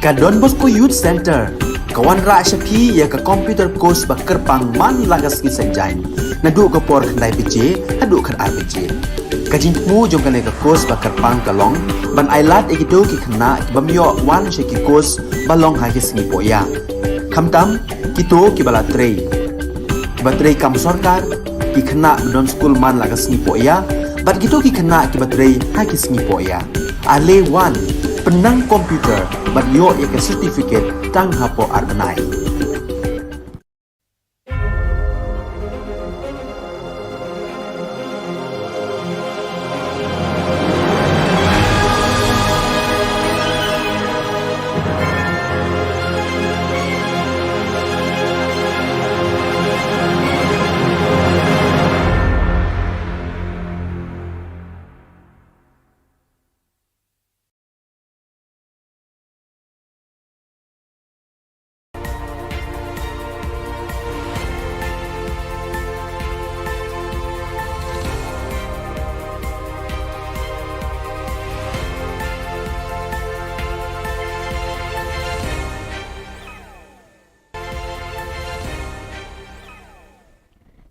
Ka Don Bosco Youth Center, kawan ra syapi ya ka computer course ba kerpang man lagas ki sanjain. Nadu ka por kandai BJ, hadu kan RBJ. Ka jingmu jong kan ka course ba kerpang kalong, ban ailat ikito ki kena bamyo wan syaki course balong ha ki singi poya. Kamtam kito ki bala trei. Ba trei kam sarkar ki kena don school man lagas singi poya, bat kito ki kena ki ba trei ha ki singi poya. Ale wan penang komputer bat yo ya ke certificate tang hapo arbenai.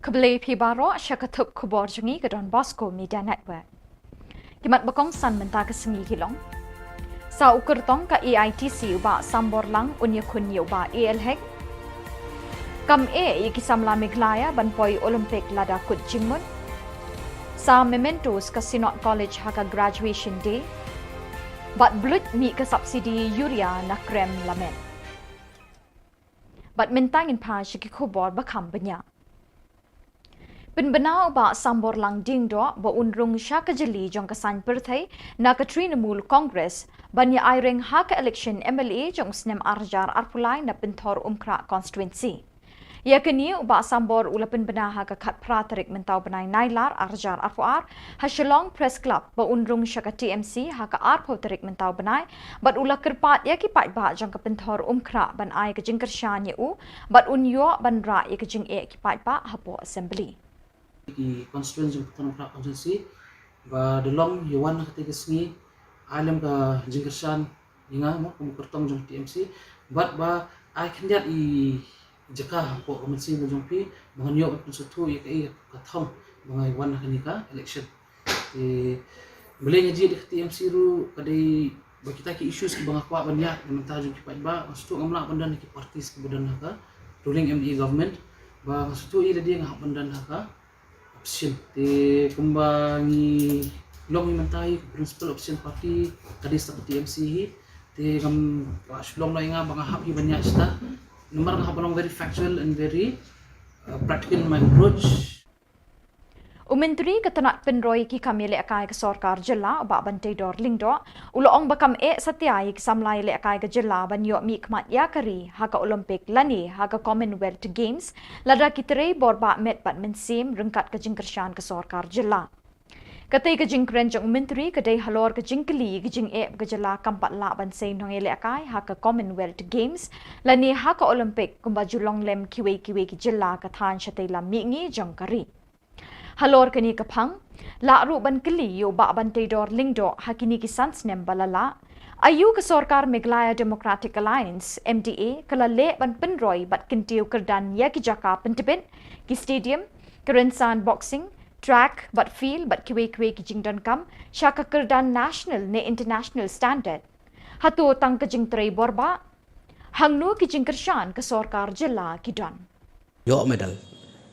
Kebeli pibaro syakatup Khubor Jungi ke Don Bosco Media Network. Kimat bakong san mentah ke sengi Shillong. Sa ukur tong ka EITC uba sambor lang unya kunyi uba ELHEC. Kam ikisam la Meglaya ban poi Olympic lada kut jingmun. Sa mementos ka Sinot College haka graduation day. Bat blut mi ke subsidi yuria na krem lamen. Bat mentangin pa syaki Khubor bakam banyak. Penbenau ba sambor lang ding do ba unrung syaka jeli jong kasan perthai na Katrina Mul Congress banya airing haka election MLA jong snem arjar arpulai na pentor umkra constituency. Ya kini ba sambor ula penbena haka kat pratarik mentau benai nailar arjar arpuar ha Shillong Press Club ba unrung syaka TMC haka arpotarik mentau benai bat ula kerpat ya ki pai ba jong ka pentor umkra ban ai ka jingkershan ya u bat unyo ban ra ya ka jing ki pai ba hapo assembly. Di constituency Khubor Na Ka constituency ba delong yawan ketiga sengi alam ka jingkersan inga mo kumkertong jong TMC but ba I kandidat I jaka po komensi mo jong pi bangan yo at sutu ya kai kathong mga yawan kanika election boleh ngaji di TMC ru kadai ba kita ki issues ki banga kwa banyak mentah jong ki ba sutu ngamla pandan ki partis kemudian ka ruling ME government ba sutu ila dia ngah pandan ka option di kumbangi long imantai principal option party tadi sa TMC di kam Shillong na nga banga happy banyak sta number nga balong very factual and very practical in my approach. Umentri ketenat penroi ki kami lekai ke Sarkar Jilla ba bantai dor lingdo uloong bakam satiai samlai lekai ke Jilla ban yo mi kmat yakari haka Olympic lani haka Commonwealth Games lada kitere borba met bat mensim rengkat ke jingkershan ke Sarkar Jilla. Katai ke jingkren jong menteri kedai halor ke jingkeli ke jing ke Jilla kampat la ban sein nong lekai haka Commonwealth Games lani haka Olympic kumba julong lem kiwe ki Jilla ka than shatai la mi ngi jong kari. Halor kini kapang, la ru ban keli yo ba ban tedor lingdo hakini ki sansnem balala. Ayu ke Sarkar Meghalaya Democratic Alliance MDA kala le ban penroi bat kintiu kerdan ya ki jaka pentebin ki stadium, kerensan boxing, track bat field bat kiwe ki jingdan kam syaka kerdan national ne international standard. Hatu tang ke jing trei borba hangnu ki jingkershan ke Sarkar Jilla ki don. Yo medal,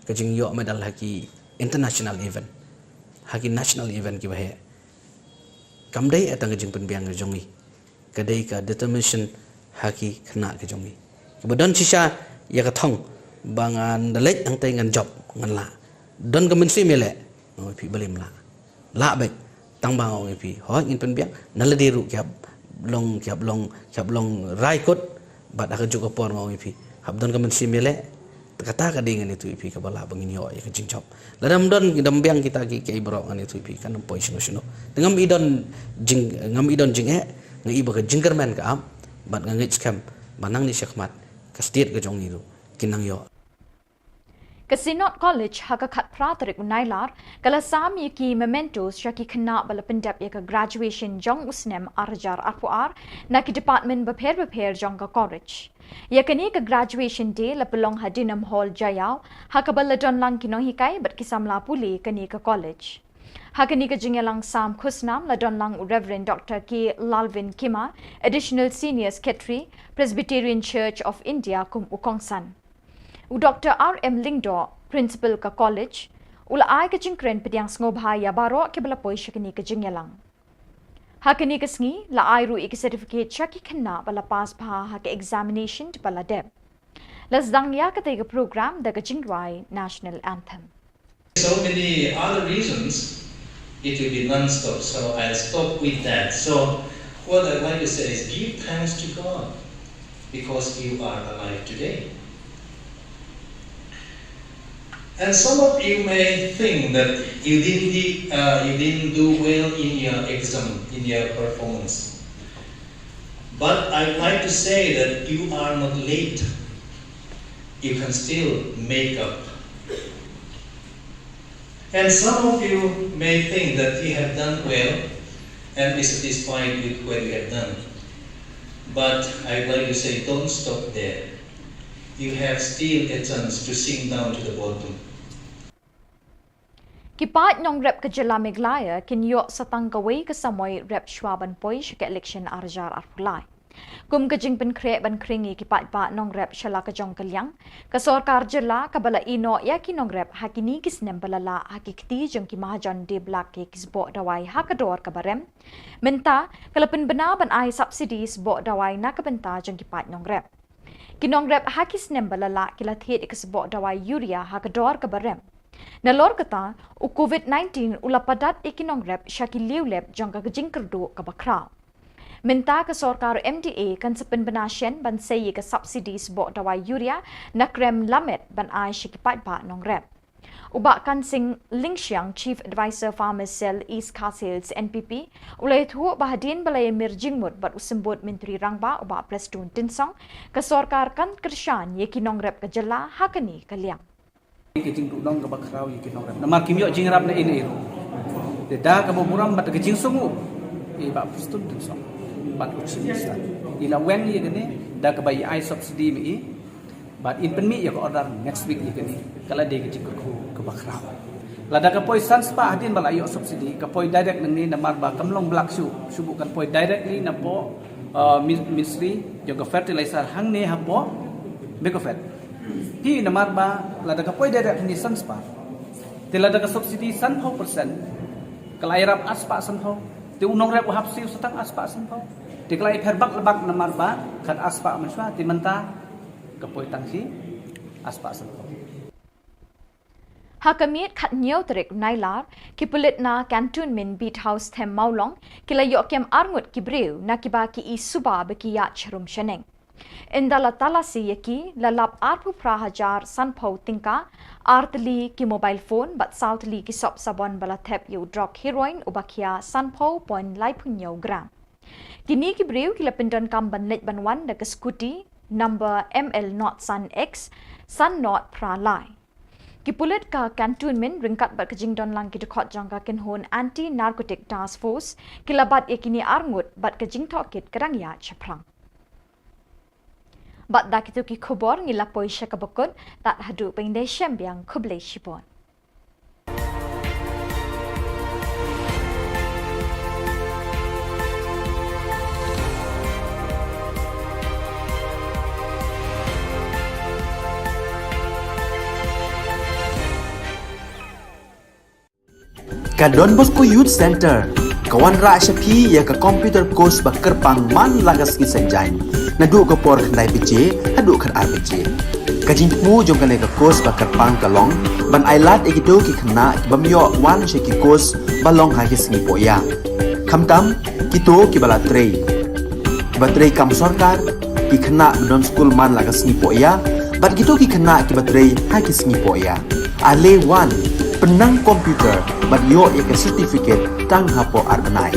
ke jing yo medal haki international event haki national event ki bahe kamdai atang jing penbiang ke jongi kadai ka determination haki kena ke jongi kemudian sisa ya ka thong bangan dalek ang tay ngan job ngan la don ka mensi mele oi pi balim la bek tang bang oi pi ho ngin penbiang naladiru kyap long rai kot bat aka juga por oi pi hab don ka mensi mele kata kadingan itu ipi kabala bangin yo ya kecing chop ladam don dambiang kita ki ibro an itu ipi kan poi sino dengan ngam idon jing ngi iba ka jingkerman ka am bat ngi scam manang ni syakmat ka state ka jong itu kinang yo Kasinot College hakakat pratarik unailar kala sam yaki mementos syaki kena bala pendap yaka graduation jong usnem arjar arpuar na ki department beper jong ka college. Yakani ka graduation day la pelong hadinam hall jayau hakabala don lang kinong hikai bat kisamla puli kani ka college. Hakani ka jingelang sam khusnam la don lang Reverend Dr. K. Lalvin Kima, Additional Senior Secretary, Presbyterian Church of India kum ukongsan. U Dr. R.M. Lingdo, Principal ka College, ula ay ka jingkren pediang ngobha ya baro ke bala poi syakini ka jingyalang. Hakani ka sngi la ay ru ik certificate syaki kena bala pass pha ha ka examination bala deb. Lasdang ya ka tega program da ka jingwai National Anthem. So many other reasons it will be non-stop, so I'll stop with that. So what I'd like to say is give thanks to God because you are alive today. And some of you may think that you didn't do well in your exam, in your performance. But I'd like to say that you are not late. You can still make up. And some of you may think that you have done well and be satisfied with what you have done. But I'd like to say don't stop there. You have still a chance to sink down to the bottom. Kipat nong rep ka Jylla Meglaya kinyo sa tangkaway kasamoy rep Schwaban Poy syaka election arjar arpulay. Kum ka jing penkre ban kringi kipat pa nong rep syala ka jong kalyang ka sorkar Jylla kabala ino ya kinong rep hakini kisnem balala hakikti jong kimahajon de blak ke kisbo dawai hakador ka barem. Menta kalapin bena ban ay subsidies bo dawai na kabenta jong kipat nong rep. Kinong rep hakisnem balala kilathet ikasbo dawai urea hakador ka barem. Nalor kata, u COVID-19 ulapadat ikinong rep syaki liulep jangka kejing kerdu ka bakraw. Minta ke sorkar MDA kan sepen benasyen ban sayi ke subsidi sebok dawai urea na krem lamet ban ai syikipat ba nong rep. Ubak kan sing Ling Xiang, Chief Advisor Farmers Cell East Castles NPP, ulai thuok bahadin balai mirjingmut bat usembut Menteri Rangba ubak Preston Tinsong ke sorkar kan kersyan ye kinong rep ke Jylla hakani kaliang. Kejing dudong ke bakrau ye kinong rap. Nama kimyo jing rap na ini. Dah ke buram bat kejing sungu. Ba Preston din song. Bat ucisa. Ila wen ye gani dah ke bayi ai subsidi mi. Bat in pen mi ye ke order next week ye gani. Kala de kejing ke bakrau. Lada ke poi sans pa hadin bala yo subsidi ke poi direct nang ni namar ba kamlong blak su. Subukan poi directly na po ministry jo fertilizer hang ne hapo bekofet. Hi namar ba lada ka poi direct ni sanspa te lada ka subsidi 100% kalai rap aspa sanho te unong rap hap siu satang aspa sanho te kalai pherbak lebak namar ba kan aspa manswa te menta ka poi tangsi aspa sanho Hakamit kat nyau terik nailar ki pulit na cantonment beat house them maulong kila yokem arngut ki breu na kiba ki isuba beki ya charum sheneng. Indala talasi yaki lalap arpu prahajar sanpau tingka artli ki mobile phone but southli ki sop sabon bala thep yu drug heroin ubakia sanpau point laipunyo gram. Kini ki breu ki lapindon kam ban net ban wan da scooty number ML not Sun X Sun not pra lai. Ki pulit ka cantonment ringkat bat kejing don lang ki dekot jangka kenhon anti narcotic task force kilabat yakini arngut bat kejing tokit kerang ya chaprang. Bat dak itu ki khubor ngila poi syakabakut tak hadu pengdai syambiang kublai shipon. Ka Don Bosco Youth Center, kawan ra syapi ya ka computer course bakar pang man lagas ki sanjain. Nadu ka por khandai bije, hadu khan ar bije. Kajing mu jom kan ka course bakar pang kalong, ban ailat ekito ki khna bamyo wan sheki course balong ha ki singi poya. Khamtam kito ki bala trei. Batrei kam sarkar ki khna don school man lagas singi poya, bat kito ki khna ki batrei ha ki singi poya. Ale wan penang komputer bat yo ek certificate tang hapo arnai.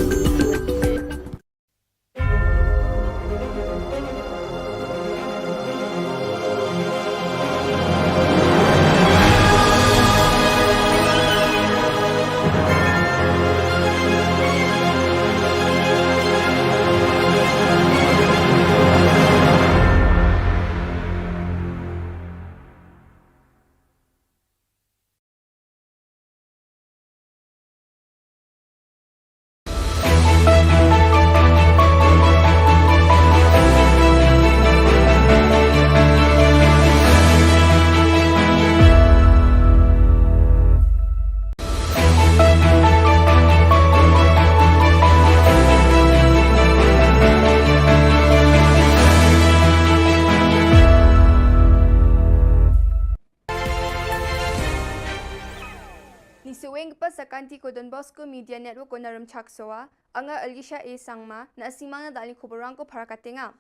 Lengpa sakanti ko Don Bosco Media Network ko naram chaksoa, anga Alicia A. Sangma na asimang na daling kuburang ko para katinga.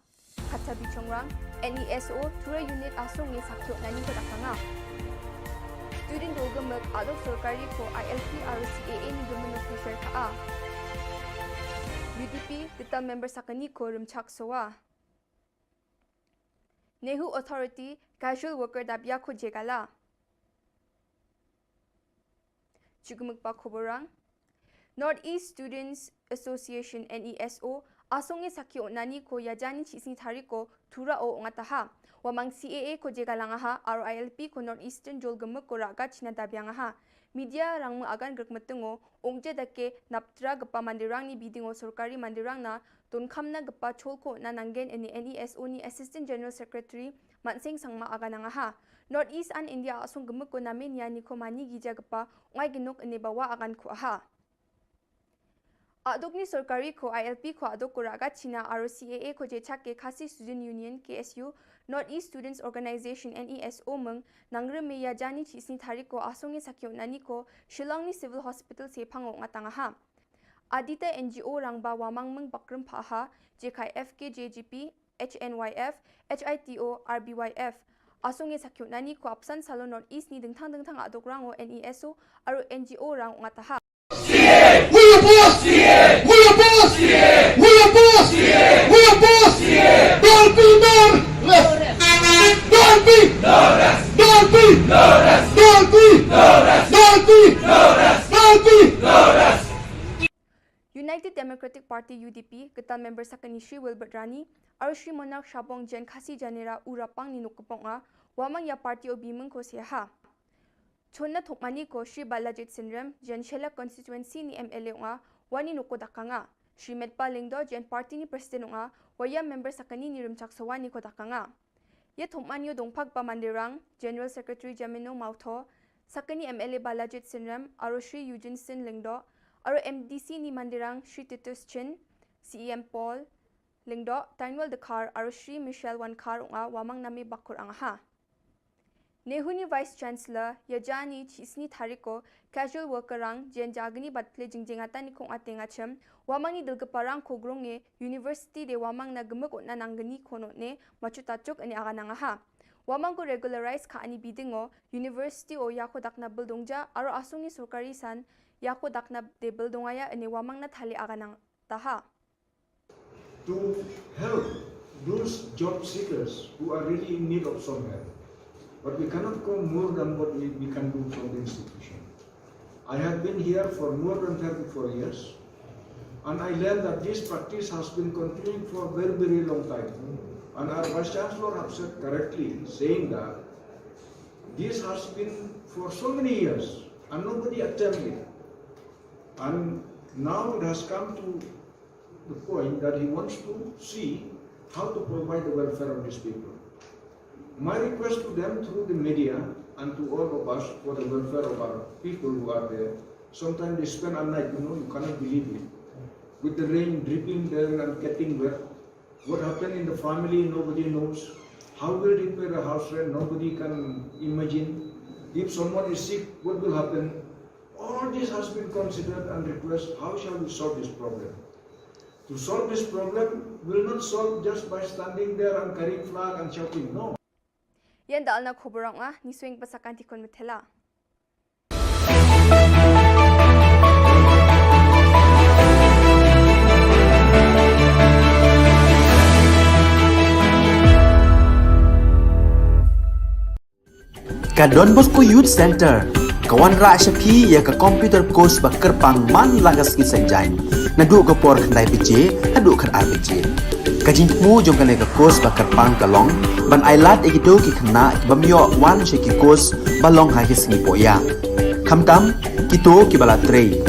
Kata bichongrang, NESO, Tura Unit Asong ni Sakyo na nito nakanga. Student Dogamag Adolf Sorkari ko ILP RCAA ni Gumano Fisher ka. UDP, Dita Member Sakani ko rum chaksoa. Nehu Authority, Casual Worker Dabya ko jegala. Chugumagpa Kuburang, Northeast Students Association NESO, Asongi Sakyo Nani ko Yajani Chisni Tariko, Tura o Ngataha, Wamang CAA ko Jegalangaha, RILP ko Northeastern Jolgamuk ko Raga Chinadabiangaha, Media Rang Agan Grekmatungo, Ongje Dake, Naptra Gapa Mandirang ni Bidingo Sorkari Mandirang na, Tunkamna Gapa Cholko na Nangen ni NESO ni Assistant General Secretary, Mansing Sangma Aganangaha. Northeast and India asong gemuk ko namin yan ni ko mani gija gapa ngay ginok ni bawa akan ko aha. Adok ni Sorkari ko ILP ko adok ko raga China RCAA ko jechak ke Khasi Student Union KSU Northeast Students Organization NESO meng nangrem me yajani chisni thari ko asong ni sakyo nani ko Shillong ni Civil Hospital se phango ngatangaha. Adita NGO rang ba wamang meng bakrum phaha JKF JGP HNYF HITO RBYF Asongi sakyo nani ko apsan salo Northeast ni dengtang adok rango NESO aru NGO rang ngataha. CA! We are boss! CA! We are boss! CA! We are boss! CA! We are boss! CA! Don't be left! Don't be! Don't be! Don't be! Don't be! Don't be! United Democratic Party UDP ketan member sakani Shri Wilbert Rani aru Shri Monarch Shabong Jen Khasi Janera urapang ni nukuponga wamang ya party obimeng ko siya. Chonna thokmani ko Shri Balajit Sinrem Jen Shela constituency ni MLA nga wani nukodakanga. Shri Medpa Lingdo Jen party ni president nga waya member sakani ni rumchaksawa ni kodakanga. Ye thokmani yo dongpak pa mandirang General Secretary Jamino Mautho sakani MLA Balajit Sinrem aru Shri Eugene Sin Lingdo aru MDC ni mandirang Shri Titus Chin CEM Paul Lingdo Tanwal Dakar aru Shri Michelle Wankar nga wamang nami bakur angha. Nehuni Vice Chancellor Yajani Chisni Thariko Casual Worker rang Jen Jagani Batle Jingjingata ni kong atenga chem wamang ni dilgaparang kogrong ne University de wamang na gemuk na nanggani kono ne machutachok ani aganangaha. Wamang ko regularize ka ani bidingo University o yako dakna buldongja aru asung ni Sorkari san yako dakna de buldongaya ani wamang na thali aganang taha. To help those job seekers who are really in need of some help. But we cannot go more than what we can do from the institution. I have been here for more than 34 years, and I learned that this practice has been continuing for a very, very long time. And our Vice Chancellor has said correctly, saying that this has been for so many years, and nobody attempted it. And now it has come to the point that he wants to see how to provide the welfare of these people. My request to them through the media and to all of us for the welfare of our people who are there. Sometimes they spend a night, you cannot believe it. With the rain dripping there and getting wet. What happened in the family, nobody knows. How will they pay the house rent, nobody can imagine. If someone is sick, what will happen? All this has been considered and requested, how shall we solve this problem? To solve this problem, will not solve just by standing there and carrying flag and shouting, no. Yan daal na kuburang ni swing pasakan tikon metela. Ka Don Bosco Youth Center kawan ra syapi ya ka computer course bakar pangman lagas ki sanjain nadu ka por khandai pije adu kan RPG kajin mu jong kan ka course bakar pang kalong ban ailat egido ki khna bamyo wan she ki course balong ha ki sni poya khamtam kito ki bala trei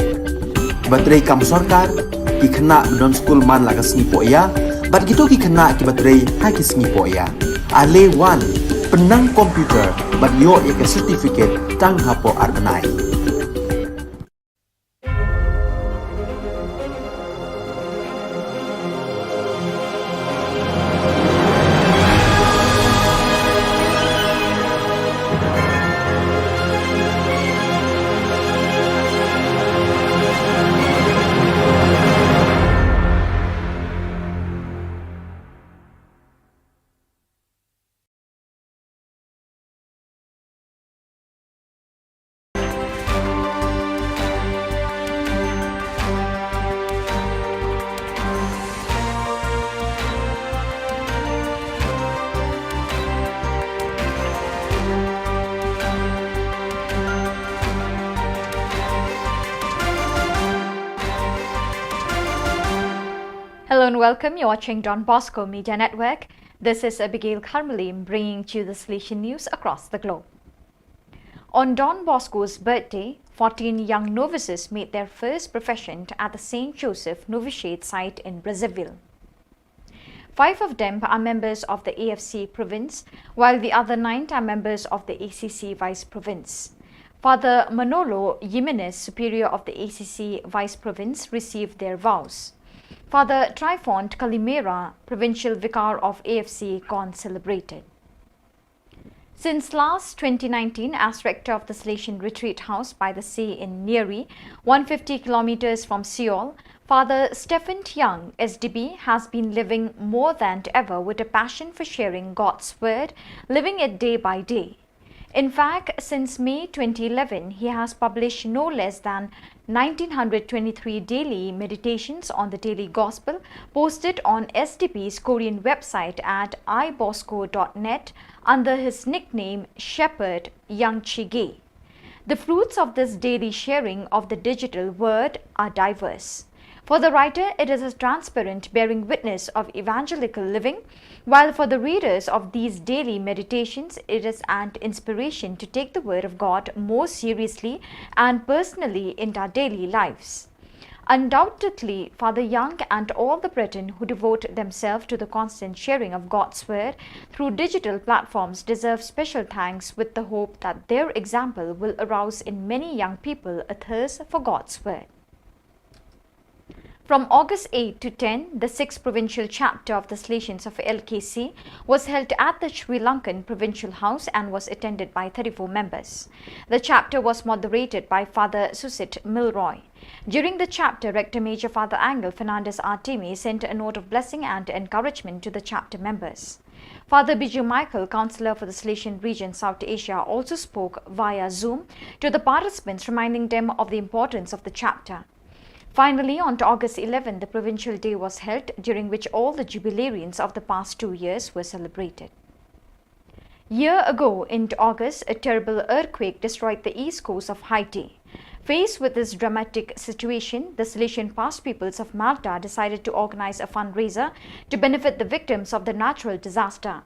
batrei kam sarkar ki khna don school man lagas ni poya bat kito ki khna ki batrei ha ki sni poya ale wan penang komputer bat yo ya ka certificate tang hapo arbanai. Hello and welcome. You're watching Don Bosco Media Network. This is Abigail Karmalim bringing to you the station news across the globe. On Don Bosco's birthday, 14 young novices made their first profession at the St. Joseph Novitiate site in Brazzaville. 5 of them are members of the AFC province, while the other 9 are members of the ACC Vice Province. Father Manolo Jimenez, superior of the ACC Vice Province, received their vows. Father Trifont Calimera, provincial vicar of AFC, Con celebrated. Since last 2019, as rector of the Salesian Retreat House by the Sea in Neri, 150 kilometers from Seoul, Father Stephen Young, SDB, has been living more than ever with a passion for sharing God's word, living it day by day. In fact, since May 2011, he has published no less than 1923 daily meditations on the daily gospel posted on SDB's Korean website at ibosco.net under his nickname Shepherd Young Chige. The fruits of this daily sharing of the digital word are diverse. For the writer, it is a transparent bearing witness of evangelical living, while for the readers of these daily meditations, it is an inspiration to take the Word of God more seriously and personally in our daily lives. Undoubtedly, Father Young and all the brethren who devote themselves to the constant sharing of God's Word through digital platforms deserve special thanks, with the hope that their example will arouse in many young people a thirst for God's Word. From August 8 to 10, the 6th provincial chapter of the Salesians of LKC was held at the Sri Lankan Provincial House and was attended by 34 members. The chapter was moderated by Father Susit Milroy. During the chapter, Rector Major Father Angel Fernandez Artemi sent a note of blessing and encouragement to the chapter members. Father Biju Michael, Councillor for the Salesian Region South Asia, also spoke via Zoom to the participants, reminding them of the importance of the chapter. Finally, on August 11, the Provincial Day was held, during which all the jubilarians of the past 2 years were celebrated. Year ago, in August, a terrible earthquake destroyed the east coast of Haiti. Faced with this dramatic situation, the Salesian past peoples of Malta decided to organize a fundraiser to benefit the victims of the natural disaster.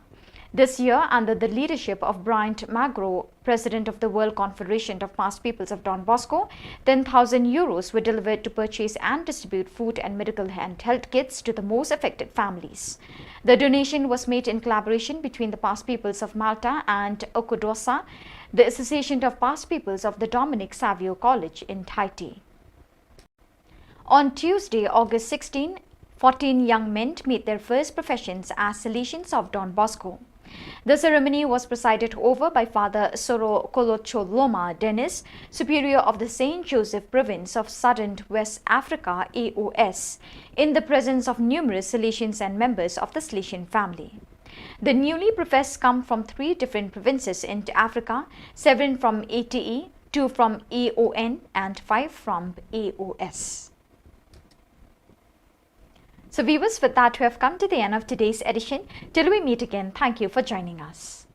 This year, under the leadership of Bryant Magro, President of the World Confederation of Past Peoples of Don Bosco, 10,000 euros were delivered to purchase and distribute food and medical and health kits to the most affected families. The donation was made in collaboration between the Past Peoples of Malta and Okudosa, the Association of Past Peoples of the Dominic Savio College in Haiti. On Tuesday, August 16, 14 young men made their first professions as Salesians of Don Bosco. The ceremony was presided over by Father Soro Kolocholoma Dennis, Superior of the St. Joseph Province of Southern West Africa AOS, in the presence of numerous Salesians and members of the Salesian family. The newly professed come from 3 different provinces in Africa, 7 from ATE, 2 from AON and 5 from AOS. So viewers, with that we have come to the end of today's edition. Till we meet again, thank you for joining us.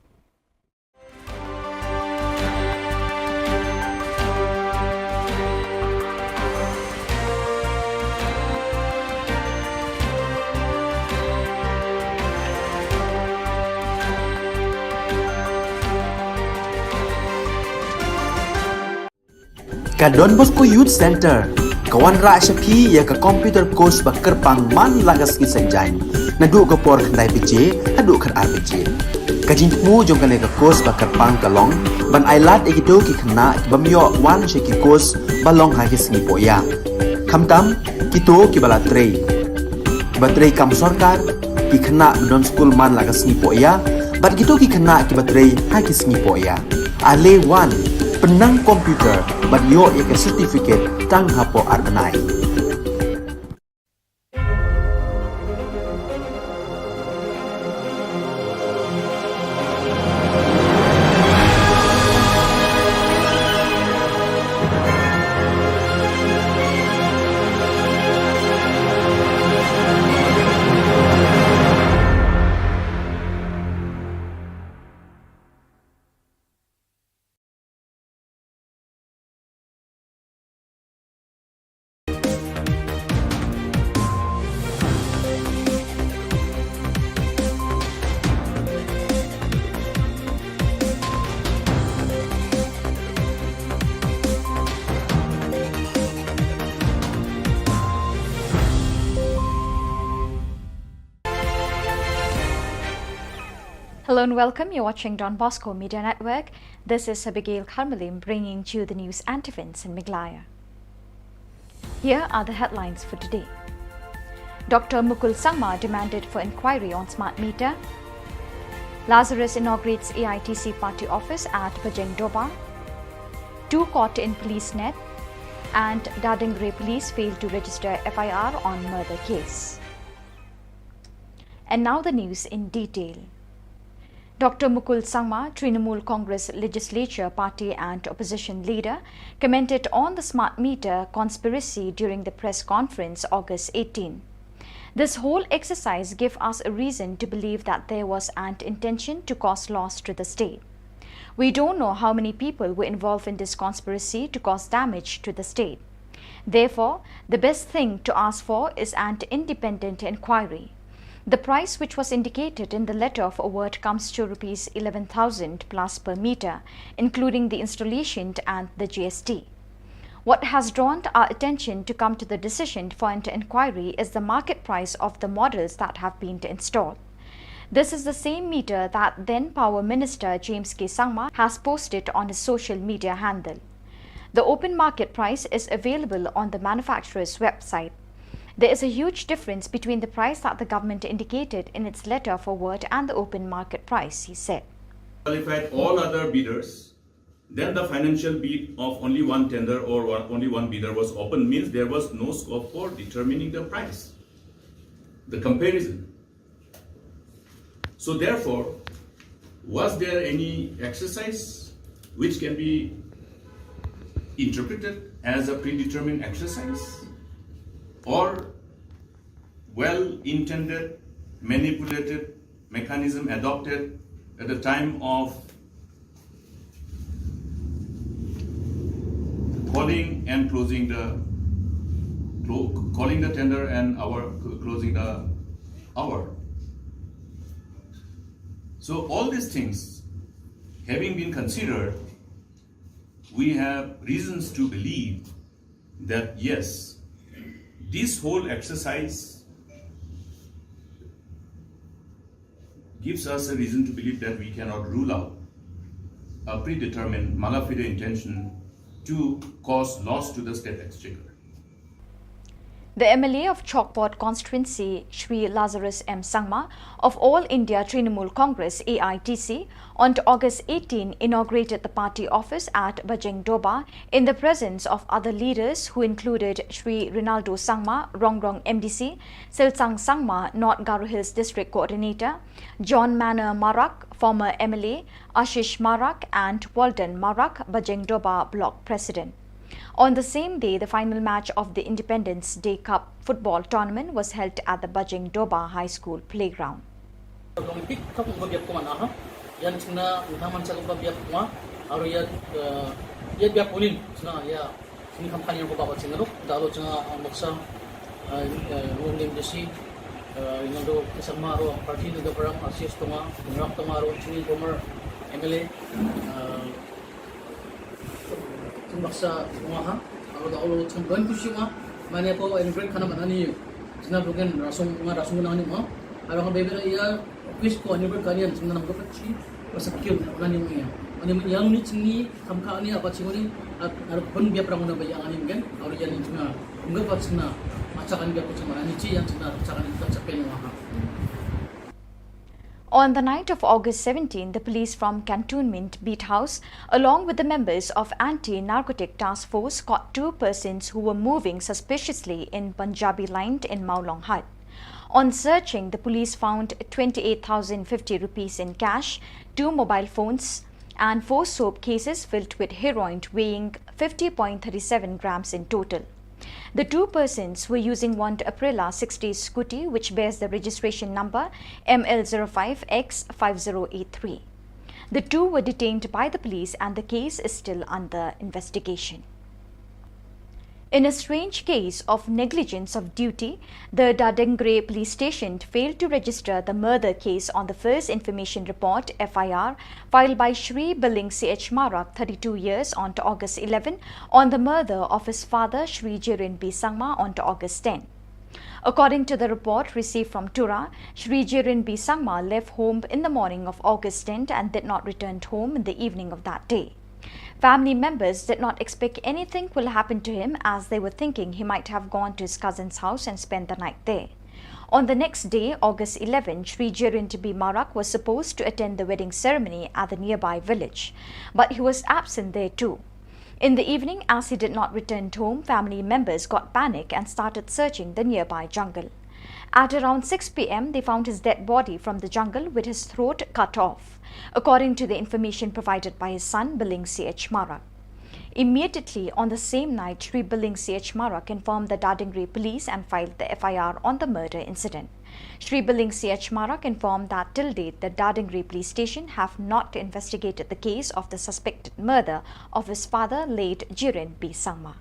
Ka Don Bosco Youth Center kawan ra shapi ya ka computer course ba kerpang man lagas ki sanjain nadu ka por khandai pije hadu khan ar pije ka jingmu jong ka le ka course ba kerpang ka long ban ailat egido ki khna bamyo wan she ki course balong ha ki sni poya khamtam kito ki bala trei batrei kam sarkar ki khna don school man lagas ni poya bat gitu ki khna ki batrei ha ki sni poya ale wan penang komputer bat yo ya ka certificate tang hapo arbanai. Hello and welcome. You're watching Don Bosco Media Network. This is Abigail Karmalim bringing to you the news and events in Meghalaya. Here are the headlines for today. Dr. Mukul Sangma demanded for inquiry on smart meter. Lazarus inaugurates AITC party office at Bajeng Doba. 2 caught in police net. And Dadingre police failed to register FIR on murder case. And now the news in detail. Dr. Mukul Sangma, Trinamool Congress Legislature Party and Opposition Leader, commented on the smart meter conspiracy during the press conference August 18. This whole exercise gave us a reason to believe that there was an intention to cause loss to the state. We don't know how many people were involved in this conspiracy to cause damage to the state. Therefore, the best thing to ask for is an independent inquiry. The price which was indicated in the letter of award comes to Rs 11,000 plus per meter, including the installation and the GST. What has drawn our attention to come to the decision for an inquiry is the market price of the models that have been installed. This is the same meter that then Power Minister James K. Sangma has posted on his social media handle. The open market price is available on the manufacturer's website. There is a huge difference between the price that the government indicated in its letter of award and the open market price, he said. Qualified all other bidders, then the financial bid of only one tender or only one bidder was open means there was no scope for determining the price, the comparison. So therefore, was there any exercise which can be interpreted as a predetermined exercise? Or well-intended, manipulated mechanism adopted at the time of calling and closing the tender and closing the hour. So all these things having been considered, we have reasons to believe that yes, this whole exercise gives us a reason to believe that we cannot rule out a predetermined mala fide intention to cause loss to the state exchequer. The MLA of Chokpot constituency, Shri Lazarus M. Sangma of All India Trinamool Congress AITC, on August 18 inaugurated the party office at Bajeng Doba in the presence of other leaders who included Shri Rinaldo Sangma, Rongrong MDC, Silsang Sangma, North Garo Hills District Coordinator, John Manor Marak, former MLA, Ashish Marak and Walden Marak, Bajeng Doba Block President. On the same day, the final match of the Independence Day Cup football tournament was held at the Bajeng Doba High School playground. Olympic kap babiak ko mana yan sina utaman sa babiak ko aro ya biak polin sina ya sini kampanya ko ba sina ro dalo sina maksa ruling desi inando kasama ro party ng parang assist to ma ngap to maro sini former MLA maksa kumaha aro da olo chung ban kusima mane po immigrant kana manani sina bukan rasong na ni mo aro nga bebe iya quiz ko ni berkalian sina nam ko pachi pasakyo na ni mo iya ani yang ni chingi kamka ni apa chingoni aro ban biya prang na bayang ani mgen aro yan ni sina ngga pat sina macakan biya ko chama ani chi yang sina macakan ta chapen wa. On the night of August 17, the police from Cantonment Beat House, along with the members of Anti-Narcotic Task Force, caught 2 persons who were moving suspiciously in Punjabi Line in Maulong Hut. On searching, the police found 28,050 rupees in cash, 2 mobile phones, and 4 soap cases filled with heroin weighing 50.37 grams in total. The 2 persons were using one Aprilia 60 scooty which bears the registration number ML05X5083. The 2 were detained by the police and the case is still under investigation. In a strange case of negligence of duty, the Dadengre police station failed to register the murder case on the first information report (FIR) filed by Shri Billing C.H. Marak, 32 years, on to August 11 on the murder of his father Shri Jirin B. Sangma on to August 10. According to the report received from Tura, Shri Jirin B. Sangma left home in the morning of August 10th and did not return home in the evening of that day. Family members did not expect anything will happen to him, as they were thinking he might have gone to his cousin's house and spent the night there. On the next day, August 11, Shri Jirin B. Marak was supposed to attend the wedding ceremony at the nearby village, but he was absent there too. In the evening, as he did not return home, family members got panic and started searching the nearby jungle. At around 6 p.m., they found his dead body from the jungle with his throat cut off, according to the information provided by his son, Biling C.H. Marak. Immediately on the same night, Shri Biling C.H. Marak informed the Dadingri police and filed the FIR on the murder incident. Shri Biling C.H. Marak informed that till date, the Dadingri police station have not investigated the case of the suspected murder of his father, late Jirin B. Sangma.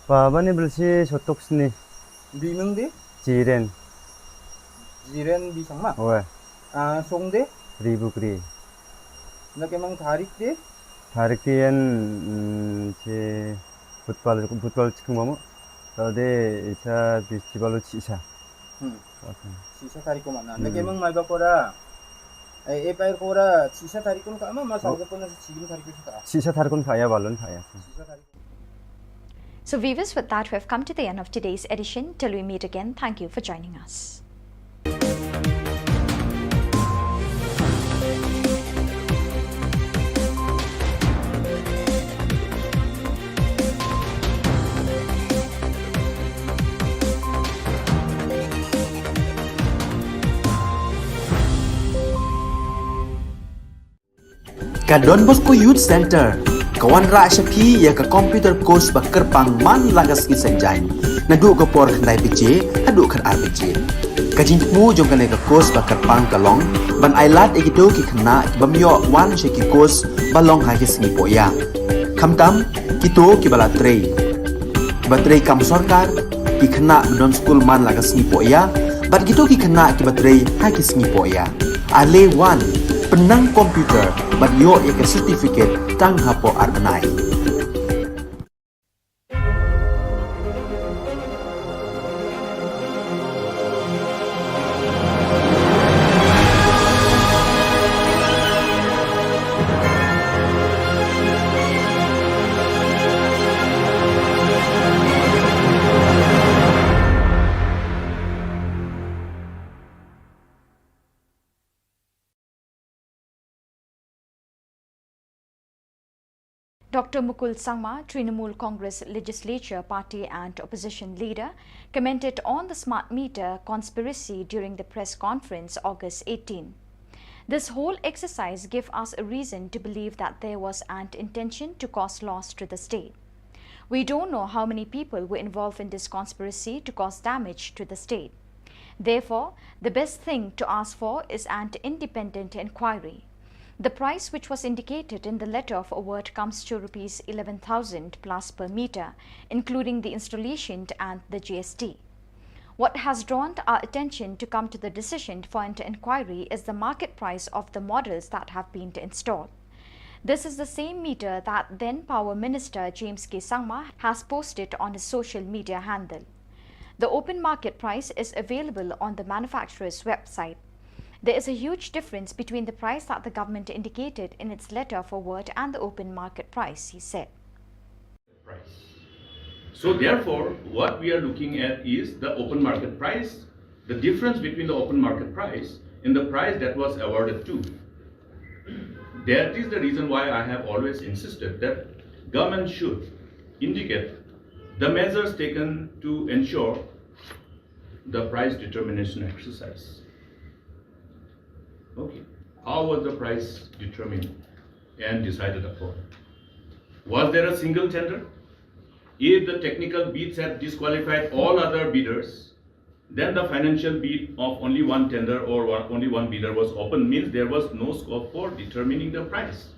Babani belsi sotok sini. Bingung deh? Jiren. Jiren bisa mah? Oke. Song deh? Ribu kri. Nak emang tarik deh? Tarik tian je football cikum mamu. Tadi isa festival cisa. Cisa tarik mana? Nak emang mai bakora. Pair kora cisa tarik kon kama mas auga pun cigim tarik kita. Cisa tarik kon kaya balon kaya. Cisa tarik. So viewers, with that we have come to the end of today's edition. Till we meet again, thank you for joining us. Ka Don Bosco Youth Center, kawan ra syapi ya ka computer course bakar pang man lagas ki sanjain. Nadu ka por khandai pije, hadu khan ar pije. Ka jingmu jong ka course bakar pang kalong, ban ailat egito ki khna bamyo wan she ki course balong ha ki singi poya. Khamtam kito ki bala trei. Batrei kam sarkar ki khna don school man lagas singi poya, bat gito ki khna ki batrei ha ki singi poya. Ale wan penang komputer bagyo ya certificate tang hapo arbenai. Dr. Mukul Sangma, Trinamool Congress Legislature Party and Opposition Leader, commented on the smart meter conspiracy during the press conference August 18. This whole exercise gave us a reason to believe that there was an intention to cause loss to the state. We don't know how many people were involved in this conspiracy to cause damage to the state. Therefore, the best thing to ask for is an independent inquiry. The price which was indicated in the letter of award comes to Rs 11,000 plus per meter, including the installation and the GST. What has drawn our attention to come to the decision for an inquiry is the market price of the models that have been installed. This is the same meter that then Power Minister James K. Sangma has posted on his social media handle. The open market price is available on the manufacturer's website. There is a huge difference between the price that the government indicated in its letter of award and the open market price, he said. So therefore, what we are looking at is the open market price, the difference between the open market price and the price that was awarded to. That is the reason why I have always insisted that government should indicate the measures taken to ensure the price determination exercise. Okay. How was the price determined and decided upon? Was there a single tender? If the technical bids had disqualified all other bidders, then the financial bid of only one tender or only one bidder was open, means there was no scope for determining the price,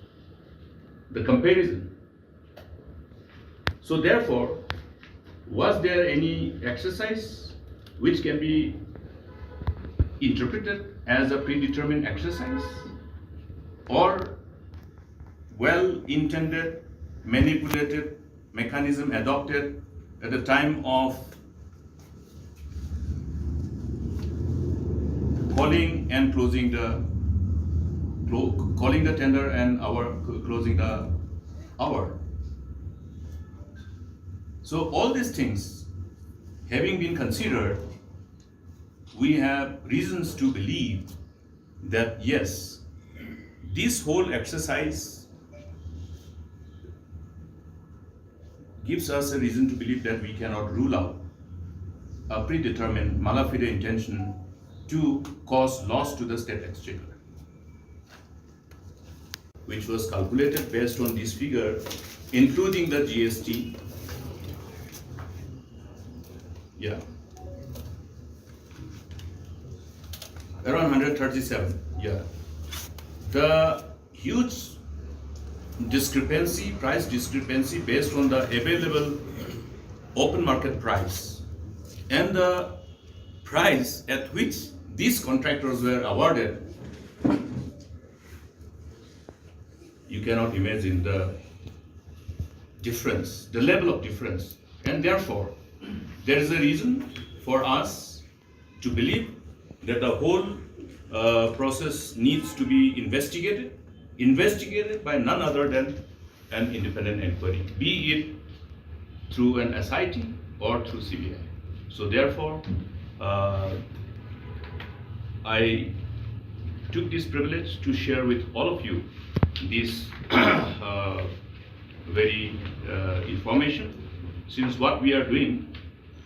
the comparison. So therefore, Was there any exercise which can be interpreted as a predetermined exercise, or well-intended, manipulated mechanism adopted at the time of calling and closing the tender and closing the hour? So all these things having been considered, we have reasons to believe that yes, this whole exercise gives us a reason to believe that we cannot rule out a predetermined mala fide intention to cause loss to the state exchequer, which was calculated based on this figure, including the GST. Yeah. Around 137, yeah. The huge discrepancy, price discrepancy based on the available open market price and the price at which these contractors were awarded, you cannot imagine the difference, the level of difference. And therefore, there is a reason for us to believe that the whole process needs to be investigated by none other than an independent inquiry, be it through an SIT or through CBI. So therefore, I took this privilege to share with all of you this very information, since what we are doing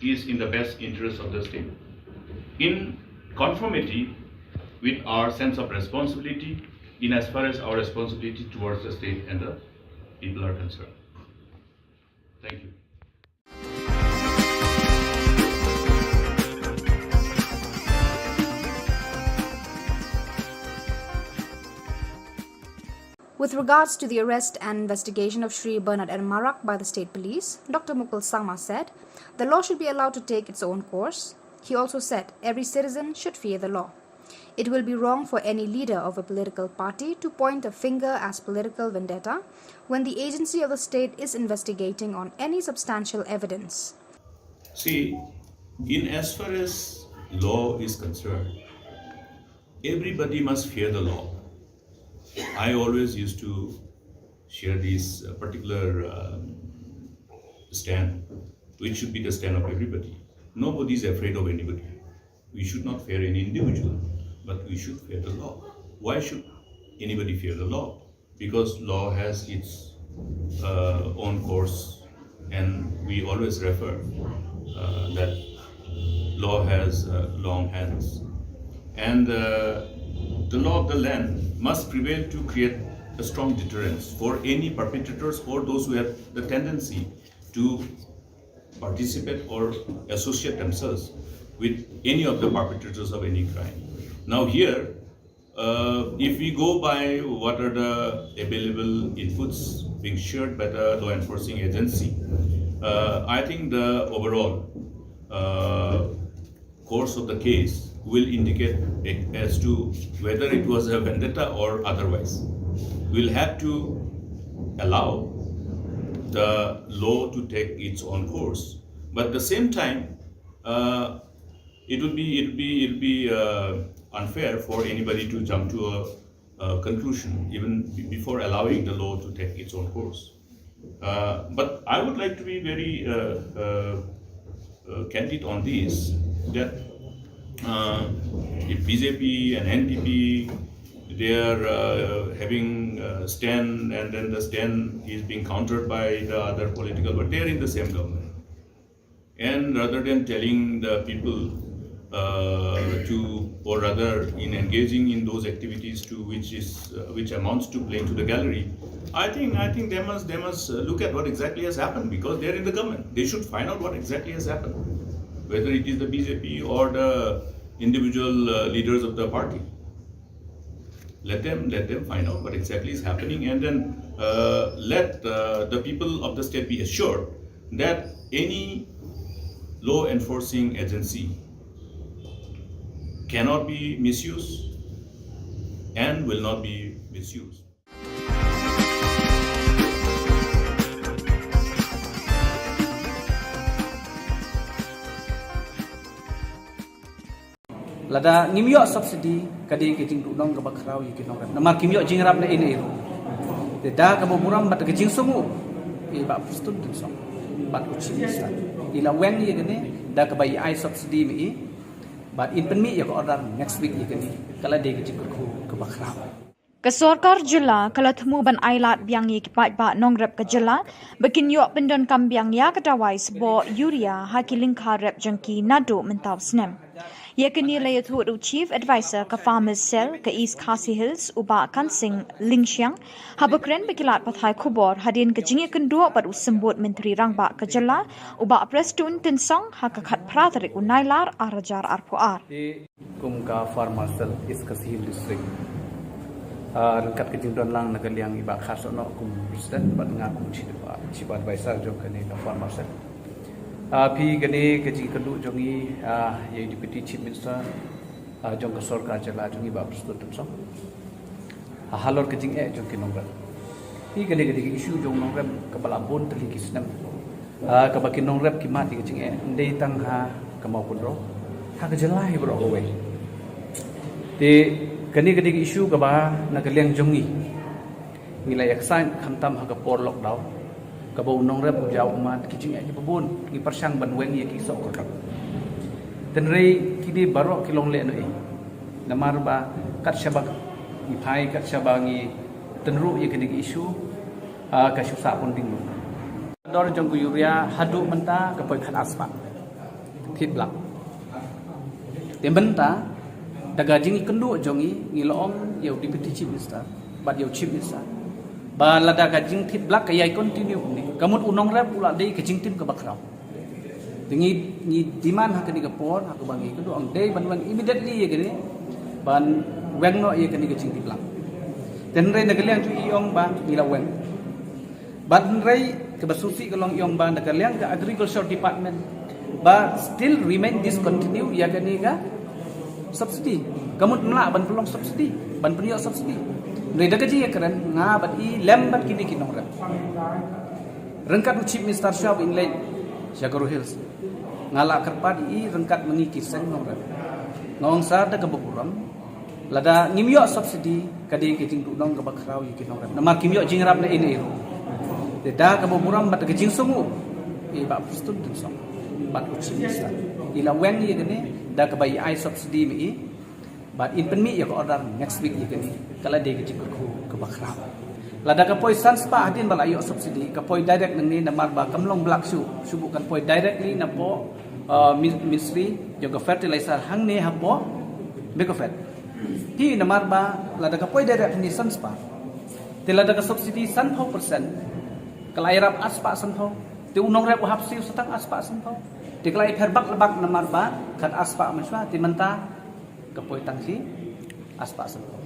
is in the best interest of the state, in conformity with our sense of responsibility, in as far as our responsibility towards the state and the people are concerned. Thank you. With regards to the arrest and investigation of Shri Bernard N. Marak by the State Police, Dr. Mukul Sama said, the law should be allowed to take its own course. He also said every citizen should fear the law. It will be wrong for any leader of a political party to point a finger as political vendetta when the agency of the state is investigating on any substantial evidence. See, in as far as law is concerned, everybody must fear the law. I always used to share this particular stand, which should be the stand of everybody. Nobody is afraid of anybody. We should not fear any individual, but we should fear the law. Why should anybody fear the law? Because law has its own course, and we always refer that law has long hands. And the law of the land must prevail to create a strong deterrence for any perpetrators or those who have the tendency to participate or associate themselves with any of the perpetrators of any crime. Now here, if we go by what are the available inputs being shared by the law enforcing agency, I think the overall course of the case will indicate as to whether it was a vendetta or otherwise. We'll have to allow the law to take its own course, but at the same time, it would be unfair for anybody to jump to a conclusion even before allowing the law to take its own course. But I would like to be very candid on this, that if BJP and NDP, they are having a stand, and then the stand is being countered by the other political, but they are in the same government. And rather than telling the people or rather in engaging in those activities to which amounts to playing to the gallery, I think they must look at what exactly has happened, because they are in the government. They should find out what exactly has happened, whether it is the BJP or the individual leaders of the party. Let them find out what exactly is happening, and then let the people of the state be assured that any law enforcing agency cannot be misused and will not be misused. Lada ngimyo subsidi kadi kijing tudong ke bakrau yikin orang. Namar kimyo jingrap na ini. Da ka buram bat kijing sumu. Ba pustun tu song. Bat uci sa. Ila wen ye gene da ka bai ai subsidi mi. Bat in pen mi ya ko order next week ye gene. Kala de kijing ke bakrau. Kesorkar Jylla kalau temu ban ailat biang ye kipat ba nongrep ke Jylla bekin yok pendon kambiang ya kedawai sebo Yuria haki lingkar rep jengki nado mentau snem. Ia kini layat hudu Chief Advisor ke Farmers Cell ke East Khasi Hills uba Kansing Lingshiang habakren bekilat pathai Khubor hadin ke jingi kendua padu sembut Menteri Rangba ke Jylla uba Prestun Tinsong hakakat pratarik unailar arajar arpuar. Kum ka Farmers Cell East Khasi Hills District. Rengkat kejimpuan lang nagaliang iba khas ono kum President bat ngaku Chief Advisor jong kani ka Farmers Cell. Pi gani kejing kedua jongi ye Deputy Chief Minister jong ke Sorkar Jylla jongi ba Prestun Tinsong. Halor kejing jong kinongrat. Pi gani isu jong nongrep kepala bon teli kisnam. Kabakin nongrep kimati kejing ndei tang ha kamau kunro. Ha ke Jylla hi bro away. Di kani isu kaba nagaliang jongi. Ngilai aksan khamtam ha kapor lockdown. Kabau nongrep jauh umat kijing ni pebun ni persang banweng ye kisok kakak. Tenrei kini barok kilong le no namar ba kat syabak ni pai kat syabangi tenru ye kini isu ka susa pun ding. Dor jong Yuria hadu menta ka poi khat aspa. Thit blak. Tembenta daga jingi kendu jongi ngilong ye Deputy Chief Minister bat ye Chief Minister. Ba lada kajing tit blak kaya continue ni kamut unong rep pula dei kajing tim ke bakrau tingi ni diman ha kani kapor ha bangi kedu ang dei banwang immediately ye gani ban weng no ye kani kajing tit blak ten rei nagaliang chu iong ba ila weng ban rei ke basusi kalong iong ba nagaliang ke agriculture department ba still remain discontinue ya kani ga subsidy kamut mla ban pelong subsidy ban penyo subsidy Mereka kaji keren ngabat i lembat kini kinong rep. Rengkat Chief Minister Shop in Lane Shagaru Hills. Ngalak kerpat i rengkat mengikir sen nong rep. Ngong sar da keburam. Lada ngimyo subsidi kadi kijing tudong ke bakrau i kinong rep. Namar kimyo jingrap na ini. Da keburam bat kijing sumu. I ba Prestun Tinsong. Bat uci minister. Ila wen ye gene da ke bai ai subsidi mi i. But in pen mi ya ko order next week ye gani kala de ke ke bakrau lada ka poi sans pa hadin bala yo subsidi ka poi direct nang ni namar ba kamlong black subu kan poi directly na po ministry yo ka fertilizer hang ne ha po bekofet ti namar ba lada ka poi direct ni sans pa ti lada ka subsidi 100% kala irap aspa sanho ti unong rep hap siu satang aspa sanho ti kala ferbak lebak namar ba kat aspa maswa ti menta kapoi tangsi aspa sanpo.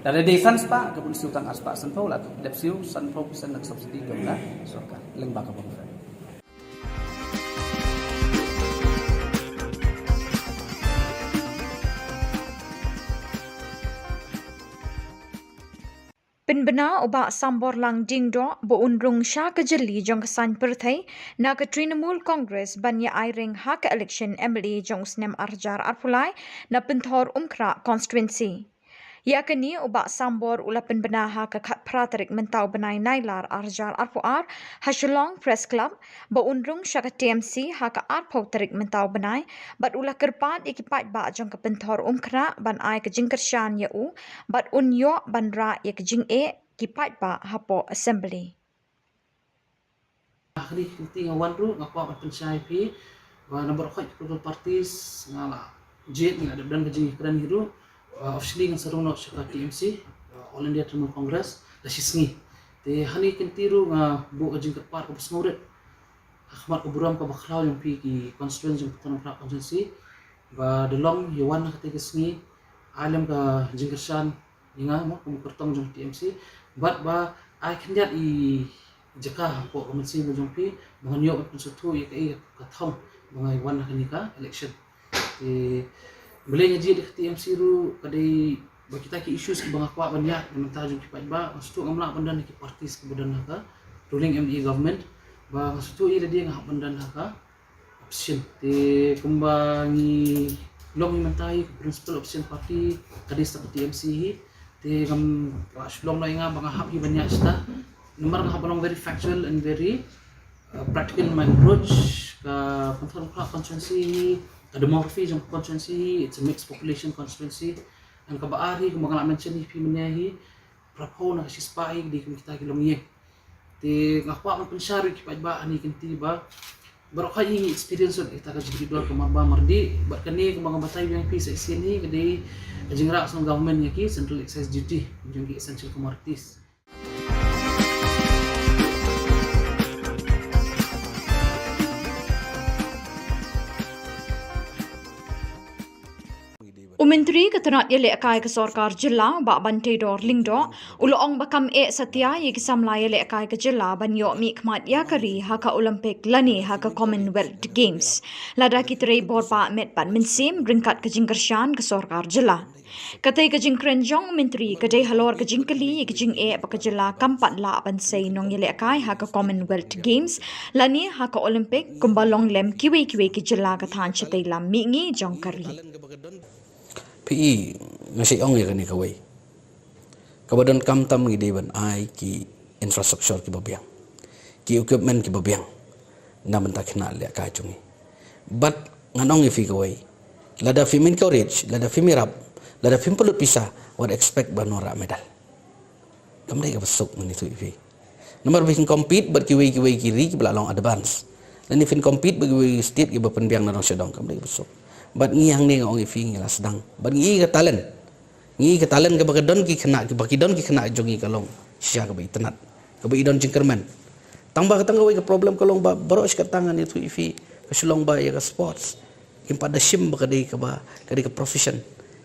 Dari desan spa kapun siutang aspa sanpo lah. Lepsiu sanpo bisa nak subsidi kepada sorkar lembaka pemerintah. Penbena ubak sambor lang dingdo bo unrung sya kejeli jong kesan perthai na ke Trinamool Congress banya airing hak election MLA jong snem arjar arpulai na penthor umkra constituency. Ya kini ubak sambor ula penbena hak kat pratarik mentau benai nailar arjar arpuar ha Shillong Press Club bo unrung sya ke TMC hak arpau tarik mentau benai bat ula kerpat ikipat ba jong ke penthor umkra ban ai ke jingkersyan ya u bat unyo ban ra ya ke jing kipat ba hapo assembly. Akhirnya kita ngawan ru ngapa pensai pi wa nomor khoi political parties ngala jet ngada dan kejing keren hiru officially ng sarong no sa TMC All India Trinamool Congress la sisngi te hani kintiru nga bu kejing kapar ko pasngurit akhmat kuburam ka baklaw yung pi ki constituency yung Khubor Na Ka Jylla ba delong yuwan na katigasngi alam ka jingkersan inga mo kumukurtong yung TMC but ba I can get i jaka po komensi mo jong pi monyo at sutu i kai kathong mga iwan na kanika election. Boleh ngaji di TMC ru kadai bagi kita ki issues ki bang akwa banyak memang tajum ki ba maksud ngamla bandan ki partis ki badan ka ruling ME government ba maksud ira dia ngah bandan ka option te kumbangi long mentai principal option party kadai sa TMC hi te ngam Shillong no inga bang hap hi banyak sta nomor ngah balong very factual and very practical in my approach ka constituency demography jong constituency, it's a mixed population constituency. Ang kabaari kung mga mention ni pimenyahi prapo na sispai di kita kilong ye. Ti ngakwa man pensyari ki ba ani kinti ba baro kay ingi experience od ita ka jidor ko marba mardi bat kani kung mga batay yang pi sa sini kadai ajingra sa government yaki central excise duty jong ki essential commodities. Umentri ketenat ye lekai ke Sarkar Jilla ba Bantai Dor Lingdo uloong bakam setia ye kisamla ye lekai ke Jilla banyo mikmat ya kari haka Olympic lani haka Commonwealth Games lada kitrei borpa met pan minsim ringkat ke jingkershan ke Sarkar Jilla katai ke jingkrenjong menteri kadai halor ke jingkeli ke jing baka Jilla kampat la bansai nong ye lekai haka Commonwealth Games lani haka Olympic kumbalong lem kiwe ke Jilla ka than chatai lam mingi jongkari PE ngasih ong ya kani kawai. Kabadan kam tam ngi deban ai ki infrastructure ki babiang. Ki equipment ki babiang. Na mentak kena le ka chungi. But nganong ifi kawai. Lada fi min courage, lada fi mirap, lada fi pelut pisah what expect banora medal. Kam dai ka besok mani tu ifi. Nomor bikin compete ber ki kiri ki belalong advance. Dan ifin compete bagi state ki bapenbiang na rong sedong kam dai ka besok. But ngi hang ni ngong ifi ngi la sedang. But ngi ka talent. Ngi ka talent ka bagadon ki kena ki bakidon ki kena jongi kalong. Sia kaitenat. Ka idon jingkerman. Tambah ka tangga ka problem kalong ba baros ka tangan itu ifi ka Shillong ba ya ka sports. Kim pada sim ba kadai ka ba kadai ka profession.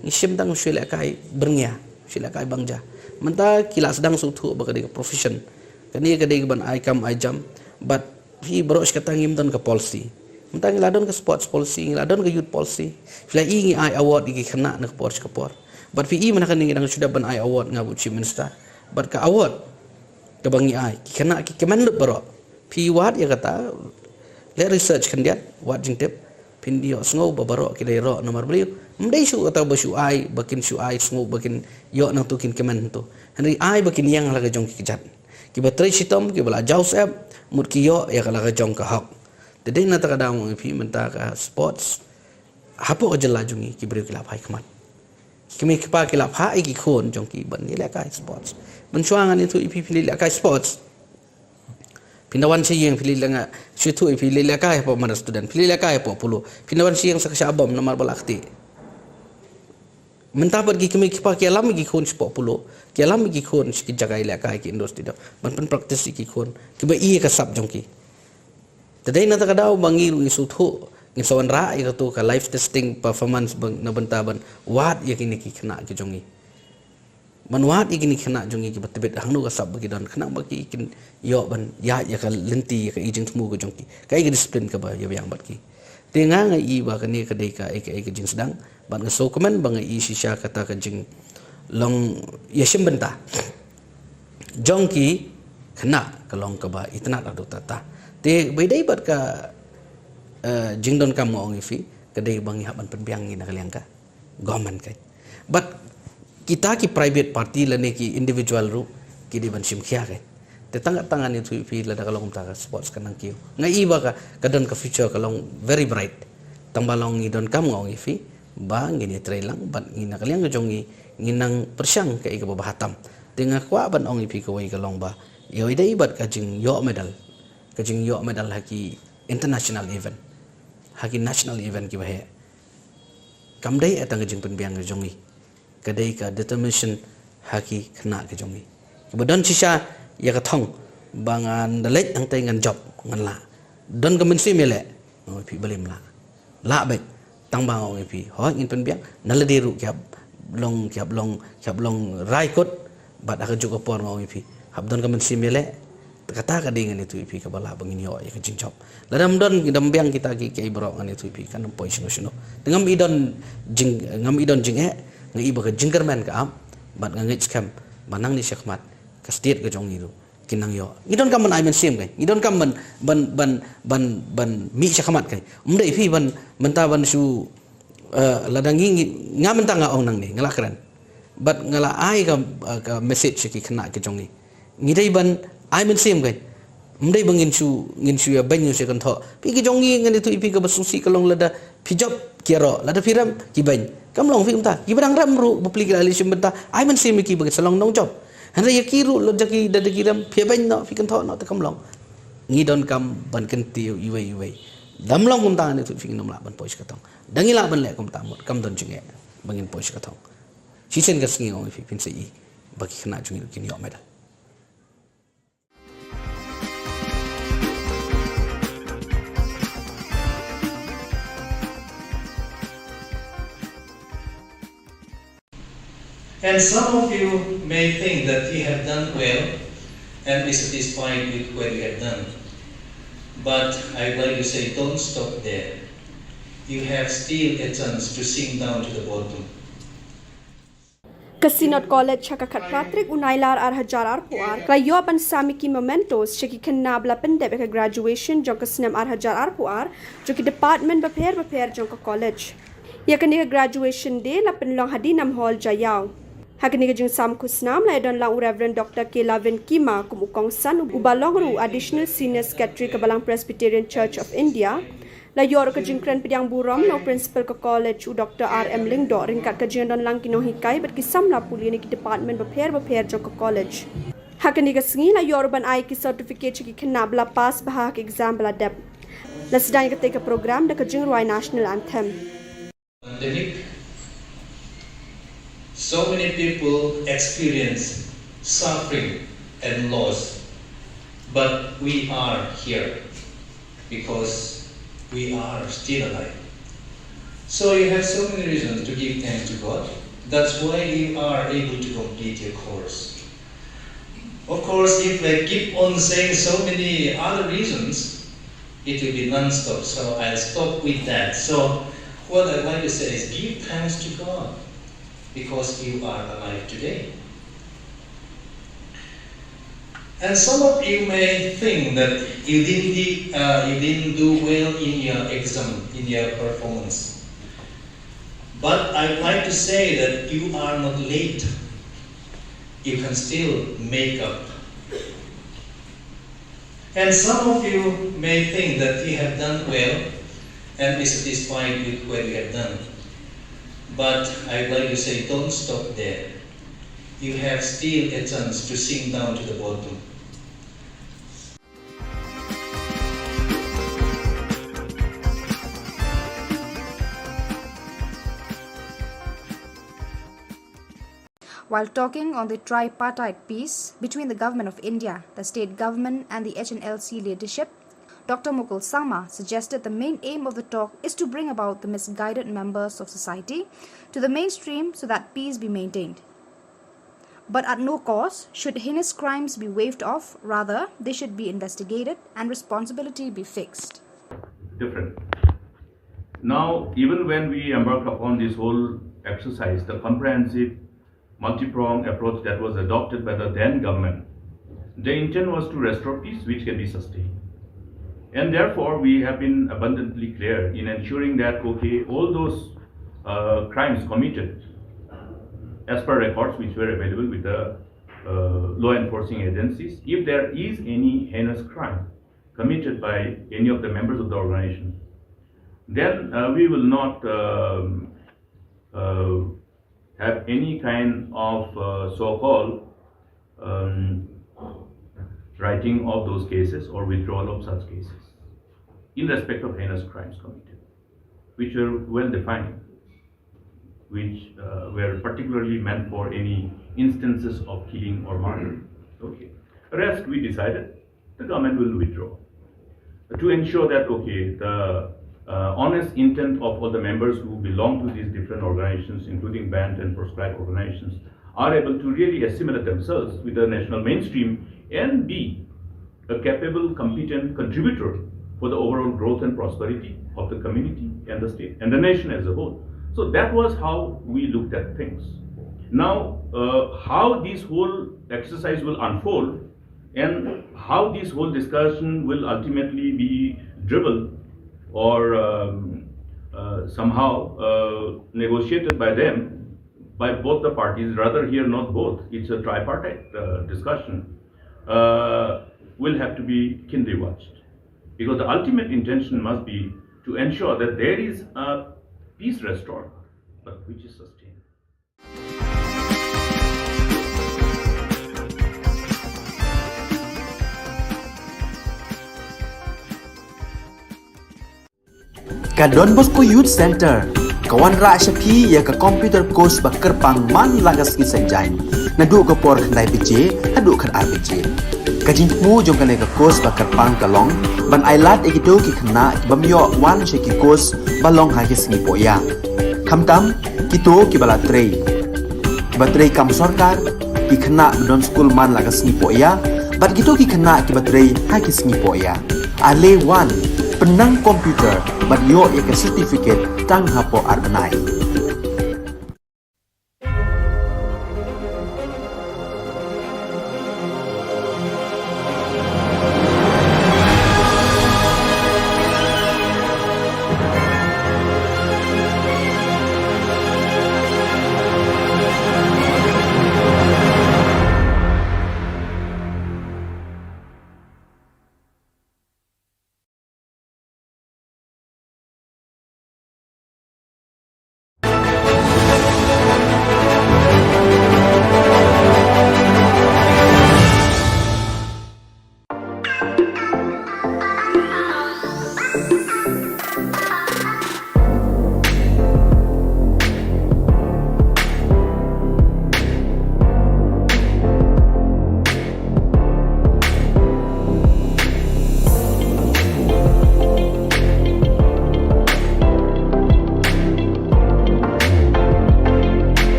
Ngi sim tang sila kai berngia. Sila kai bangja. Menta kila sedang sutu ba kadai ka profession. Kani kadai ka ban ai kam ai jam. But hi baros ka tangim don ka policy. Mentang ngiladon ke sports policy, ngiladon ke youth policy. Fila ingi ai award iki kena nak porch ke por. But fi mana kan ngidang sudah ban ai award ngabu chief minister. But ke award ke bangi ai kena ki kemenlut baro. Fi wat ya kata le research kan dia wat jing tip pin dia sngo baro ki dai ro nomor beliau. Mdai su kata basu ai bakin su ai sngo bakin yo nang tukin kemen tu. Henry ai bakin yang laga jong ki jat. Ki batrai sitom ki bala jaus app mut ki yo ya kala jong ka hak. Jadi nata kadang ifi menta ka sports hapo ka Jilla jungi ki beri kilap hai kmat kimi kipa kilap hai ki khon jong ki ban ni la kai sports bensuangan itu ifi pilih la kai sports pindawan siang pilih la situ ifi pilih la kai po mana student pilih la kai po pulu pindawan siang sa abam nomor balakti menta pergi kimi kipa ki alam ki khon sport pulu ki alam ki khon ki jagai la kai ki industri do ban pen practice ki khon ki ba i ka sab jong ki Tadai nata kadau bangi isu tu ngi sawan ra ira tu ka live testing performance bang na bentaban wat ya kini ki kena ki jongi man wat ya kini kena jongi ki betebet hangnu ka sab bagi don kena bagi kin yo ban ya ka lenti ka ijing temu ka jongi kai ki disiplin ka ba ya yang bat ki tenga ngai i ba kani ka dei ka ai ka jing sedang ban ka so komen bang i sisha kata ka jing long ya sim benta jongi kena ka long ka ba itna adu tata te bedai bat ka jingdon kam ngong ifi kedai bangi haban penbiang ni nak liangka government kai but kita ki private party lane ki individual ru ki di ban sim khia kai te tangan itu ifi la kalong ta sports kanang kiu ngai ba ka kadon ka future kalong very bright tambalong ni don kam ngong ifi ba ngini trailang ban ngina kaliang jongi nginang persyang kai ka bahatam tenga kwa ban ong ifi ko wai kalong ba yo idai bat ka jing yo medal kajing yo medal haki international event haki national event ki bahe kamdai atang kajing penbiang ke jongi kadai ka determination haki kena ke jongi kemudian sisa ya ka thong bangan dalek ang tay ngan job ngan la don ka mensi mele oi pi balim la baik tang bang oi pi ho ngin penbiang naladiru kyap long rai kot bat aka juga por oi pi hab don ka mensi mele kata ka dengan itu ipi ka bala bangin yo ya kajing chop ladam don idam biang kita ki kai bro an itu ipi kan poi sino sino ngam idon jing ngai ba ka jingkerman ka am bat ngai scam manang ni syakmat ka state ka jong itu kinang yo idon kam man ai men sim kai idon kam ban mi syakmat kai umdai ipi ban su ladangi ngam tanga ong nang ni ngala keren bat ngala ai ka message ki kena ke jong ni ngidai ban ai men sim kai mdai bangin su ya banyu se kan tho pi ki jongi ngan itu ipi ka basusi kalong lada pijop kiaro lada piram ki ban kam long fi umta ki badang ram ru bapli ki ali sim benta ai men sim ki bagi salong nong job han ya ki ru lo jaki dada kiram pi ban no fi kan tho no ta kam long ngi don kam ban kan tiu iwei dam long umta ni tu fi nom la ban pois ka tong dangi la ban le kum ta mot kam don jinge bangin pois ka tong si sen ka singi ong fi pin se i bagi kena jungi kin yo medal. And some of you may think that you have done well and be satisfied with what you have done. But I'd like to say, don't stop there. You have still a chance to sink down to the bottom. Kasinot College Chakakat Patrick Unailar Arhajar Arpuar, Klayo Sami ki Mementos, Cheki Kanabla Pendebeka graduation, Jonkasnam Arhajar Arpuar, Joki Department Baper Jonka College. Yakanika graduation day, Lapenlong Hadinam Hall Jayao. Hakaniga jing sam kusnam la don lang Reverend Dr. Kelavin Kima kumukong san ubalong additional senior secretary kabalang Presbyterian Church of India la yor ka jing kren pidyang buram no principal ka college Dr. R.M. Lingdo ringkat ka jing don lang kino hikay bat kisam la puli ni ki department baper jo ka college. Hakaniga singi la yor ban ay ki certificate ki kinabla pass bahak exam bala dep. La sedang ka take program da ka jing ruai national anthem. So many people experience suffering and loss, but we are here because we are still alive. So you have so many reasons to give thanks to God. That's why you are able to complete your course. Of course, if I keep on saying so many other reasons, it will be non-stop. So I'll stop with that. So what I'd like to say is give thanks to God, because you are alive today. And some of you may think that you didn't do well in your exam, in your performance. But I'd like to say that you are not late. You can still make up. And some of you may think that you have done well and be satisfied with what you have done. But I'd like to say, don't stop there. You have still a chance to sink down to the bottom. While talking on the tripartite peace between the Government of India, the state government and the HNLC leadership, Dr. Mukul Sama suggested the main aim of the talk is to bring about the misguided members of society to the mainstream so that peace be maintained. But at no cost should heinous crimes be waved off, rather they should be investigated and responsibility be fixed. Different. Now, even when we embark upon this whole exercise, the comprehensive multi-pronged approach that was adopted by the then government, the intent was to restore peace which can be sustained. And therefore, we have been abundantly clear in ensuring that, okay, all those crimes committed as per records which were available with the law enforcing agencies, if there is any heinous crime committed by any of the members of the organization, then we will not have any kind of so-called writing of those cases or withdrawal of such cases in respect of heinous crimes committed, which are well defined, which were particularly meant for any instances of killing or murder. Okay. Rest, we decided the government will withdraw to ensure that, okay, the honest intent of all the members who belong to these different organizations, including banned and proscribed organizations, are able to really assimilate themselves with the national mainstream and be a capable, competent contributor for the overall growth and prosperity of the community and the state and the nation as a whole. So that was how we looked at things. Now, how this whole exercise will unfold and how this whole discussion will ultimately be driven or somehow negotiated by them, by both the parties, rather here not both, it's a tripartite discussion, will have to be keenly watched. Because the ultimate intention must be to ensure that there is a peace restored, but which is sustained. Ka Don Bosco Youth Center, kawan ra syapi ya ka computer course bakar pang man lagas ki sanjain. Nadu ka por khandai bije, hadu khan arbije. Ka jingmu jong ka course bakar pang kalong, ban ailat ekito ki khna bamyo wan sheki course balong ha ki singi poya. Khamtam kito ki bala trei. Batrei kam sarkar ki khna don school man lagas singi poya, bat kito ki khna ki batrei ha ki singi poya. Ale wan penang komputer bat yo ya certificate tang hapo arnai.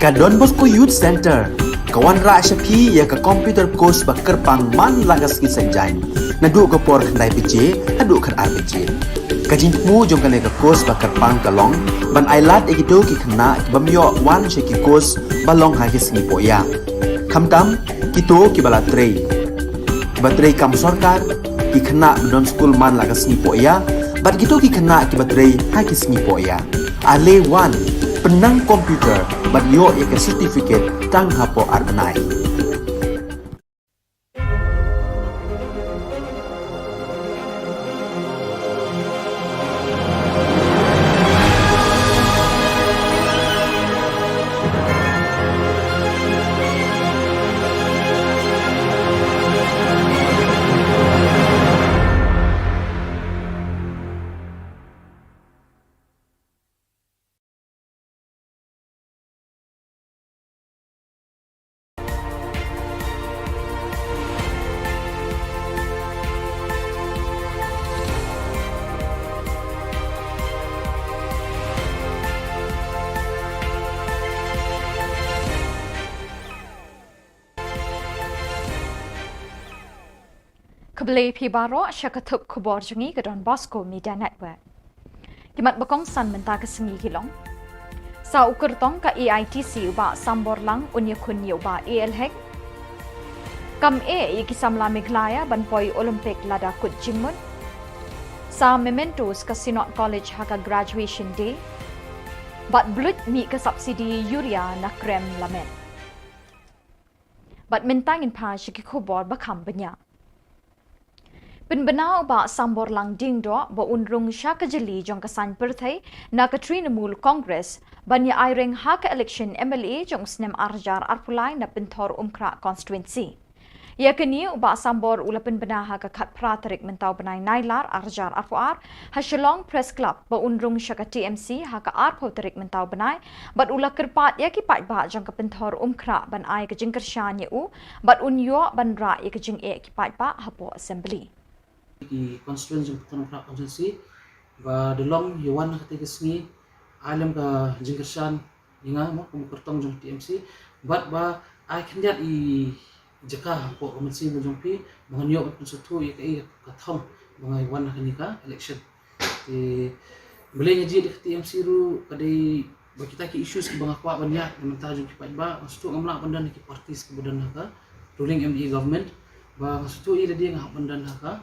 Ka Don Bosco Youth Center kawan ra shapi ya ka computer course ba kerpang man lagas ki sanjain nadu ko por khandai pije adu khan ar pije kajin mu jong kan ka course ba kerpang kalong ban ailat ekido ki khna bamyo wan sheki course balong ha ki singi poya khamtam kito ki bala trei batrei kam sarkar ki khna don school man lagas ni poya bat kito ki khna ki batrei ha ki singi poya ale wan penang komputer bat yo ya ke certificate tang hapo arnai Kebeli Pibaro syakatup Khubor Jungi ke Don Bosco Media Network. Kimat bakong san mentah ke sengi Shillong. Sa ukur tong ka EITC uba sambor lang unya kunyi uba ELHEC. Kam ikisam la Meglaya banpoi Olympic lada kut jingmun. Sa mementos ka Sinot College haka graduation day. Bat blut mi ke subsidi yuria na krem lamen. Bat mentangin pa syaki Khubor bakam banyak. Penbenau ba sambor lang dingdo ba unrung sya kajeli jong kasan perthai na Trinamool Congress banya airing hak election MLA jong snem arjar arpulai na pentor umkra constituency. Ya kini ba sambor ula penbenah hak kat pratarik mentau benai nailar arjar arpuar ha Shillong Press Club ba unrung sya ka TMC hak arpo tarik mentau benai bat ula kerpat ya ki pat ba jong ka pentor umkra ban ai ka jingkersyan u bat unyo ban ra ya ka jing ki pat ba hapo assembly. Di constituency Khubor Na Ka Jylla ba delong yuan ketiga sengi alam ka jingkersan inga mo kumukertong jong TMC but ba I can get I jaka po komensi mo jong pi manganyo at konsutu ya kai kathong mga yuan kanika election ti beli ngaji di TMC ru kadai ba kita ki issues ki banga kwa banyak mentah jong kipat ba konsutu ngamla pandan ki partis kemudian ka ruling ME government ba konsutu ida dia ngah pandan ka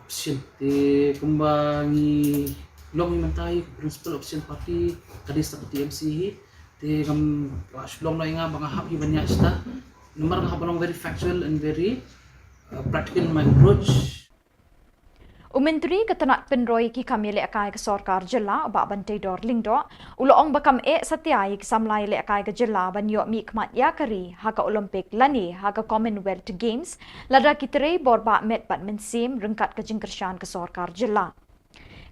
option di kembangi long mentai principal option party kadis tak TMC di kam Shillong no inga bang hap banyak sta nomor ngah banong very factual and very practical in my approach. Umentri ketenak penroi ki kami le akai ke sarkar jilla ba bantai dor lingdo uloong bakam satiai ki samlai le akai ke jilla banyo mi kmat ya kari haka Olympic lani haka Commonwealth Games lada kitere borba met badminton rengkat ke jingkersyan ke sarkar jilla.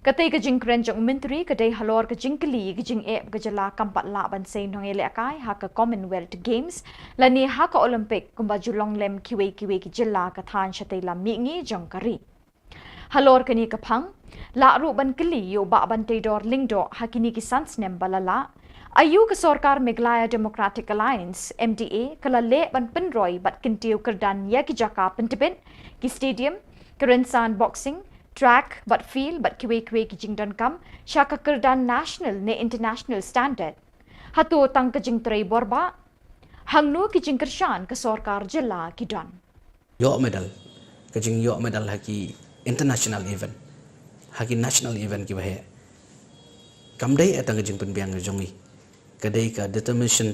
Katai ke jingkren jong umentri kadai halor ke jingkeli ke jing ke jilla kampat la ban sei nong le akai haka Commonwealth Games lani haka Olympic kumba julong lem kiwe ki jilla ka than shatai lam mi ngi jong kari. Halor kini kapang, la ruban keli yo ba bantai dor lingdo hakini ki sansnem balala. Ayu ke Sarkar Meghalaya Democratic Alliance MDA kala le ban penroi bat kintiu kerdan ya ki jaka pentipin ki stadium, kerensan boxing, track bat field bat kiwe ki jingdan kam syaka kerdan national ne international standard. Hatu tang ke jing trei borba hangnu ki jingkersyan ke Sarkar Jilla ki don. Yo medal, kajing yo medal haki international event haki national event ki bahe kamdai atang jing penbiang jongi kadai ka determination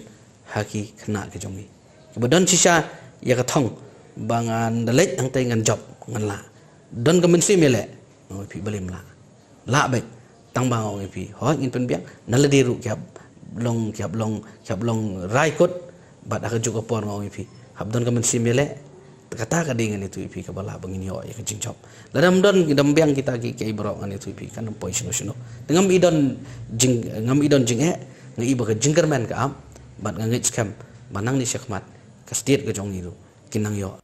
haki khna ke jongi kemudian sisa ya ka thong bangan dalek ang tai ngan job ngan la don ka mensi mele oi pi balim la be tang bang oi pi ho ngin penbiang naladiru kyap long rai kot bat aka juga por oi pi habdon ka mensi mele kata kadingan itu ipi kabala bangin yo ya kecing chop ladam don idam biang kita ki kai bro ngan itu ipi kan poi sino dengan ngam idon jing ngi iba ka jingkerman ka am bat ngit scam banang ni syakmat ka state ka jong itu kinang yo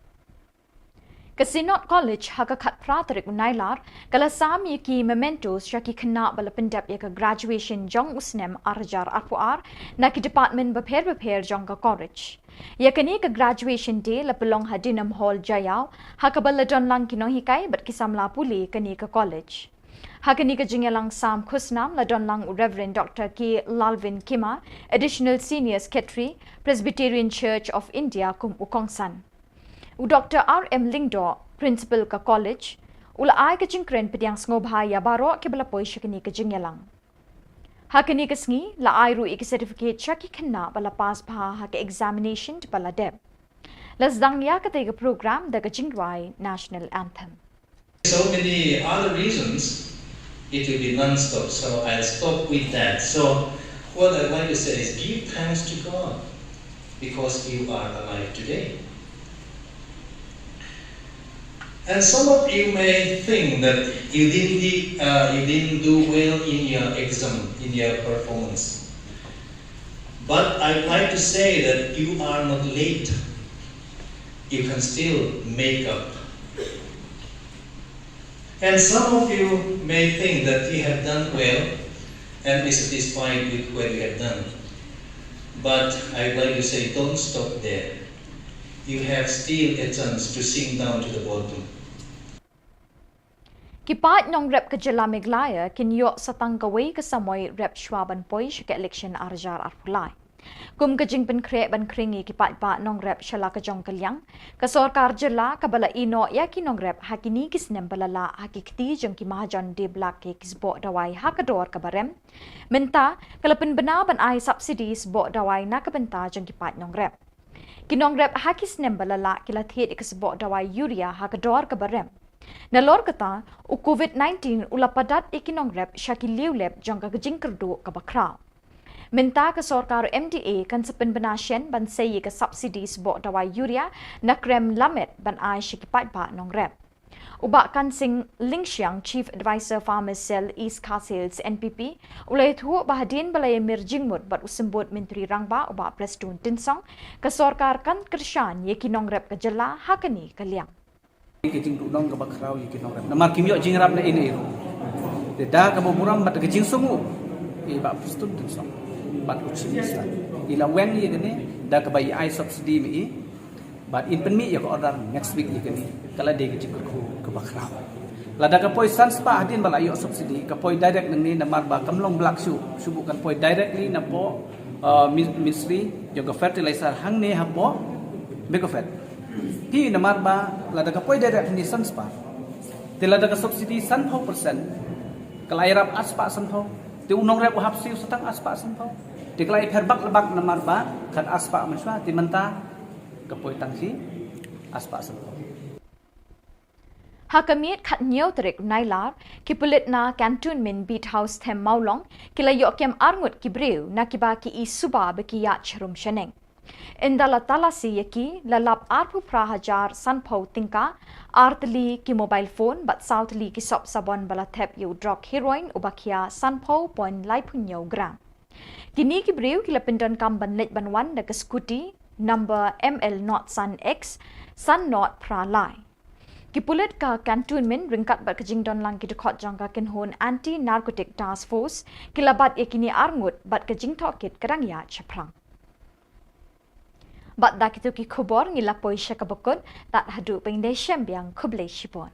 Kasinot College hakakat pratrik unailar kala sami ki mementos syaki kena bala pendap ya ke graduation jong usnem arjar arpuar na ki department beper jong ka college. Ya kini ke graduation day la pelong hadinam hall jayau hakabala don lang kinong hikai bat kisamla puli kini ke college. Hakini ke jingelang sam khusnam la don lang Reverend Dr. K. Lalvin Kima, Additional Senior Secretary, Presbyterian Church of India kum ukongsan. Dr. R.M. Lingdo, Principal ka College, ula ay ka jingkren pediang ngobha ya baro ke bala poi syakini ka jingelang. Hakini ka sngi la ay ru ik certificate syaki kena bala pass bha ha ke examination di bala deb. Lasdang ya ka tega program da ka jingwai National Anthem. So many other reasons, it will be non-stop, so I'll stop with that. So what I'd like to say is give thanks to God because you are alive today. And some of you may think that you didn't do well in your exam, in your performance. But I'd like to say that you are not late. You can still make up. And some of you may think that you have done well and be satisfied with what you have done. But I'd like to say don't stop there. You have still a chance to sink down to the bottom. Kipat nong rep ka Jylla Meglaya kinyo sa tangkaway kasamoy rep Schwaban poy syaka election arjar arpulay. Kum kajing penkre ban kringi kipat pa nong rep syala ka jong kalyang ka sorkar Jylla kabala ino ya kinong rep hakini kisnem balala hakikti jong kimahajan de blak ke kisbo dawai hakador ka barem. Menta kalapin bana ban ay subsidies bo dawai na kabenta jong kipat nong rep. Kinong rep hakisnem balala kilathet ikisbo dawai urea hakador ka barem. Nalor kata, u COVID-19 ulapadat ikinong rep syaki liulep jong kagajing kerdo kabakraw. Minta ke sorkar MDA kan sepen benasyen ban sayi ke subsidies bo dawai urea na krem lamet ban ay syikipat pa nong rep. Ubak kan sing Lingxiang Chief Advisor Farmers Cell East Castles NPP ulay tuho bahadin balay mirjingmut bat usembut Menteri Rangba ubak Preston Tinsong ke sorkar kan kersyan ye kinong rep ke Jylla hakani kaliang. Kejing tudong ke bakrau ye kinong rep. Namar kimyo jingrap na ini. Deda ke boburam bat kejing sungu. Ba Preston Tinsong. Bat ucimista. Ila wen ye gene da ke bayi ai subsidi mi. But in penmi ye ko order next week ye gene. Kala de kejing ke bakrau. Lada ke poi sans pa hadin bala yo subsidi ke poi direct ni namar ba kamlong blak su subukan poi directly na po ministry yo ke fertilizer hang ne hapo bekofet. Ti namar ba lada ka poi direct ni sans pa. Ti lada ka subsidi 100%. Kalai rap aspa sanho. Ti unong rap hap siu setang aspa sanho. Ti kalai perbak lebak namar ba kan aspa manswa ti menta ka poi tangsi aspa sanho. Hakamit khat nyaw terik nailar kipulit na cantonment beat house them maulong kilayok kem arngut kibreu na kibaki isuba bekiya cherum sheneng. Indala talasi yaki lalap arpu prahajar sanpau tingka artli ki mobile phone but southli ki sop sabon bala thep yu drug heroin ubakia sanpau point laipunyo gram. Kini ki breu ki lapindan kamban let banwan da ke scooty number ML not Sun X Sun not pra lai. Kipulit ka cantonment ringkat bat kejing don lang ki dekot jangka kinhon anti narcotic task force kilabat yakini arngut bat kejing tokit kadang ya chaprang. Bat dak itu ki khubor ngila poi syakabukut tak hadu pengdai syambiang kublai shipon.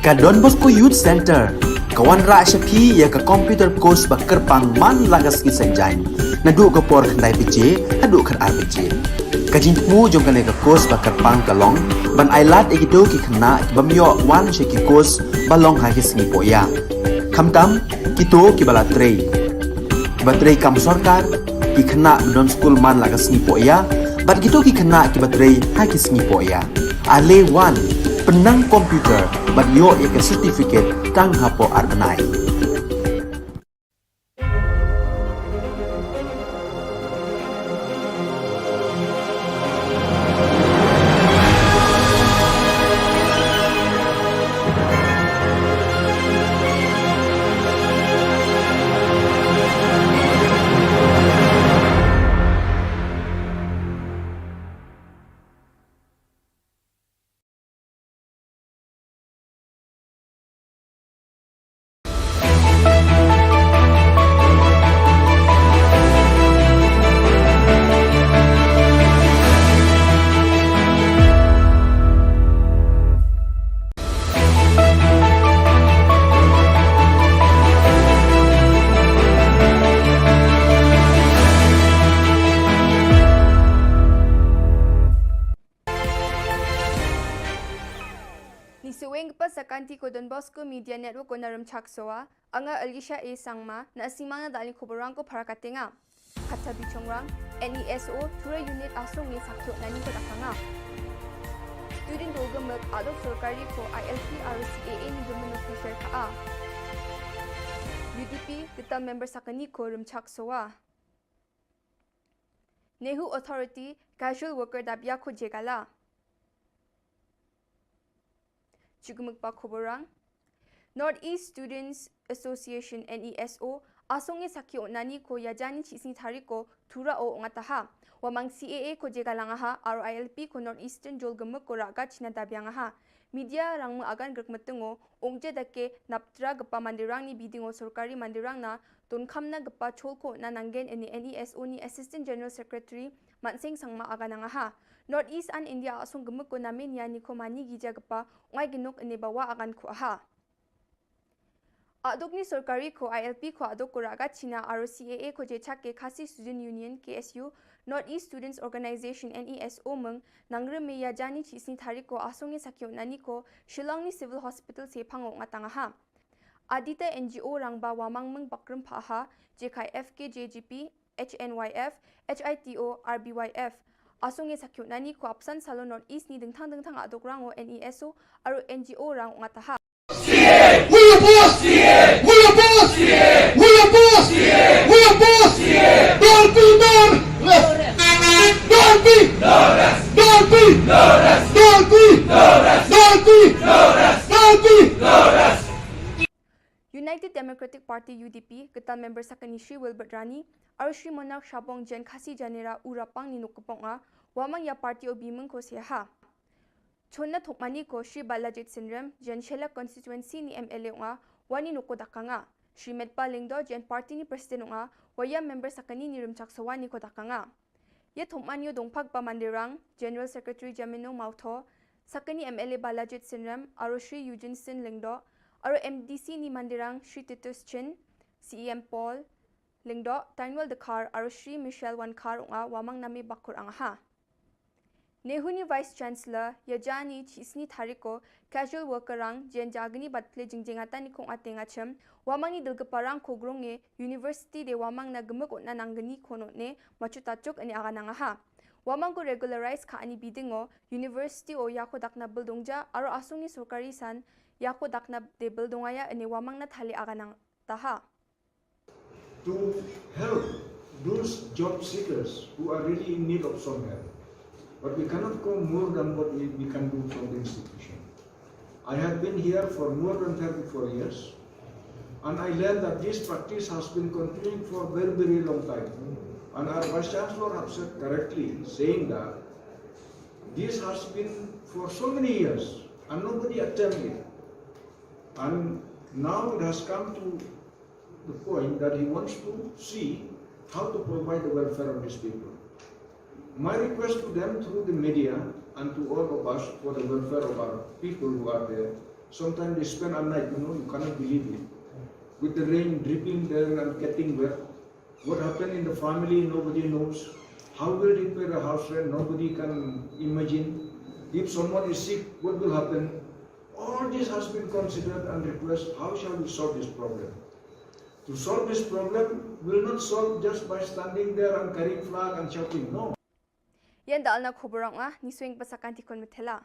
Ka Don Bosco Youth Center, kawan ra syapi ya ka computer course bakar pang man lagas ki sanjain. Nadu ka por khandai pije, hadu khan ar pije. Kajin mu jong ka ka course bakar pang kalong, ban ailat egido ki khna bamyo wan she ki course balong ha ki sngi poya. Khamtam kito ki bala trei. Ba trei kam sarkar ki khna don school man lagas sngi poya, bat kito ki khna ki batrei ha ki sngi poya. Ale wan penang komputer bat yo ya ka certificate kang hapo arbanai. Law School Media Network ko narum chaksoa anga Alicia A Sangma na asimang na dali kuborang ko para katenga. Kata bichongrang NESO tura unit asong ni sakyo nani ko dakanga. Student dogamak adok sorkari ko ILP RCAA ni gemen official ka. UDP kita member sakani ko rum chaksoa. Nehu Authority Casual Worker Dabya ko jegala. Chugumuk pa Khuborang Northeast Students Association NESO asonge sakyo nani ko yajani chisni thari ko tura o ngataha wamang CAA ko jegalangaha RILP ko Northeastern jolgamuk ko raga china dabyangaha media rangmu agan grekmetungo ongje dake naptra gapa mandirang ni bidingo sorkari mandirang na tonkamna gapa cholko na nangen ni NESO ni Assistant General Secretary Manseng Sangma aganangaha Northeast and India asong gemuk ko namin yani ko mani gija gapa ngai ginok ni bawa agan ko aha Adok ni sorkari ko ILP ko adok ko raga China RCAA ko jechak ke Khasi Student Union KSU Northeast Students Organization NESO meng nangre me yajani chisni thari ko asonge sakyo nani ko Shillong ni Civil Hospital se phango ngatangaha Adita NGO rangba wamang meng bakrum phaha JKI FK JGP HNYF HITO RBYF asonge sakyo nani ko apsan salo Northeast ni dengthang adok rango NESO aro NGO rang ngataha We are boss! We are boss! We are boss! We are boss! Don't be more! Don't be! Don't be! Don't be! Don't be! Don't be! United Democratic Party UDP kita member sakani Shri Wilbert Rani aro Shri Monarch Shabong Jen Khasi Janera Urapang ni nukuponga wamang ya party obimeng ko siya Chonna thokmani ko Shri Balajit Syndrome Jen Shela constituency ni MLA nga wani nuko dakanga Shri Medpa Lingdo Jen party ni president nga waya member sakani ni rumchak sawani ko dakanga Ye thokmani yo dongphak pa mandirang General Secretary Jamino Mautho sakani MLA Balajit Syndrome aro Shri Eugene Sin Lingdo aro MDC ni mandirang Shri Titus Chin CEM Paul Lingdo Tanwal Dakar aro Shri Michelle Wankar nga wamang nami bakur angaha Nehuni Vice Chancellor Yajani Chisni Thariko Casual Worker Rang Jen Jagni Batle Jingjingata ni Kong Atenga Chem Wamangi Dilgaparang Kogronge University de Wamang na Gemuk na Nangani Kono ne Machutachuk ani Aganangaha Wamang ko regularize ka ani bidingo University o Yako Dakna Bildongja aro asungi Sorkari San Yako Dakna de Bildongaya ani Wamang na Thali Aganang Taha To help those job seekers who are really in need of some help. But we cannot go more than what we can do from the institution. I have been here for more than 34 years, and I learned that this practice has been continuing for a very, very long time. And our Vice Chancellor has said correctly, saying that this has been for so many years, and nobody attempted it. And now it has come to the point that he wants to see how to provide the welfare of these people. My request to them through the media and to all of us for the welfare of our people who are there. Sometimes they spend a night, you cannot believe it. With the rain dripping there and getting wet. What happened in the family, nobody knows. How will they pay the house rent, nobody can imagine. If someone is sick, what will happen? All this has been considered and requested, how shall we solve this problem? To solve this problem, will not solve just by standing there and carrying flag and shouting, no. Yan dal na Khuborang ni swing pasakan ti kon metela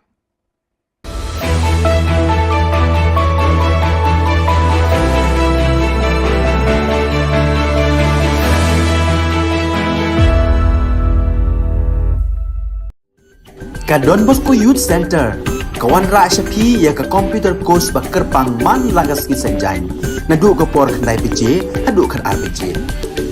Ka Don Bosco Youth Center kawan ra shapi ya ka computer course bakar pang man lagas ki sanjain nadu ka por khnai pije hadu khan RPG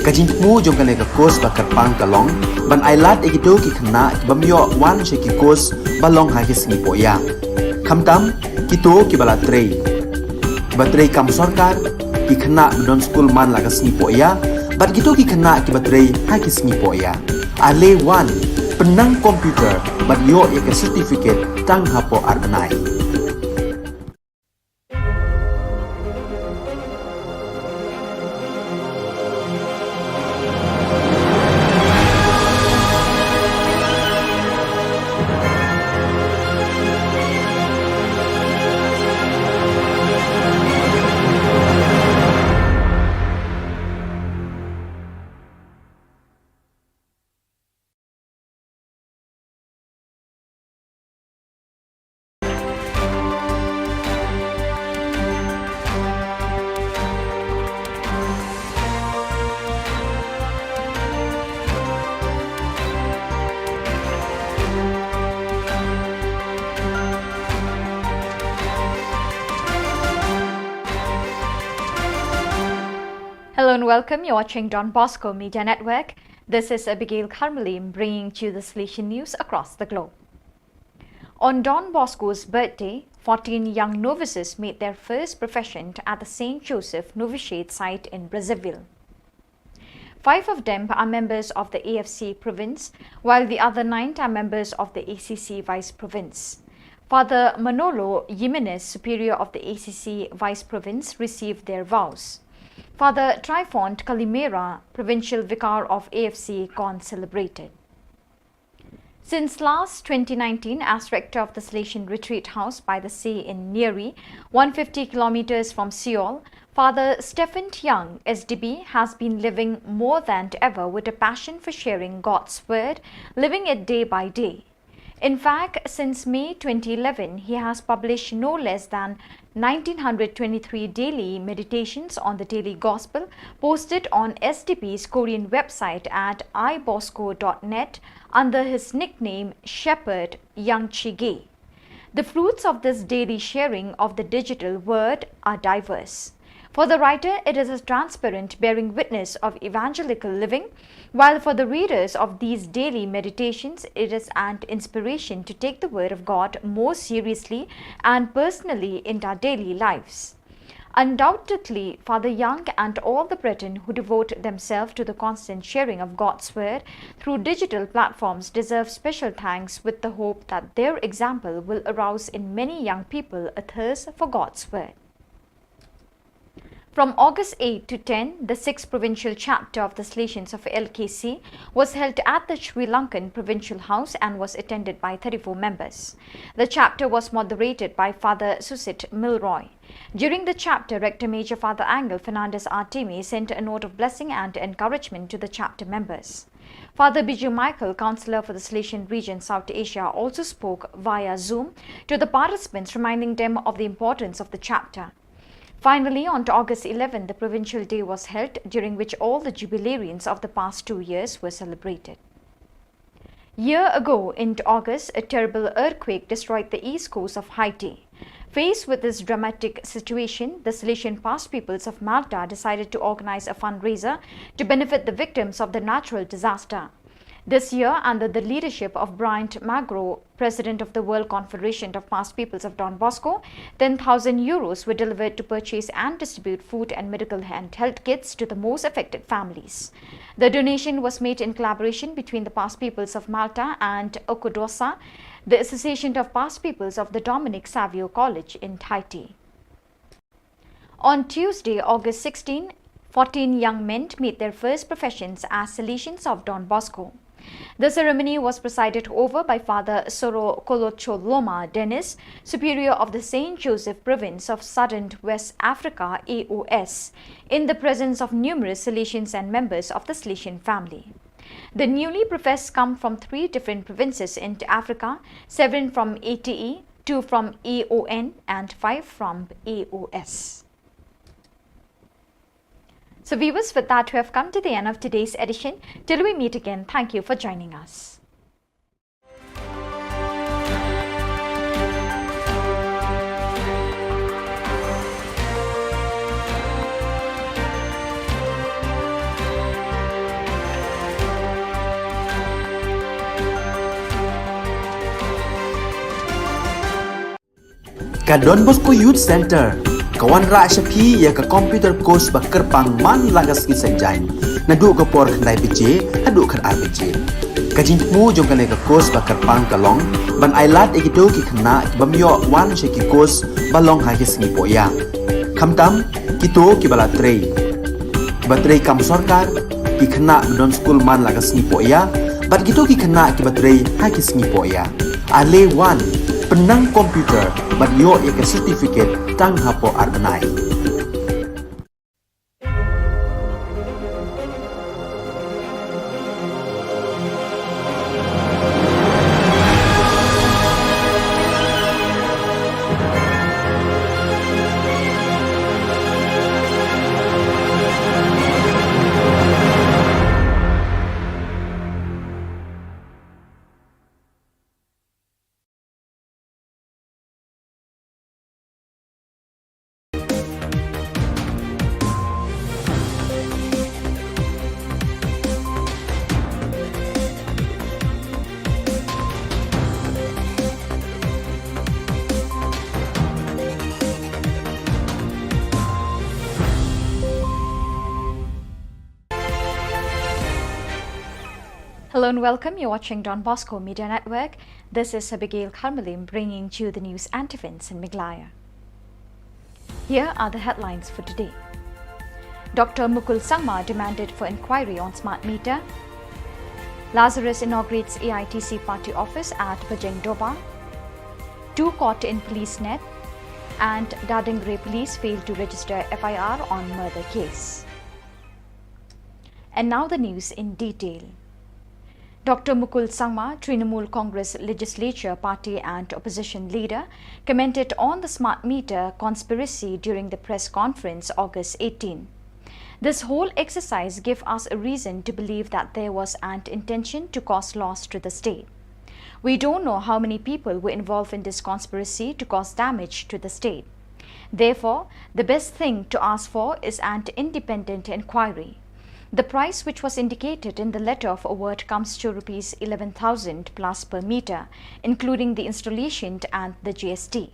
kajing mu jong ka ka course bakar pang kalong ban ailat egido ki khna bamyo wan she ki course balong ha ki sni poya khamtam kito ki bala trei batrei kam sarkar ki khna don school man lagas ni poya bat kito ki khna ki batrei ha ki sni poya ale wan penang komputer bat yo ya ka certificate tang hapo arnai Hello and welcome. You're watching Don Bosco Media Network. This is Abigail Carmelim bringing to you the solution news across the globe. On Don Bosco's birthday, 14 young novices made their first profession at the St. Joseph Novitiate site in Brazzaville. 5 of them are members of the AFC province, while the other 9 are members of the ACC vice province. Father Manolo Jimenez, superior of the ACC vice province, received their vows. Father Trifont Calimera, provincial vicar of AFC, Con celebrated. Since last 2019, as rector of the Salesian Retreat House by the Sea in Neri, 150 kilometers from Seoul, Father Stephen Young, SDB, has been living more than ever with a passion for sharing God's word, living it day by day. In fact, since May 2011, he has published no less than 1923 daily meditations on the daily gospel posted on SDB's Korean website at ibosco.net under his nickname Shepherd Yang Chige. The fruits of this daily sharing of the digital word are diverse. For the writer, it is a transparent bearing witness of evangelical living, while for the readers of these daily meditations, it is an inspiration to take the Word of God more seriously and personally in our daily lives. Undoubtedly, Father Young and all the brethren who devote themselves to the constant sharing of God's Word through digital platforms deserve special thanks, with the hope that their example will arouse in many young people a thirst for God's Word. From August 8 to 10, the 6th provincial chapter of the Salesians of LKC was held at the Sri Lankan Provincial House and was attended by 34 members. The chapter was moderated by Father Susit Milroy. During the chapter, Rector Major Father Angel Fernandez Artemi sent a note of blessing and encouragement to the chapter members. Father Biju Michael, Councillor for the Salesian Region South Asia, also spoke via Zoom to the participants, reminding them of the importance of the chapter. Finally, on August 11, the Provincial Day was held, during which all the jubilarians of the past 2 years were celebrated. Year ago, in August, a terrible earthquake destroyed the east coast of Haiti. Faced with this dramatic situation, the Salesian past peoples of Malta decided to organize a fundraiser to benefit the victims of the natural disaster. This year, under the leadership of Bryant Magro, President of the World Confederation of Past Peoples of Don Bosco, 10,000 euros were delivered to purchase and distribute food and medical and health kits to the most affected families. The donation was made in collaboration between the Past Peoples of Malta and Okudosa, the Association of Past Peoples of the Dominic Savio College in Haiti. On Tuesday, August 16, 14 young men made their first professions as Salesians of Don Bosco. The ceremony was presided over by Father Soro Kolocholoma Dennis, Superior of the St. Joseph Province of Southern West Africa AOS, in the presence of numerous Salesians and members of the Salesian family. The newly professed come from 3 different provinces in Africa, 7 from ATE, 2 from AON and 5 from AOS. So viewers, with that we have come to the end of today's edition. Till we meet again, thank you for joining us. Ka Don Bosco Youth Center kawan ra shapi ya ka computer course bakar pang man lagas ki sanjain nadu ka por khnai piche hadu khan ar piche kajin mu jong ka ka course bakar pang kalong ban ailat ekito ki khna ki bamyo wan she ki course balong ha ki sngi poya khamtam kito ki bala trei batrei kam sarkar ki khna don school man lagas sngi poya bat kito ki khna ki batrei ha ki sngi poya ale wan penang komputer bat yo ya ka certificate tang hapo arbanai. Hello and welcome. You're watching Don Bosco Media Network. This is Abigail Karmalim bringing to you the news and events in Meghalaya. Here are the headlines for today. Dr. Mukul Sangma demanded for inquiry on smart meter. Lazarus inaugurates AITC party office at Bajeng Doba. 2 caught in police net. And Dadingre police failed to register FIR on murder case. And now the news in detail. Dr. Mukul Sangma, Trinamool Congress Legislature Party and Opposition Leader, commented on the smart meter conspiracy during the press conference August 18. This whole exercise gave us a reason to believe that there was an intention to cause loss to the state. We don't know how many people were involved in this conspiracy to cause damage to the state. Therefore, the best thing to ask for is an independent inquiry. The price which was indicated in the letter of award comes to Rs 11,000 plus per meter, including the installation and the GST.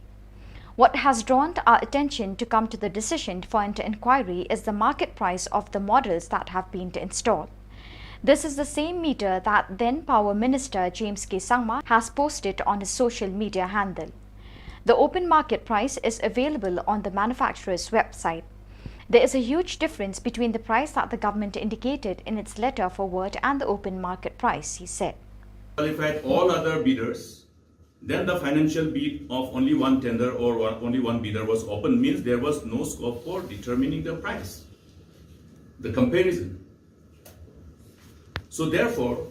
What has drawn our attention to come to the decision for an inquiry is the market price of the models that have been installed. This is the same meter that then Power Minister James K. Sangma has posted on his social media handle. The open market price is available on the manufacturer's website. There is a huge difference between the price that the government indicated in its letter of award and the open market price, he said. Qualified all other bidders, then the financial bid of only one tender or only one bidder was open means there was no scope for determining the price, the comparison. So therefore,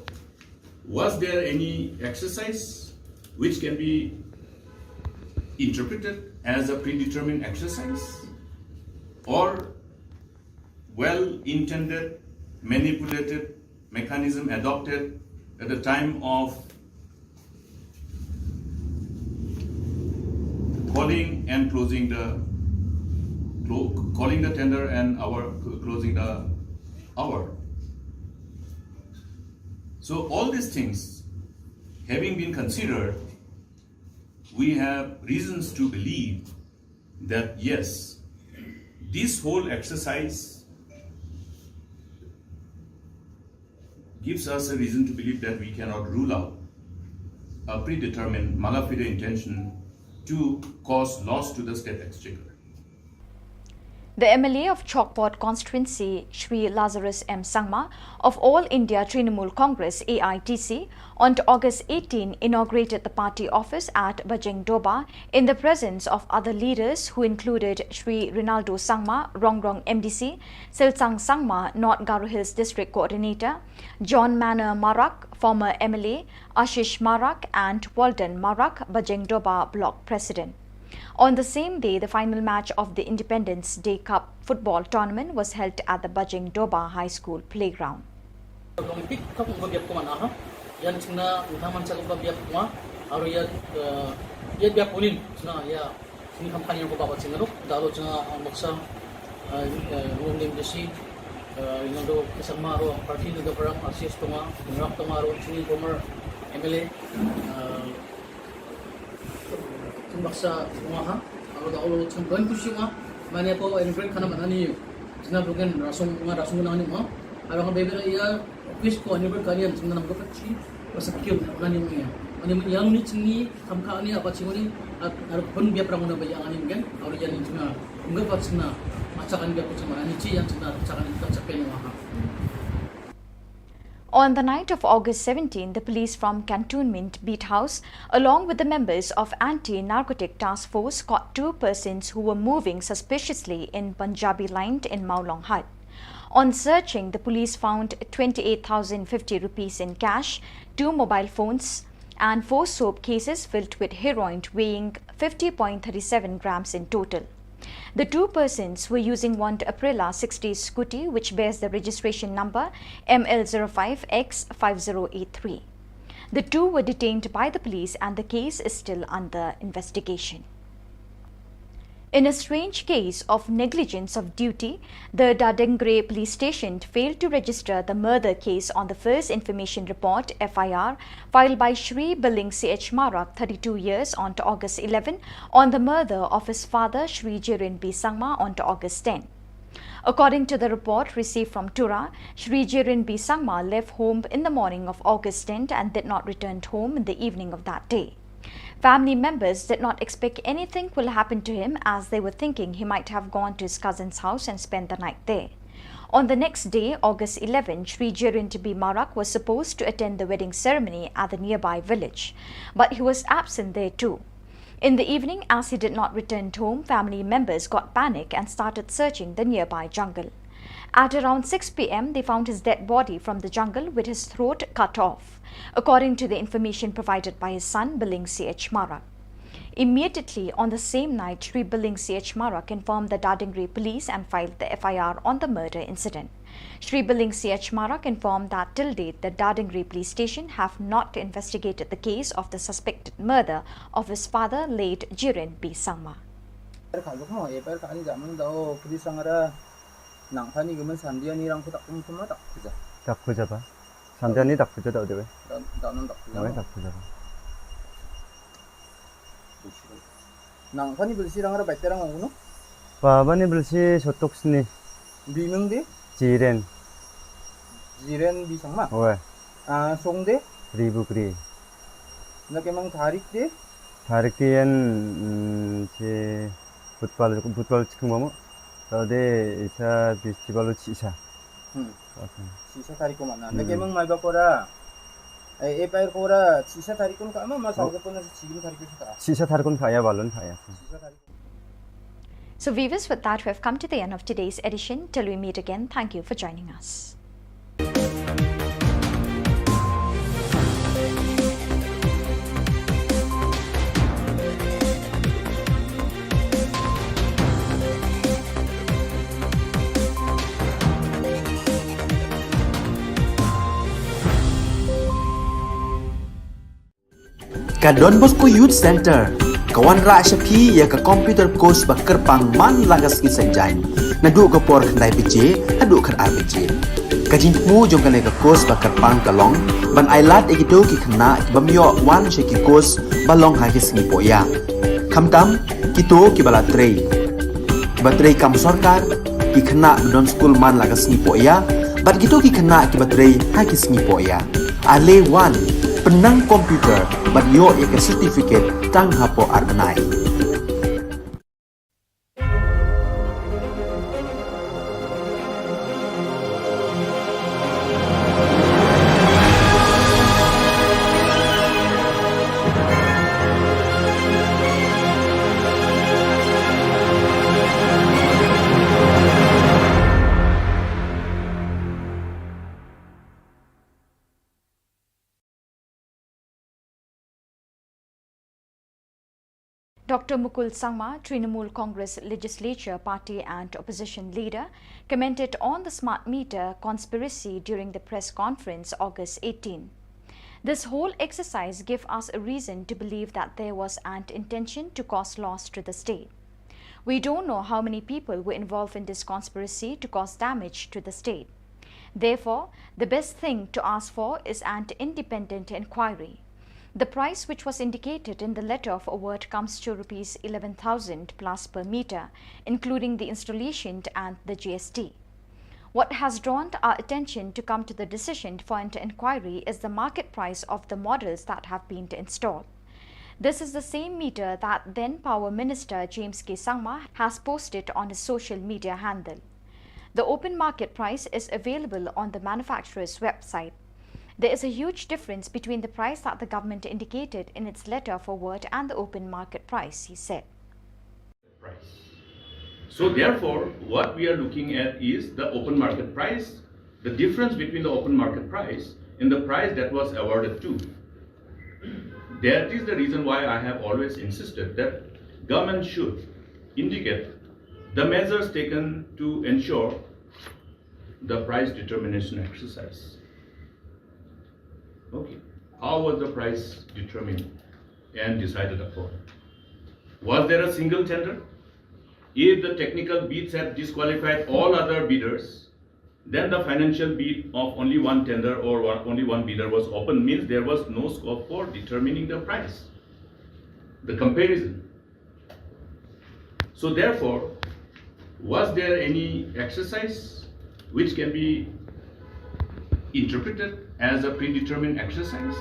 was there any exercise which can be interpreted as a predetermined exercise? Or well-intended, manipulated mechanism adopted at the time of calling and closing the tender and closing the hour. So all these things having been considered, we have reasons to believe that yes, this whole exercise gives us a reason to believe that we cannot rule out a predetermined mala fide intention to cause loss to the state exchequer. The MLA of Chokpot constituency, Shri Lazarus M. Sangma of All India Trinamool Congress AITC, on August 18 inaugurated the party office at Bajeng Doba in the presence of other leaders who included Shri Rinaldo Sangma, Rongrong MDC, Silsang Sangma, North Garo Hills District Coordinator, John Manor Marak, former MLA, Ashish Marak and Walden Marak, Bajeng Doba Block President. On the same day, the final match of the Independence Day Cup football tournament was held at the Bajeng Doba High School playground. Maksa umaha kalau dah Allah cemban kusi mah mana ko invite kana mana ni jina bukan rasung na ni mah kalau bebera ia office ko invite kalian jina nam ko kecil masa kecil mana ni mah yang ni cini kamka ni apa cini ada pun biar perang na bayang ani mungkin kalau jadi jina enggak pas na macakan biar cuma ni ci yang jina cakan kita capai mah. On the night of August 17, the police from Cantonment Beat House, along with the members of Anti-Narcotic Task Force, caught 2 persons who were moving suspiciously in Punjabi Line in Maulong Hut. On searching, the police found 28,050 rupees in cash, 2 mobile phones, and 4 soap cases filled with heroin weighing 50.37 grams in total. The 2 persons were using one Aprilia 60 scooty which bears the registration number ML05X5083. The 2 were detained by the police and the case is still under investigation. In a strange case of negligence of duty, the Dadengre police station failed to register the murder case on the first information report FIR filed by Shri Billing CH Marak, 32 years, on August 11 on the murder of his father Shri Jirin B. Sangma on August 10. According to the report received from Tura, Shri Jirin B. Sangma left home in the morning of August 10th and did not return home in the evening of that day. Family members did not expect anything will happen to him as they were thinking he might have gone to his cousin's house and spent the night there. On the next day, August 11, Shri Jirin B. Marak was supposed to attend the wedding ceremony at the nearby village, but he was absent there too. In the evening, as he did not return home, family members got panic and started searching the nearby jungle. At around 6 p.m., they found his dead body from the jungle with his throat cut off, according to the information provided by his son, Billing C.H. Marak. Immediately on the same night, Shri Billing C.H. Marak informed the Dadingri police and filed the FIR on the murder incident. Shri Billing C.H. Marak informed that till date, the Dadingri police station have not investigated the case of the suspected murder of his father, late Jirin B. Sangma. 닭 부자봐. 삼단이 닭 부자다 어디 왜? 나는 닭 부자. 닭 부자봐. Nang pani bersirang ada baik terang aku no? 바바니 불시 저똑스니. Bingung deh? 지렌. Jiren bisang mah? 왜? Ah, song deh? 리브 그리. Nak emang tarik deh? 다르기엔 제 풋발 치킨 뭐뭐? 어데 이차 비스티발로 치샤. Sisa tarik ko mana? Nak emang may bakora? Pair kora sisa tarik ko ka ama mas ako po na sa sigim tarik ko sa. 치샤 타르곤 가야 발론 가야. So viewers, with that we have come to the end of today's edition. Till we meet again, thank you for joining us. Ka Don Bosco Youth Center, kawan ra shapi ya ka computer course ba kerpang man lagas ki sanjain. Nadu ka por khandai pije, hadu khan ar pije. Ka jingmu jong ka ka course ba kerpang kalong, ban ailat egido ki khna ki bamyo wan she ki course balong ha ki sngi poya. Khamtam kito ki bala trei. Ba trei kam sarkar ki khna don school man lagas sngi poya, bat gitu ki khna ki ba trei ha ki sngi poya. Ale wan penang komputer bat yo ek certificate tang hapo arbenai. Dr. Mukul Sangma, Trinamool Congress Legislature Party and Opposition Leader, commented on the smart meter conspiracy during the press conference August 18. This whole exercise gave us a reason to believe that there was an intention to cause loss to the state. We don't know how many people were involved in this conspiracy to cause damage to the state. Therefore, the best thing to ask for is an independent inquiry. The price which was indicated in the letter of award comes to Rs 11,000 plus per meter, including the installation and the GST. What has drawn our attention to come to the decision for an inquiry is the market price of the models that have been installed. This is the same meter that then Power Minister James K. Sangma has posted on his social media handle. The open market price is available on the manufacturer's website. There is a huge difference between the price that the government indicated in its letter of award and the open market price, he said. So therefore, what we are looking at is the open market price, the difference between the open market price and the price that was awarded to. That is the reason why I have always insisted that government should indicate the measures taken to ensure the price determination exercise. Okay. How was the price determined and decided upon? Was there a single tender? If the technical bids have disqualified all other bidders, then the financial bid of only one tender or only one bidder was open, means there was no scope for determining the price, the comparison. So therefore, was there any exercise which can be interpreted as a predetermined exercise,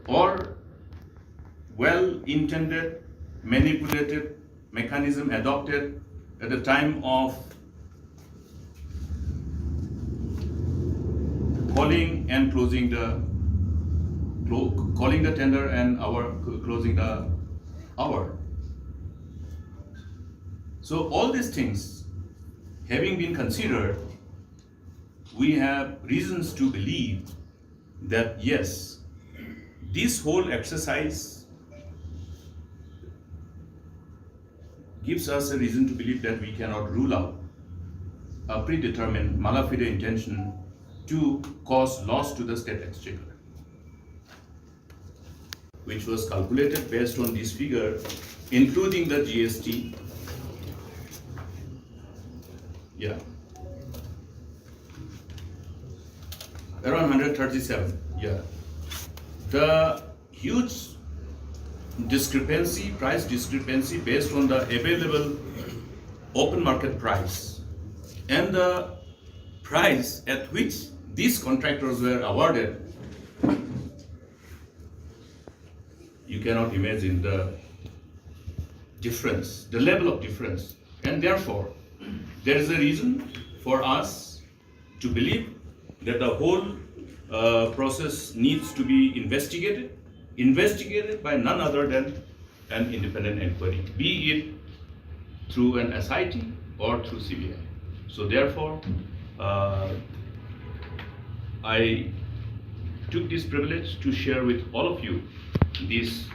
or well-intended, manipulated mechanism adopted at the time of calling and closing the tender and closing the hour. So all these things having been considered, we have reasons to believe that yes, this whole exercise gives us a reason to believe that we cannot rule out a predetermined mala fide intention to cause loss to the state exchequer, which was calculated based on this figure, including the GST. Yeah. Around 137, yeah. The huge discrepancy, price discrepancy based on the available open market price and the price at which these contractors were awarded, you cannot imagine the difference, the level of difference. And therefore, there is a reason for us to believe that the whole process needs to be investigated by none other than an independent inquiry, be it through an SIT or through CBI. So therefore, I took this privilege to share with all of you this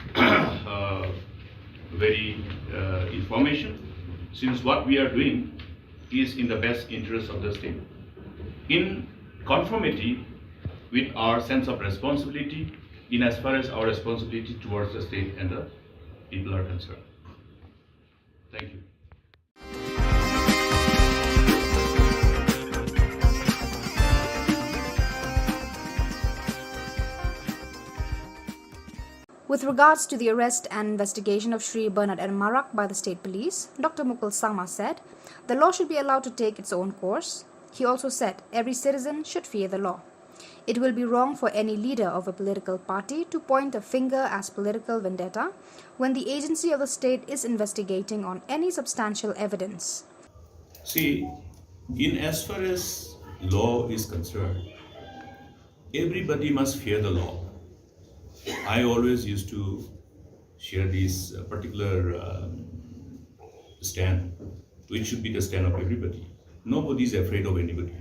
very information, since what we are doing is in the best interest of the state, in conformity with our sense of responsibility, in as far as our responsibility towards the state and the people are concerned. Thank you. With regards to the arrest and investigation of Shri Bernard and Marak by the state police, Dr. Mukul Sangma said the law should be allowed to take its own course. He also said every citizen should fear the law. It will be wrong for any leader of a political party to point a finger as political vendetta when the agency of the state is investigating on any substantial evidence. See, in as far as law is concerned, everybody must fear the law. I always used to share this particular stand, which should be the stand of everybody. Nobody is afraid of anybody.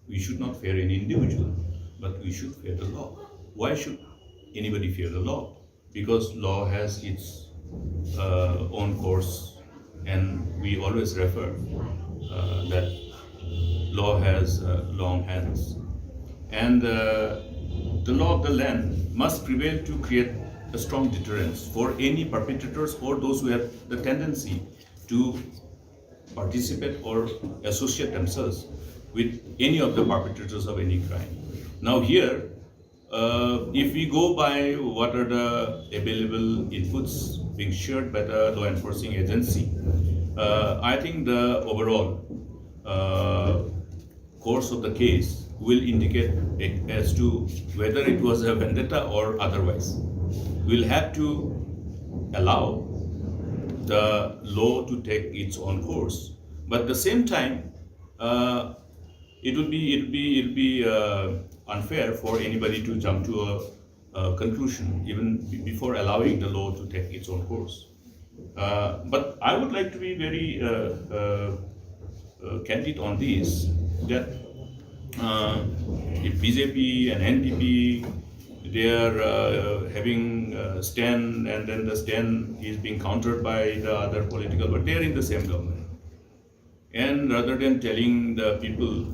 We should not fear any individual, but we should fear the law. Why should anybody fear the law? Because law has its own course, and we always refer that law has long hands. And the law of the land must prevail to create a strong deterrence for any perpetrators or those who have the tendency to participate or associate themselves with any of the perpetrators of any crime. Now here, if we go by what are the available inputs being shared by the law enforcing agency, I think the overall course of the case will indicate as to whether it was a vendetta or otherwise. We'll have to allow the law to take its own course, but at the same time, it would be unfair for anybody to jump to a conclusion even before allowing the law to take its own course. But I would like to be very candid on this, that if BJP and NDP, they are having a stand, and then the stand is being countered by the other political, but they are in the same government. And rather than telling the people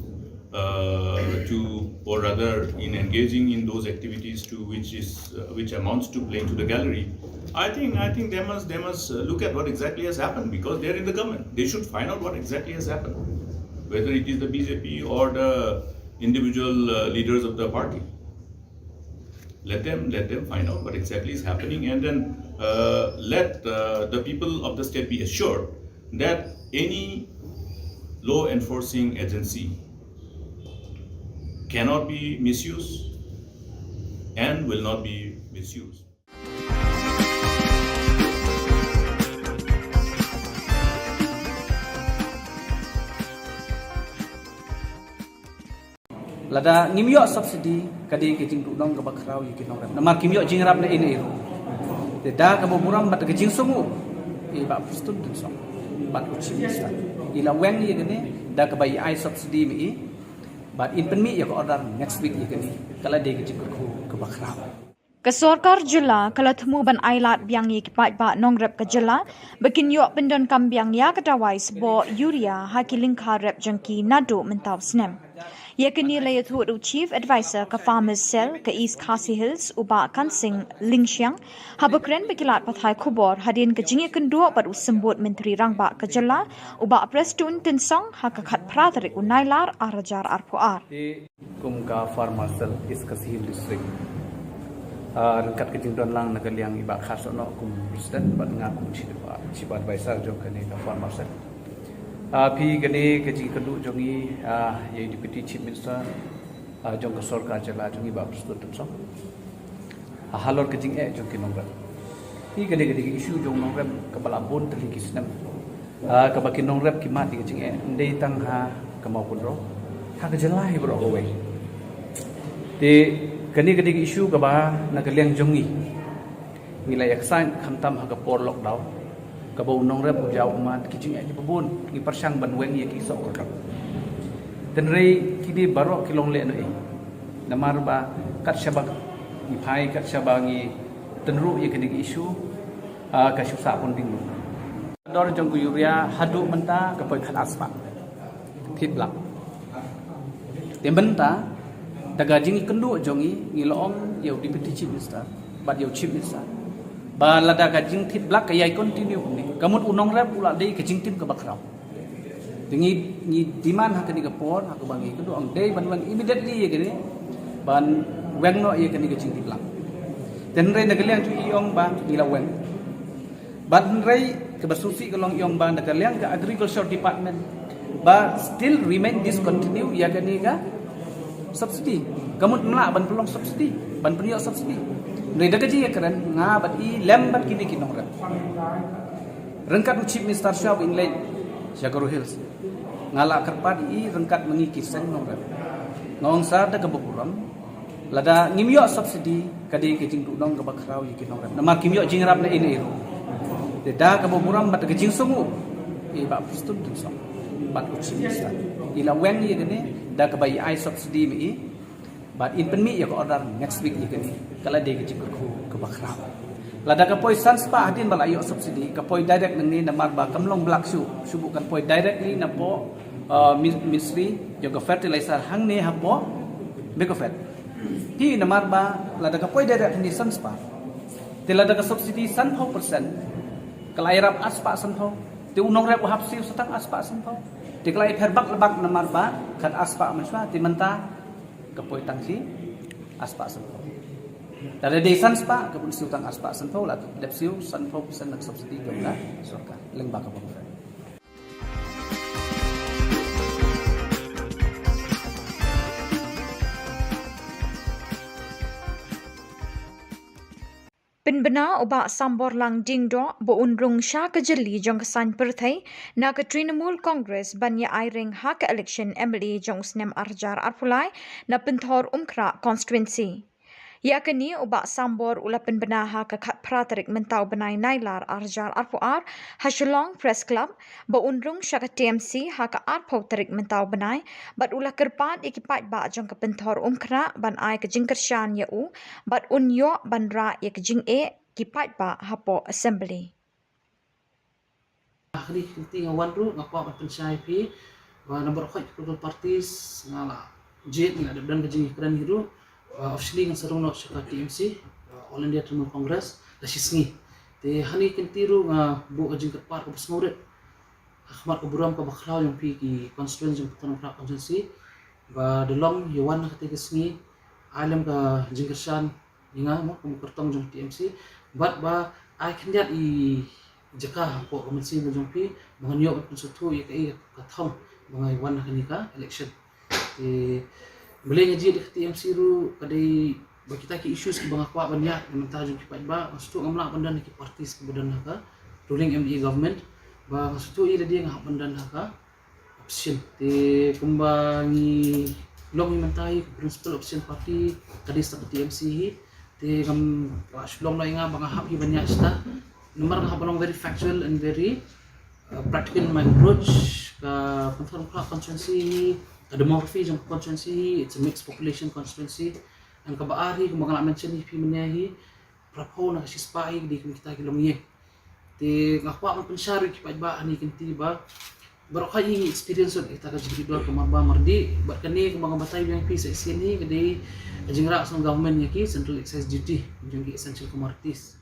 or rather in engaging in those activities to which amounts to playing to the gallery, I think they must look at what exactly has happened, because they are in the government. They should find out what exactly has happened, whether it is the BJP or the individual leaders of the party. Let them find out what exactly is happening, and then let the people of the state be assured that any law enforcing agency cannot be misused and will not be misused. Lada ngimyo subsidi kadi ke jing dong ke bakrau yiki nong rem namar kimyo jing rap na ini de da ka boburam bat ke jing sumu I ba pustun dun song bat uchi sta ila wen ye gene da ka bai ai subsidi mi but in pen mi ya ko order next week ye gene kala de ke jing ko ke bakrau Kesorkar Jilla kala temu ban ailat biang ye kipat ba nongrep ke Jilla bekin yok pendon kambiang ya katawai sebo Yuria hakiling kharep jengki nado mentau snem. Ye kini lay thu chief advisor ke farmers cell ke East Khasi Hills uba kansing Lingshiang habakren bekilat pathai Khubor hadin ke jingi kendua pat usembut menteri rangba ke Jilla uba prestun tinsong hakakat pratarik unailar arajar arpuar. Kum ka farmers cell East Khasi Hills district rengkat kejingdon lang nagaliang iba khas ono kum president bat ngaku chief advisor jong kani ka farmers cell pi gani kejing kedu jongi ye deputy chief minister jong ka sarkar jala jongi ba president so halor kejing jong kinongrat pi gani gani issue jong nongrap kepala bon teli kisnam ka bakin nongrap kimat kejing ndei tang ha kamau kunro ha kejala hi bro away de kani kani isu kaba nagaliang jongi nilai aksan khamtam ha kapor lockdown kaba unong rep jauh umat kijing ai babun ngi persang banweng ye kisok ka tenrei kidi barok kilong le no namar ba kat syabak ni phai kat shabangi tenru ye kani isu ka susa pun ding dor jong yuria hadu menta ka poi khat aspa thit lak tembenta daga jingi kendu jongi ngilong yau deputy chief minister bat yau chief minister ba lada ga jing thit black kayai continue ni kamut unong rep ula dei ke jing tim ke bakrau tingi ni diman ha kani ke por ha ke bangi kendu ang dei ban bang immediately ye gini ban weng no ye kani ke jing tim black ten rei nagaliang chu iong ba ngila weng ban rei ke basusi ke long iong ba nagaliang ke agriculture department ba still remain discontinue ya kani ga subsidi kamut mla ban pelong subsidi ban penyo subsidi nei daga ji keren nga bat I lembat kini kinong ran rengkat chief minister shop in lane Shagaru Hills ngala kerpat I rengkat mengi kiseng nong ran ngong sa daga boburam lada ngimyo subsidi kadi ke jing dong ke bakrau yi kinong ran namar kimyo jing rap na ini de da ka boburam bat ke jing sumu I ba pustun dun song bat uchi sta ila wen ye gene da ka bai ai subsidi mi but in pen mi ya ko order next week ye gene kala de ke jing ko ke bakrau lada ka poi sans pa hadin bala yo subsidi ka poi direct nang ni namar ba kamlong black su bukan poi directly na po ministry yo ka fertilizer hang ne ha po bekofet ti namar ba lada ka poi direct ni sans pa ti lada ka subsidi 100% kala irap aspa sanho ti unong rep hap siu satang aspa sanho diklai perbak lebak namar ba kat aspa maswa timenta kapoi tangsi aspa sanpo dari desan spa kapun siu tang aspa sanpo la depsiu sanpo pesan nak subsidi gamna sorka lembak kapon Penbena oba sambor lang dingdo bo unrung sha kejeli jong kesan perthai na ke Trinamool Congress banya airing hak election MLA jong snem arjar arpulai na penthor umkra constituency. Ya kini oba sambor ula penbena hak kat pratarik mentau benai nailar arjar arpuar ha Shillong Press Club bo unrung sha ke TMC hak arpau tarik mentau benai bat ula kerpat ikipat ba jong ke penthor umkra ban ai ke jingkershan ya u bat unyo ban ra ya ke jing kipat ba hapo assembly. Hari kinti ngawan ru ngapa bat pensai pi wa number khoi political parties ngala jet ngada dan kejing kran hiru officially ng sarong nok sa TMC All India Trinamool Congress la sisngi te hani kinti ru nga bu kejing kerpar ko besmurit akhmat ko buram ko baklaw yung pi ki constituency ng Khubor Na Ka Jylla ba delong yuwan na katiga sngi alam ka jingkershan inga mo kum kertong jong TMC but ba I can get I jaka po komensi mo jong pi manganyo at konsultu ya kai kathong mga iwan na kanika election. Boleh ngaji di TMC ru kadai bagi kita ki issues ki bang akwa banyak naman tajo ki ba maksud ngamla pandan ki parties ki badan ka ruling MDA government ba maksud ila dia ngah pandan ka option te kumbangi long mentai principal option party kadai sa TMC hi te kam Shillong la inga bang hap hi banyak sta nomor ngah balong very factual and very practical in my approach ka constituency demography jang constituency, it's a mixed population constituency. And kabaari kung mga mention ni pimenyahi prapo na sispai di kita kilomye. Ti ngakwa man pensari kipat ba ani kinti ba baru kay experience kita ka jadi dua kemaba mardi bat kani kung mga batay yang pi sa sini kadai ajingra sa government yaki central excise duty jang essential commodities.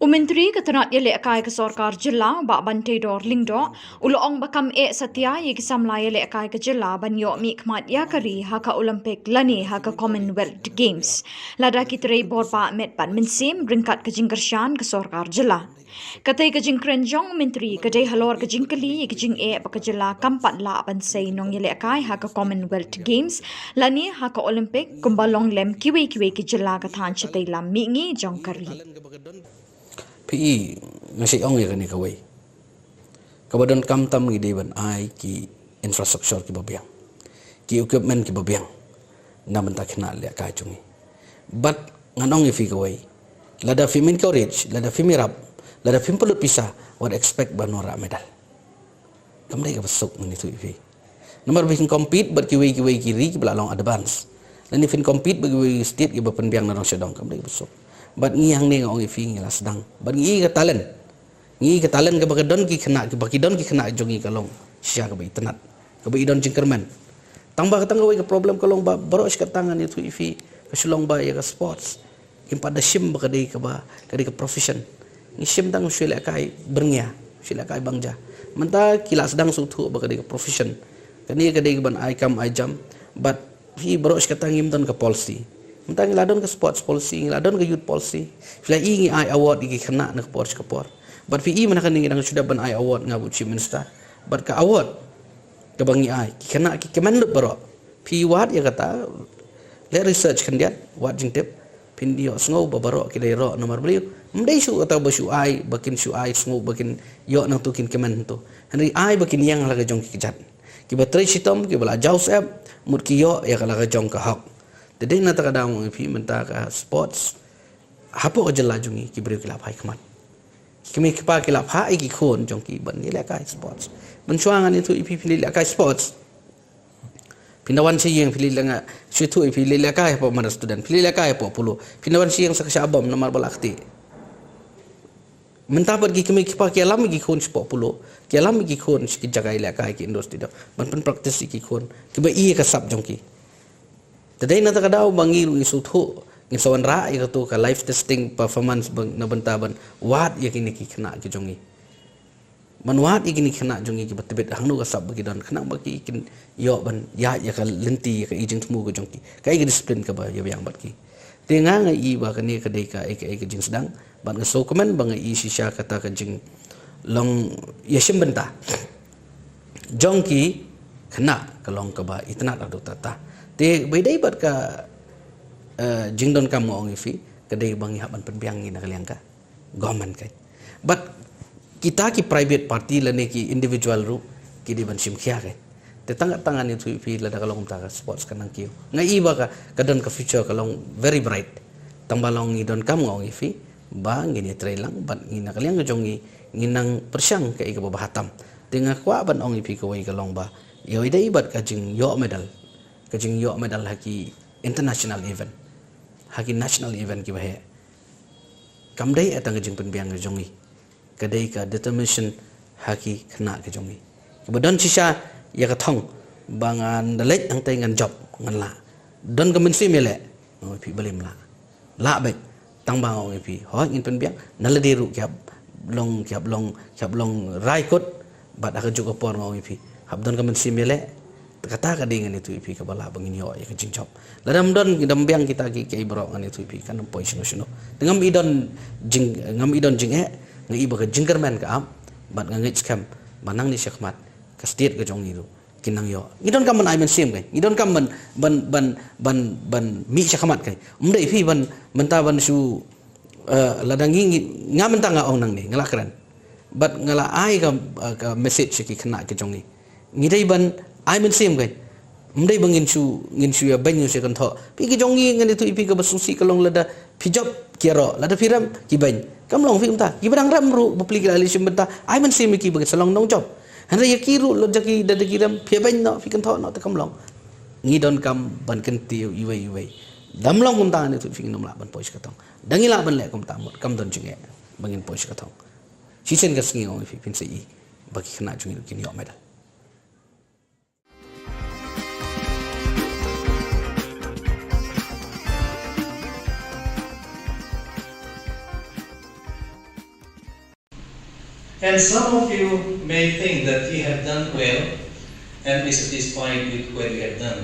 Umentri ketenat yele akai ke Sarkar Jilla ba Bantai Dor Lingdo uloong bakam satia ye kisamla yele akai ke Jilla banyo mi khmat ya kari haka Olympic lani haka Commonwealth Games lada kitrei borpa met pan minsim ringkat ke jingkershan ke Sarkar Jilla katai ke jingkrenjong menteri kadai halor ke jingkeli ke jing baka Jilla kampat la bansai nong yele akai haka Commonwealth Games lani haka Olympic kumbalong lem kiwe ke Jilla ka than chatai lam mi ngi jong kari PE ngasih ong ya kani kawai. Kabadan kam tam ngi deban ai ki infrastructure ki babiang. Ki equipment ki babiang. Naman tak kena le ka chungi. But nganong fi kawai. Lada fi min courage, lada fi mirap, lada fi pelut pisah what expect banora medal. Kam dai ka besok ni tu fi. Nomor bikin compete ber ki kiri ki belalong advance. Dan ni fin compete bagi state ki berpenbiang narong sedong kam dai besok. But ngi hang ni ngong ifi ngi las dang. But ngi ka talent ke bagadon ki kena ki bakidon ki kena jongi kalong. Sia ka bai tenat. Ka bai don jingkerman. Tambah ka tangga ka problem kalong ba baros ka tangan itu ifi ka Shillong ba ya ka sports. Kim pada sim ba kadai ka ba kadai ka profession. Ngi sim dang sila kai berngya, sila kai bangja. Menta kilas dang sutu ba kadai ka profession. Kani kadai ka ban ai kam ai jam but fi baros ka tangim don ka policy. Mentang ngiladon ke sports policy, ngiladon ke youth policy. Fila ingi ai award igi kena nak porch kapor. But fi mana kan ngi dang sudah ban ai award ngabu chief minister. But ka award ke bangi ai kena ki kemenlut baro. Fi wat ya kata le research kan dia wat jing tip pin dio sngo baro ki dai ro nomor beliau. Mdai su atau basu ai bakin su ai sngo bakin yo nang tukin kemen tu. Henry ai bakin yang laga jong ki kejat. Ki bateri sitom ki bala jaus app mut ki yo ya kala jong ka hak. Jadi nak kadang ipi mentah sports, apa aja lajungi kibri kilap hai kemat. Kami kipa kilap hai ki kon jongki ban ni lekai sports. Mencuangan itu ipi pilih lekai sports. Pindawan siang pilih lenga, situ ipi pilih lekai apa mana student, pilih lekai apa puluh. Pindawan siang saksa abam nomor balakti. Mentah pergi kami kipa kialam ki kon sport puluh, kialam ki kon ki jagai lekai ki industri dah. Ban praktis ki kon, kiba iya kasap jongki. Tadai na takadaw bangi isu tu ngi sawan ra ya tu ka live testing performance bang na bentaban wat ya kini ki kena ki jongi manwat ya kini kena jongi ki betebet hangnu ka sab bagi dan kena bagi kin yo ban ya ka lenti ka ijing temu ka jongi kai ki disiplin ka ba ya yang bat ki tenga ngai i ba kani ka dei ka ai ka jing sedang ban ka so komen bang i sisha kata ka jing long ya sim benta jongi kena ka long ka ba itna adu tata te bedai bat ka jingdon kam ngong ifi kedai bangi haban penbiang ni nak liang ka government kai but kita ki private party lane ki individual ru ki di ban sim khia kai te tangan itu ifi la kalong ta sports kanang kiu ngai ba ka kadon ka future kalong very bright tambalong ni don kam ngong ifi ba ngini trailang ban ngina kaliang jongi nginang persyang kai ka bahatam tenga kwa ban ong ifi ko wai kalong ba yo idai bat ka jing yo medal kajing yo medal haki international event haki national event ki bahe kamdai atang kajing penbiang jongi kadai ka determination haki kena ke jongi kemudian sisa ya kathong bangan dalek ang tay ngan job ngan la don ka mensi mele pi balim la baik tang bang ong pi ho ngin penbiang naladiru kyap long rai kot bat aka juga por ngong pi hab don ka mensi mele kata ka dengan itu ipi ka bala bangin yo ya kecing chop ladam don dam biang kita ki kai bro an itu ipi kan poi sino sino ngam idon jing ngai ba ka jingkerman ka am bat ngai scam manang ni syakmat ka state ka jong itu kinang yo idon kam man ai men sim kai idon kam ban mi syakmat kai umdai ipi ban menta ban su ladang ngam menta nga ong nang ni ngala kran bat ngala ai ka message ki kena ke jong ni ngidai ban ai men sim kai mdai bangin su ya banyu se kan tho pi ki jongi ngan itu ipi ka basusi kalong lada pijop kiaro lada piram ki ban kam long fi umta ki badang ram ru bapli ki ali sim benta ai men sim ki bagi salong nong job han ya ki ru lo jaki dada ki ram pi ban no fi kan tho no ta kam long ngi don kam ban kan ti iwei dam long umta ni tu fi nom la ban pois ka tong dangi la ban le kum ta mot kam don jinge bangin pois ka tong si sen ka sngi ong fi pin se i bagi kena jungi ki ni o medal. And some of you may think that you have done well and be satisfied with what you have done.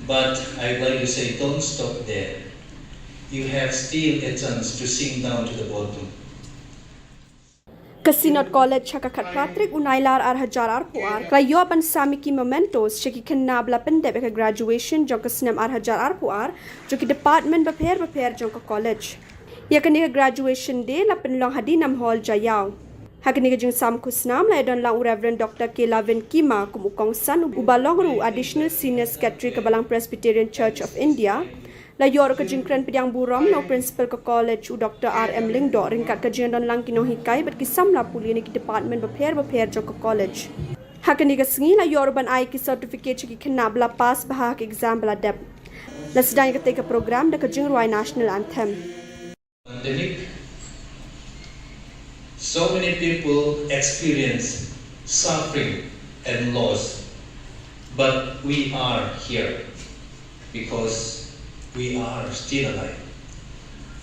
But I'd like to say, don't stop there. You have still a chance to sink down to the bottom. Kasinot College hakakat Patrick Unailar Arhajar Arpuar Krayo ban Samiki Mementos Shiki Kanabla Pendep ka graduation Jonka Snem Arhajar Arpuar Joki department Baper Jonka College Yakani graduation day la penlong hadinam hall Jayao Hakani jing sam kusnam la don lang Reverend Dr. Kelavin Kima kumukong san ubalong ru additional senior secretary kabalang Presbyterian Church of India la yor ka jingkran pidyang buram no principal ka college u Dr. R.M. Lingdo ringkat ka jing don lang kinong hikay bat kisam la puli ni ki department baper jo ka college Hakani ka singi la yor ban ai ki certificate ki khanab la pass baha ka exam bla dep la sedang ka take program da ka jing ruai national anthem Pandemic. So many people experience suffering and loss, but we are here because we are still alive.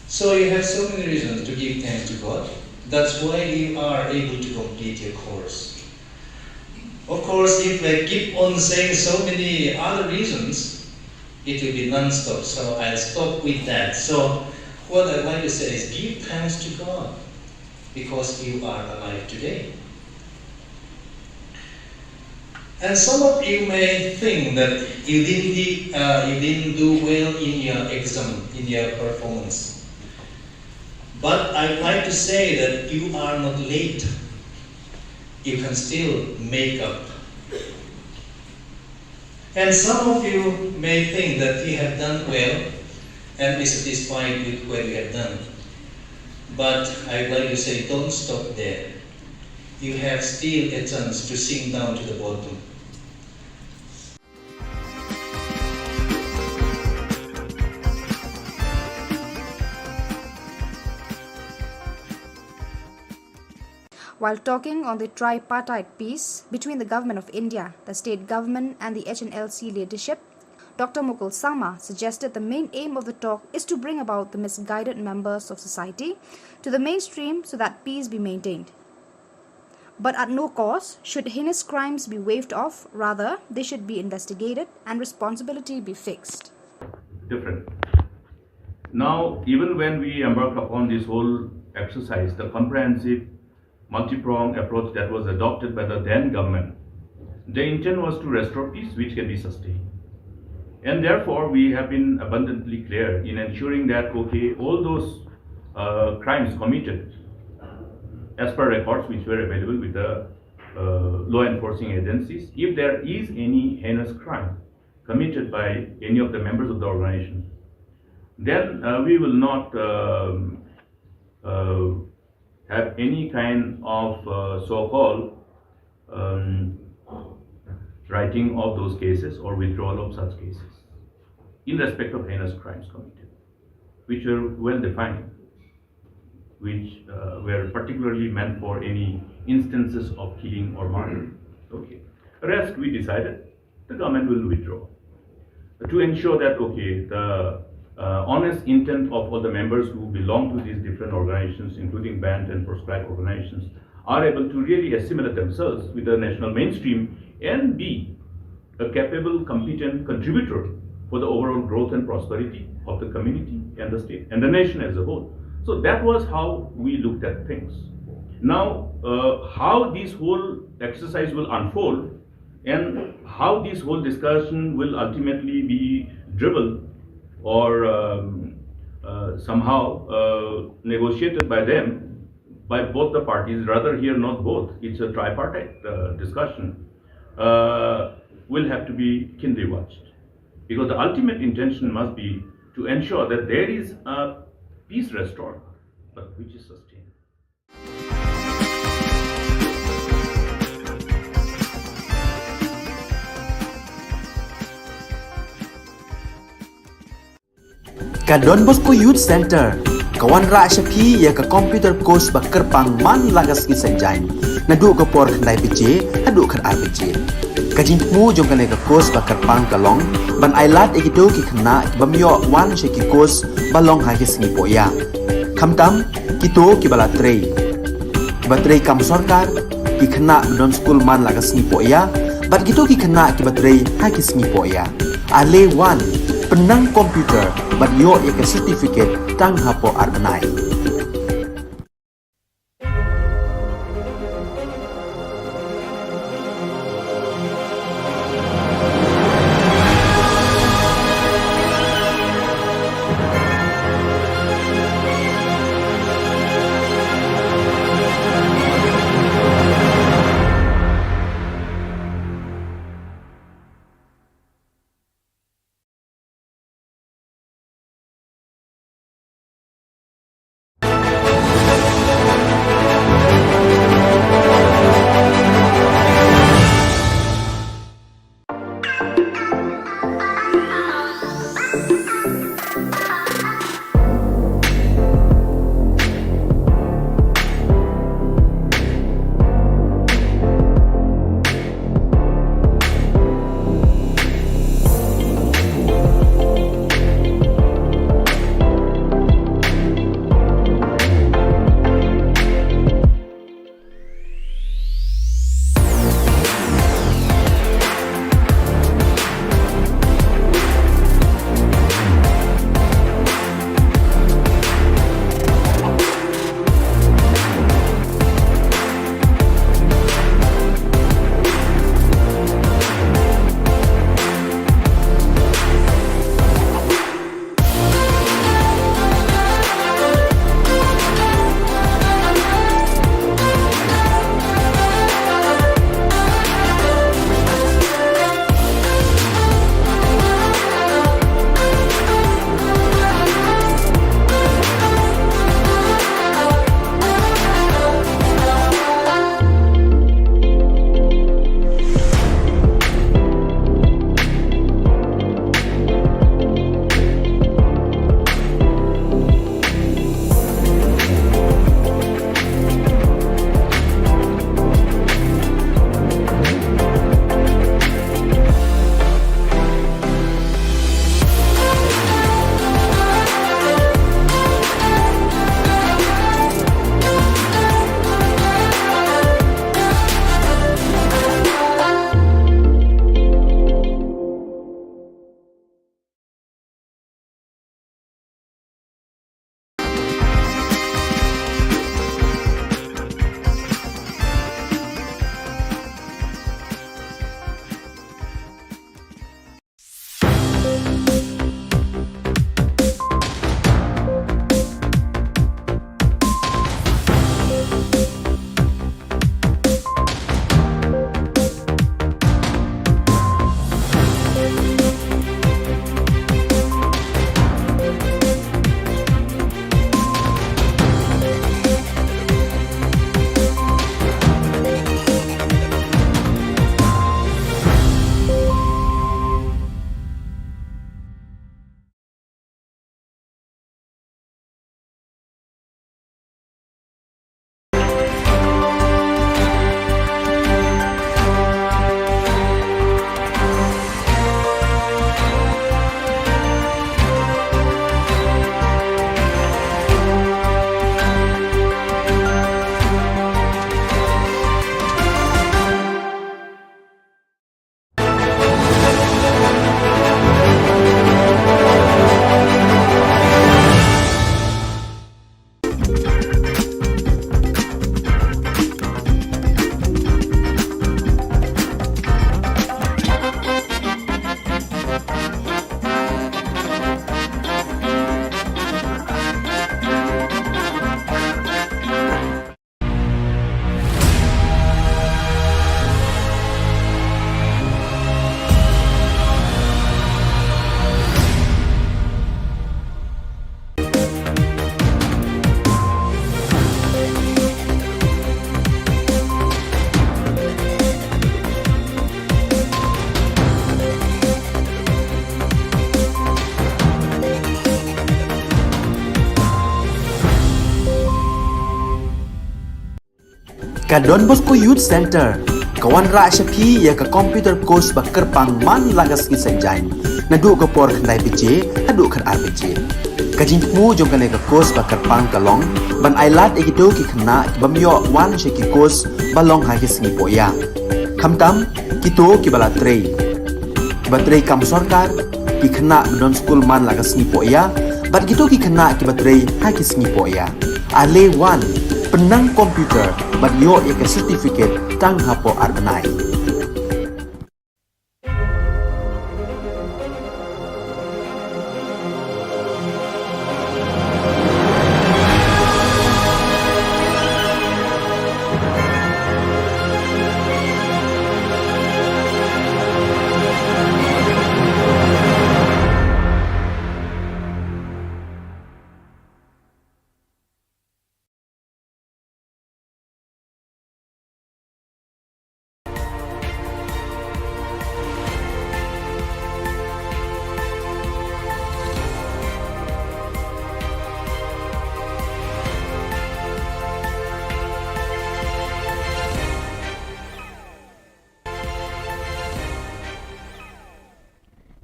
So you have so many reasons to give thanks to God. That's why you are able to complete your course. Of course, if I keep on saying so many other reasons, it will be non-stop. So I'll stop with that. So what I'd like to say is give thanks to God because you are alive today. And some of you may think that you didn't do well in your exam, in your performance. But I'd like to say that you are not late. You can still make up. And some of you may think that you have done well and be satisfied with what you have done. But I'd like to say, don't stop there. You have still a chance to sink down to the bottom. While talking on the tripartite peace between the Government of India, the state government and the HNLC leadership, Dr. Mukul Sangma suggested the main aim of the talk is to bring about the misguided members of society to the mainstream so that peace be maintained. But at no cost should heinous crimes be waved off, rather they should be investigated and responsibility be fixed. Different. Now, even when we embarked upon this whole exercise, the comprehensive multi-pronged approach that was adopted by the then government, the intent was to restore peace which can be sustained. And therefore, we have been abundantly clear in ensuring that, okay, all those crimes committed, as per records which were available with the law enforcing agencies, if there is any heinous crime committed by any of the members of the organization, then we will not have any kind of so-called writing of those cases or withdrawal of such cases in respect of heinous crimes committed, which were well defined, which were particularly meant for any instances of killing or murder. Okay. Rest, we decided the government will withdraw to ensure that, okay, the honest intent of all the members who belong to these different organizations, including banned and proscribed organizations, are able to really assimilate themselves with the national mainstream and be a capable, competent contributor for the overall growth and prosperity of the community and the state and the nation as a whole. So that was how we looked at things. Now, how this whole exercise will unfold and how this whole discussion will ultimately be driven or somehow negotiated by them, by both the parties, rather here not both, it's a tripartite discussion, will have to be keenly watched. Because the ultimate intention must be to ensure that there is a peace restored, but which is sustained. Ka Don Bosco Youth Center, kawan ra syapi ya ka computer course ba kerpang man lagas ki sanjain. Nadu ka por kandai PJ, nadu kan RPG. Ka jingmu jong kan ka course ba kerpang kalong, ban ailat ikido ki kena ki bamyo wan syaki course balong ha ki singi poya. Kamtam kito ki bala trei. Ki batrei kam sarkar ki kena don school man lagas singi poya, bat kito ki kena ki batrei ha ki singi poya. Ale wan penang komputer bat yo ya ke certificate tang hapo arbenai. Ka Don Bosco Youth Center, kawan ra syapi ya ka computer course ba kerpang man lagas ki sanjain. Nadu ka por khnai PJ, hadu kan RPG. Ka jingmu jong ka course ba kerpang kalong, ban ailat egido ki khna ki bamyo wan she ki course balong ha ki sngi poya. Khamtam kito ki bala trei. Batrei kam sarkar ki khna don school man lagas sngi poya, bat gitu ki khna ki batrei ha ki sngi poya. Ale wan penang komputer bat yo ek certificate tang hapo arbenai.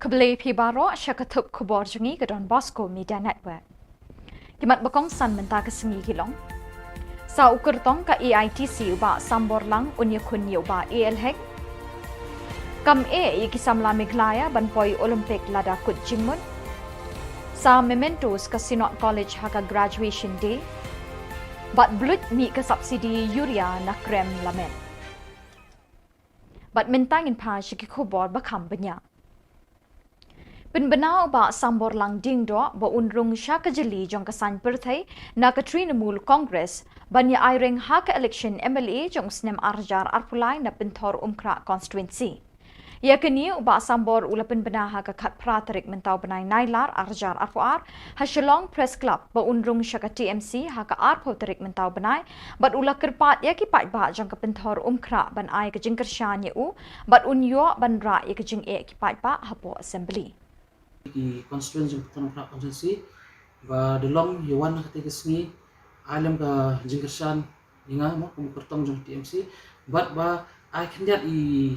Kebeli pibaro syakatup Khubor Jungi ke Don Bosco Media Network. Kimat bakong san mentah ke sengi Shillong. Sa ukur tong ka EITC uba sambor lang unya kunyi uba ELHEC. Kam kisam la Meglaya ban poi Olympic lada kut jingmun. Sa mementos ka Sinot College haka graduation day. Bat blut mi ke subsidi yuria na krem lamen. Bat mentangin pa syaki Khubor bakam banyak. Penbenau ba sambor lang ding do ba unrung syaka jeli jong kasan perthai na Trinamul Congress banya airing haka election MLA jong snem arjar arpulai na pentor umkra constituency. Ya kini ba sambor ula penbenah haka kat pratarik mentau benai nailar arjar arpuar ha Shillong Press Club ba unrung syaka TMC haka arpoterik mentau benai bat ula kerpat ya ki pat ba jong ka pentor umkra ban ai ke jingkershan ye u bat unyo ban ra ya ke jing ki pat ba hapo assembly. Di constituency Khubor Na Ka constituency ba delong yawan ketika sengi alam ka jingkershan inga mo kum kertong jong TMC but ba I can get I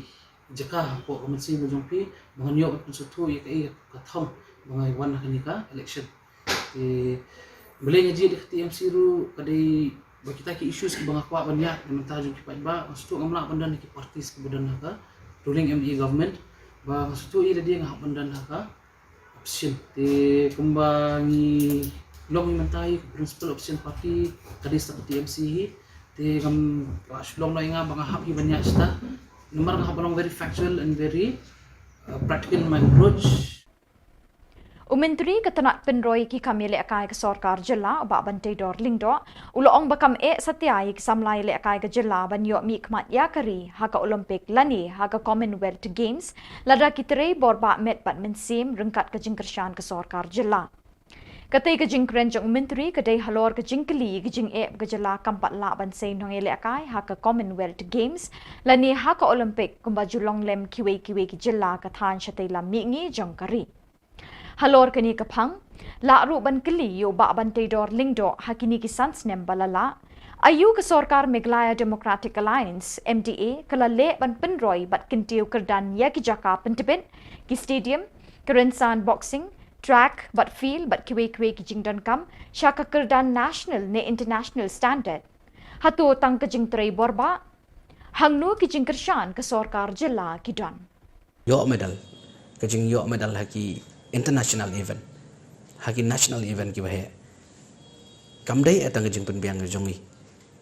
jaka po komensi mo jong pi bangan yo pun sutu ya kai kathong bangai wan ka election boleh ngaji di TMC ru kadai ba kita ki issues ki banga kwa banyak mentah jong ki ba sutu ngamla pandan ki partis ki badan ka ruling ME government ba sutu ida dia ngah pandan ka option te kumbangi long mentai principal option party kadai sta TMC te kam Shillong na nga banga happy banyak sta nomor nga balong very factual and very practical in my approach. Umentri ketenak penroi ki kamile akai ke Sarkar Jilla ba Bante Dor Lingdo uloong bakam satiai ki samlai le akai ke Jilla ban yo mi kmat yakari haka Olympic lani haka Commonwealth Games lada kitere borba met bat mensim rengkat ke jingkershan ke Sarkar Jilla. Katai ke jingkren jong menteri kadai halor ke jingkeli ke jing ke Jilla kampat la ban sei nong ele akai haka Commonwealth Games lani haka Olympic kumba julong lem kiwe ki Jilla ka than shatai la mi ngi jong kari. Halor kini kapang, la ru ban keli yo ba Bante Dor Lingdo hakini ki sansnem balala. Ayu ke Sarkar Meghalaya Democratic Alliance MDA kala le ban penroi bat kintiu kerdan ya ki jaka pentebin ki stadium, kerensan boxing, track bat field bat kiwe ki jingdan kam syaka kerdan national ne international standard. Hatu tang ke jing trei borba hangnu ki jingkershan ke Sarkar Jilla ki don. Yo medal, ke jing yo medal haki international event, haki national event ki bahe. Kamdai atang jing penbiang ke jongi,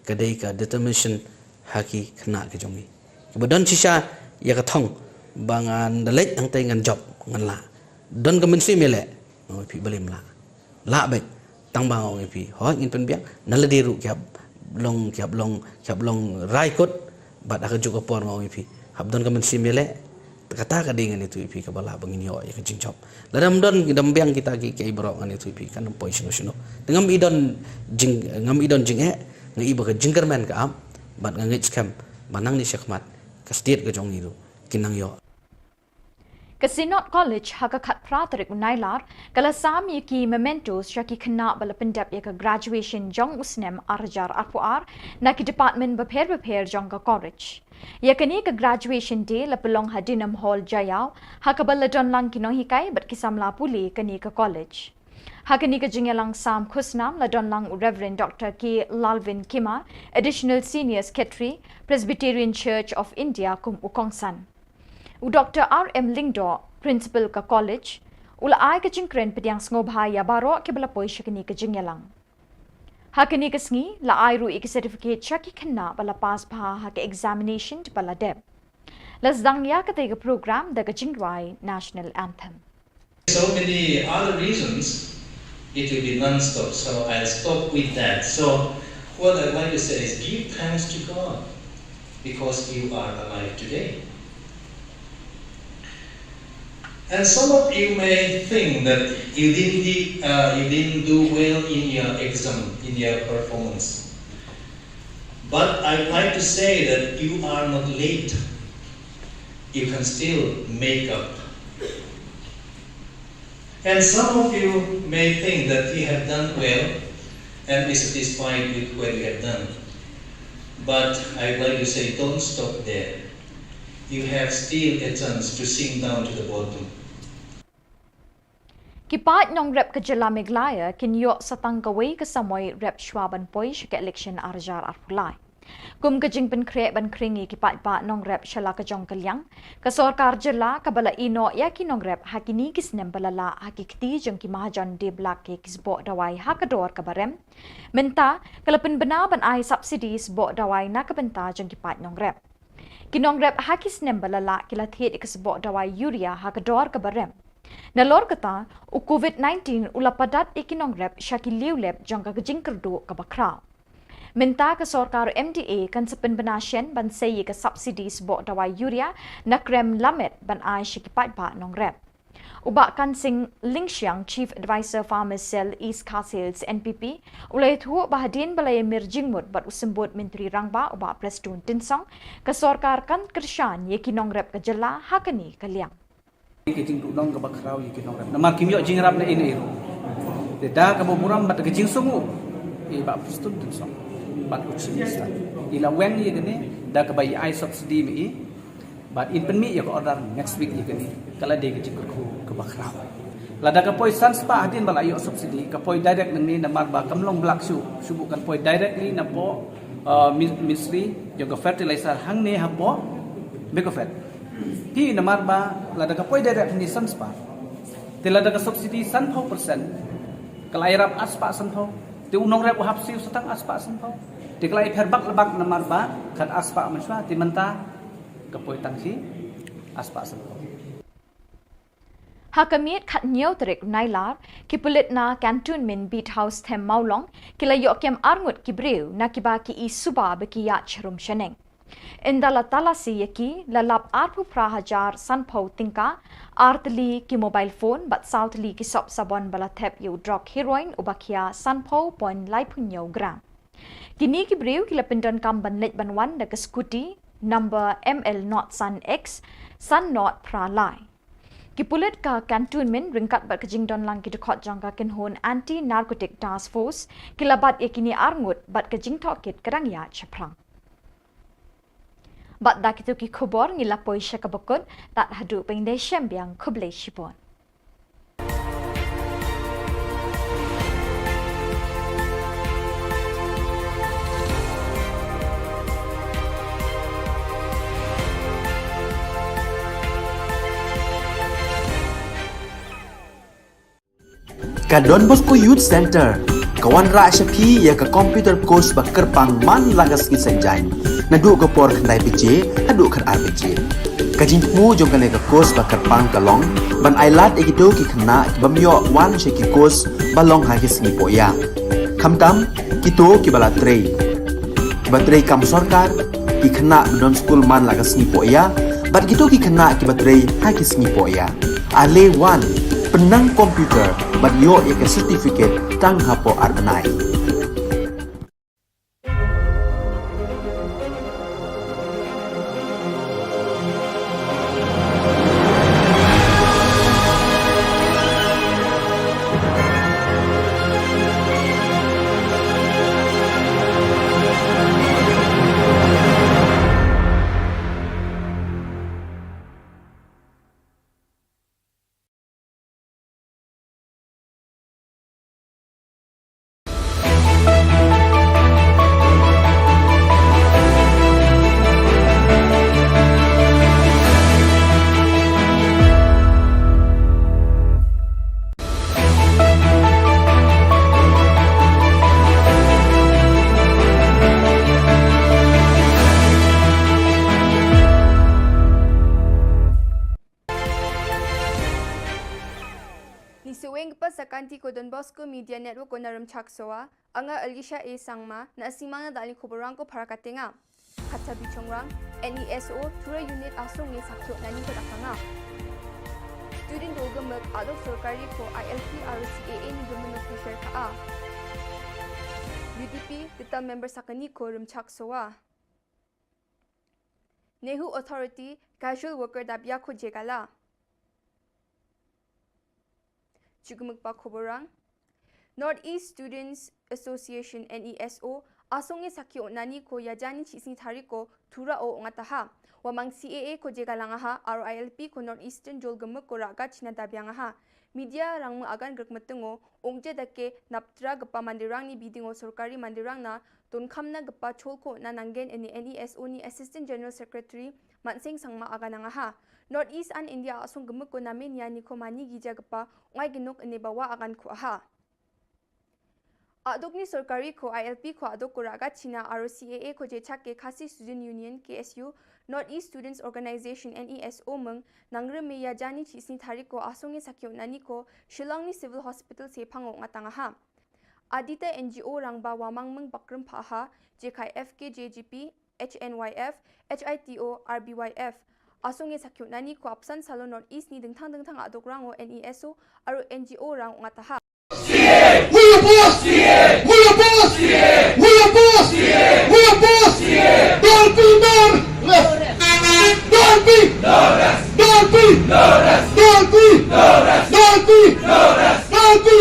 kadai ka determination haki kena ke jongi. Kemudian sisa ya katong bangan dalek ang tay ngan job ngan la. Don ka mensi mele, pi balim la baik tang bang ong pi. Ho ngin penbiang naladiru kiap long rai kot bat aka juga por ngong pi. Hab don ka mensi mele kata kadingan itu ipi kabala bangin yo ya kecing chop ladam don dambiang kita ki kai bro an itu ipi kan poi sino ngam idon jing ngai iba ka jingkerman ka am bat ngai scam manang ni syakmat ka state ka jong itu kinang yo Kasinot College hakakat pratarik unailar kala sam yaki mementos syaki kena bala pendap yaka graduation jong usnem arjar arpuar na ki department beper jong ka college. Yakani ka graduation day la pelong hadinam hall jayau hakabala don lang kinong hikai bat kisamla puli kani ka college. Hakani ka jingelang sam khusnam la don lang Reverend Dr. K. Lalvin Kima, Additional Senior Secretary, Presbyterian Church of India kum ukongsan. U Dr. R.M. Lingdo, Principal ka College, ula ay ka jingkren pediang ngobha ya baro ke balapoy syakini ka jingelang. Hakani ka sngi la ay ru ik certificate syaki kena bala pass bha ha ka examination bala deb. Lasdang ya ka tega program da ka jingwai National Anthem. So many other reasons it will be non-stop, so I'll stop with that. So what I'd like to say is give thanks to God because you are alive today. And some of you may think that you didn't do well in your exam, in your performance. But I'd like to say that you are not late. You can still make up. And some of you may think that you have done well and be satisfied with what you have done. But I'd like to say don't stop there. You have still a chance to sink down to the bottom. Kipat nong rep ka Jylla Meglaya kinyo sa tangkaway kasamoy rep Schwaban Poy syaka election arjar arpulay. Kum ka jing penkre ban kringi kipat pa nong rep Shala ka jong kalyang ka sorkar Jylla kabala ino ya kinong rep hakini kisnem balala hakikti jong ki mahajan de blak ke kisbo dawai hakador ka barem. Menta kalapin bana ban ay subsidies bo dawai na kabenta jong kipat nong rep. Kinong rep hakisnem balala kilathet ikasbo dawai urea hakador ka barem. Nalor kata, u COVID-19 ulapadat ikinong rep syakiliw lep jang kagajing kerdo kabakraw. Minta ke sorkar MDA kan sepen benasyen ban sayi ke subsidies bo dawai urea na krem lamet ban ai syikipat ba nong rep. Ubak kan sing Lingxiang Chief Advisor Farmers Cell East Castles NPP ulai thuo bahadin balai mirjingmut bat usembut Menteri Rangba ubak Preston Tinsong ke sorkar kan kershan ye kinong rep ke Jylla hakani kaliang. Kijing dudong ke bakrau ye kinong rep. Nama kimyo jingrap na ini iro. Deda ke boburam bat kijing sungu. Ba Preston Tinsong. Bat utsista. Ila wen ye gene da ke bai ai subsidy mi. But in penmi ya ke order next week ye gene. Kala de kijing ke bakrau. Lada ke poi sans pa hadin bala yo subsidy ke poi direct ni namar ba kamlong blak su. Subukan poi directly na po ministry yo ke fertilizer hang ne ha po bekofet. Di namar ba lada ka poi direct ni sans pa. Te lada ka subsidy 100%. Kalai rap aspa sanho. Te unong rap uhap siu setang aspa sanho. Te kalai perbak lebak namar ba kan aspa maswa ti menta ka poi tangsi aspa sanho. Hakamit kat nyau terik nailar ki pulit na cantonment beat house them maulong kila yokem arngut ki breu na kiba ki isuba beki ya cherum sheneng. Indala talasi yaki lalap arpu prahajar sanpau tingka artli ki mobile phone but southli ki sop sabon bala thep yu drug heroin ubakia sanpau point laipunyo gram. Kini ki breu ki lapindan kam ban let ban wan da scooty number ML not Sun X Sun not pra lai. Kipulit ka cantonment ringkat bat kajing don lang ki dekot jangka kenhon anti narcotic task force kilabat yakini arngut bat kajing tokit kerang ya chaprang. Bat dak itu ki khubor ngila poi syakabakut tak hadu pengdai syambiang kublai shipon. Ka Don Bosco Youth Center, kawan ra syapi ya ka computer course bakar pang man lagas ki sanjai. Nadu ka por kandai PJ, hadu kan RPG. Kajing mu jong kan ka course bakar pang kalong, ban ailat egito ki kena bamyo wan syaki course balong hagis ni poya. Kamtam kito ki bala trei. Batrei kam sorkar ki kena don school man lagas ni poya, bat kito ki kena ki batrei hagis ni poya. Ale wan penang komputer bat yo ke certificate tang hapo arnai. media network ko naram chak soa anga Alicia A sangma na asimang na dali Khuborang ko para katenga khatsa bichongrang NESO tura unit asong ni sakyo nani ko dakanga student dogamak adok sarkari ko ILP RCAA ni government official ka UDP dita member sakani ko rum chak soa Nehu Authority casual worker dabya ko jegala Chugumukpa Khuborang Northeast Students Association NESO asonge sakyo nani ko yajani chising thari ko tura o ngataha wamang CAA ko jegalangaha RILP ko Northeastern jolgamuk ko raga china dabyangaha media rangmu agan grakmatengo ongje dake naptra gapa mandirang ni bidingo sorkari mandirang na tonkamna gapa cholko na nangen ni NESO ni Assistant General Secretary Mansing sangma aganangaha Northeast and India asong gemuk ko namin yani ko mani gija gapa ngai ginok ni bawa agan ko aha Adok ni sorkari ko ILP ko adok ko raga China RCAA ko jechak ke Khasi Student Union KSU Northeast Students Organization NESO meng nangre me yajani chisni thari ko asonge sakyo nani ko Shillong ni Civil Hospital se phango ngatangaha Adita NGO rangba wamang meng bakrum phaha JKF JGP HNYF HITO RBYF asonge sakyo nani ko apsan salo Northeast ni dengthang adok rango NESO aro NGO rang ngataha We are boss! We are boss! We are boss! We are boss! Don't be none left! Don't be! Don't be! Don't be! Don't be! Don't be!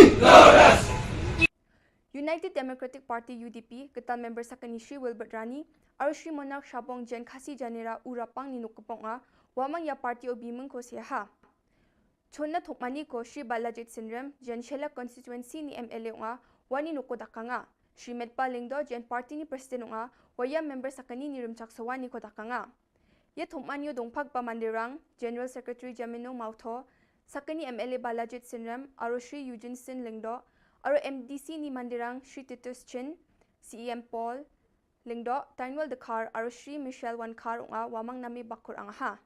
United Democratic Party UDP ketan member sakani Shri Wilbert Rani aro Shri Monarch Shabong Jen Khasi Janera Urapang ni nukuponga wamang ya party obimeng ko siya Chonna thokmani ko Shri Balajit Sinrem Jen Shela constituency ni MLA nga wani nuko dakanga Shri Medpa Lingdo Jen party ni president nga waya member sakani ni rumchak sawani ko dakanga Ye thokmani dongphak pa mandirang General Secretary Jamino Mautho sakani MLA Balajit Sinrem aro Shri Eugene Sin Lingdo aro MDC ni mandirang Shri Titus Chin CEM Paul Lingdo Tainwal Dakar aro Shri Michelle Wankar nga wamang nami bakur angaha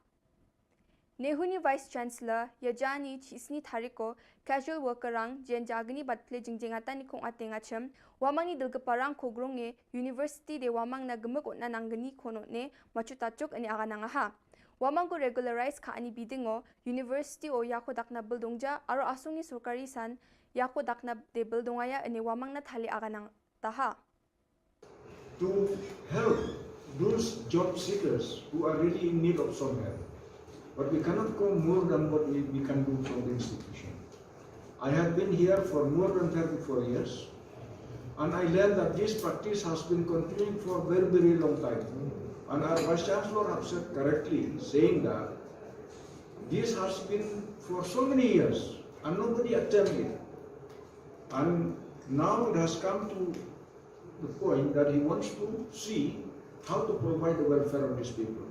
Nehuni Vice Chancellor Yajani Chisni Thariko Casual Worker Rang Jen Jagni Batle Jingjingata ni Kong Atenga Chem Wamang ni Dilgaparang Kogrong e University de Wamang na Gemuk na Nangani Kono ne Machutachuk ani Aganangaha Wamang ko regularize ka ani bidingo University o Yako Dakna Buldongja aro asung ni Surkari San Yako Dakna de Buldongaya ani Wamang na Thali Aganang Taha To help those job seekers who are really in need of some help. But we cannot go more than what we can do from the institution. I have been here for more than 34 years, and I learned that this practice has been continuing for a very, very long time. And our Vice Chancellor has said correctly, saying that this has been for so many years, and nobody attempted it. And now it has come to the point that he wants to see how to provide the welfare of these people.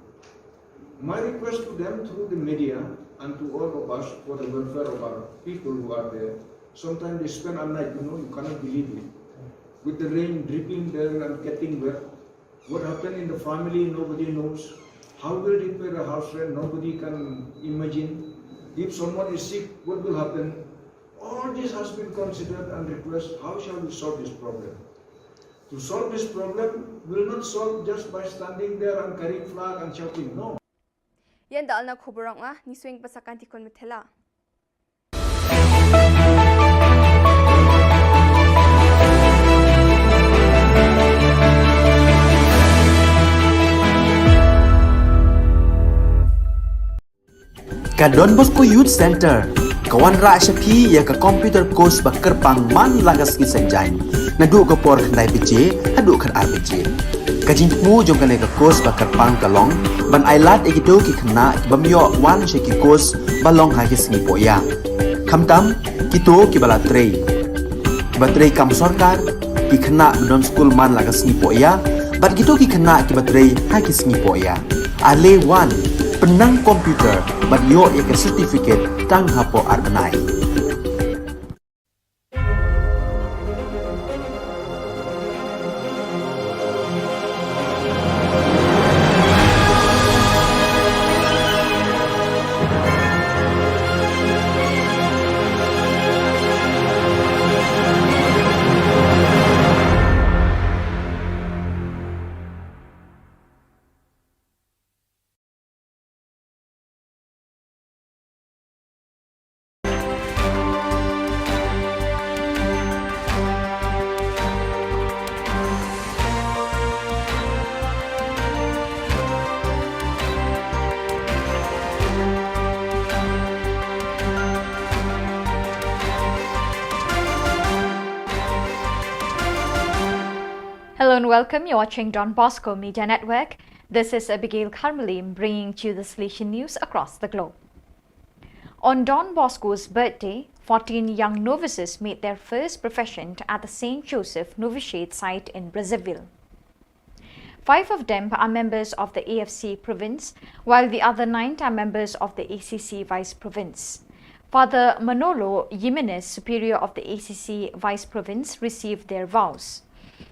My request to them through the media and to all of us for the welfare of our people who are there. Sometimes they spend all night, you cannot believe it. With the rain dripping there and getting wet. What happened in the family, nobody knows. How will they pay the house rent, nobody can imagine. If someone is sick, what will happen? All this has been considered and requested, how shall we solve this problem? To solve this problem will not solve just by standing there and carrying flag and shouting, no. Yan dal na Khuborang ni swing pasakan tikon metela. Ka Don Bosco Youth Center kawan ra shapi ya ka computer course bakar pangman lagas ki sanjain nadu ka por khnai pije hadu khan arbije kajin mu jong ka ka course bakar pang kalong ban ailat egido ki khna bamyo wan she ki course balong ha ki sni poya khamtam kito ki bala trei batrei kam sarkar ki khna don school man lagas ni poya bat gitu ki khna ki batrei ha ki sni poya ale wan penang komputer bat yo ek certificate tang hapo arbanai Hello and welcome. You're watching Don Bosco Media Network. This is Abigail Carmelim bringing to you the solution news across the globe. On Don Bosco's birthday, 14 young novices made their first profession at the St. Joseph Novitiate site in Brazzaville. 5 of them are members of the AFC province, while the other 9 are members of the ACC vice province. Father Manolo Jimenez, superior of the ACC vice province, received their vows.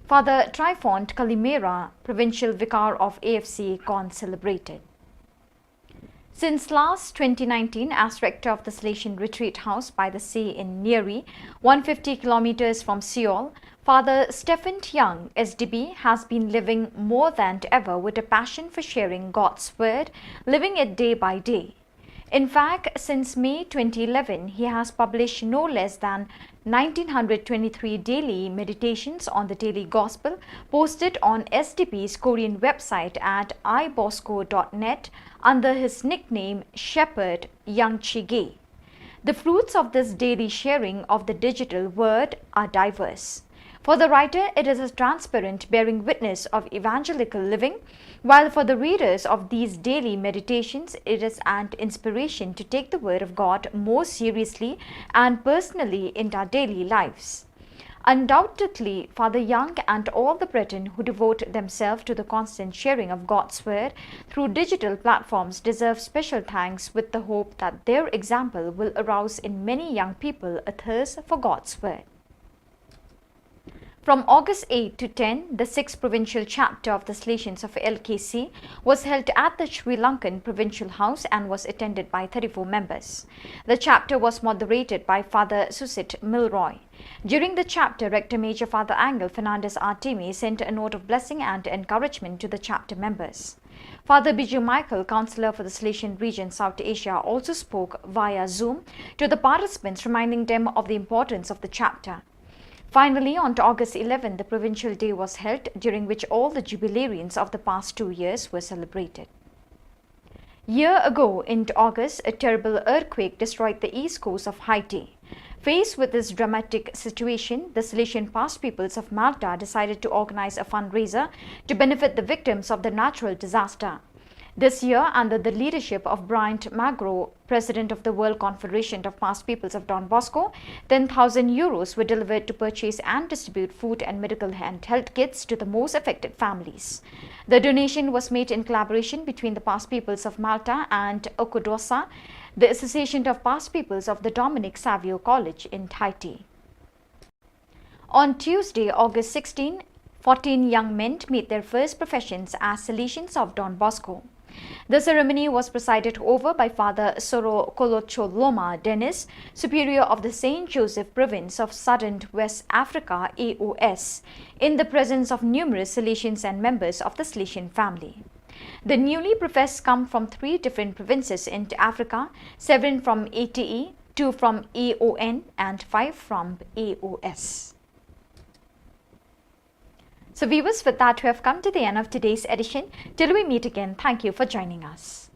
Father Trifont Calimera, provincial vicar of AFC, Con celebrated. Since last 2019, as rector of the Salesian Retreat House by the Sea in Neri, 150 kilometers from Seoul, Father Stephen Young, SDB, has been living more than ever with a passion for sharing God's word, living it day by day. In fact, since May 2011, he has published no less than 1923 daily meditations on the daily gospel posted on SDB's Korean website at ibosco.net under his nickname Shepherd Yang Chige. The fruits of this daily sharing of the digital word are diverse. For the writer, it is a transparent bearing witness of evangelical living, while for the readers of these daily meditations, it is an inspiration to take the Word of God more seriously and personally in our daily lives. Undoubtedly, Father Young and all the brethren who devote themselves to the constant sharing of God's Word through digital platforms deserve special thanks, with the hope that their example will arouse in many young people a thirst for God's Word. From August 8 to 10, the 6th provincial chapter of the Salesians of LKC was held at the Sri Lankan Provincial House and was attended by 34 members. The chapter was moderated by Father Susit Milroy. During the chapter, Rector Major Father Angel Fernandez Artemi sent a note of blessing and encouragement to the chapter members. Father Biju Michael, Councillor for the Salesian Region South Asia, also spoke via Zoom to the participants, reminding them of the importance of the chapter. Finally, on August 11, the Provincial Day was held, during which all the jubilarians of the past 2 years were celebrated. Year ago, in August, a terrible earthquake destroyed the east coast of Haiti. Faced with this dramatic situation, the Salesian past peoples of Malta decided to organize a fundraiser to benefit the victims of the natural disaster. This year, under the leadership of Bryant Magro, President of the World Confederation of Past Peoples of Don Bosco, 10,000 euros were delivered to purchase and distribute food and medical and health kits to the most affected families. The donation was made in collaboration between the Past Peoples of Malta and Okudosa, the Association of Past Peoples of the Dominic Savio College in Haiti. On Tuesday, August 16, 14 young men made their first professions as Salesians of Don Bosco. The ceremony was presided over by Father Soro Kolocholoma Dennis, Superior of the St. Joseph Province of Southern West Africa AOS, in the presence of numerous Salesians and members of the Salesian family. The newly professed come from 3 different provinces in Africa, 7 from ATE, 2 from AON and 5 from AOS. So viewers, with that we have come to the end of today's edition. Till we meet again, thank you for joining us.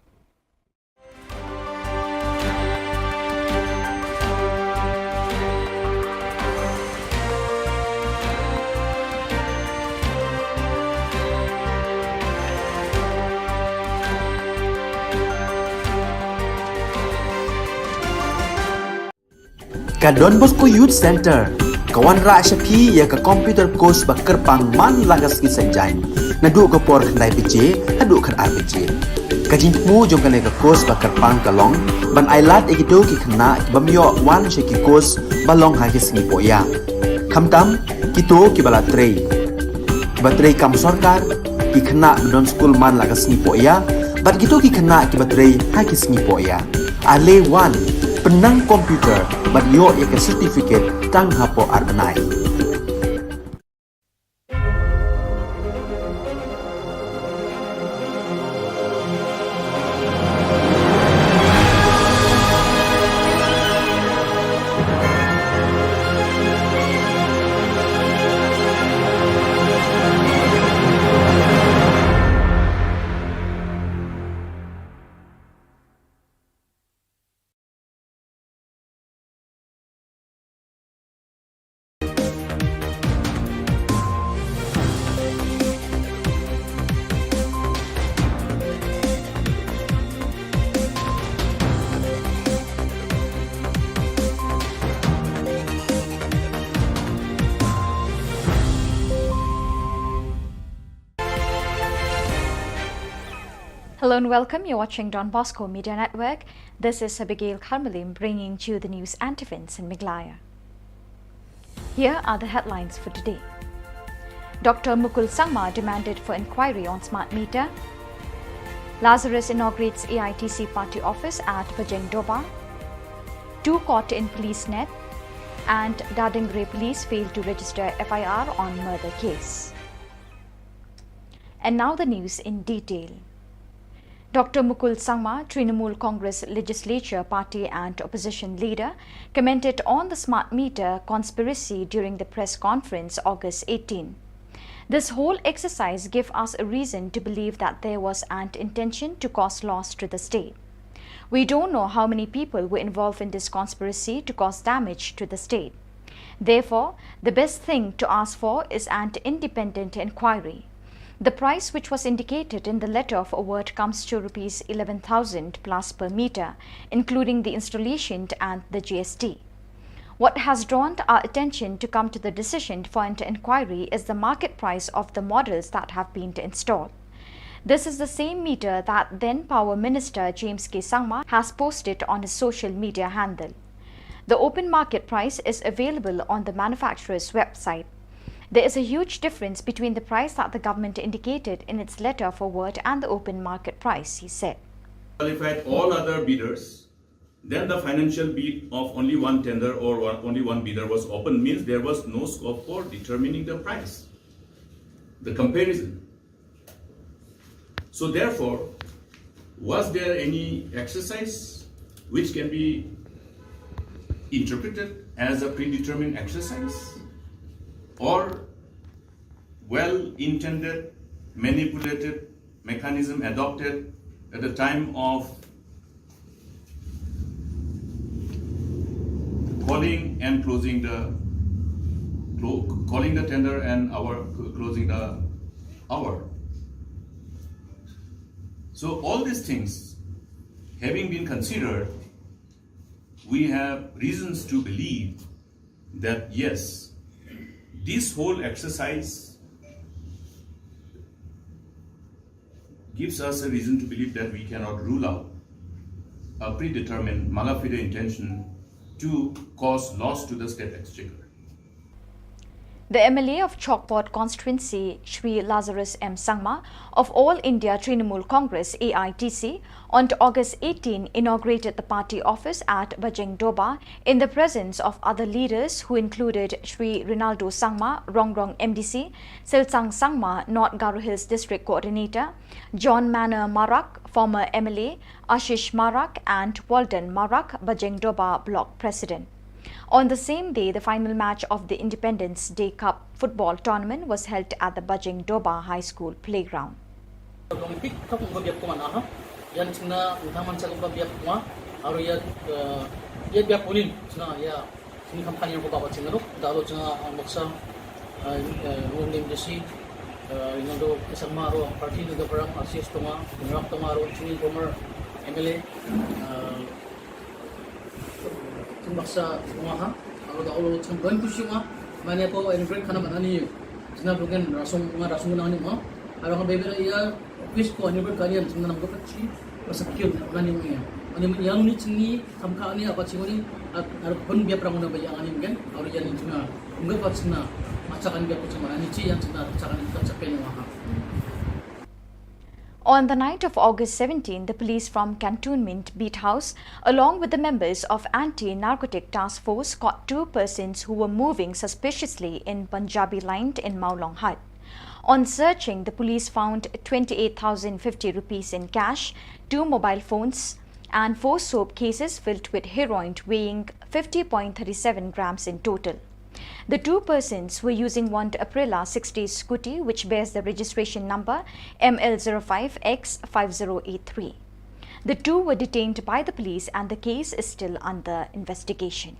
Ka Don Bosco Youth Center kawan ra shapi ya ka computer course ba kerpang man lagas ki sanjain nadu ka por khnai piche hadu khan ar piche ka jingmu jong ka ka course ba kerpang ka long ban ailat egido ki khna ki bamyo wan she ki course ba long ha ki singi poya khamtam ki to ki bala trei ba trei kam sarkar ki khna don school man lagas singi poya bat gitu ki khna ki ba trei ha ki singi poya ale wan penang komputer bat yo ya ka certificate tang hapo arbenai. Hello and welcome. You're watching Don Bosco Media Network. This is Abigail Karmalim bringing you the news and events in Meghalaya. Here are the headlines for today. Dr. Mukul Sangma demanded for inquiry on smart meter. Lazarus inaugurates AITC party office at Bajeng Doba. 2 caught in police net. And Dadingre police failed to register FIR on murder case. And now the news in detail. Dr. Mukul Sangma, Trinamool Congress Legislature Party and Opposition Leader, commented on the smart meter conspiracy during the press conference August 18. This whole exercise gave us a reason to believe that there was an intention to cause loss to the state. We don't know how many people were involved in this conspiracy to cause damage to the state. Therefore, the best thing to ask for is an independent inquiry. The price which was indicated in the letter of award comes to Rs 11,000 plus per meter, including the installation and the GST. What has drawn our attention to come to the decision for an inquiry is the market price of the models that have been installed. This is the same meter that then Power Minister James K. Sangma has posted on his social media handle. The open market price is available on the manufacturer's website. There is a huge difference between the price that the government indicated in its letter of award and the open market price, he said. Qualified all other bidders, then the financial bid of only one tender or only one bidder was open means there was no scope for determining the price, the comparison. So therefore, was there any exercise which can be interpreted as a predetermined exercise? Or well-intended, manipulated mechanism adopted at the time of calling and closing the tender and closing the hour. So all these things having been considered, we have reasons to believe that yes, this whole exercise gives us a reason to believe that we cannot rule out a predetermined mala fide intention to cause loss to the state exchequer. The MLA of Chokpot constituency, Shri Lazarus M. Sangma, of All India Trinamool Congress AITC, on August 18 inaugurated the party office at Bajeng Doba in the presence of other leaders who included Shri Rinaldo Sangma, Rongrong MDC, Silsang Sangma, North Garo Hills District Coordinator, John Manor Marak, former MLA, Ashish Marak and Walden Marak, Bajeng Doba Block President. On the same day, the final match of the Independence Day Cup football tournament was held at the Bajeng Doba High School playground. Yan cina utaman sa kumbabiyak kuma aro ya biak punin cina ya sini kampanye ko bawa cina ro dalo cina maksa ngomlim desi inondo kasama ro parti do parang assist tuma ngrak tuma ro cini former MLA maksa kumaha aro dalo cina ban kusiwa mane po invite kana manani cina bukan rasung na ni mo aro bebera iya office ko ni berkalian cina nam ko pachi pasakyo ngani mo yan ani yang ni cini kamka ni apa cini aro pun biar perang na bayang ani kan aro yan cina enggak pa cina macakan biar ko cina ani ci yang cina cakan capen wa. On the night of August 17, the police from Cantonment Beat House, along with the members of Anti-Narcotic Task Force, caught 2 persons who were moving suspiciously in Punjabi Line in Maulong Hut. On searching, the police found 28,050 rupees in cash, 2 mobile phones, and 4 soap cases filled with heroin weighing 50.37 grams in total. The 2 persons were using one Aprilia 60 scooty which bears the registration number ML05X5083. The 2 were detained by the police and the case is still under investigation.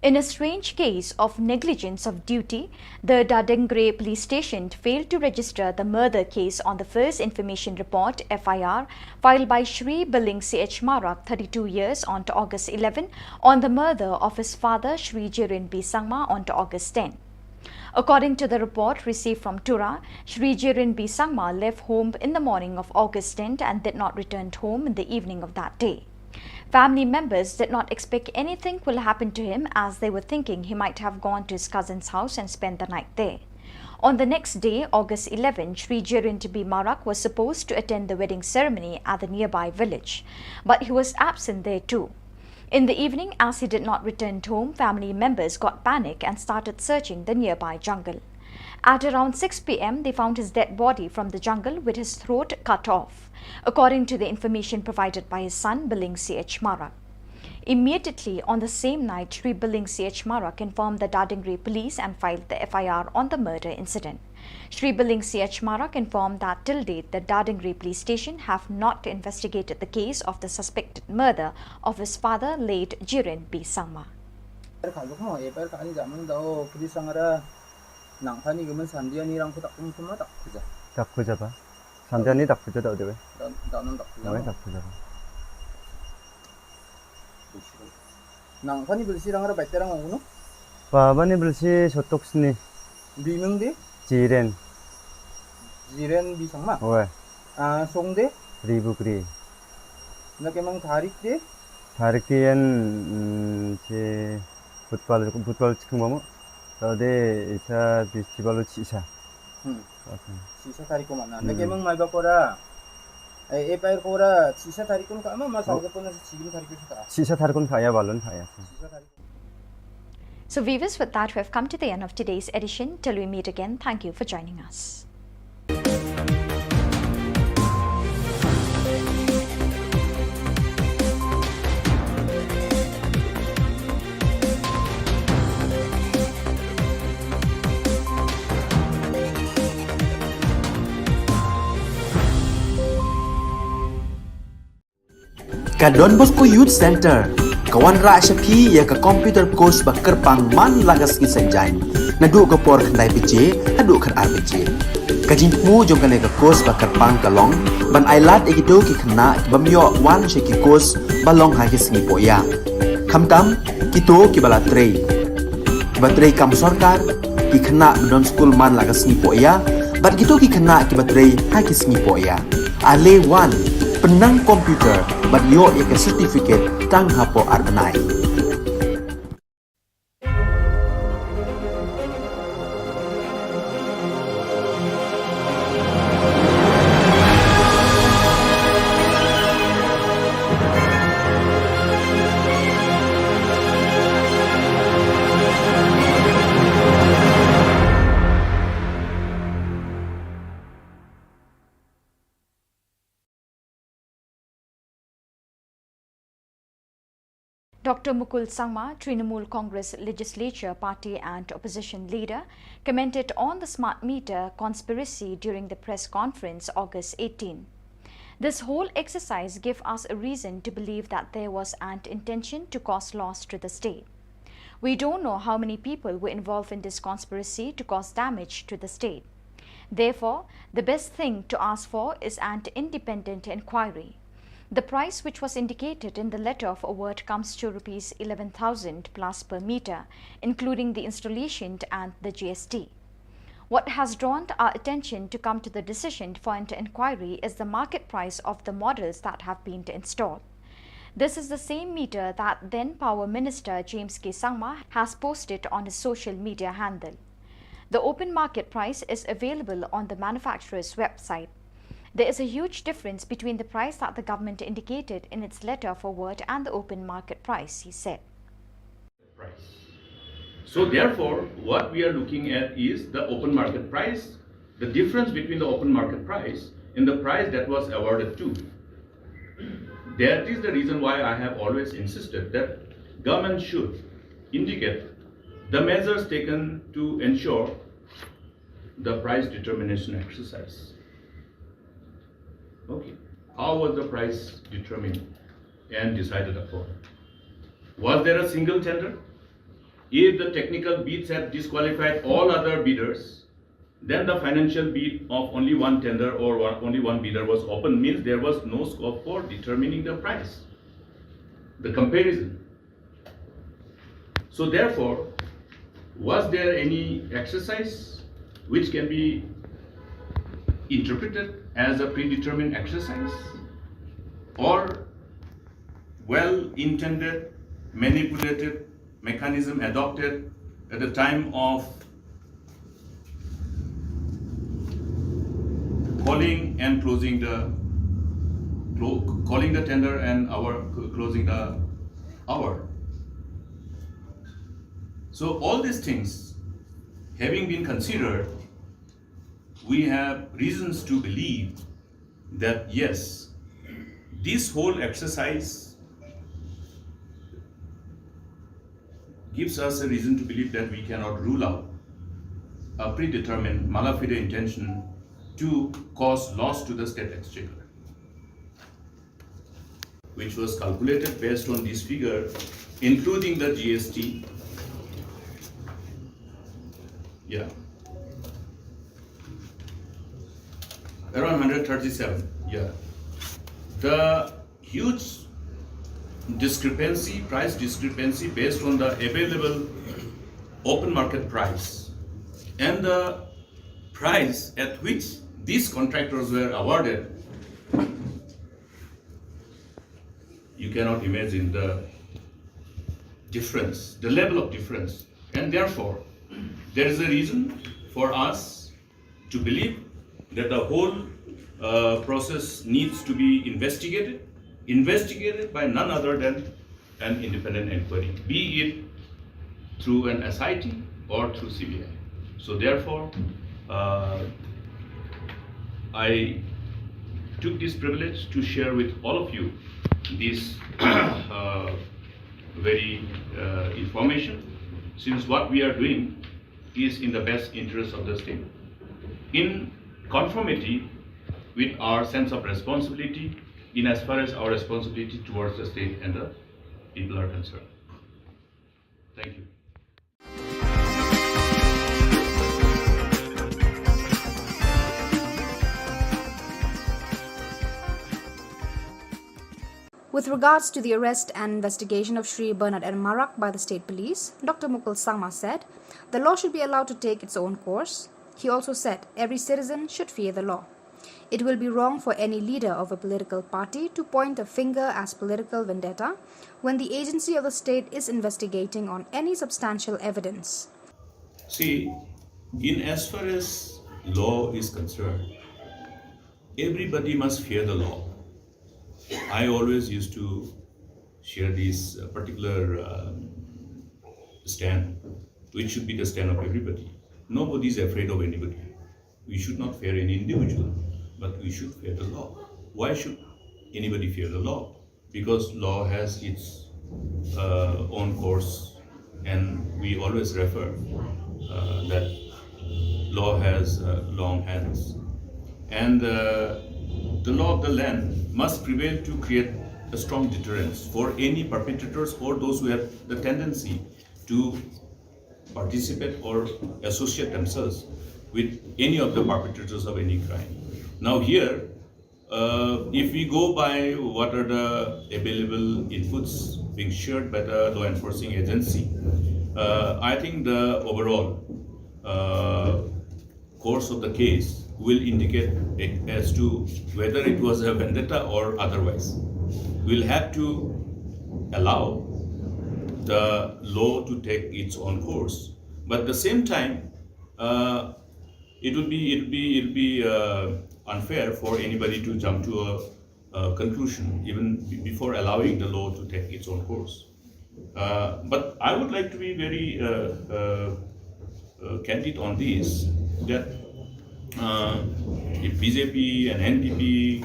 In a strange case of negligence of duty, the Dadengre police station failed to register the murder case on the first information report FIR filed by Shri Billing CH Marak, 32 years, on August 11 on the murder of his father Shri Jirin B. Sangma on August 10. According to the report received from Tura, Shri Jirin B. Sangma left home in the morning of August 10th and did not return home in the evening of that day. Family members did not expect anything will happen to him, as they were thinking he might have gone to his cousin's house and spent the night there. On the next day, August 11, Shri Jirin B. Marak was supposed to attend the wedding ceremony at the nearby village, but he was absent there too. In the evening, as he did not return home, family members got panic and started searching the nearby jungle. At around 6 p.m., they found his dead body from the jungle with his throat cut off, according to the information provided by his son, Billing C.H. Marak. Immediately on the same night, Shri Billing C.H. Marak informed the Dadingri police and filed the FIR on the murder incident. Shri Billing C.H. Marak informed that till date, the Dadingri police station have not investigated the case of the suspected murder of his father, late Jirin B. Sangma. 닭 부자봐. 삼잔이 닭 부자다 어디 왜? 나는 닭 부자. 왜 닭 부자봐? Nang pani bersirang ada baterang ngono? 바바니 불시 저똑스니. Bimeng 지렌. Jiren bisang ma. 왜? Song de? 리브 그리. Nak emang tarik de? 다르기엔 제 풋발 지금 뭐뭐? 어디 자 비스티벌로 치사. Sisa tarik ko mana? Nak emang may bakora? Pair kora sisa tarik ko ka ama masal ko na sigim tarik ko sa. 치사 타르곤 가야 발론 가야. So viewers, with that we have come to the end of today's edition. Till we meet again, thank you for joining us. Ka Don Bosco Youth Center, kawan ra shapi ya ka computer course ba kerpang man lagas ki sanjain. Nadu ka por khandai piche, hadu khan ar piche. Ka jingmu jong ka le ka course ba kerpang ka long, ban ailat egito ki khna bamyo wan she ki course ba long ha ki sngi poya. Khamtam kito ki bala trei. Ba trei kam sarkar ki khna don school man lagas sngi poya, bat kito ki khna ki ba trei ha ki sngi poya. Ale wan penang komputer bat yo ya ke certificate tang hapo arbenai. Dr. Mukul Sangma, Trinamool Congress Legislature Party and Opposition Leader, commented on the smart meter conspiracy during the press conference August 18. This whole exercise gave us a reason to believe that there was an intention to cause loss to the state. We don't know how many people were involved in this conspiracy to cause damage to the state. Therefore, the best thing to ask for is an independent inquiry. The price which was indicated in the letter of award comes to Rs 11,000 plus per meter, including the installation and the GST. What has drawn our attention to come to the decision for an inquiry is the market price of the models that have been installed. This is the same meter that then Power Minister James K. Sangma has posted on his social media handle. The open market price is available on the manufacturer's website. There is a huge difference between the price that the government indicated in its letter of award and the open market price, he said. So therefore, what we are looking at is the open market price, the difference between the open market price and the price that was awarded to. That is the reason why I have always insisted that government should indicate the measures taken to ensure the price determination exercise. Okay. How was the price determined and decided upon? Was there a single tender? If the technical bids have disqualified all other bidders, then the financial bid of only one tender or only one bidder was open, means there was no scope for determining the price, the comparison. So therefore, Was there any exercise which can be interpreted as a predetermined exercise, or well-intended, manipulated mechanism adopted at the time of calling and closing the tender and closing the hour? So all these things having been considered, we have reasons to believe that yes, this whole exercise gives us a reason to believe that we cannot rule out a predetermined mala fide intention to cause loss to the state exchequer, which was calculated based on this figure, including the GST. Yeah. Around 137, yeah. The huge discrepancy, price discrepancy based on the available open market price and the price at which these contractors were awarded, you cannot imagine the difference, the level of difference. And therefore, there is a reason for us to believe that the whole process needs to be investigated by none other than an independent inquiry, be it through an SIT or through CBI. So therefore, I took this privilege to share with all of you this very information, since what we are doing is in the best interest of the state, in conformity with our sense of responsibility, in as far as our responsibility towards the state and the people are concerned. Thank you. With regards to the arrest and investigation of Shri Bernard and Marak by the state police, Dr. Mukul Sangma said the law should be allowed to take its own course. He also said every citizen should fear the law. It will be wrong for any leader of a political party to point a finger as political vendetta when the agency of the state is investigating on any substantial evidence. See, in as far as law is concerned, everybody must fear the law. I always used to share this particular stand, which should be the stand of everybody. Nobody is afraid of anybody. We should not fear any individual, but we should fear the law. Why should anybody fear the law? Because law has its own course, and we always refer that law has long hands. And the law of the land must prevail to create a strong deterrence for any perpetrators or those who have the tendency to participate or associate themselves with any of the perpetrators of any crime. Now here, if we go by what are the available inputs being shared by the law enforcing agency, I think the overall course of the case will indicate as to whether it was a vendetta or otherwise. We'll have to allow the law to take its own course, but at the same time, it will be unfair for anybody to jump to a conclusion even before allowing the law to take its own course. But I would like to be very candid on this, that if BJP and NDP,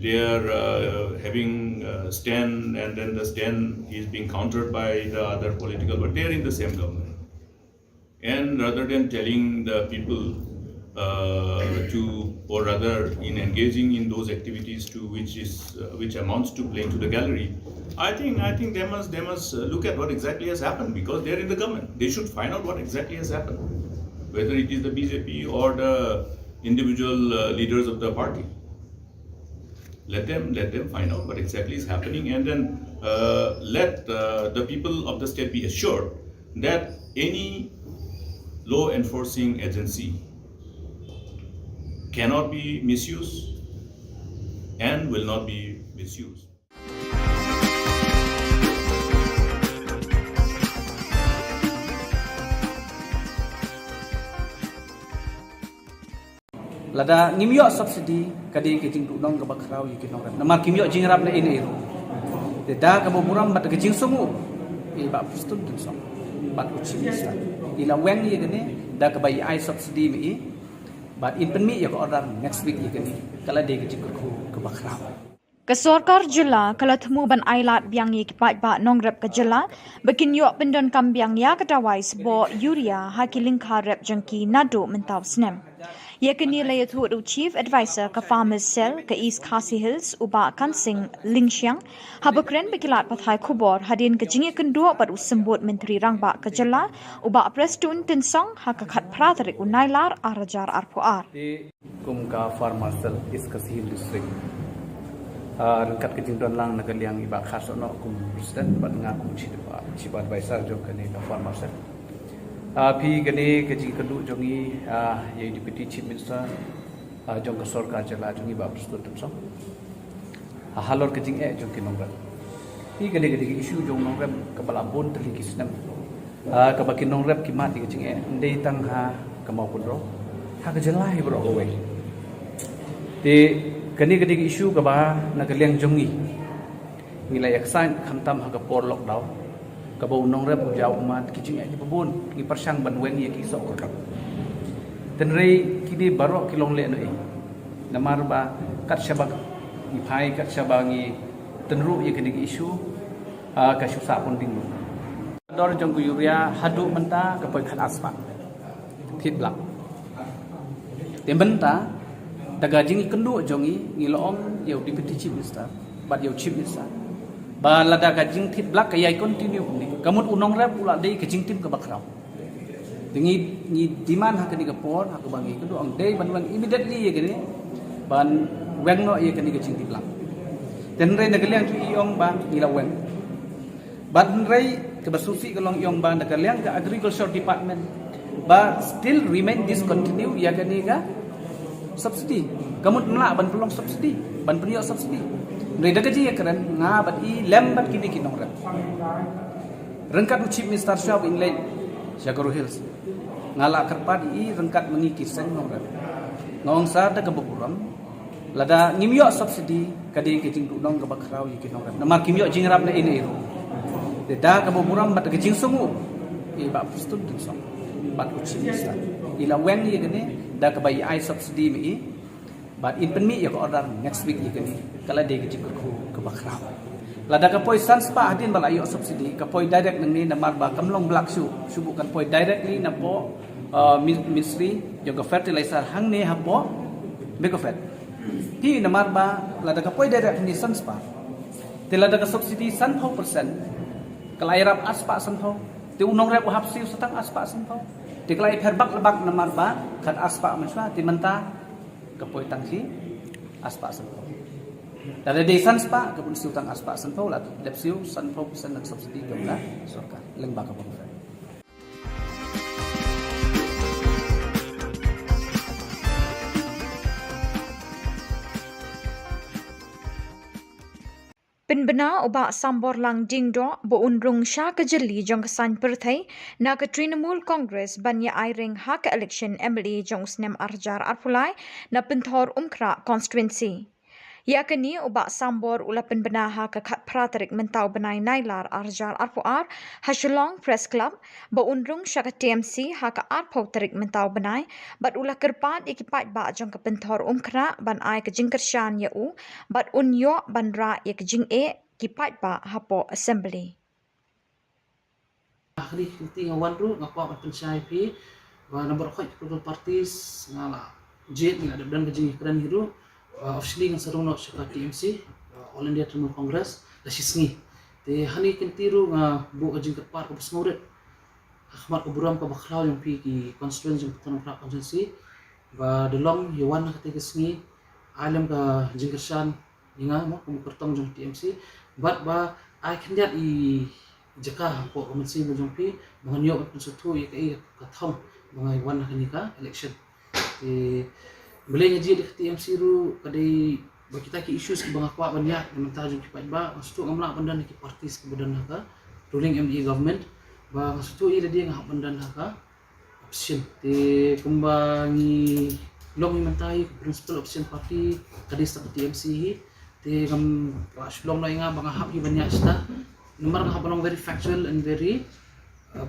they are having a stand, and then the stand is being countered by the other political, but they are in the same government. And rather than telling the people or rather in engaging in those activities to which amounts to playing to the gallery, I think they must look at what exactly has happened, because they are in the government. They should find out what exactly has happened, whether it is the BJP or the individual leaders of the party. Let them find out what exactly is happening, and then let the people of the state be assured that any law enforcing agency cannot be misused and will not be misused. Lada ngimyo subsidi kadi ke jing dong ke bakrau yiki nong rem namar kimyo jing rap na ini de da ka boburam bat ke jing sumu I ba pustun dun song bat uchi sa ila wen ye gane da ka bai ai subsidi mi bat in pen mi ya ko order next week ye gane kala de ke jing ko ke bakrau Kesorkar Jilla kalau temu ban ailat biang ye kipat ba nongrep ke Jilla bekin yok pendon kambiang ya ketawai sebo Yuria haki lingkar rep jengki nado mentau snem. Ia kini layat hu Chief Advisor ke Farmers Cell ke East Khasi Hills uba Kansing Lingshiang habakren bekilat pathai Khubor hadin ke jingi kendua pada sembut Menteri Rangba ke Jilla uba Prestun Tinsong hakakat pratarik unailar arajar arpuar. Kum ka Farmers Cell East Khasi Hills District rengkat kejingdon lang nagaliang iba khas ono kum president bat ngaku chief advisor jo kani ka Farmers Cell pi gani kejing kedu jongi ye deputy chief minister jong ka sarkar Jilla jongi ba prestun tumsong halor kejing jong kinongrat pi gani gani issue jong nongrem kepala bon teli kisnam ka bakin nongrep kimat kejing ndei tang ha kamau pundro ha ka Jilla hi bro away te kani kani isu kaba nagaliang jongi nilai aksan khamtam ha kapor lockdown kaba unong rep jauh mat kijing ni pabun ni persang banweng ye kisok kakap tenrei kini barok kilong le no namar ba kat syabak ni phai kat shabangi tenru ye kani isu ka susa pun ding dor jong Yuria hadu menta kapoi khat aspa thit blak tembenta daga jingi kendu jongi ngilom yau deputy chief minister bat yau chief minister ba lada ka jing thit blak kayai continue ni kamut unong rep pula dei ke jing tim ke bakrau tingi ni diman ha kani ke por ha ke bangi kendu ang dei ban bang immediately ye gani ban weng no ye kani ke jing tim blak ten rei nagaliang chu iong ba ngila weng bat rei ke basusi ke long iong ba nagaliang ke agriculture department ba still remain discontinue ya kani ka subsidi kamut mla ban pelong subsidi ban penyo subsidi mereka gaji ya keren ngabat I lembat kini kinong rep rengkat chief minister shop in late Shagaru Hills ngala kerpat I rengkat mengikis sen nong rep ngong sa da kaburam lada ngimyo subsidi kadi kijing dong ke bakrau yi kinong rep namar kimyo jingrap na ini de da kaburam bat kijing sumu I ba pustun dun song bat uchi sa ila wen ye gane da ka bai ai subsidi mi but in pen mi ya ko order next week ye gane kala de ke ko ke bakrau la da ka poi sans pa hadin bala yo subsidi ka poi direct nang ni na mar ba kamlong black su bukan poi directly na po ministry yo ka fertilizer hang ne ha po be ko fet ti na mar ba la da ka poi direct ni sans pa te la da ka subsidi 100% kala irap aspa sanho te unong rep hap siu satang aspa sanho diklai perbak lebak namar ba kat aspa menswa timenta kapoi tangsi aspa sanpo dari desan spa kapun siu tang aspa sanpo la lepsiu sanpo pesan nak subsidi kamla sarkar lembak kapun Penbena ubak sambor lang dingdo bo unrung sya kejeli jong kesan perthai na ke Trinamool Congress banya airing hak election MLA jong snem arjar arpulai na penthor umkra constituency. Ya kini ubak sambor ula penbena hak kat pratarik mentau benai nailar arjar arpuar ha Shillong Press Club bo unrung sya ke TMC hak arpau tarik mentau benai bat ula kerpat ikipat ba jong ke penthor umkra ban ai ke jingkersyan ya u bat unyo ban ra ya ke jing kipat ba hapo assembly. Hari kinti ngawan ru ngapa pensai pi wa nomor khoi political parties ngala jet ngada dan kejing keren hiru officially ng sarong no sa TMC All India Trinamool Congress la sisngi te hani kinti ru nga bu kejing kerpar ko pesngurit akhmat kuburam ka baklaw yung pi ki constituency ng Khubor Na Ka Jylla ba delong yawan na kate kesngi alam ka jingkersan inga mo kumukertong jong TMC but ba I can get I jaka po komensi mo jong pi monyo at sutu i kai kathong mga iwan na kanika election. Boleh ngaji di TMC ru kadai kita ki issues ki bang akwa banyak naman tajo ki ba maksud ngamla pandan ki partis ki badan ka ruling MDA government ba maksud ira dia ngah pandan ka option te kumbangi long mentai principal option party kadai sta TMC hi te kam Shillong no inga bang hap ki banyak sta nomor ngah long very factual and very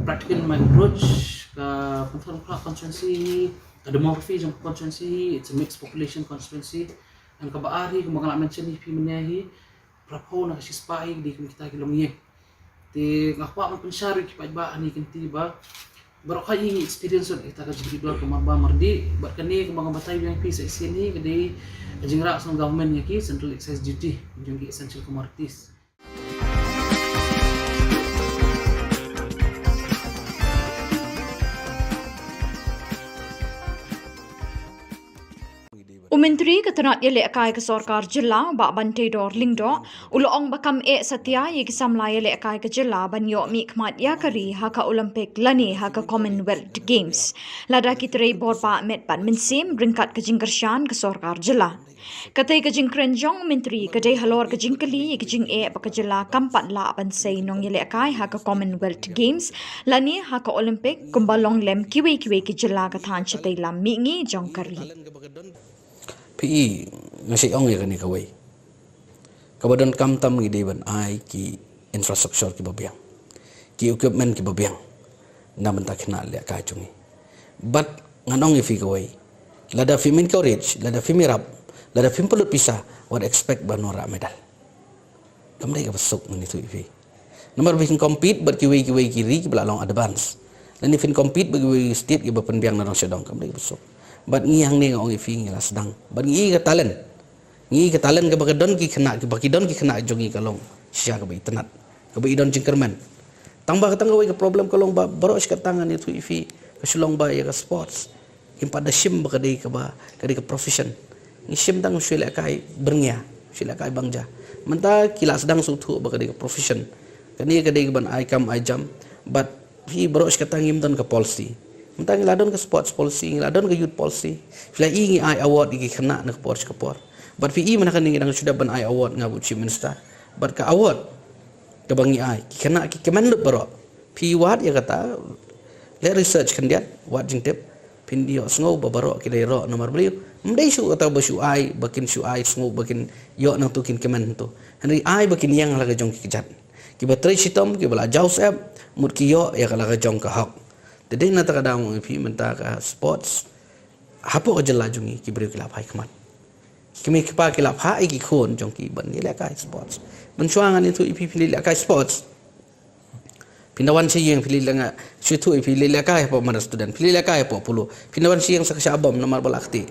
practical in my approach ka constituency the demography of constituency, it's a mixed population constituency. And kabaari kung mga mention ni pimenyahi prapo na kasi spy di kita kilomye. Ti ngakwa man pensari ki ba ani kinti ba baro kay experience on ita ka jididor ko marba mardi bat kani kung mga batay yang pi sa sini kadai ajingra sa government yaki central excise duty yung essential commodities. Menteri Ketenat Yele Akai ke Sorkar Jilla Bak Bantai Dor Lingdo Uloong Bakam Satya Yek Samla Yele Akai ke Jilla Banyo Mikmat Yakari Haka Olympic Lani Haka Commonwealth Games Lada Kitrei Borpa Met Pan Minsim Ringkat ke Jingkershan ke Sorkar Jilla Katai ke Jingkrenjong Menteri Kadai Halor ke Jingkeli Yek Jing Baka Jilla Kampat La Bansai Nong Yele Akai Haka Commonwealth Games Lani Haka Olympic Kumbalong Lem Kiwe ke Jilla Katan Chatai Lam Mingi Jongkari PE ngasih ong ya kani kawai. Kabadan kam tam ngi deban ai ki infrastructure ki babiang. Ki equipment ki babiang. Na mentak kena le ka chungi. But nganong ifi kawai. Lada fi min courage, lada fi mirap, lada fi pelut pisah what expect banora medal. Kamdai ka besok meni tu ifi. Nomor bikin compete ber ki kiri ki belalong advance. Dan ifin compete bagi state ki berpenbiang narong sedong kamdai ka besok. But ngi hang ni ngong ifi ngi lasdang. But ngi ka talent. Ngi ka talent ka bagadon ki kena ki bakidon ki kena jongi kalong. Sia kaitenat. Ka idon jingkerman. Tambah ka tangawai ka problem kalong ba baros ka tangan itu ifi ka Shillong ba ya ka sports. Kim pada sim ba kadai ka ba kadai ka profession. Ngi sim tang sila kai berngia. Sila kai bangja. Menta kila sedang sutu ba kadai ka profession. Kani kadai ka ban ai kam ai jam. But fi baros ka tangim don ka policy. Mentang ngiladon ke sports policy, ngiladon ke youth policy. Fila ingi ai award iki kena nak porch ke por. But fi mana kan ngidang sudah ban ai award ngabu chief minister. But ke award ke bangi ai kena ki kemenlut baro. Fi wat ya kata le research kan dia wat jing tip pindio sngo baro ki dai ro nomor beliau. Mdai su kata basu ai bakin su ai sngo bakin yo nang tukin kemen tu. Henry ai bakin yang laga jong ki jat. Ki batrai sitom ki bala jaus app mut ki yo ya kala jong ka hak. Jadi nak kadang ifi mentah sports hapo jela jungi ki beri kilap hai kemat kimi kipa kilap hai ki khon jongki ban ni lekai sports bensuangan itu ifi pilih lekai sports pindawan siang pilih lenga situ ifi pilih lekai apa mana student pilih lekai apa puluh pindawan siang saksa abam nomor balakti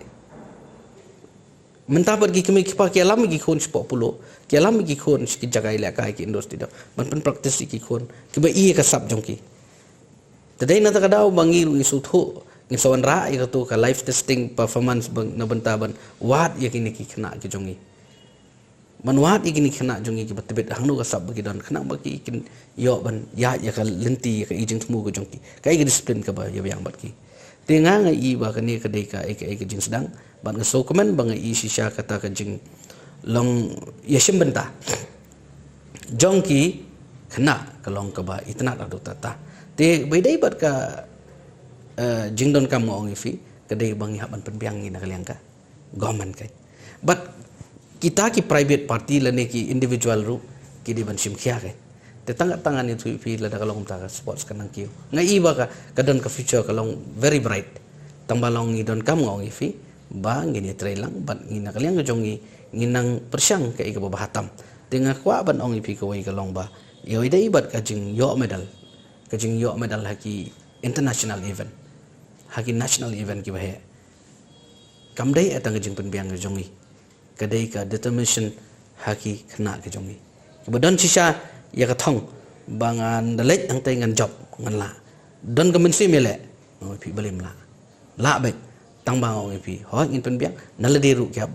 mentah pergi kimi kipa ki alam ki khon 10 ki alam ki khon ki jagai lekai ki industri dah ban praktis ki khon ki ba iya kasap jongki Tadai na takadaw bangi isu tu ngi sawan ra ika tu ka live testing performance bang na bantaban wat ya kini ki kena ki jongi man wat ikini kena jongi ki batibet hangno ka sab bagi don kena bagi ikin yo ban ya ka lenti ka ijing temu ko jongi kai ki disiplin ka ba ya yang bat ki tinga ngai i ba kani ka dei ka ai ka jing sedang ban ka so komen bang i sisha kata ka jing long yashim benta jongi kena ka long ka ba itna adu tata te bedai bat ka jingdon kam ngong ifi kadai bangi haban penbiang ni nakaliang ka government kai but kita ki private party lane ki individual ru ki di ban sim khia kai te tangan itu ifi la kalong ta sports kanang kiu ngai ba ka kadon ka future kalong very bright tambalong ni don kam ngong ifi ba ngini trailang ban ngina kaliang jongi nginang persyang kai ka bahatam tenga kwa ban ong ifi ko wai kalong ba yo idai bat ka jing yo medal kajing yo medal haki international event haki national event ki bahe kamdai atang kajing penbiang ke jongi kadai ka determination haki kena ke jongi kebadon sisa ya kathong bangan dalek ang tay ngan job ngan la don ka mensi mele oi pi balim la bet tang bang oi pi ho ngin penbiang naladiru kyap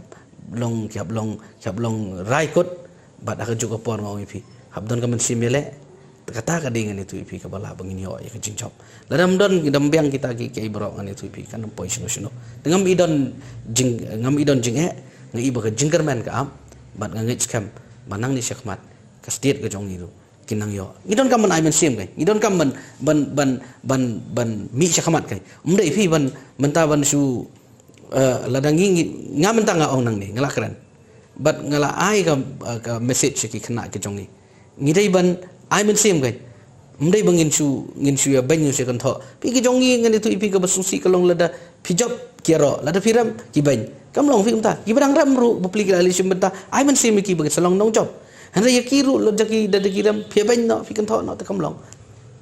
long rai kot bat aka juga por oi pi habdon ka mensi mele kata ka dengan itu ipi ka bala bangin yo ya kajing chop ladam don idam biang kita ki kai bro an itu ipi kan poi sino sino ngam idon jing ngai ba ka jingkerman ka am bat ngai scam manang ni syakmat ka state ka jong itu kinang yo idon kam man ai men sim kai idon kam ban mi syakmat kai umdai ipi ban su ladang ngam tanga ong nang ni ngala kran bat ngala ai ka message ki khna ki jong ni ngidai ban ai men sim kai mdai bangin su ya banyu se kan tho pi ki jong ngi ngani tu ipi ka basusi kalong lada pijop kiaro lada piram ki ban kam long fi umta ki badang ram ru bupli ki ali sim benta ai men sim ki bagi salong nong job han ya ki ru lo jaki dada ki ram phe ban no fi kan tho no ta kam long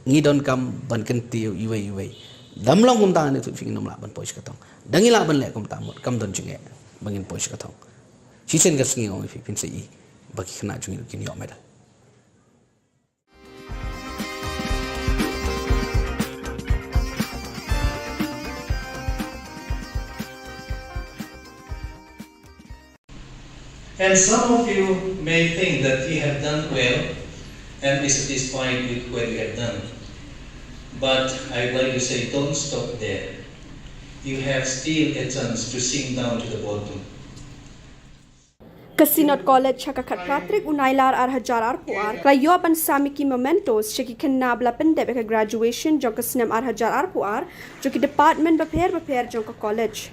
ngi don kam ban kan tiu iwei dam long umta ni tu fi nom la ban pois ka tong dangi la ban le kum ta mot kam don jinge bangin pois ka tong si sen ka sngi ong fi pin se i bagi khna jungi ki ni omeda. And some of you may think that you have done well and be satisfied with what you have done. But I'd like to say, don't stop there. You have still a chance to sink down to the bottom. Kasinot College Chakakat Patrick Unailar Arhajar Arpuar, Klayo Ban Samiki Mementos, Shaki Kanabla Pendebeka graduation, Jonkasnem Arhajar Arpuar, Joki Department Baper Jonka College.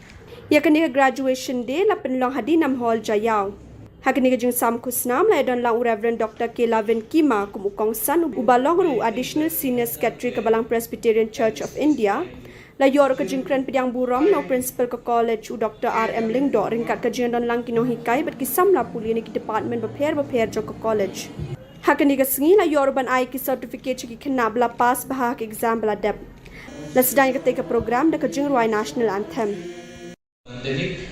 Yakaniga graduation day, Lapen Long Hadinam Hall Jayao. Hakaniga jung sam kusnam la don lang Reverend Dr. Kelavin Kima kumukong san ubalong additional senior secretary Kabalang Presbyterian Church of India la yor ka jing kren pidyang buram no principal ka college u Dr. R.M. Lingdo ringkat ka jing don lang kino hikai bat kisam la puli ni ki department baper jong ka college. Hakaniga sngi la yor ban ai ki certificate ki khnabla pass bahak exam bala dep. La sedang ka take program da ka jing roi national anthem. Pandemic.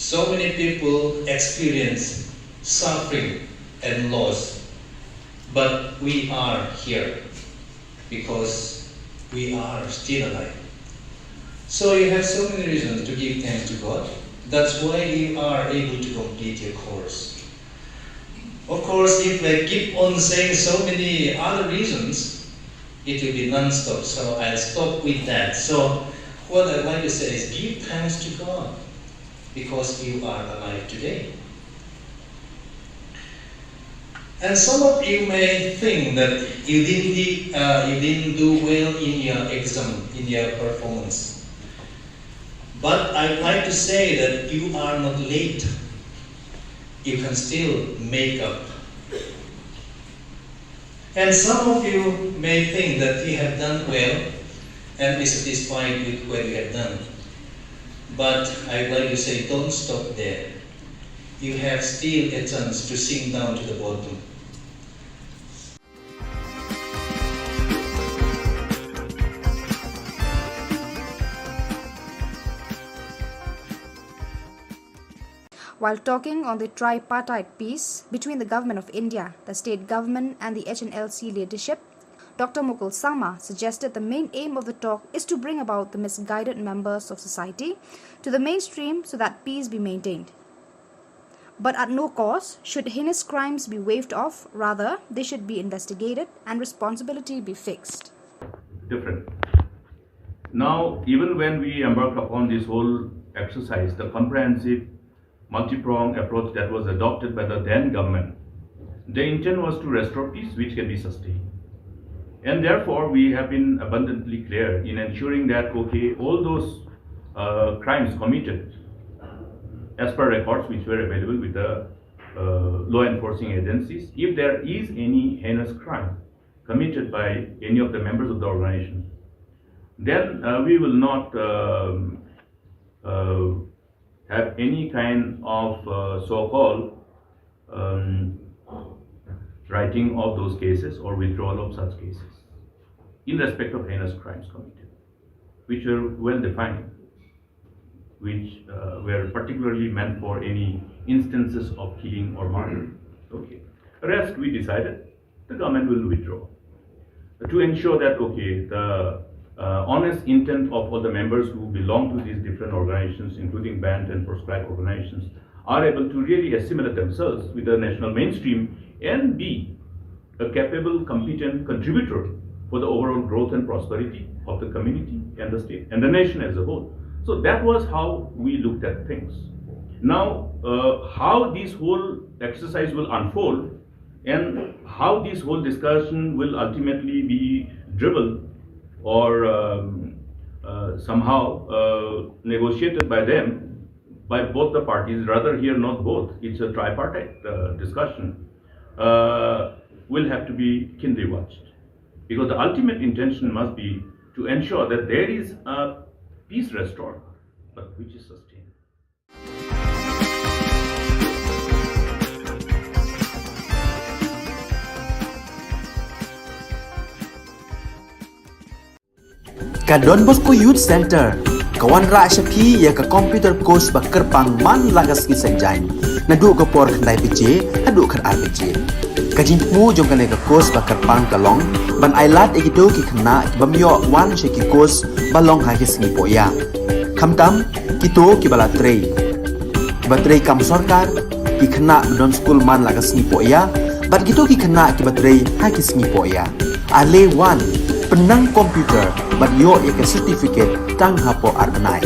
So many people experience suffering and loss, but we are here because we are still alive. So you have so many reasons to give thanks to God. That's why you are able to complete your course. Of course, if I keep on saying so many other reasons, it will be non-stop, so I'll stop with that. So what I'd like to say is give thanks to God, because you are alive today. And some of you may think that you didn't do well in your exam, in your performance. But I'd like to say that you are not late. You can still make up. And some of you may think that you have done well and be satisfied with what you have done. But I'd like to say, don't stop there. You have still a chance to sink down to the bottom. While talking on the tripartite peace between the Government of India, the state government and the HNLC leadership, Dr. Mukul Sama suggested the main aim of the talk is to bring about the misguided members of society to the mainstream so that peace be maintained. But at no cost should heinous crimes be waved off, rather they should be investigated and responsibility be fixed. Different. Now, even when we embark upon this whole exercise, the comprehensive multi-pronged approach that was adopted by the then government, the intent was to restore peace which can be sustained. And therefore, we have been abundantly clear in ensuring that, okay, all those crimes committed as per records which were available with the law enforcing agencies, if there is any heinous crime committed by any of the members of the organization, then we will not have any kind of so-called writing of those cases or withdrawal of such cases in respect of heinous crimes committed, which are well defined, which were particularly meant for any instances of killing or murder. Okay. The rest we decided the government will withdraw to ensure that, okay, the honest intent of all the members who belong to these different organizations, including banned and proscribed organizations, are able to really assimilate themselves with the national mainstream and be a capable, competent contributor for the overall growth and prosperity of the community and the state and the nation as a whole. So that was how we looked at things. Now, how this whole exercise will unfold and how this whole discussion will ultimately be driven or somehow negotiated by them, by both the parties, rather here not both, it's a tripartite discussion, will have to be keenly watched. Because the ultimate intention must be to ensure that there is a peace restored, but which is sustained. Ka Don Bosco Youth Center, kawan rak syapi ya ka computer course bakar pang man lagas ki sanjai. Nadu ka por kandai PJ, hadu kan RPG. Ka jingmu jong kan ka course bakar pang kalong, ban ailat egido ki kena ki bamyo wan syaki course balong ha ki singi poya. Kamtam kito ki bala trei. Batrei kam sarkar ki kena don school man lagas singi poya, bat kito ki kena ki batrei ha ki singi poya. Ale wan penang komputer bat yo ya ke certificate tang hapo arnai.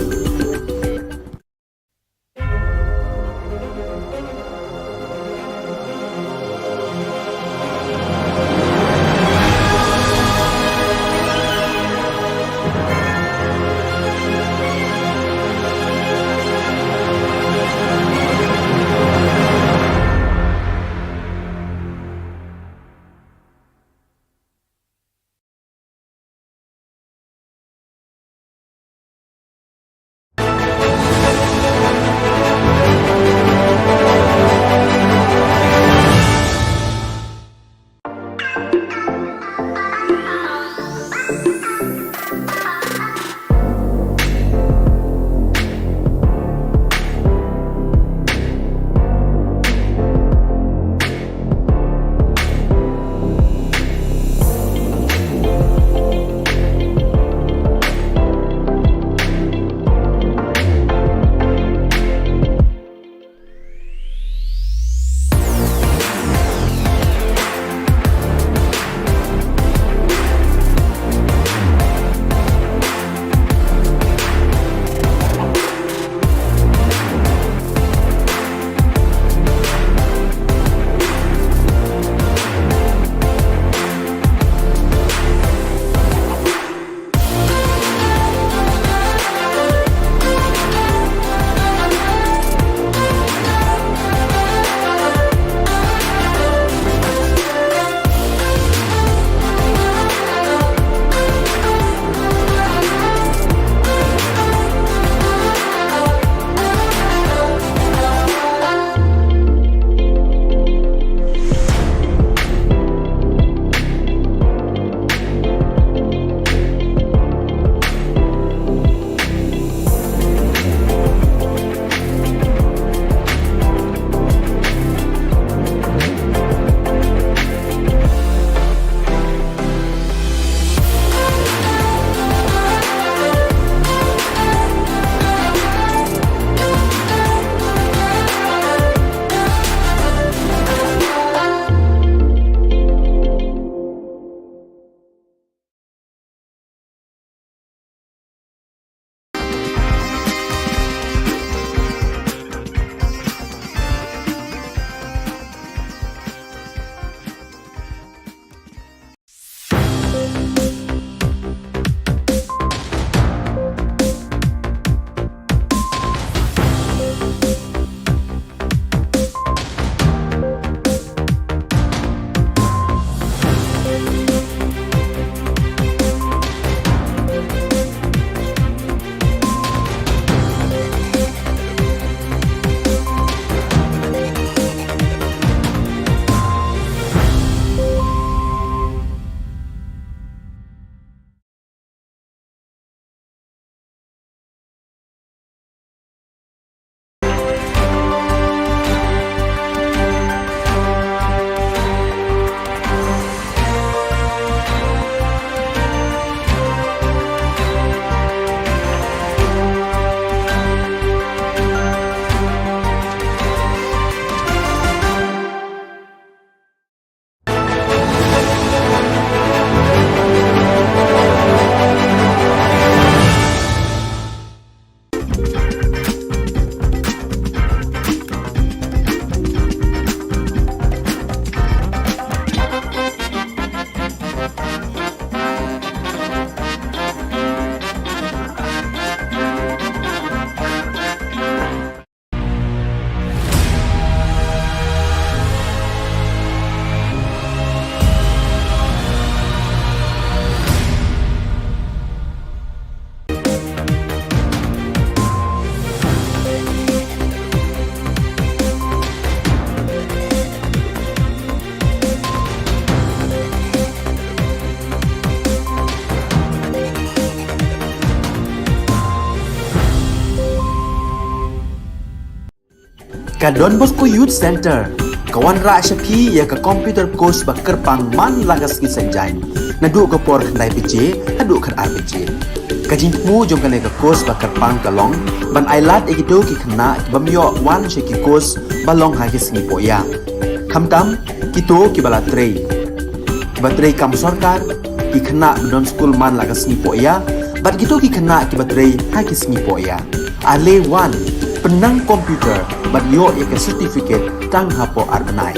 ka Don Bosco Youth Center kawan ra shapi ya ka computer course ba kerpang man lagas ki sanjain na du ka por khandai pije adu khan ar pije ka jingmu jong ka ne ka course ba kerpang ka long ban ailat egido ki khna bamyo wan she ki course balong ha ki sngi po ya khamtam kito ki bala trei batrei kam sarkar ki khna don school man lagas sngi po ya bat gitu ki khna ki batrei ha ki sngi po ya ale wan penang komputer bat yo ya ke certificate tang hapo arbenai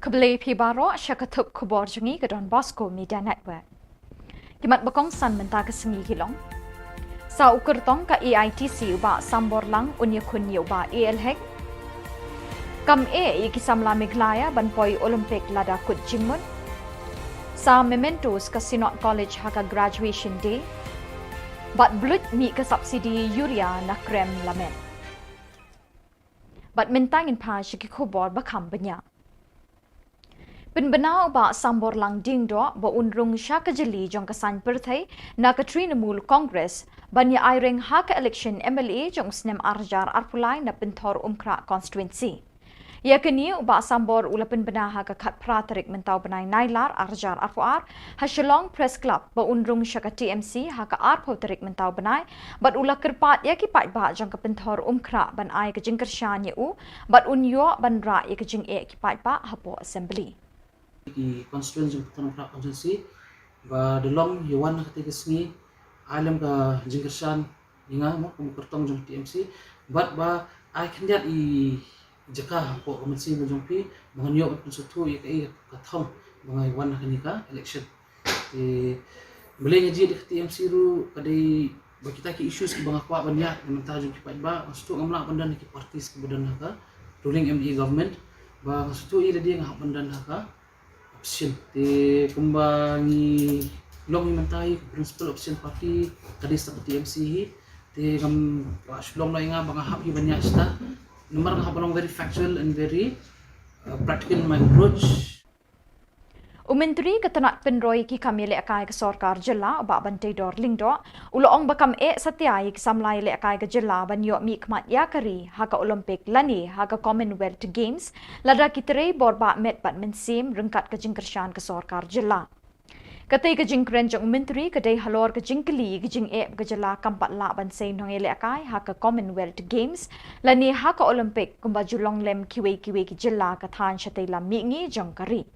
Kebeli Pibaro Syakatup Khubor Jungi ke Don Bosco Media Network. Kimat bakong san menta ke sengi Shillong. Sa ukur tong ka EITC uba sambor lang unya kunyi uba ELHEC. Kam ikisam la miglaya banpoi Olympic lada kut jingmun. Sa mementos ka Sinot College haka graduation day. Bat blut mi ke subsidi yuria na krem lamen. Bat mentangin pa syaki khubor bakam banyak. Penbenau ba sambor lang dingdo ba unrung syaka jeli jong kasan perthai na Trinamool Congress banya airing haka election MLA jong snem arjar arpulai na pentor umkra constituency. Ya kini ba sambor ula penbenah haka kat pratarik mentau benai nailar arjar arpuar ha Shillong Press Club ba unrung syaka TMC haka arpotarik mentau benai bat ula kerpat ya ki pat ba jong ka pentor umkra ban ai ka jingkershan u bat unyo ban ra ya ka jing ki pat ba hapo assembly. Di constituency Khubor Na Ka Jylla ba delong yuan ketiga sengi alam ka jingkersan inga mo kumkertong jong TMC but ba I can get I jaka po komisi mo jong pi mga niyo at konsutu ya kai kathong mga yuan kanika election ti beli ngaji di TMC ru kadai ba kita ki issues ki mga kwa banyak mentaj jong kipat ba konsutu ngamla pandan ki partis ki badan ka ruling MDA government ba konsutu ila dia ngah pandan ka option di kumbangi long mentai principal option party kadis sa TMC di kam Shillong na nga mga happy banyak sta number nga palong very factual and very practical in my approach. Umentri ketenat penroi ki kami le akai ke sarkar jilla ba bantai dor lingdo uloong bakam satiai ki samlai le akai ke jilla banyo mi kmat yakari haka Olympic lani haka Commonwealth Games lada kitere borba met bat mensim rengkat ke jingkershan ke sarkar jilla. Katai ke jingkren jong menteri kadai halor ke jingkeli ke jing ke jilla kampat la ban sei nong le akai haka Commonwealth Games lani haka Olympic kumba julong lem kiwe ki jilla ka than shatai lam mi ngi jong kari.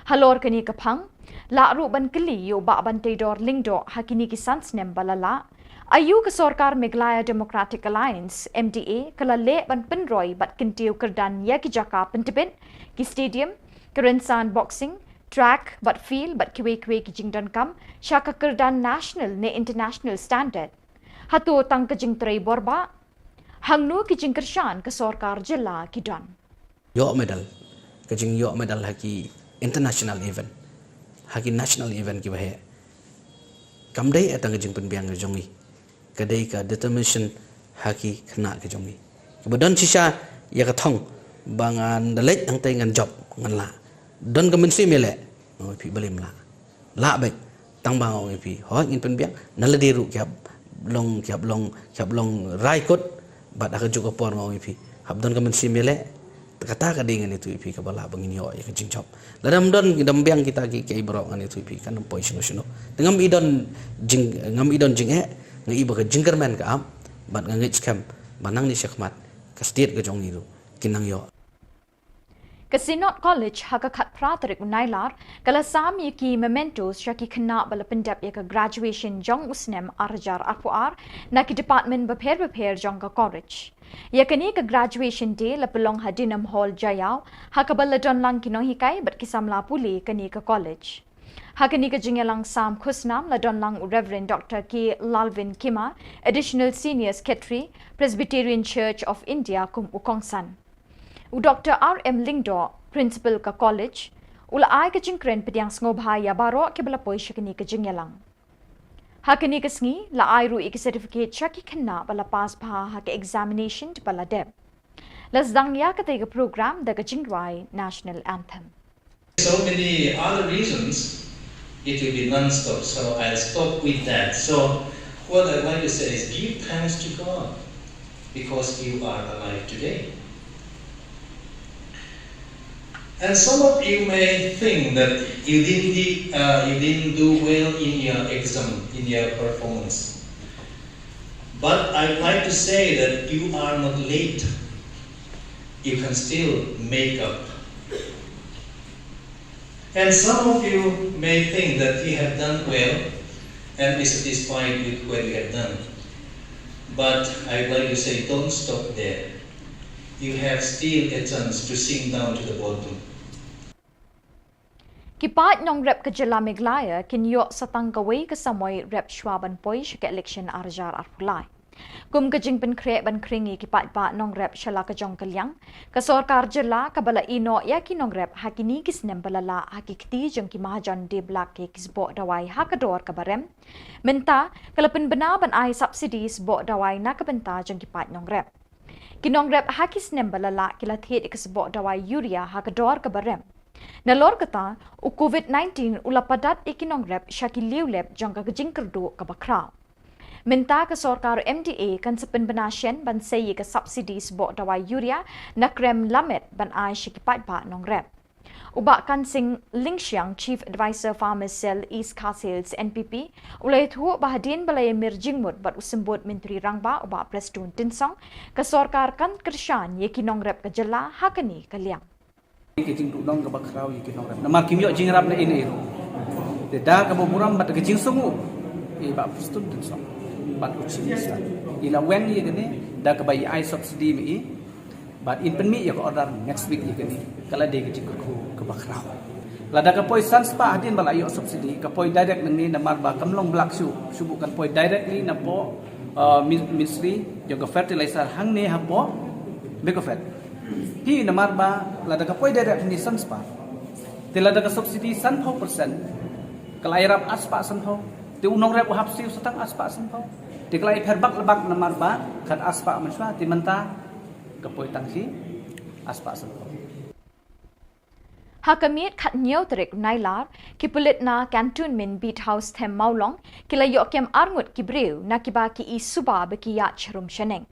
Halor kini kapang, la ruban keli yo ba bantai dor lingdo hakini ki sansnem balala. Ayu ke Sarkar Meghalaya Democratic Alliance MDA kala le ban penroi bat kintiu kerdan ya ki jaka pentibin ki stadium, kerensan boxing, track bat field bat kiwe ki jingdan kam syaka kerdan national ne international standard. Hatu tang ke jingtrei borba hangnu ki jingkershan ke Sarkar Jilla ki don. Yo medal, kajing yo medal haki international event haki national event ki bahe kamdai atang jing penbiang jongi kadai ka determination haki khna ke jongi kebedan sisa ya ka thong bangan dalek ang tai ngan job ngan la don ka mensi mele oi pi balim la bek tang bang oi pi ho ngin penbiang nala diru kyap long rai kot bat aka juga por oi pi habdon ka mensi mele kata kadingan itu ipi kabala bangin yo ya kecing chop ladam don dambiang kita ki ibro ngan itu ipi kan poi sino dengan ngam idon jing ngai iba ka jingkerman ka am bat ngai scam banang ni syakmat ka state ka jong itu kinang yo Kasinot College hakakat pratrik unailar kala sami ki mementos syaki kena bala pendap ya ke graduation jong usnem arjar arpuar na ki department beper jong ka college. Ya kini ke graduation day la pelong hadinam hall jayau hakabala don lang kinong hikai bat kisamla puli kini ke college. Hakani ke jingelang sam khusnam la don lang Reverend Dr. K. Lalvin Kima, Additional Senior Secretary, Presbyterian Church of India kum ukongsan. U Dr. R.M. Lingdo, Principal ka College, ula ay ka jingkren pediang ngobha ya baro ke bala poi syakini ke jingelang. Hakani ke sngi la ay ru ik certificate syaki kena bala pass bha ha ke examination di bala deb. Lasdang ya ka tega program da ka jingrai National Anthem. So many other reasons it will be non-stop, so I'll stop with that. So what I'd like to say is give thanks to God because you are alive today. And some of you may think that you didn't do well in your exam, in your performance. But I'd like to say that you are not late. You can still make up. And some of you may think that you have done well and be satisfied with what you have done. But I'd like to say don't stop there. You have still a chance to sink down to the bottom. Kipat nong rep ka Jylla Meglaya kinyo sa tanggaway kasamoy rep Schwaban Poy syaka election arjar arpulay. Kum ka jing penkre ban kringi kipat pa nong rep syala ka jong kalyang ka sorkar Jylla ka bala ino ya kinong rep hakini kisnem balala hakikti jong kimahajan de blak ke kisbo dawai hakador ka barem. Menta kalapin bena ban ay subsidies bo dawai na kabenta jong kipat nong rep. Kinong rep hakisnem balala kilathet ikisbo dawai urea hakador ka barem. Nalor kata u COVID-19 ulapadat ikinong rep syaki liulep jong ka gajing kerdo ka bakraw. Minta ke sorkar MDA kan sepen benasyen ban sayi ke subsidies bo dawai urea na krem lamet ban ai syikipat pa nong rep. Ubak kan sing Lingxiang Chief Advisor Farmers Cell East Castles NPP ulai thuo bahadin balai mirjingmut bat usembut Menteri Rangba ubak Preston Tinsong ke sorkar kan kersyan ye kinong rep ke Jylla hakani kaliang. Kejing tudong ke bakrau ye kinong rep. Nama kimyo jingrap na ini. Deda ke boburam bat kejing sungu. Bak Preston Tinsong. Bat ucilisa. Ila when ye gini da ke bayi ai subsidi mi. But in penmi ye ke order next week ye gini. Kala de kejing ke bakrau. Lada ke poi sans pa hadin bala yo subsidi ke poi direct ni namar ba kamlong blak su subukan poi directly na po ministry jo ke fertilizer hang ne ha po bekofet. Hi namar ba lada ka poi direct ni sans pa. Te lada ka subsidi 100%. Kalai rap aspa sanho. Te unong rap hap siu setang aspa sanho. Te kalai perbak lebak namar ba kan aspa manswa te menta ka poi tangsi aspa sanho. Hakamit khat nyaw terik nailar ki pulit na cantonment beat house them maulong kila yok kem arngut ki breu na kiba ki isuba beki ya chrum sheneng.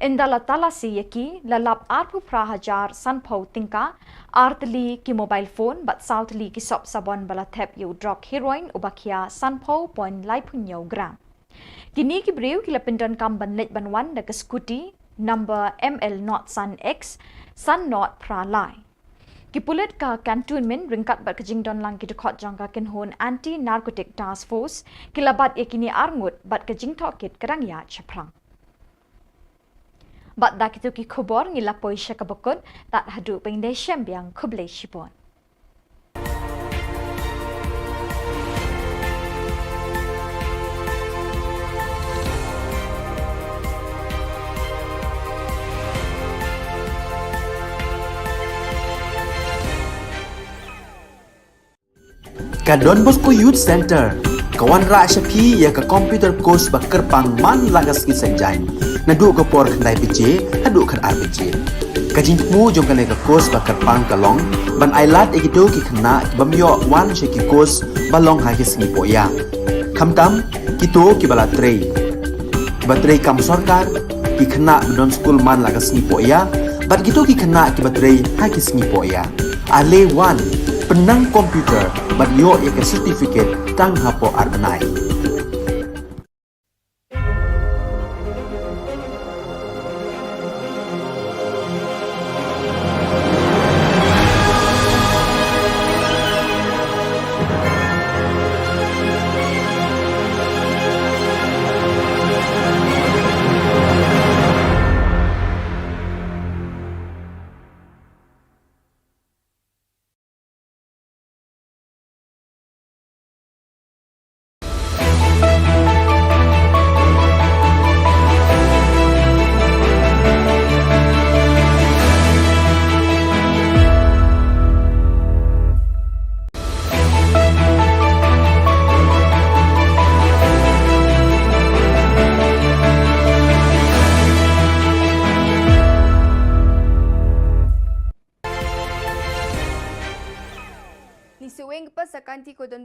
Indala talasi yaki lalap arpu prahajar sanpau tingka artli ki mobile phone but southli ki sop sabon bala thep yu drug heroin ubakia sanpau point laipunyo gram. Kini ki breu kila pindan kam banlet banwan da ke scooty number ML not Sun X Sun not pra lai. Kipulit ka cantonment ringkat bat kejing don lang ki dekot jangka kenhon anti narcotic task force kilabat yakini arngut bat kejing tokit kerang ya chaprang. Bat dak itu ki khubor ngila poi syakabakut tak hadu pengde syambiang kublai shibon. Ka Don Bosco Youth Center, kawan ra syapi ya ka computer course bakar pang man lagas ki sanjain. Nadu ka por khandai PJ, hadu kan RPG. Kajing mu jong kan ka course bakar pang kalong, ban ailat egido ki khna bamyo wan syaki course balong hagis ni poya. Khamtam kito ki bala trei. Batrei kam sorkar ki khna don school man lagas ni poya, bat kito ki khna ki batrei hagis ni poya. Ale wan penang komputer bat yo ek certificate tang hapo arbanai.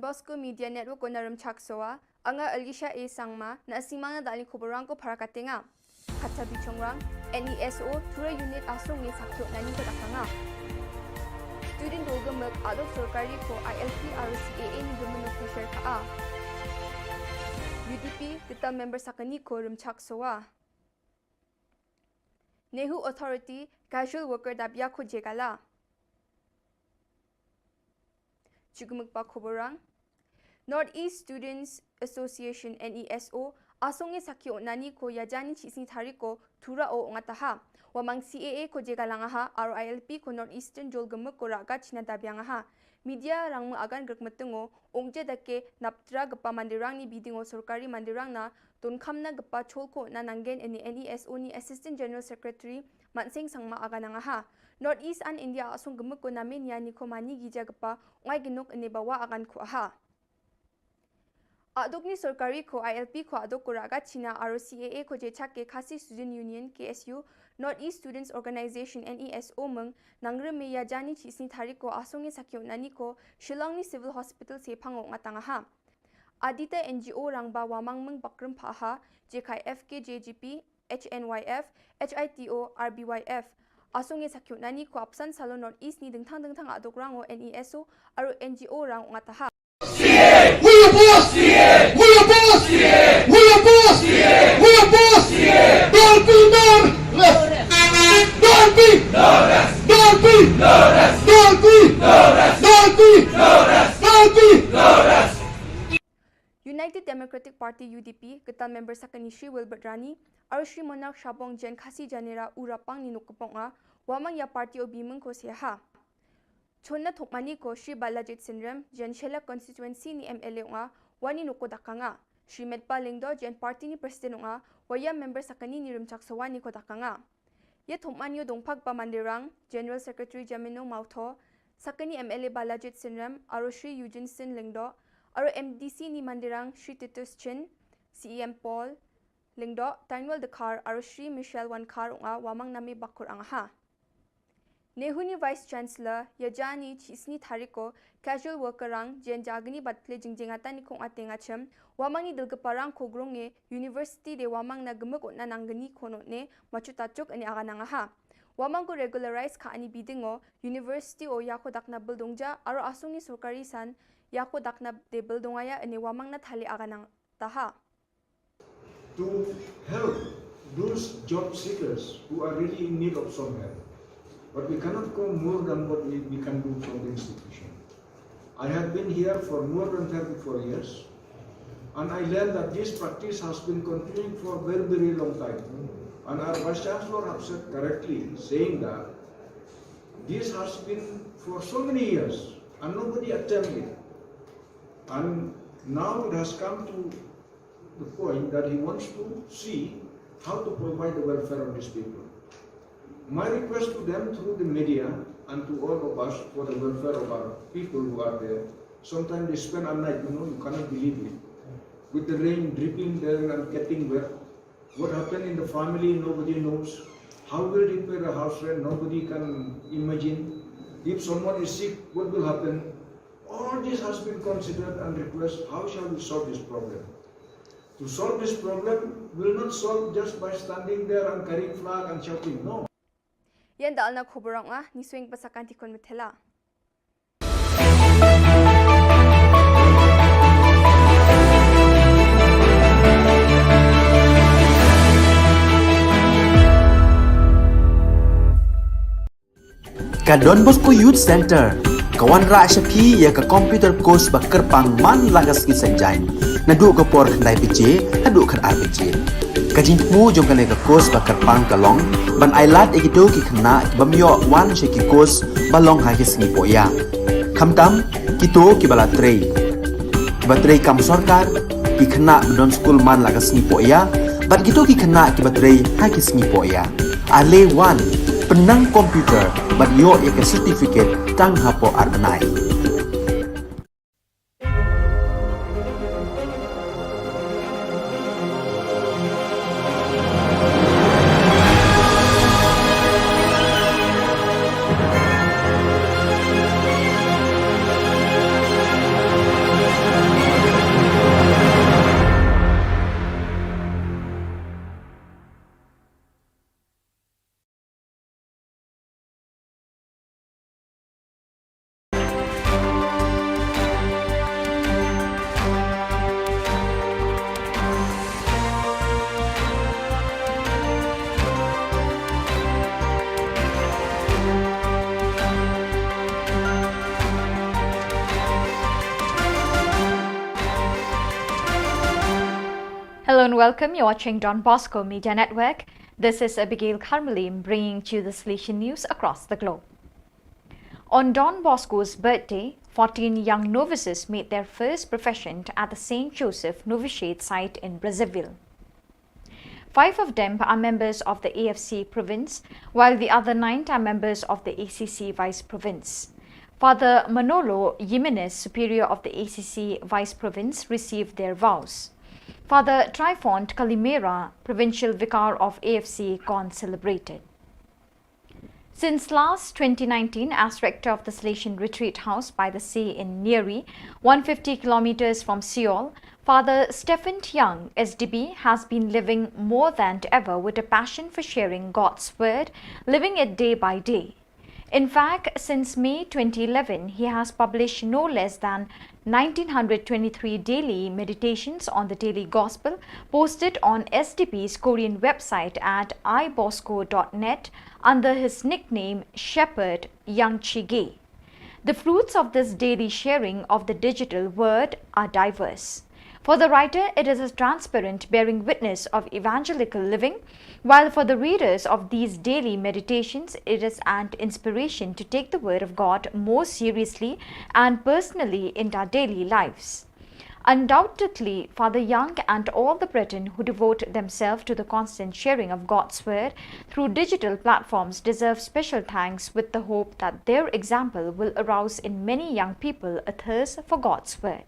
Bosco Media Network ko narum chaksoa, anga Alicia A. Sangma, na asimang na daling kuburang ko para katinga. Kata bichongrang, NESO, Tura Unit Asong ni sakyo na ni katakanga. Student Dogamak, Adolf Sorkari ko ILP RCAA ni Domino Fisher ka. UDP, kita member sa kaniko rum chaksoa. Nehu Authority, Casual Worker Dabya ko jegala. Chugumugpa Khoborang, Northeast Students Association NESO, Asonge Sakyo Nani ko Yajani Chisni Tariko, Tura o Ngataha, Wamang CAA ko Jegalangaha, RILP ko Northeastern Jolgamuk ko Raga China Dabyangaha, Media Rang Agan Grekmatungo, Ongje Dake, Naptra Gapa Mandirang ni Bidingo Sorkari Mandirang na, Tunkamna Gapa Cholko na Nangen NESO ni Assistant General Secretary, Mansing Sangma Aganangaha. Northeast and India asong gemuk ko namin yan ni ko mani gija gapa ngay ginok ni bawa akan ko aha. Adok ni Sorkari ko ILP ko adok ko raga China RCAA ko jechak ke Khasi Student Union KSU Northeast Students Organization NESO meng nangreme ya jani chisni tarik ko asong ni sakyo nani ko Shillong ni Civil Hospital se pango ngatangaha. Adita NGO rang ba wamang meng bakrum paha JKF JGP HNYF HITO RBYF Asonge sakyo nani ko apsan salo Northeast ni dengtang adok rango NESO aro NGO rang ngataha. We are boss! We are boss! We are boss! We are boss! Don't be nervous! Don't be nervous! Don't be nervous! Don't be nervous! Don't be nervous! Don't be nervous! United Democratic Party UDP ketan member sa Shri Wilbert Rani aro Shri Monarch Shabong Jen Khasi Janera Urapang ni Nukuponga wamang ya party obimeng ko siya. Chonna thokmani ko Shri Balajit Sinram Jen Shela constituency ni MLA nga wani nukodakanga. Shri Medpa Lingdo Jen party ni president nga waya member sa ni rumchaksawa ni kodakanga. Ye thokmani dongpag pamandirang General Secretary Jamino Mautho sakani MLA Balajit Sinram aro Shri Eugene Sin Lingdo aro MDC ni mandirang Shri Titus Chin CEM Paul Lingdo Tainwal Dakar aro Shri Michelle Wankar nga wamang nami bakur angha. Nehuni Vice Chancellor Yajani Chisni Tariko Casual Worker rang Jen Jagani Batle Jingjingata ni kong atenga chem wamang ni dilgaparang kogronge University de wamang na gemuk na nanggani kono ne machutachok ani aganangaha. Wamang ko regularize ka ani bidingo University o yako dakna buildongja aro asungi sorkari san yako dakna de buildongaya ani wamang na thali aganang taha. To help those job seekers who are really in need of some help. But we cannot go more than what we can do from the institution. I have been here for more than 34 years, and I learned that this practice has been continuing for a very, very long time. And our Vice Chancellor has said correctly, saying that this has been for so many years, and nobody attempted it. And now it has come to the point that he wants to see how to provide the welfare of these people. My request to them through the media and to all of us for the welfare of our people who are there, sometimes they spend a night, you cannot believe it, with the rain dripping there and getting wet. What happened in the family, nobody knows. How will they pay the house rent, nobody can imagine. If someone is sick, what will happen? All this has been considered and requested, how shall we solve this problem? To solve this problem, will not solve just by standing there and carrying flag and shouting, no. Yan dal na Khubor nga ni swing pa sa kantikon metela. Ka Don Bosco Youth Center kawan ra shapi ya ka computer course bakar pang man lagas ki sanjain nadu ka por khandai piche nadu khan RPG kajin mu jong kane ka course bakar pang kalong ban ailat ekido ki khna bamyo wan sheki course balong ha ki sni poya khamtam kito ki bala trei batrei kam sarkar ki khna don school man lagas ni poya ban kito ki khna ki batrei ha ki sni poya ale wan penang komputer ban yo ya certificate tang hapo arnai. Hello and welcome. You're watching Don Bosco Media Network. This is Abigail Karmalim bringing to you the station news across the globe. On Don Bosco's birthday, 14 young novices made their first profession at the St. Joseph Novitiate site in Brazzaville. 5 of them are members of the AFC province, while the other 9 are members of the ACC Vice Province. Father Manolo Jimenez, superior of the ACC Vice Province, received their vows. Father Trifont Calimera, provincial vicar of AFC, Con celebrated. Since last 2019, as rector of the Salesian Retreat House by the Sea in Nyeri, 150 kilometers from Seoul, Father Stephen Young, SDB, has been living more than ever with a passion for sharing God's word, living it day by day. In fact, since May 2011, he has published no less than 1923 daily meditations on the daily gospel posted on SDB's Korean website at ibosco.net under his nickname Shepherd Young Chige. The fruits of this daily sharing of the digital word are diverse. For the writer, it is a transparent bearing witness of evangelical living, while for the readers of these daily meditations, it is an inspiration to take the word of God more seriously and personally in our daily lives. Undoubtedly, Father Young and all the brethren who devote themselves to the constant sharing of God's word through digital platforms deserve special thanks, with the hope that their example will arouse in many young people a thirst for God's word.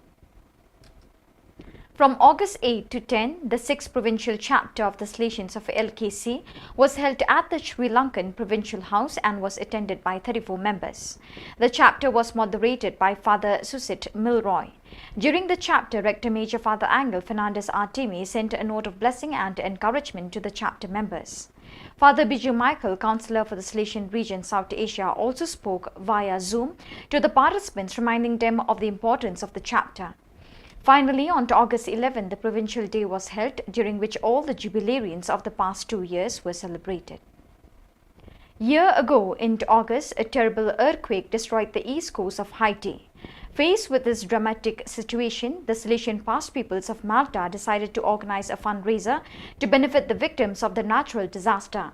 From August 8 to 10, the 6th provincial chapter of the Salesians of LKC was held at the Sri Lankan Provincial House and was attended by 34 members. The chapter was moderated by Father Susit Milroy. During the chapter, Rector Major Father Angel Fernandez Artemi sent a note of blessing and encouragement to the chapter members. Father Biju Michael, Councillor for the Salesian region South Asia, also spoke via Zoom to the participants, reminding them of the importance of the chapter. Finally, on August 11, the Provincial Day was held, during which all the jubilarians of the past 2 years were celebrated. Year ago, in August, a terrible earthquake destroyed the east coast of Haiti. Faced with this dramatic situation, the Salesian past peoples of Malta decided to organize a fundraiser to benefit the victims of the natural disaster.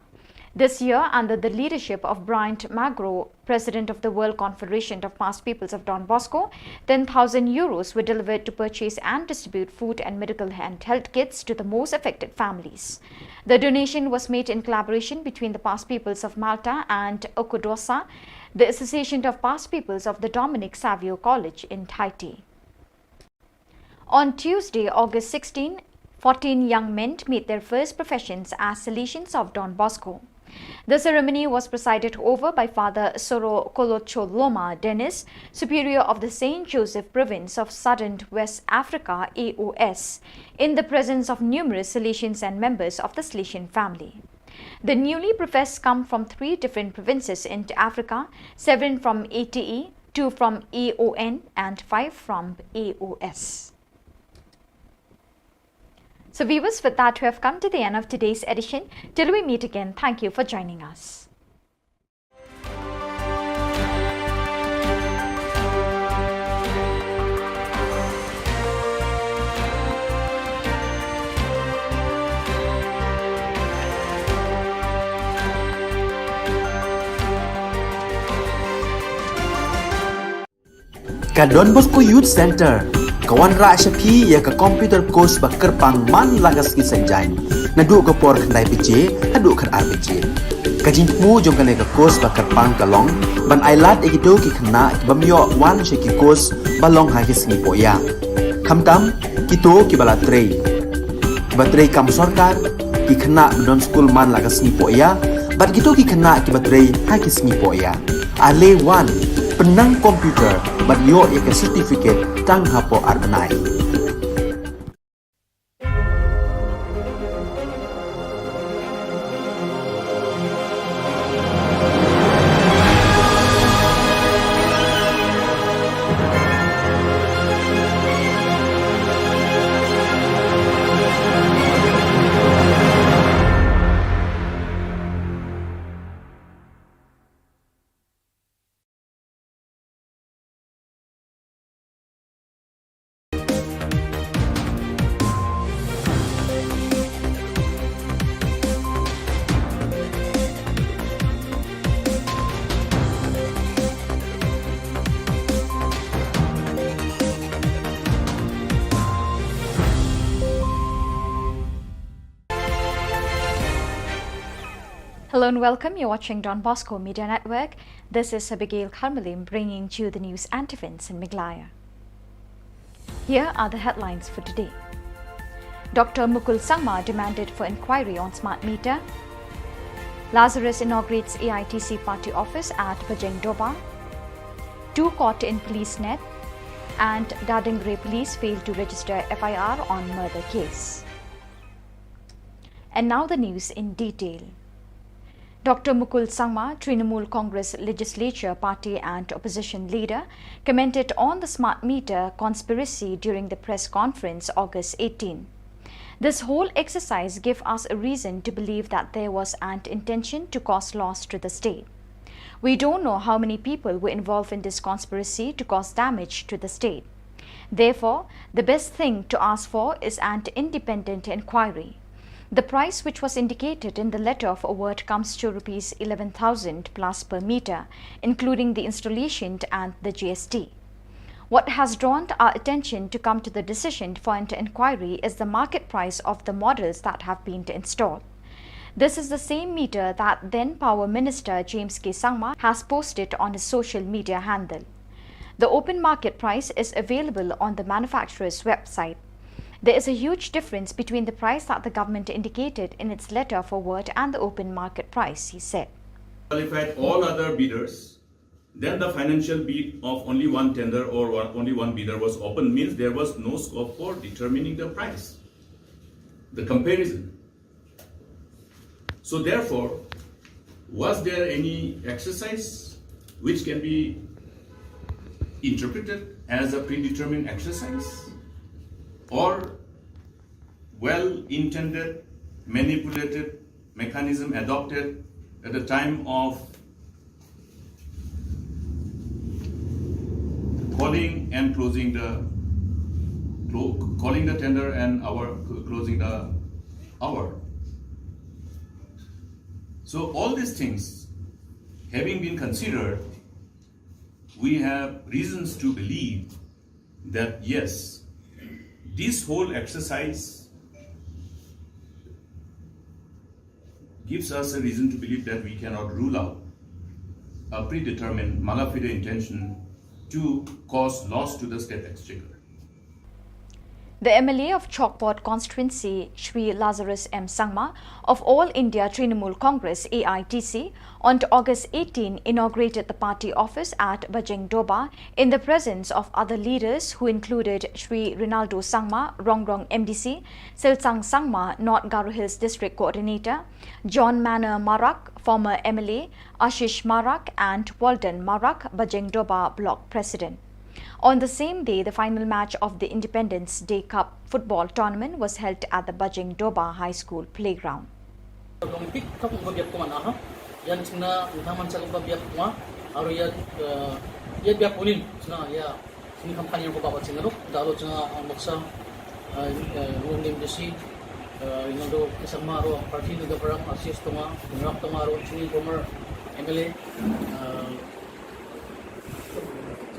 This year, under the leadership of Bryant Magro, President of the World Confederation of Past Peoples of Don Bosco, 10,000 euros were delivered to purchase and distribute food and medical and health kits to the most affected families. The donation was made in collaboration between the Past Peoples of Malta and Okudosa, the Association of Past Peoples of the Dominic Savio College in Haiti. On Tuesday, August 16, 14 young men made their first professions as Salesians of Don Bosco. The ceremony was presided over by Father Soro Kolocholoma Dennis, Superior of the St. Joseph Province of Southern West Africa AOS, in the presence of numerous Salesians and members of the Salesian family. The newly professed come from 3 different provinces in Africa, 7 from ATE, 2 from AON and 5 from AOS. So viewers, with that, we have come to the end of today's edition. Till we meet again, thank you for joining us. Ka Don Bosco Youth Center Kawan ra shapi ya ka computer course ba kerpang man lagas ki sanjain nadu ka por khandai pije hadu khan ar pije kajin mu jong kan ka course ba kerpang kalong ban ailat egido ki khna bamyo wan she ki course balong ha ki singi poya khamtam kito ki bala trei batrei kam sarkar ki khna don school man lagas ni poya bat kito ki khna ki batrei ha ki singi poya ale wan penang komputer bat yo ya ke certificate tang hapo arnai. Hello and welcome. You're watching Don Bosco Media Network. This is Abigail Karmalim bringing to you the news antiphons in Miglaya. Here are the headlines for today. Dr. Mukul Sangma demanded for inquiry on smart meter. Lazarus inaugurates AITC party office at Bajeng Doba. 2 caught in police net. And Dadingre police failed to register FIR on murder case. And now the news in detail. Dr. Mukul Sangma, Trinamool Congress Legislature Party and Opposition Leader, commented on the smart meter conspiracy during the press conference August 18. This whole exercise gave us a reason to believe that there was an intention to cause loss to the state. We don't know how many people were involved in this conspiracy to cause damage to the state. Therefore, the best thing to ask for is an independent inquiry. The price which was indicated in the letter of award comes to Rs 11,000 plus per meter, including the installation and the GST. What has drawn our attention to come to the decision for an inquiry is the market price of the models that have been installed. This is the same meter that then Power Minister James K. Sangma has posted on his social media handle. The open market price is available on the manufacturer's website. There is a huge difference between the price that the government indicated in its letter of award and the open market price, he said. Qualified all other bidders, then the financial bid of only one tender or only one bidder was open means there was no scope for determining the price, the comparison. So therefore, was there any exercise which can be interpreted as a predetermined exercise? Or well-intended, manipulated mechanism adopted at the time of calling and closing the tender and closing the hour. So all these things having been considered, we have reasons to believe that yes, this whole exercise gives us a reason to believe that we cannot rule out a predetermined mala fide intention to cause loss to the state exchequer. The MLA of Chokpot constituency, Shri Lazarus M. Sangma of All India Trinamool Congress AITC, on August 18 inaugurated the party office at Bajeng Doba in the presence of other leaders who included Shri Rinaldo Sangma, Rongrong MDC, Silsang Sangma, North Garo Hills District Coordinator, John Manor Marak, former MLA, Ashish Marak and Walden Marak, Bajeng Doba Block President. On the same day, the final match of the Independence Day Cup football tournament was held at the Bajeng Doba High School playground.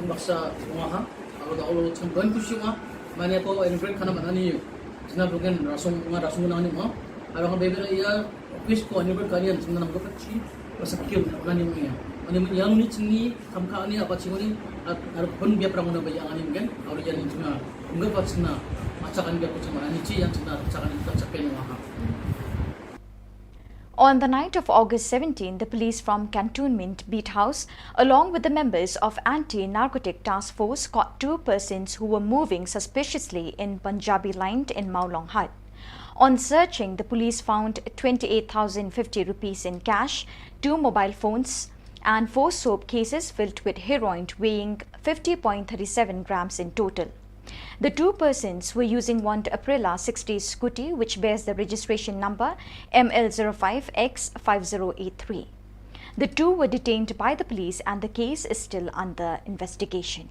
Maksa mga aro da olo chung ban ku siwa mane po en break kana manani sina bugen rasong na ni mo aro ka bebe ya office ko ni break kanian sina nam ko pachi pasakyo nani mo ya ani mo yang ni chini kamka ani apa chingoni aro pon bia prang na ba yang ani gen aro yan ni chuna unga pa china machakan bia ko chuma ani chi yang china chakan ta chapen wa ha. On the night of August 17, the police from Cantonment Beat House, along with the members of Anti-Narcotic Task Force, caught 2 persons who were moving suspiciously in Punjabi Line in Maulong Hut. On searching, the police found 28,050 rupees in cash, 2 mobile phones, and 4 soap cases filled with heroin weighing 50.37 grams in total. The 2 persons were using one Aprilia 60 scooty which bears the registration number ML05X5083. The 2 were detained by the police and the case is still under investigation.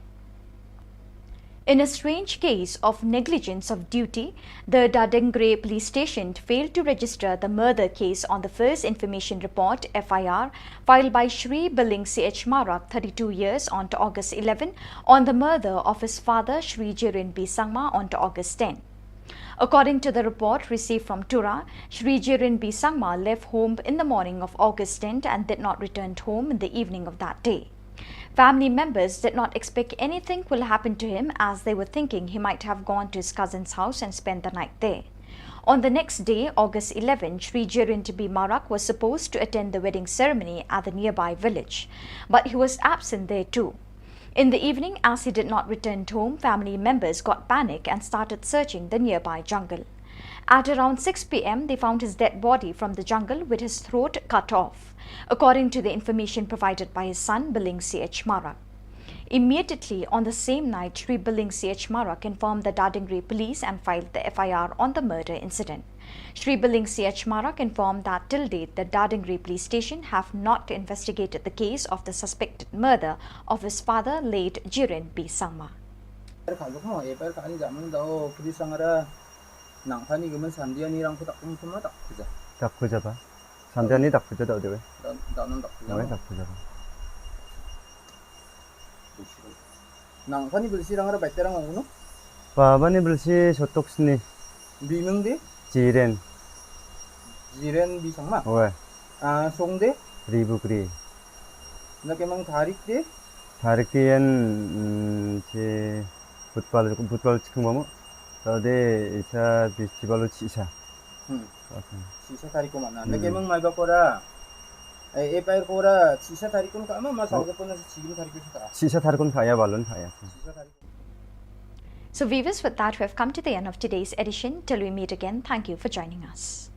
In a strange case of negligence of duty, the Dadengre police station failed to register the murder case on the first information report FIR filed by Shri Billing CH Marak, 32 years, on August 11 on the murder of his father Shri Jirin B. Sangma on August 10. According to the report received from Tura, Shri Jirin B. Sangma left home in the morning of August 10th and did not return home in the evening of that day. Family members did not expect anything will happen to him as they were thinking he might have gone to his cousin's house and spent the night there. On the next day, August 11, Shri Jirin B. Marak was supposed to attend the wedding ceremony at the nearby village, but he was absent there too. In the evening, as he did not return home, family members got panic and started searching the nearby jungle. At around 6 p.m., they found his dead body from the jungle with his throat cut off, according to the information provided by his son, Billing C.H. Marak. Immediately on the same night, Shri Billing C.H. Marak informed the Dadingri police and filed the FIR on the murder incident. Shri Billing C.H. Marak informed that till date, the Dadingri police station have not investigated the case of the suspected murder of his father, late Jirin B. Sangma. dak puja ba samdiani dak puja da dewe dak puja Nang pani bersirang ada baik terang ngunu? babani bersih sotok sini Bimeng deh? jiren Bisang mah? oe Song deh? ribu kri Nak emang tarik deh? tarik dian je football cikum mamu tadi isa festival cisa Sisa tarik ko mana? Nak emang may bakora pair kora sisa tarik ko ka ama masal ko na sigim tarik ko sa sisa tarik kon kaya balon kaya So viewers, with that we have come to the end of today's edition. Till we meet again, thank you for joining us.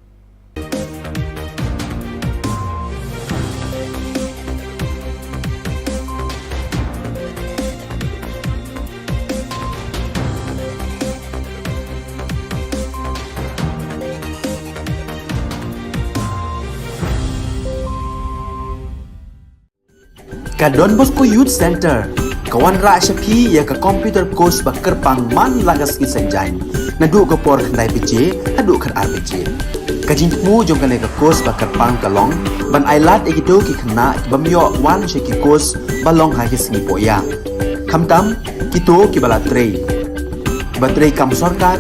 Ka Don Bosco Youth Center, kawan ra shapi ya ka computer course ba kerpang man lagas ki sanjain. Nadu ko por khandai pije, hadu khan RPG. Ka jingmu jong kale ka course ba kerpang kalong, ban ailat egito ki khna bamyo wan sheki course balong ha ki singi poya. Khamtam kito ki bala trei. Batrei kam sarkar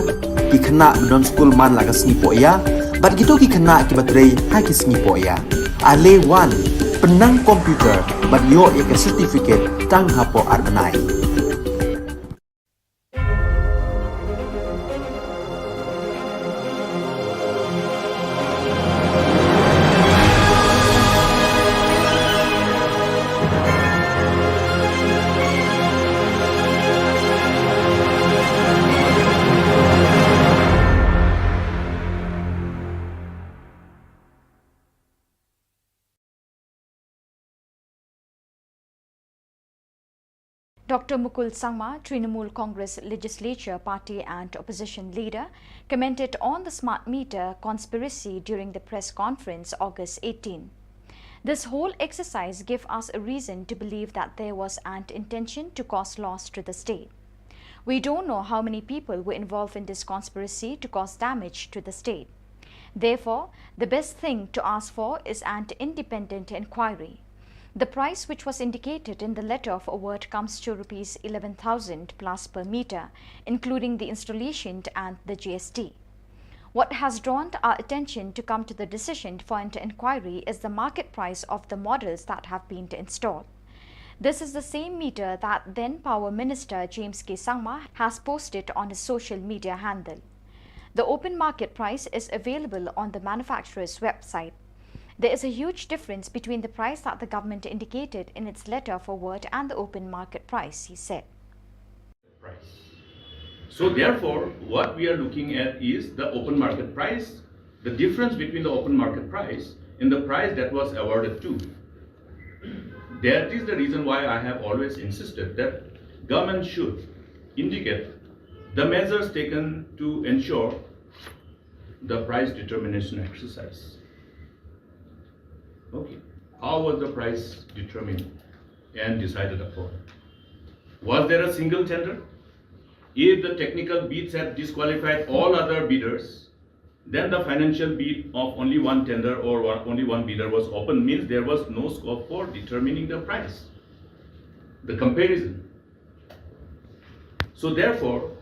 ki khna don school man lagas singi poya, bat kito ki khna ki batrei ha ki singi poya. Ale wan penang komputer bat yo ek certificate tang hapo arbanai. Dr. Mukul Sangma, Trinamool Congress Legislature Party and Opposition Leader, commented on the smart meter conspiracy during the press conference August 18. This whole exercise gave us a reason to believe that there was an intention to cause loss to the state. We don't know how many people were involved in this conspiracy to cause damage to the state. Therefore, the best thing to ask for is an independent inquiry. The price which was indicated in the letter of award comes to Rs 11,000 plus per meter, including the installation and the GST. What has drawn our attention to come to the decision for an inquiry is the market price of the models that have been installed. This is the same meter that then Power Minister James K. Sangma has posted on his social media handle. The open market price is available on the manufacturer's website. There is a huge difference between the price that the government indicated in its letter of award and the open market price, he said. So therefore, what we are looking at is the open market price, the difference between the open market price and the price that was awarded to. That is the reason why I have always insisted that government should indicate the measures taken to ensure the price determination exercise. Okay. How was the price determined and decided upon? Was there a single tender? If the technical bids had disqualified all other bidders, then the financial bid of only one tender or only one bidder was open, means there was no scope for determining the price, the comparison. So therefore,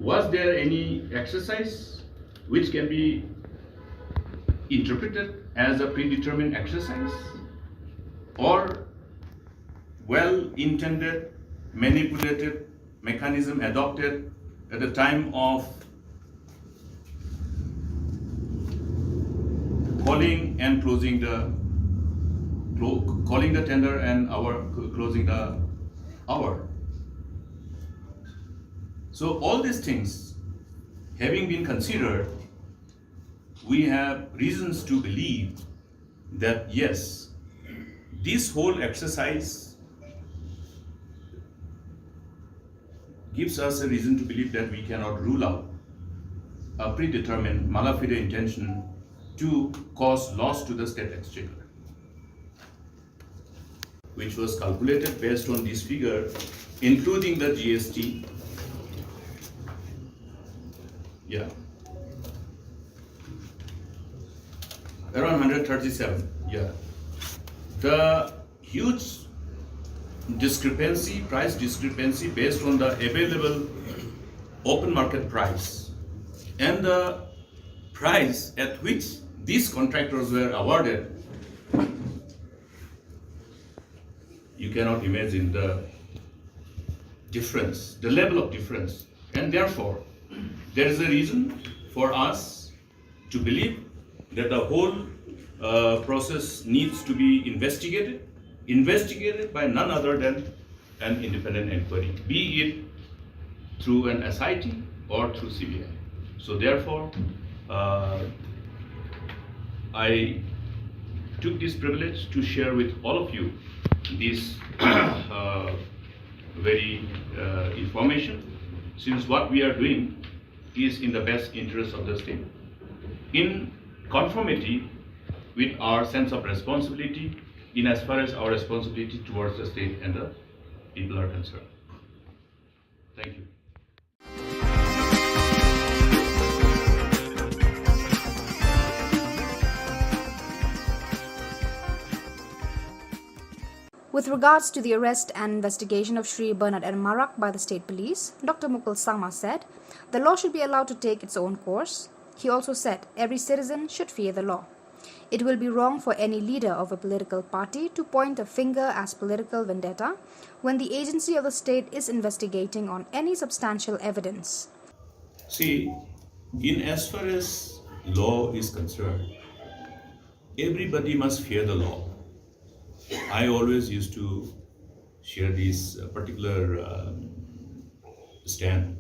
Was there any exercise which can be interpreted as a predetermined exercise, or well-intended, manipulated mechanism adopted at the time of calling and closing the tender and closing the hour? So all these things having been considered, we have reasons to believe that yes, this whole exercise gives us a reason to believe that we cannot rule out a predetermined mala fide intention to cause loss to the state exchequer, which was calculated based on this figure, including the GST. Yeah. Around 137, yeah. The huge discrepancy, price discrepancy based on the available open market price and the price at which these contractors were awarded, you cannot imagine the difference, the level of difference. And therefore, there is a reason for us to believe that the whole process needs to be investigated by none other than an independent inquiry, be it through an SIT or through CBI. So therefore, I took this privilege to share with all of you this very information, since what we are doing is in the best interest of the state, in conformity with our sense of responsibility, in as far as our responsibility towards the state and the people are concerned. Thank you. With regards to the arrest and investigation of Shri Bernard and Marak by the state police, Dr. Mukul Sangma said the law should be allowed to take its own course. He also said every citizen should fear the law. It will be wrong for any leader of a political party to point a finger as political vendetta when the agency of the state is investigating on any substantial evidence. See, in as far as law is concerned, everybody must fear the law. I always used to share this particular stand,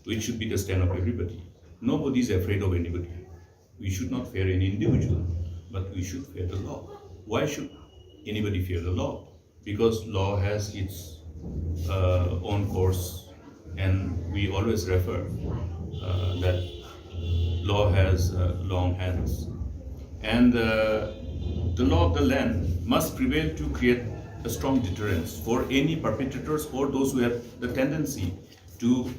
which should be the stand of everybody. Nobody is afraid of anybody. We should not fear any individual, but we should fear the law. Why should anybody fear the law? Because law has its own course, and we always refer that law has long hands. And the law of the land must prevail to create a strong deterrence for any perpetrators or those who have the tendency to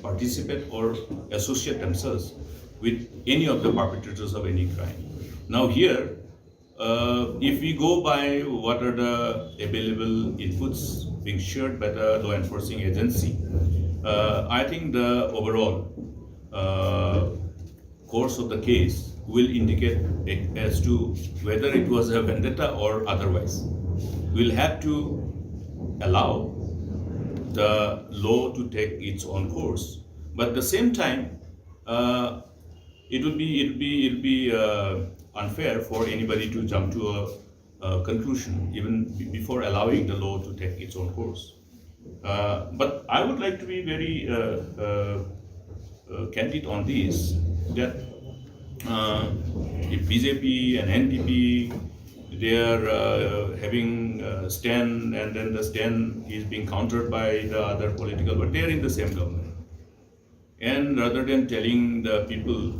participate or associate themselves with any of the perpetrators of any crime. Now here, if we go by what are the available inputs being shared by the law enforcing agency, I think the overall course of the case will indicate as to whether it was a vendetta or otherwise. We'll have to allow the law to take its own course, but at the same time, it will be unfair for anybody to jump to a conclusion even before allowing the law to take its own course. But I would like to be very candid on this, that if BJP and NDP, they are having a stand, and then the stand is being countered by the other political, but they are in the same government. And rather than telling the people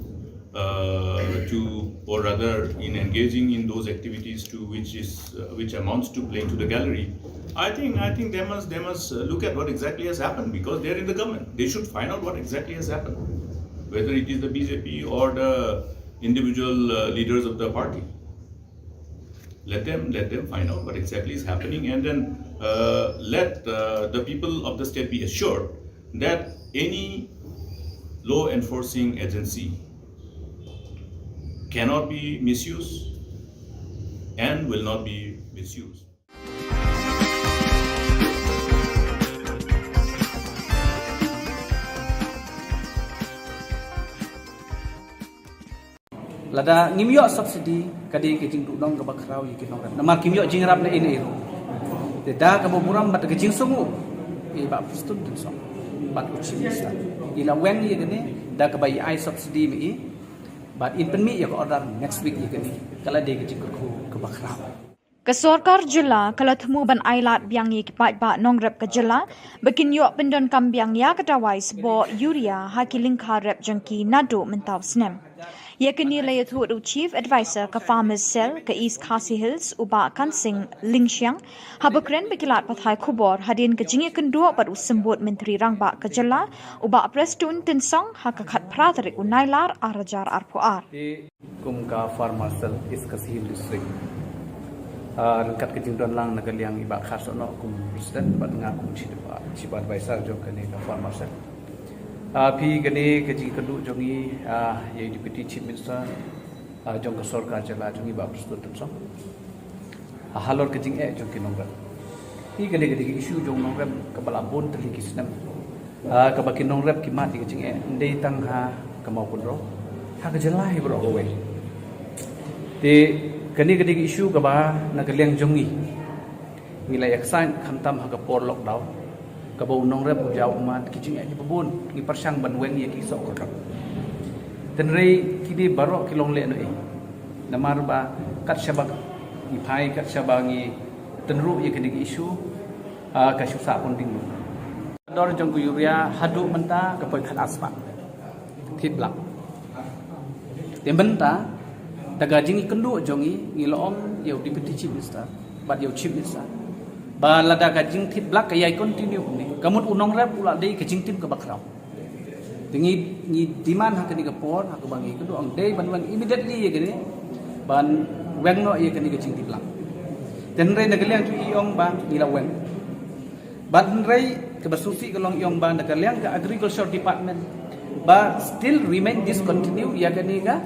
or rather in engaging in those activities to which amounts to playing to the gallery, I think they must look at what exactly has happened, because they are in the government. They should find out what exactly has happened, whether it is the BJP or the individual leaders of the party. Let them find out what exactly is happening, and then let the people of the state be assured that any law enforcing agency cannot be misused and will not be misused. Lada ngimyo subsidi kadi ke jing dong ke bakrau yikin orang. Namar kimyo jing rap na ini ero. Da ka boburam bat ke jing sungu. Ba pustun din so. Bat uchi sta. Ila wen ye gene da ka bai ai subsidi mi. But in pen mi ya ko order next week ye gene. Kala de ke jing ke bakrau. Kesorkar Jilla kalau temu ban ailat biang ye kipat ba nongrep ke Jilla bekin yok pendon kambiang ya kedawai sebo Yuria haki lingkar rep jengki nado mentau snem. Ia kini laya tu Chief Advisor ke Farmers Cell ke East Khasi Hills uba Kansing Lingshiang habakren bekilat pathai Khubor hadin ke jingi kendua pada sembut Menteri Rangba ke Jilla uba Prestun Tinsong hakakat pratarik unailar arajar arpuar. Kum ka Farmers Cell East Khasi Hills District. Rengkat kejingduan lang nagaliang iba khas ono kum President bat ngaku Chief Advisor jo kani ka Farmers Cell. Pi gani kejing keduk jongi ye Deputy Chief Minister jong ka Sorkar Jilla jongi ba Prestun Tinsong. Halor kejing jong kinongrat. Pi gani isu jong nongrep kepala bon terliki senam. Kabakin nongrep kimat kejing ndei tang ha kamau kunro. Ha Jilla hi bro owe. Ti kani isu kaba nagaliang jongi. Nilai aksan khamtam ha kapor lockdown. Kabau nongrep jauh umat kicing di pebun ni persang banweng ye kisok korok. Tenrei kini barok kilong le no namar ba kat syabak ni pai kat syabangi tenru ye kini isu ka susa pun ding. Dor jong Yuria hadu menta ka poi khat aspak. Thiblak. Tembenta daga jingi kendu jongi ngilom ye Deputy Chief Minister bat ye Chief Minister. Ba lada ka jing thit blak ka yai continue ni kamut unong rap pula dei ka jing tim ka bakrau tingi ni diman ha kani ka por ha ka bangi ka do ang dei ban immediately ye gani ban weng no ye kani ka jing tim blak ten rei na kaliang tu iong ba nila weng ban rei ka basusi ka long iong ba na kaliang ka agriculture department ba still remain discontinue ya kani ka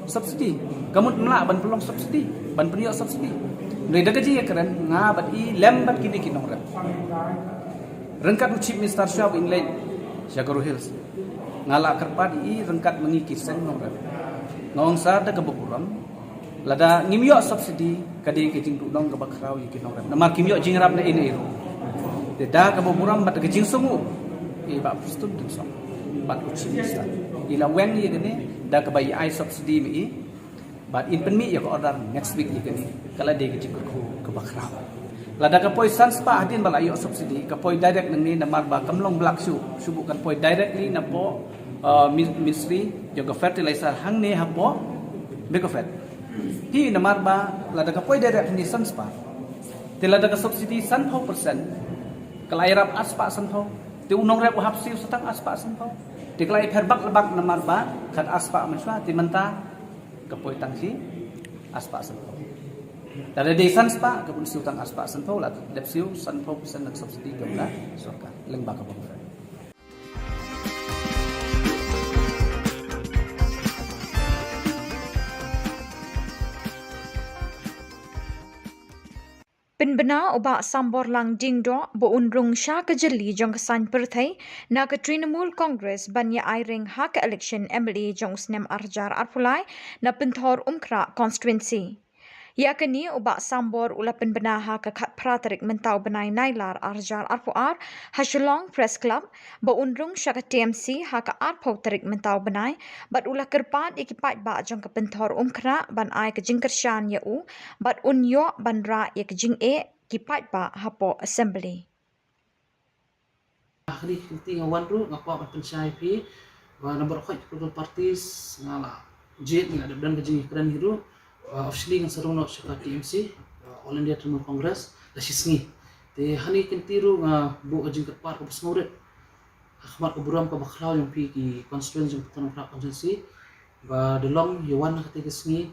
subsidy kamut mla ban pelong subsidy ban penyo subsidy Mereka kerja keren ngabat i lembat kini kinong rep. Rengkat Chief Minister Shop in Lane Shagaru Hills. Ngala kerpat i rengkat mengikis sen nong rep. Ngong sa da kebukuram. Lada ngimyo subsidi kadi kejing dong ke bakrau i kinong rep. Namar kimyo jing rap na ini ero. Da kebukuram bat kejing sungu. I ba pustun din so. Bat uchi sta. Ila wen ye gene da ke bai ai subsidi mi i. But in pen mi ya ko order next week ye gene. Kala de ke ke bakrau. Lada ka poi sans pa hadin bala yo subsidi ka poi direct nang ni namar ba kamlong blak subu kan poi directly na po ministry jo ka fertilizer hang ne ha po bekofet. Hi namar ba lada ka poi direct ni sans pa. Te lada ka subsidi 100% kalai rap aspa sanho. Te unong rap hap siu satang aspa sanho. Te kalai perbak lebak namar ba kat aspa menswa ti menta ka poi tangsi aspa sanho. Dari desan spa kebun siutang aspa senpau lah, depsiu senpau bisa nak subsidi kemudah sorka lembah kebutuhan. Penbena ubak sambor lang dingdo bo unrung sya kejeli jong kesan perthai na ke Trinamool Congress banya airing hak election MLA jong snem arjar arpulai na penthor umkra constituency. Ya kini ubak sambor ula penbenaha ke kat pratarik mentau benai nailar arjar arpuar ha Shillong Press Club ba unrung syaka TMC ha ka arpau tarik mentau benai bat ula kerpat ikipat ba jong ke penthor umkra ban ai ke jingkersyan ya u bat unyo ban ra ya ke jing kipat ba hapo assembly. Hari kinti ngawan ru ngapa ban pensai pi wa nomor khoi political parties ngala jet ngada dan ke jing kran hiru officially ng sarong no sa TMC All India Trinamool Congress la sisngi te hani kintiru nga bu ajing kapar ko pasngurit akhmat ko buram ka baklaw yung pi ki constituency yung Khubor Na Ka Jylla ba delong yawan na katigasngi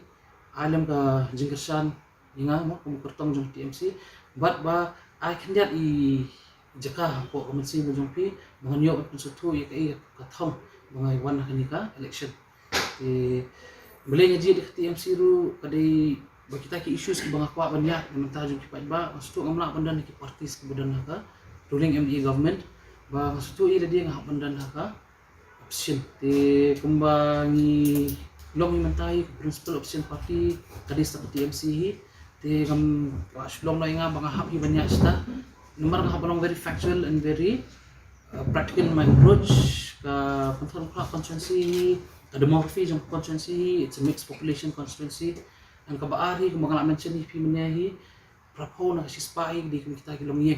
alam ka jingkersan nga mo kumukurtong yung TMC but ba I can get i jaka po komensi mo yung pi mga nyo at konsutu ya kai kathong bangay wan na kanika election ti boleh ngaji di TMC ru kadai kita ki issues ki banga kwa banyak naman tajo ki ba mastu ngamla pandan ki parties ki badan ka ruling MDA government ba mastu ila dia ngah pandan ka option ti kumbangi long mentai principal option party kadai sa TMC hi ti kam Shillong na nga banga hap hi banyak sta nomor ngah balong very factual and very practical in my approach ka constituency demography jong constituency it's a mixed population constituency ang kabaari kung mga mention ni piminahi prapo na kasi spy di kita kilong ye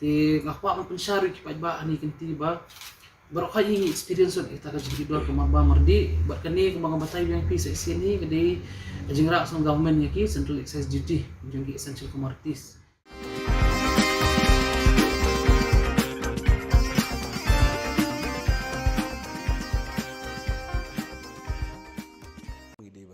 ti ngakwa man pensyari ki ba ani kinti ba baru kay experience kita ka jidor ko marba mardi bat kani kung mga batay yang pi sa sini kadi jingra sa government yaki central excise duty jong ki essential commodities.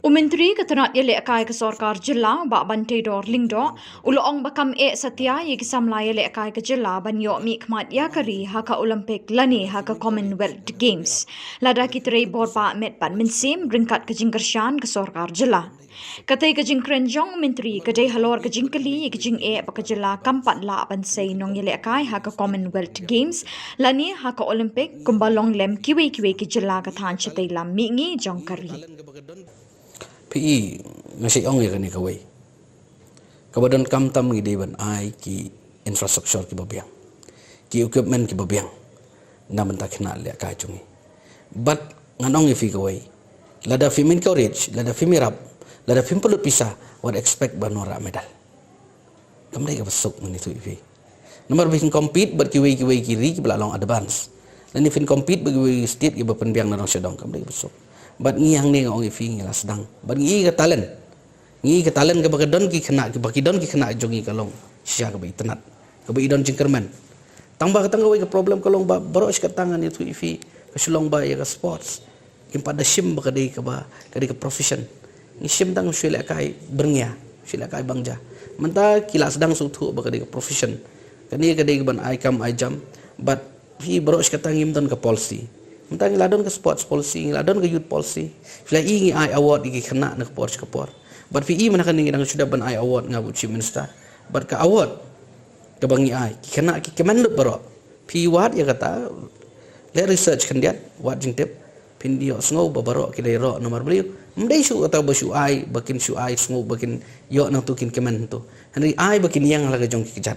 Umentri ketenat yele akai ke Sarkar Jilla ba Bantai Dor Lingdo uloong bakam satia ye kisamla yele akai ke Jilla banyo mi khmat ya kari haka Olympic lani haka Commonwealth Games lada kitrei borba met pan minsim ringkat ke jingkershan ke Sarkar Jilla katai ke jingkrenjong menteri kadai halor ke jingkeli ye ke jing ba ke Jilla kampat la bansai nong yele akai haka Commonwealth Games lani haka Olympic kumbalong lem kiwe ke Jilla ka than chitai lam mi ngi jong kari PE ngasih ong ya kani kawai. Kabadan kam tam ngi deban ai ki infrastructure ki babiang. Ki equipment ki babiang. Na mentak kena le ka chungi. But nganong ifi kawai. Lada fi min courage, lada fi mirap, lada fi pulut pisah what expect banora medal. Kam dai ka besok meni tu ifi. Nomor bikin compete ber ki kiri ki belalong advance. Lani fin compete bagi state ki berpenbiang narong sedong kam dai besok. Bat ngi yang ni ngong ifi ngila sedang. Bat ngi ke talent. Ngi ke talent ke bagadon ki kena ke bakidon ki kena jongi kalong. Sia ke tenat. Ke idon jingkerman. Tambah ke tangga ke problem kalong ba baros ke tangan itu ifi ke Shillong ba ya ke sports. Kim pada sim ba kadai ke ba kadai ke profession. Ngi sim tang syila kai berngia. Syila kai bangja. Menta kila sedang sutu ba kadai ke profession. Kani kadai ke ban ai kam ai jam. But hi baros ke tangim don ke policy. Mentang ngiladon ke sports policy, ngiladon ke youth policy. Fila ingi ai award iki kena nak porch ke por. But fi mana kan nang sudah ban ai award ngabu chief minister. But ke award ke bangi ai kena ki kemenlut baro. Fi wat ya kata le research kan dia wat jing tip pin dia sngo baro ki dai ro nomor beliau. Mdai su kata basu ai bakin su ai sngo bakin yo nang tukin kemen tu. Henry ai bakin yang laga jong ki kejat.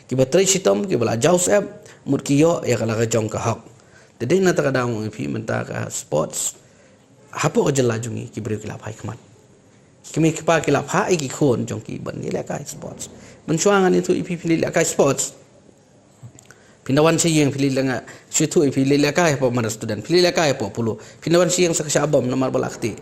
Ki batrai sitom ki bala jaus app mut ki yo ya kala jong ka hak. Jadi nak kadang ifi mentah ke sports, apa kerja lajungi kibri kilap hai kemat. Kimi kipa kilap hai ki kon jongki ban ni lekai sports. Mencuangan itu ifi pilih lekai sports. Pindawan siang pilih lenga, situ ifi pilih lekai apa mana student, pilih lekai apa puluh. Pindawan siang saksa abam nomor balakti.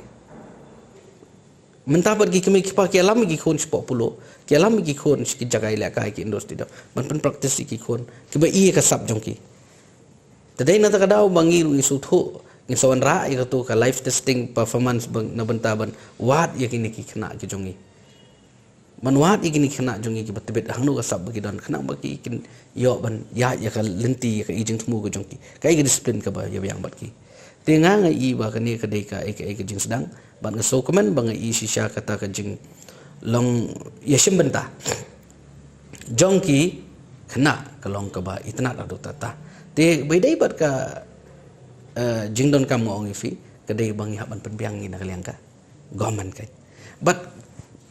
Mentah pergi kimi kipa kialam ki kon sport puluh, kialam ki kon ki jagai lekai ki industri dah. Ban praktis ki kon, kiba iya kasap jongki. Tadai na takadaw bangi isu tu ngisawan ra itu ka live testing performance na bentaban wat ya kini kena ki jongi man wat ikini kena jongi ki betebet hangnu ka sab bagi dan kena bagi kin yo ban ya ka lenti ka ijing temu ka jongi kai ka disiplin ka ba ya yang bat ki tinga ngai ba kani ka dei ka ai ka jing sedang ban ka so komen bang i sisya kata ka jing long yashim benta jongki kena ka long ka ba itna adu tata te bedai bat ka jingdon kam ngong ifi kedai bangi haban penbiangi nak liang ka government kai but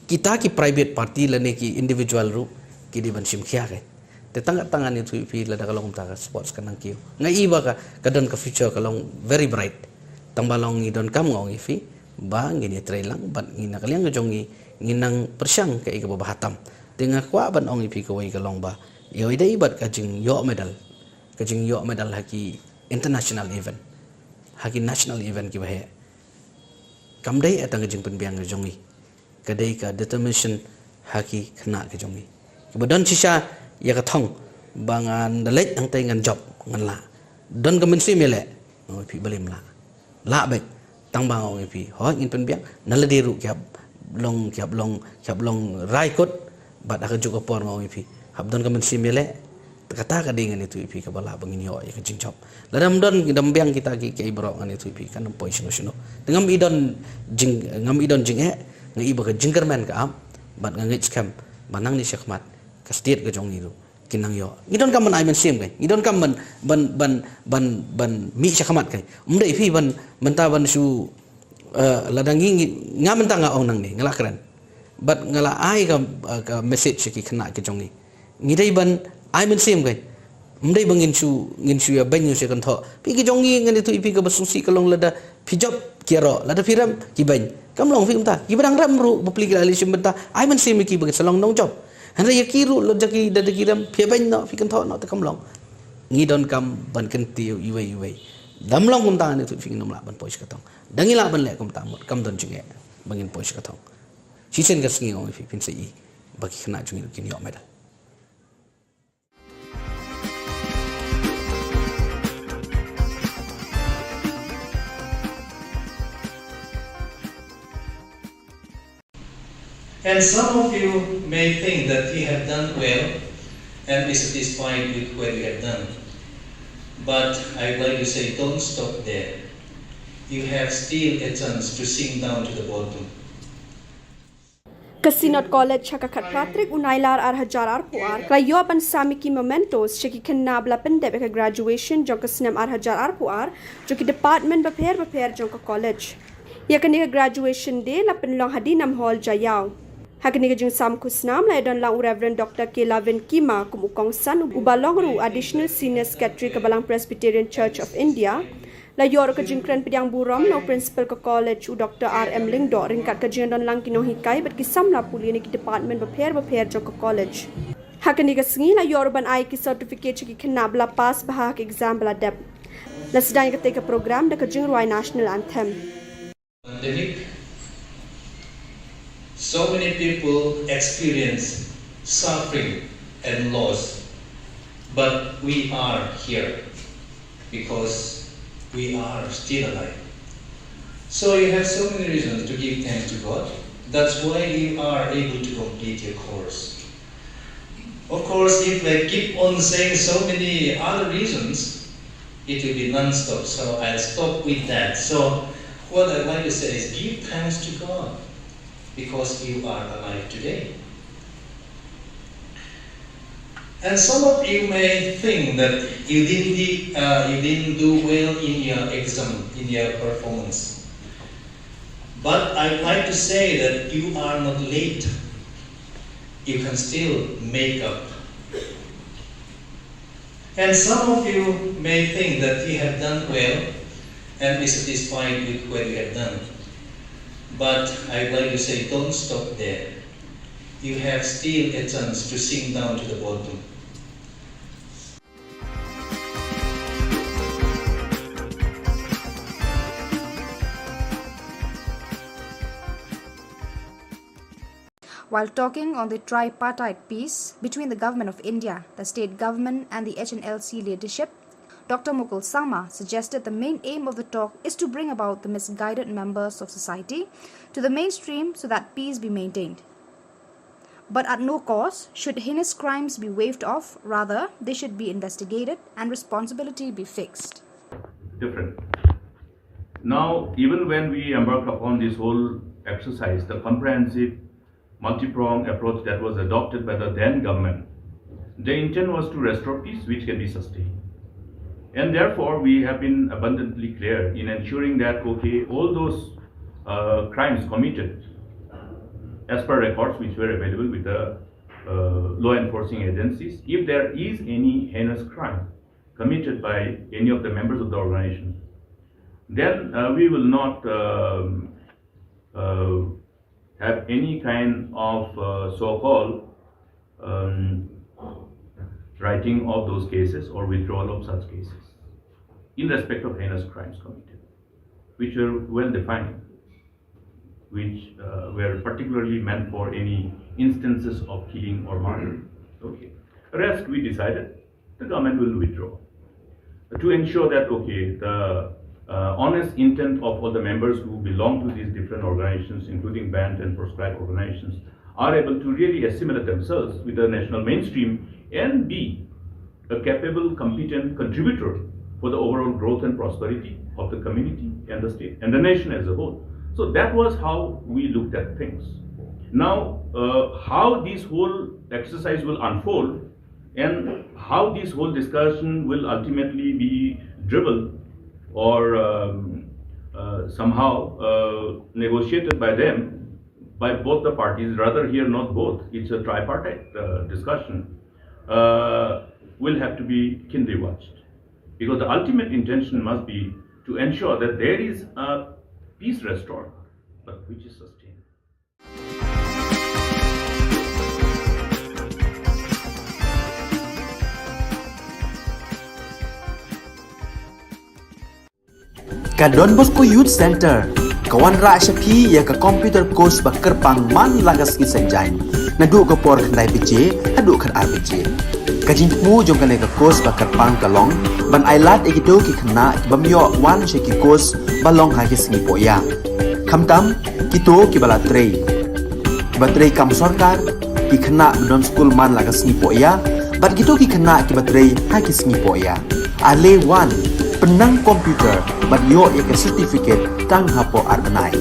kita ki private party lane ki individual ru ki di ban sim khia kai te tangan itu ifi la kalong ta sports kanang ki ngai ba ka kadon ka future kalong very bright tambalong idon kam ngong ifi ba ngi ni trailang bat ngi nak liang jongi nginang persyang kai ka bahatam tenga kwa ban ong ifi ka wai kalong ba yo idai bat ka jing yo medal kajing yo medal haki international event haki national event ki bahe kamdai atang kajing penbiang jongi kadai ka determination haki kena ke jongi kemudian sisa ya kathong bangan dalek ang tay ngan job ngan la don ka mensi mele oi pi balim la bek tang bang oi pi ho in penbiang naladiru kyap long rai kot bat aka juga por ngoi pi hab don ka mensi mele kata ka dengan itu ipi ka bala bangin yo ya kajing chop ladam don gidam biang kita ki kai bro an itu ipi kan poi sino sino ngam idon jing ngai ba ka jingkerman ka am bat ngai scam banang ni syakmat ka state ka jong itu kinang yo ngidon kam man ai men sim kai ngidon kam man ban mi syakmat kai umda ipi ban menta ban su ladangi ngam tanga ong nang ni ngala keren bat ngala ai ka message ki khana ki jong ni ngidai ban ai men sim kai mdai bangin su ya banyu se kan tho pi ki jong ni ngani tu ipi ka basungsi kalong lada pijop kiaro lada firam ki ban kam long fi umta ki badang ram ru bapli ki ali sim benta ai men sim ki bagi salong nong job han ya ki ru lo jaki dada ki ram phe ban no fi kan tho no ta kam long ngi don kam ban kan tiu iwei dam long umta ni tu fi nom la ban pois ka tong dangi la ban le kum ta mot kam don jinge bangin pois ka tong si sen ka sngi ong fi pin se i bagi khana jungi ki ni o meda. And some of you may think that we have done well and be satisfied with what we have done. But I'd like to say, don't stop there. You have still a chance to sink down to the bottom. Kasinot College hakakat Patrick Unailar Arhajar Arpuar Krayo ban Samiki Mementos Shiki Kanabla Pendek graduation Jongka Sinem Arhajar Arpuar Joki Department Baper Jongka College Yakani graduation day la penlong hadinam hall Jayau Hakani jeng sam kusnam la don lang Reverend Dr. Kelavin Kima kumukong san ubalong ru additional senior secretary Kabalang Presbyterian Church of India la yor ka jingkran pidyang buram no principal ka college u Dr. R.M. Lingdo ringkat ka jeng don lang kino hikai bat kisam la puli ni department baper jong ka college Hakani ka sngi la yor ban ai ki certificate ki khnabla pass bahak exam bla deb la sedang ka take program da ka jeng ruai national anthem Pandemic. So many people experience suffering and loss, but we are here because we are still alive. So you have so many reasons to give thanks to God. That's why you are able to complete your course. Of course, if I keep on saying so many other reasons, it will be non-stop. So I'll stop with that. So what I'd like to say is give thanks to God because you are alive today. And some of you may think that you didn't do well in your exam, in your performance. But I'd like to say that you are not late. You can still make up. And some of you may think that you have done well and be satisfied with what you have done. But I'd like to say, don't stop there. You have still a chance to sink down to the bottom. While talking on the tripartite peace between the Government of India, the state government and the HNLC leadership, Dr. Mukul Sangma suggested the main aim of the talk is to bring about the misguided members of society to the mainstream so that peace be maintained. But at no cost should heinous crimes be waved off, rather they should be investigated and responsibility be fixed. Different. Now, even when we embark upon this whole exercise, the comprehensive multi-pronged approach that was adopted by the then government, the intent was to restore peace which can be sustained. And therefore, we have been abundantly clear in ensuring that, okay, all those crimes committed as per records which were available with the law enforcing agencies, if there is any heinous crime committed by any of the members of the organization, then we will not have any kind of so-called writing of those cases or withdrawal of such cases in respect of heinous crimes committed, which are well defined, which were particularly meant for any instances of killing or murder. Okay. Rest, we decided the government will withdraw to ensure that, okay, the honest intent of all the members who belong to these different organizations, including banned and proscribed organizations, are able to really assimilate themselves with the national mainstream and be a capable, competent contributor for the overall growth and prosperity of the community and the state and the nation as a whole. So that was how we looked at things. Now, how this whole exercise will unfold and how this whole discussion will ultimately be driven or somehow negotiated by them, by both the parties, rather here not both, it's a tripartite discussion, will have to be keenly watched. Because the ultimate intention must be to ensure that there is a peace restored, but which is sustained. Ka Don Bosco Youth Center, kawan ra syapi ya ka computer course bakar pang man lagas ki senjain. Nadu ka por kandai PJ, hadu kan RPG. Kajing mu jong kan ka course bakar pang kalong, ban ailat ekito ki khna bamyo wan sheki course balong ha ki singi poya. Khamtam kito ki bala trei. Batrei kam sarkar ki khna don school man lagas singi poya, bat kito ki khna ki batrei ha ki singi poya. Ale wan penang komputer bat yo ke certificate tang hapo arnai.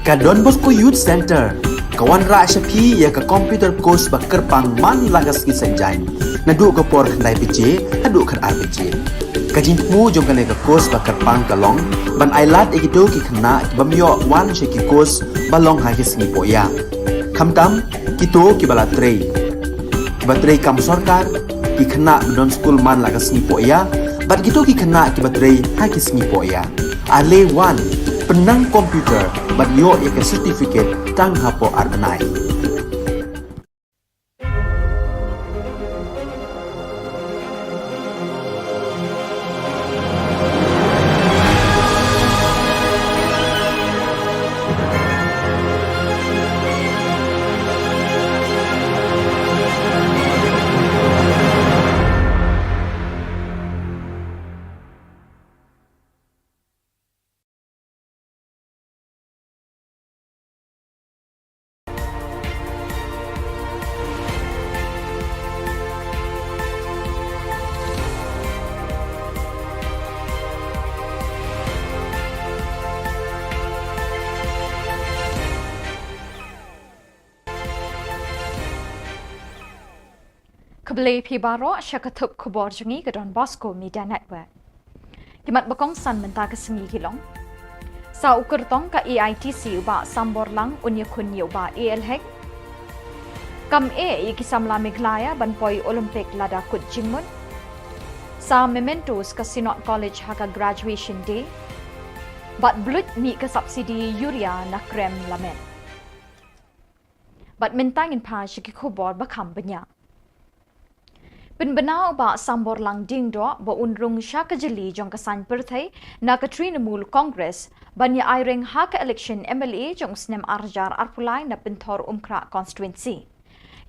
Ka Don Bosco Youth Center, kawan rak syapi ya ka computer course bakar pang man lagas ki sanjain. Nadu ka por kandai PJ, hadu kan RPG. Ka jingmu jong kan ka course bakar pang kalong, ban ailat ikido ki kena ki bamyo wan syaki course balong ha ki singi poya. Kamtam kito ki bala trei. Batrei kam sarkar ki kena don school man lagas singi poya, bat kito ki kena ki batrei ha ki singi poya. Ale wan penang komputer bat yo ya certificate tang hapo arnai. Kebeli pibaro syakatup Khubor jengi ke Don Bosco Media Network. Kimat bakong san mentah ke sengi Shillong. Sa ukur tong ka EITC uba sambor lang unya kunyi uba ELHEC. Kam iki samla Meglaya ban poi Olympic lada kut jingmun. Sa mementos ka Sinot College haka graduation day. Bat blut mi ke subsidi yuria na krem lamen. Bat mentangin pa syaki Khubor bakam banyak. Penbenau ba sambor lang ding do ba unrung syaka jeli jong kasan perthai na Trinamul Congress banya airing haka election MLA jong snem arjar arpulai na pentor umkra constituency.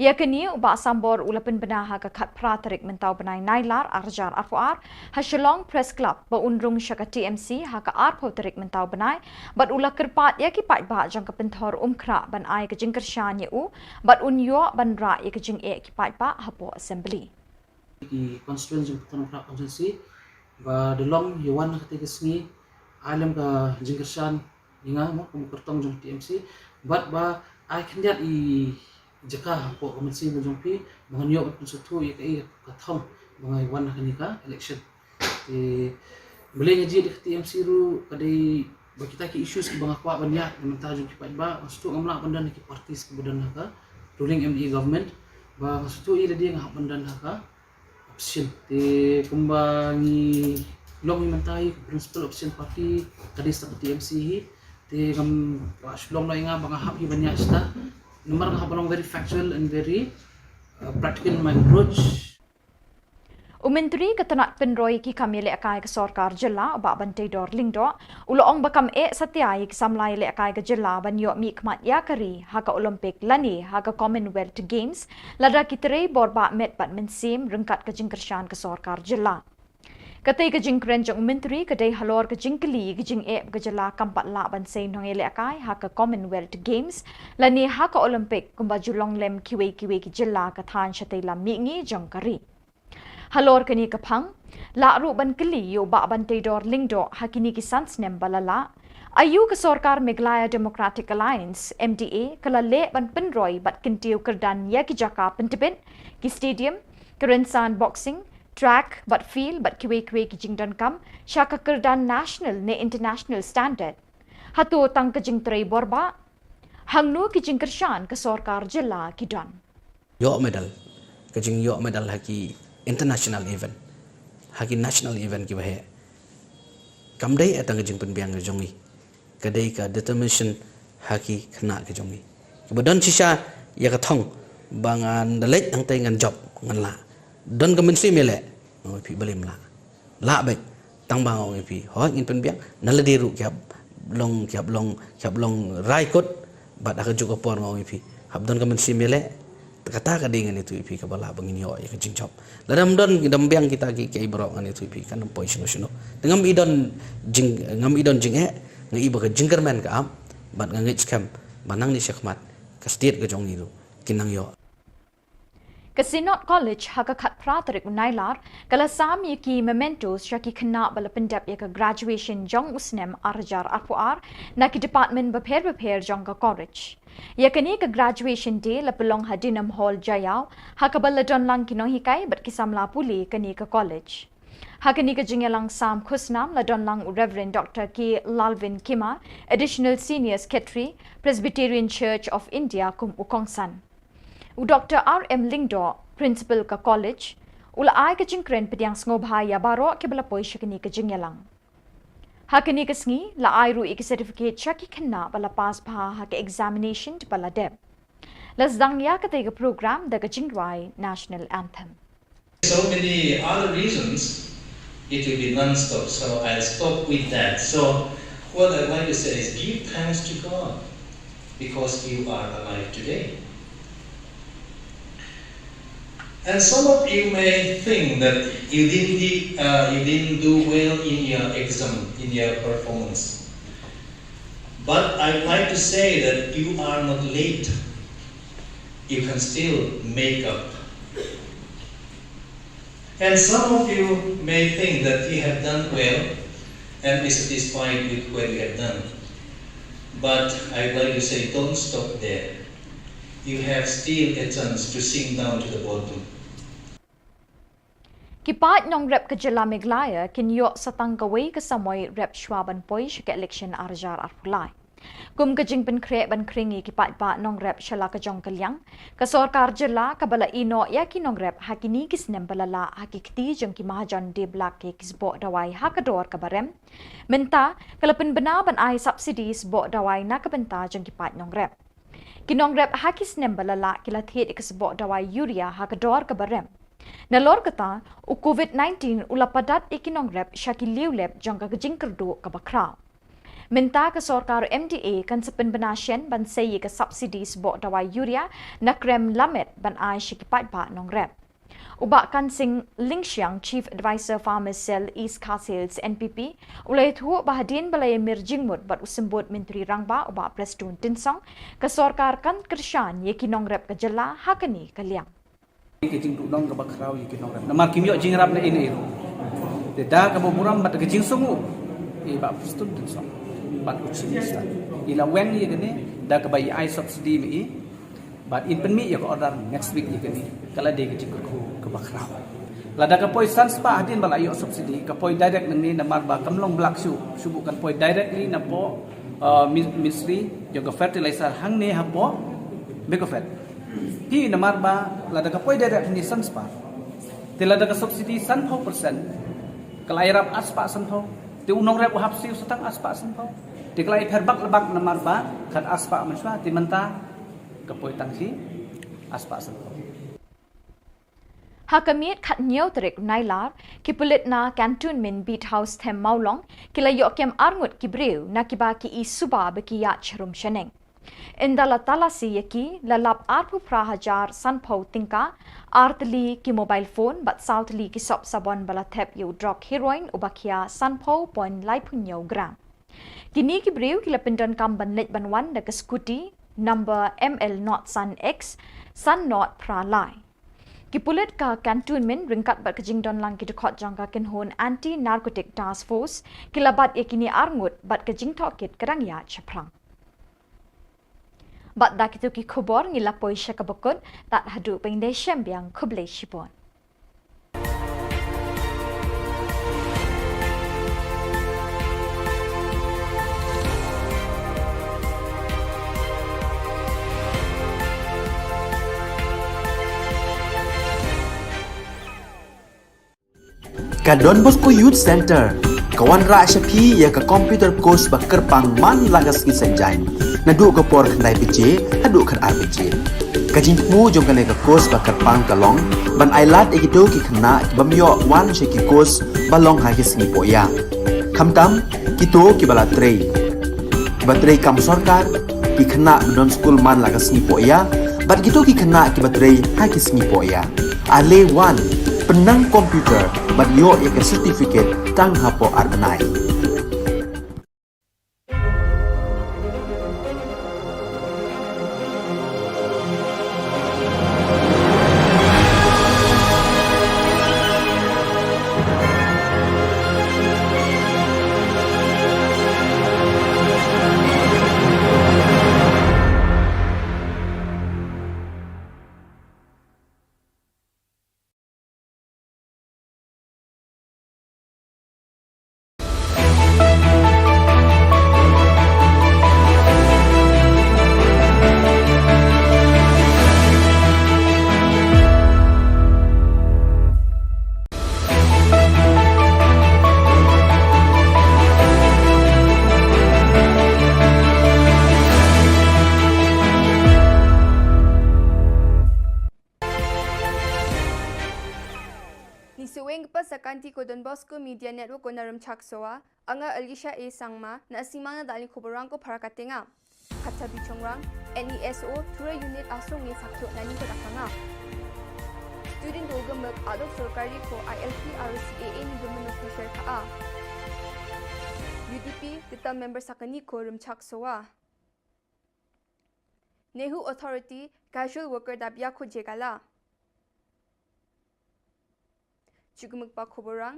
Ya kini ba sambor ula penbenah haka kat pratarik mentau benai nailar arjar arpuar ha Shillong Press Club ba unrung syaka TMC haka arpotarik mentau benai bat ula kerpat ya ki pat ba jong ka pentor umkra ban ai ke jingkershan ya u bat unyo ban ra ya ke jing ki pat ba hapo assembly. Di constituency Khubor Na Ka Jylla ba delong yawan ketika sengi alam ka jingkersan inga mo kum kertong jong TMC but ba I can get I jaka po komensi mo jong pi mga yo at sutu ya kai kathong mga yawan ka election ti boleh ngaji di TMC ru kadai ba kita ki issues ki mga kwa banyak mentah jong kipat ba mastu ngamla bandan ki partis ke badan ka ruling MDA government ba mastu ila dia ngah bandan ka option te kumbangi long imantai principal option party kadis ta TMC hi te kam Shillong na nga mga happy banyak sta nomor nga balong very factual and very practical in my approach. Umentri ketenat penroi ki kami le akai ke sarkar Jylla ba bantai dor lingdo uloong bakam satiai ki samlai le akai ke Jylla ban yo mi kmat ya kari haka Olympic lani haka Commonwealth Games lada kitere borba met bat mensim rengkat ke jingkershan ke sarkar Jylla. Katai ke jingkren jong menteri kadai halor ke jingkeli ke jing ke Jylla kampat la ban sei nong le akai haka Commonwealth Games lani haka Olympic kumba julong lem kiwe ki Jylla ka than shatai la mi ngi jong kari. Halor kini kapang, la ru ban keli yo ba ban teidor lingdo hakini ki sansnem balala. Ayu ke sarkar Meghalaya Democratic Alliance MDA kala le ban penroi bat kintiu kerdan ya ki jaka pentibin ki stadium kerensan boxing track bat field bat kiwe ki jingdan kam syaka kerdan national ne international standard. Hatu tang ke jing trei borba hangnu ki jingkershan ke sarkar Jylla ki don. Yo medal, ke jing yo medal haki international event haki national event ki bahe Kamdai atang ke jing penbiang ke jongi. Kadai ka determination haki kena ke jongi. Kemudian sisa ya katong bangan dalek ang tay ngan job ngan la. Don ke menteri melek. Oh pi balim la. La baik tang bang ong pi. Ho ngin penbiang naladiru kiap long rai kot bat akan juga por ngau ipi habdon ka mensi mele kata ka dengan itu ipi ka bala bangin yo ya jing chop la dam don dambiang kita ki kai bro ngan itu ipi kan poi sino dengan idon jing ngai iba ka jingkerman ka am bat ngai scam banang ni syakmat ka state ka jong itu kinang yo Kasinot College hakakat pratarik unailar kala sami ki mementos syaki kena bala pendap ya ka graduation jong usnem arjar arpuar na ki department beper jong ka college. Ya kini ka graduation day la pelong hadinam hall jayau hakabala don lang kinong hikai bat kisamla puli kini ka college. Hakani ka jingelang sam khusnam la don lang Reverend Dr. K. Lalvin Kima, Additional Senior Secretary, Presbyterian Church of India kum ukongsan. U Dr. R.M. Lingdo, Principal ka College, ula ay ka jingkren pediang ngobhaya baro ke balapoy siya kini ka jingyalang. Hakani ka sngi, la ay ru iki certificate siya ki kena bala pass pa ha ka examination di bala deb. Lasdang ya ka tega program da ka jingwai National Anthem. So many other reasons, it will be non-stop, so I'll stop with that. So what I'd like to say is give thanks to God because you are alive today. And some of you may think that you didn't do well in your exam, in your performance. But I'd like to say that you are not late. You can still make up. And some of you may think that you have done well and be satisfied with what you have done. But I'd like to say don't stop there. You have still a chance to sink down to the bottom. Kipat nong rep ka Jylla Meglaya kinyo sa tangkaway kasamoy rep Schwaban poy siya election arjar arpulay. Kum ka jing penkre ban kringi kipat pa nong rep shala ka jong kalyang ka sorkar Jylla kabala ino ya kinong rep hakini kisnem balala hakikti jong ki mahajan de blak ke kisbo dawai hakador ka barem. Menta kalapin bana ban ay subsidies bo dawai nakabenta jong kipat nong rep. Kinong rep hakis nembalala kilathet ikasbo dawai urea hakador ka barem. Nalor kata u COVID-19 ulapadat ikinong rep syakiliw lep jong kagajing kerdo ka bakraw. Minta ka sorkar MDA kan sepen benasyen ban sayi ka subsidies bo dawai urea na krem lamet ban ay syikipat pa nong rep. Ubak kan sing Lingxiang Chief Advisor Farmers Cell East Castles NPP ulay tuho bahadin balay mirjingmut bat usembut Menteri Rangba ubak Preston Tinsong ka sorkar kan kersyan ye kinong rep ka Jylla hakani kaliang. Kejing dudong ke bakrau ye kinong rep. Namar kimyo jingrap na ini. Deda ka boburam bat kejing sungu. Bak Preston Tinsong. Bat ucimista. Ila wen ye gene da ka bayi ai subsidy mi. But in penmi ya order next week ye gene. Kala de kejing ke bakrau. Lada ka poi sans pa hadin bala yo subsidy ka poi direct ni namar ba kamlong blak subu kan poi directly na po ministry jo fertilizer hang ne ha po bekofet hi namar ba lada ka poi direct ni sans pa te lada ka subsidy 100% kalairap aspa sanho te unong rep hapsi setang aspa sanho te kalai perbak lebak namar ba kan aspa manswa te menta ka poi tangsi aspa sanho Hakamit kat nyaw terik nailar ki pulit na cantonment beat house them maulong kila yok kem arngut ki breu na kiba ki isuba beki ya cherum sheneng. Indala talasi yaki lalap arpu prahajar sanpau tingka artli ki mobile phone but southli ki sop sabon bala thep yu drug heroin ubakia sanpau point laipunyo gram. Kini ki breu kila pindan kamban let banwan da scooty number ML not sun X sun not pra lai. Kipulit ka cantonment ringkat bat kejing don lang kidekot jangka kenhon anti-narcotic task force kilabat yakini arngut bat kejing tokit kerang ya ceprang. Bat dak itu ki khubor ngilapoi syakabakut tak hadu pengdai syambiang kublai shibon. Ka Don Bosco Youth Center, Kawan ra syapi ya ka computer course ba kerpang man lagas ki sanjain. Nadu ka por khandai pije, hadu khan ar pije. Kajing mu jong kane ka course ba kerpang kalong, ban ailat egido ki khna bamyo wan she ki course balong ha ki sngi poya. Khamtam kito ki bala trei. Batrei kam sarkar ki khna don school man lagas sngi poya, bat gitu ki khna ki batrei ha ki sngi poya. Ale wan penang komputer bat yo ya ke certificate tang hapo arbenai. Sakanti ko Don Bosco Media Network ko narum chaksoa anga Alicia A Sangma na asimang na daling Khubor ko para katenga katsa bichongrang NESO tura unit asong e sakyo nani ko dakanga student dogamag adok sorkari ko ILP RCAA ni gumanok na share ka UDP kita member sakani ko rum chaksoa Nehu Authority Casual Worker Dabya ko jegala Chugumugpa Khoborang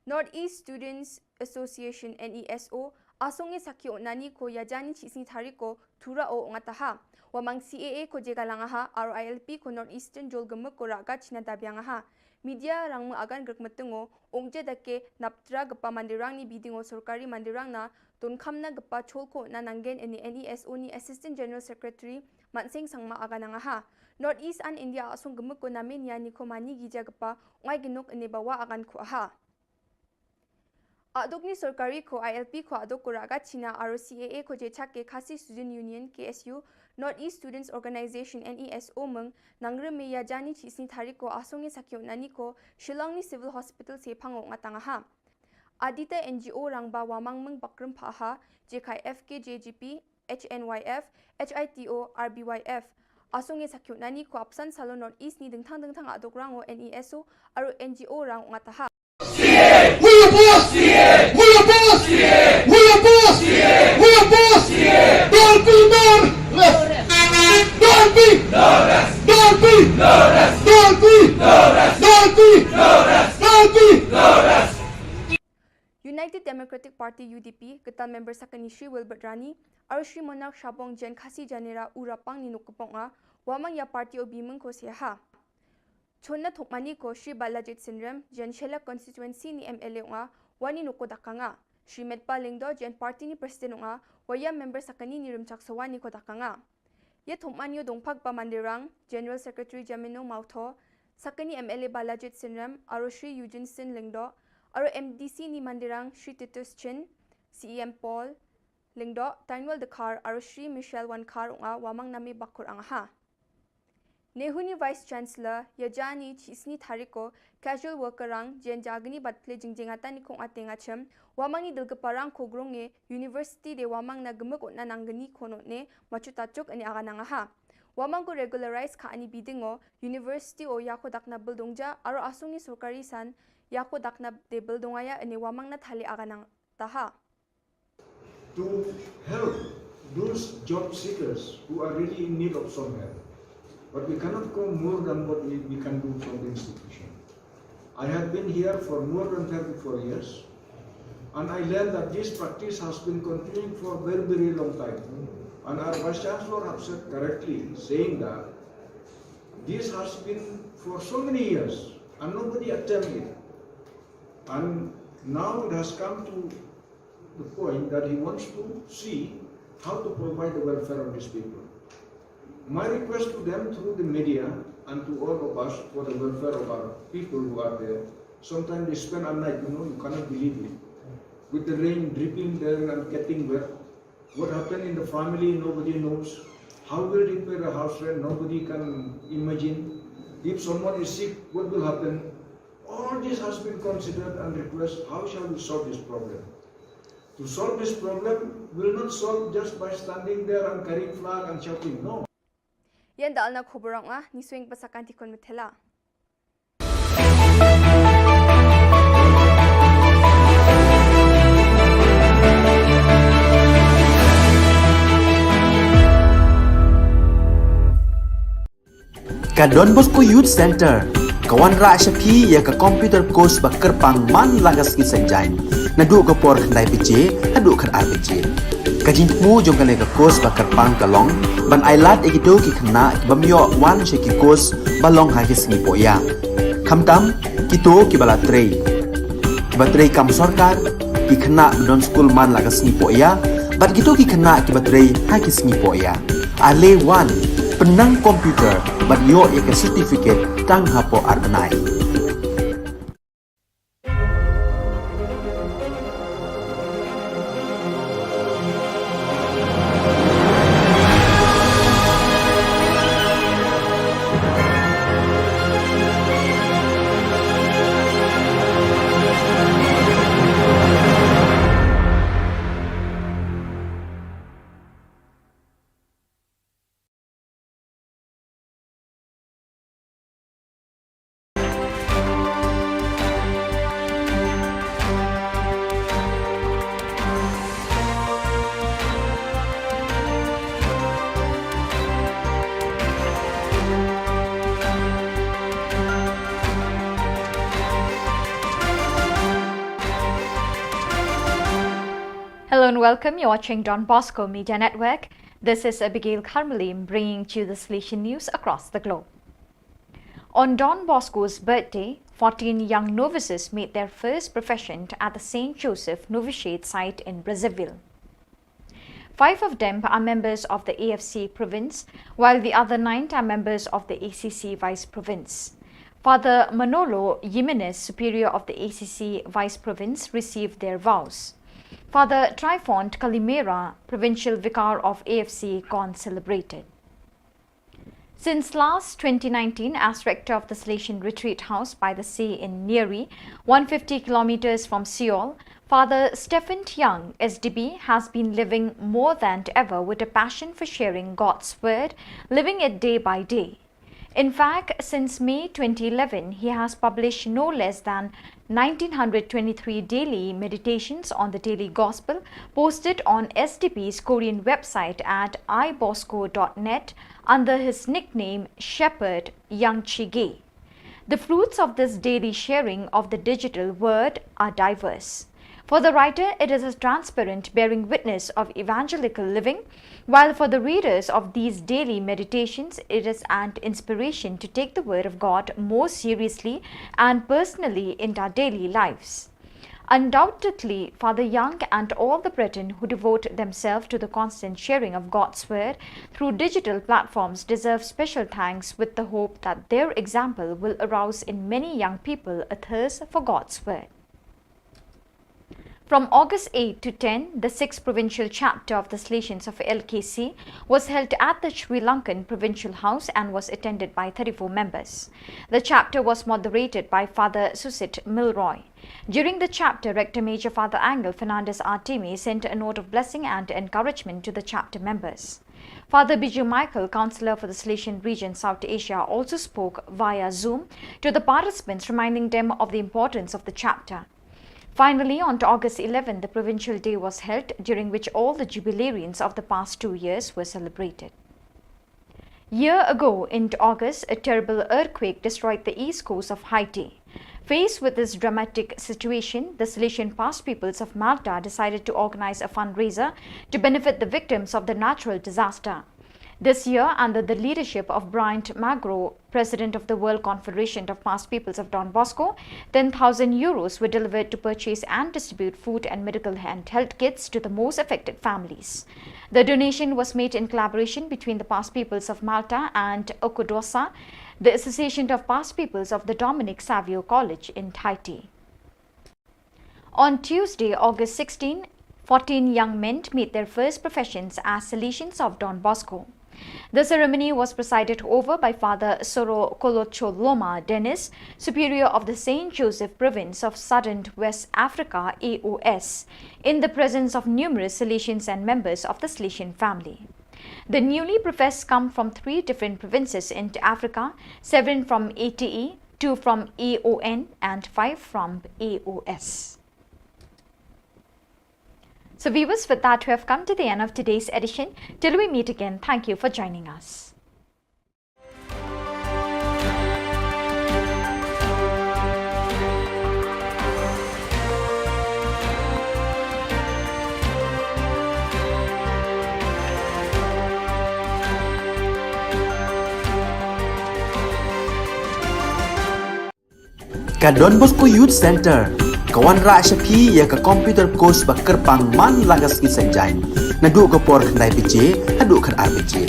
Northeast Students Association NESO asonge sakyo nani ko yajani chisni thari ko thura o ngataha wamang CAA ko jegalangaha RILP ko Northeastern Jolgamuk ko raga china dabyangaha media rangmu agan grakmatungo ongje dake naptra gapa mandirang ni bidingo sorkari mandirang na tonkamna gapa cholko na nanggen NESO ni Assistant General Secretary Manseng Sangma aganangaha Northeast and India asong gemuk ko namin yani ko mani gija gapa ngai ginok ne bawa agan ko aha adok ni sorkari ko ILP ko adok ko raga china RCAA ko jechak ke Khasi Student Union KSU Northeast Students Organization NESO meng nangre me ya jani chisni thari ko asong sakyo nani ko Shillong ni Civil Hospital se phango ngatanga ha adita NGO rangba wamang meng bakram phaha jekai FKJGP HNYF HITO RBYF asonge sakyo nani ko apsan salo Northeast ni dengthang adokrango NESO aro NGO rang ngataha We are boss! We are boss! We are boss! We are boss! Don't be Don't be Don't be Don't be Don't be Don't be United Democratic Party UDP ketal member sakani Shri Wilbert Rani aro Shri Monarch Shabong Jen Khasi Janera Urapang ni nukuponga wamang ya party obimeng ko siya chonna thokmani ko Shri Balajit Sinram Jen Shela constituency ni MLA nga wani nukodakanga Shri Medpa Lingdo Jen party ni president nga waya member sakani ni rumchaksawani ko dakanga ye thokmani dongphak pa mandirang General Secretary Jamino Mautho sakani MLA Balajit Sinram aro Shri Eugene Sin Lingdo aro MDC ni mandirang Shri Titus Chin CEM Paul Lingdo Tanwal Dakar aro Shri Michelle Wankar nga wamang nami bakur angha Nehuni Vice Chancellor Yajani Chisni Thariko Casual Worker rang Jen Jagani Batle Jingjingata ni kong atenga chem wamang ni dilgaparang kogronge University de wamang na gemuk na nangani kono ne machutachok ani agananga ha wamang ko regularize ka ani bidingo University o yako dakna buildongja aro asungi sorkari san yako dakna de buildongaya ani wamang na thali aganang taha to help those job seekers who are really in need of some help. But we cannot go more than what we can do from the institution. I have been here for more than 34 years, and I learned that this practice has been continuing for a very, very long time. And our Vice Chancellor has said correctly, saying that this has been for so many years, and nobody attempted it. And now it has come to the point that he wants to see how to provide the welfare of these people. My request to them through the media and to all of us for the welfare of our people who are there, sometimes they spend a night, you cannot believe it. with the rain dripping there and getting wet. What happened in the family, nobody knows. How will they pay the house rent? Nobody can imagine. If someone is sick, what will happen? All this has been considered and requested. How shall we solve this problem? To solve this problem will not solve just by standing there and carrying flag and shouting. No. Yan dal na Khubor nga ni swing pasakan ti kon metela. Ka Don Bosco Youth Center, kawan ra siya pi ya ka computer course ba kerpang man lagas ki sanjain. Nadu ka por khandai pije, adu khan ar pije. Ka jingmu jong ka course ba kerpang kalong, ban ailat ekido ki khna bamyo wan she ki course balong ha ki singi poya. Khamtam kito ki bala trei. Ba trei kam sarkar ki khna don school man lagas singi poya, ban kito ki khna ki ba trei ha ki singi poya. Ale wan penang komputer ban yo ek certificate tang hapo arnai. Hello and welcome. You're watching Don Bosco Media Network. This is Abigail Carmelim bringing to you the Solution News across the globe. On Don Bosco's birthday, 14 young novices made their first profession at the St. Joseph Novitiate site in Brazzaville. 5 of them are members of the AFC province, while the other 9 are members of the ACC Vice Province. Father Manolo Jimenez, Superior of the ACC Vice Province, received their vows. Father Trifont Calimera, Provincial Vicar of AFC, Con celebrated. Since last 2019, as rector of the Salesian Retreat House by the Sea in Neri, 150 kilometers from Seoul, Father Stephen Young, SDB, has been living more than ever with a passion for sharing God's Word, living it day by day. In fact, since May 2011, he has published no less than 1923 daily meditations on the Daily Gospel posted on SDB's Korean website at ibosco.net under his nickname Shepherd Yang Chige. The fruits of this daily sharing of the digital word are diverse. For the writer, it is a transparent bearing witness of evangelical living, while for the readers of these daily meditations, it is an inspiration to take the Word of God more seriously and personally in our daily lives. Undoubtedly, Father Young and all the brethren who devote themselves to the constant sharing of God's Word through digital platforms deserve special thanks, with the hope that their example will arouse in many young people a thirst for God's Word. From August 8 to 10, the 6th Provincial Chapter of the Salesians of LKC was held at the Sri Lankan Provincial House and was attended by 34 members. The chapter was moderated by Father Susit Milroy. During the chapter, Rector Major Father Angel Fernandez Artemi sent a note of blessing and encouragement to the chapter members. Father Biju Michael, Councillor for the Salesian Region South Asia, also spoke via Zoom to the participants, reminding them of the importance of the chapter. Finally, on August 11, the Provincial Day was held, during which all the jubilarians of the past 2 years were celebrated. Year ago, in August, a terrible earthquake destroyed the east coast of Haiti. Faced with this dramatic situation, the Salesian past peoples of Malta decided to organize a fundraiser to benefit the victims of the natural disaster. This year, under the leadership of Bryant Magro, President of the World Confederation of Past Peoples of Don Bosco, 10,000 euros were delivered to purchase and distribute food and medical and health kits to the most affected families. The donation was made in collaboration between the Past Peoples of Malta and Okudosa, the Association of Past Peoples of the Dominic Savio College in Haiti. On Tuesday, August 16, 14 young men meet their first professions as Salesians of Don Bosco. The ceremony was presided over by Father Soro Kolocholoma Dennis, Superior of the St. Joseph Province of Southern West Africa AOS, in the presence of numerous Salesians and members of the Salesian family. The newly professed come from 3 different provinces in Africa, 7 from ATE, 2 from AON and 5 from AOS. So viewers, with that we have come to the end of today's edition. Till we meet again, thank you for joining us. Ka Don Bosco Youth Center kawan ra shapi ya ka computer course ba kerpang man lagas ki sanjain nadu ka por khnai pije hadu khan ar pije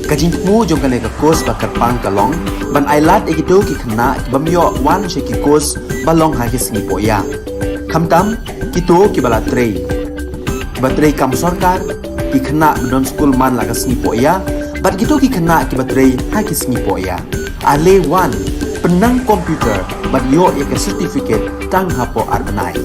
ka jingmu jong ka ka course ba kerpang kalong ban ailat egido ki khna bamyo wan she ki course balong ha ki sni poya khamtam kito ki bala trei batrei kam sarkar ki khna don school man lagas ni poya bat gitu ki khna ki batrei ha ki sni poya ale wan penang komputer bat yo ya ka certificate tang hapo arbenai.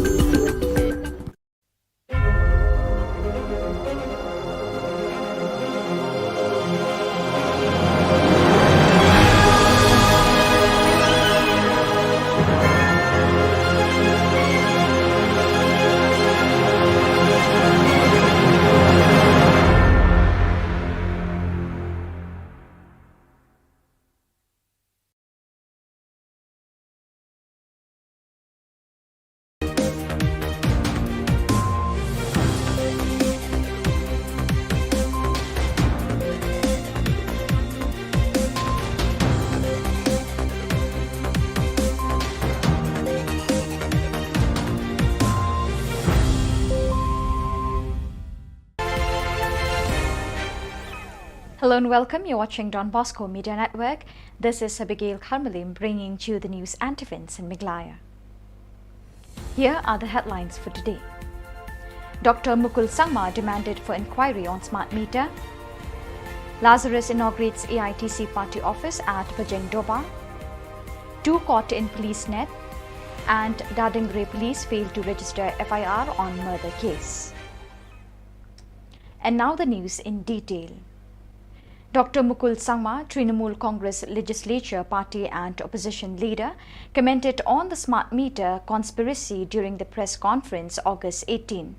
Hello and welcome. You're watching Don Bosco Media Network. This is Abigail Karmalim bringing you the news and events in Meghalaya. Here are the headlines for today. Dr. Mukul Sangma demanded for inquiry on smart meter. Lazarus inaugurates AITC party office at Bajeng Doba. 2 caught in police net. And Dadingre police failed to register FIR on murder case. And now the news in detail. Dr. Mukul Sangma, Trinamool Congress Legislature Party and Opposition Leader, commented on the smart meter conspiracy during the press conference August 18.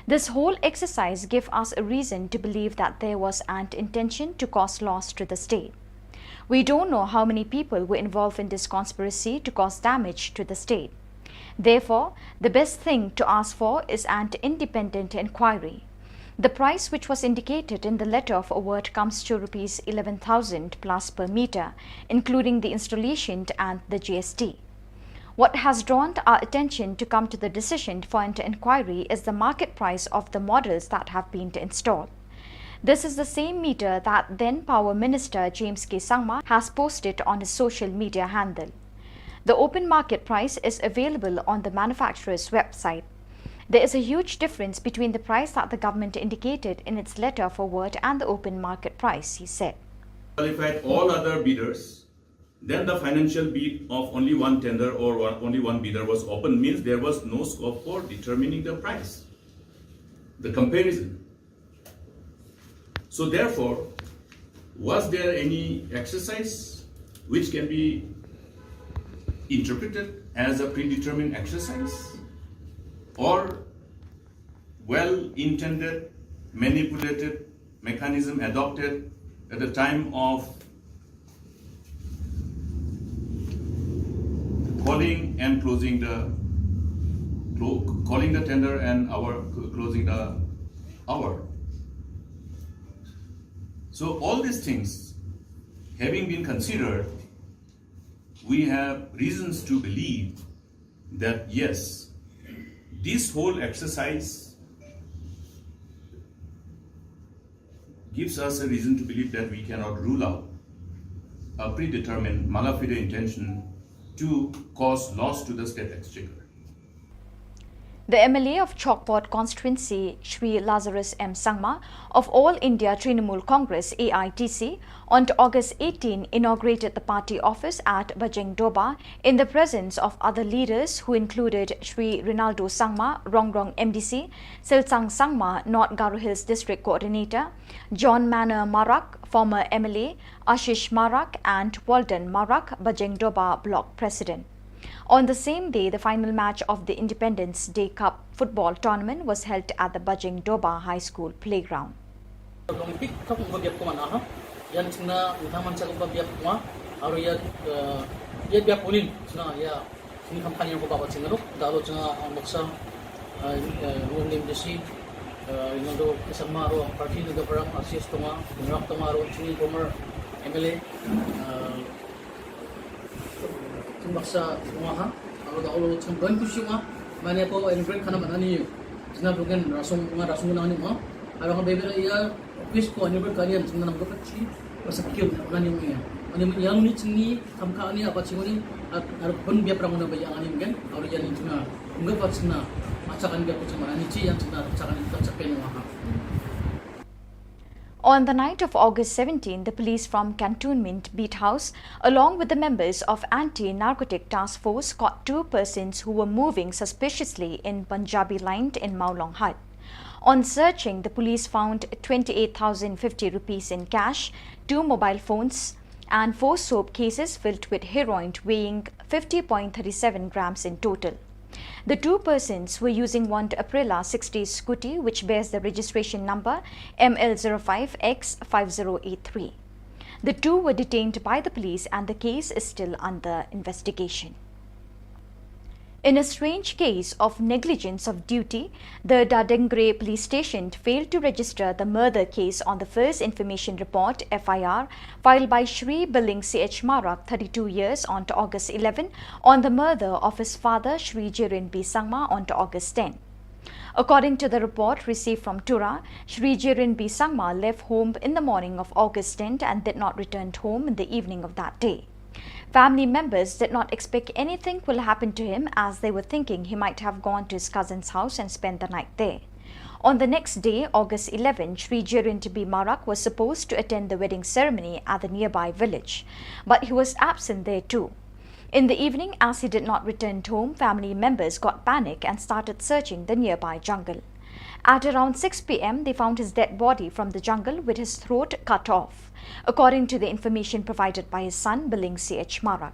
This whole exercise gave us a reason to believe that there was an intention to cause loss to the state. We don't know how many people were involved in this conspiracy to cause damage to the state. Therefore, the best thing to ask for is an independent inquiry. The price which was indicated in the letter of award comes to Rs 11,000 plus per meter, including the installation and the GST. What has drawn our attention to come to the decision for an inquiry is the market price of the models that have been installed. This is the same meter that then Power Minister James K. Sangma has posted on his social media handle. The open market price is available on the manufacturer's website. There is a huge difference between the price that the government indicated in its letter of award and the open market price, he said. Qualified all other bidders, then the financial bid of only one tender or only one bidder was open means there was no scope for determining the price, the comparison. So therefore, was there any exercise which can be interpreted as a predetermined exercise? Or well-intended, manipulated mechanism adopted at the time of calling and closing the tender and closing the hour. So all these things having been considered, we have reasons to believe that yes, this whole exercise gives us a reason to believe that we cannot rule out a predetermined mala fide intention to cause loss to the state exchequer. The MLA of Chokpot constituency, Shri Lazarus M. Sangma of All India Trinamool Congress AITC, on August 18 inaugurated the party office at Bajeng Doba in the presence of other leaders who included Shri Rinaldo Sangma, Rongrong MDC, Silsang Sangma, North Garo Hills District Coordinator, John Manor Marak, former MLA, Ashish Marak and Walden Marak, Bajeng Doba Block President. On the same day, the final match of the Independence Day Cup football tournament was held at the Bajeng Doba High School playground. Olympic kap babiap ko mana yan sina utaman sa babiap ko aro ya biap ulin sina ya sini kampanya ko babat singalo dalo sina maksa ruang MDC inando kasama ro party na parang assist to nga kunrak to ro sini former MLA maksa mga aro da ulo sing ban kusi nga mane ko invite kana manani sina bukan rasong na ni mo aro nga bebe iya office ko ani kalian sing nanam ko chi pasakyo na ni mo iya ani yang ni chingi kamka ani apa chingoni aro pun biya prang na bayang ani gen aro yan ni tuna unga patsna macakan biya ko chama ani chi yang tuna cakan ta chapen nga. On the night of August 17, the police from Cantonment Beat House, along with the members of Anti-Narcotic Task Force, caught 2 persons who were moving suspiciously in Punjabi Line in Maulong Hut. On searching, the police found 28,050 rupees in cash, 2 mobile phones, and 4 soap cases filled with heroin weighing 50.37 grams in total. The 2 persons were using one Aprilia 60 scooty which bears the registration number ML05X5083. The 2 were detained by the police and the case is still under investigation. In a strange case of negligence of duty, the Dadengre police station failed to register the murder case on the first information report FIR filed by Shri Billing CH Marak, 32 years, on to August 11 on the murder of his father Shri Jirin B. Sangma on to August 10. According to the report received from Tura, Shri Jirin B. Sangma left home in the morning of August 10 and did not return home in the evening of that day. Family members did not expect anything will happen to him as they were thinking he might have gone to his cousin's house and spent the night there. On the next day, August 11, Shri Jirin B. Marak was supposed to attend the wedding ceremony at the nearby village, but he was absent there too. In the evening, as he did not return home, family members got panic and started searching the nearby jungle. At around 6 p.m., they found his dead body from the jungle with his throat cut off, according to the information provided by his son, Billing CH Marak.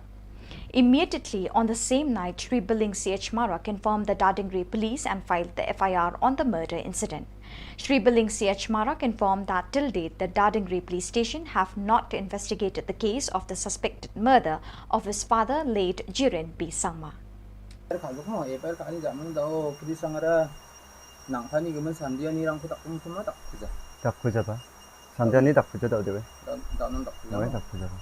Immediately on the same night, Shri Billing CH Marak informed the Dadengre police and filed the FIR on the murder incident. Shri Billing CH Marak informed that till date, the Dadengre police station have not investigated the case of the suspected murder of his father, late Jirin B. Sangma. Nangkani gaman sandianirang ko takpong tuma takpuja. Takpuja ba? Sandiani takpuja daw dewe. Danon takpuja. Dawe takpuja ba?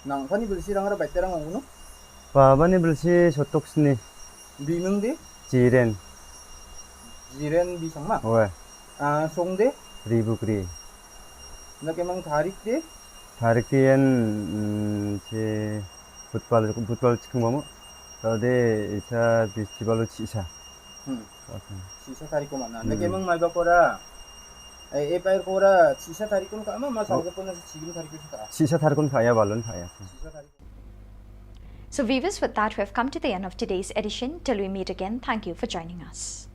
Nangkani bersirang ara baiterang nguno? Babani belsi sotok sini. Bimeng de? Jiren. Jiren bisang ma? Owe. Song de? Ribu kri. Nak emang tarik de? Tarik dian je football cikung mamu. Tadi isa festival sisa. Sisa tarik ko mana? Nak emang mai bakora. Pair kora sisa tarik ko ka ama masal ko na sigim tarik ko sa. Sisa tarik ko kaya balon kaya. So viewers, with that we have come to the end of today's edition. Till we meet again, thank you for joining us.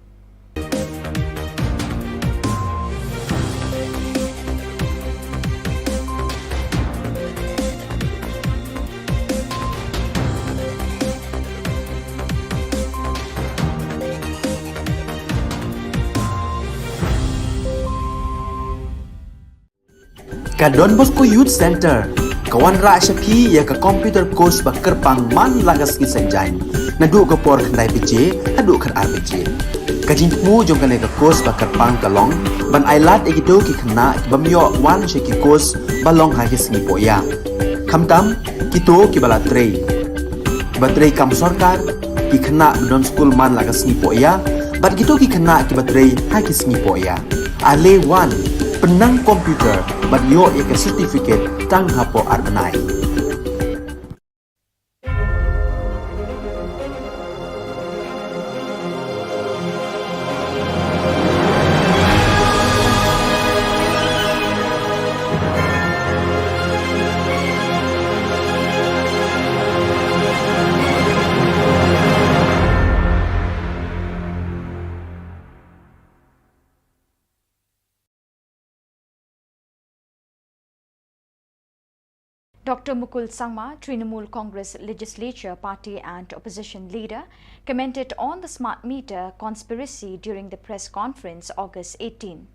Ka Don Bosco Youth Center, kawan ra syapi ya ka computer course ba kerpang man lagas ki sanjain. Nadu ka por khandai PJ, adu kan RPG. Ka jingmu jong kan ka course ba kerpang kalong, ban ailat egido ki khna bamyo wan sheki course balong ha ki sngi poya. Khamtam kito ki bala trei. Batrei kam sarkar ki khna don school man lagas sngi poya, bat gitu ki khna ki batrei ha ki sngi poya. Ale wan penang komputer bat yo ek certificate tang hapo arnai. Dr. Mukul Sangma, Trinamool Congress Legislature Party and Opposition Leader, commented on the smart meter conspiracy during the press conference August 18.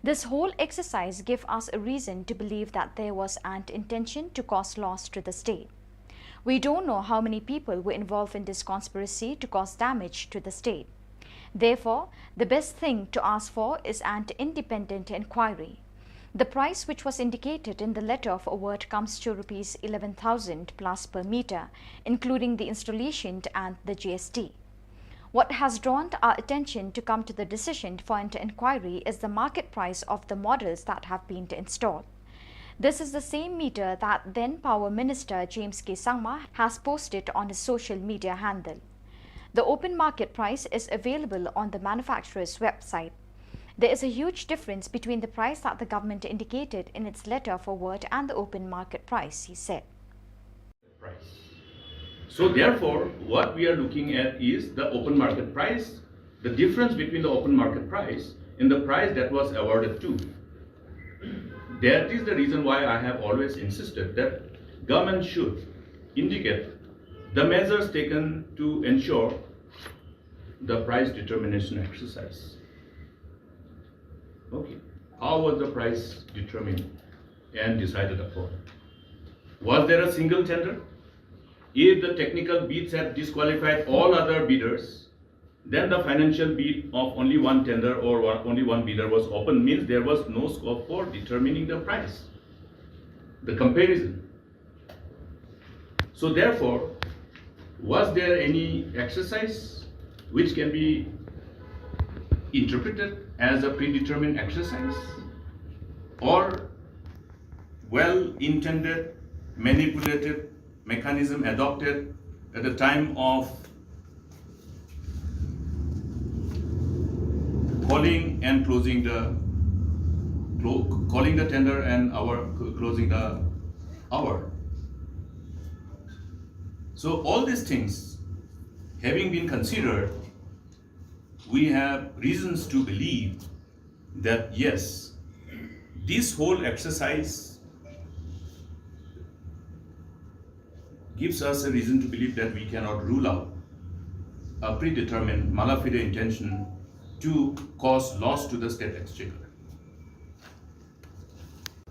This whole exercise gave us a reason to believe that there was an intention to cause loss to the state. We don't know how many people were involved in this conspiracy to cause damage to the state. Therefore, the best thing to ask for is an independent inquiry. The price which was indicated in the letter of award comes to Rs 11,000 plus per meter, including the installation and the GST. What has drawn our attention to come to the decision for an inquiry is the market price of the models that have been installed. This is the same meter that then Power Minister James K. Sangma has posted on his social media handle. The open market price is available on the manufacturer's website. There is a huge difference between the price that the government indicated in its letter of award and the open market price, he said. So therefore, what we are looking at is the open market price, the difference between the open market price and the price that was awarded to. That is the reason why I have always insisted that government should indicate the measures taken to ensure the price determination exercise. Okay, how was the price determined and decided upon? Was there a single tender? If the technical bids had disqualified all other bidders, then the financial bid of only one tender or only one bidder was open, means there was no scope for determining the price, the comparison. So therefore, was there any exercise which can be interpreted as a predetermined exercise, or well-intended, manipulated mechanism adopted at the time of calling and closing the tender and closing the hour. So all these things having been considered, we have reasons to believe that yes, this whole exercise gives us a reason to believe that we cannot rule out a predetermined mala fide intention to cause loss to the state exchequer,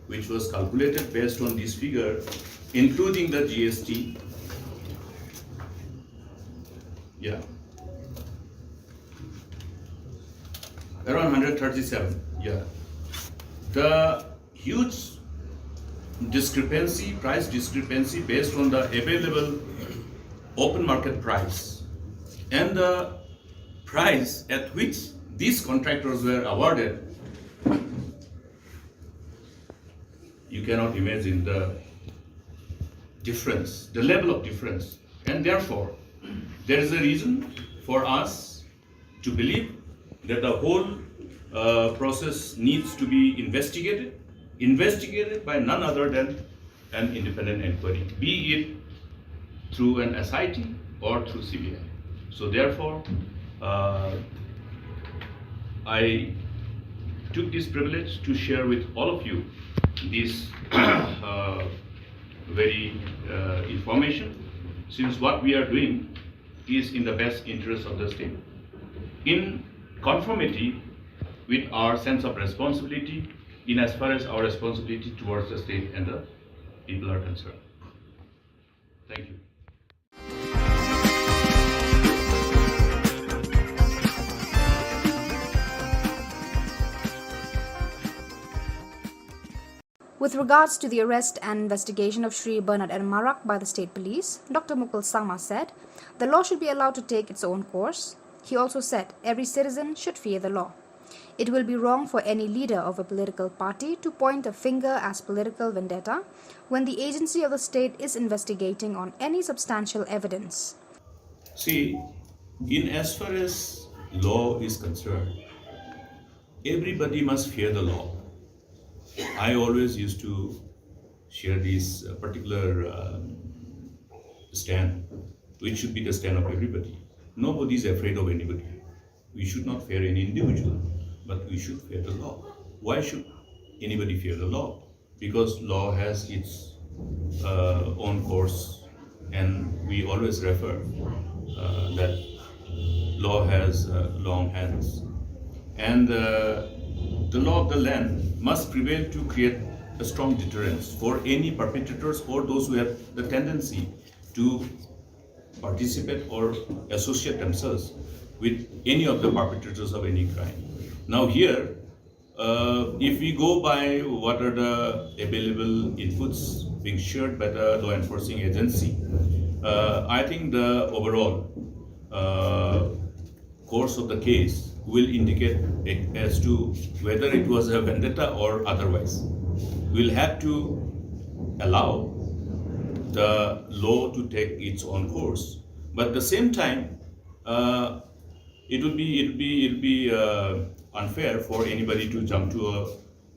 which was calculated based on this figure, including the GST. Yeah. Around 137, yeah. The huge discrepancy, price discrepancy based on the available open market price and the price at which these contractors were awarded, you cannot imagine the difference, the level of difference. And therefore, there is a reason for us to believe that the whole process needs to be investigated by none other than an independent inquiry, be it through an SIT or through CBI. So therefore, I took this privilege to share with all of you this very information, since what we are doing is in the best interest of the state, in conformity with our sense of responsibility, in as far as our responsibility towards the state and the people are concerned. Thank you. With regards to the arrest and investigation of Shri Bernard and Marak by the state police, Dr. Mukul Sangma said, the law should be allowed to take its own course. He also said every citizen should fear the law. It will be wrong for any leader of a political party to point a finger as political vendetta when the agency of the state is investigating on any substantial evidence. See, in as far as law is concerned, everybody must fear the law. I always used to share this particular stand, which should be the stand of everybody. Nobody is afraid of anybody. We should not fear any individual, but we should fear the law. Why should anybody fear the law? Because law has its own course, and we always refer that law has long hands, and the law of the land must prevail to create a strong deterrence for any perpetrators or those who have the tendency to participate or associate themselves with any of the perpetrators of any crime. Now here, if we go by what are the available inputs being shared by the law enforcing agency, I think the overall course of the case will indicate as to whether it was a vendetta or otherwise. We'll have to allow the law to take its own course, but at the same time, it will be unfair for anybody to jump to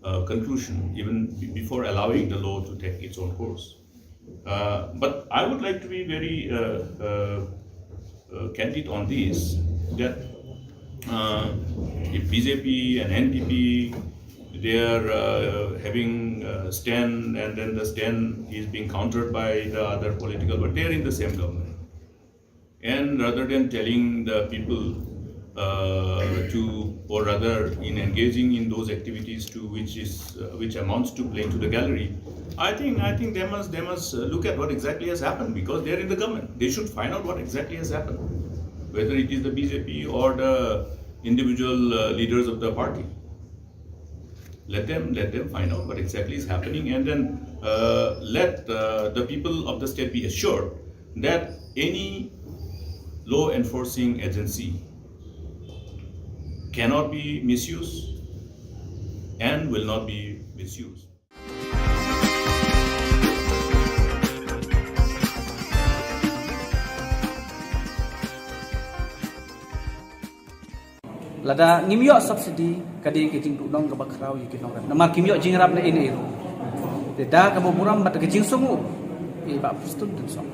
a conclusion even before allowing the law to take its own course. But I would like to be very candid on this, that if BJP and NPP, they are having a stand, and then the stand is being countered by the other political, but they are in the same government. And rather than telling the people or rather in engaging in those activities to which amounts to playing to the gallery, I think they must look at what exactly has happened, because they are in the government. They should find out what exactly has happened, whether it is the BJP or the individual leaders of the party. Let them find out what exactly is happening, and then let the people of the state be assured that any law enforcing agency cannot be misused and will not be misused. Lada ngimyo subsidi kadi kejing dudong ke bakrau yikin orang. Nama kimyo jingrap na ini ero. Deda ke boburam bat kejing sungu. Ba pustun dan song.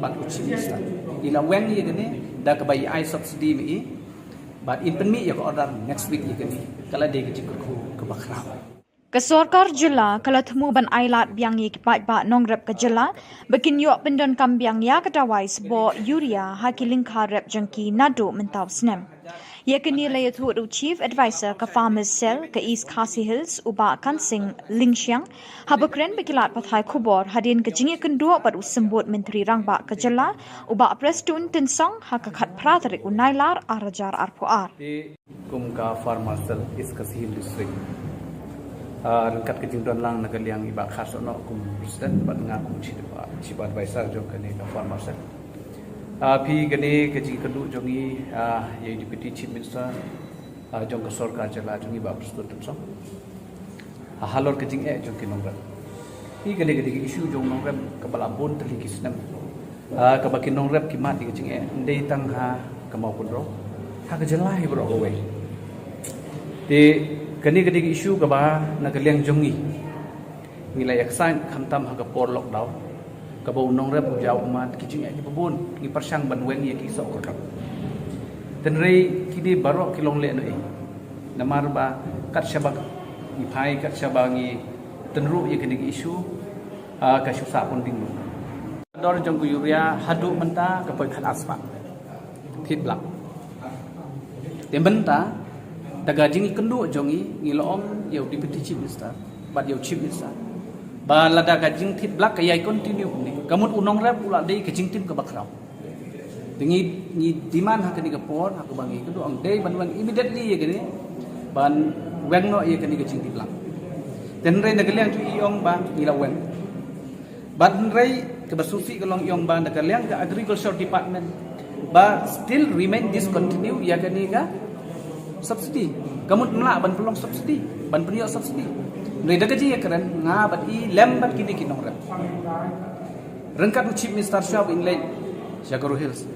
Bat ucim sta. Ila wen ye gene da ke bayi ai subsidi mi. Bat in penmi ya ke order next week ye gene. Kala de kejing ke bakrau. Kesorkar Jylla kala temu ban ailat biang ye kipat ba nongrep ke Jylla bekin yok pendon kambiang ya kedawai sebo Yuria hakiling karep jengki nado mentau snem. Ia kini layak tu Chief Advisor ke Farmers Cell ke East Khasi Hills uba Kansing Lingxiang habakren bekilat pathai Khubor hadin ke jingi kendua pada sembut Menteri Rangba ke Jylla uba Prestun Tinsong hakakat pratarik unailar arajar arpuar. Kumka Farmers Cell East Khasi Hills District. Rengkat kejingduan lang nagaliang iba khas ono kum President bat ngaku Chief Advisor jo kene ke Farmers Cell. Pi gane kejing keduk jongi ye Deputy Chief Minister jong Khubor Na Ka Jylla jongi ba Prestun Tinsong. Halor kejing jong kinongrem. Pi gane isu jong nongrem kepala bon teli kisnem. Kebakin nongrem kimat di kejing ndei tang ha kemau pundro. Ha ke Jylla hi bro away. Di kani isu kaba nagaliang jongi. Ngilai aksan khamtam ha ke por lockdown. Kabau nongrem jauh umat kicing aja babun ni persang banwen ye kisau korang. Tenrei kini barok kilong le noi. Namar ba kat syabak ni pai kat syabangi tenru ye kini isu ka syusa pun ding. Dor jong ku Yuria hadu menta ka poi khat aspa. Thit blak. Tem benta daga jing kendu jongi ngilom ye Deputy Chief Minister bat ye Chief Minister. Ba lada kajing thit blak kayai continue ni kamut unong rep ula dei kajing tim ke bakrau tingi ni diman hak ni ke por hak bangi kedu ang dei ban immediately ye gini ban weng no ye kani kajing tim blak ten rei nagaliang tu iong ba ila weng ban rei ke basusi kelong iong ba nagaliang ke agriculture department ba still remain discontinue ya kani ka subsidi kamut mla ban pelong subsidi ban penio subsidi Reda kaji ya keren ngabat I lembat kini kinong rep. Rengkat Chief Minister Shop in Lake Shagoro Hills.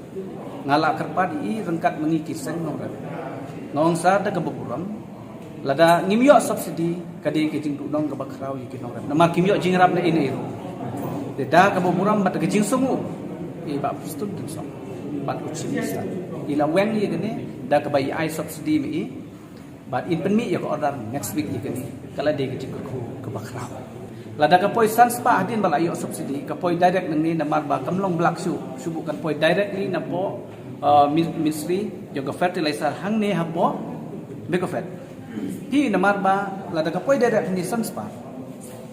Ngala kerpad I rengkat mengikir sen nong rep. Ngong sa da kebuburam lada ngimyo subsidi kadi kejing dudong ke bakrau yi kinong rep. Nama kimyo jingrap na ini ero. Deda kebuburam bat kejing sungu. I ba Prestun Tinsong. Bat ucim sta. Ila wen ye gene da ke bayi ai subsidi mi. But in penmi ya order next week ye kani kala de kejing ke bakrau Lada kapoi sans pa hadin balayo subsidi kapoi direct nang ni namar ba kamlong blak subu kan poi directly na po ministry juga fertilizer hang ne hapo bekofet hi namar ba lada kapoi direct ni sans pa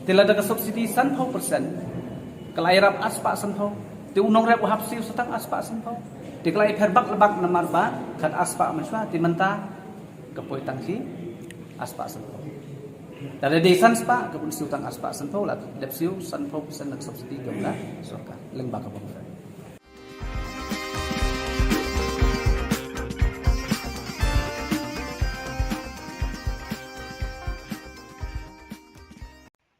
te lada ka subsidi san pau persen kalai rap aspa san pau te unong rap hap siu setang aspa san pau te kalai perbak lebak namar ba kan aspa maswa ti menta kapoi tangsi aspa san pau dari desan spa kapun siutang aspa sanpau lah depsiu sanpau pesan nak subsidi kepada sorka lembah kapun.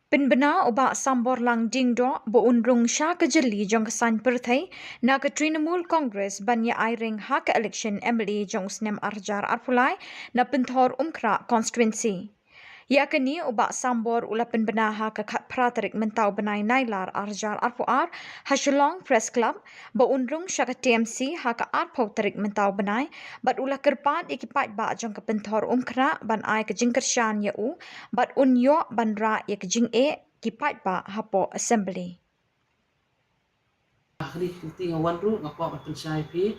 Penbena ubak sambor lang dingdo bo unrung sha ka jeli jong kesan perthai na ka Trinamool Congress banya airing ha ka election MLA jong snem arjar arpulai na penthor umkra constituency. Ya kini ubak sambor ula penbena ha ka khat pratarik mentau benai nailar arjar arpuar ha Shillong Press Club bo unrung sha ka TMC ha ka arpau tarik mentau benai bat ula kerpat ikipat ba jong ka penthor umkra ban ai ka jingkershan ya u bat unyo ban ra ya ka jing e kipat ba hapo assembly. Hari kinti ngawan ru ngapa ban syai pi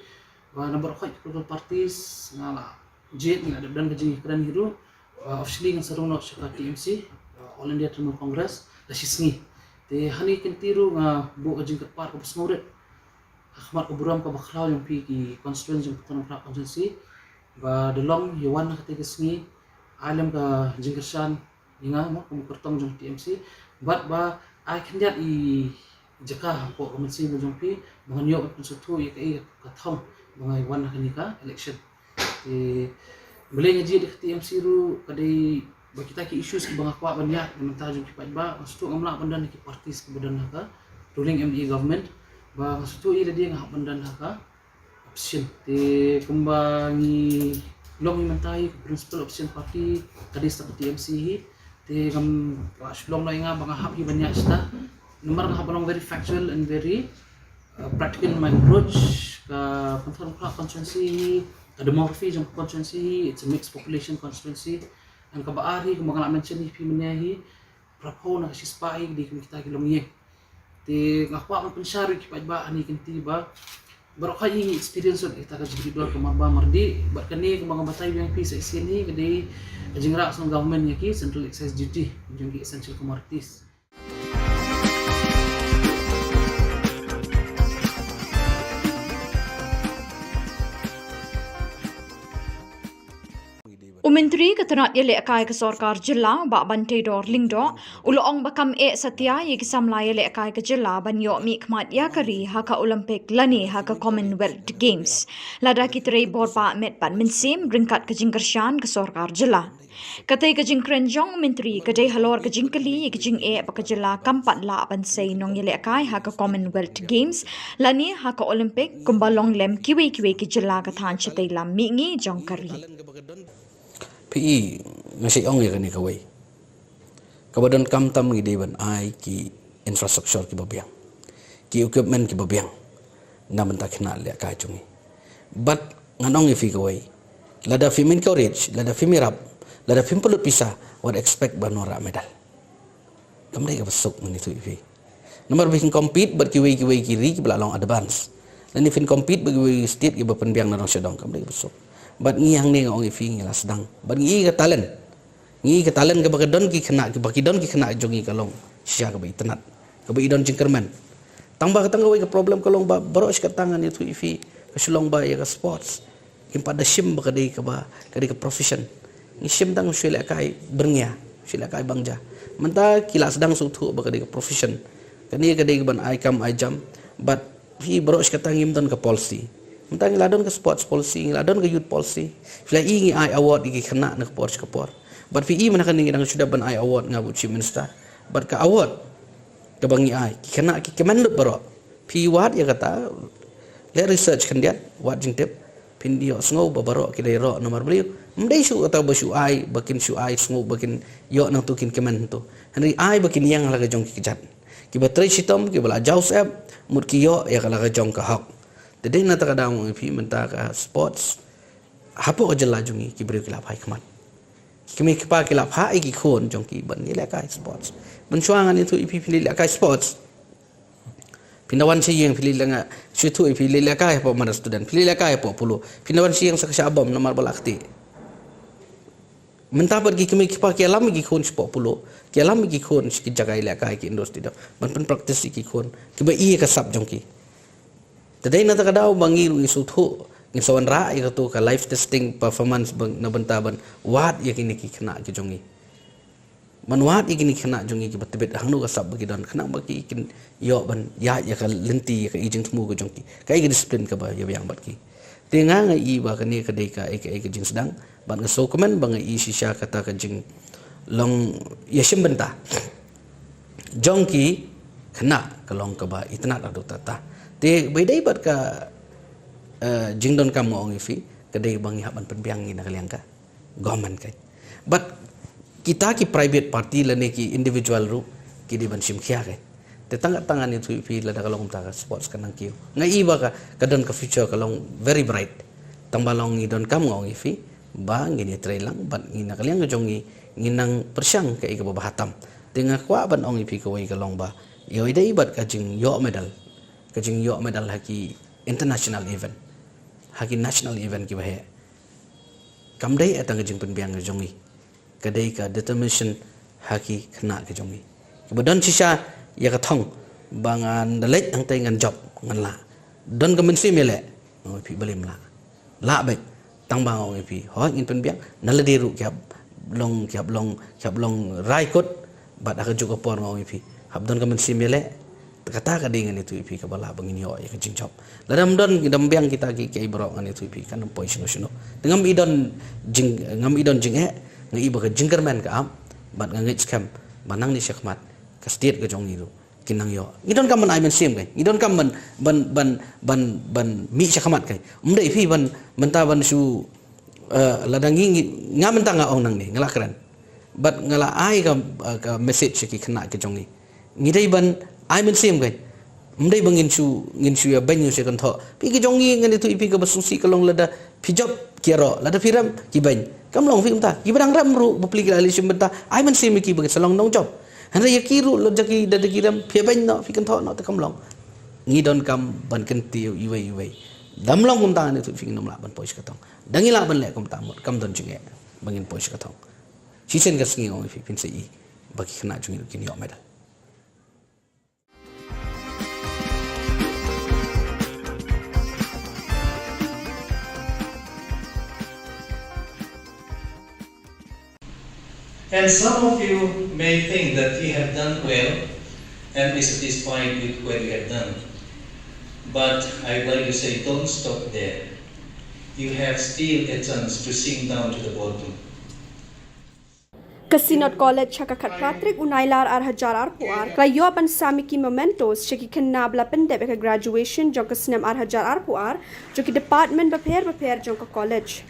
wa number khoi political parties ngala jet ngada dan kejing kran hiru officially ng sarong no sa TMC All India Trinamool Congress la sisngi te hani kinti ru nga bu kejing kapar ko pesngurit akhmat ko buram ka bakraw yung pi ki constituency yung Khubor Na Ka Jylla ba delong yawan na katiga sngi alam ka jingkersan inga mo ko kertong yung TMC but ba I can get I jaka po komensi mo yung pi mga niyo at konsultu i katong mga yawan na kanika election te boleh ngaji di TMC ru kadai bagi kita ki issues ki bang akwa banyak mentah jung kipat ba maksud ngamla bandan ki parties ki badan ka ruling MDA government ba maksud ira dia ngah bandan ka option te kumbangi long mentai principal option party kadai sta TMC hi te kam long na nga bang hap hi banyak sta nomor ngah balong very factual and very practical in my approach ka penthor constituency demography jong constituency it's a mixed population constituency ang kabaari kung mga mention ni pimenyahi prapo na kasi spai di kita kilomye te ngakwa man pensyari kipat ba ani kinti ba baro kay experience kita ka individual kumaba mardi bat kani kung mga batay yang pi sa isini kadi jingra sa government yaki central excise duty jong essential commodities. Umentri ketenat yele akai ke sorkar jilla ba bantai dor lingdo uloong bakam e satya ye kisamla yele akai ke jilla ban yo mi khmat ya kari ha ka Olympic lani ha ka Commonwealth Games lada kitre bor ba met ban minsim ringkat ke jingkershan ke sorkar jilla katai ke jingkren jong menteri kadai halor ke jingkeli ye ke jing e ba ke jilla kampat la ban sei nong yele akai ha ka Commonwealth Games lani ha ka Olympic kumbalong lem kiwe ke jilla ka than chitai lam mi ngi jong kari PE nasi ong ya kani kawai kabadan kam tam ngi deban ai ki infrastructure ki babiang ki equipment ki babiang na benta khna le ka chungi but nganong ifi kawai lada film encourage lada film rap lada film pulut pisa what expect banora medal kamdai ka besok mani tu ifi nomor bikin compete but ki wei kiri ki belalong advance dan ifin compete bagi state ki bapenbiang na rong sedong kamdai ka besok but ngi hang ne ngong ifi ngila sedang but ngi ka talent ka bagadon ki khna ki bakidon ki khna jongi kalong sia ka bai tenat ka bai don jingkerman tambah ka tangawai ka problem kalong ba baros ka tangan itu ifi ka Shillong ba ya ka sports kim pada sim ba kadai ka ba kadai ka profession ngi sim tang sila kai berngya sila kai bangja menta kila sedang sutu ba kadai ka profession kani kadai ban ai kam ai jam but hi baros ka tangim don ka policy mentang ladon ke sports policy ladon ke youth policy fila ingi ai award iki kena nak por kapor but fi mana kan ngi dang sudah ban ai award ngabu chief minister but ka award ke bangi ai kena ki kemenlut baro fi wat ya kata le research kan dia wat jing tip pindio sngo baro ki dai ro nomor beliau mdai su atau basu ai bakin su ai sngo bakin yo nang tukin kemen tu henry ai bakin yang laga jong ki jat ki batri sitom ki bala jaus app mut ki yo ya kala jong ka hak jadi nak kadang ifi mentah ka sports hapo ka jela jungi ki beri kila pai khmat Kimi kipa kilap ha iki khon jongki ban ni lekai sports. Ban chuangan itu ipi pilih lekai sports. Pindawan siyang pilih lenga situ pilih lekai apa mana student pilih lekai apa puluh. Pindawan siyang saksa abam nomor balakti. Mentah pergi kimi kipa kialam iki khon 10 kialam iki khon sikit jagai lekai ki industri dah. Ban praktis iki khon kiba iya kasap jongki. Tadai nata kadau bangi isu thu ni sawan ra ya tu ka live testing performance bang na bantaban wat ya kini ki kena ki jongi man wat ya kini kena jongi ki betebet hangnu ka sab bagi don kena bagi kin yo ban ya ka lenti ya ka ijing temu ko jongi kai ki disiplin ka ba ya yang bat ki tenga ngai i ba ka ni ka dei ka ka jing sedang ban ka so komen bang i sisha kata ka jing long ya sim benta jongi kena ka long ka ba itna adu tata te bedai bat ka jingdon kam ngong ifi kadai bangi haban penbiang ni nak liang ka government kai but kita ki private party lane ki individual ru ki di ban sim khia kai te tangan itu ifi la da kalong ta sports kanang ki ngai ba ka kadon ka future kalong very bright tambalong ni don kam ngong ifi ba ngini trailang ban ni nak liang jongi nginang persyang kai ka bahatam tengah kwa ban ong ifi ko wai kalong ba yo idai bat ka jing yo medal haki international event haki national event ki bahe kamdai atang jing penbiang jongi kadai ka determination haki kena ke jongi kemudian sisa ya ka thong bangan dalek ang tai ngan job ngan la don ka mensi mele oi pi balim la bai tang bang oi pi ho in penbiang naladi ru kyap long rai kot bat aka juga por oi pi habdon ka mensi mele kata ka dengan itu ipi ka bala bangin yo ya kecing chop ladam don idam biang kita ki kai borok ngan itu ipi kan poi sino ngam idon jing ngai ba ka jingkerman ka am bat ngai scam manang ni sekmat ka state ka jong niru kinang yo idon kam man ai men sim kai idon kam ban mi sekmat kai umdai ipi ban menta ban su ladangi ngam tanga ong nang ni ngala kran bat ngala ai ka message ki kena ke jong ni ngidai ban ai men sim kai mdai bangin su ya banyu se kan tho pi ki jongi ngan itu ipi ka basusi kalong lada pijop kiaro lada firam ki ban kam long film ta ki barang ram ru bapli ki ali sim benta ai men sim ki bagi salong nong job hanra ya ki ru lo jaki dada kiram pi ban no fi kan tho no ta kam long ngi don kam ban kan ti iwai dam long kum ta ni tu fi nom la ban pois ka tong dangi la ban le kum ta mot kam don jinge bangin pois ka tong si sen ka sngi ong fi pin se i bagi khna jungi ki ni o medal. And some of you may think that you have done well and be satisfied with what you have done. But I'd like to say, don't stop there. You have still a chance to sink down to the bottom. Kasinot College hakakat Patrick Unailar Arhajar Arpuar Klayo ban Samiki Mementos Shiki Kenabla Pendebe graduation Jong Kasnem Arhajar Arpuar Joki department Baper Jong College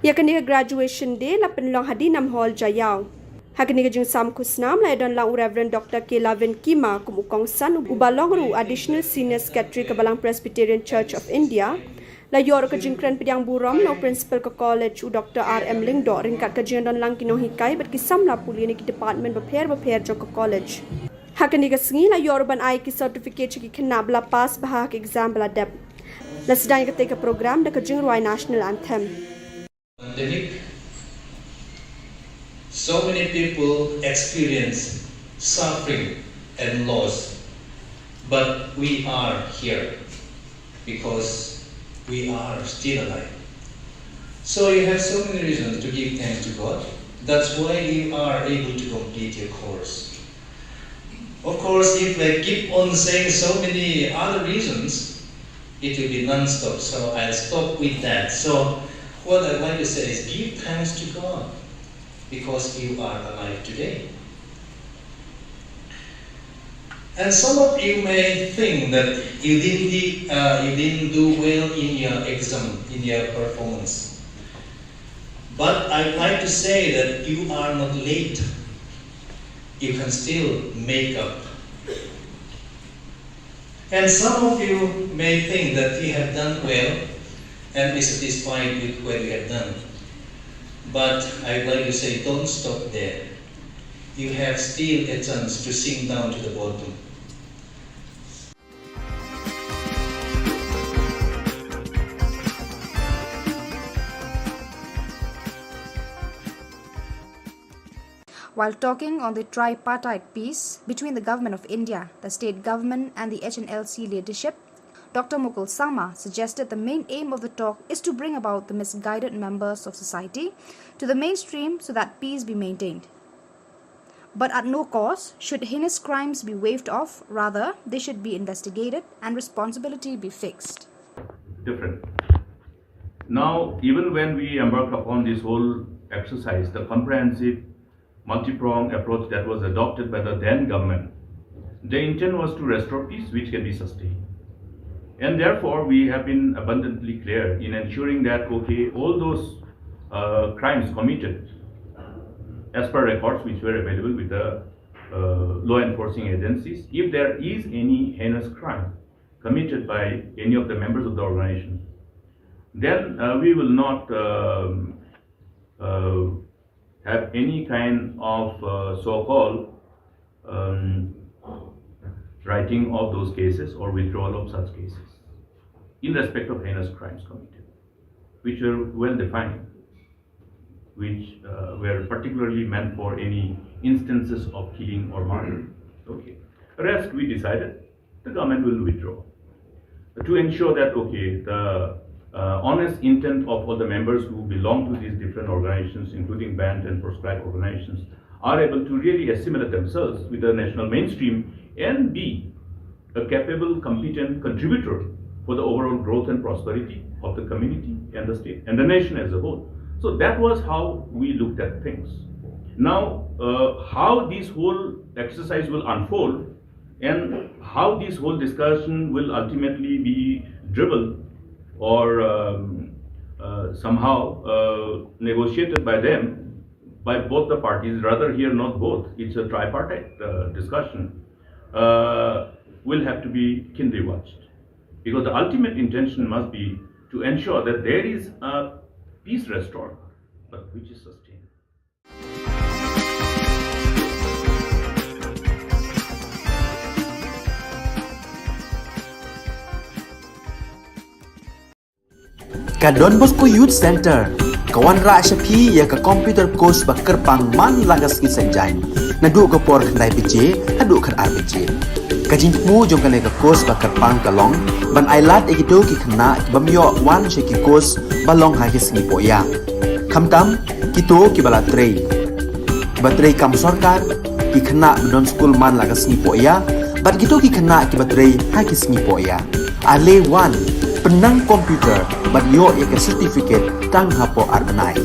Yakani graduation day Lapen Long Hadinam Hall Jayao Hakani jing sam kusnam la don lang Reverend Dr. Kelavin Kima kumukong san ubalong ru additional senior secretary kabalang Presbyterian Church of India la yor ka jing kren pidyang buram no principal ka college u Dr. R.M. Lingdo ringkat ka jing don lang kinong hikay bat kisam la puli ni ki department baper jong ka college hakani ka singi la yor ban ai ki certificate ki khinab la pass bah ka exam bla dep la sidang ka te ka program da ka jing ruai national anthem. So many people experience suffering and loss, but we are here because we are still alive. So you have so many reasons to give thanks to God. That's why you are able to complete your course. Of course, if I keep on saying so many other reasons, it will be non-stop. So I'll stop with that. So what I'd like to say is give thanks to God, because you are alive today. And some of you may think that you didn't do well in your exam, in your performance. But I'd like to say that you are not late. You can still make up. And some of you may think that you have done well and be satisfied with what you have done. But I'd like to say, don't stop there. You have still a chance to sink down to the bottom. While talking on the tripartite peace between the Government of India, the state government and the HNLC leadership, Dr. Mukul Sama suggested the main aim of the talk is to bring about the misguided members of society to the mainstream so that peace be maintained. But at no cost should heinous crimes be waved off, rather they should be investigated and responsibility be fixed. Different. Now, even when we embark upon this whole exercise, the comprehensive multi-pronged approach that was adopted by the then government, the intent was to restore peace which can be sustained. And therefore, we have been abundantly clear in ensuring that, okay, all those crimes committed, as per records which were available with the law enforcing agencies, if there is any heinous crime committed by any of the members of the organization, then we will not have any kind of so-called writing of those cases or withdrawal of such cases in respect of heinous crimes committed, which were well defined, which were particularly meant for any instances of killing or murder. Okay. The rest we decided the government will withdraw to ensure that, okay, the honest intent of all the members who belong to these different organizations, including banned and proscribed organizations, are able to really assimilate themselves with the national mainstream and be a capable, competent contributor for the overall growth and prosperity of the community and the state and the nation as a whole. So that was how we looked at things. Now, how this whole exercise will unfold and how this whole discussion will ultimately be driven or somehow negotiated by them, by both the parties, rather here not both, it's a tripartite discussion, will have to be keenly watched. Because the ultimate intention must be to ensure that there is a peace restored, but which is sustained. Ka Don Bosco Youth Center, kawan ra shapi ya ka computer course bakar pang man lagas ki sanjain. Nadu ka por khandai bije, hadu khan ar bije. Ka jingmu jong ka course bakar pang kalong, ban ailat ekito ki khna bamyo wan she ki course balong ha ki singi poya. Khamtam kito ki bala trei. Batrei kam sarkar ki khna don school man lagas singi poya, bat kito ki khna ki batrei ha ki singi poya. Ale wan penang komputer bat yo ya certificate tang hapo arnai.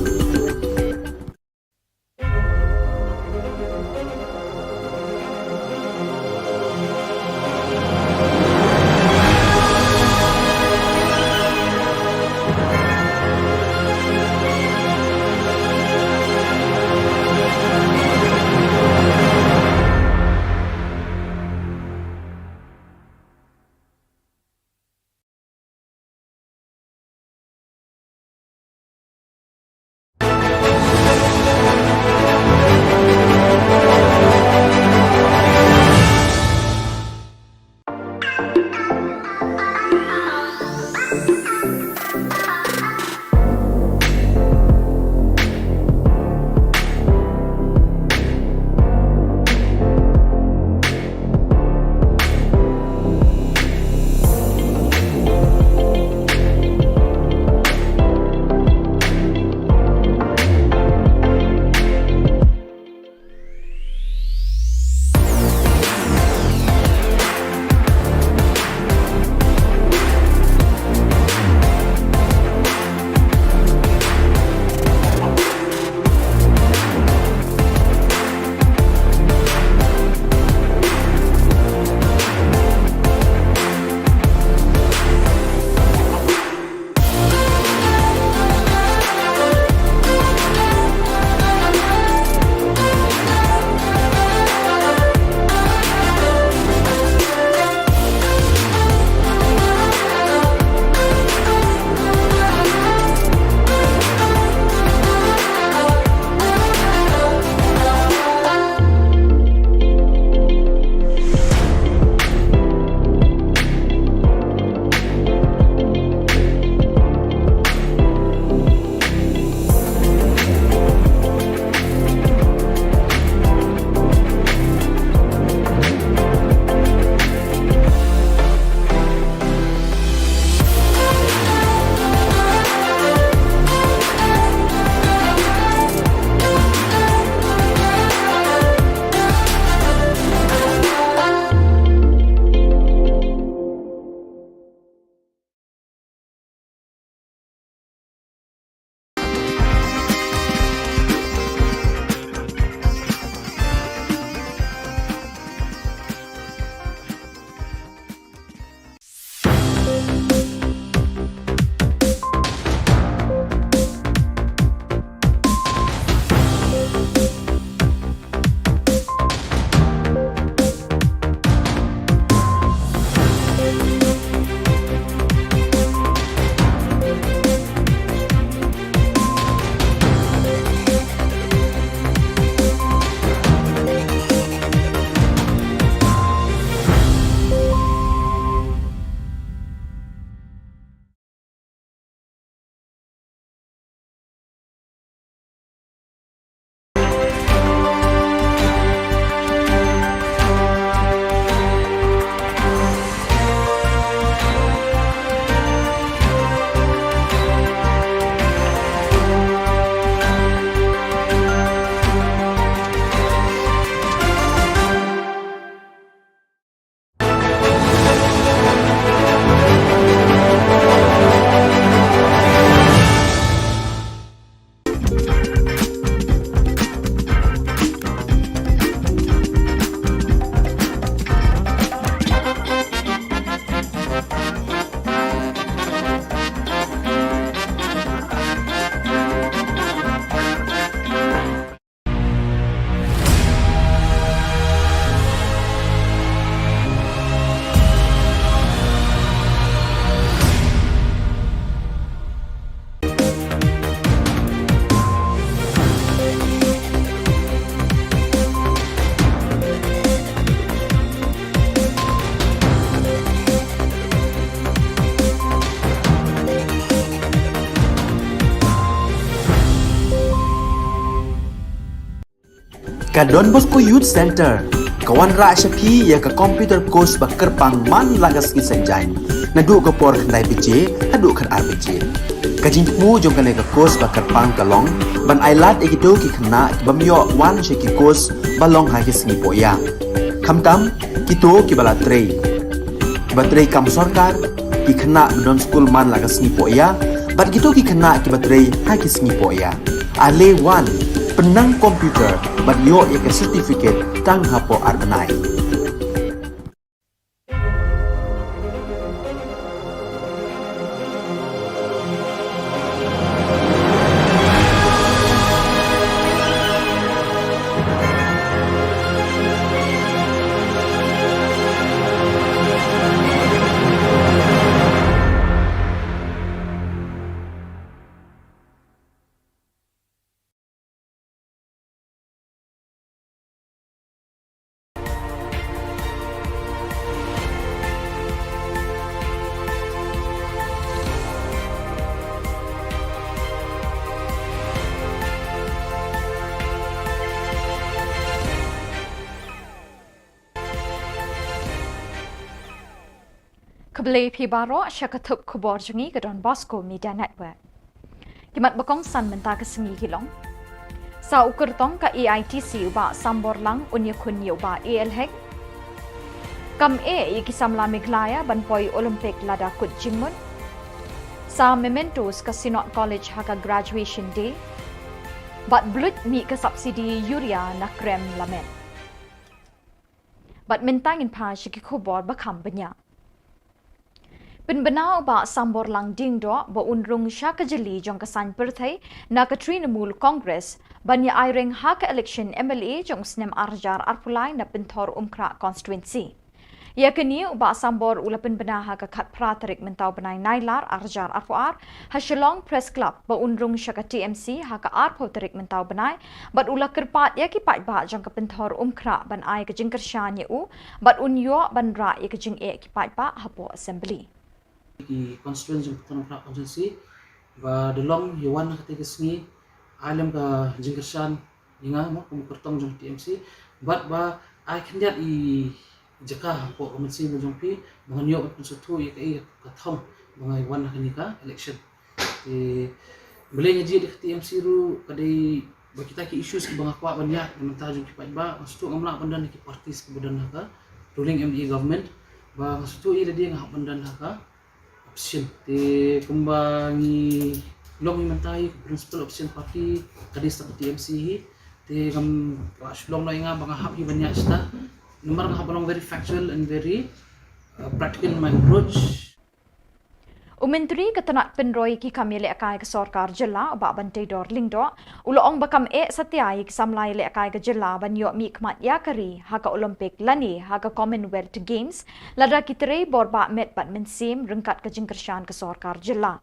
Ka Don Bosco Youth Center, kawan ra syapi ya ka computer course bakar pang man lagas ki sanjain. Nadu ka por kandai BJ, hadu kan RBJ. Ka jingmu jong kan ka course bakar pang kalong, ban ailat ekito ki kena bamyo wan syaki course balong ha ki singi poya. Kamtam kito ki bala trei. Batrei kam sarkar ki kena don school man lagas singi poya, bat kito ki kena ki batrei ha ki singi poya. Ale wan penang komputer bat yo ya ke certificate tang hapo arbenai. Kebeli pibaro syakatup Khubor Jungi ke Don Bosco Media Network. Kimat bakong san mentah ke sengi Shillong. Sa ukur tong ka EITC uba sambor lang unya kunyi uba ELHEC. Kam iki samla miglaya ban poi Olympic lada kut jingmun. Sa mementos ka Sinot College haka graduation day. Bat blut mi ke subsidi yuria na krem lamen. Bat mentangin pa syaki Khubor bakam banyak. Penbenau ba sambor lang dingdo ba unrung sya kajeli jong kasan perthai na Trinamool Congress banya airing haka election MLA jong snem arjar arpulai na pentor umkra constituency. Ya kini ba sambor ula penbenah haka kat pratarik mentau benai nailar arjar arpuar ha Shillong Press Club ba unrung sya ka TMC haka arpo tarik mentau benai bat ula kerpat ya ki pat ba jong ka pentor umkra ban ai ka jingkershan ya u bat unyo ban ra ya ka jing ki pat ba hapo assembly. Di constituency Khubor Na Ka Jylla ba delong yawan kata kesni alam ka jingkersan inga mo kum kertong jong TMC but ba I can get I jaka po komensi mo jong pi banganyo at sutu ya kai kathong bangai wan ka election ti boleh ngaji di TMC ru kadai ba kita ki issues ki banga kwa banyak mentah jong ki ba mastu ngamla pandan ki partis kemudian ka ruling MDA government ba mastu I dia ngah pandan ka option te kumbangi long mentai principal option party kadis ta TMC te kam Shillong no inga banga happy banyak sta nomor ngah long very factual and very practical in my approach. Umentri ketenak penroi ki kami le akai ke sarkar Jilla ba bantai dor lingdo uloong bakam satiai ki samlai le akai ke Jilla ban yo mi kmat yakari haka Olympic lani haka Commonwealth Games lada kitere borba met bat mensim rengkat ke jingkershan ke sarkar Jilla.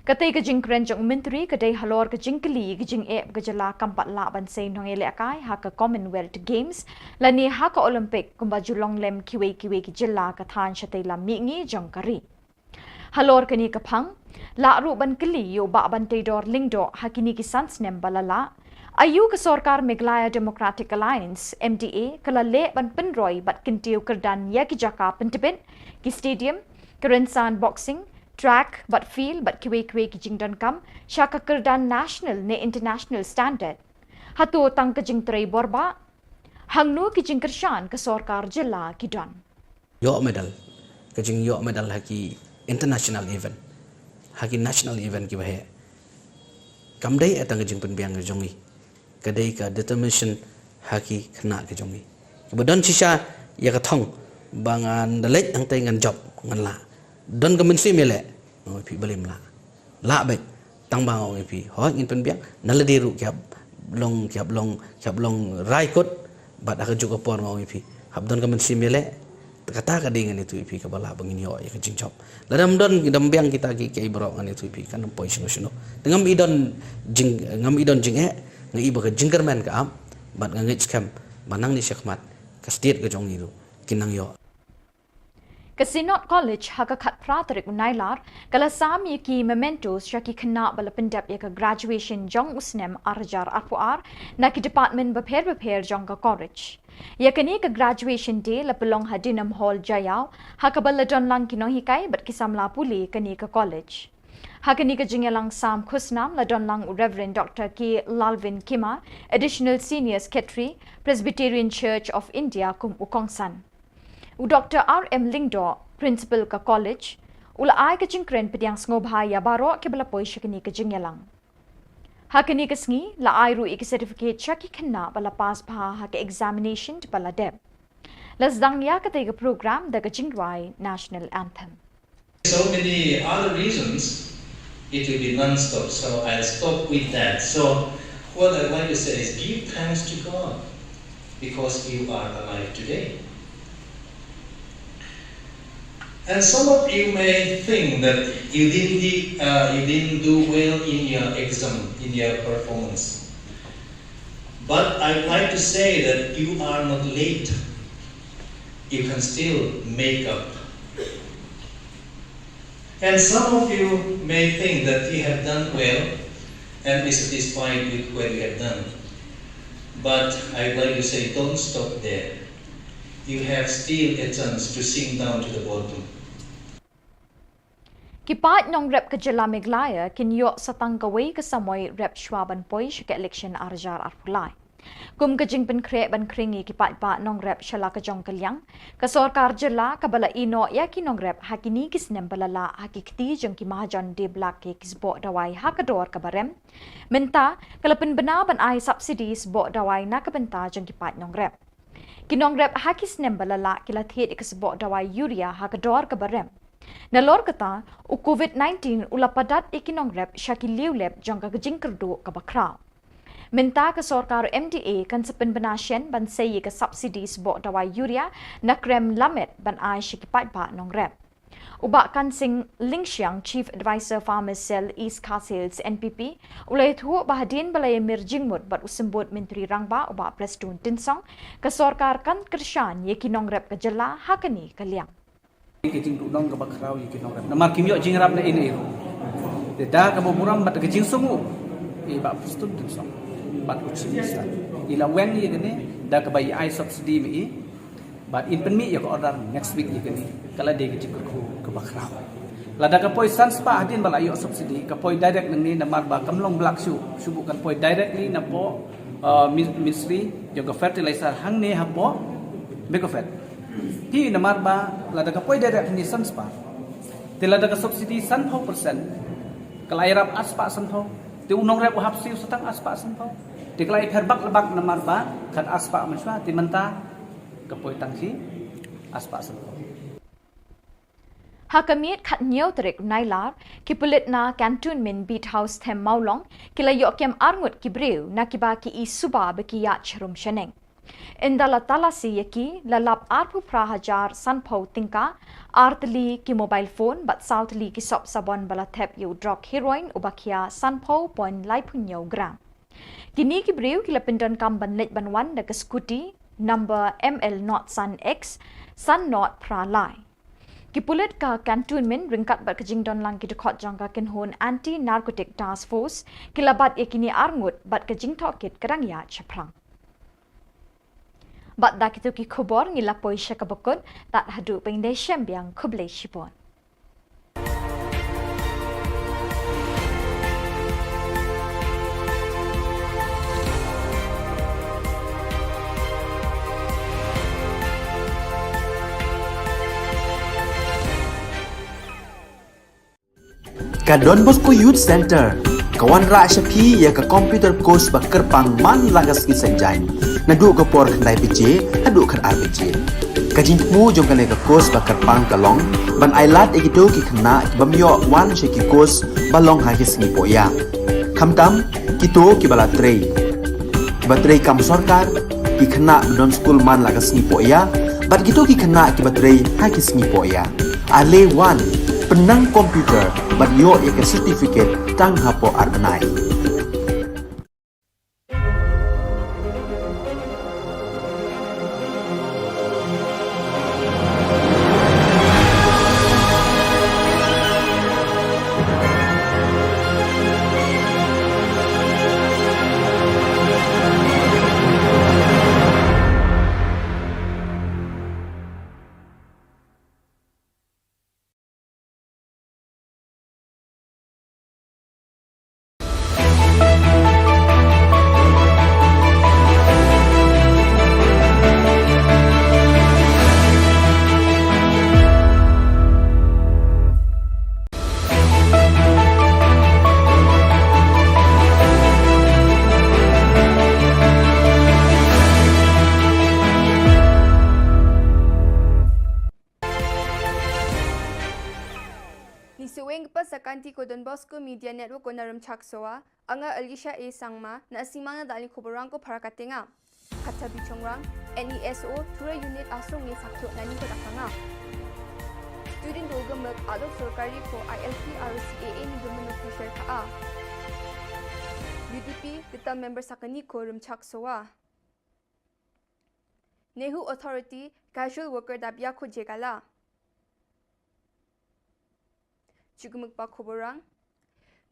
Katai ke jingkren jong umentri kadai halor ke jingkeli ke jing ke Jilla kampat la ban sei nong le akai haka Commonwealth Games lani haka Olympic kumba julong lem kiwe ki Jilla ka than shatai lam mi ngi jong kari. Halor kini kapang, la ruban keli yo ba bantai dor lingdo hakini ki sansnem balala. Ayu ke Sarkar Meghalaya Democratic Alliance MDA kala le ban penroi bat kintiu kerdan ya ki jaka pentibin ki stadium, kerensan boxing, track bat field bat kiwe ki jingdan kam syaka kerdan national ne international standard. Hatu tang ke jing trei borba hangnu ki jingkershan ke Sarkar Jilla ki don. Yo medal, ke jing yo medal haki international event haki national event ki bahe kamdai atang jing penbiang jongi kadai ka determination haki khna ke jongi kemudian sisa ya ka thong bangan dalek ang tai ngan job ngan la don ka mensi mele no pi balim la bet tang bang ong pi ho ngin penbiang naladiru kyap long rai kot bat aka juga por ong pi habdon ka mensi mele kata kadingan itu ipi kabala bangin yo ya kecing chop ladam don dambiang kita ki kai bro ngan itu ipi kan poi sino dengan ngam idon jing ngai ba ka jingkerman ka am bat ngai scam banang ni syakmat ka state ka jong itu kinang yo Kasinot College hakakat pratrik unailar kala sami ki mementos syaki kena bala pendap ya ke graduation jong usnem arjar arpuar na ki department beper jong ka college. Ya kini ke graduation day la pelong hadinam hall jayau hakabala don lang kinong hikai bat kisamla puli kini ke college. Hakani ke jingelang sam khusnam la don lang Reverend Dr. K. Lalvin Kima, Additional Senior Secretary, Presbyterian Church of India kum ukongsan. U Dr. R.M. Lingdo, Principal ka College, ula ay ka jingkren pediang ngobha ya baro ke balapoy syakini ke jingelang. Hakani ke sngi la ay ru ik certificate syaki kena bala pass bha ha ke examination di bala deb. Lasdang ya ka tega program da ka jingwai National Anthem. So many other reasons it will be non-stop, so I'll stop with that. So what I'd like to say is give thanks to God because you are alive today. And some of you may think that you didn't do well in your exam, in your performance. But I'd like to say that you are not late. You can still make up. And some of you may think that you have done well and be satisfied with what you have done. But I'd like to say don't stop there. You have still a chance to sink down to the bottom. Kipat nong rep ka Jylla Meglaya kinyo sa tangkaway kasamoy rep Schwaban poy syaka election arjar arpulay. Kum kajing penkre ban kringi kipat pa nong rep syala ka jong kalyang ka sorkar Jylla kabala ino ya kinong rep hakini kisnem balala hakikti jong ki mahajan de blak ke kisbo dawai hakador ka barem menta kalapin bana ban ai subsidies bo dawai nakabenta jong kipat nong rep. Kinong rep hakisnem balala kilathet ikasbo dawai urea hakador ka barem. Nalor kata u COVID-19 ulapadat ikinong rep syaki liulep jong ka kajing kerdo ka bakraw. Minta ke sorkar MDA kan sepen benasyen ban sayi ke subsidies bo dawai urea na krem lamet ban ai syikipat ba nong rep. Ubak kan sing Ling Xiang, Chief Advisor Farmers Cell East Castles NPP, ulai thuo bahadin balai mirjingmut bat usembut Menteri Rangba ubak Preston Tinsong ke sorkar kan kersyan ye kinong rep ke Jylla hakani kaliang. Kejing dudong ke bakrau ye kinong rep. Namar kimyo jingrap na ini. Deda ka boburam bat kejing sungu. Ba Preston Tinsong. Bat ucimista. Ila wen ye gene da ka bai ai subsidy mi. But in pen mi ye ko order next week ye gene. Kala de kejing ke bakrau. Lada ka poi sans pa hadin bala yo subsidy ka poi direct ni namar ba kamlong blak su subukan poi directly na po ministry jo ka fertilizer hang ne ha po bekofet. Hi namar ba lada ka poi direct ni sans pa. Te lada ka subsidy 100%. Kalai rap aspa sanho. Te unong rap hap siu satang aspa sanho. Te kalai perbak lebak namar ba kat aspa manswa te menta ka poi tangsi aspa sanho. Hakamit kat nyau terik nailar ki pulit na cantonment beat house them maulong kila yok kem arngut ki breu na kiba ki isuba beki ya cherum sheneng. Indala talasi yaki lalap arpu prahajar sanpau tingka artli ki mobile phone but southli ki sop sabon bala thep yu drug heroin ubakia sanpau point laipunyo gram. Kini ki breu kila pindan kam ban let ban wan da scooty number ML not sun X sun not pra lai. Kipulit ka cantonment ringkat bat kajing don lang kidukot jangka kinhon anti-narcotic task force kilabat yakini arngut bat kajing tokit kerang ya chaprang. Bat dak itu ki khubor ngilapoi syakabukut tak hadu pengdai syambiang kublai shipon. Ka Don Bosco Youth Center, kawan ra syapi ya ka computer course bakar pang man lagas ki sanjain. Nadu ka por khandai PJ, hadu kan RPG. Kajin mu jong kan ka course bakar pang kalong, ban ailat egido ki khna bamyo wan sheki course balong hagis ni poya. Khamtam kito ki bala trei. Batrei kam sarkar ki khna don school man lagas ni poya, bat kito ki khna ki batrei hagis ni poya. Ale wan penang komputer bat yo ya ke certificate tang hapo arnai. ko Don Bosco Media Network ko narum chaksoa anga Alicia A Sangma na asimang na dali kuborang ko para katinga. Katsa bichongrang NESO tura unit asong nge sakyo nani ko dakanga. Student dolgamak adok sorkari ko ILP RCAA ni gumun official ka. UDP kita member sakani ko rum chaksoa. Nehu Authority Casual Worker Dabya ko jegala. Chugumukpa Khoborang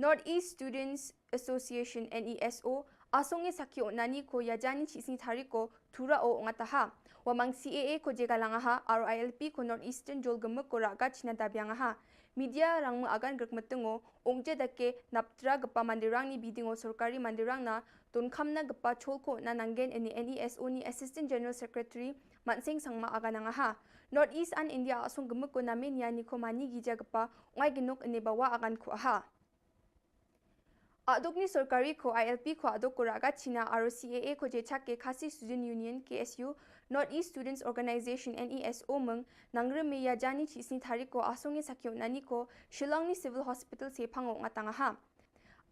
Northeast Students Association NESO asonge sakyo nani ko yajani chising tariko tura o ngataha wamang CAA ko jegalangaha RILP ko Northeastern Jolgamuk ko raga china dabyangaha media rangmu agan grekmetengo ongje dake naptra gapa mandirang ni bidingo sorkari mandirang na donkamna gapa cholko na nanggen ni NESO ni Assistant General Secretary Mansing Sangma aganangaha Northeast an India asong gemuk ko namin yani ko mani gija gapa ngai ginok ni bawa agan ko aha Adok ni sorkari ko ILP ko adok ko raga China RCAA ko jechak ke Khasi Student Union KSU Northeast Students Organization NESO meng nangre me ya jani chisni thari ko asonge sakyo nani ko Shillong ni Civil Hospital se phango ngatanga ha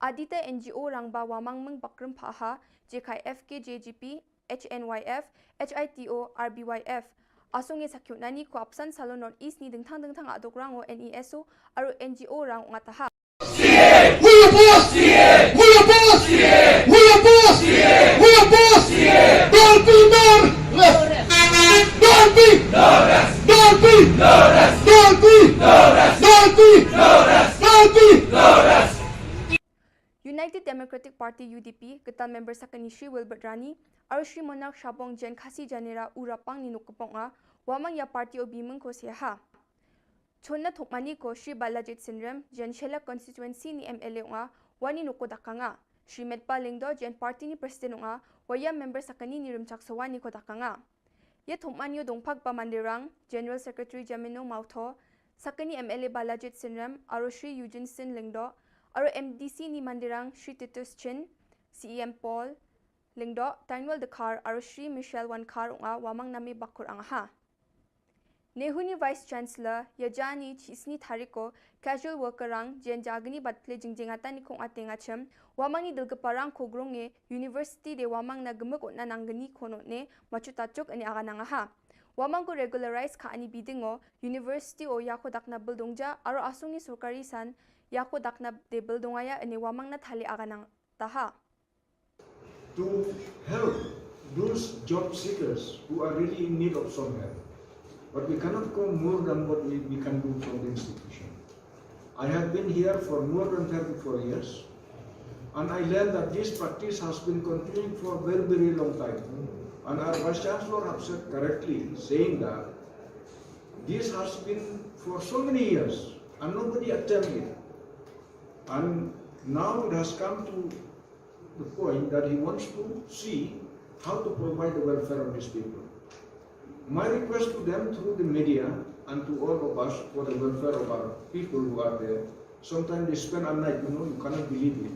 Adita NGO rangba wamang meng bakram phaha jekai FKJGP HNYF HITO RBYF asonge sakyo nani ko apsan salo Northeast ni dengthang adok rango NESO aro NGO rang ngataha We are boss! We are boss! We are boss! We are boss! Don't be no rest! Don't be no rest! Don't be no rest! Don't be no rest! Don't be no rest! Don't be no rest! United Democratic Party UDP ketal member sakani Shri Wilbert Rani aro Shri Monarch Shabong Jen Khasi Janera urapang ni nukuponga wamang ya party obimeng ko siha Chonna thokmani ko Shri Balajit Sinram Jen Shela constituency ni MLA nga wani nuko dakanga Shri Medpa Lingdo Jen party ni president nga waya member sakani ni rumchaksawani ko dakanga Ye thokmani dongphak pa mandirang General Secretary Jamino Mautho sakani MLA Balajit Sinram aro Shri Eugene Sin Lingdo aro MDC ni mandirang Shri Titus Chin CEM Paul Lingdo Tainwal Dakar aro Shri Michelle Wankar nga wamang nami bakur angha Nehuni Vice Chancellor Yajani Chisni Thariko Casual Worker Rang Jen Jagani Batle Jingjingata ni kong atenga chem wamang ni dilgaparang kogronge University de wamang na gemuk na nanggani kono ne machutachok ani agananga ha wamang ko regularize ka ani bidingo University o yako dakna buildongja aro asungi sorkari san yako dakna de buildongaya ani wamang na thali aganang taha to help those job seekers who are really in need of some help. But we cannot go more than what we can do from the institution. I have been here for more than 34 years, and I learned that this practice has been continuing for a very, very long time. And our Vice Chancellor has said correctly, saying that this has been for so many years, and nobody attempted it. And now it has come to the point that he wants to see how to provide the welfare of these people. My request to them through the media and to all of us for the welfare of our people who are there, sometimes they spend a night, you cannot believe it,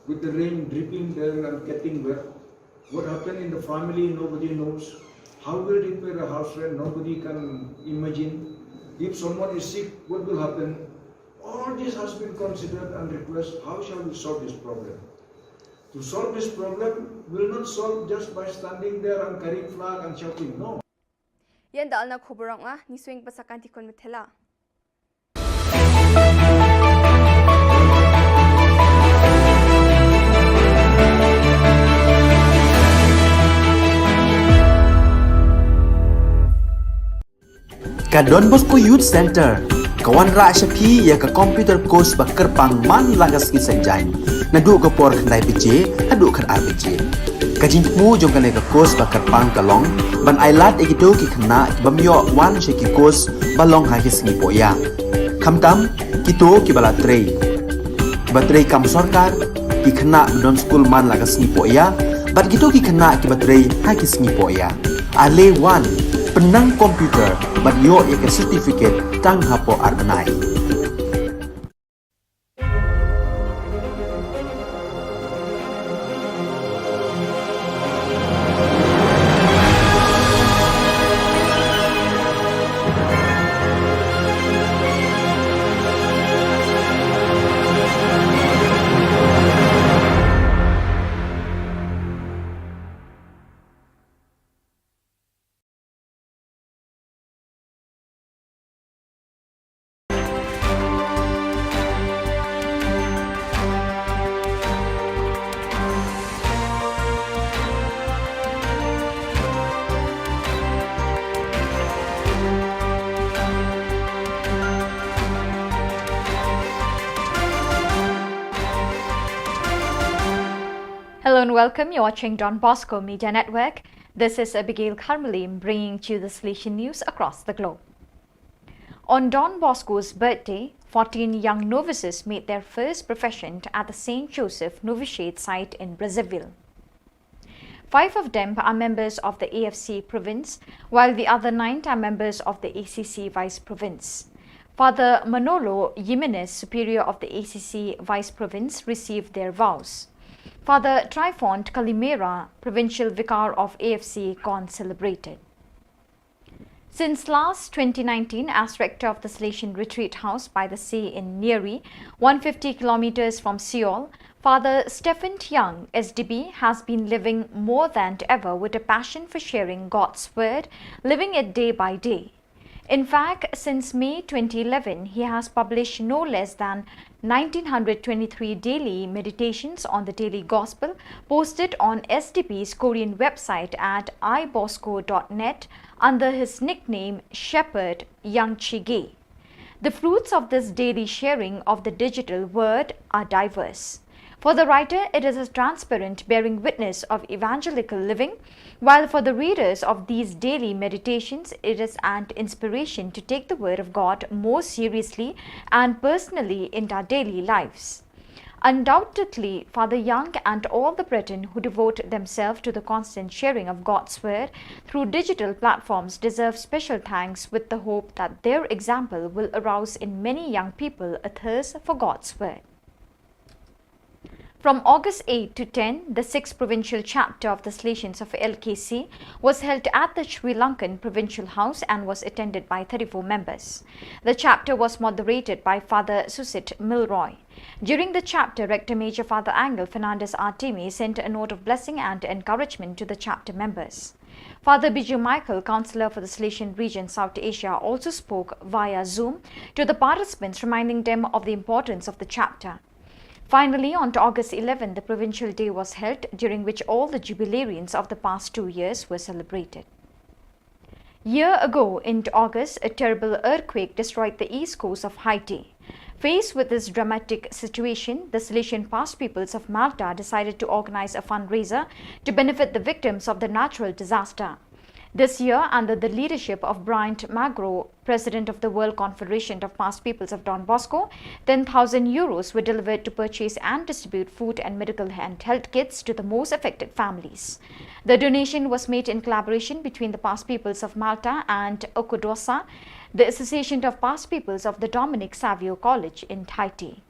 with the rain dripping there and getting wet. What happened in the family, nobody knows. How will they pay the house rent, nobody can imagine. If someone is sick, what will happen? All this has been considered and requested, how shall we solve this problem? To solve this problem will not solve just by standing there and carrying flag and shouting, no. Yan dal na Khoborang ni swing pasakan tikon metela. Ka Don Bosco Youth Center kawan ra shapi ya ka computer course bakar pang man lagas ki sanjain nadu ka por khnai bije adu khan arbije kajin mu jong kan ka course bakar pang kalong ban ailat ekito ki khna bamyo wan she ki course balong ha ki sni poya khamtam kito ki bala trei batrei kam sarkar ki khna don school man lagas ni poya bat kito ki khna ki batrei ha ki sni poya ale wan penang komputer bat yo ek certificate tang hapo arnai and welcome. You're watching Don Bosco Media Network. This is Abigail Karmalim bringing to you the Station News across the globe. On Don Bosco's birthday, 14 young novices made their first profession at the St. Joseph Novitiate site in Brazzaville. 5 of them are members of the AFC province, while the other 9 are members of the ACC Vice Province. Father Manolo Jimenez, superior of the ACC Vice Province, received their vows. Father Trifont Calimera, provincial vicar of AFC, Con celebrated. Since last 2019, as rector of the Salesian Retreat House by the Sea in Neri, 150 kilometers from Seoul, Father Stephen Young, SDB, has been living more than ever with a passion for sharing God's word, living it day by day. In fact, since May 2011, he has published no less than 1923 daily meditations on the daily gospel posted on SDB's Korean website at ibosco.net under his nickname Shepherd Young Chige. The fruits of this daily sharing of the digital word are diverse. For the writer, it is a transparent bearing witness of evangelical living, while for the readers of these daily meditations, it is an inspiration to take the Word of God more seriously and personally in our daily lives. Undoubtedly, Father Young and all the brethren who devote themselves to the constant sharing of God's Word through digital platforms deserve special thanks, with the hope that their example will arouse in many young people a thirst for God's Word. From August 8 to 10, the 6th provincial chapter of the Salesians of LKC was held at the Sri Lankan Provincial House and was attended by 34 members. The chapter was moderated by Father Susit Milroy. During the chapter, Rector Major Father Angel Fernandez Artemi sent a note of blessing and encouragement to the chapter members. Father Biju Michael, Councillor for the Salesian region South Asia, also spoke via Zoom to the participants, reminding them of the importance of the chapter. Finally, on August 11, the Provincial Day was held, during which all the jubilarians of the past 2 years were celebrated. Year ago, in August, a terrible earthquake destroyed the east coast of Haiti. Faced with this dramatic situation, the Salesian past peoples of Malta decided to organize a fundraiser to benefit the victims of the natural disaster. This year, under the leadership of Bryant Magro, President of the World Confederation of Past Peoples of Don Bosco, 10,000 euros were delivered to purchase and distribute food and medical and health kits to the most affected families. The donation was made in collaboration between the Past Peoples of Malta and Okudosa, the Association of Past Peoples of the Dominic Savio College in Haiti.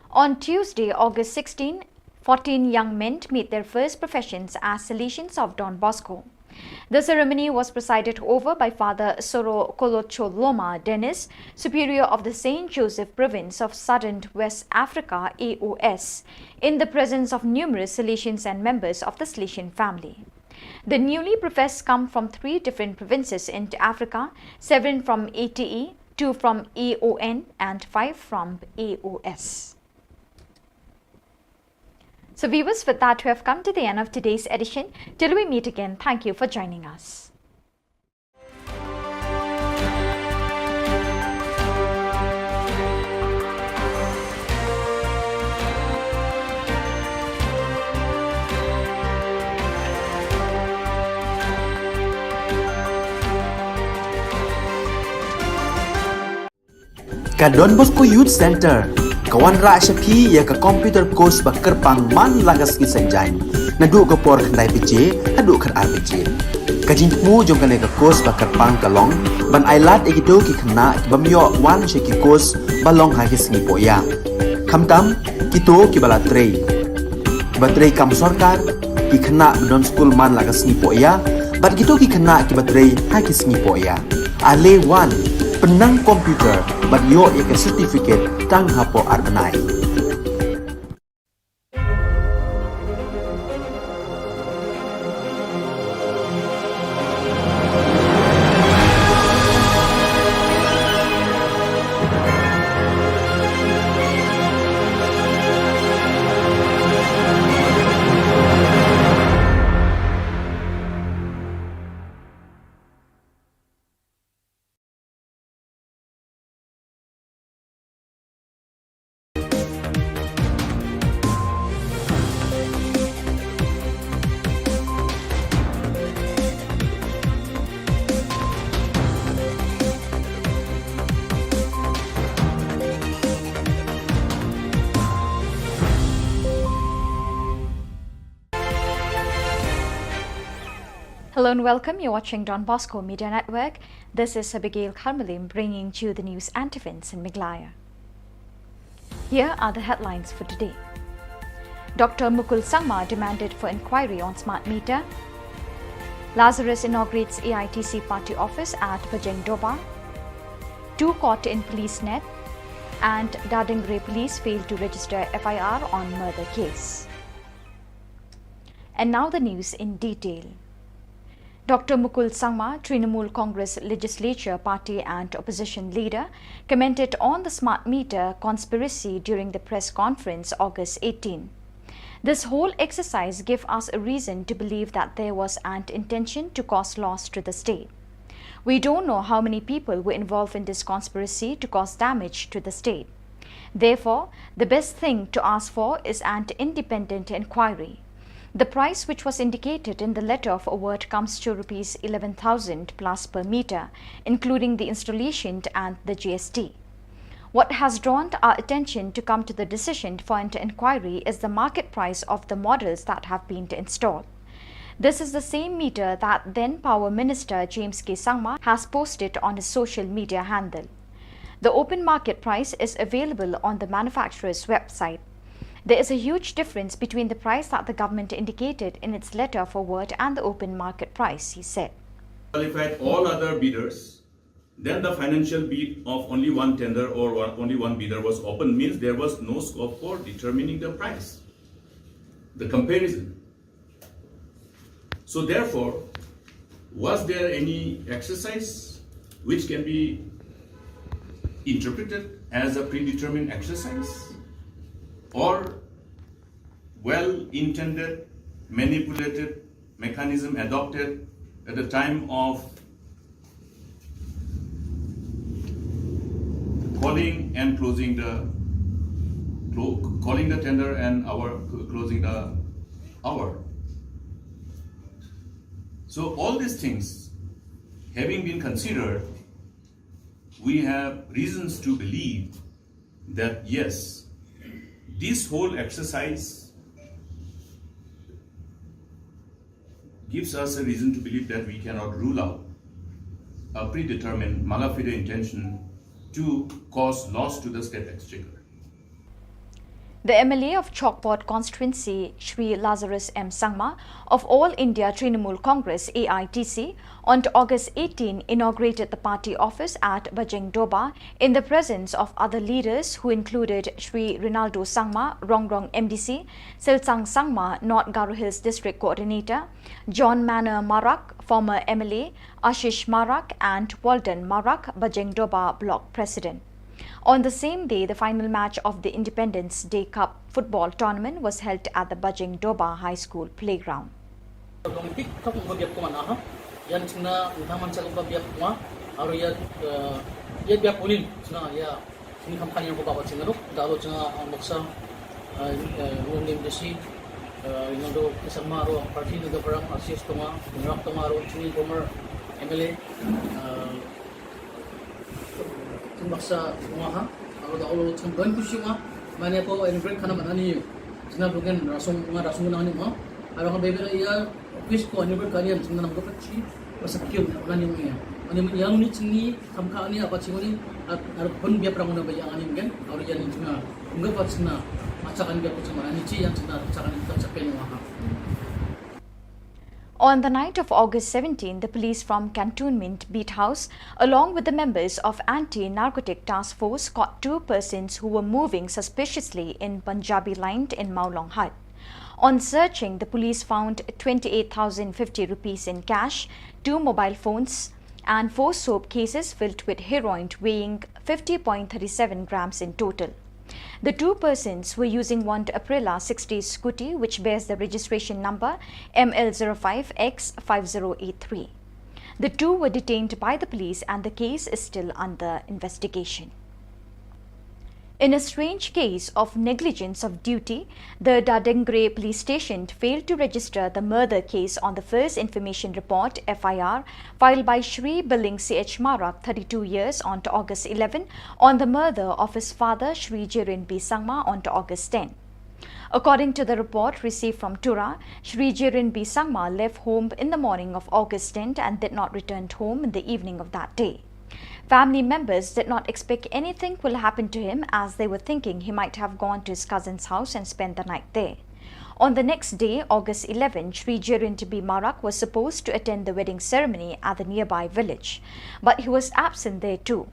On Tuesday, August 16, 14 young men made their first professions as Salesians of Don Bosco. The ceremony was presided over by Father Soro Kolocholoma Dennis, Superior of the St. Joseph Province of Southern West Africa AOS, in the presence of numerous Salesians and members of the Salesian family. The newly professed come from 3 different provinces in Africa, 7 from ATE, 2 from AON and 5 from AOS. So viewers, with that we have come to the end of today's edition. Till we meet again, thank you for joining us. Ka Don Bosco Youth Center Kawan ra shapi ya ka computer course ba kerpang man lagas ki sanjain nadu ka por khandai pije adu khan RPG kajin mu jong kan ka course ba kerpang kalong ban ailat egido ki khna bamyo wan she ki course balong ha ki sngi poya khamtam kito ki bala trei batrei kam sarkar ki khna don school man lagas sngi poya bat kito ki khna ki batrei ha ki sngi poya ale wan penang komputer bat yo ya ka certificate tang hapo arbanai. Hello and welcome. You're watching Don Bosco Media Network. This is Abigail Karmalim bringing you the news antiphons in Miglaya. Here are the headlines for today. Dr. Mukul Sangma demanded for inquiry on smart meter. Lazarus inaugurates AITC party office at Bajeng Doba. 2 caught in police net. And Dadingre police failed to register FIR on murder case. And now the news in detail. Dr. Mukul Sangma, Trinamool Congress Legislature Party and Opposition Leader, commented on the smart meter conspiracy during the press conference August 18. This whole exercise gave us a reason to believe that there was an intention to cause loss to the state. We don't know how many people were involved in this conspiracy to cause damage to the state. Therefore, the best thing to ask for is an independent inquiry. The price which was indicated in the letter of award comes to Rs 11,000 plus per meter, including the installation and the GST. What has drawn our attention to come to the decision for an inquiry is the market price of the models that have been installed. This is the same meter that then Power Minister James K. Sangma has posted on his social media handle. The open market price is available on the manufacturer's website. There is a huge difference between the price that the government indicated in its letter of award and the open market price, he said. Qualified all other bidders, then the financial bid of only one tender or only one bidder was open means there was no scope for determining the price, the comparison. So therefore, was there any exercise which can be interpreted as a predetermined exercise or well-intended, manipulated mechanism adopted at the time of calling and closing the tender and closing the hour? So all these things having been considered, we have reasons to believe that yes, this whole exercise gives us a reason to believe that we cannot rule out a predetermined mala fide intention to cause loss to the state exchequer. The MLA of Chokpot constituency, Shri Lazarus M. Sangma of All India Trinamool Congress AITC, on August 18 inaugurated the party office at Bajeng Doba in the presence of other leaders who included Shri Rinaldo Sangma, Rongrong MDC, Silsang Sangma, North Garo Hills District Coordinator, John Manor Marak, former MLA, Ashish Marak and Walden Marak, Bajeng Doba Block President. On the same day, the final match of the Independence Day Cup football tournament was held at the Bajeng Doba High School playground. Baksa umaha aro da olo chambon kushima mane ko engrek khana manani jina bugen rasong nani ma aro ha bebera ya office ko engrek kanian jina nam ko pachi wasakyo nani mo ya ani yang ni chini kamka ani apa chingoni aro pon bia pramona ba yang ani mgen aro ya ni jina unga pachna machakan bia pachma ani chi yang jina chakan ta chapen umaha. On the night of August 17, the police from Cantonment Beat House, along with the members of Anti-Narcotic Task Force, caught 2 persons who were moving suspiciously in Punjabi Line in Maulong Hut. On searching, the police found 28,050 rupees in cash, 2 mobile phones, and 4 soap cases filled with heroin weighing 50.37 grams in total. The 2 persons were using one Aprilia 60 scooty which bears the registration number ML05X5083. The 2 were detained by the police and the case is still under investigation. In a strange case of negligence of duty, the Dadengre police station failed to register the murder case on the first information report FIR filed by Shri Billing CH Marak, 32 years, on August 11 on the murder of his father Shri Jirin B. Sangma on August 10. According to the report received from Tura, Shri Jirin B. Sangma left home in the morning of August 10th and did not return home in the evening of that day. Family members did not expect anything will happen to him as they were thinking he might have gone to his cousin's house and spent the night there. On the next day, August 11, Shri Jirin B. Marak was supposed to attend the wedding ceremony at the nearby village, but he was absent there too.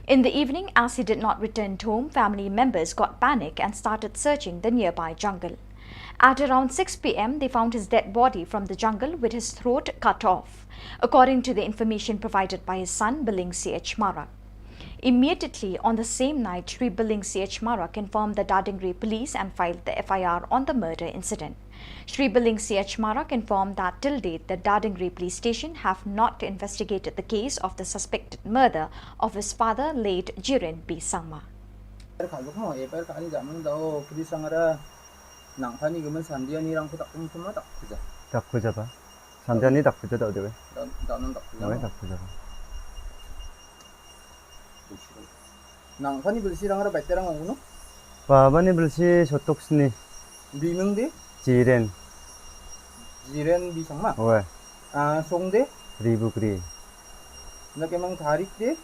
In the evening, as he did not return home, family members got panic and started searching the nearby jungle. At around 6 p.m., they found his dead body from the jungle with his throat cut off, according to the information provided by his son, Billing C.H. Marak. Immediately on the same night, Shri Billing C.H. Marak informed the Dadingri police and filed the FIR on the murder incident. Shri Billing C.H. Marak informed that till date, the Dadingri police station have not investigated the case of the suspected murder of his father, late Jirin B. Sangma. Nangfani bersirang ada baik terang orang Babani bersih sotok sini. Bimeng deh. Jiren. Jiren bisang mah. Wah. Song deh. Ribu kri. Nak emang tarik deh.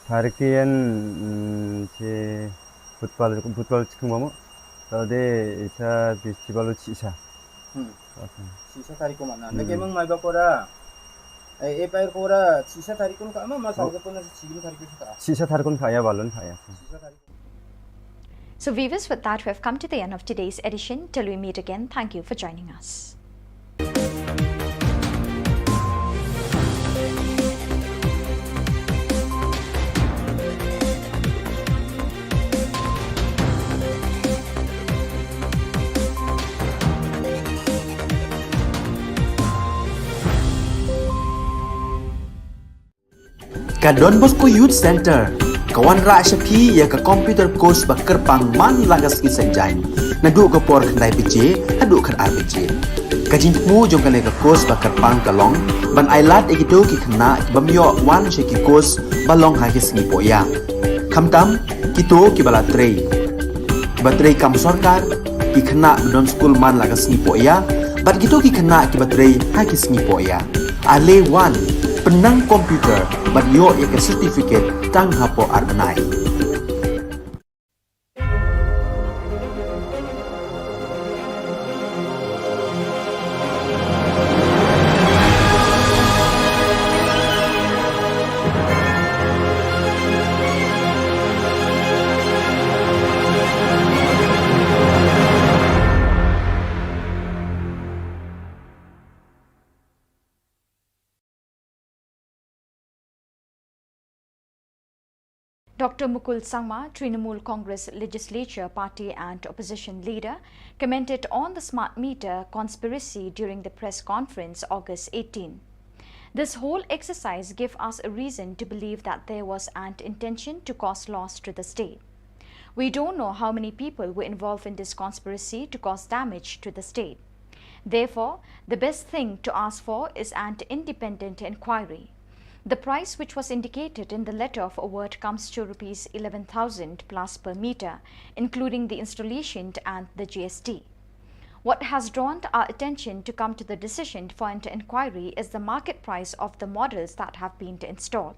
Tarik dian je football cikum mamu. Tadi isa festival cisa. Cisa tarik ko mana. Nak emang mai bakora. Pair kora cisa tarik ko ka ama masal ko na cigim tarik ko sa. Cisa tarik ko kaya balon kaya. So viewers, with that, we have come to the end of today's edition. Till we meet again, thank you for joining us. Ka Don Bosco Youth Center, kawan ra shapi ya ka computer course ba kerpang man lagas isanjain. Nadu ka por khandai pije, hadu khan ar pije. Ka jingmu jong ka le ka course ba kerpang kalong, ban ailat egido ki khna bamyo wan she ki course balong ha ki sngi poya. Khamtam kito ki bala trei. Batrei kam sarkar ki khna don school man lagas sngi poya, bat kito ki khna ki batrei ha ki sngi poya. Ale wan penang komputer bat yo ya ke certificate tang hapo arbenai. Dr. Mukul Sangma, Trinamool Congress Legislature Party and Opposition Leader, commented on the smart meter conspiracy during the press conference August 18. This whole exercise gave us a reason to believe that there was an intention to cause loss to the state. We don't know how many people were involved in this conspiracy to cause damage to the state. Therefore, the best thing to ask for is an independent inquiry. The price which was indicated in the letter of award comes to Rs 11,000 plus per meter, including the installation and the GST. What has drawn our attention to come to the decision for an inquiry is the market price of the models that have been installed.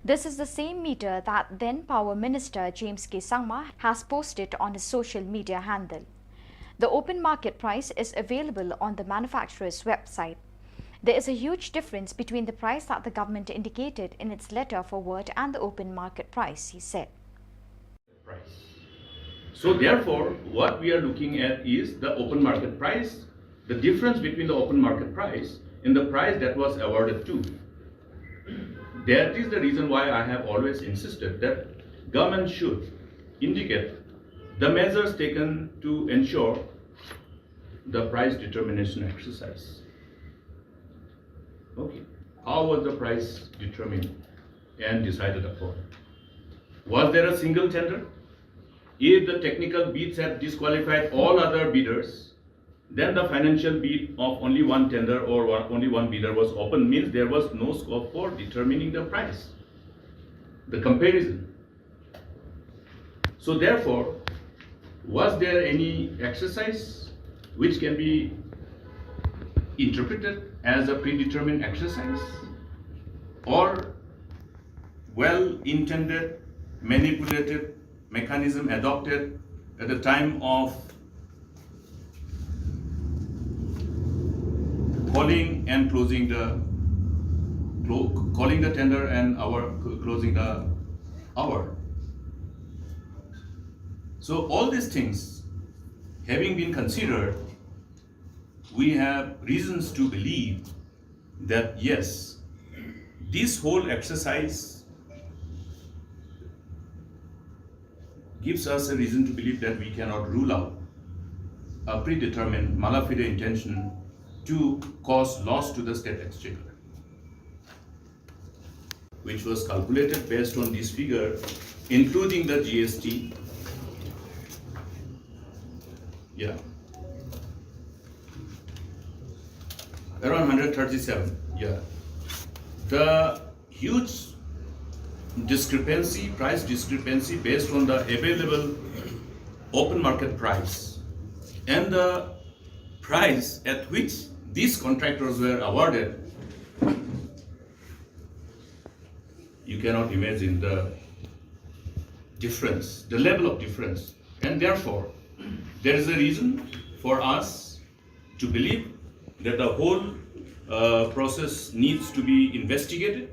This is the same meter that then Power Minister James K. Sangma has posted on his social media handle. The open market price is available on the manufacturer's website. There is a huge difference between the price that the government indicated in its letter of award and the open market price, he said. So therefore, what we are looking at is the open market price, the difference between the open market price and the price that was awarded to. That is the reason why I have always insisted that government should indicate the measures taken to ensure the price determination exercise. Okay. How was the price determined and decided upon? Was there a single tender? If the technical bids had disqualified all other bidders, then the financial bid of only one tender or only one bidder was open, means there was no scope for determining the price, the comparison. So therefore, Was there any exercise which can be interpreted as a predetermined exercise, or well-intended, manipulated mechanism adopted at the time of calling and closing the tender and closing the hour? So all these things having been considered, we have reasons to believe that yes, this whole exercise gives us a reason to believe that we cannot rule out a predetermined mala fide intention to cause loss to the state exchequer, which was calculated based on this figure, including the GST. Yeah. Around 137, yeah. The huge discrepancy, price discrepancy based on the available open market price and the price at which these contractors were awarded, you cannot imagine the difference, the level of difference. And therefore, there is a reason for us to believe that the whole process needs to be investigated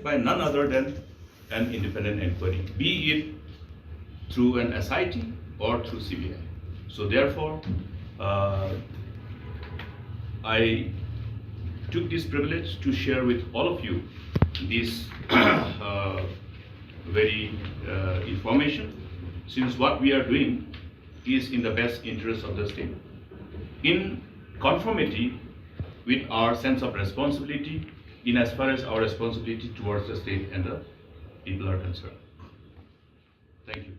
by none other than an independent inquiry, be it through an SIT or through CBI. So therefore, I took this privilege to share with all of you this very information, since what we are doing is in the best interest of the state, in conformity with our sense of responsibility, in as far as our responsibility towards the state and the people are concerned. Thank you.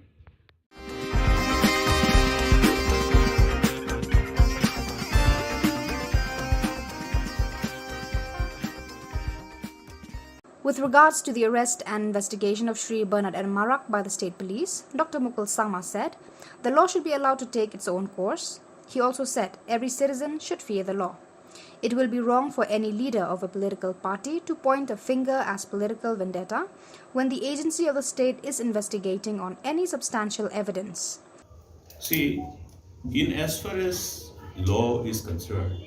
With regards to the arrest and investigation of Shri Bernard and Marak by the state police, Dr. Mukul Sangma said, the law should be allowed to take its own course. He also said every citizen should fear the law. It will be wrong for any leader of a political party to point a finger as political vendetta when the agency of the state is investigating on any substantial evidence. See, in as far as law is concerned,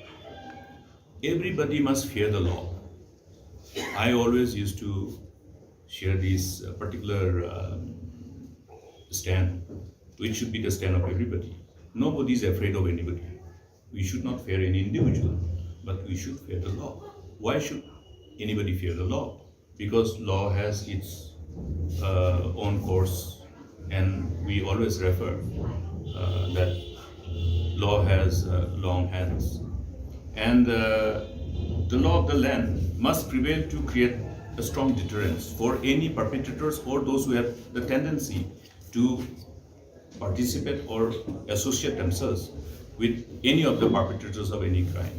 everybody must fear the law. I always used to share this particular stand, which should be the stand of everybody. Nobody is afraid of anybody. We should not fear any individual, but we should fear the law. Why should anybody fear the law? Because law has its own course, and we always refer that law has long hands. And the law of the land must prevail to create a strong deterrence for any perpetrators or those who have the tendency to participate or associate themselves with any of the perpetrators of any crime.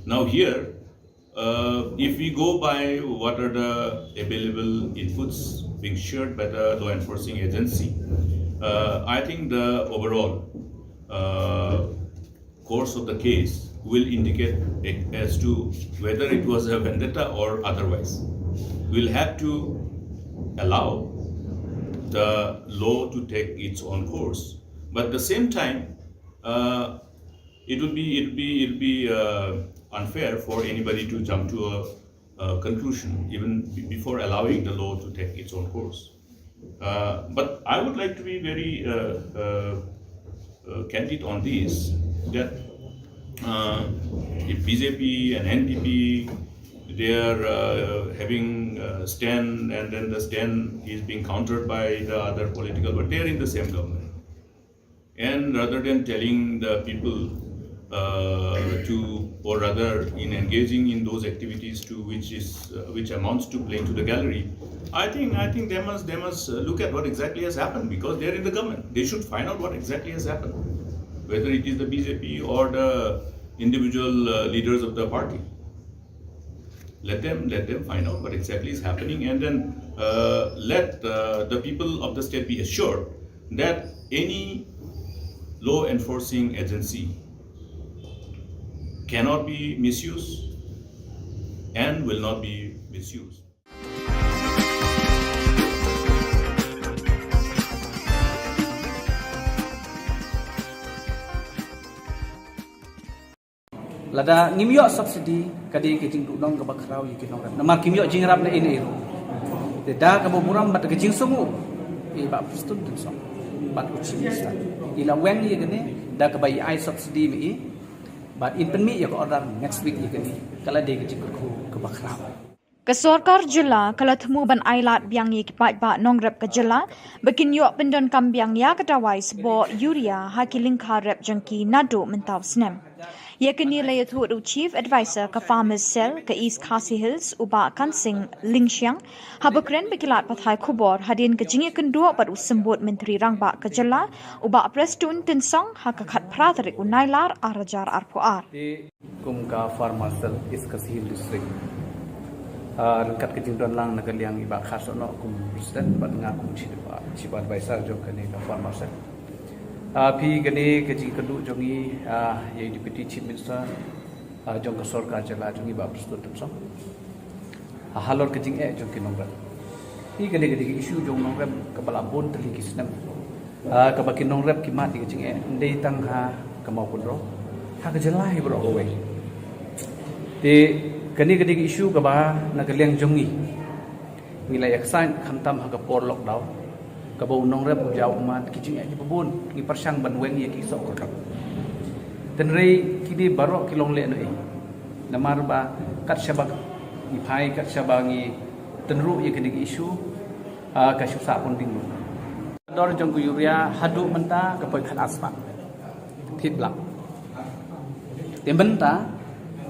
Now here, if we go by what are the available inputs being shared by the law enforcing agency, I think the overall course of the case will indicate as to whether it was a vendetta or otherwise. We'll have to allow the law to take its own course, but at the same time, it will be unfair for anybody to jump to a conclusion even before allowing the law to take its own course. But I would like to be very candid on this, that if BJP and NPP, they are having a stand, and then the stand is being countered by the other political, but they are in the same government. And rather than telling the people or rather in engaging in those activities to which amounts to playing to the gallery, I think they must look at what exactly has happened, because they are in the government. They should find out what exactly has happened, whether it is the BJP or the individual leaders of the party. Let them find out what exactly is happening, and then let the people of the state be assured that any law enforcing agency cannot be misused and will not be misused. Lada ngimyo subsidi kadi kejing tudong ke bakrau yikin orang. Nama kimyo jingrap na ini ero. Deda ke buram bat kejing sungu. Ba pustun tu song. Bat uci bisa. Ila wen ye gene da ke bai ai subsidi mi. Bat in pen mi ya ke order next week ye gene. Kala de kejing ke bakrau. Kesorkar Jylla kala temu ban ailat biang ye kipat ba nongrep ke Jylla bekin yok pendon kambiang ya kedawai sebo Yuria haki lingkar rep jengki nado mentau snem. Ia kini laya tu Chief Advisor ke Farmers Cell ke East Khasi Hills uba Kansing Lingshiang habakren bekilat pathai Khubor hadin ke jingi kendua pada sembut Menteri Rangba ke Jylla uba Prestun Tinsong hakakat pratarik unailar arajar arpuar. Di kumka Farmers Cell East Khasi Hills District. Rengkat kejing don lang nagaliang iba khasono kum Presiden bat ngakum Chief Advisor jong kani ke Farmers Cell. Pi gani kejing kedu jongi ye Deputy Chief Minister jong ke Sorkar Jylla jongi ba Prestun Tinsong. Halor kejing jong kinongrat. Pi gani isu jong nongrep kepala bon teli kisnem. Kebakin nongrep kimat di kejing ndai tang ha kemau pundro. Ha ke Jylla hi bro away. Di kani isu kaba nagaliang jongi. Nilai aksan khantam ha ke por lockdown. Kabau nongrep jauh mat kicing di pebun ni persang banweng ye kisok ko. Tenrei kini barok kilong le noi. Namar ba kat syabak ni pai kat syabangi tenru ye kini isu ka susa pun dinglu. Dor jong Yuria hadu menta ka poi khat aspa. Thit blak. Tembenta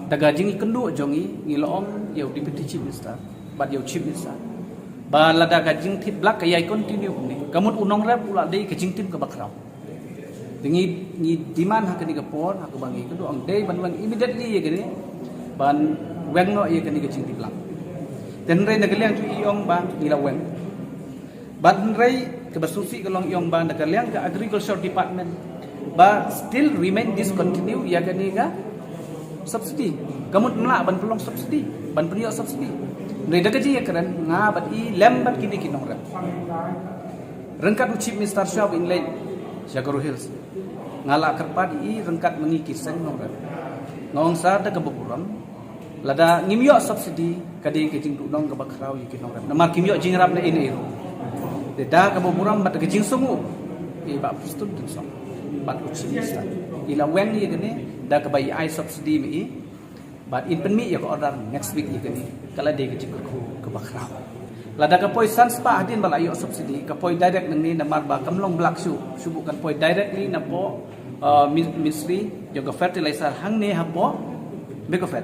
daga jingi kendu jongi ngilom ye Deputy Chief Minister bat ye Chief Minister. Ba lada kajing tit blak kaya continue ni kamut unong rep pula dei kajing tim ke bakrau dingi ni diman ha kani ke por ha ke bangi kedu ang dei ban immediately ye gini ban weng no ye kani kajing tit blak den rei nagaliang tu iong ba nila weng ban rei ke basusi ke long iong ba nagaliang ke agriculture department ba still remain discontinue ya kani ka subsidi kamut mela ban pelong subsidi ban penio subsidi Mereka kerja ya keren ngabat i lembat kini kinong rep. Rengkat Chief Minister Shop in Lake Shagaru Hills. Ngala kerpat i rengkat mengikis sen nong rep. Ngong sarda ke beburam. Lada ngimyo subsidi kadi kejing tudong ke bakrau i kinong rep. Nama kimyo jingrap na ini ero. Deda ke beburam bat kejing sungu. I ba Prestun Tinsong. Bat uci bisa. Ila wen ye gene da ke bai ai subsidi mi i. But in pen mi ya ke order next week ye gene. Kala de kecik ke bakrau. Lada ka poi sans pa hadin balayo subsidi ka poi direct nang ni na marba kamlong blak subu kan poi directly na po ministry juga fertilizer hang ne hapo bekofet.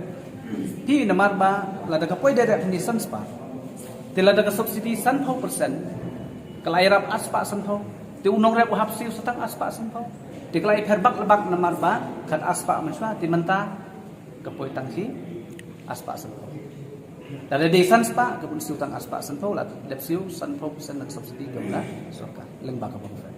Ti na marba lada ka poi direct ni sans pa. Ti lada ka subsidi 100%. Kala irap aspa sanho. Ti unong rep hapsi setang aspa sanho. Ti kala iperbak lebak na marba kat aspa manswa ti menta ka poi tangsi aspa sanho. Dari desan spa kebun siutang aspa sanpau lah lepsiu sanpau persen nak subsidi kepada Sorkar lembak kebutuhan.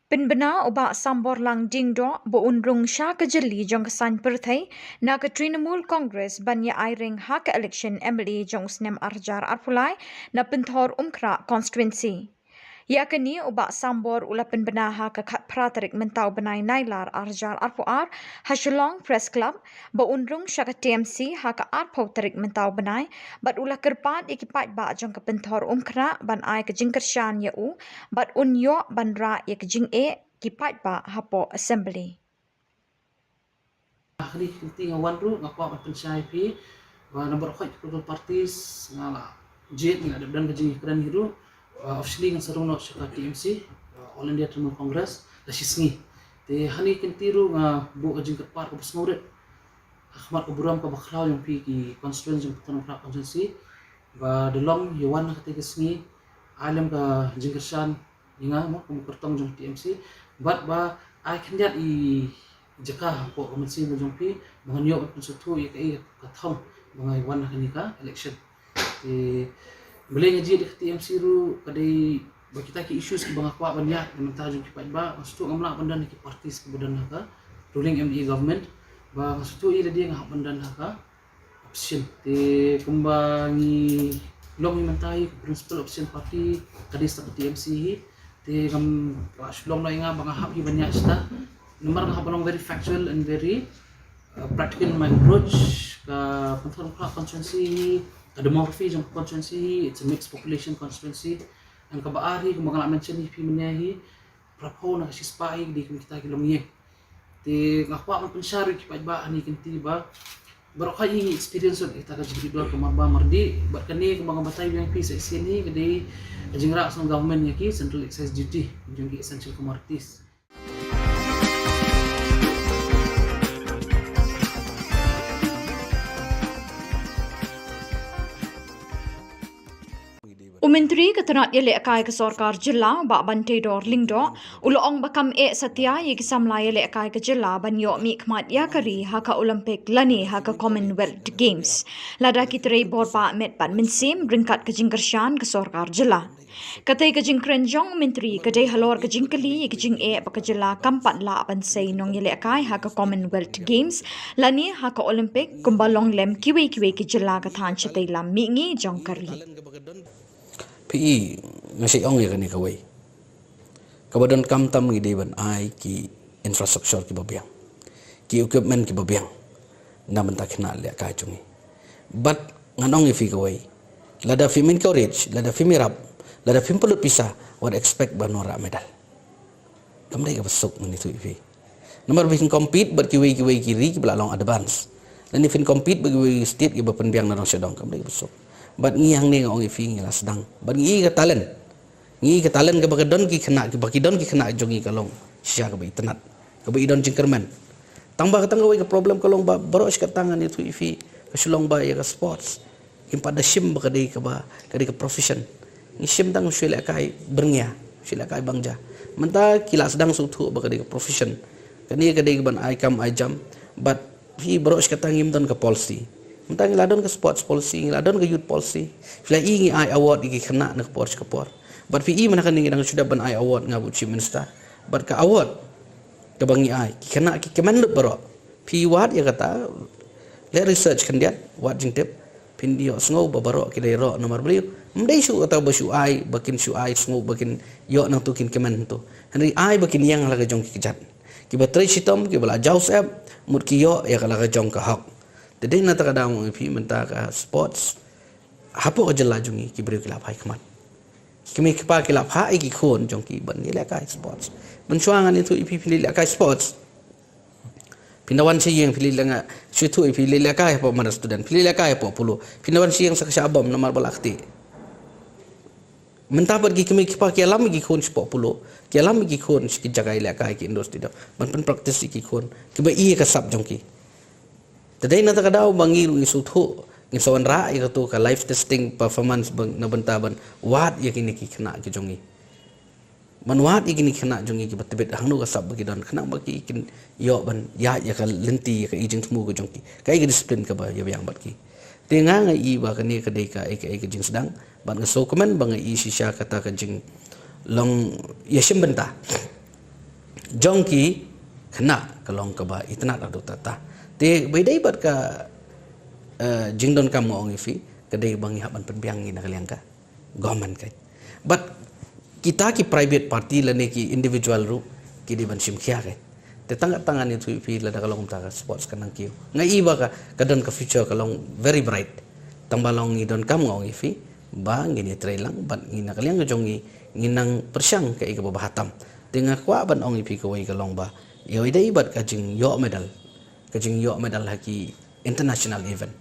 Penbena ubak sambor lang dingdo bo unrung sya ke jeli jong kesan perthai na ke Trinamool Congress banya airing hak election MLA jong snem arjar arpulai na penthor umkra constituency. Ya kini ubak sambor ula penbenaha ke kat pratarik mentau benai nailar arjar arpuar ha Shillong Press Club ba unrung syaka TMC ha ke arpau tarik mentau benai bat ula kerpat ikipat ba jong ke penthor umkra ban ai ke jingkersyan ya u bat unyo ban ra ya ke jing kipat ba hapo assembly. Ahli kinti ngawan ru ngapa maten syai pi wa nomor khoi political parties ngala jet ngada dan kejing keren hiru officially ng sarunok sa TMC All India Trinamool Congress la sisngi te hani kintiru nga bu kajing kapar ko pasngurit akhmat kuburam ka bakraw yung pi ki constituency yung Khubor Na Ka Jylla ba delong yuwan na katiga sngi alam ka jingkersan inga mo kumukertong yung TMC but ba I can get jaka po komensi mo jongpi bangan yo pun sutu ya kai ka thong bangai wan hani ka election boleh ngaji di TMC ru kadai bagi kita ki issues ki bang akwa banyak mentah jong ki ba maksud ngamla pandan ki partis kemudian ka ruling ME government ba maksud ira dia ngah pandan ka option te kumbangi long mentai principal option party kadai sta TMC te kam Shillong na nga bang hap banyak sta nomor ngah balong very factual and very practical in my approach ka pantang constituency demography jong constituency, it's a mixed population constituency. Ang kabaari kung mga mention ni pimenyahi prapo na kasi spy di kung kita kilomye. Ti ngakwa man pensyari kipat ba ani kinti ba baru kay experience kita ka individual kumaba mardi bat kani kung mga batay yang pi sa sini kadi jingra sa government yaki central excise duty jong ki essential commodities. Umentri ketenat yele akai ke Sarkar Jilla ba Bantai Dor Lingdo uloong bakam satya ye kisamla yele akai ke Jilla banyo mi khmat ya kari haka Olympic lani haka Commonwealth Games lada kitrei borba met ban minsim ringkat ke jingkershan ke Sarkar Jilla katai ke jingkrenjong menteri kadai halor ke jingkeli ye ke jing ba ke Jilla kampat la ban sei nong yele akai haka Commonwealth Games lani haka Olympic kumbalong lem kiwe ke Jilla ka than chitai lam mi ngi jongkari PE ngasih ong ya kani kawai. Kabadon kamtam ngide ban ai ki infrastruktur ki babiang. Ki equipment ki babiang. Na bentak kena le ka chungi. But nganong ifi kawai. Lada film encourage, lada film rap, lada film pelut pisah what expect banora medal. Kamdai ka besok ngani tu ifi. Nomor bikin compete ber kiwi kiri ki belalong advance. Lani fin compete bagi state ki berpenbiang na Shillong kamdai ka besok. But ngi hang ni ngong ifi ngi sedang. But ngi ka talent. Ngi ka talent ka bagadon ki kena ki bakidon ki kena jongi kalong. Sia ka internet. Ka idon jingkerman. Tangba ka tangawai ka problem kalong ba baros ka tangan itu ifi ka Shillong ba ya ka sports. Kim pada sim ba kadai ka ba kadai ka profession. Ngi sim tang sila kai berngia. Sila kai bangja. Menta kila sedang sutu ba kadai ka profession. Kani kadai ban ai kam ai jam. But hi baros ka tangim don ka policy. Mentang ngiladon ke sports policy, ngiladon ke youth policy. Fila ingi ai award iki kena nak Porsche ke por. But fi mana kan ngi sudah ban ai award ngabu chief minister. But ka award ke bangi ai kena ki kemenlut baro. Fi wat ya kata le research kan dia wat jing tip pindio sngo babaro ki le ro nomor beliau. Mdai su atau basu ai bakin su ai sngo bakin yo nang tukin kemen tu. Henry ai bakin yang laga jong ki jat. Ki batrai sitom ki bala jaus app mut ki yo ya kala jong ka hak. Jadi nata kadang ifi mentah ka sports hapo ka Jilla jungi ki beri kilap hai khamat kimi kipa kilap hai ki khon jong ki ban ni la kai sports mensuangan itu ifi pilih la kai sports pindawan siyeng pilih la situ ifi la kai po mana student pilih la kai po pulu pindawan siyeng sa kasabam namar balakti mentah pergi kimi kipa ki alam ki khon sport pulu ki alam ki khon ki jagai la kai ki industri do ban practice ki khon ki ba i ka sab jong ki Tadai nata kadau bangiru isu tu ngisawan ra ya tu ka live testing performance bang na bentaban wat ya kini ki kena ki jongi man wat ya kini kena jongi ki betebet hangnu ka sab bagi don kena bagi kin yo ban ya ka lenti ka ijing temu ko jongi kai ki disiplin ka ba ya yang bat ki tenga ngai i ba kani ka dei ka ka jing sedang ban ngaso komen bang i sisha kata ka jing long ya sim benta jongki kena kalong ka ba itna adu tata te bedai bat ka jingdon kam ngong ifi kadai bangi haban penbiangi na kaliang ka government kai but kita ki private party lane ki individual ru ki di ban sim khia kai te tangan itu ifi la da kalong ta sports kanang ki ngai ba ka kadon ka future kalong very bright tambalong idon kam ngong ifi ba ngini trailang ban ngina kaliang jongi nginang persyang kai ka bahatam tenga kwa ban ong ifi ko wai kalong ba yo idai bat ka jing yo medal kajing yo medal haki international event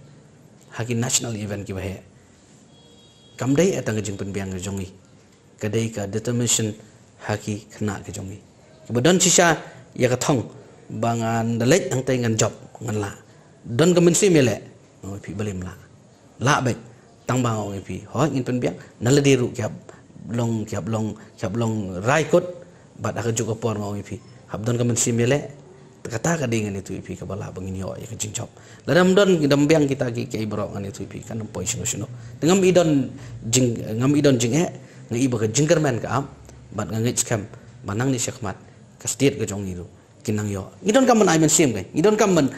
haki national event ki bahe kamdai atang kajing penbiang jongi kadai ka determination haki kena ke jongi kemudian sisa ya kathong bangan dalek ang tay ngan job ngan la don kemensi mele oi pi balim la baik tang bang oi pi ho ngin penbiang naladiru kyap long rai kot bat aka juga por oi pi hab don kemensi mele kata ka dengan itu ipi ka bala bangin yo ya kajing chop ladam don gidam biang kita ki kai borok ngan itu ipi kan poi sino sino ngam idon jing ngai ba ka jingkerman ka am bat ngai scam manang ni sekmat ka state ka jong itu kinang yo ngidon kam ban ai men sim kai ngidon kam ban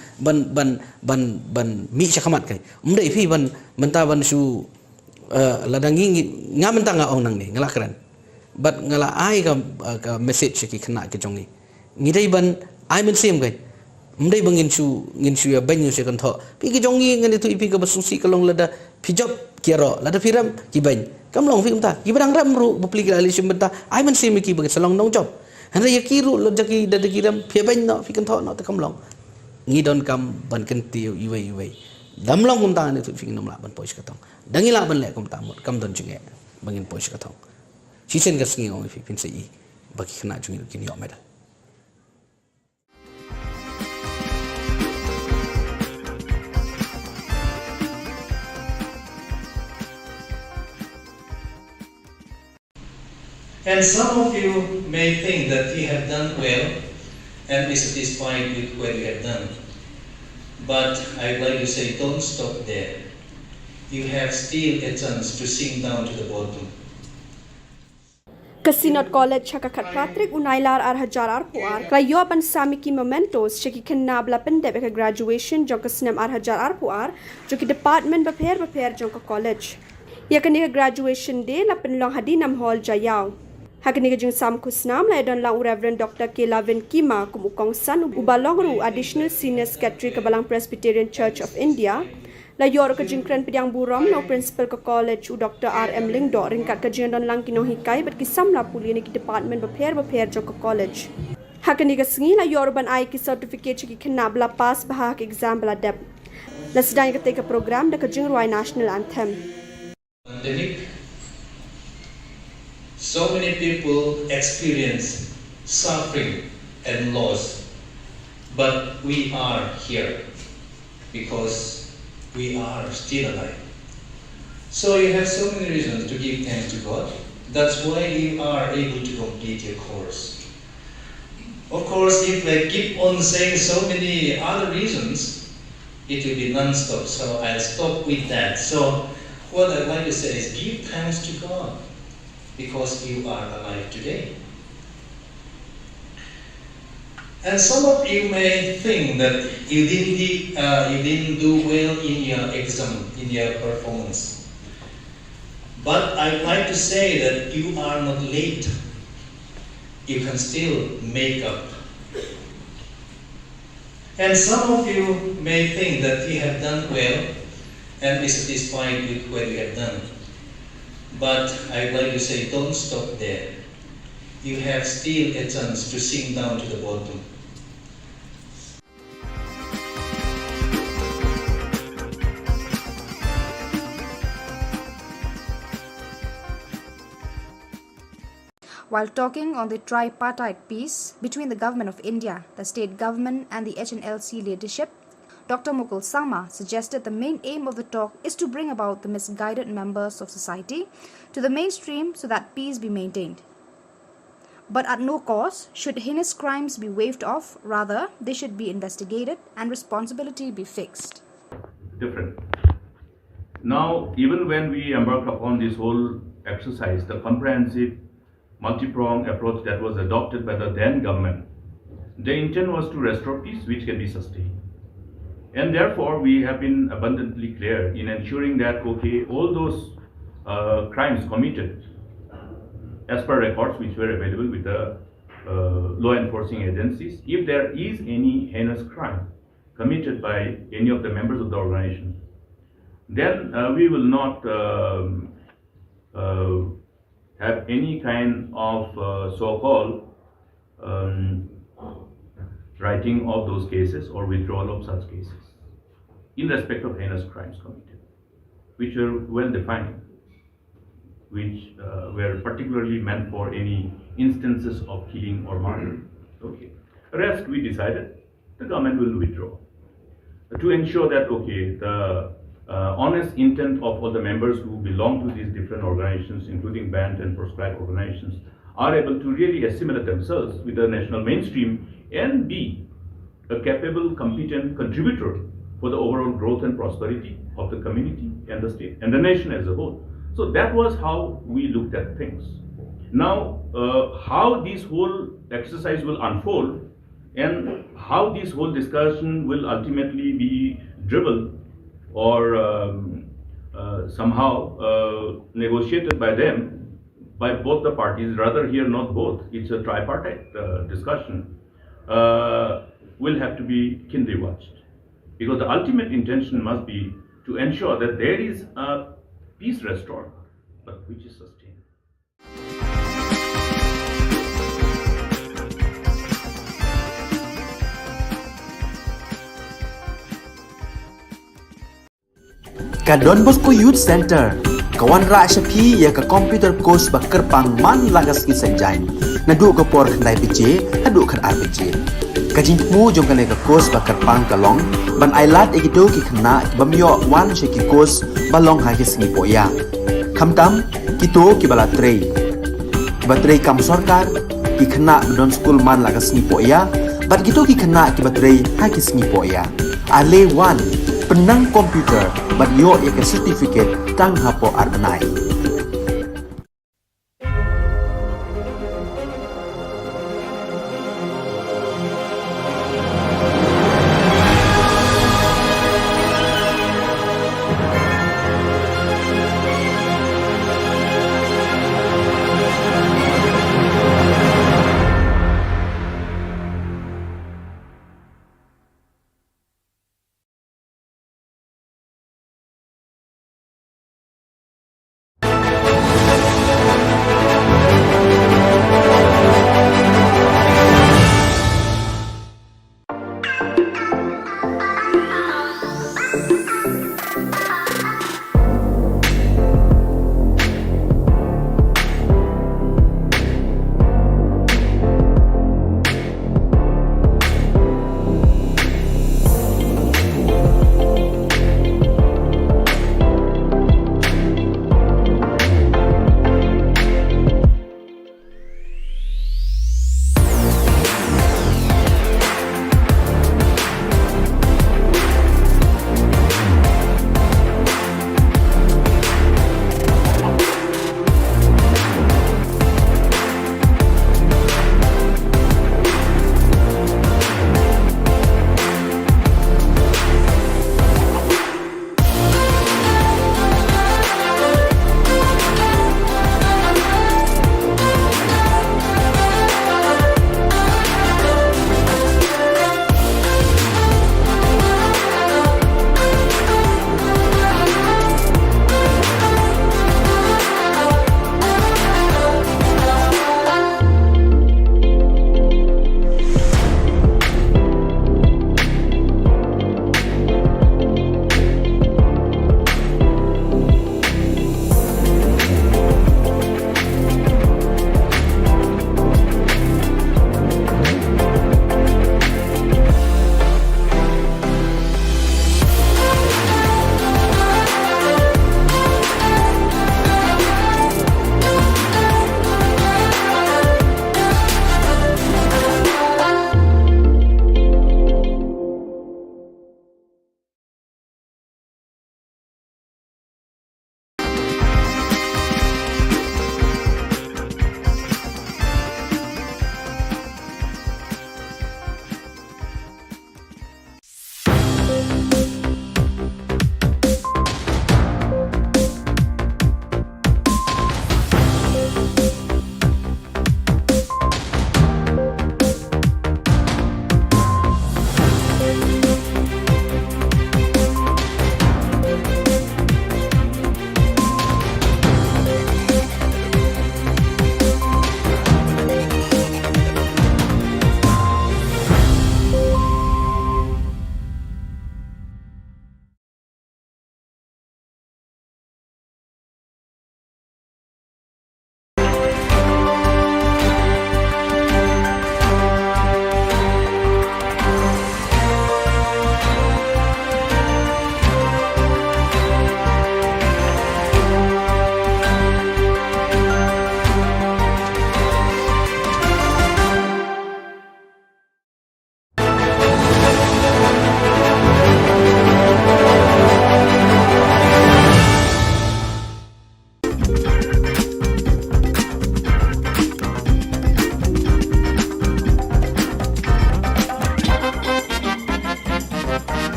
mi sekmat kai umda ipi ban menta ban su ladangi ngam tanga ong nang ni ngala kran bat ngala ai ka message ki khna ke jong ni ngidai ban ai men sim kai umdai bangin su ya banyu se kan tho pi ki jong ni ngan itu ipi ka basusi kalong lada pijop kiro lada firam ki ban kam long fi umta ki barang ram ru bapli ki ali sim benta ai men sim ki bang salong nong job han ya ki ru lo jaki dada ki ram phi ban no fi kan tho no ta kam long ngi don kam ban kan tiu iwei dam long umta ni tu fi nom la ban pois ka tong dangi la ban le kum ta mot kam don jinge bangin pois ka tong chi sen ka sngi ong fi pin se i baki khna jungi ki ni omeda. And some of you may think that we have done well and be satisfied with what we have done. But I'd like to say, don't stop there. You have still a chance to sink down to the bottom. Kasinot College Chakakat Patrick Unailar Arhajar Arpuar, Krayo Ban Samiki Mementos, Shiki Kanabla Pendebeka graduation, Jonkasnem Arhajar Arpuar, Joki Department Baper Jonka College. Yakaniga graduation day, Lapen Long Hadinam Hall Jayao. Hakaniga jing sam kusnam la don lang Reverend Dr. Kelavin Kima kumukong san ubalongru additional senior secretary Kabalang Presbyterian Church of India la yor ka jing kran pidyang buram no principal ka college u Dr. R.M. Lingdo ringkat ka jing don lang kinong hikay bat kisam la puli ni ki department baper jo ka college. Hakaniga singi la yor ban ai ki certificate ki kanabla pass bahak exam bla deb. La sedang ka take program da ka jing ruai national anthem. So many people experience suffering and loss, but we are here because we are still alive. So you have so many reasons to give thanks to God. That's why you are able to complete your course. Of course, if I keep on saying so many other reasons, it will be non-stop, so I'll stop with that. So what I'd like to say is give thanks to God, because you are alive today. And some of you may think that you didn't do well in your exam, in your performance. But I'd like to say that you are not late. You can still make up. And some of you may think that you have done well and be satisfied with what you have done. But I'd like to say, don't stop there. You have still a chance to sink down to the bottom. While talking on the tripartite peace between the Government of India, the State Government and the HNLC leadership, Dr. Mukul Sangma suggested the main aim of the talk is to bring about the misguided members of society to the mainstream so that peace be maintained. But at no cost should heinous crimes be waved off, rather they should be investigated and responsibility be fixed. Different. Now, even when we embarked upon this whole exercise, the comprehensive multi-pronged approach that was adopted by the then government, the intent was to restore peace which can be sustained. And therefore, we have been abundantly clear in ensuring that, okay, all those crimes committed, as per records which were available with the law enforcing agencies, if there is any heinous crime committed by any of the members of the organization, then we will not have any kind of so-called writing of those cases or withdrawal of such cases in respect of heinous crimes committed, which were well defined, which were particularly meant for any instances of killing or murder. Okay. Rest, we decided the government will withdraw to ensure that, okay, the honest intent of all the members who belong to these different organizations, including banned and proscribed organizations, are able to really assimilate themselves with the national mainstream and be a capable, competent contributor for the overall growth and prosperity of the community and the state and the nation as a whole. So that was how we looked at things. Now, how this whole exercise will unfold and how this whole discussion will ultimately be driven or somehow negotiated by them, by both the parties, rather here not both, it's a tripartite discussion, will have to be keenly watched. Because the ultimate intention must be to ensure that there is a peace restored, but which is sustained. Ka Don Bosco Youth Center, kawan rak syapi ya ka computer course ba kerpang man lagas ki senjain. Nadu ka por khandai BJ, hadu khan RBJ. Ka jingmu jong ka course ba kerpang kalong, ban ailat egido ki khna bamyo wan sheki course balong ha ki singi poya. Khamtam kito ki bala trei. Batrei kam sarkar ki khna don school man lagas singi poya, bat kito ki khna ki batrei ha ki singi poya. Ale wan penang komputer bat yo ya ke certificate tang hapo arbenai.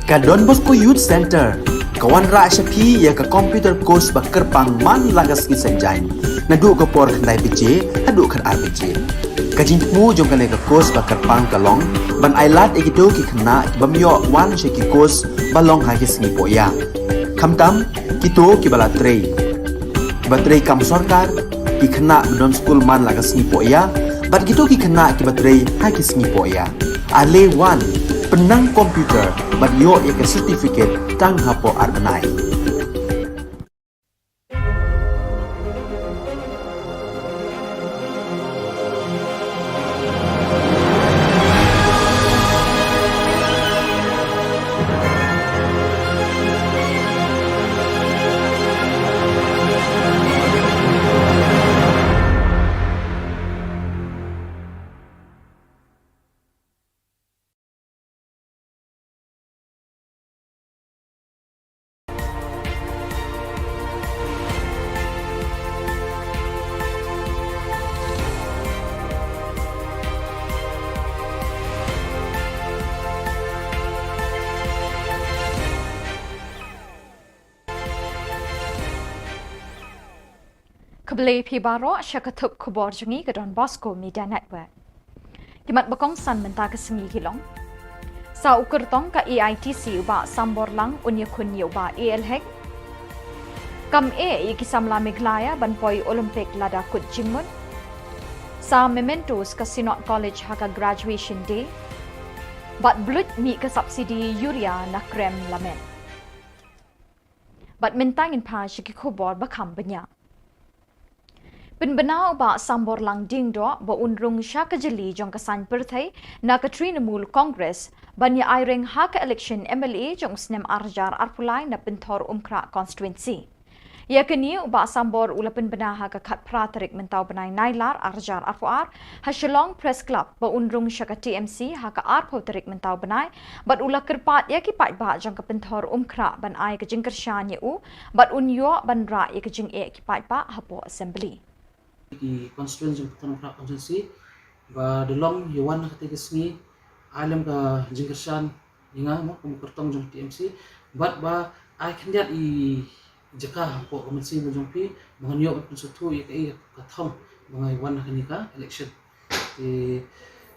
Ka Don Bosco Youth Center, kawan ra syapi ya ka computer course ba kerpang man lagas ki senjain. Nadu ka por kandai BJ, hadu kan RBJ. Ka jingmu jong kan ka course ba kerpang kalong, ban ailat ekito ki kena bamyo wan syaki course balong ha ki sngi poya. Kamtam kito ki bala trei. Baterai kam sorkar ki kena don school man lagas sngi poya, bat kito ki kena ki baterai ha ki sngi poya. Ale wan penang komputer bat yo ya ke certificate tang hapo arbenai. Kebeli pibaro syakatup Khubor Jungi ke Don Bosco Media Network. Kimat bakong san mentah ke sengi Shillong. Sa ukur tong ka EITC uba sambor lang unya kunyi uba ELHEC. Kam ikisamla Meglaya banpoi Olimpik lada kut jingmun. Sa mementos ka Sinot College haka graduation day. Bat blut mi ke subsidi yuria na krem lamen. Bat mentangin pa syaki Khubor bakam banyak. Penbenau ba sambor lang ding do ba unrung syaka jeli jong kasan perthai na Trinamool Congress banya airing haka election MLA jong snem arjar arpulai na pentor umkra constituency. Ya kini ba sambor ula penbena haka kat pratarik mentau benai nailar arjar arpuar ha Shillong Press Club ba unrung syaka TMC haka arpotarik mentau benai bat ula kerpat ya ki pat ba jong ka pentor umkra ban ai ke jingkershan ye u bat unyo ban ra ya ke jing ki pat ba hapo assembly. Di constituency Khubor Na Ka constituency ba delong yawan ketiga sengi alam ka jingkershan inga mo kumpertong jong TMC but ba I kandiat I jaka po komensi mo jong pi bangan yo pensutu ya kai kathong bangai wan ka election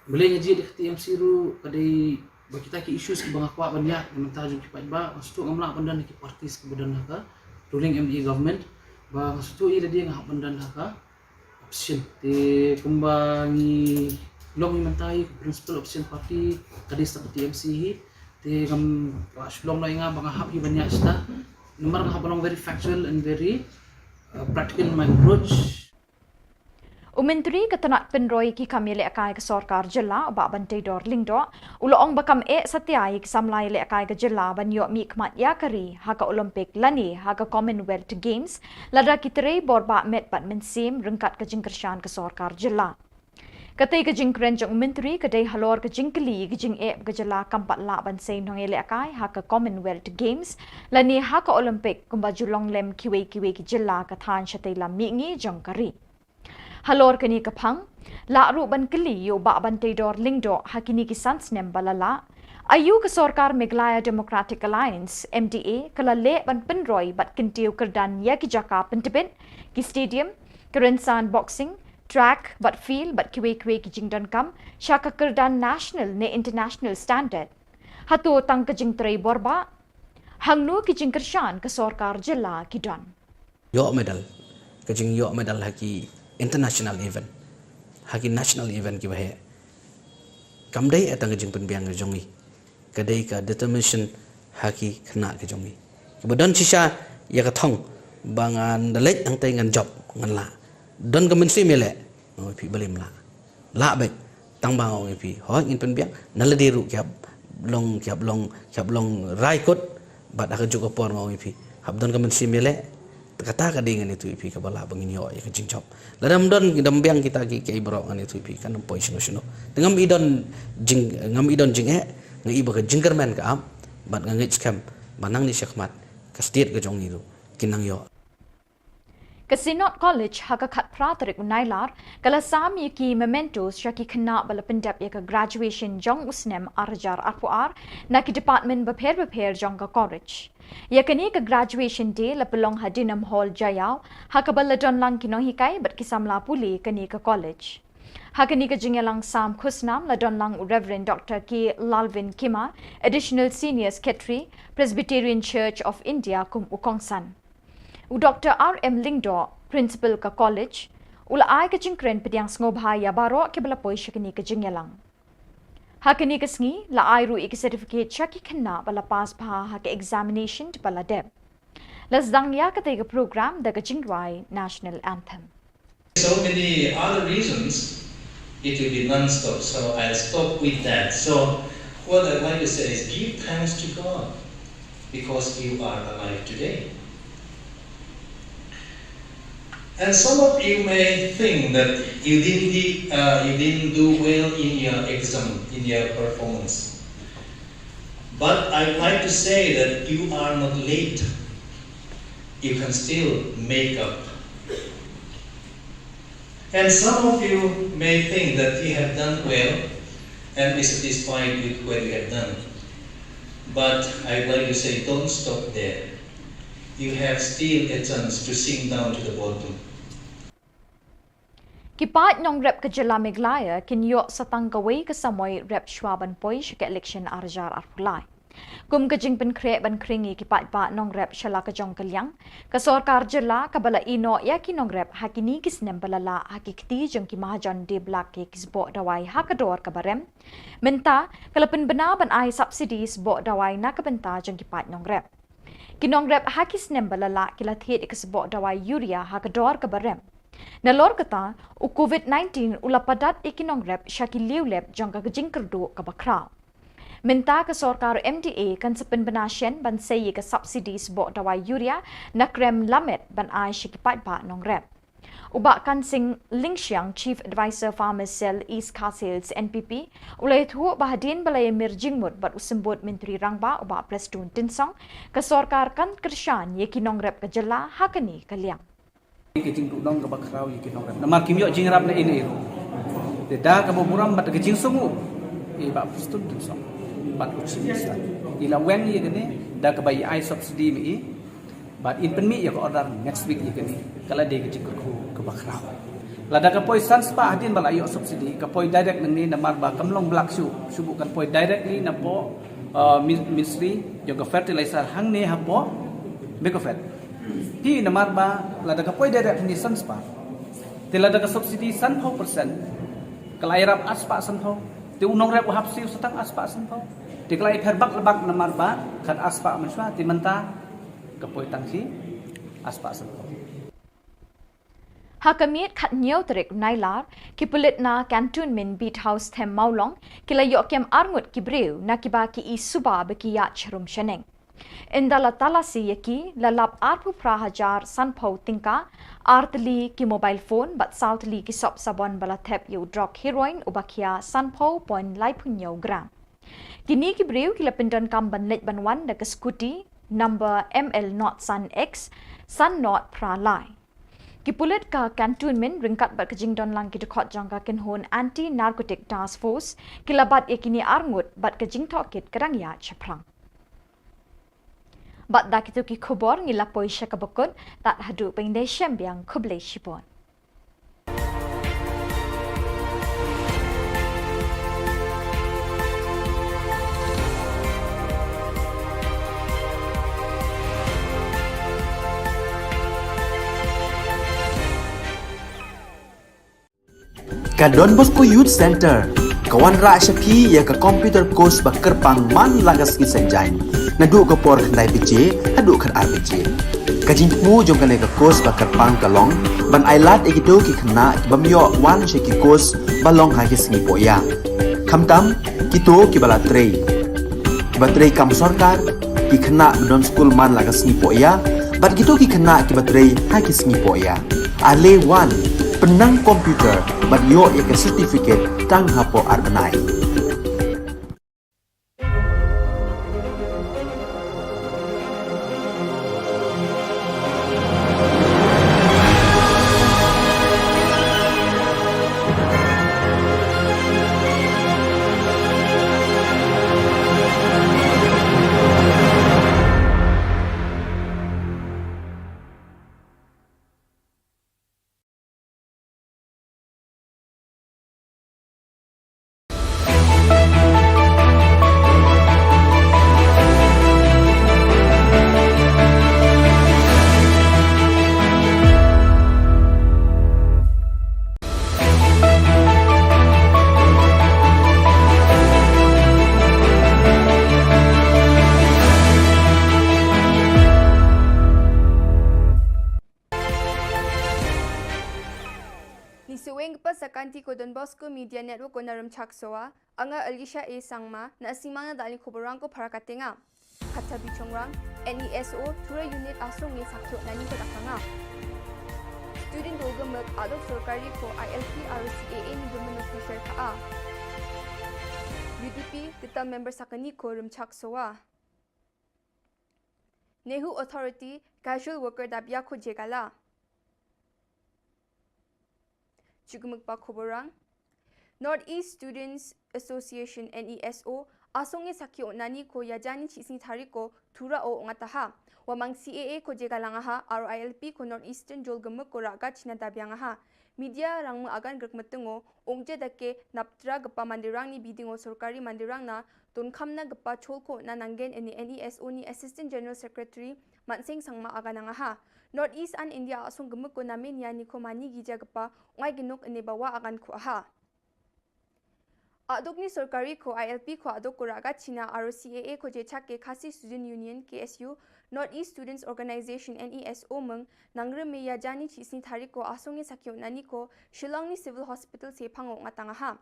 boleh ngaji di TMC ru kadai ba kita ki issues ki banga kwa banyak mentah jong ki ba maksud ngamla pandan ki partis kemudian ka ruling ME government ba maksud ila dia ngah pandan ka option te kumbangi long mentai principal option party tadi sa TMC te kam Shillong na nga banga happy banyak sta number nga balong very factual and very practical in my approach. Umentri ketenat penroi ki kamile akai ke sorkar Jilla ba bantai dor lingdo uloong bakam satiai ki samlai le akai ke Jilla ban yo mi kmat yakari haka Olimpik lani haka Commonwealth Games lada kitere borba met bat mensim rengkat ke jingkershan ke sorkar Jilla. Katai ke jingkren jong menteri kadai halor ke jingkeli ke jing ke Jilla kampat la ban sein hong le akai haka Commonwealth Games lani haka Olimpik kumba julong lem kiwe ki Jilla ka than shatai la mi ngi jong kari. Halor kini kapang, la ru ban keli yo ba bantai dor lingdo hakini ki sansnem balala. Ayu ke sorkar Meghalaya Democratic Alliance MDA kala le ban penroi bat kintiu kerdan ya ki jaka pentebin ki stadium kerensan boxing track bat field bat kiwe ki jingdan kam syaka kerdan national ne international standard. Hatu tang ke jing trei borba hangnu ki jingkershan ke sorkar Jilla ki don. Yo medal, ke jing yo medal haki international event, haki national event ki bahe. Kamdai atang jing penbiang ke jongi, kadai ka determination haki kena ke jongi. Kemudian sisa ya katong bangan dalek ang tay ngan job ngan la. Don ka mensi mele, pi balim la baik tang bang pi ho in penbiang naladiru kyap long rai kot bat aka juga por ngau pi. Hab don ka mensi mele kata kadingan itu ipi kabala bangin yo ya kecing chop ladam don dambiang kita ki kai bro an itu ipi kan poi sino dengan ngam idon jing ngai iba ka jingkerman ka am bat ngai scam manang ni syakmat ka state ka jong itu kinang yo Kasinot College hakakat pratarik unailar kala sami ki mementos syaki kena bala pendap ya ke graduation jong usnem arjar arpuar na ki department beper jong ka college. Ya kini ke graduation day la pelong hadinam hall jayau hakabala don lang kinong hikai bat kisamla puli kini ke college. Hakani ke jingelang sam khusnam la don lang Reverend Dr. K. Lalvin Kima, Additional Senior Secretary, Presbyterian Church of India kum ukongsan. U Dr. R.M. Lingdo, Principal ka College, ula ay ka jingkren pediang ngobha ya baro ke bala poi shakini ka jingelang. Hakani ka sngi la ay ru ik certificate shaki kena bala pass bha ha ke examination bala deb. Lasdang ya ka tega program da ka jingwai National Anthem. So many other reasons it will be non-stop, so I'll stop with that. So what I'd like to say is give thanks to God because you are alive today. And some of you may think that you didn't do well in your exam, in your performance. But I'd like to say that you are not late. You can still make up. And some of you may think that you have done well and be satisfied with what you have done. But I'd like to say don't stop there. You have still a chance to sink down to the bottom. Kipat nong rep ke Jylla Meglaya kinyo sa tangkaway kasamoy rep Schwaban Poy ke election arjar arpulay. Kum kajing penkre ban kringi kipat pa nong rep Shala Kajong Kalyang ka Sorkar Jylla kabala ino ya kinong rep hakini kisnem balala hakikti jong kimahajon de blak ke kisbo dawai hakador kabarem menta kalapin bena ban ai subsidies bo dawai na kabenta jong kipat nong rep. Kinong rep hakisnem balala kilathet ikisbo dawai urea hakador kabarem. Nalor kata, u COVID-19 ulapadat ikinong rep syakiliw lep jangka kejing kerdu kabakraw. Minta ke Sorkar MDA kan sepen benasyen ban sayi ke subsidi sebok dawai urea na krem lamet ban ai syikipat ba nong rep. Ubak kan sing Ling Xiang, Chief Advisor Farmers Cell East Castles NPP, ulai thuuk bahadin balai mirjingmut bat usembut Menteri Rangba ubak Preston Tinsong ke Sorkar kan kersyan ye kinong rep ke Jylla hakani kaliang. Kejing dudong ke bakrau yikin orang. Nama kimyo jingrap na ini. Dah ke buram bat kejing sungu. Bak Preston tu so. Bat ucisa. Ila when ye gini dah ke bayi ai subsidi mi. Bat in penmi ya ke order next week ye gini. Kalau dia kejing ke bakrau. Lada ke poi sans pa hadin bal ayo subsidi ke poi direct ni namar ba kamlong blak su. Subukan poi direct ni napo ministry juga fertilizer hang ni hapo bekofet. Di namar ba lada ka poi direct ni sanspa te lada ka subsidi 100% kelairap aspa sanho te unong rep hapsi setang aspa sanho te kelai perbak lebak namar ba kan aspa manswa ti menta ka poi tangsi aspa sanho Hakamit kat nyau terik nailar ki pulit na cantonment beat house them maulong kila yok kem arngut ki breu na kiba ki isuba beki ya cherum sheneng. Indala talasi yaki lalap arpu prahajar sanpau tingka artli ki mobile phone bat sautli ki sop sabon bala thep yu drug heroin ubakia sanpau point laipunyo gram. Kini ki breu ki lapindan kam ban let ban wan da scooty number ML not Sun X Sun not pra lai. Ki pulit ka cantonment ringkat bat kejing don lang ki dekot jangka kenhon anti narcotic task force kilabat yakini arngut bat kejing tokit kerang ya chaprang. Bat dak itu ki khubor ngila poi syakabakut tak hadu pengdai syambiang kublai shipon. Ka Don Bosco Youth Center, kawan ra syapi ya ka computer course bakar pang man lagas ki senjain. Nadu ke por kendai BJ, hadu kan RBJ. Kajing mu jom kan ka course bakar pang kalong, ban ailat ikido ki kena bamyo wan syaki course balong hagi singi poya. Kamtam kito ki bala trei. Batrei kam Sorkar ki kena don school man lagas singi poya, bat kito ki kena ki batrei hagi singi poya. Ale wan penang komputer bat yo ya ke certificate tang hapo arbenai. sakanti ko Don Bosco Media Network ko narum chaksoa, anga Alicia A Sangma na asimanga dali kuborang ko para katenga. Kata bichongrang, NESO tura unit asong nge sakyo nani ko dakanga. Student dolgamak adok sorkari ko ILP RCAA ni dumunok pressure ka. UDP kita member sakani ko rum chaksoa. Nehu Authority Casual Worker Dabya ko jegala. Chugumukpa Khoborang Northeast Students Association NESO asonge sakyo nani ko yajani chisni thari ko thura o ngataha wamang CAA ko jegalangaha RILP ko Northeastern Jolgamuk ko raga china dabyangaha media rangmu agan grakmatungo ongje dake naptra gapa mandirang ni bidingo sorkari mandirang na donkamna gapa cholko na nangen NESO ni Assistant General Secretary Mansing Sangma aganangaha Northeast and India asong gemuk ko namin yani ko mani gija gapa ngai ginok ne bawa agan ko aha adok ni sorkari ko ILP ko adok ko raga china RCAA ko jechak ke Khasi Student Union KSU Northeast Students Organization NESO meng nangre me ya jani chisni thari ko asong ni sakyo nani ko Shillong ni Civil Hospital se phango ngatangaha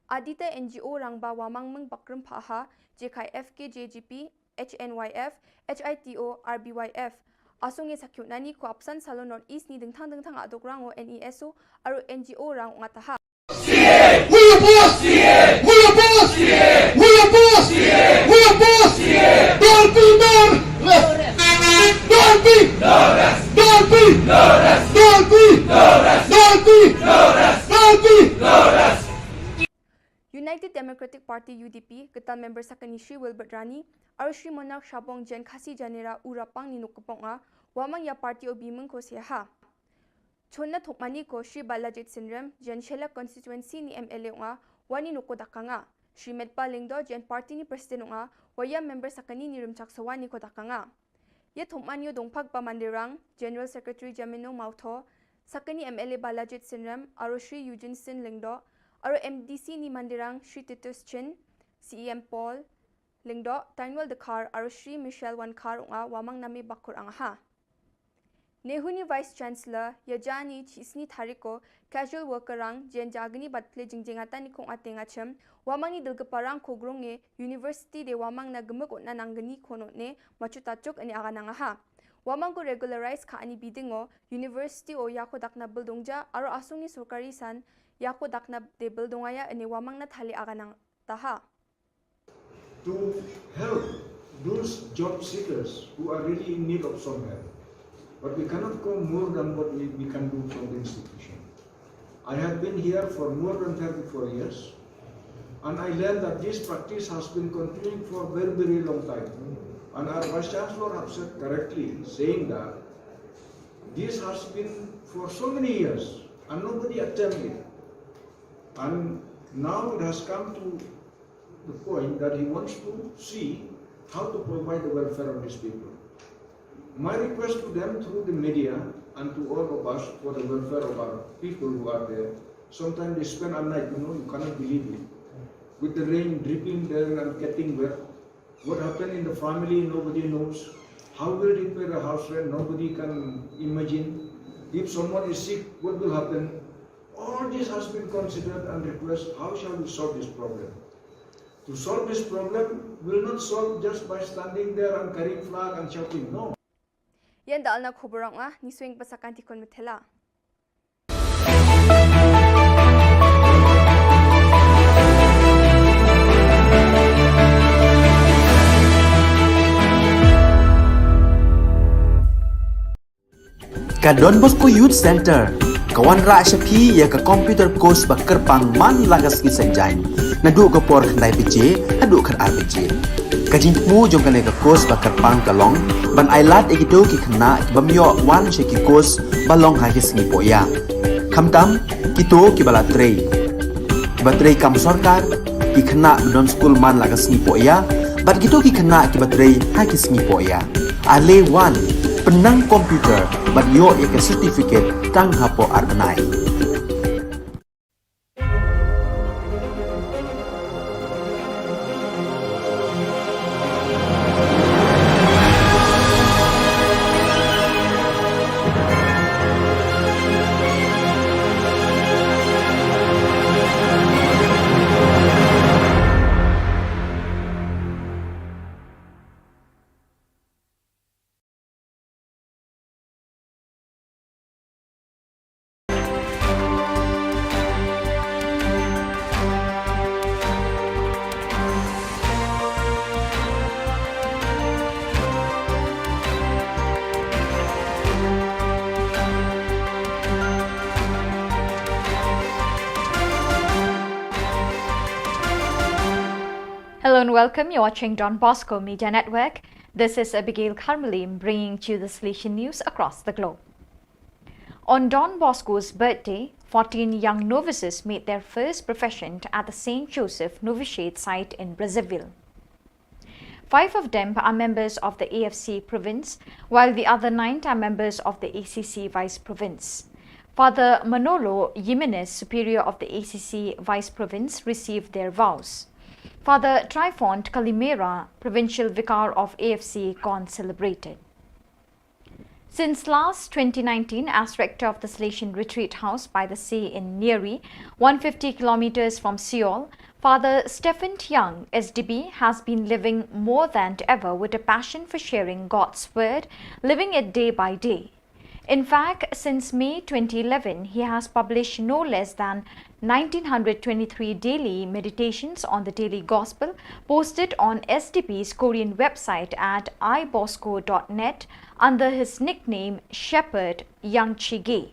adita NGO rangba wamang meng bakram phaha jekai FKJGP HNYF HITO RBYF asonge sakyo nani ko apsan salo Northeast ni dengthang adok rango NESO aro NGO rang ngataha CA! We are boss! CA! We are boss! CA! We are boss! CA! We are boss! CA! Don't be no rest! Don't be no rest! Don't be no rest! Don't be no rest! Don't be no rest! Don't be no rest! United Democratic Party UDP ketan member sakani Shri Wilbert Rani aro Shri Monarch Shabong Jen Khasi Janera urapang ni nukuponga wamang ya party obimeng ko seha chonna thokmani ko Shri Balajit Sinram Jen Shela constituency ni MLA nga wani nukodakanga Shri Medpa Lingdo Jen party ni president nga waya member sakani ni rumchaksawani ko dakanga ye thokmani dongphak pa mandirang General Secretary Jamino Mautho sakani MLA Balajit Sinram aro Shri Eugene Sin Lingdo aro MDC ni mandirang Shri Titus Chin CEM Paul Lingdo Tanwal Dakar aro Shri Michelle Wankar nga wamang nami bakur angha Nehuni Vice Chancellor Yajani Chisni Thariko Casual Worker rang Jen Jagani Batle Jingjingata ni kong atenga chem wamang ni dilgaparang kogronge University de wamang na gemuk na nangani kono ne machutachok ani aganangaha wamang ko regularize ka ani bidingo University o yako dakna buildongja aro asungi sorkari san yako dakna de buildongaya ani wamang na thali aganang taha to help those job seekers who are really in need of some help. But we cannot go more than what we can do from the institution. I have been here for more than 34 years, and I learned that this practice has been continuing for a very, very long time. And our Vice Chancellor has said correctly, saying that this has been for so many years, and nobody attempted it. And now it has come to the point that he wants to see how to provide the welfare of these people. My request to them through the media and to all of us for the welfare of our people who are there, sometimes they spend a night, you cannot believe it, with the rain dripping there and getting wet. What happened in the family, nobody knows. How will they pay the house rent, nobody can imagine. If someone is sick, what will happen? All this has been considered and requested, how shall we solve this problem? To solve this problem will not solve just by standing there and carrying flag and shouting, no. Yan dal na Khoborang ni swing pasakanti kon methela Ka Don Bosco Youth Center kawan ra shapi ya ka computer course bakar pang man lagas ki sanjang nadu ka por khnai pije adu khar RPG kajin mu jong kane ka course bakar pang kalong ban ailat egito ki khna bamyo wan she ki course balong ha ki singi poya khamtam kito ki bala trei batrei kam sarkar ki khna don school man lagas singi poya bat kito ki khna ki batrei ha ki singi poya ale wan penang komputer bat yo ya ka certificate tang hapo arnai welcome. You're watching Don Bosco Media Network. This is Abigail Carmelim bringing to you the Station News across the globe. On Don Bosco's birthday, 14 young novices made their first profession at the St. Joseph Novitiate site in Brazzaville. 5 of them are members of the AFC province, while the other 9 are members of the ACC Vice Province. Father Manolo Jimenez, superior of the ACC Vice Province, received their vows. Father Trifont Calimera, provincial vicar of AFC, celebrated. Since last 2019, as rector of the Salesian Retreat House by the Sea in Neri, 150 kilometers from Seoul, Father Stephen Young, SDB, has been living more than ever with a passion for sharing God's word, living it day by day. In fact, since May 2011, he has published no less than 1923 daily meditations on the daily gospel posted on SDB's Korean website at ibosco.net under his nickname Shepherd Yang Chige.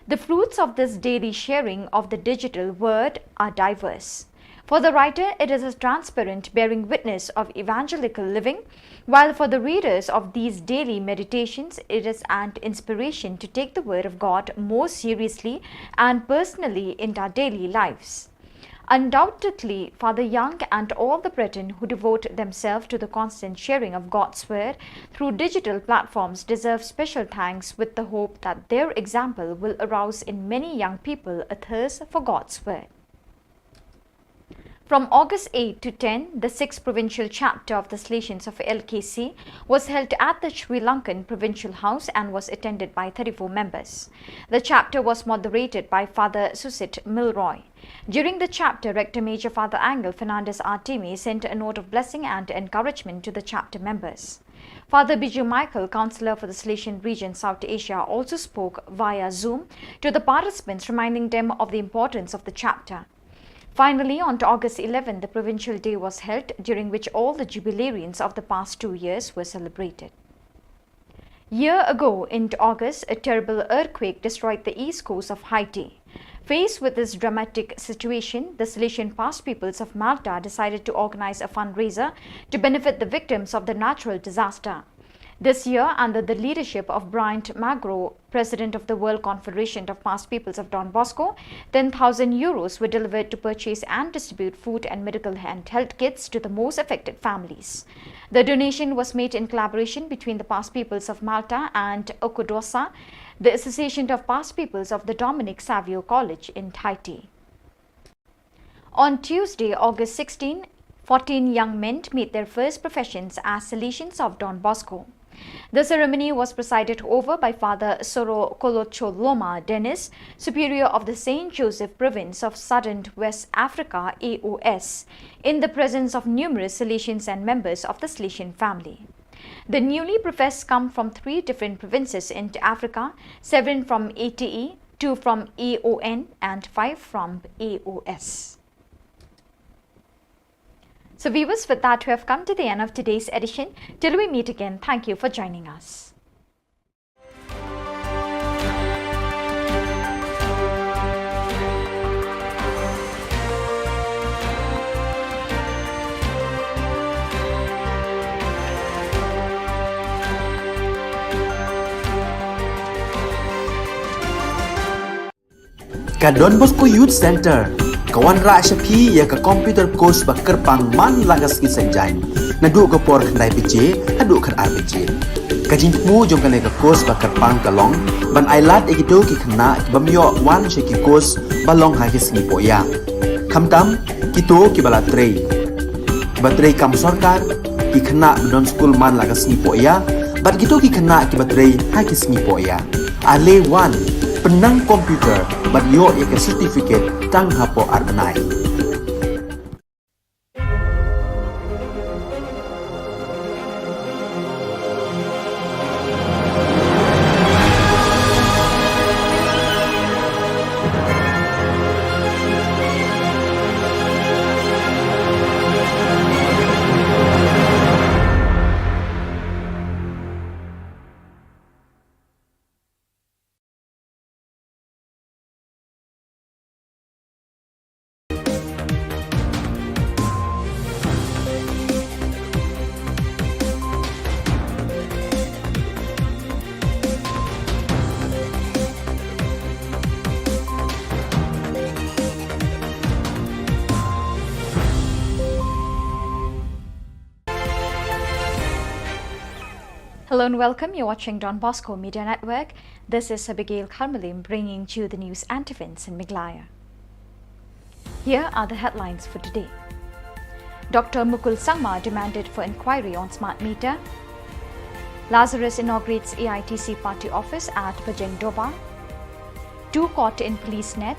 The fruits of this daily sharing of the digital word are diverse. For the writer, it is a transparent bearing witness of evangelical living, while for the readers of these daily meditations, it is an inspiration to take the word of God more seriously and personally in our daily lives. Undoubtedly, Father Young and all the brethren who devote themselves to the constant sharing of God's word through digital platforms deserve special thanks, with the hope that their example will arouse in many young people a thirst for God's word. From August 8 to 10, the 6th provincial chapter of the Salesians of LKC was held at the Sri Lankan Provincial House and was attended by 34 members. The chapter was moderated by Father Susit Milroy. During the chapter, Rector Major Father Angel Fernandez Artemi sent a note of blessing and encouragement to the chapter members. Father Biju Michael, Councillor for the Salesian Region South Asia, also spoke via Zoom to the participants, reminding them of the importance of the chapter. Finally, on August 11, the Provincial Day was held, during which all the jubilarians of the past 2 years were celebrated. Year ago, in August, a terrible earthquake destroyed the east coast of Haiti. Faced with this dramatic situation, the Salesian past peoples of Malta decided to organize a fundraiser to benefit the victims of the natural disaster. This year, under the leadership of Bryant Magro, President of the World Confederation of Past Peoples of Don Bosco, 10,000 euros were delivered to purchase and distribute food and medical and health kits to the most affected families. The donation was made in collaboration between the Past Peoples of Malta and Okudosa, the Association of Past Peoples of the Dominic Savio College in Haiti. On Tuesday, August 16, 14 young men made their first professions as Salesians of Don Bosco. The ceremony was presided over by Father Soro Kolocholoma Dennis, Superior of the St. Joseph Province of Southern West Africa AOS, in the presence of numerous Salesians and members of the Salesian family. The newly professed come from 3 different provinces in Africa, 7 from ATE, 2 from AON and 5 from AOS. So viewers, with that we have come to the end of today's edition. Till we meet again, thank you for joining us. Ka Don Bosco Youth Center, kawan ra shapi ya ka computer course bakar pang man lagas ki sanjain. Nadu ka por khandai bije, hadu khan ar bije. Ka jingmu jong ka course bakar pang kalong, ban ailat ekito ki khna bamyo wan she ki course balong ha ki sni poya. Khamtam kito ki bala trei. Batrei kam sarkar ki khna don school man lagas ni poya, bat kito ki khna ki batrei ha ki sni poya. Ale wan penang komputer bat yo ike certificate tang hapo arnai. Hello and welcome. You're watching Don Bosco Media Network. This is Abigail Karmalim bringing you the news antiphons in Miglaya. Here are the headlines for today. Dr. Mukul Sangma demanded for inquiry on smart meter. Lazarus inaugurates AITC party office at Bajeng Doba. 2 caught in police net.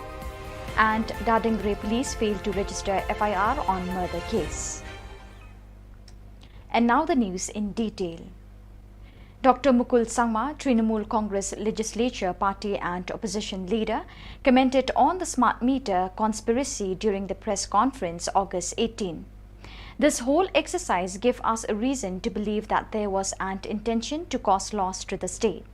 And Dadingre police failed to register FIR on murder case. And now the news in detail. Dr. Mukul Sangma, Trinamool Congress Legislature Party and Opposition Leader, commented on the smart meter conspiracy during the press conference August 18. This whole exercise gave us a reason to believe that there was an intention to cause loss to the state.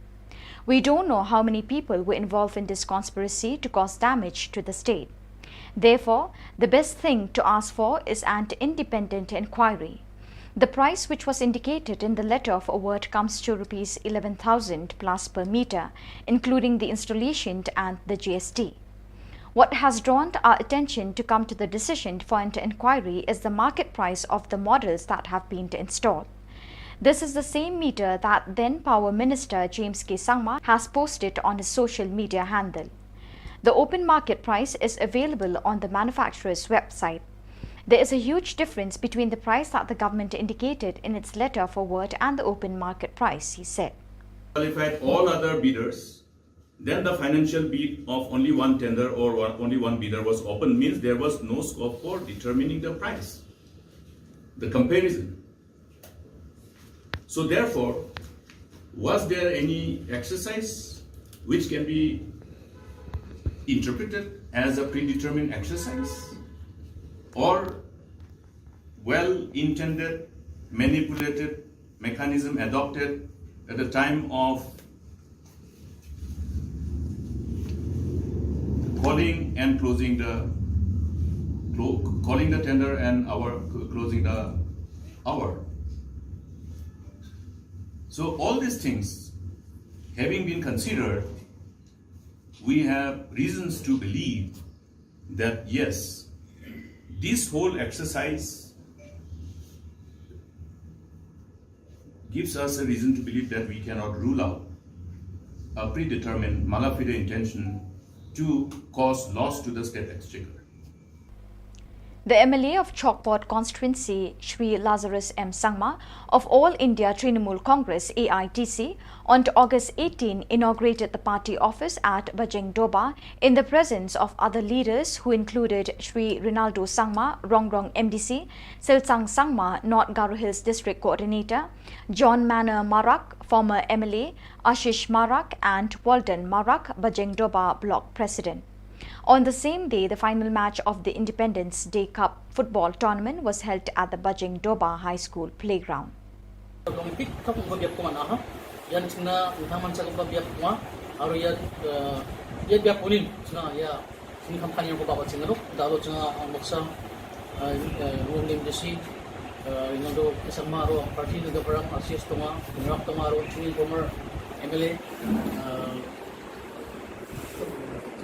We don't know how many people were involved in this conspiracy to cause damage to the state. Therefore, the best thing to ask for is an independent inquiry. The price which was indicated in the letter of award comes to Rs 11,000 plus per meter, including the installation and the GST. What has drawn our attention to come to the decision for an inquiry is the market price of the models that have been installed. This is the same meter that then Power Minister James K. Sangma has posted on his social media handle. The open market price is available on the manufacturer's website. There is a huge difference between the price that the government indicated in its letter of award and the open market price, he said. Qualified all other bidders, then the financial bid of only one tender or only one bidder was open means there was no scope for determining the price, the comparison. So therefore, was there any exercise which can be interpreted as a predetermined exercise? Or well-intended, manipulated mechanism adopted at the time of calling and closing the tender and closing the hour. So all these things having been considered, we have reasons to believe that yes, this whole exercise gives us a reason to believe that we cannot rule out a predetermined mala fide intention to cause loss to the state exchequer. The MLA of Chokpot constituency, Shri Lazarus M. Sangma of All India Trinamool Congress AITC, on August 18 inaugurated the party office at Bajeng Doba in the presence of other leaders who included Shri Rinaldo Sangma, Rongrong MDC, Silsang Sangma, North Garo Hills District Coordinator, John Manor Marak, former MLA, Ashish Marak and Walden Marak, Bajeng Doba Block President. On the same day, the final match of the Independence Day Cup football tournament was held at the Bajeng Doba High School playground.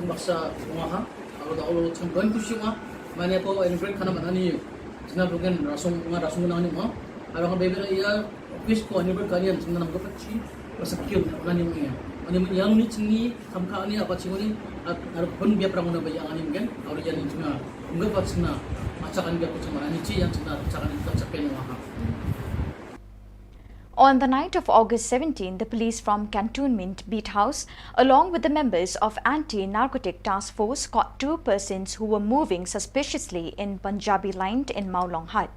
Baksa umaha alo changban kusiwa mane po invite kana manani sina bugen rasong nani mo alo ka bebera iya office ko invite kanian sina nam kapatsi pasakyo nani mo ya ani mo yang ni chingi kamka ani apa chingoni aro pun biya pramona ba yang ani mgen aro yan sina unga patsina macakan biya ko chama ani chi yang sina cakan capen umaha. On the night of August 17, the police from Cantonment Beat House, along with the members of Anti-Narcotic Task Force, caught 2 persons who were moving suspiciously in Punjabi Line in Maulong Hut.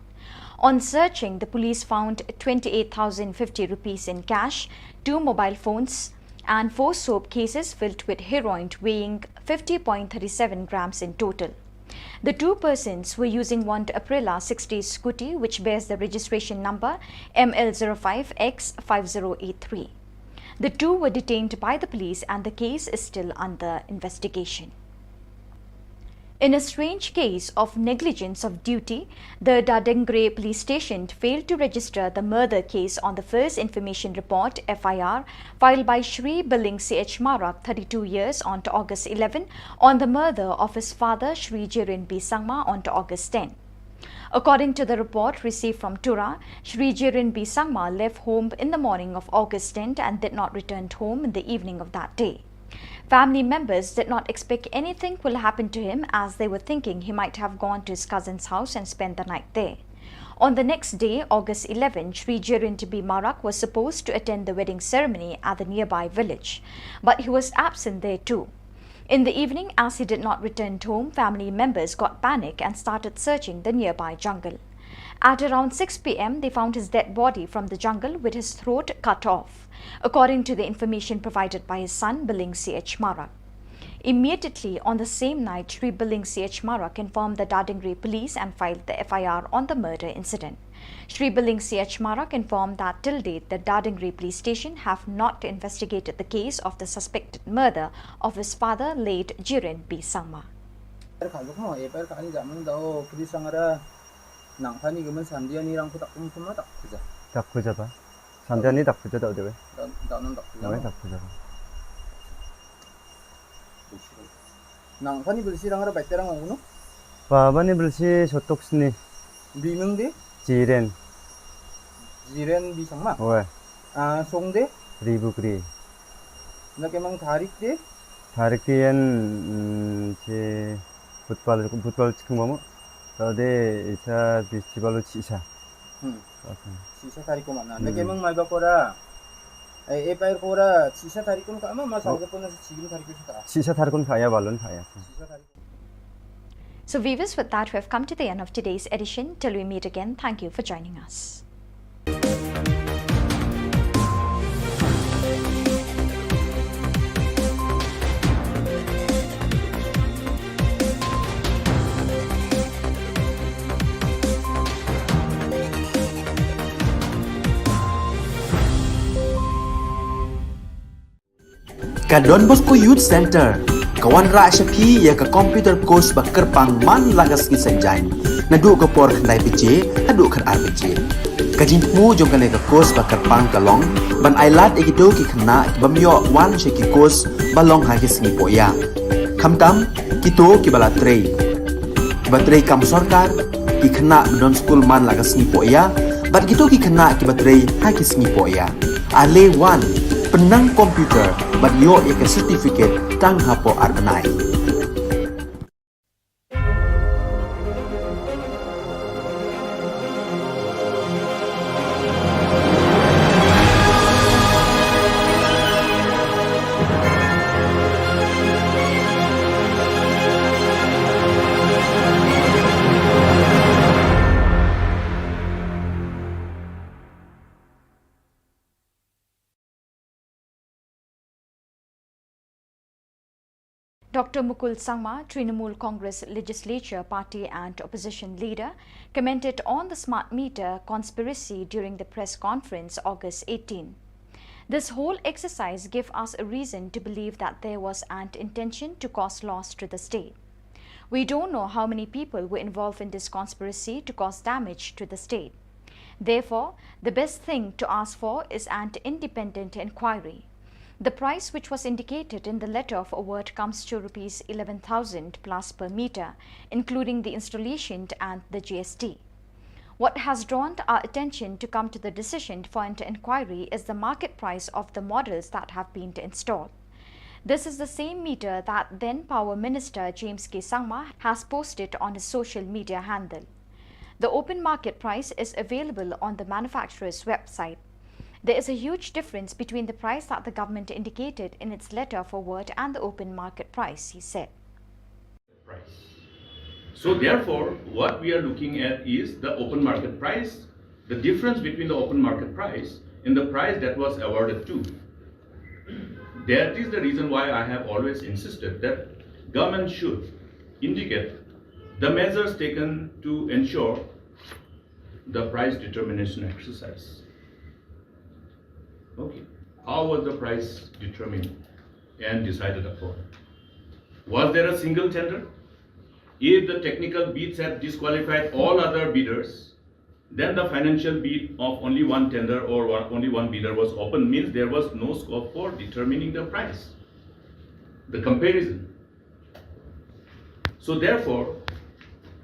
On searching, the police found 28,050 rupees in cash, 2 mobile phones, and 4 soap cases filled with heroin weighing 50.37 grams in total. The 2 persons were using one Aprilia 60 scooty which bears the registration number ML05X5083. The 2 were detained by the police and the case is still under investigation. In a strange case of negligence of duty, the Dadengre police station failed to register the murder case on the first information report FIR filed by Shri Billing CH Marak, 32 years, on August 11 on the murder of his father Shri Jirin B. Sangma on August 10. According to the report received from Tura, Shri Jirin B. Sangma left home in the morning of August 10th and did not return home in the evening of that day. Family members did not expect anything will happen to him as they were thinking he might have gone to his cousin's house and spent the night there. On the next day, August 11, Shri Jirin B. Marak was supposed to attend the wedding ceremony at the nearby village, but he was absent there too. In the evening, as he did not return home, family members got panic and started searching the nearby jungle. At around 6 p.m., they found his dead body from the jungle with his throat cut off, according to the information provided by his son, Billing C.H. Marak. Immediately on the same night, Shri Billing C.H. Marak informed the Dadingri police and filed the FIR on the murder incident. Shri Billing C.H. Marak informed that till date, the Dadingri police station have not investigated the case of the suspected murder of his father, late Jirin B. Sangma. Nangkani gaman sandiani rang tak pun semua tak kerja. Tak kerja ba? Sandiani tak kerja tak dewe. Tak non tak kerja. Namanya tak kerja. Nangkani bersih rang ada baik terang orang no? Bapa ni bersih sotok sini. Bimeng de? Jiren. Jiren di sama. Wah. Song de? Ribu kri. Nak emang tarik de? Tarik kian je football cikum mamu. Tadi isa festival sisa. Sisa tarik ko mana? Nak emang mai bakora. Pair kora sisa tarik ko kama masa udah pun sigim tarik ko sita. Sisa tarik ko kaya balon kaya. So viewers, with that we have come to the end of today's edition. Till we meet again, thank you for joining us. Ka Don Bosco Youth Center, kawan ra shapi ya ka computer course ba kerpang man lagas ki sanjain. Nadu ka por khandai pije, hadu khan ar pije. Ka jingmu jong ka le ka course ba kerpang kalong, ban ailat egido ki khna ki bamyo wan she ki course balong ha ki singi poya. Khamtam kito ki bala trei. Ki batrei kam sarkar ki khna don school man lagas singi poya, bat kito ki khna ki batrei ha ki singi poya. Ale wan penang komputer bat yo ek certificate tang hapo arbenai. Dr. Mukul Sangma, Trinamool Congress Legislature Party and Opposition Leader, commented on the smart meter conspiracy during the press conference August 18. This whole exercise gave us a reason to believe that there was an intention to cause loss to the state. We don't know how many people were involved in this conspiracy to cause damage to the state. Therefore, the best thing to ask for is an independent inquiry. The price which was indicated in the letter of award comes to Rs 11,000 plus per meter, including the installation and the GST. What has drawn our attention to come to the decision for an inquiry is the market price of the models that have been installed. This is the same meter that then Power Minister James K. Sangma has posted on his social media handle. The open market price is available on the manufacturer's website. There is a huge difference between the price that the government indicated in its letter of award and the open market price, he said. So therefore, what we are looking at is the open market price, the difference between the open market price and the price that was awarded to. That is the reason why I have always insisted that government should indicate the measures taken to ensure the price determination exercise. Okay. How was the price determined and decided upon? Was there a single tender? If the technical bids had disqualified all other bidders, then the financial bid of only one tender or only one bidder was open, means there was no scope for determining the price, the comparison. So therefore,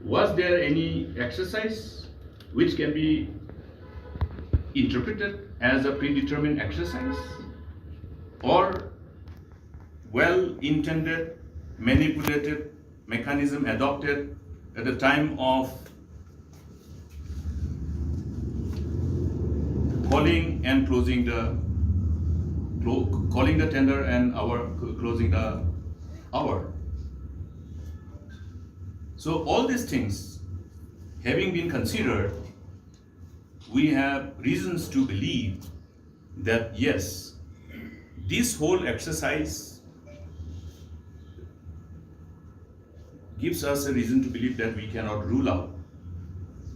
Was there any exercise which can be interpreted as a predetermined exercise, or well-intended, manipulated mechanism adopted at the time of calling and closing the tender and closing the hour? So all these things having been considered, we have reasons to believe that yes, this whole exercise gives us a reason to believe that we cannot rule out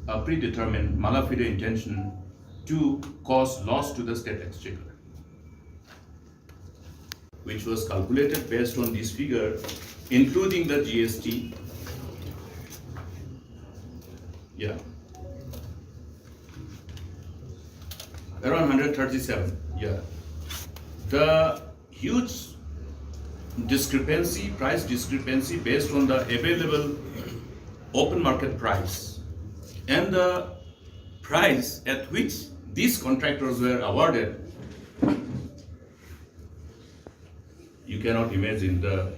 a predetermined mala fide intention to cause loss to the state exchequer, which was calculated based on this figure, including the GST. Yeah. Around 137, yeah. The huge discrepancy, price discrepancy based on the available open market price and the price at which these contractors were awarded, you cannot imagine the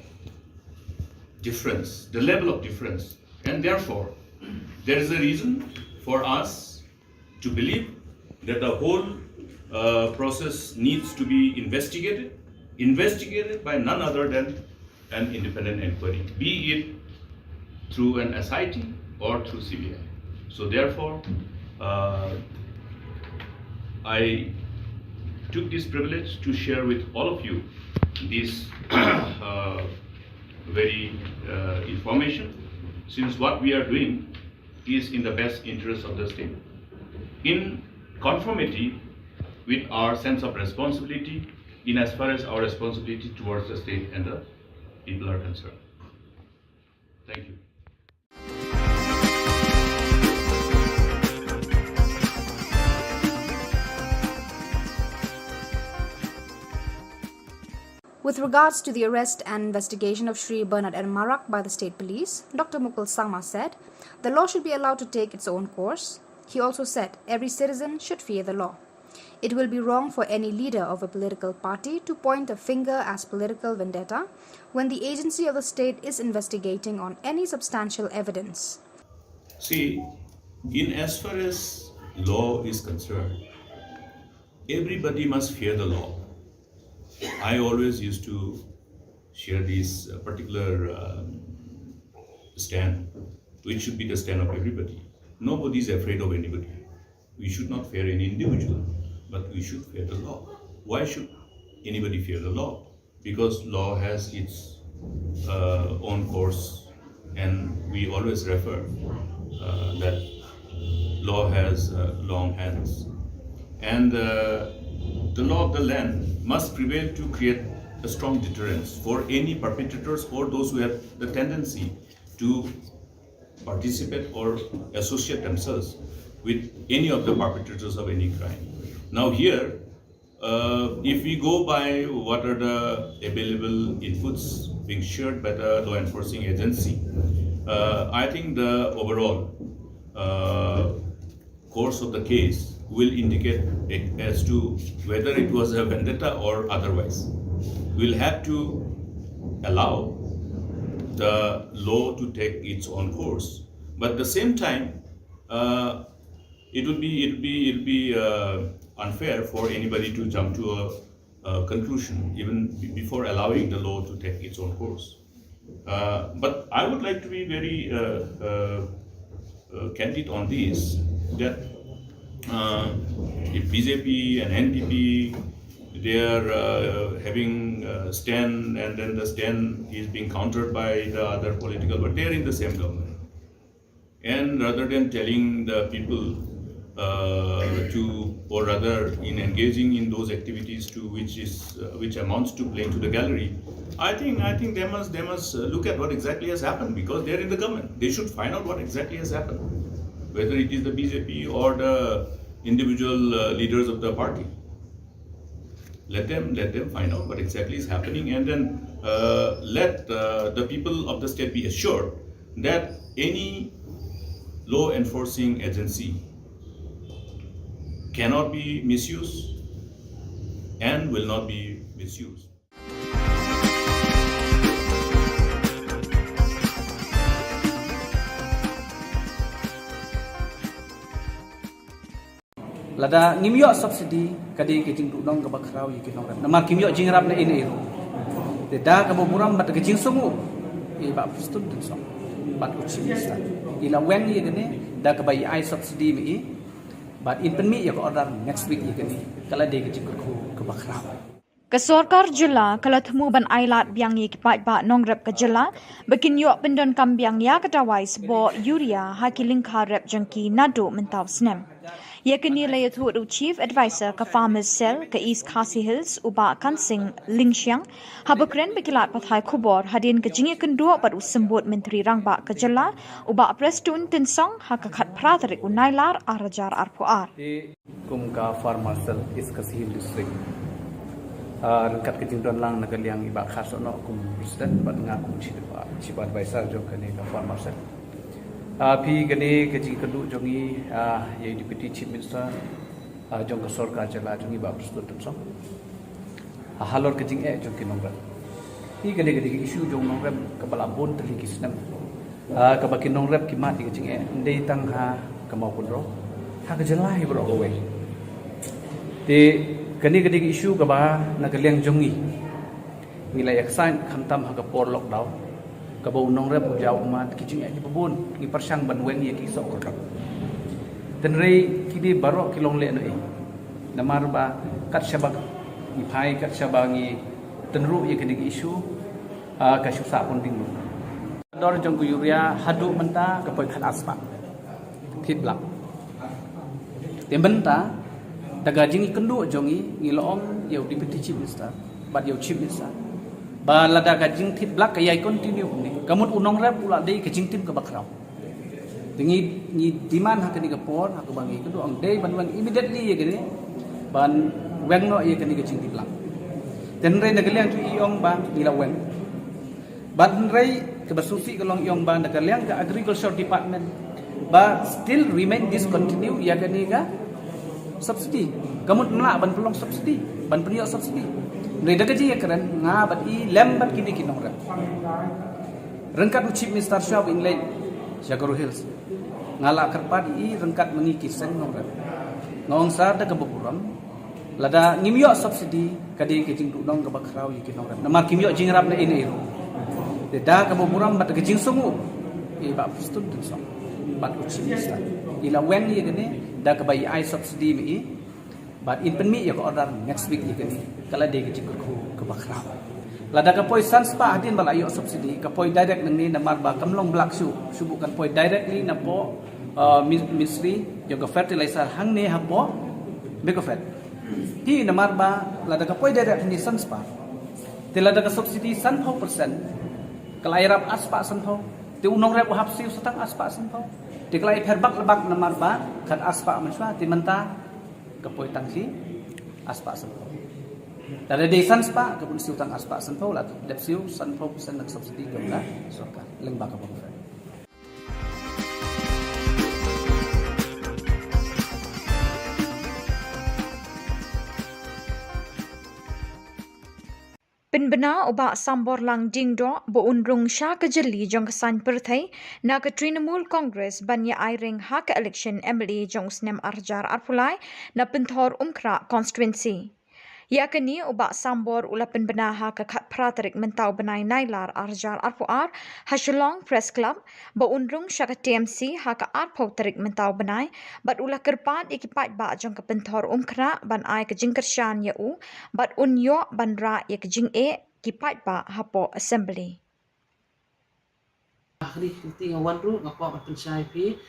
difference, the level of difference. And therefore, there is a reason for us to believe that the whole process needs to be investigated by none other than an independent inquiry, be it through an SIT or through CBI. So therefore, I took this privilege to share with all of you this very information, since what we are doing is in the best interest of the state, in conformity with our sense of responsibility, in as far as our responsibility towards the state and the people are concerned. Thank you. With regards to the arrest and investigation of Shri Bernard and Marak by the state police, Dr. Mukul Sangma said the law should be allowed to take its own course. He also said every citizen should fear the law. It will be wrong for any leader of a political party to point a finger as political vendetta when the agency of the state is investigating on any substantial evidence. See, in as far as law is concerned, everybody must fear the law. I always used to share this particular stand, which should be the stand of everybody. Nobody is afraid of anybody. We should not fear any individual, but we should fear the law. Why should anybody fear the law? Because law has its own course, and we always refer that law has long hands. And the law of the land must prevail to create a strong deterrence for any perpetrators or those who have the tendency to participate or associate themselves with any of the perpetrators of any crime. Now here, if we go by what are the available inputs being shared by the law enforcing agency, I think the overall course of the case will indicate as to whether it was a vendetta or otherwise. We'll have to allow the law to take its own course, but at the same time, it will be unfair for anybody to jump to a conclusion even before allowing the law to take its own course. But I would like to be very candid on this, that if BJP and NPP, they are having a stand, and then the stand is being countered by the other political, but they are in the same government. And rather than telling the people or rather in engaging in those activities to which amounts to playing to the gallery, I think they must look at what exactly has happened, because they are in the government. They should find out what exactly has happened, whether it is the BJP or the individual leaders of the party. Let them find out what exactly is happening, and then let the people of the state be assured that any law enforcing agency cannot be misused and will not be misused. Lada ngimyo subsidi kadi ke jing dudong ke bakrau yiki nong namar kimyo jing rap na ini iro de da ka boburam bat ke jing sumu i ba pustun dun so bat uchi sta ila wen ye gane da ka bai ai subsidi mi bat in pen mi ya ko order next week ye gane kala de ke jing ko ke bakrau Kesorkar Jilla kalatmu ban ailat biang ye kipat ba nongrep ke Jilla bekin yok pendon kambiang ya kedawai sebo Yuria hakiling karep jengki nado mentau snem. Ye kini layatu Chief Advisor ke Farmers Cell ke East Khasi Hills uba Kansing Lingxiang habakren bekilat pathai Khubor hadin ke jingi kendua pat usembut Menteri Rangba ke Jilla uba Prestun Tinsong hakakat pratarik unailar arajar arpuar. Kum ka Farmers Cell East Khasi Hills District rengkat kejingdon lang nagaliang iba khas ono kum president bat ngaku chief advisor jong kani ka Farmers Cell pi gani kejing kedu jongi ye deputy chief minister jong Kesorkar Jilla jongi ba president tsong halor kejing jong kinong pi gani isu jong nong rep kepala bon teli kisnem ka bakin nong rep kimat kejing ndei tang ha kamau pundro ha ke Jilla hi bro away te kani isu ka ba nagaliang jongi ngilay aksan khamtam ha ka por lockdown ka ba unong rep jaw umat kijing ay pabun ni parsang banweng ye kiso ka tenrei kini baro kilong le no namar ba kat syabak ni phai kat shabangi tenru ye kani isu ka syusa pun ding dor jong ku Yuria hadu menta ka poi khat aspa thit blak tembenta daga jingi kendu jongi ngilong yau deputy chief minister bat yau chief minister ba lada ga jing thit blak kayai continue ni kamut unong rep ula dei ke jing tim ke bakrau tingi ni diman hakani ke por hak bangi kendu ang dei ban immediately ye gene ban weng no ye kani ke jing blak ten rei nagaliang tu iong ba ila weng ban rei ke basusi kelong iong ba nagaliang ke agriculture department ba still remain discontinue ya kani ka subsidi kamut mla ban pelong subsidi ban penyo subsidi reda gaji ya keren nga bat I lembat kini kinong rep rengkat chief minister shop in lane Jagaru Hills ngala kerpat I rengkat mengi kisen nong rep ngong sar da kaburam lada ngimyo subsidi kadi kejing dudong ke bakrau yi kinong rep namar kimyo jing rap na ini iro de da kaburam bat kejing sungu I ba pustun dun so bat uchi sta ila wen ye gane da ka bai ai subsidi mi but in pen mi ya ko order next week ye gane kala de ke ko ke bakrau la da ka poi sans pa hadin bala yo subsidi ka poi direct nang ni namar ba kamlong black su bukan poi directly na po ministry yo ka fertilizer hang ne ha po be ko fet ti namar ba la da ka poi direct ni sans pa te la da ka subsidi 100% kala irap aspa sanho te unong rep hap siu satang aspa sanho diklai perbak lebak namar ba kat aspa maswa timenta kapoi tangsi aspa sanpo dari desan spa kapun siu tang aspa sanpo la dep siu sanpo pesan nak subsidi ka sorkar lembak kapon fa Penbena uba sambor lang dingdo bo unrung sha ke jeli jong kesan perthai na ke Trinamool Congress banya airing hak election MLA jong snem arjar arpulai na penthor umkra constituency. Ya kini uba sambor ula penbena ha ke khat pratarik mentau benai nailar arjar arpuar ha Shillong Press Club bo unrung sha ke TMC ha ke arpau tarik mentau benai bat ula kerpat ikipat ba jong ke penthor umkra ban ai ke jingkershan ya u bat unyo ban ra ya ke jing kipat ba hapo assembly. Hari penting awan ru ngapa makan syai pi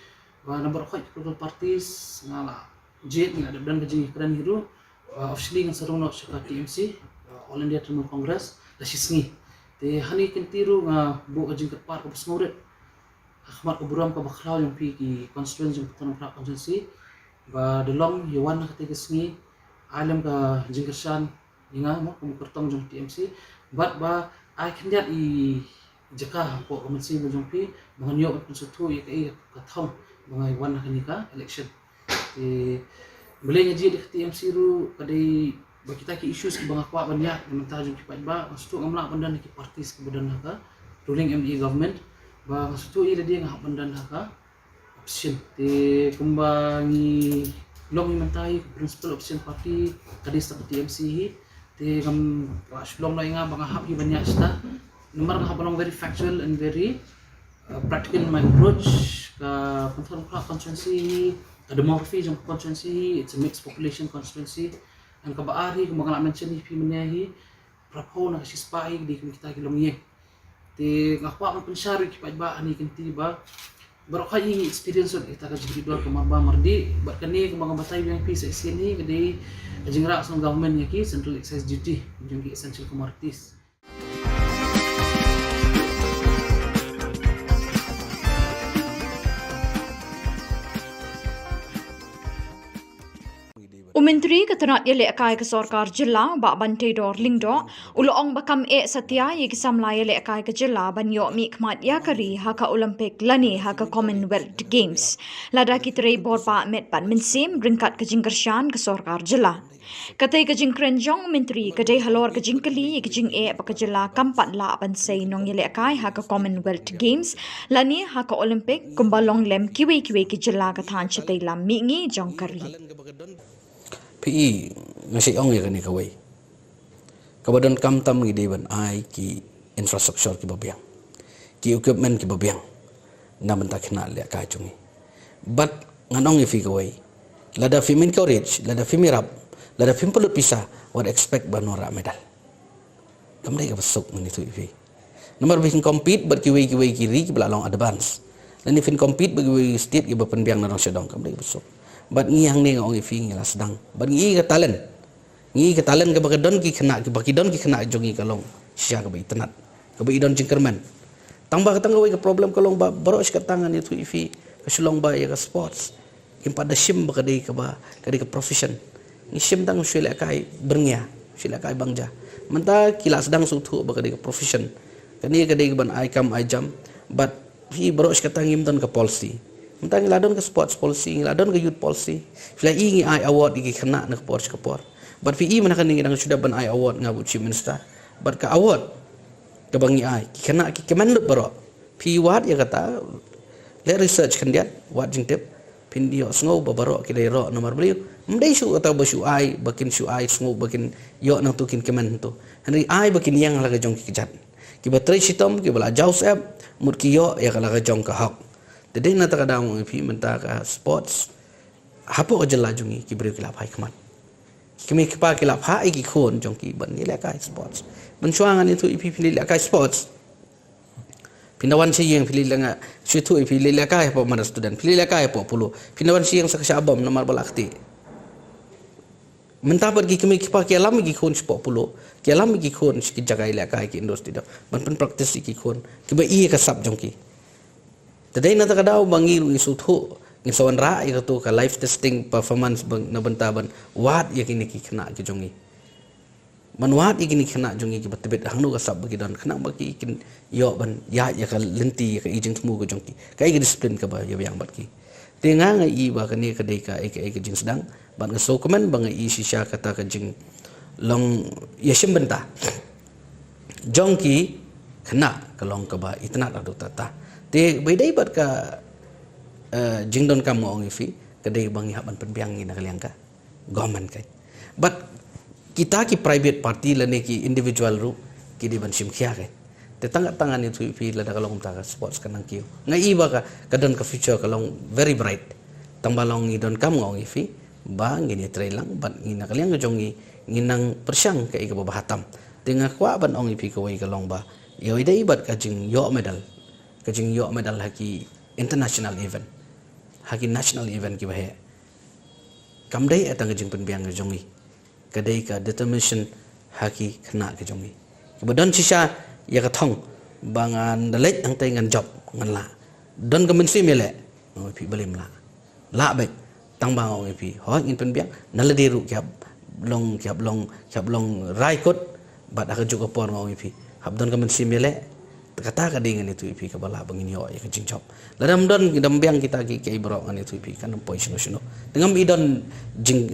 wa number khoi political parties ngala jet ngada dan kejing kran hiru officially ngan sarung nok syaka TMC All India Trinamool Congress da sisngi te hani kentiru nga bu kejing kerpar ko besngurit akhmat ko buram ka bakrau yang pi ki constituency jong Khubor Na Ka Jylla ba delong yawan ketiga sengi alam ka jingkershan inga mo ko kertong jong TMC but ba I can get I jaka po komensi mo jong pi manganyo at sutu ye kai ka thong bangai wan ka election ti boleh ngaji di TMC ru kadai bagi kita ki issues ki banga kwa banyak mentah jung ki ba maksud ngamla pandan ki partis ki badan ka ruling ME government ba maksud i dia ngah pandan ka option ti kumbangi long mentai principal option party kadai sta TMC hi ti kam Shillong na inga banga hap ki banyak sta nomor ngah balong very factual and very practical in my approach ka Phnom constituency demography jong constituency, it's a mixed population constituency. Ang kabaari kung mga mention ni pimenahi prapo na kasi spy di kita kilong ye. Ti ngakwa man pensyari ki ba ani kinti ba baro kay experience on ita ka individual kumarba mardi ba kani kung mga batay yang pisa sini kadi jingra sa government yaki central excise duty jong essential commodities. Menteri Ketenat Yele Akai ke Sorkar Jilla ba Bantai Dor Lingdo uloong bakam setia ye kisamla Yele Akai ke Jilla banyo mikmat ya kari haka Olympic lani haka Commonwealth Games lada kitrei borpa met ban mensim ringkat ke jingkersyan ke Sorkar Jilla katai ke jingkrenjong menteri kadai halor ke jingkeli ke jing ba ke Jilla kampat la bansai nong Yele Akai haka Commonwealth Games lani haka Olympic kumbalong lem kiwe ke Jilla ka than chatai lam mingi jong kari PE nasi ong ya kani kawai kabadan kam tam ngi deban ai ki infrastructure ki babiang ki equipment ki babiang na benta kena le ka chungi but nganong ifi kawai lada fi min courage lada fi mirap lada fi pulut pisa what expect banora medal kamdai ka besok ngi tu ifi nomor bikin compete ber ki wei kiri ki belalong advance dan ifin compete bagi state ki bapen biang na sedong kamdai besok but ngi hang ni ngong ifi ngi la sedang but ngi ka talent ka bagadon ki kena ki bakidon ki kena jongi kalong sia ka bai tenat ka bai don jingkerman tangba ka tangawai ka problem kalong ba baros ka tangan itu ifi ka Shillong ba ya ka sports kim pada sim ba kadai ka profession ngi sim tang sila kai berngya sila kai bangja menta kila sedang sutu ba kadai ka profession kani kadai ban ai kam ai jam but fi baros ka tangim don ka policy mentang ladon ke sports policy ladon ke youth policy fila ingi ai award igi kena nak porch ke por but fi mana kan ngi sudah ban ai award ngabu chief minister but ka award ke bangi ai kena ki kemenlut baro fi wat ya kata le research kan dia wat jing tip pin dio sngo babaro ki dai ro nomor beliau mdai su atau basu ai bakin su ai sngo bakin yo nang tukin kemen tu henry ai bakin yang laga jong ki jat ki batrai sitom ki bala jaus app mut ki yo ya kala ga jong ka hok Dedeh nata kadang ifi menta ka sports hapo ka jela jungi ki beri kilap hai kmat kimi kipa kilap hai ki khon jong ki ban ni la ka sports bensuangan itu ifi pilih la ka sports pindawan siyeng pilih la situ ifi pilih la ka hapo mana student pilih la ka hapo pulu pindawan siyeng sa abam nomor balakti menta pergi kimi kipa ki alam ki khon sport pulu ki alam ki khon ki jagai la ka ki industri da ban practice ki khon ki ba i ka sab jong ki Tadai nata kadau bangi ru isutu ngi sawan ra ya tu ka live testing performance na bentaban wat ya kini ki kena ki jongi man wat ya kini kena jongi ki betebet hangnu ka sab bagi don kena bagi kin yo ban ya ka lenti ya ka ijing temu ka jongi kai ki disiplin ka ba ya yang bat ki tenga ngai i ba kani ka dei ka ai ka jing sedang ban ka so komen bang i sisha kata ka jing long ya sim benta jongi kena kalong ka ba itna adu tata te bedai bat ka jingdon kam ngong ifi kadai bangi haban penbiang ni nakaliang ka government kai but kita ki private party lane ki individual ru ki di ban sim khia kai te tangan itu ifi la kalong ta sports kanang ki ngai ba ka kadon ka future kalong very bright tambalong ni don kam ngong ifi ba ngini trailang bat ni nakaliang jongi nginang persyang kai ka bahatam tenga kwa ban ong ifi ko wai kalong ba yo idai bat ka jing yo medal kajing yo medal haki international event haki national event ki bahe kamdai atang kajing penbiang jongi kadai ka determination haki kena ke jongi kemudian sisa ya kathong bangan dalek ang tay ngan job ngan la don ka mensi mele no pi balim la bek tang bang ong pi ho in penbiang naladiru kyap long rai kot bat aka juga por ong pi habdon ka mensi mele kata ka dengan itu ipi ka bala bangin yo ya jing chop ladam don dam biang kita ki kai bro an itu ipi kan poi sino sino ngam idon jing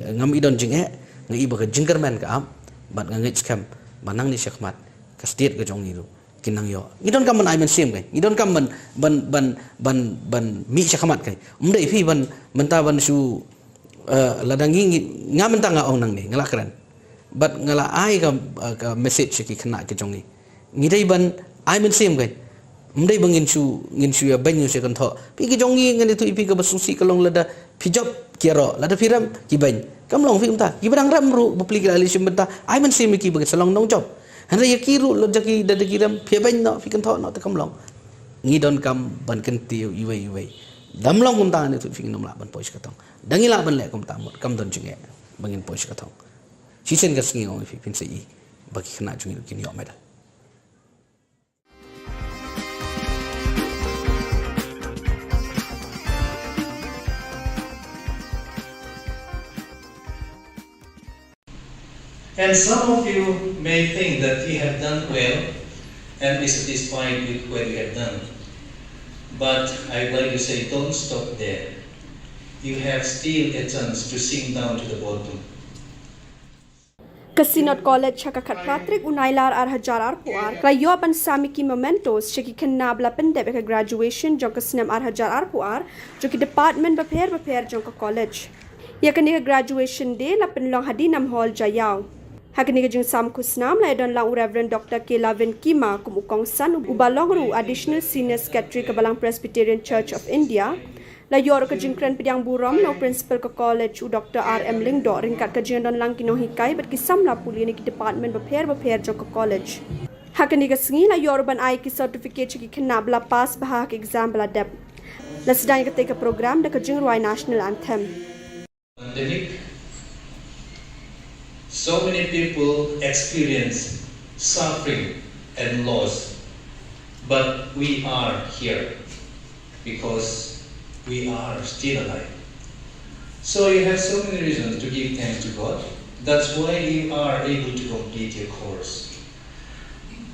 ngai ba ka jingerman ka am bat ngai scam banang ni syakmat ka state ka jong itu kinang yo idon kam man ai men sim kai idon kam ban mi syakmat kai umdai ipi ban menta ban su ladangi ngam menta nga ong nang ni ngala kran bat ngala ai ka message ki khna ki jong ni ngidai ban ai men sim kai mdai bangin su ya banyu se kan tho pi ki jongi ngan itu ipi ka basusi kalong lada pijop kiaro lada piram ki ban kam long fi umta ki badang ram ru bupli ki ali sim benta ai men sim ki bang salong nong job han ya ki ru lo jaki dada kiram pi ban no fi kan tho no ta kam long ngi don kam ban kan ti iwei dam long umta ni tu fi nom la ban pois ka tong dangi la ban le kum ta mot kam don jinge bangin pois ka tong si sen ka singi ong fi pin se i baki khna jungi kin yo medal. And some of you may think that we have done well and be satisfied with what we have done. But I'd like to say, don't stop there. You have still a chance to sink down to the bottom. Kasinot College Hakakat Patrick Unailar Arhajar Arpuar, Krayo Ban Samiki Mementos, Shiki Kanabla Pendebeka graduation, Jonka Snem Arhajar Arpuar, Joki Department Baper Jonka College. Yakaniga graduation day, Lapin Long Hadinam Hall Jayao. Hakaniga jing sam kusnam la don lang Reverend Dr. Kelavin Kima kumukong san ubalongru additional senior secretary Kabalang Presbyterian Church of India la yor ka jing kran pidyang burom no principal ka college u Dr. R.M. Lingdo ringkat ka jing don lang kinong hikay bat kisam la puli ni ki department baper jo ka college. Hakaniga singi la yor ban ay ki certificate ki kanabla pass bahak exam bla deb. La sedang ka take program da ka jing ruai national anthem. So many people experience suffering and loss, but we are here because we are still alive. So you have so many reasons to give thanks to God. That's why you are able to complete your course.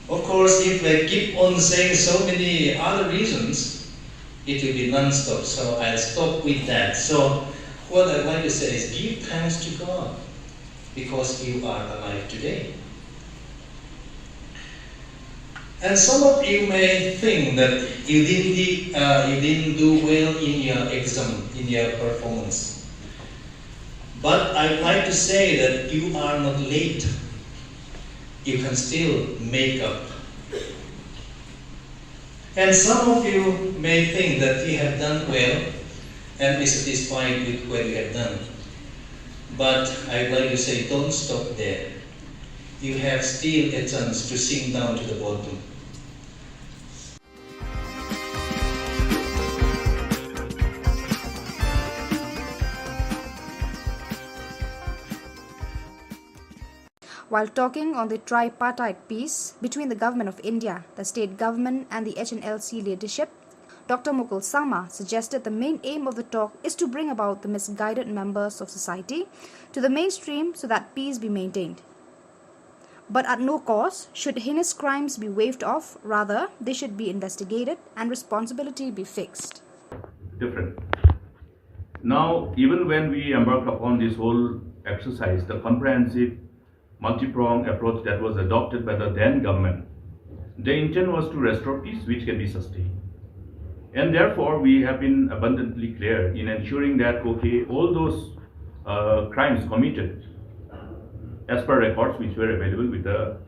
Of course, if I keep on saying so many other reasons, it will be non-stop, so I'll stop with that. So what I'd like to say is give thanks to God, because you are alive today. And some of you may think that you didn't do well in your exam, in your performance. But I'd like to say that you are not late. You can still make up. And some of you may think that you have done well and be satisfied with what you have done. But I'd like to say, don't stop there. You have still a chance to sink down to the bottom. While talking on the tripartite peace between the Government of India, the state government and the HNLC leadership, Dr. Mukul Sangma suggested the main aim of the talk is to bring about the misguided members of society to the mainstream so that peace be maintained. But at no cost should heinous crimes be waved off, rather they should be investigated and responsibility be fixed. Different. Now, even when we embarked upon this whole exercise, the comprehensive multi-pronged approach that was adopted by the then government, the intent was to restore peace which can be sustained. And therefore, we have been abundantly clear in ensuring that, okay, all those crimes committed, as per records which were available with the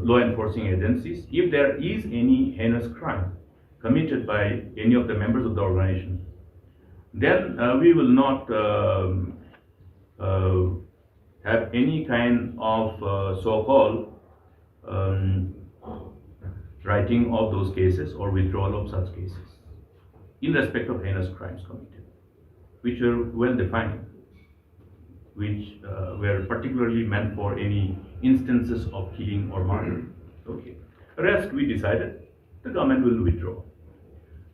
law enforcing agencies, if there is any heinous crime committed by any of the members of the organization, then we will not have any kind of so-called writing of those cases or withdrawal of such cases in respect of heinous crimes committed, which were well defined, which were particularly meant for any instances of killing or murder. Okay. The rest we decided the government will withdraw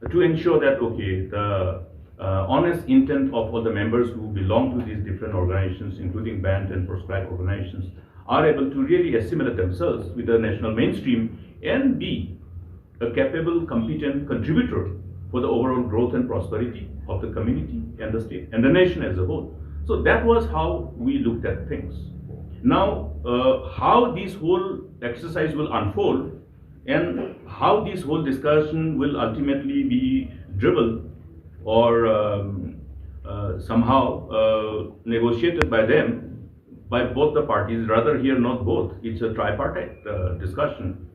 to ensure that, okay, the honest intent of all the members who belong to these different organizations, including banned and proscribed organizations, are able to really assimilate themselves with the national mainstream and be a capable, competent contributor for the overall growth and prosperity of the community and the state and the nation as a whole. So that was how we looked at things. Now, how this whole exercise will unfold and how this whole discussion will ultimately be driven or somehow negotiated by them, by both the parties, rather here not both, it's a tripartite discussion,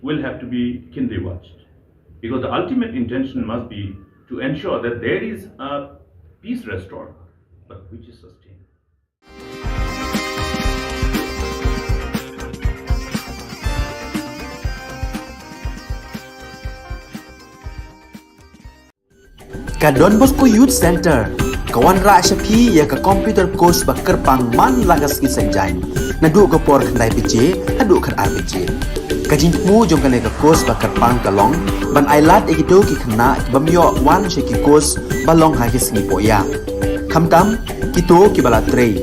will have to be keenly watched. Because the ultimate intention must be to ensure that there is a peace restored, but which is sustained. Ka Don Bosco Youth Center, kawan ra Shapi ya ka computer course ba kerpang man lagas ki senjain. Nadu ka por kandai PJ, hadu kan RPG. Kajin mu jong kan ka course ba kerpang kalong, ban ailat egido ki kena ki bamyo wan sheki course balong ha ki sngi poya. Kamtam kito ki bala trei.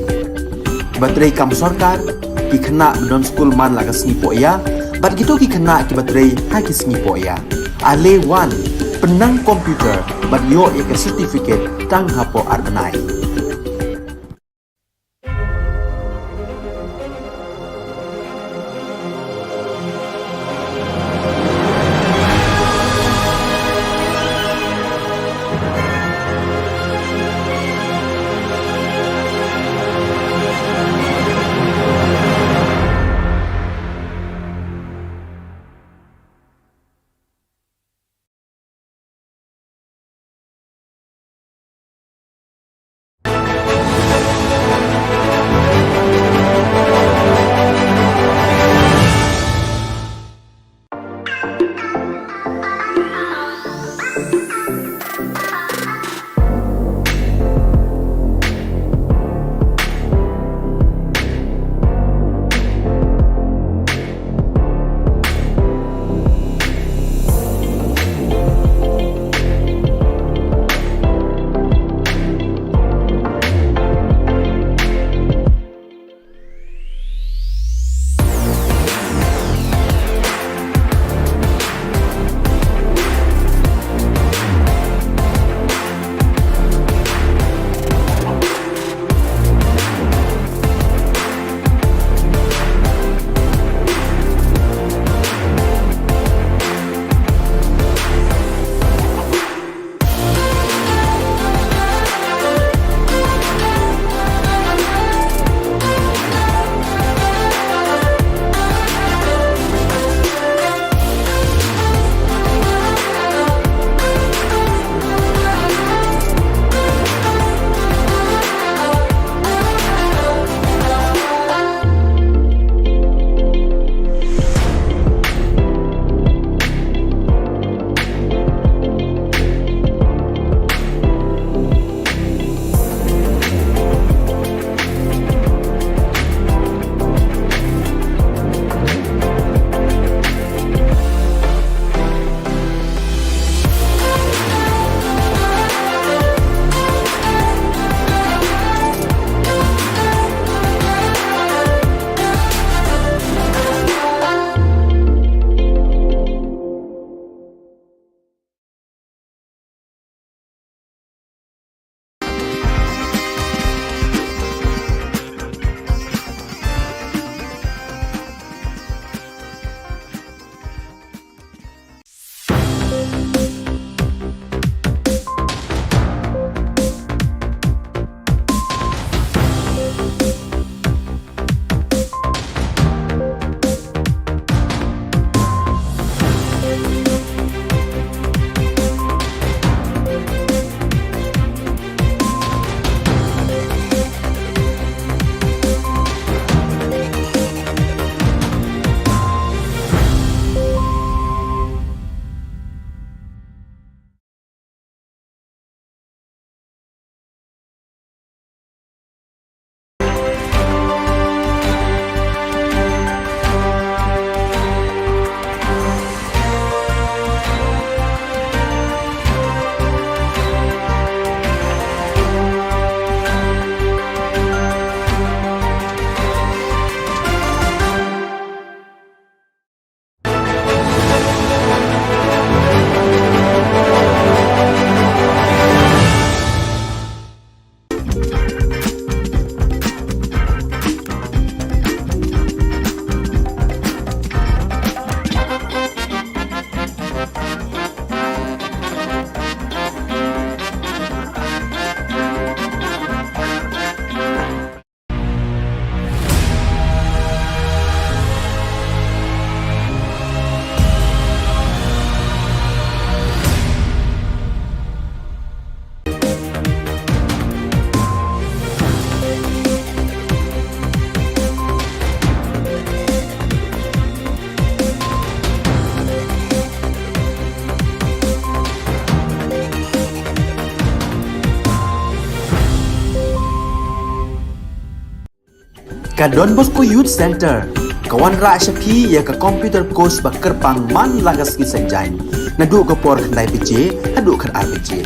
Ba trei kam sarkar ki kena don school man lagas sngi poya, bat gitu ki kena ki batrei ha ki sngi poya. Ale wan penang komputer bat yo ya ke certificate tang hapo arbenai. Ka Don Bosco Youth Center, kawan ra syapi ya ka komputer course ba kerpang man lagas ki sanjain. Nadu ka por khandai pije, hadu khan ar pije.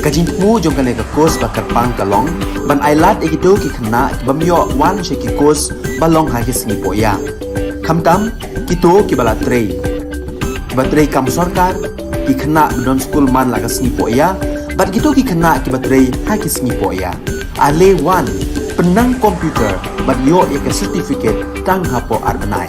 Ka jingmu jong ka ka course ba kerpang kalong, ban ailat ikido ki khna bamyo wan she ki course balong ha ki sngi poya. Khamtam kito ki bala trei. Ba trei kam sarkar ki khna don school man lagas sngi poya, bat kito ki khna ki ba trei ha ki sngi poya. Ale wan penang komputer bat yo ya ke certificate tang hapo arbenai.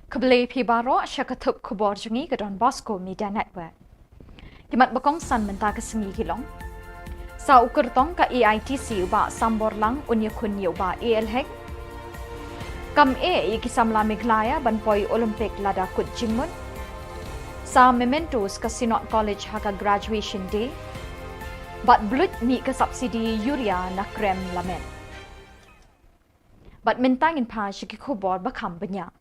Kebeli Pibaro syakatup Khubor Jungi ke Don Bosco Media Network. Kimat bakong san mentah ke sengi Shillong. Sa ukur tong ka EITC uba sambor lang unya kun uba ELHEC. Kam ikisamla Meglaya banpoi Olympic lada kut jingmun. Sa mementos ka Sinot College haka graduation day. Bat blut mi ke subsidi Yuria na krem lamen. Bat mentangin pa syaki Khubor bakam banyak.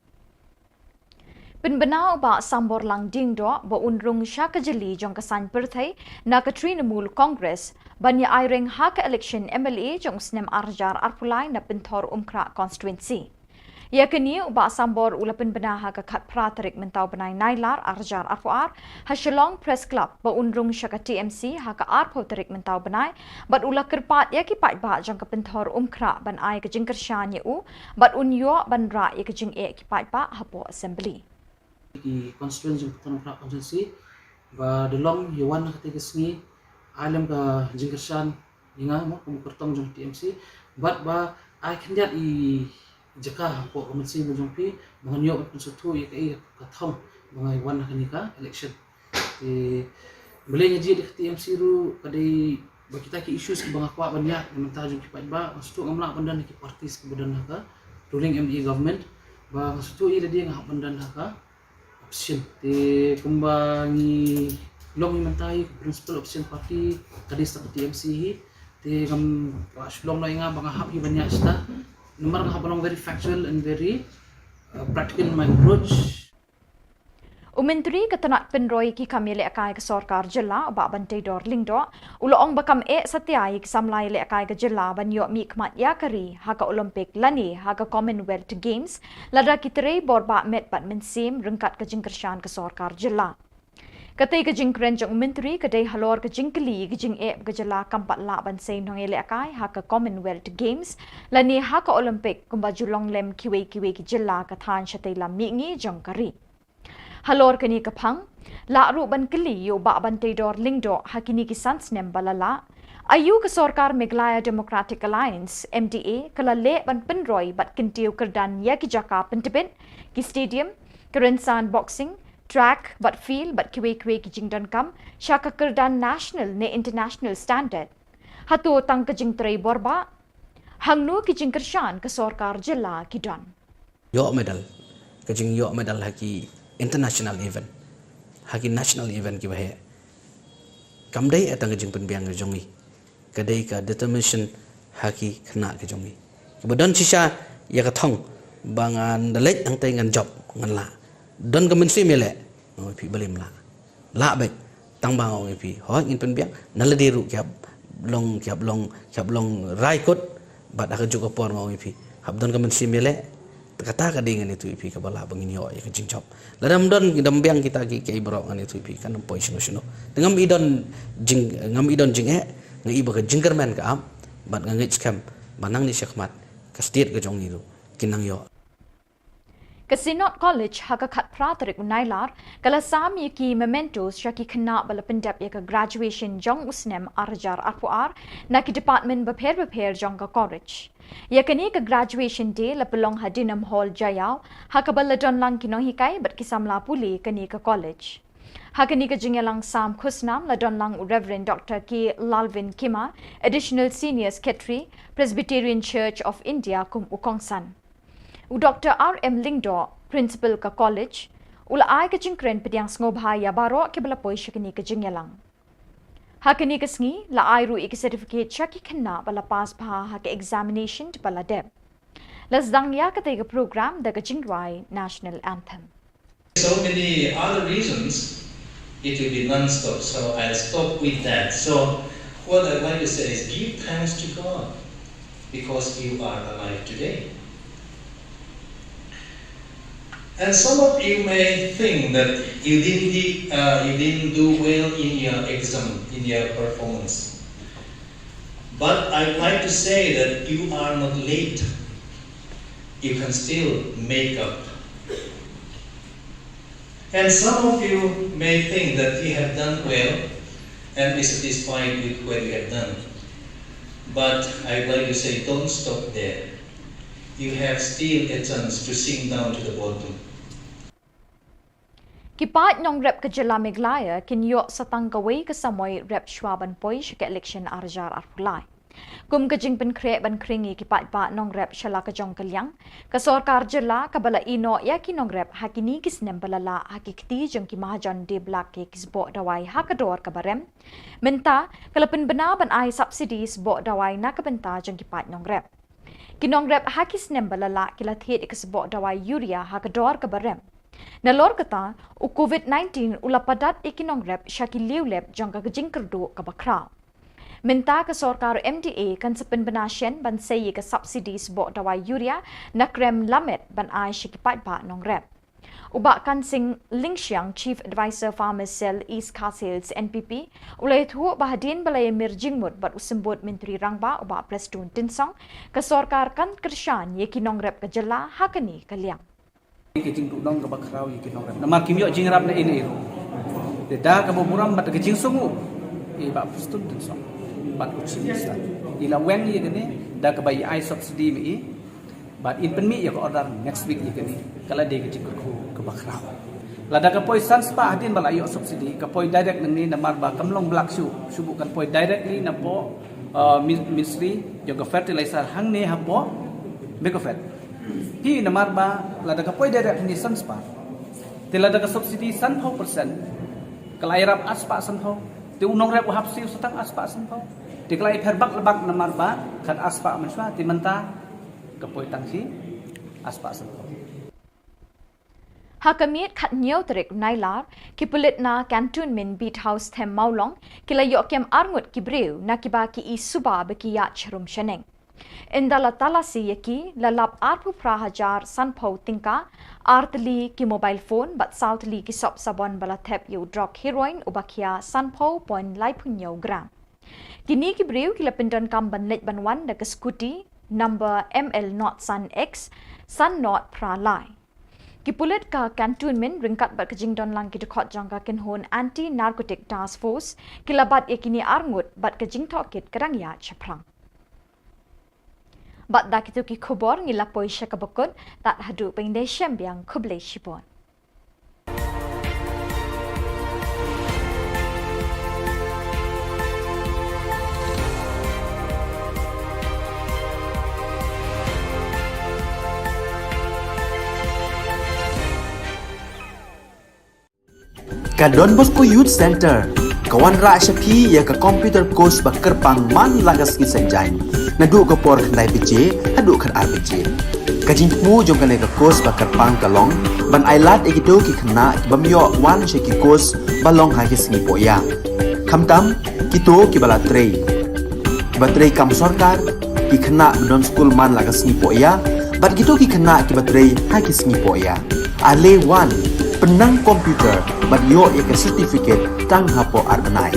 Penbenau ba sambor lang ding do ba unrung syaka jeli jong kasan perthai na ka Trinamul Congress banya airing haka election MLA jong snem arjar arpulai na penthor umkra constituency. Ya kini ba sambor ula penbenah haka khat pratarik mentau benai nailar arjar arpuar ha Shillong Press Club ba unrung syaka TMC haka arpotarik mentau benai bat ula kerpat ya ki pat ba jong ka penthor umkra ban ai ka jingkershan ye u bat unyo ban ra ya ka jing ki pat ba hapo assembly. Di constituency jung tanam pra constituency ba delong yawan ketika sengi alam ka jingkersan inga mo kumukertong jung TMC but ba I can get I jaka po komensi mo jung pi manganyo at sutu ikai katong mga yawan kanika election di beli ngaji di TMC ru kadai ba kita ki issues ki banga kwa banyak mentah jung ki ba sutu ngamla bandan ki partis ki badan ka ruling ME government ba sutu ida dia ngah bandan ka option di kumbangi long mentai principal option party kadis tak TMC di kam Shillong na inga banga hap banyak sta nomor ngah balong very factual and very practical in my approach. Umentri ketenat penroi ki kami le akai ke Sarkar Jilla ba bantai dor lingdo uloong bakam satiai ki samlai le akai ke Jilla banyo mi kmat yakari haka Olympic lani haka Commonwealth Games lada kitere borba met bat mensim rengkat ke jingkershan ke Sarkar Jilla. Katai ke jingkren jong menteri kadai halor ke jingkeli ke jing ke Jilla kampat la ban sein hong le akai haka Commonwealth Games lani haka Olympic kumba julong lem kiwe ki Jilla ka than shatai lam mi ngi jong kari. Halor kini kapang, la ruban keli yo ba bantai dor lingdo hakini ki sansnem balala. Ayu ke Sarkar Meglaya Democratic Alliance MDA kala le ban penroi bat kintiu kerdan ya ki jaka pentipin ki stadium, kerensan boxing, track bat field bat kiwe ki jingdan kam syaka kerdan national ne international standard. Hatu tang ke jing trei borba hangnu ki jingkershan ke Sarkar Jilla ki don. Yo medal, ke jing yo medal haki international event haki national event ki bahe kamdai atang jing penbiang jongi kadai ka determination haki khna ke jongi kebadan sisa ya ka thong bangan dalet ang tai ngan job ngan la don ka mensi mele oi pi balim la be tang bang oi pi ho ngin penbiang naladiru kyap long rai kot bat ka juga por oi pi habdon ka mensi mele kata kadingan itu ipi ka bala bangin yo ya kecing chop ladam don dambiang kita ki ibrok ngan itu ipi kan poi sino dengan ngam idon jing ngai ba ka jingkerman ka am bat ngai scam banang ni syakmat ka state ka jong ni kinang yo Kasinot College hakakat pratrik unailar kala sami ki mementos syaki kena bala pendap ya ke graduation jong usnem arjar arpuar na ki department beper jong ka college. Ya kini ke graduation day la pelong hadinam hall jayau hakabala don lang kinong hikai bat kisamla puli kini ke college. Hakani ke jingelang sam khusnam la don lang Reverend Dr. K. Lalvin Kima, Additional Senior Secretary, Presbyterian Church of India kum ukongsan. Dr. R.M. Lingdo, Principal ka College, ula ay ka jingkren pediang ngobhaya baro ke bala poi syakini ka jingelang. Hakani ka sngi la ay ru ik certificate syaki kena bala pass bha ha ke examination to bala deb. Las dangya ka tega program da ka jingwai national anthem. So many other reasons it will be non-stop, so I'll stop with that. So what I'd like to say is give thanks to God because you are alive today. And some of you may think that you didn't do well in your exam, in your performance. But I'd like to say that you are not late. You can still make up. And some of you may think that you have done well and be satisfied with what you have done. But I'd like to say don't stop there. You have still a chance to sink down to the bottom. Kipat nong rep ka Jylla Meglaya kinyo sa tangkaway kasamoy rep Schwaban Poy syaka election arjar arpulay. Kum ka jing penkre ban kringi kipat pa nong rep syala ka jong kalyang ka sorkar Jylla ka bala ino ya kinong rep hakini kisnem balala hakikti jong kimahajan de blak ke kisbo dawai hakador ka barem. Menta kalapin bena ban ay subsidies bo dawai na kabenta jong kipat nong rep. Kinong rep hakisnem balala kilathet ikasbo dawai urea hakador ka barem. Nalor kata, u COVID-19 ula padat ikinong rep syaki liulep jong kagajing kerdo kabakraw. Minta ke sorkar MDA kan sepen benasyen ban sayi ke subsidies bo dawai urea na krem lamet ban ai syikipat ba nong rep. Ubak kan sing Lingxiang Chief Advisor Farmers Cell East Castles NPP ulai thuok bahadin balai mirjingmut bat usembut Menteri Rangba ubak Preston Tinsong ke sorkar kan kersyan ye kinong rep ke Jylla hakani kaliang. Kicing tudong ke bakrau ye kinong rep. Namar kimyo jingrap na ini iro. Deda ke boburam bat kicing sungu. Ba Preston Tinsong. Bat utsimista. Ila wen ye gene da ke bayi ai subsidi mi. But in penmi ya ko order next week ye gene. Kala de kicing ke bakrau. Lada ke poi sans pa hadin bala yo subsidi ke poi direct ni namar ba kamlong blak su subukan poi directly na po ministry yo ke fertilizer hang ne hapo megafet. Hi namar ba lada ka poi direct ni sanspa te lada ka subsidi 100% kalairap aspa sanho te unong rep hap siu satang aspa sanho te kalai perbak lebak namar ba kan aspa manswa ti menta ka poi tangsi aspa sanho Hakamit khat nyau terik nailar kipulit na cantonment beat house them maulong kilayo kem arngut kibreu na kibaki isuba bekiya charum sheneng. Indala talasi yaki lalap arpu prahajar sanpau tingka artli ki mobile phone bat saltli ki sop sabon bala thep yu drug heroin ubakia sanpau point laipunyo gram. Kini ki breu ki lapindan kam banlet banwan da scooty number ML not Sun X Sun not pralai. Kipulit ka cantonment ringkat bat kajingdon lang ki dekot jangka kenhon anti narcotic task force kilabat yakini arngut bat kajing tokit kerangya chaprang. Bat dak itu ki khubor ngilapoi syakabakut tak hadu pengde syambiang kublai shipon. Ka Don Bosco Youth Center, kawan ra syapi ya ka computer course bakar pangman lagas ki senjain. Nadu ka por kandai PJ, hadu kan RPG. Kajing mu jom kan ka course bakar pang kalong, ban ailat ekido ki kena ki bamyo wan syaki course balong ha ki singi poya. Kamtam kito ki bala trei. Batrei kam sorkar ki kena don school man lagas singi poya, bat kito ki kena ki batrei ha ki singi poya. Ale wan penang komputer bat yo ya ka certificate tang hapo arbenai.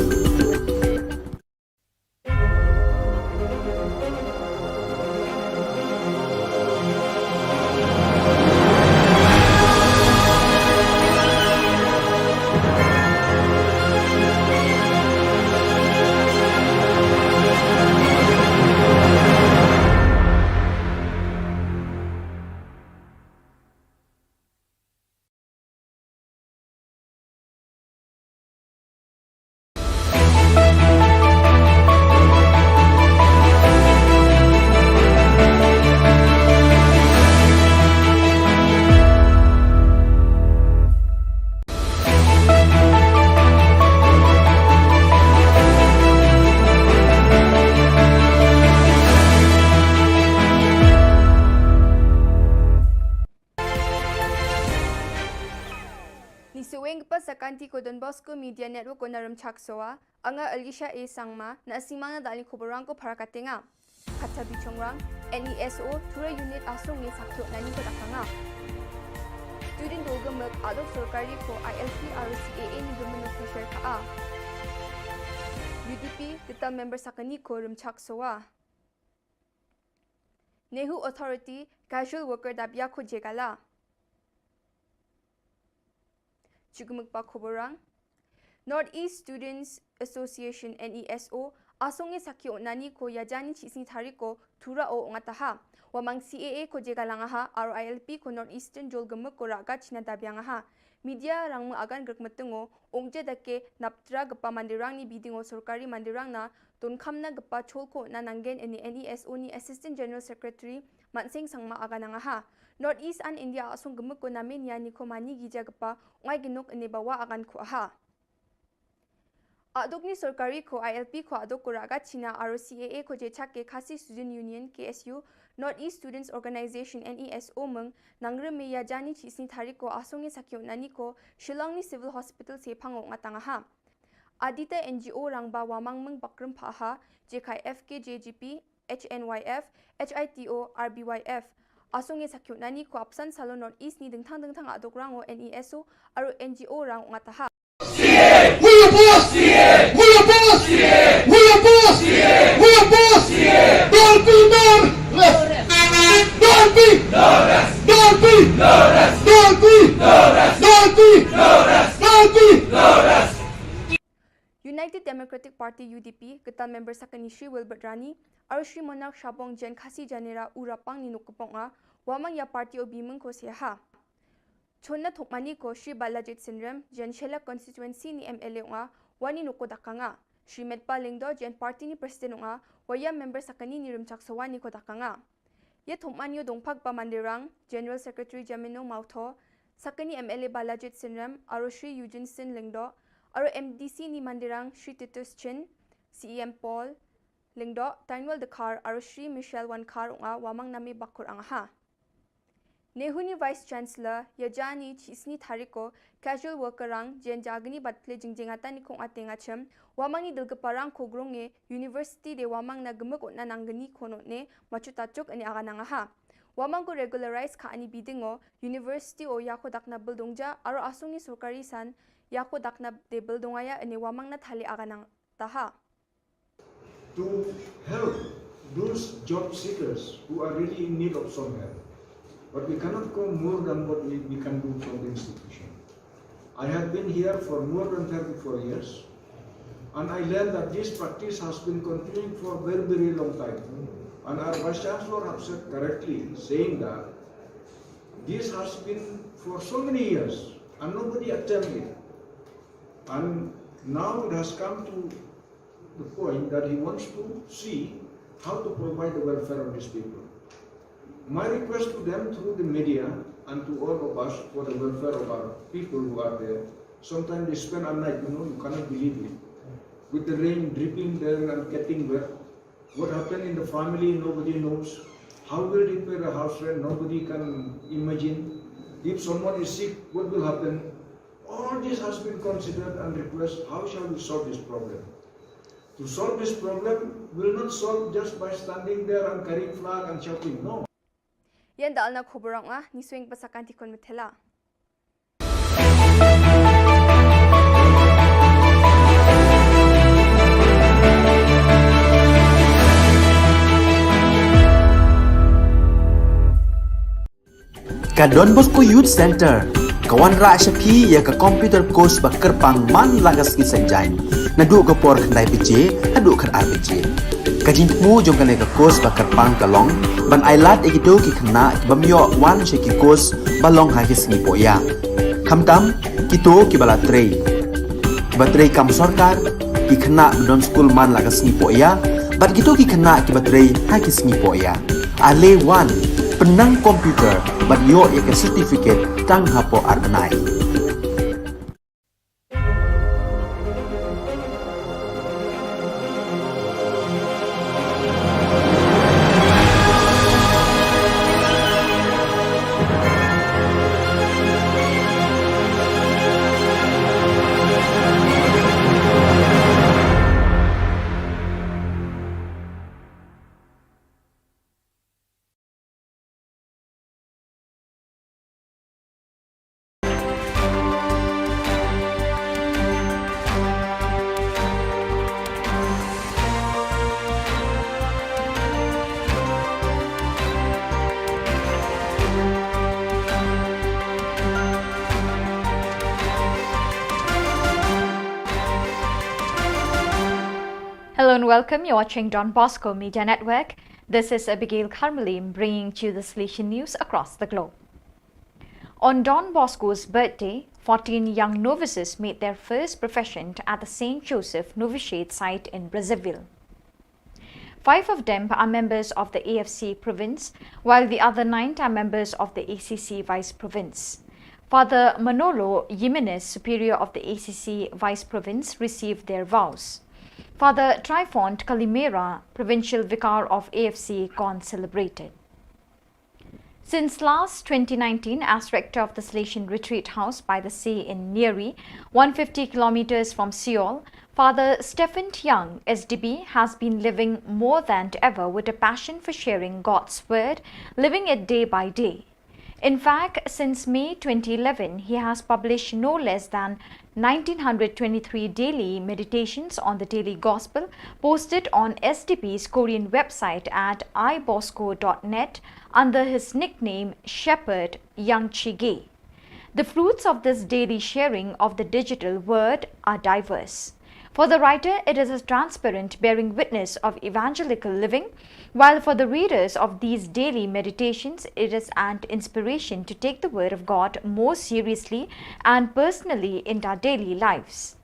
sakanti ko Don Bosco Media Network ko narum chaksoa anga Alicia A Sangma na asimang na dali kuborang ko para katenga kata bichongrang NESO tura unit asong ni sakyo nani ko dakanga student dogamak adok sorkari ko ILP RCAA ni gumen official ka UDP kita member sakani ko rum chaksoa Nehu Authority Casual Worker Dabya ko jegala Chugumukpa Khoborang Northeast Students Association NESO asonge sakyo nani ko yajani chising thari ko tura o ngataha wamang CAA ko jegalangaha RILP ko Northeastern Jolgamuk ko raga china dabyangaha media rangmu agan grekmetungo ongje dake naptra gapa mandirang ni bidingo sorkari mandirang na tonkamna gapa cholko na nangen ni NESO ni Assistant General Secretary Mansing Sangma aganangaha Northeast and India asong gemuk ko namin yani ko mani gija gapa ngai ginok ni bawa agan ko aha Adok ni sorkari ko ILP ko adok ko raga China RCAA ko jechake Khasi Student Union KSU Northeast Students Organization NESO meng nangre me yajani chisni thari ko asongi sakyo nani ko Shillong ni Civil Hospital se phango ngatangaha Adita NGO rangba wamang meng bakrum phaha jekai FKJGP HNYF HITO RBYF asongi sakyo nani ko apsan salo Northeast ni dengthang adok rango NESO aro NGO rang ngataha We are boss! We are boss! We are boss! We are boss! Don't be more left! Don't be! Don't be! Don't be! Don't be! Don't be! United Democratic Party UDP kita member sakani Shri Wilbert Rani aro Shri Monarch Shabong Jen Khasi Janera urapang ni nukuponga wamang ya party obimeng ko siya Chonna thokmani ko Shri Balajit Syndrome Jen Shela constituency ni MLA nga wani nuko dakanga Shri Medpa Lingdo Jen party ni president nga waya member sakani ni rumchak sawani ko dakanga Ye thokmanyo dongphak pa mandirang General Secretary Jamino Mautho sakani MLA Balajit Syndrome aro Shri Eugene Sin Lingdo aro MDC ni mandirang Shri Titus Chin CEM Paul Lingdo Tanwal Dakar aro Shri Michelle Wankar nga wamang nami bakur angaha Nehuni Vice Chancellor Yajani Chisni Thariko Casual Worker Rang Jen Jagani Batle Jingjingata ni Kong Atenga Chem Wamangi Dilgaparang Kogronge University de Wamang na Gemuk na Nangani Kono ne Machutachuk ani Aganangaha Wamang ko regularize ka ani bidingo University o Yako Dakna Bildongja aro asungi Sorkari San Yako Dakna de Bildongaya ani Wamang na Thali Aganang Taha To help those job seekers who are really in need of some help. But we cannot go more than what we can do from the institution. I have been here for more than 34 years, and I learned that this practice has been continuing for a very, very long time. And our Vice Chancellor has said correctly, saying that this has been for so many years, and nobody attempted it. And now it has come to the point that he wants to see how to provide the welfare of these people. My request to them through the media and to all of us for the welfare of our people who are there. Sometimes they spend a night, you cannot believe it. With the rain dripping there and getting wet. What happened in the family, nobody knows. How will they pay the house rent, nobody can imagine. If someone is sick, what will happen? All this has been considered and requested, how shall we solve this problem? To solve this problem will not solve just by standing there and carrying flag and shouting, no. Yan dal na Khoborang ni swing pasakanti kon metela Ka Don Bosco Youth Center kawan ra shapi ya ka computer course bakar pang man lagas ki sanjain nadu ka por khandai pije hadu khar RPG kajin mu jong kane ka course bakar pang kalong ban ailat egido ki khna bamyo wan she ki course balong ha ki singi poya khamtam kito ki bala trei batrei kam sarkar ki khna don school man lagas singi poya bat kito ki khna ki batrei ha ki singi poya ale wan penang komputer bat yo ya ka certificate tang hapo arnai welcome. You're watching Don Bosco Media Network. This is Abigail Carmelim bringing to you the Station News across the globe. On Don Bosco's birthday, 14 young novices made their first profession at the St. Joseph Novitiate site in Brazzaville. 5 of them are members of the AFC province, while the other 9 are members of the ACC Vice Province. Father Manolo Jimenez, superior of the ACC Vice Province, received their vows. Father Trifont Calimera, provincial vicar of AFC, celebrated. Since last 2019, as rector of the Salesian Retreat House by the Sea in Neri, 150 kilometers from Seoul, Father Stephen Young, SDB, has been living more than ever with a passion for sharing God's word, living it day by day. In fact, since May 2011, he has published no less than 1923 daily meditations on the daily gospel posted on SDB's Korean website at ibosco.net under his nickname Shepherd Yang Chige. The fruits of this daily sharing of the digital word are diverse. For the writer, it is a transparent bearing witness of evangelical living, while for the readers of these daily meditations, it is an inspiration to take the word of God more seriously and personally in our daily lives.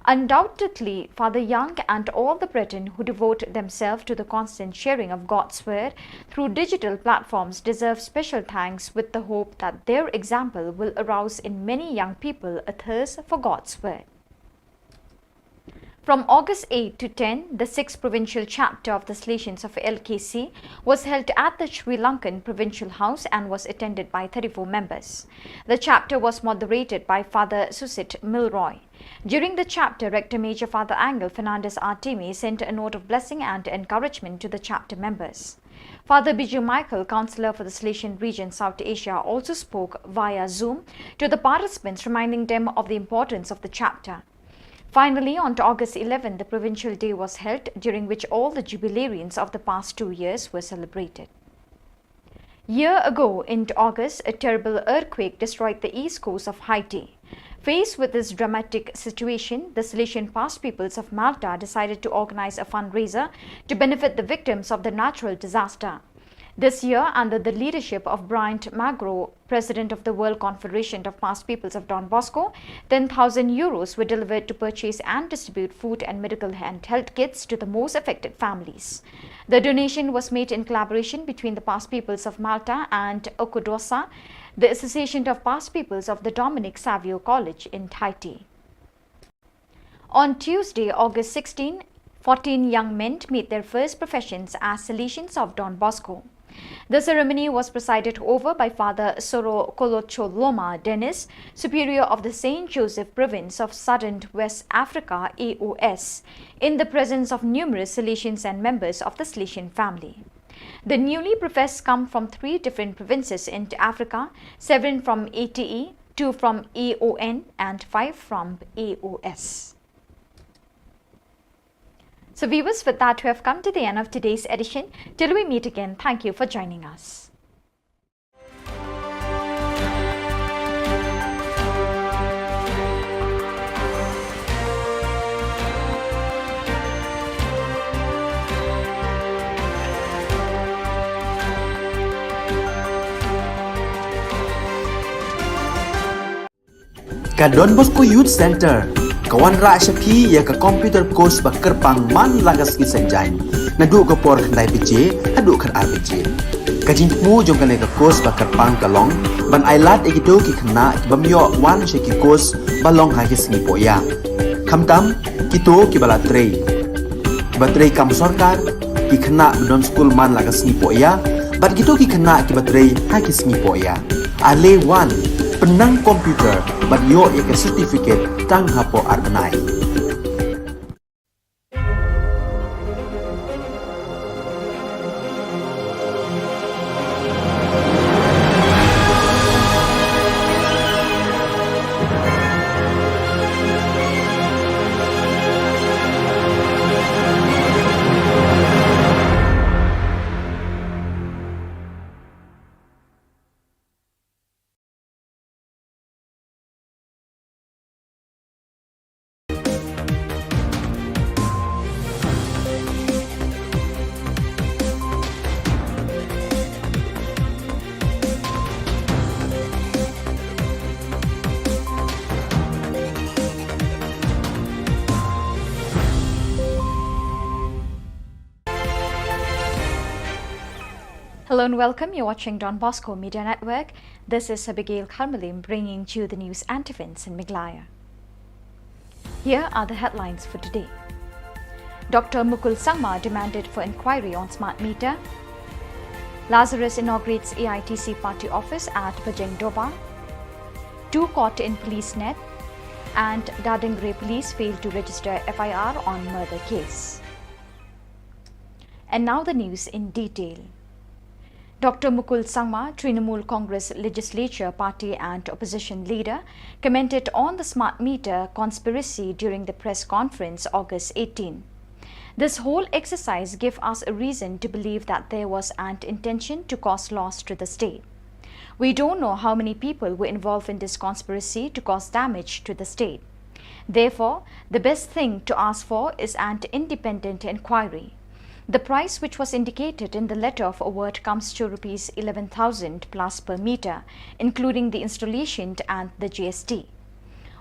Undoubtedly, Father Young and all the brethren who devote themselves to the constant sharing of God's word through digital platforms deserve special thanks, with the hope that their example will arouse in many young people a thirst for God's word. From August 8 to 10, the 6th provincial chapter of the Salesians of LKC was held at the Sri Lankan Provincial House and was attended by 34 members. The chapter was moderated by Father Susit Milroy. During the chapter, Rector Major Father Angel Fernandez Artemi sent a note of blessing and encouragement to the chapter members. Father Biju Michael, Councillor for the Salesian Region South Asia, also spoke via Zoom to the participants, reminding them of the importance of the chapter. Finally, on August 11, the Provincial Day was held, during which all the jubilarians of the past 2 years were celebrated. Year ago, in August, a terrible earthquake destroyed the east coast of Haiti. Faced with this dramatic situation, the Salesian past peoples of Malta decided to organize a fundraiser to benefit the victims of the natural disaster. This year, under the leadership of Bryant Magro, President of the World Confederation of Past Peoples of Don Bosco, 10,000 euros were delivered to purchase and distribute food and medical and health kits to the most affected families. The donation was made in collaboration between the Past Peoples of Malta and Okudosa, the Association of Past Peoples of the Dominic Savio College in Haiti. On Tuesday, August 16, 14 young men made their first professions as Salesians of Don Bosco. The ceremony was presided over by Father Soro Kolocholoma Dennis, Superior of the St. Joseph Province of Southern West Africa AOS, in the presence of numerous Salesians and members of the Salesian family. The newly professed come from 3 different provinces in Africa, 7 from ATE, 2 from AON and 5 from AOS. So viewers, with that we have come to the end of today's edition. Till we meet again, thank you for joining us. Ka Don Bosco Youth Center, kawan ra shapi ya ka computer course bakar pang man lagas ki sanjang. Nadu ka por khandai bije, hadu khan ar bije. Ka jingmu jong ka course bakar pang kalong, ban ailat ekito ki khna bamyo wan sheki course balong ha ki singi poya. Khamtam kito ki bala trei. Batrei kam sarkar ki khna don school man lagas singi poya, bat kito ki khna ki batrei ha ki singi poya. Ale wan penang komputer bat yo ika certificate tang hapo arnai. Hello and welcome. You're watching Don Bosco Media Network. This is Abigail Karmalim bringing you the news and events in Meghalaya. Here are the headlines for today. Dr. Mukul Sangma demanded for inquiry on smart meter. Lazarus inaugurates AITC party office at Bajeng Doba. 2 caught in police net. And Dadingre police failed to register FIR on murder case. And now the news in detail. Dr. Mukul Sangma, Trinamool Congress Legislature Party and Opposition Leader, commented on the smart meter conspiracy during the press conference August 18. This whole exercise gave us a reason to believe that there was an intention to cause loss to the state. We don't know how many people were involved in this conspiracy to cause damage to the state. Therefore, the best thing to ask for is an independent inquiry. The price which was indicated in the letter of award comes to Rs 11,000 plus per meter, including the installation and the GST.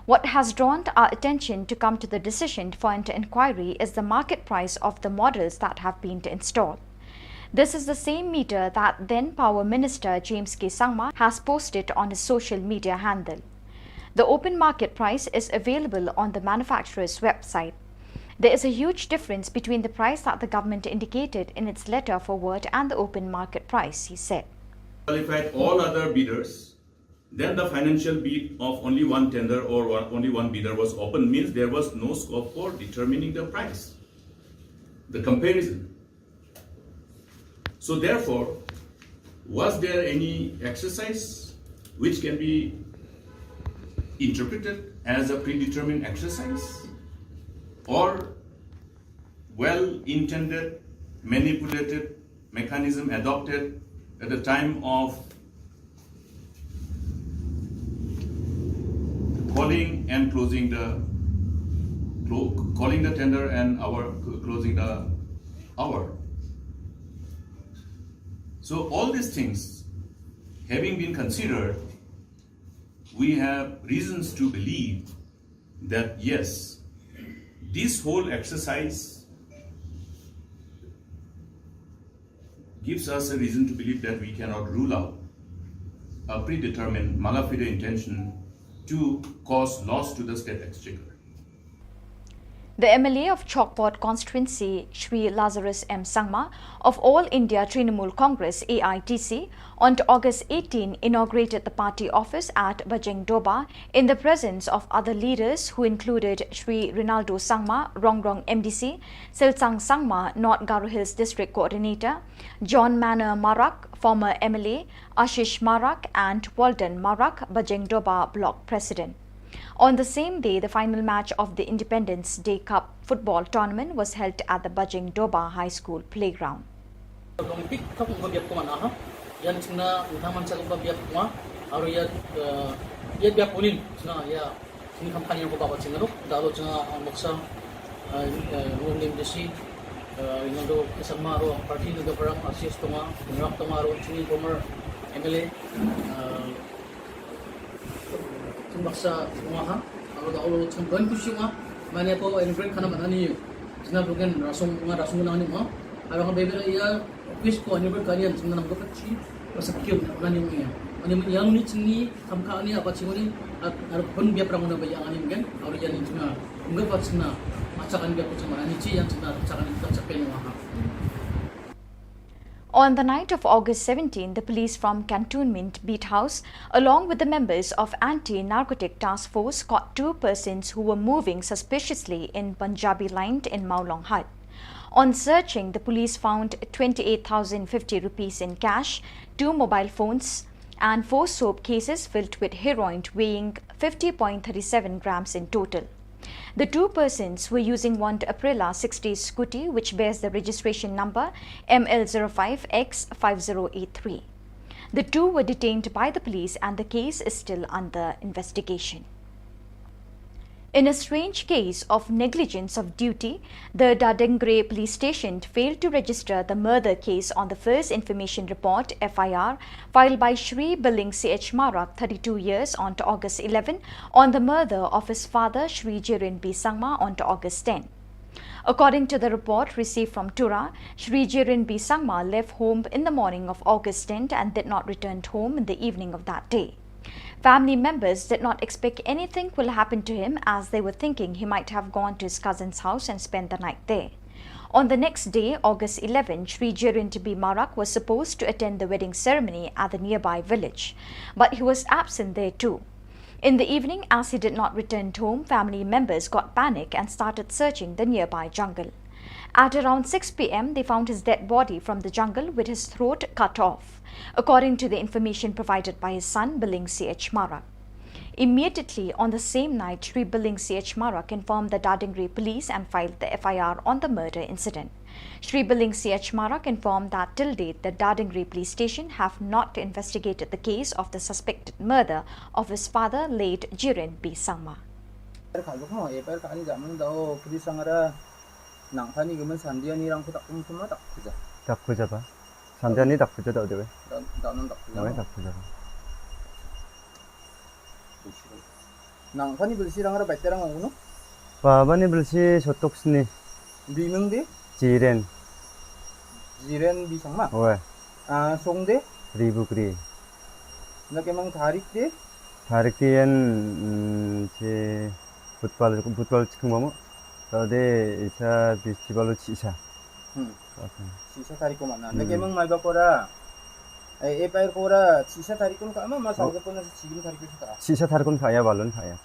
What has drawn our attention to come to the decision for an inquiry is the market price of the models that have been installed. This is the same meter that then Power Minister James K. Sangma has posted on his social media handle. The open market price is available on the manufacturer's website. There is a huge difference between the price that the government indicated in its letter of award and the open market price, he said. Qualified all other bidders, then the financial bid of only one tender or only one bidder was open means there was no scope for determining the price, the comparison. So therefore, was there any exercise which can be interpreted as a predetermined exercise? Or well-intended, manipulated mechanism adopted at the time of calling and closing the tender and closing the hour. So all these things having been considered, we have reasons to believe that yes, this whole exercise gives us a reason to believe that we cannot rule out a predetermined mala fide intention to cause loss to the state exchequer. The MLA of Chokpot constituency, Shri Lazarus M. Sangma of All India Trinamool Congress AITC, on August 18 inaugurated the party office at Bajeng Doba in the presence of other leaders who included Shri Rinaldo Sangma, Rongrong MDC, Silsang Sangma, North Garo Hills District Coordinator, John Manor Marak, former MLA, Ashish Marak and Walden Marak, Bajeng Doba Block President. On the same day, the final match of the Independence Day Cup football tournament was held at the Bajeng Doba High School playground. Baksa umaha alo da olo changban kushima mane po immigrant khana manani jina bugen rasong nani ma alo ka bebera ya office ko immigrant kanian jina nam gopchi pasakyo nani mo ya ani yang ni chingi thamka ani apa chingoni alo pun bia pramona ba yang ani gen alo yan jina unga patsna machakan bia kuchama ani chi yang jina chakan ka chapen umaha. On the night of August 17, the police from Cantonment Beat House, along with the members of Anti-Narcotic Task Force, caught 2 persons who were moving suspiciously in Punjabi Line in Maulong Hut. On searching, the police found 28,050 rupees in cash, 2 mobile phones, and 4 soap cases filled with heroin weighing 50.37 grams in total. The 2 persons were using one Aprilia 60 scooty which bears the registration number ML05X5083. The 2 were detained by the police and the case is still under investigation. In a strange case of negligence of duty, the Dadengre police station failed to register the murder case on the first information report FIR filed by Shri Billing CH Marak, 32 years, on August 11 on the murder of his father Shri Jirin B. Sangma on August 10. According to the report received from Tura, Shri Jirin B. Sangma left home in the morning of August 10th and did not return home in the evening of that day. Family members did not expect anything will happen to him as they were thinking he might have gone to his cousin's house and spent the night there. On the next day, August 11, Shri Jirin B. Marak was supposed to attend the wedding ceremony at the nearby village, but he was absent there too. In the evening, as he did not return home, family members got panic and started searching the nearby jungle. At around 6 p.m., they found his dead body from the jungle with his throat cut off, according to the information provided by his son, Billing C.H. Marak. Immediately on the same night, Shri Billing C.H. Marak informed the Dadingri police and filed the FIR on the murder incident. Shri Billing C.H. Marak informed that till date, the Dadingri police station have not investigated the case of the suspected murder of his father, late Jirin B. Sangma. Nangfani bersirang ada baik terang aku no. Babani bersih sotok sini. Bingung deh. Jiren. Jiren bisang mah. Wah. Song deh. Ribu kri. Nak emang tarik deh. Tarik dian je football cikung mamu. Tadi isa festival cisa. Cisa tarik ko mana. Nak emang mai bakora. Pair kora cisa tarik ko ka ama masal ke pun cigim tarik ko kita. Cisa tarik ko kaya balon kaya.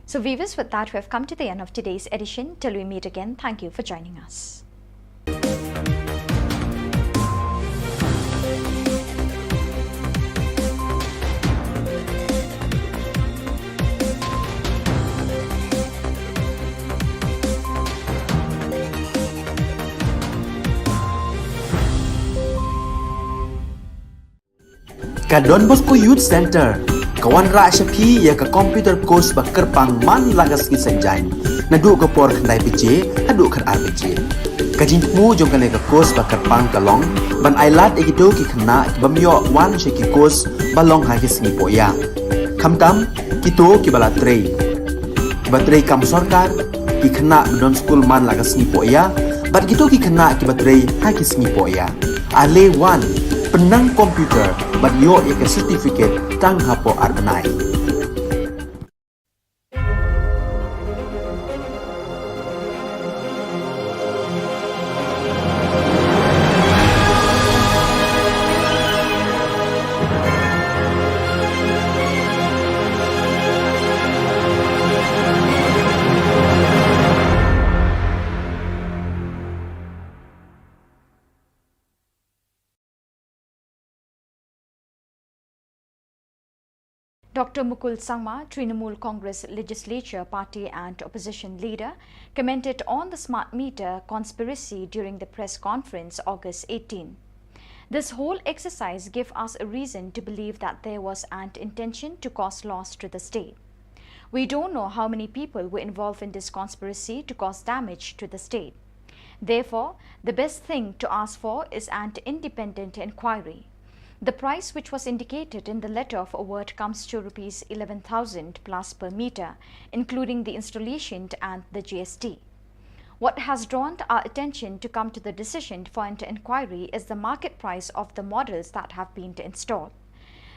So viewers, with that we have come to the end of today's edition. Till we meet again, thank you for joining us. Ka Don Bosco Youth Center, kawan ra shapi ya ka computer course ba kerpang man lagas ki sanjain. Nadu ka por khandai piche, hadu khar ar piche. Ka jingmu jong ka le ka course ba kerpang ka long, ban ailat egido ki khna bamyo wan she ki course ba long ha ki sni poya. Khamtam kito ki bala trei. Ba trei kam sarkar ki khna don school man lagas ni poya, bat kito ki khna ki ba trei ha ki sni poya. Ale wan penang komputer bat yo ek certificate tang hapo arbanai. Dr. Mukul Sangma, Trinamool Congress Legislature Party and Opposition Leader, commented on the smart meter conspiracy during the press conference August 18. This whole exercise gave us a reason to believe that there was an intention to cause loss to the state. We don't know how many people were involved in this conspiracy to cause damage to the state. Therefore, the best thing to ask for is an independent inquiry. The price which was indicated in the letter of award comes to Rs 11,000 plus per meter, including the installation and the GST. What has drawn our attention to come to the decision for an inquiry is the market price of the models that have been installed.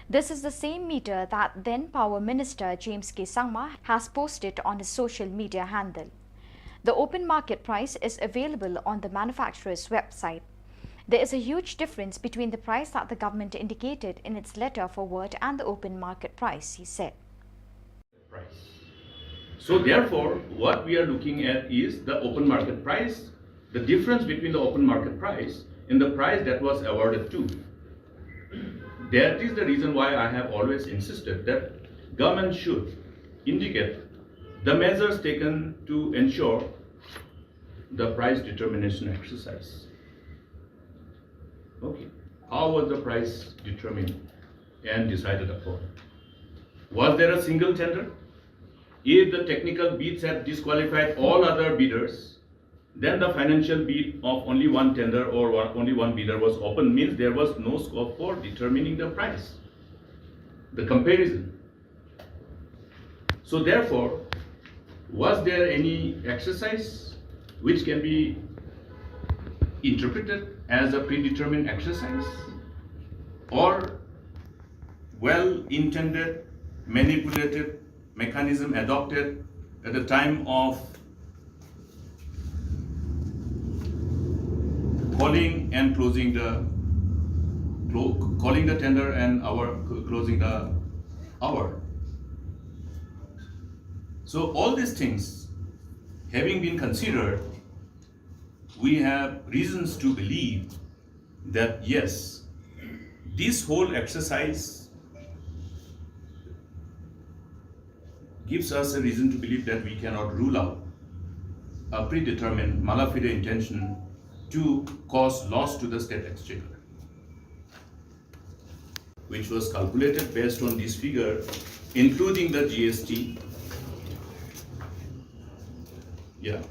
This is the same meter that then Power Minister James K. Sangma has posted on his social media handle. The open market price is available on the manufacturer's website. There is a huge difference between the price that the government indicated in its letter of award and the open market price, he said. So therefore, what we are looking at is the open market price, the difference between the open market price and the price that was awarded to. That is the reason why I have always insisted that government should indicate the measures taken to ensure the price determination exercise. Okay. How was the price determined and decided upon? Was there a single tender? If the technical bids had disqualified all other bidders, then the financial bid of only one tender or only one bidder was open, means there was no scope for determining the price, the comparison. So therefore, Was there any exercise which can be interpreted as a predetermined exercise, or well-intended, manipulated mechanism adopted at the time of calling and closing the tender and closing the hour? So all these things having been considered, we have reasons to believe that yes, this whole exercise gives us a reason to believe that we cannot rule out a predetermined mala fide intention to cause loss to the state exchequer, which was calculated based on this figure, including the GST. Yeah.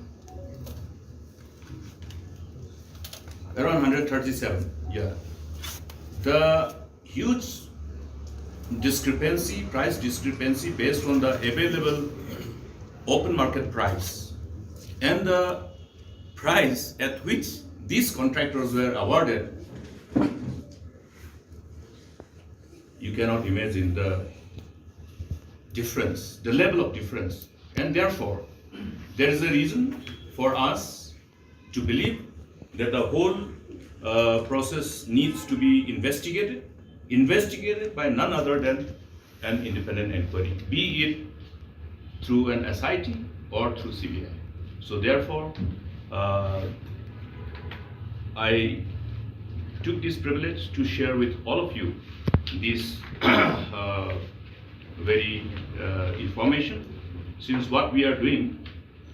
Around 137, yeah. The huge discrepancy, price discrepancy based on the available open market price and the price at which these contractors were awarded, you cannot imagine the difference, the level of difference. And therefore, there is a reason for us to believe that the whole process needs to be investigated by none other than an independent inquiry, be it through an SIT or through CBI. So therefore, I took this privilege to share with all of you this very information, since what we are doing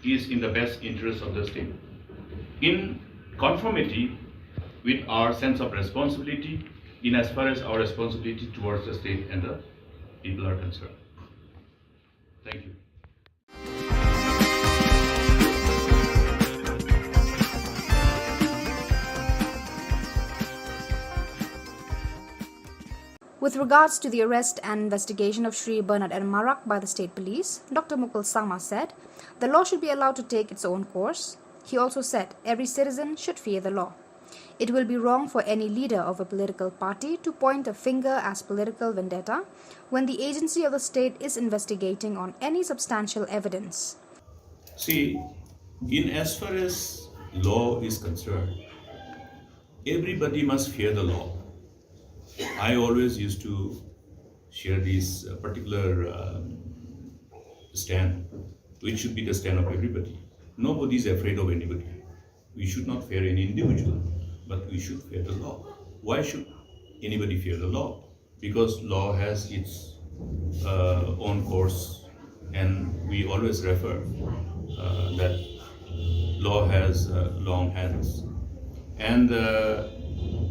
is in the best interest of the state, in conformity with our sense of responsibility, in as far as our responsibility towards the state and the people are concerned. Thank you. With regards to the arrest and investigation of Shri Bernard and Marak by the state police, Dr. Mukul Sangma said the law should be allowed to take its own course. He also said every citizen should fear the law. It will be wrong for any leader of a political party to point a finger as political vendetta when the agency of the state is investigating on any substantial evidence. See, in as far as law is concerned, everybody must fear the law. I always used to share this particular stand, which should be the stand of everybody. Nobody is afraid of anybody. We should not fear any individual, but we should fear the law. Why should anybody fear the law? Because law has its own course, and we always refer that law has long hands. And the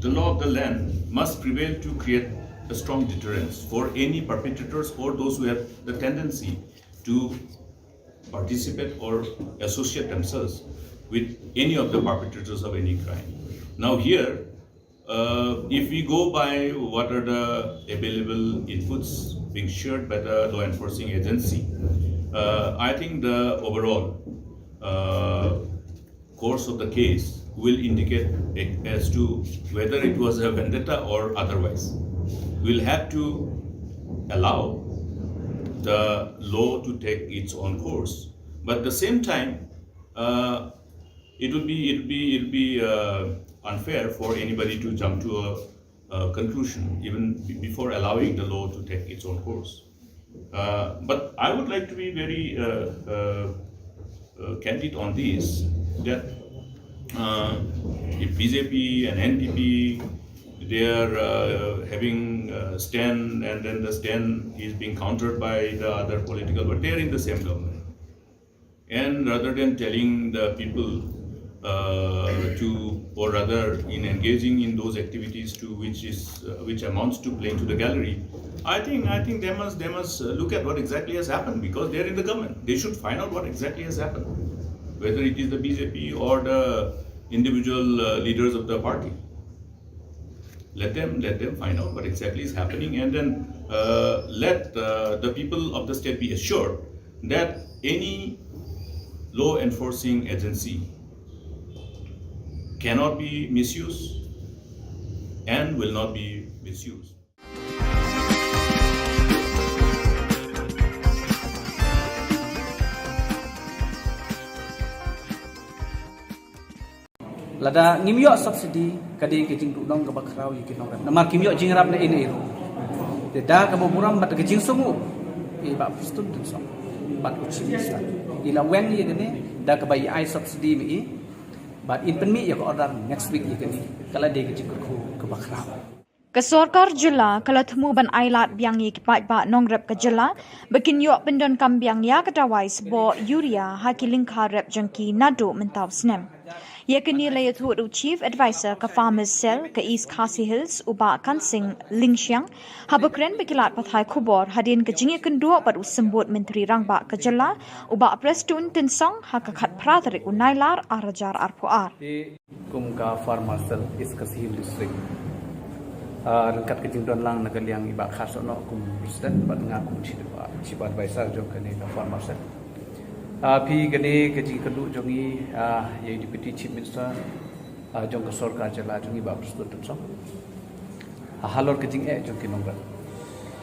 law of the land must prevail to create a strong deterrence for any perpetrators or those who have the tendency to participate or associate themselves with any of the perpetrators of any crime. Now here, if we go by what are the available inputs being shared by the law enforcing agency, I think the overall course of the case will indicate as to whether it was a vendetta or otherwise. We'll have to allow the law to take its own course, but at the same time, it will be unfair for anybody to jump to a conclusion even before allowing the law to take its own course. But I would like to be very candid on this, that if BJP and NPP, they are having a stand, and then the stand is being countered by the other political, but they are in the same government. And rather than telling the people or rather in engaging in those activities to which amounts to playing to the gallery, I think they must look at what exactly has happened, because they are in the government. They should find out what exactly has happened, whether it is the BJP or the individual leaders of the party. Let them find out what exactly is happening, and then let the people of the state be assured that any law enforcing agency cannot be misused and will not be misused. Lada ngimyo subsidi kadi ke jing dudong ke bakrau yikin orang. Namar kimyo jing rap na ini ero. Deda ke boburam bat ke jing sumu. Ba pustun tu so. Bat uci bisa. Ila when ye gani da ke bayi ai subsidi mi. Bat in pen mi ya ke order next week ye gani. Kala de ke jing ke bakrau. Kesorkar Jilla kalatmu ban ailat biang ye kipat ba nongrep ke Jilla bekin yok pendon kambiang ya kedawai sebo Yuria hakiling karep jengki nado mentaw snem. Ye kini layatu Chief Advisor ke Farmers Cell ke East Khasi Hills uba Kansing Lingxiang habakren bekilat pathai Khubor hadin ke jingi kendua pada sembut Menteri Rangba ke Jilla uba Prestun Tinsong hakakat pratarik unailar arajar arpuar. Kum ka Farmers Cell East Khasi Hills District. Rengkat kejingduan lang nagaliang iba khas ono kum President bat ngakum Chief Advisor jong kani ka Farmers Cell. Pi gani kejing keduk jongi ye Deputy Chief Minister jong kesorkar Jilla jongi ba Prestun Tinsong. Halor kejing jong kinongrem.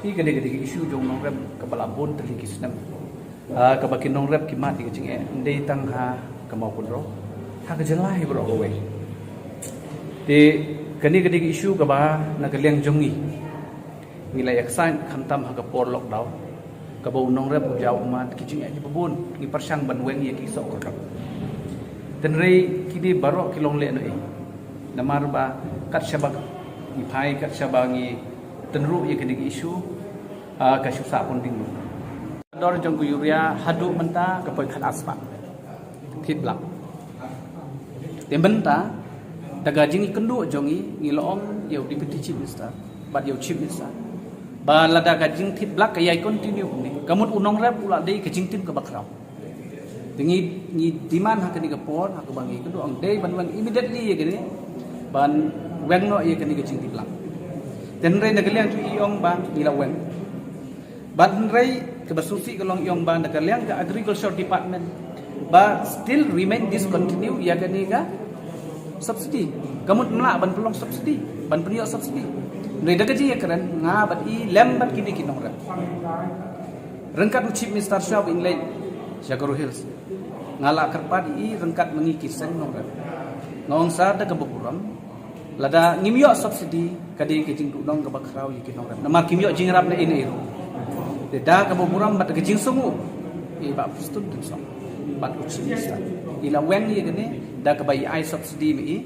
Pi gani isu jong nongrem kepala bon teli kisnem. Kabakin nongrem kimat kejing ndei tang ha kemau pun ha ke Jilla hi bro we. Di kani isu kaba nagaliang jongi ngilai aksan khantam ha kapor lockdown kabau nongrem jauh umat kicing aja babun ngi persang banweng ye kisok kakap tenrei kini barok kilong le no namar ba kat syabak ni pai kat shabangi tenru ye kani isu ka syusa pun dinglu dor jong Yuria hadu menta kapoi khat aspa thiblak tembenta daga jingi kendu jongi ngilong yau Deputy Chief Minister bat yau Chief Minister ba lada ka jing thit blak kayai continue ni kamut unong rap ula dei ka jing tin ka bakrau tingi ni diman ha kani ka por ha ka bangi kendu ang dei ban immediately ye kani ban weng no ye kani ka jing tin blak ten rei nagaliang tu iong ba ila weng ban rei ka basusi ka long iong ba nagaliang ka Agriculture Department ba still remain discontinue ya kani ka subsidi kamut mla ban pelong subsidi ban penio subsidi nei daga ji keren nga bat I lembat kini kinong rem rengkat Chief Minister Shop in Lane Shagaru Hills ngala kerpat I rengkat mengi kiseng nong rem ngong sar daga boburam lada ngimyo subsidi kadi ke jing dudong ke bakrau yikin nong rem namar kimyo jing rap na ini ero deda ke boburam bat ke jing sumu ba pustun tinsong bat uci bisa ila when ye gani da ke bayi ai subsidi mi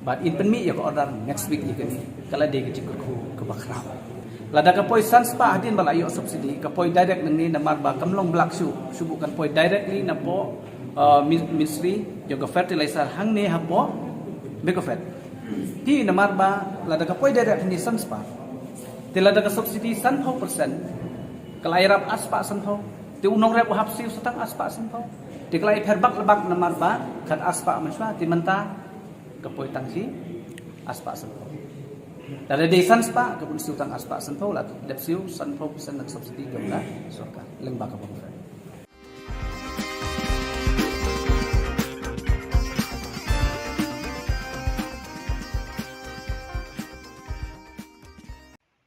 but in pen mi ya ko order next week ye gani kala de ke ke bakrau lada ka poi sans pa hadin bala yo subsidi ka poi direct nang ni namar ba kamlong black subu kan poi directly na po ministry yo ka fertilizer hang ne ha po be ko fet ti namar ba lada ka poi direct ni sans pa te lada ka subsidi 100% kala irap aspa sanho te unong rep hapsi satang aspa sanho te kala ferbak lebak namar ba kat aspa maswa ti menta kapoi tangsi aspa sanpo dari desan spa kapun siutang aspa sanpo la depsiu sanpo pesan nak subsidi gamla sorka lembak kapun fa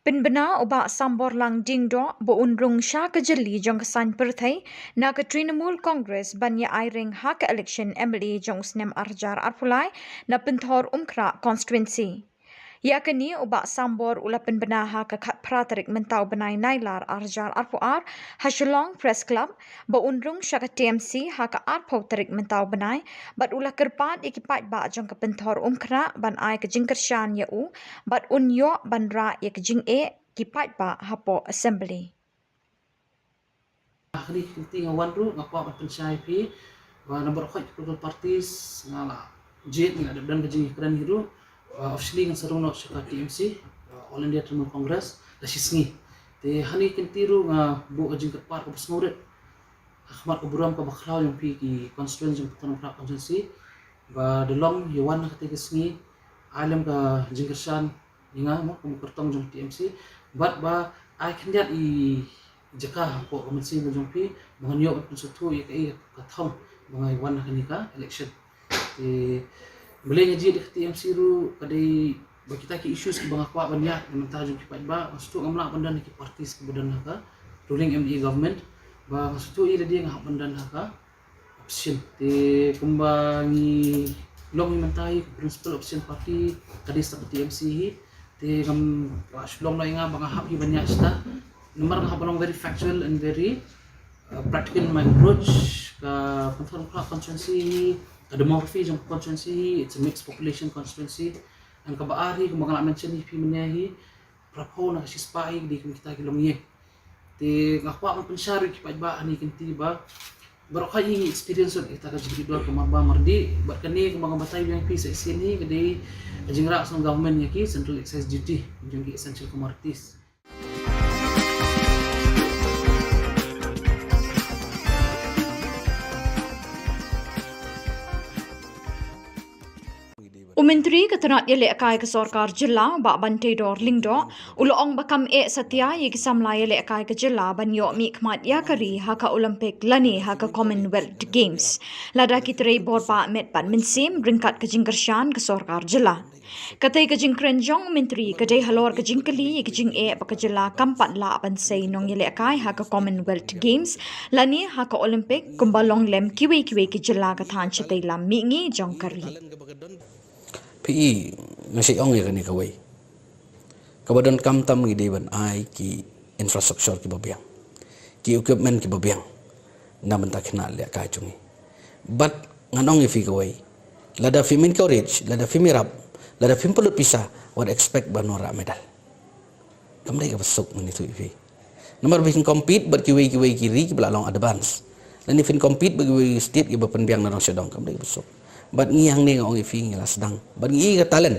Penbena ubak sambor lang dingdo bo unrung sha ke jeli jong kesan perthai na ke Trinamool Congress banya airing hak election MLA jong snem arjar arpulai na penthor umkra constituency. Ya kini ubak sambor ula penbena ha ke khat pratarik mentau benai nailar arjar arpuar ha Shillong Press Club bo unrung sha ke TMC ha ke arpau tarik mentau benai bat ula kerpat ikipat ba jong ke penthor umkra ban ai ke jingkershan ya u bat unyo ban ra ya ke jing kipat ba hapo assembly. Akhiri kinti ngawan ru ngapa makan syai pi wa number khoi political parties ngala jet ngala dan kejing kran hiru officially ngan sarung nok syaka TMC All India Trinamool Congress da sisngi te hani kinti ru nga bu kejing kerpat ko besngurit akhmat ko buram ka bakhlau yang pi ki constituency jong Khubor Na Ka Jylla ba delong yawan ketiga sengi alam ka jingkershan inga mo ko kertong jong TMC but ba I can get I jaka po komensi mo jong pi mga niyo at sutu ye kay kathong mga iwan na kanika election. Boleh ngaji dekat TMC ru kadai bagi kita ki issues ki banga kwa banyak mentah jung ki ba maksud ngamla pandan ki partis ki badan ka ruling ME government ba maksud ida dia ngah pandan ka option te kumbangi long mentai principal option party kadai sta TMC hi te ngam Shillong na inga banga hap hi banyak sta nomor ngah balong very factual and very practical in my approach ka constituency demography jong constituency, it's a mixed population constituency. Ang kabaari kung mga mention ni pimenahi prapo na kasi spy di kita kilong ye. Ti ngakwa man pensyari ki ba ani kinti ba baro kay experience on kita ka individual kumarba mardi ba kani kung mga batay yang pi sa sini kadi ajingra sa government nya ki central excise duty jong ki essential commodities. Menteri Ketenat Yele Akai ke Sorkar Jilla ba Bantai Dor Lingdo uloong bakam setia ye kisamla Yele Akai ke Jilla banyo mikmat ya kari haka Olympic lani haka Commonwealth Games lada kitrei borpa met ban mensim ringkat ke jingkershan ke Sorkar Jilla katai ke jingkrenjong menteri kadai halor ke jingkeli ke jing ba ke Jilla kampat la bansai nong Yele Akai haka Commonwealth Games lani haka Olympic kumbalong lem kiwe ke Jilla ka than chetai lam mingi jong kari PE nasi ong ya kani kawai. Kabadan kamtam ngidi ban ai ki infrastruktur ki babiang. Ki equipment ki babiang. Na benta kena le ka chungi. But nganong ifi kawai. Lada fi min courage, lada fi mirap, lada fi pelut pisah what expect banora medal. Kamdai ka besok ngani tu ifi. Nomor bikin compete ber kiwai kiri ki belalong advance. Dan ifin compete bagi state ki berpenbiang narong sedong kamdai besok. Bat ngi hang ni ngong ifi ngi la sedang bat ngi ka talent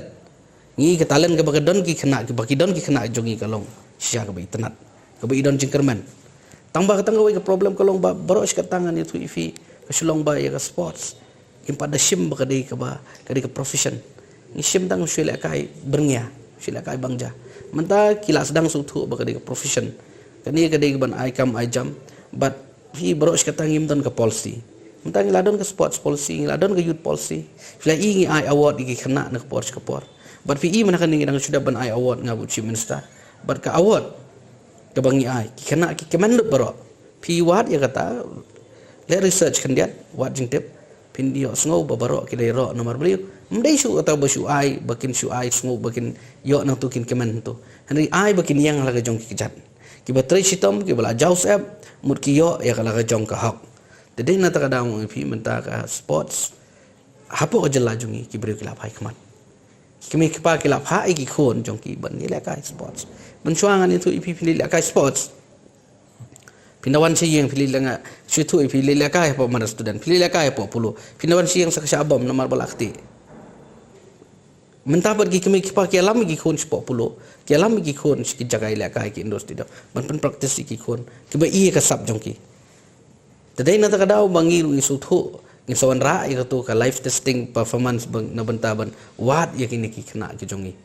ka bagadon ki kena ki bakidon ki kena jongi kalong sia ka bai tenat ka bai don jingkerman tangba ka tangawai ka problem kalong ba baros ka tangan itu ifi ka Shillong ba ya ka sports kim pada sim ba kadai ka profession ngi sim tang sile kai berngya sile kai bangja menta kila sedang sutu ba kadai ka profession kani kadai ban ai kam ai jam but fi baros ka tangim don ka policy mentang ladon ke sports policy, ladon ke youth policy. Fila ingi ai award igi kena nak porch ke por. But fi mana kan nang sudah ban ai award ngabu chief minister. But ka award ke bangi ai kena ki kemenlut baro. Fi wat ya kata le research kan dia wat jing tip pin dia sngo babaro ki dai ro nomor beliau. Mdai su atau basu ai bakin su ai sngo bakin yo nang tukin kemen tu. Henry ai bakin yang laga jong ki kejat. Ki batrai sitom ki bala jaus app mut ki yo ya laga jong ka hok. Jadi nata kadang ifi menta ka sports hapo ka jela jungi ki beri kilap hai khamat kimi kipa kilap hai ki khon jong ki ban ni la ka sports mensuangan itu ifi pilih la ka sports pindawan siyeng pilih la situ ifi pilih la ka po mana student pilih la ka po pulu pindawan siyeng sa kasabam namar balakti menta pergi kimi kipa ki alam ki khon po pulu ki alam ki khon ki jagai la ka ki industri do ban pen practice ki khon ki ba iye ka sab jong ki Tadai nata kadau bangi ru isutu ngi sawan ra ya tu ka live testing performance na bentaban wat ya kini ki kena ki jongi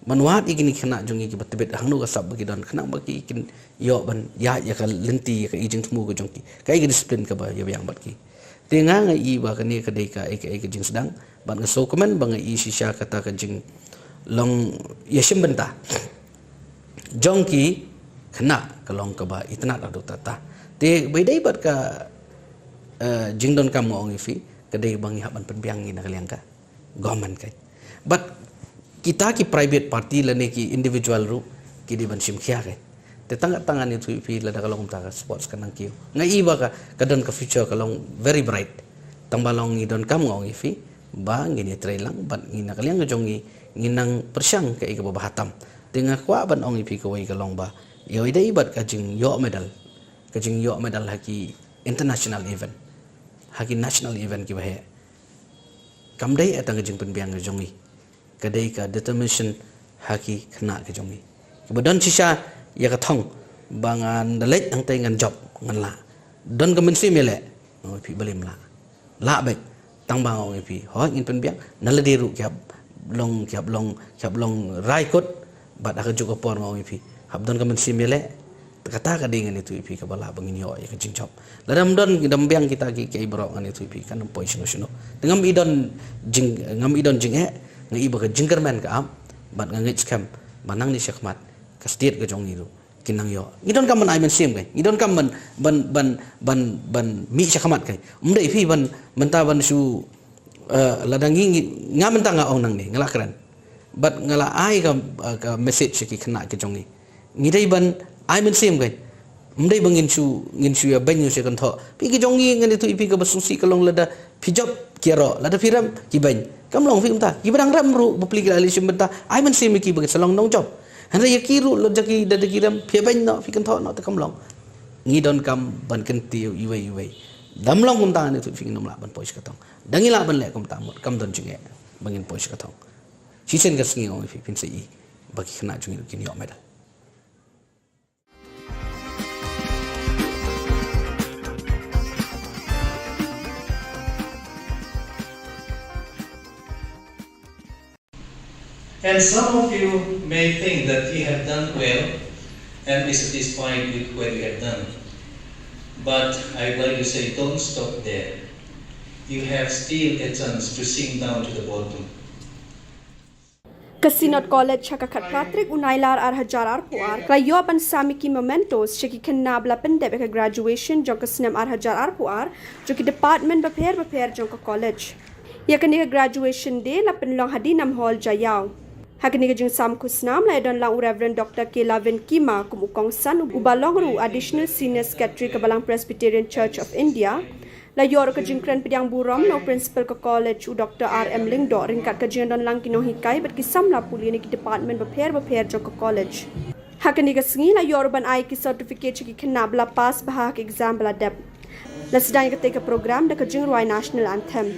manwat ya kini kena jongi ki betebet hangnu ka sab bagi don kena bagi kin yo ban ya ka lenti ya ka ijing temu ka jongi kai ki disiplin ka ba ya yang bat ki tenga ngai ba kani ka dei ka ek jing sedang ban ka so komen bang i sisha kata ka jing long ya sim benta jongi kena kalong ka ba itna adu tata te bedai bat ka jingdon kamu ong ifi kedai bangi haban penbiang ina kaliang ka government kai but kita ki private party lane ki individual ru ki di ban sim khia kai te tangan itu ifi la da kalong ta sports kanang ki ngai ba ka kadon ka future kalong very bright tambalong idon kamu ong ifi ba ngini trailang bat ngina kaliang jongi nginang persyang ka iga bahatam tenga kwa ban ong ifi ko wai kalong ba yo idai bat ka jing yo medal kajing yo medal haki international event haki national event ki bahe kamdai atang kajing penbiang jongi kadai ka determination haki kena ke jongi kemudian sisa ya ka thong bangan dalek ang tay ngan job ngan la don ka mensi mele no pi balim la bek tang bang ong pi ho ngin penbiang naladiru kyap long rai kot bat aka juga por ong pi hab don ka mensi mele kata kadingan itu ipi ka bala bangin yo ya kajing chop ladam don dambiang kita ki kai bro ngan itu ipi kan poi sino dengan ngam idon jing ngai ba ka jingkerman ka am bat ngai scam banang ni syakmat ka state ka jong itu kinang yo idon kam man ai men sim kai idon kam ban mi syakmat kai umdai ipi ban menta ban su ladangi ngam menta nga ong nang ni ngala kran bat ngala ai ka message ki kena ki jong ni ngidai ban ai men sim kai mdai bangin su ya banyu se kan tho pi ki jongi ngan itu ipi ka basusi kalong lada pijop kiaro lada piram ki ban kam long fi umta ki badang ram ru bupli ki ali sim benta ai men sim ki bang salong nong job han ya ki ru lo jaki dada kiram pi ban no fi kan tho no ta kam long ngi don kam ban kan ti iwei dam long umta ni tu fi nom la ban pois ka tong dangi la ban le kam ta mot kam don jinge bangin pois ka tong si sen ka sngi ong fi pin se i bagi kena jungi kin yo medal. And some of you may think that you have done well and be satisfied with what you have done. But I'd like to say, don't stop there. You have still a chance to sink down to the bottom. Kasinot College hakakat Patrick Unailar Arhajar Arpuar Krayo ban Samiki Mementos Sheki Kenabla Pendek graduation Jongka Sinem Arhajar Arpuar Joki Department Baper Jongka College. Yakani graduation day la penlong hadinam hall Jayau. Hakini kajing sam kusnam la don lang Reverend Dr. Kelavin Kima kumukong san ubalong ru additional senior secretary kabalang Presbyterian Church of India la yor kajing kren pediang buram no principal ka college u Dr. R.M. Lingdo ringkat kajing don lang kinong hikai bat kisam la puli ni ki department baper jong ka college. Hakini kasingi la yor ban ai ki certificate ki kenabla pass bahak exam bala dep. La sedang ka program da kajing ruai national anthem.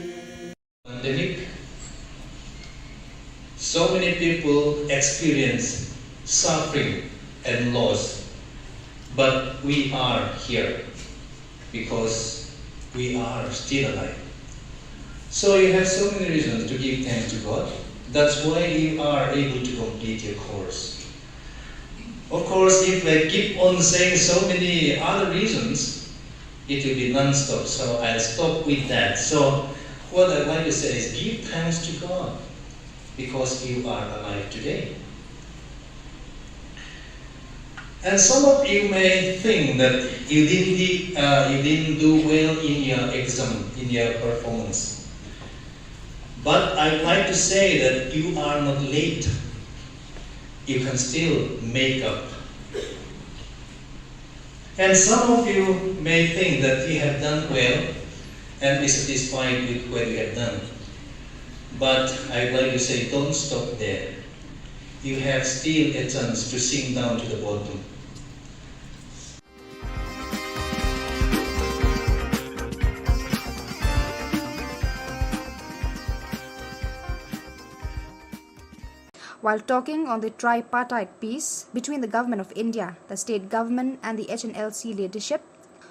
Pandemic. So many people experience suffering and loss, but we are here because we are still alive. So you have so many reasons to give thanks to God. That's why you are able to complete your course. Of course, if I keep on saying so many other reasons, it will be non-stop. So I'll stop with that. So what I'd like to say is give thanks to God because you are alive today. And some of you may think that you didn't do well in your exam, in your performance. But I'd like to say that you are not late. You can still make up. And some of you may think that you have done well and be satisfied with what you have done. But I'd like to say, don't stop there. You have still a chance to sink down to the bottom. While talking on the tripartite peace between the Government of India, the state government and the HNLC leadership,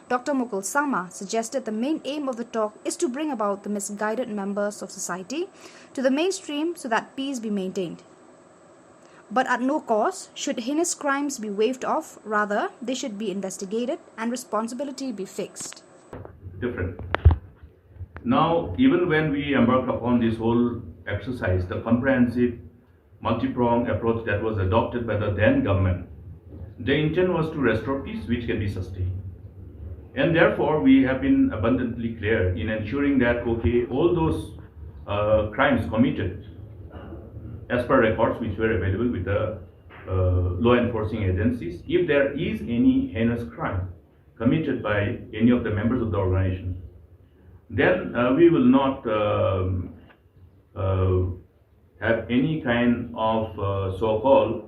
Dr. Mukul Sangma suggested the main aim of the talk is to bring about the misguided members of society to the mainstream so that peace be maintained. But at no cost should heinous crimes be waved off, rather they should be investigated and responsibility be fixed. Different. Now, even when we embark upon this whole exercise, the comprehensive multi-pronged approach that was adopted by the then government, the intent was to restore peace which can be sustained. And therefore, we have been abundantly clear in ensuring that, okay, all those crimes committed as per records which were available with the law enforcing agencies, if there is any heinous crime committed by any of the members of the organization, then we will not have any kind of so-called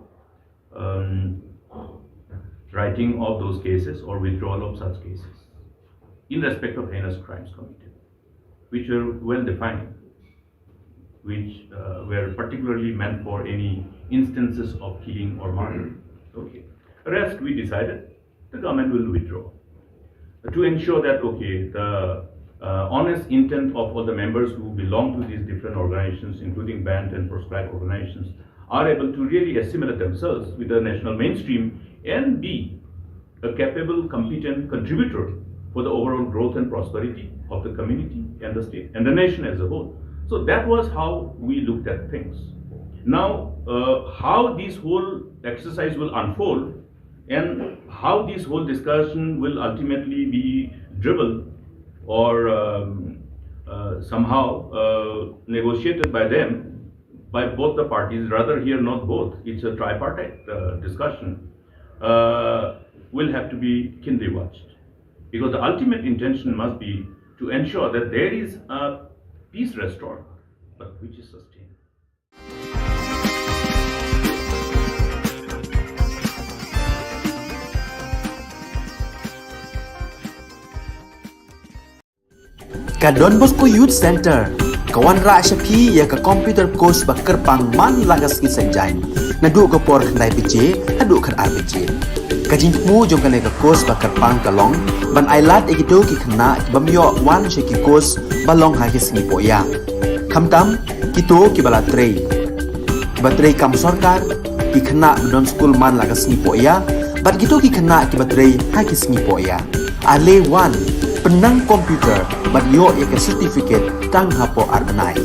writing of those cases or withdrawal of such cases in respect of heinous crimes committed, which are well defined, which were particularly meant for any instances of killing or murder. Okay. Rest, we decided the government will withdraw to ensure that, okay, the honest intent of all the members who belong to these different organizations, including banned and proscribed organizations, are able to really assimilate themselves with the national mainstream and be a capable, competent contributor for the overall growth and prosperity of the community and the state and the nation as a whole. So that was how we looked at things. Now, how this whole exercise will unfold and how this whole discussion will ultimately be driven or somehow negotiated by them, by both the parties, rather here not both, it's a tripartite discussion, will have to be keenly watched. Because the ultimate intention must be to ensure that there is a peace restored, but which is sustained. Ka Don Bosco Youth Center, kawan ra syapi ya ka computer course ba kerpang man lagas ki senjain. Nadu ka por khnai bije, hadu khan ar bije. Ka jingmu jong ka course ba kerpang kalong, ban ailat egito ki khna bamyo wan she ki course balong ha ki singi poya. Khamtam kito ki bala trei. Ba trei kam sarkar ki khna don school man lagas singi poya, bat gito ki khna ki ba trei ha ki singi poya. Ale wan penang komputer bat yo ya ke certificate tang hapo arbenai.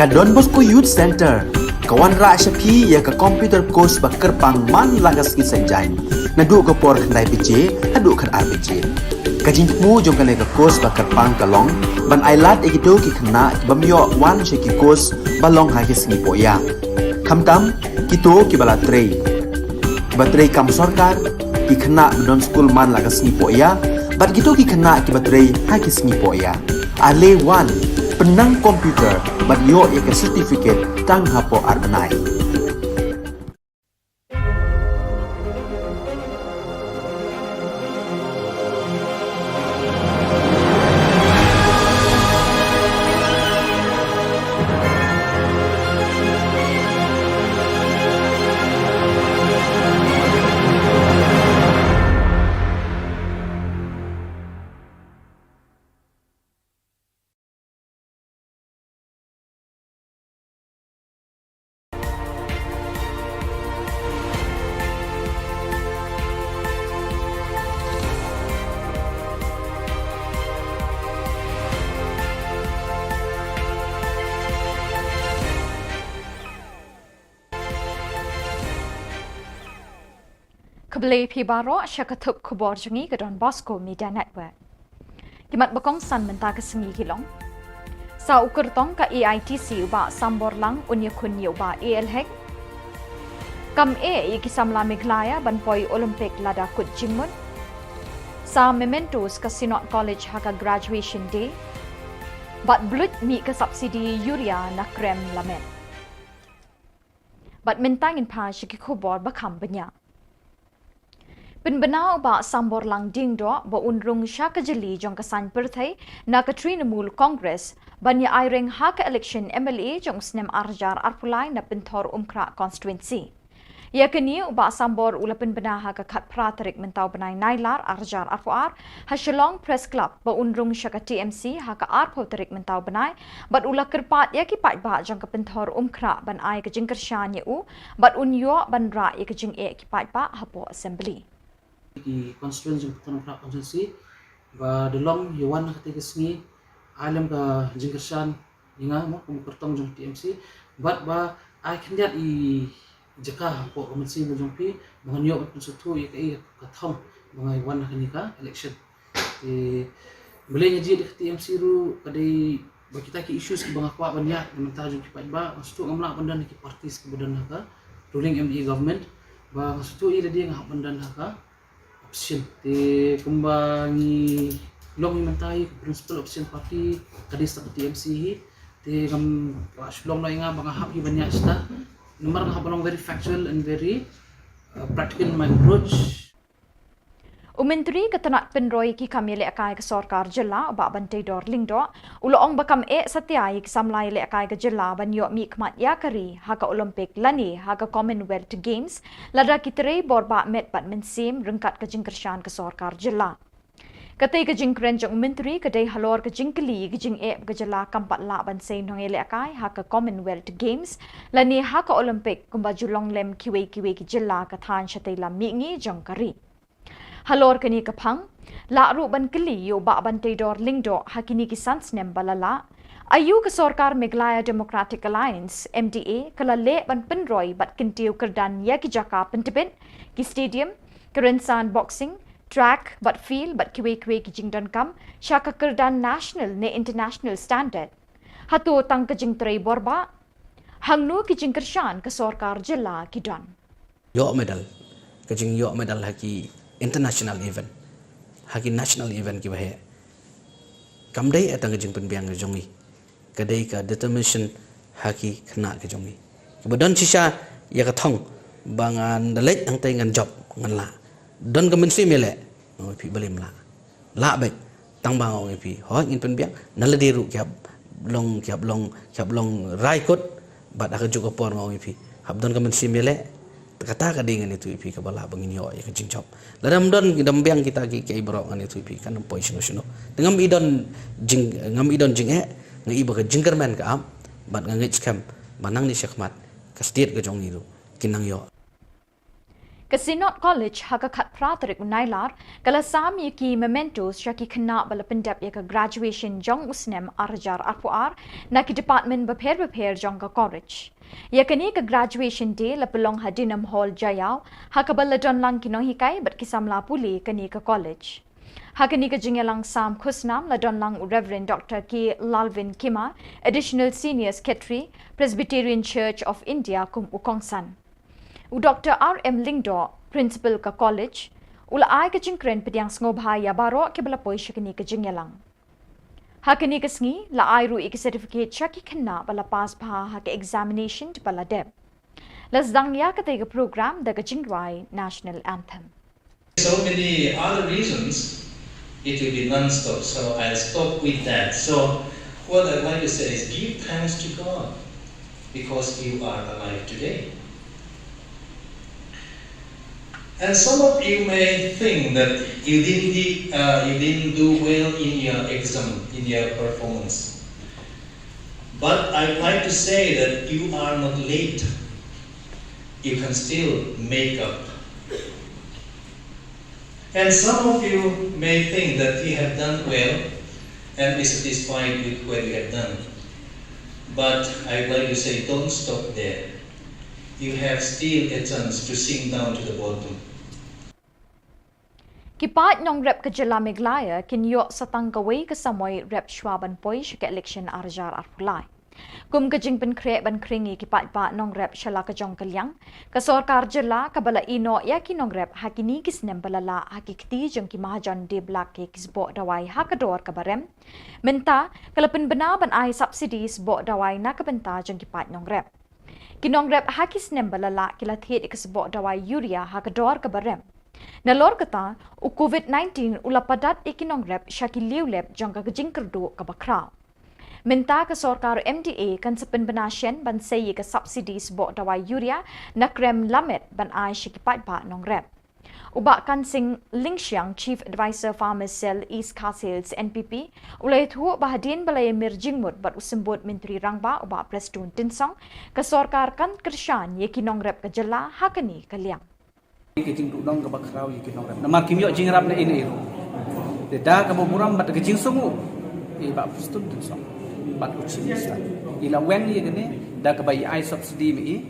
Ka Don Bosco Youth Center, kawan ra syapi ya ka computer course ba kerpang man lagas ki senjain. Nadu ka por khandai PJ, hadu kan RPJ. Kajing mu jong kan ka course ba kerpang kalong, ban ailat egido ki khna bamyo wan sheki course balong ha ki sngi poya. Khamtam kito ki bala trei. Batrei kam sarkar ki khna don school man lagas sngi poya, bat gitu ki khna ki batrei ha ki sngi poya. Ale wan penang komputer bat yo ek certificate tang hapo arbenai. Kebeli pibaro syakatup Khubor Jungi ke Don Bosco Media Network. Kimat bakong san mentah ke sengi Shillong. Sa ukur tong ka EITC uba sambor lang unya kunyi uba ELHEC. Kam iki samla Meglaya ban poi Olympic lada kut jingmun. Sa mementos ka Sinot College haka graduation day. Bat blut mi ke subsidi yuria na krem lamen. Bat mentangin pa syaki Khubor bakam banyak. Penbenau ba sambor lang ding do ba unrung syaka jeli jong kesan perthai na Trinamul Congress banya airing haka election MLA jong snem arjar arpulai na pentor umkra constituency. Ya kini ba sambor ula penbenah haka kat pratarik mentau benai nailar arjar arpuar ha Shillong Press Club ba unrung syaka TMC haka arpoterik mentau benai bat ula kerpat ya ki pat ba jong pentor umkra ban ai ke jingkershan u bat unyo ban ra ya ke jing ki pat ba hapo assembly. Di constituency Khubor Na Ka constituency ba delong yawan ketika sengi alam ka jingkershan inga mo kum kertong jong TMC but ba I can get I jaka po komensi mo jong pi bangan yo at sutu ya kai kathong bangai wan ka election boleh ngaji di TMC ru kadai ba kita ki issues ki banga kwa banyak mentah jong ki ba sutu ngamla pandan ki partis ki badan ka ruling ME government ba sutu ida dia ngah pandan ka option te kumbangi long mentai principal option party kadis tak TMC te kam Shillong na nga banga happy banyak sta number nga balong very factual and very practical in my approach. Umentri ketenak penroi ki kamile akai ke Sarkar Jilla ba Bantai Dor Lingdo uloong bakam satiai ki samlai le akai ke Jilla ban yo mi kmat yakari haka Olympic lani haka Commonwealth Games lada kitere borba met bat mensim rengkat ke jingkershan ke Sarkar Jilla. Katai ke jingkren jong menteri kedai halor ke jingkeli ke jing ke Jilla kampat la ban sei nongele akai haka Commonwealth Games lani haka Olympic kumba julong lem kiwe ki Jilla ka than shatai la mi ngi jong kari. Halor kini kapang, la ru ban keli yo ba Bantai Dor Lingdo hakini ki sansnem balala. Ayu ke Sarkar Meghalaya Democratic Alliance MDA kala le ban penroi bat kintiu kerdan ya ki jaka pentebin ki stadium, kerensan boxing, track bat field bat kiwe ki jingdan kam syaka kerdan national ne international standard. Hatu tang ke jing trei borba hangnu ki jingkershan ke Sarkar Jilla ki don. Yo medal, ke jing yo medal haki international event, haki national event ki bahe. Kamdai atang jing penbiang ke jongi, kadai ka determination haki kena ke jongi. Kemudian sisa ya katong bangan dalek ang tay ngan job ngan la. Don ka mensi mele, pi balim la baik tang bang ong pi ho ngin penbiang naladiru kiap long rai kot bat aka juga por ngong pi. Hab don ka mensi mele kata kadingan itu ipi kabala bangin yo ya kajing job ladam don dambiang kita ki ibro ngan itu ipi kan poi sino dengan ngam idon jing ngi iba ka jingkerman ka am bat ngi scam manang ni syakmat ka state ka jong itu kinang yo Kasinot College hakakat pratrik unailar kala sami ki mementos syaki kena bala pendap ya ka graduation jong usnem arjar arpuar na ki department beper jong ka college. Ya kani ka graduation day la pelong hadinam hall jayau hakabala don lang kinong hikai bat kisamla puli kani ka college. Hakani ka jingelang sam khusnam la don lang Reverend Dr. K. Lalvin Kima, Additional Senior Secretary, Presbyterian Church of India kum ukongsan. U Dr. R.M. Lingdo, Principal ka College, ula ay ka jingkren pediang ngobha ya baro ke balapoy syakini ka jingelang. Hakani ka sngi la ay ru ik certificate syaki kena bala pass bha ha ka examination bala deb. Lasdang ya ka tega program da ka jingwai National Anthem. So many other reasons, it will be non-stop, so I'll stop with that. So what I'd like to say is give thanks to God because you are alive today. And some of you may think that you didn't do well in your exam, in your performance. But I'd like to say that you are not late. You can still make up. And some of you may think that you have done well and be satisfied with what you have done. But I'd like to say don't stop there. You have still a chance to sink down to the bottom. Kipat nong rep ka Jylla Meglaya kinyo sa tangkaway kasamoy rep Schwaban Poy syaka election arjar arpulay. Kum ka jing penkre ban kringi kipat pa nong rep Shala ka jong kalyang ka sorkar Jylla kabala ino ya kinong rep hakini kisnem balala hakikti jong ki mahajan de blak ke kisbo dawai hakador ka barem menta kalapin bana ban ay subsidies bo dawai na kabenta jong kipat nong rep. Kinong rep hakisnem balala kilathet ikasbo dawai urea hakador ka barem. Nalor kata u COVID-19 ulapadat ikinong rep syaki liulep jong kagajing kerdo kabakraw. Minta ka sorkar MDA kan sepin banasyen ban sayi ka subsidies bo dawai urea na krem lamet ban ay syikipat pa nong rep. Ubak kan sing Lingxiang Chief Advisor Farmers Cell East Castles NPP ulay tuho bahadin balay mirjingmut bat usimbut Menteri Rangba ubak Preston Tinsong ka sorkar kan kersyan ye kinong rep ka Jylla hakani kaliang. Kejing dudong ke bakrau ye kinong rep. Namar kimyo jingrap na ini iro. Deda ka boburam bat kejing sungu. Ba Preston Tinsong. Bat ucimista. Ila wen ye gani da ka bai ai subsidy mi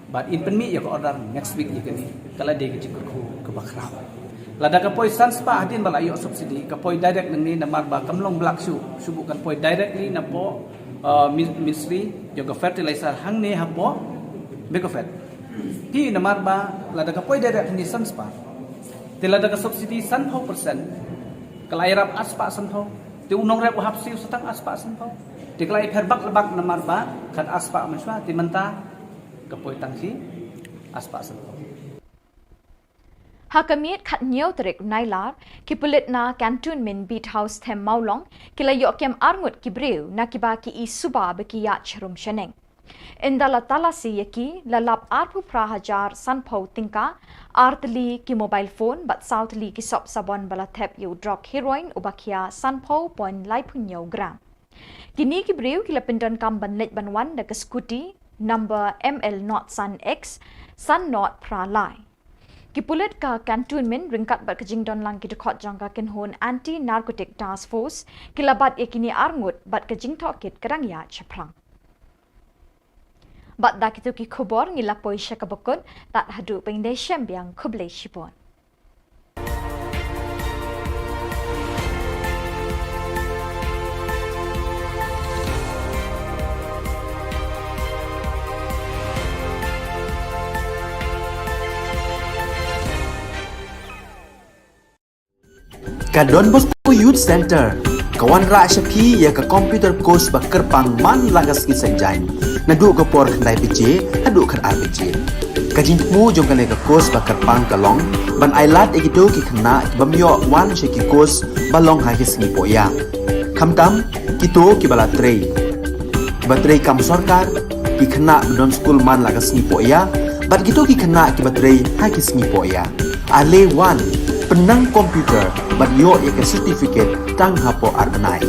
but in penmi ya ko order next week ye gani. Kala de kejing ke bakrau. Lada ka poi sans pa hadin bala yo subsidy ka poi direct ni namar ba kamlong blak su subukan poi directly na po ministry yo ka fertilizer hang ne hapo bekofet. Di namar ba lada ka poi direct ni sans pa. Te lada ka subsidy 100%. Kalai rap aspa sanho. Te unong rap hap siu setang aspa sanho. Te kalai perbak lebak namar ba kat aspa maswa ti menta ka poi tangsi aspa sanho. Hakamit kat nyaw terik nailar kipulit na cantonment beat house them maulong kila yokem arngut kibreu na kibaki isuba bekiya charum sheneng. Indala talasi yaki lalap arpu prahajar sanpau tingka artli ki mobile phone but southli ki sop sabon bala thep yu drug heroin ubakia sanpau point laipunyo gram. Kini kibreu kila pindan kamban let banwan daga scooty number ML not Sun X Sun not pralai. Kipulit ka cantonment ringkat bat kajing don lang kidekot jangka kenhon anti narcotic task force kilabat yakini arngut bat kajing tokit kerang ya chaprang. Bat dak itu ki khubor ngilapoi syakabakut tak hadu pengdai syambiang kublai shipon. Kadon Bospo Youth Center kawan ra syapi ya ka computer course bakar pang man lagas kisanjan nadu ka por khandai pije hadu khan RPG kajin mu jong kane ka course bakar pang kalong ban ailat egido ki khna bamyo wan she ki course balong ha kisni poya khamtam kito ki bala trei batrei kam sarkar ki khna don school man lagas ni poya bat kito ki khna ki batrei ha kisni poya ale wan penang komputer bat yo ya ka certificate tang hapo arbanai.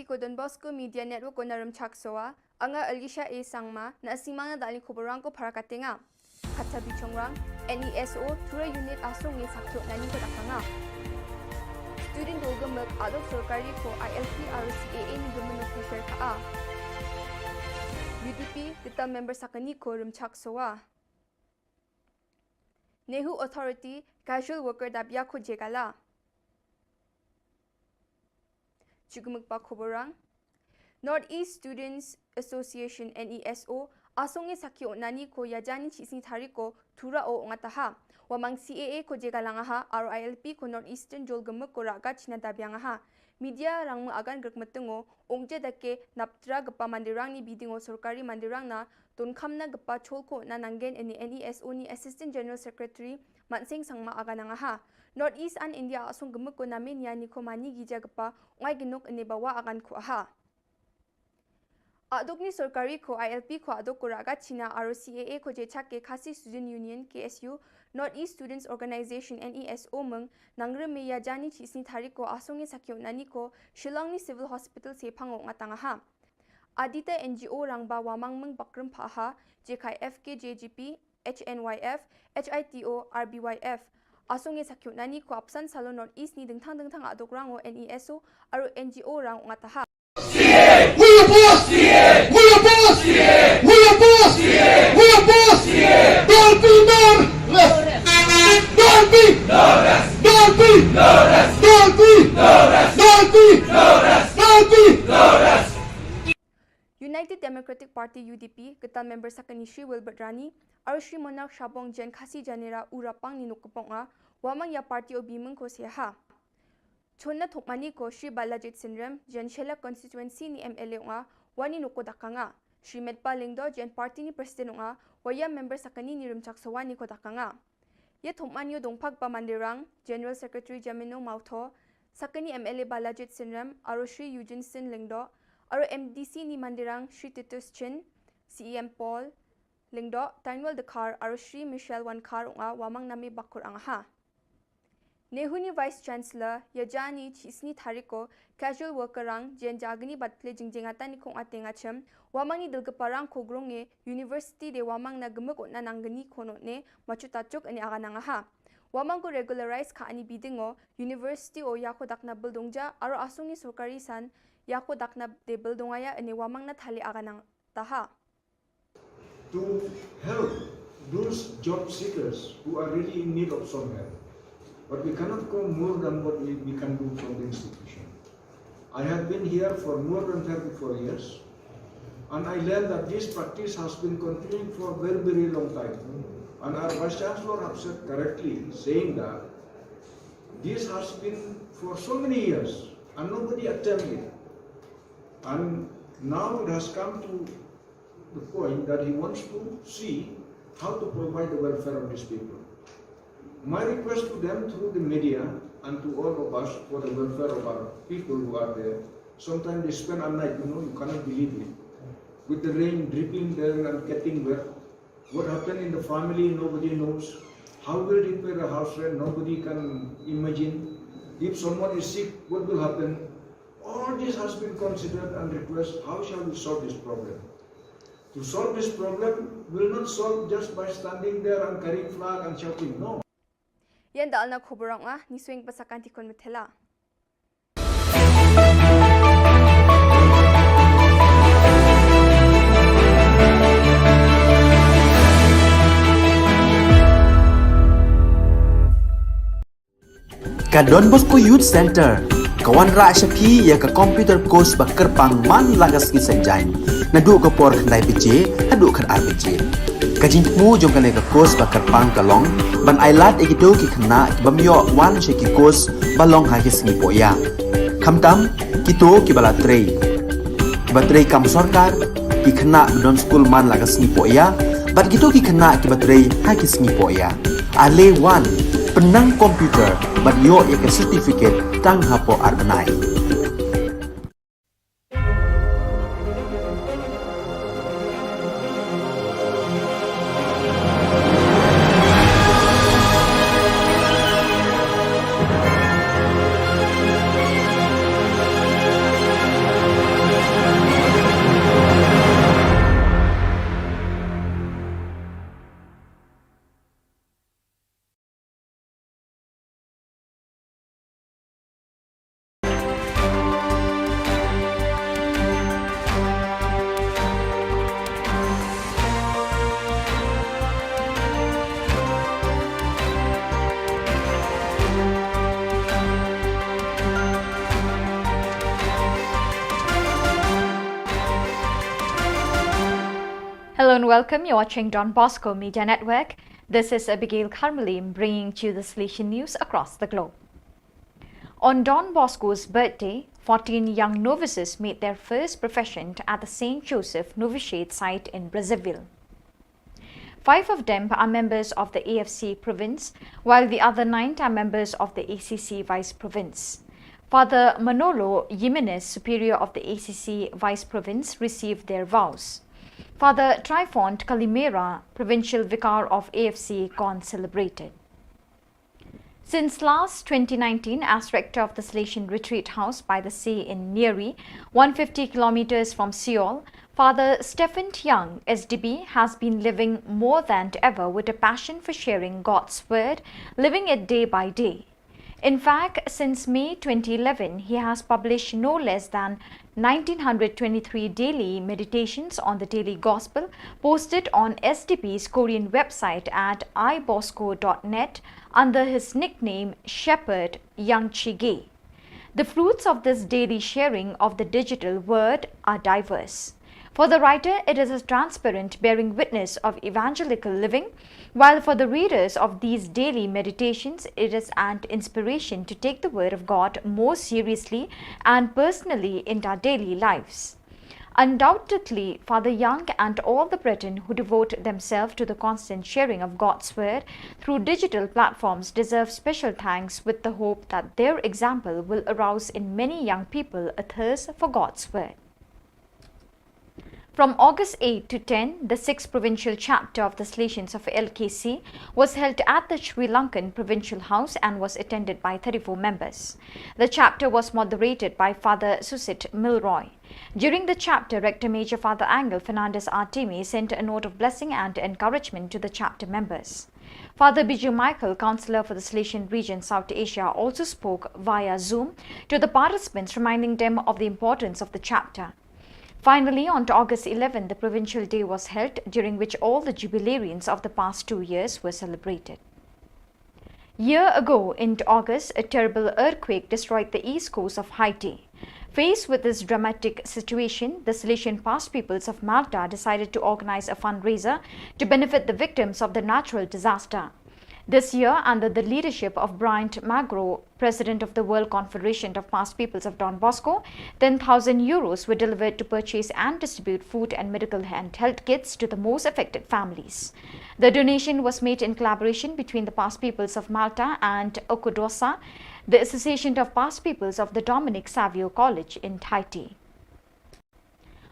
Parti ko Don Bosco Media Network ko narum chaksoa, anga Alicia A. Sangma, na asimanga dali Khubor ko para katenga. Kata bichongrang, NESO, Tura Unit Asong ni sakyo nani ko dakanga. Student Dolgamak Adolf Sorkari ko ILP RCAA ni Domino Fisher ka. UDP, Dita member sakani ko rum chaksoa. Nehu Authority, Casual Worker Dabya ko jegala. Chugumukpa Khoborang, Northeast Students Association NESO, Asonge Sakyo Nani ko Yajani Chisni Tariko, Tura o Ngataha, Wamang CAA ko Jegalangaha, RILP ko Northeastern Jolgamuk ko Raga China Dabyangaha, Media Rang Agan Gurkmatungo, Ongje Dake, Naptra Gapa Mandirang ni Bidingo Sorkari Mandirang na, Donkamna Gapa Cholko na Nangen ni NESO ni Assistant General Secretary, Mansing Sangma Aganangaha. Northeast and India asong gemuk ko namin ya ni ko mani gija gapa ngay ginok ni bawa akan ko aha. Adok ni Sorkari ko ILP ko adok ko raga China RCAA ko jechak ke Khasi Student Union KSU Northeast Students Organization NESO meng nangre me ya jani chisni thari ko asong ni sakyo nani ko Shillong ni Civil Hospital se phango ngatangaha. Adita NGO rang ba wamang meng bakram phaha jekai FKJGP HNYF HITO RBYF Asonge sakyo nani ko apsan salo Northeast ni dengthang adokrango NESO aro NGO rang ngataha. We are boss! We are boss! We are boss! We are boss! Don't be nervous! Don't be nervous! Don't be nervous! Don't be nervous! Don't be nervous! Don't be nervous! United Democratic Party UDP ketal member sakani Shri Wilbert Rani aro Shri Monarch Shabong Jen Khasi Janera Urapang ni Nukuponga wamang ya party obimeng ko siya. Chonna thokmani ko Shri Balajit Sinrem Jen Shela constituency ni MLA nga wani nukodakanga. Shri Medpa Lingdo Jen party ni president nga waya member sakani ni Rumchaksawa ni kodakanga. Ye thokmani dongpak pa mandirang General Secretary Jamino Mautho sakani MLA Balajit Sinrem aro Shri Eugene Sin Lingdo aro MDC ni mandirang Shri Titus Chin CEM Paul Lingdo Tainwal Dakar aro Shri Michelle Wankar nga wamang nami bakur angha. Nehuni Vice Chancellor Yajani Chisni Thariko Casual Worker rang Jen Jagani Batle Jingjingata ni kong atenga chem wamang ni dilgaparang kogronge University de wamang na gemuk na nanggani kono ne machutachok ani aganangaha. Wamang ko regularize ka ani bidingo University o yako dakna buildongja aro asungi Sorkari san yako dakna de buildongaya ani wamang na thali aganang taha. To help those job seekers who are really in need of some help. But we cannot go more than what we can do from the institution. I have been here for more than 34 years, and I learned that this practice has been continuing for a very, very long time. And our Vice Chancellor has said correctly, saying that this has been for so many years, and nobody attempted it. And now it has come to the point that he wants to see how to provide the welfare of these people. My request to them through the media and to all of us for the welfare of our people who are there, sometimes they spend a night, you cannot believe it, with the rain dripping there and getting wet. What happened in the family, nobody knows. How will they pay the house rent, nobody can imagine. If someone is sick, what will happen? All this has been considered and requested, how shall we solve this problem? To solve this problem will not solve just by standing there and carrying flag and shouting, no. Yan dal na Khubor nga ni swing pa sa kantikon metela. Ka Don Bosco Youth Center kawan ra syapi ya ka computer course bakar pang man lagas ki sanjain nadu ko por khandai bije adu khan arbije kajin mu jong kan ka course bakar pang kalong ban ailat egido ki khna bamyo wan she ki course balong ha ki sni poya khamtam kito ki bala trei batrei kam sarkar ki khna don school man lagas sni poya bat kito ki khna ki batrei ha ki sni poya ale wan penang komputer bat yo ya certificate tang hapo arbanai. welcome. You're watching Don Bosco Media Network. This is Abigail Carmelim bringing to you the Station News across the globe. On Don Bosco's birthday, 14 young novices made their first profession at the St. Joseph Novitiate site in Brazzaville. 5 of them are members of the AFC province, while the other 9 are members of the ACC Vice Province. Father Manolo Jimenez, superior of the ACC Vice Province, received their vows. Father Trifont Calimera, provincial vicar of AFC, celebrated. Since last 2019, as rector of the Salesian Retreat House by the Sea in Neri, 150 kilometers from Seoul, Father Stephen Young, SDB, has been living more than ever with a passion for sharing God's word, living it day by day. In fact, since May 2011, he has published no less than 1923 daily meditations on the daily gospel posted on SDB's Korean website at ibosco.net under his nickname Shepherd Young Chige. The fruits of this daily sharing of the digital word are diverse. For the writer, it is a transparent bearing witness of evangelical living, while for the readers of these daily meditations, it is an inspiration to take the Word of God more seriously and personally in our daily lives. Undoubtedly, Father Young and all the brethren who devote themselves to the constant sharing of God's Word through digital platforms deserve special thanks, with the hope that their example will arouse in many young people a thirst for God's Word. From August 8 to 10, the 6th provincial chapter of the Salesians of LKC was held at the Sri Lankan Provincial House and was attended by 34 members. The chapter was moderated by Father Susit Milroy. During the chapter, Rector Major Father Angel Fernandez Artemi sent a note of blessing and encouragement to the chapter members. Father Biju Michael, Councillor for the Salesian Region South Asia, also spoke via Zoom to the participants, reminding them of the importance of the chapter. Finally, on August 11, the Provincial Day was held, during which all the jubilarians of the past 2 years were celebrated. Year ago, in August, a terrible earthquake destroyed the east coast of Haiti. Faced with this dramatic situation, the Salesian past peoples of Malta decided to organize a fundraiser to benefit the victims of the natural disaster. This year, under the leadership of Bryant Magro, President of the World Confederation of Past Peoples of Don Bosco, 10,000 euros were delivered to purchase and distribute food and medical and health kits to the most affected families. The donation was made in collaboration between the Past Peoples of Malta and Okudosa, the Association of Past Peoples of the Dominic Savio College in Haiti.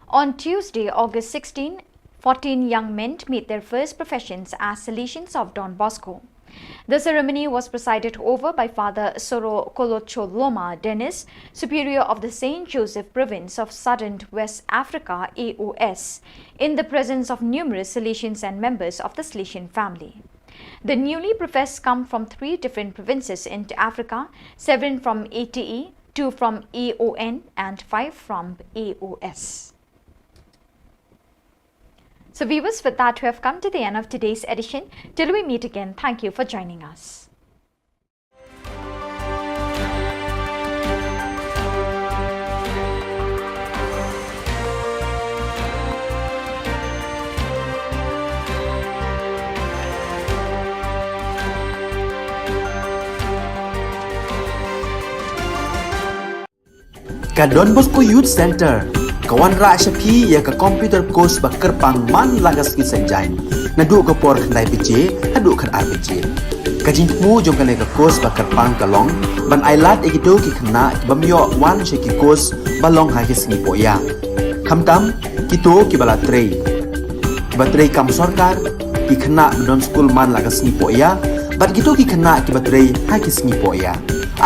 On Tuesday, August 16, 14 young men made their first professions as Salesians of Don Bosco. The ceremony was presided over by Father Soro Kolocholoma Dennis, Superior of the St. Joseph Province of Southern West Africa AOS, in the presence of numerous Salesians and members of the Salesian family. The newly professed come from 3 different provinces in Africa, 7 from ATE, 2 from AON and 5 from AOS. So viewers, with that we have come to the end of today's edition. Till we meet again, thank you for joining us. Ka Don Bosco Youth Center kawan ra shapi ya ka computer course bakar pang man lagas ki sanjain nadu ka por khnai piche hadu khan ar piche kajin mu jong ka ka course bakar pang kalong ban ailat egito ki khna bamyo wan she ki course balong ha ki sngi poya khamtam kito ki bala trei batrei kam sarkar ki khna don school man lagas sngi poya bat kito ki khna ki batrei ha ki sngi poya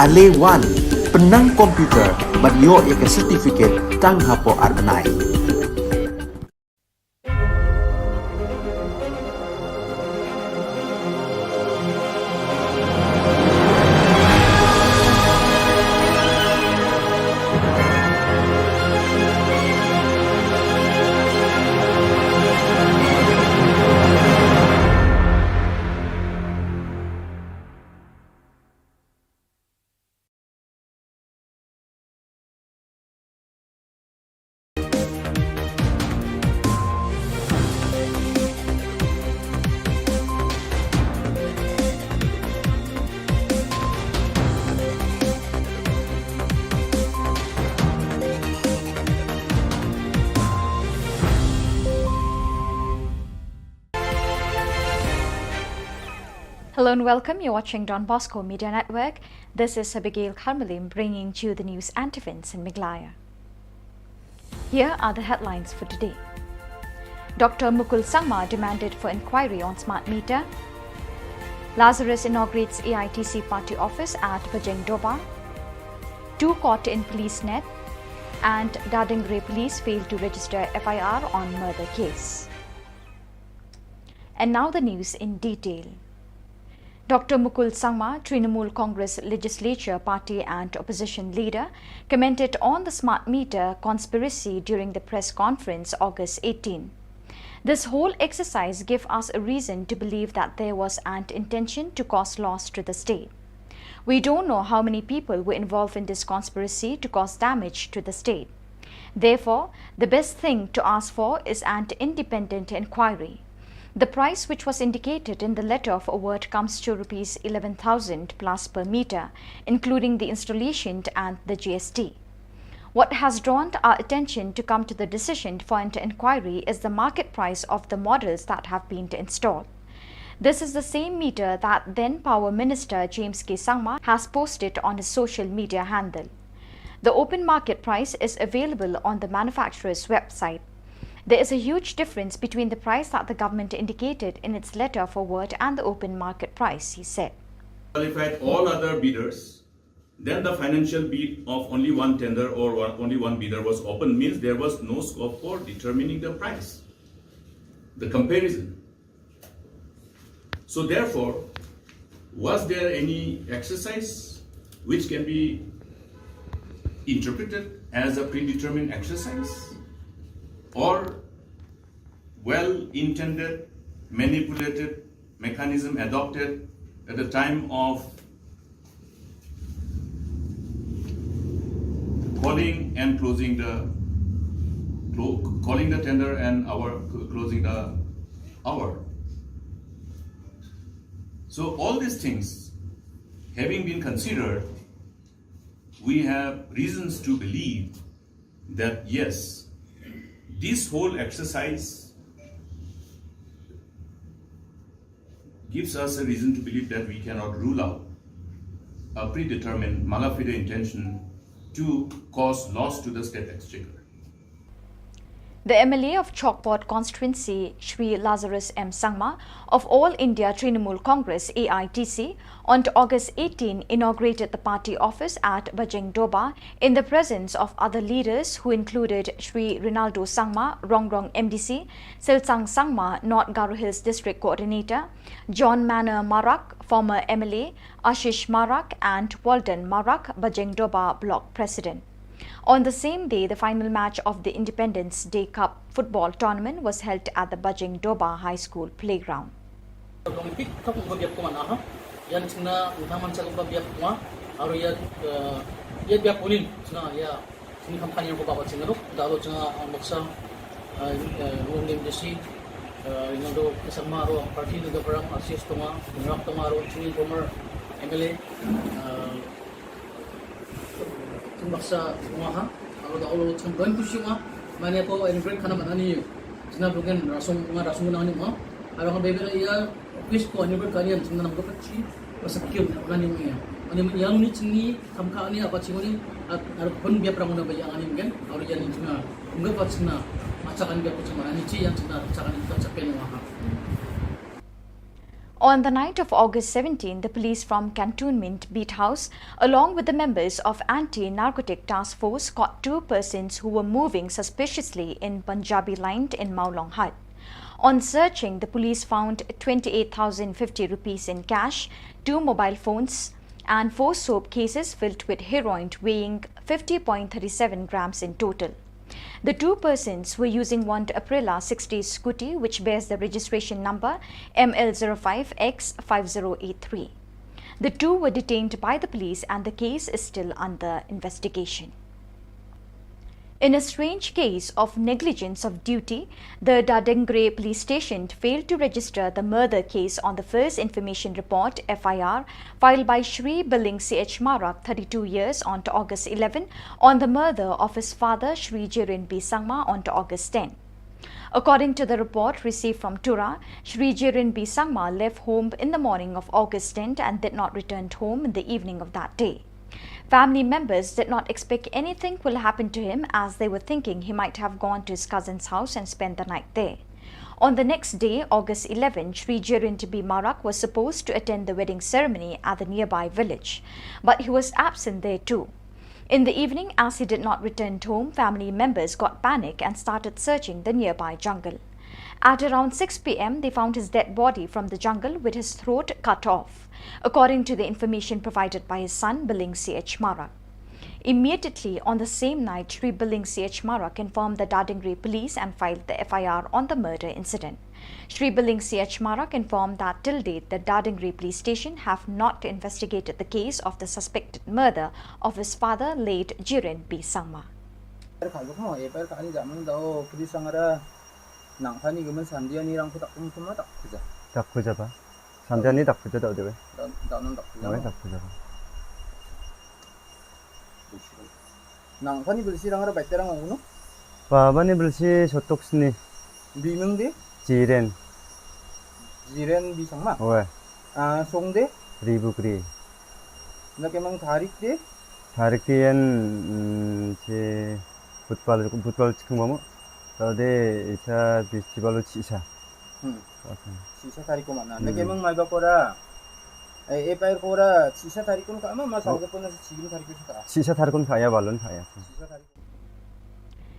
ale wan penang komputer bat yo ya ka certificate tang hapo arbanai. Hello and welcome. You're watching Don Bosco Media Network. This is Abigail Karmalim bringing to you the news and events in Meghalaya. Here are the headlines for today. Dr. Mukul Sangma demanded for inquiry on smart meter. Lazarus inaugurates AITC party office at Bajeng Doba. 2 caught in police net. And Dadingre police failed to register FIR on murder case. And now the news in detail. Dr. Mukul Sangma, Trinamool Congress Legislature Party and Opposition Leader, commented on the smart meter conspiracy during the press conference August 18. This whole exercise gave us a reason to believe that there was an intention to cause loss to the state. We don't know how many people were involved in this conspiracy to cause damage to the state. Therefore, the best thing to ask for is an independent inquiry. The price which was indicated in the letter of award comes to Rs 11,000 plus per meter, including the installation and the GST. What has drawn our attention to come to the decision for an inquiry is the market price of the models that have been installed. This is the same meter that then Power Minister James K. Sangma has posted on his social media handle. The open market price is available on the manufacturer's website. There is a huge difference between the price that the government indicated in its letter of award and the open market price, he said. Qualified all other bidders, then the financial bid of only one tender or only one bidder was open means there was no scope for determining the price, the comparison. So therefore, was there any exercise which can be interpreted as a predetermined exercise? Or well-intended, manipulated mechanism adopted at the time of calling and closing the tender and closing the hour. So all these things having been considered, we have reasons to believe that yes, this whole exercise gives us a reason to believe that we cannot rule out a predetermined mala fide intention to cause loss to the state exchequer. The MLA of Chokpot constituency, Shri Lazarus M. Sangma of All India Trinamool Congress AITC, on August 18 inaugurated the party office at Bajeng Doba in the presence of other leaders who included Shri Rinaldo Sangma, Rongrong MDC, Silsang Sangma, North Garo Hills District Coordinator, John Manor Marak, former MLA, Ashish Marak and Walden Marak, Bajeng Doba Block President. On the same day, the final match of the Independence Day Cup football tournament was held at the Bajeng Doba High School playground. Maksa umaha kalau dah Allah cemban kusi mah mana ko invite kana manani sina bukan rasung nani mah kalau bebera ia office ko invite kalian sina nam ko pachi pasakyo nani mah ani yang ni cini kamka ni apa cingoni ar pun biar perang na bayang ani mungkin kalau yang cina enggak pat sina macakan biar cuma ani ci yang cina cakan kita capen mah. On the night of August 17, the police from Cantonment Beat House, along with the members of Anti-Narcotic Task Force, caught 2 persons who were moving suspiciously in Punjabi Line in Maulong Hut. On searching, the police found 28,050 rupees in cash, 2 mobile phones, and 4 soap cases filled with heroin weighing 50.37 grams in total. The 2 persons were using one Aprilia 60 scooty which bears the registration number ML05X5083. The 2 were detained by the police and the case is still under investigation. In a strange case of negligence of duty, the Dadengre police station failed to register the murder case on the first information report FIR filed by Shri Billing CH Marak, 32 years, on to August 11 on the murder of his father Shri Jirin B. Sangma on to August 10. According to the report received from Tura, Shri Jirin B. Sangma left home in the morning of August 10th and did not return home in the evening of that day. Family members did not expect anything will happen to him, as they were thinking he might have gone to his cousin's house and spent the night there. On the next day, August 11, Shri Jirin B. Marak was supposed to attend the wedding ceremony at the nearby village, but he was absent there too. In the evening, as he did not return home, family members got panic and started searching the nearby jungle. At around 6 p.m., they found his dead body from the jungle with his throat cut off, according to the information provided by his son, Billing C.H. Marak. Immediately on the same night, Shri Billing C.H. Marak informed the Dadingri police and filed the FIR on the murder incident. Shri Billing C.H. Marak informed that till date, the Dadingri police station have not investigated the case of the suspected murder of his father, late Jirin B. Sangma. dak puja ba samjani dak puja da dewe dak puja ba nang pani bersirang ara baiterang ngono babani belsi jotok sini bimeng de jiren bisangma oe song de ribu kri na kemang tarik de je football chiking momo de isa festival chisa sisa tarik ko mana na kemang mai ba pora ए पायर कोरा सीसा तारीख को कामा मा साउके पन सीगिम तारीख को का सीसा तारीख को खाया बालन खाया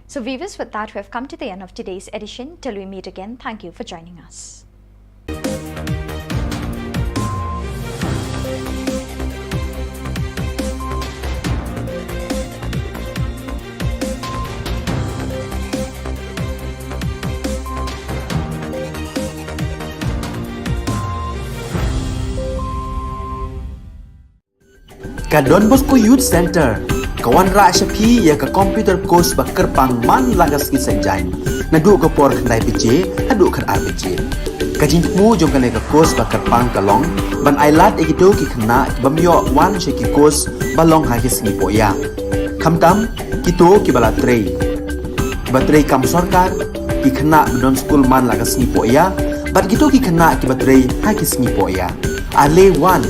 So viewers, with that we have come to the end of today's edition. Till we meet again, thank you for joining us. Ka Don Bosco Youth Center, kawan ra shapi ya ka computer course bakar pang man lagas ki sanjain. Nadu ka por khandai piche, adu khan ar piche. Ka jingmu jong ka ka course bakar pang kalong, ban ailat egito ki khna bamyo wan she ki course balong ha ki singi poya. Khamtam kito ki bala trei. Batrei kam sarkar ki khna don school man lagas singi poya, bat kito ki khna ki batrei ha ki singi poya. Ale wan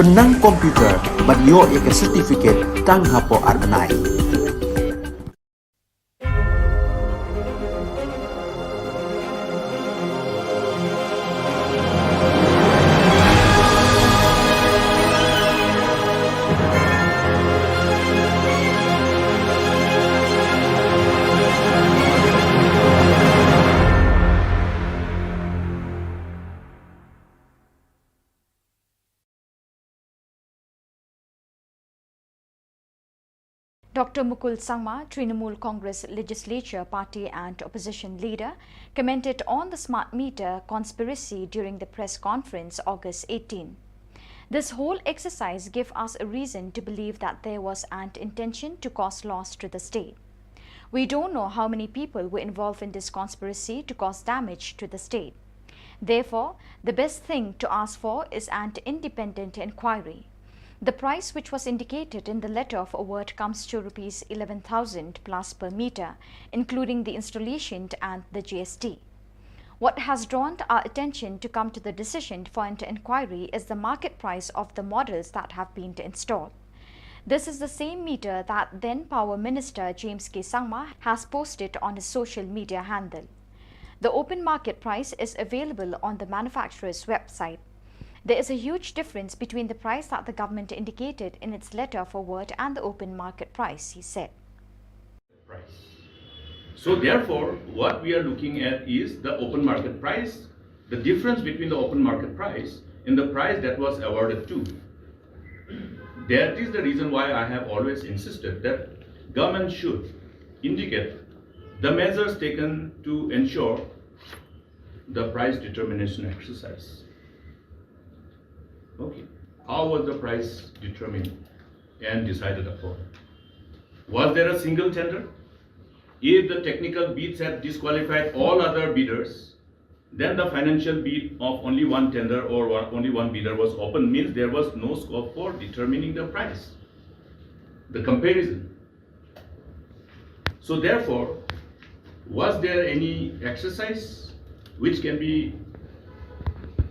penang komputer bat yo ya certificate tang hapo arbenai. Dr. Mukul Sangma, Trinamool Congress Legislature Party and Opposition Leader, commented on the smart meter conspiracy during the press conference August 18. This whole exercise gave us a reason to believe that there was an intention to cause loss to the state. We don't know how many people were involved in this conspiracy to cause damage to the state. Therefore, the best thing to ask for is an independent inquiry. The price which was indicated in the letter of award comes to Rs 11,000 plus per meter, including the installation and the GST. What has drawn our attention to come to the decision for an inquiry is the market price of the models that have been installed. This is the same meter that then Power Minister James K. Sangma has posted on his social media handle. The open market price is available on the manufacturer's website. There is a huge difference between the price that the government indicated in its letter of award and the open market price, he said. So therefore, what we are looking at is the open market price, the difference between the open market price and the price that was awarded to. That is the reason why I have always insisted that government should indicate the measures taken to ensure the price determination exercise. Okay. How was the price determined and decided upon? Was there a single tender? If the technical bids had disqualified all other bidders, then the financial bid of only one tender or only one bidder was open, means there was no scope for determining the price, the comparison. So therefore, Was there any exercise which can be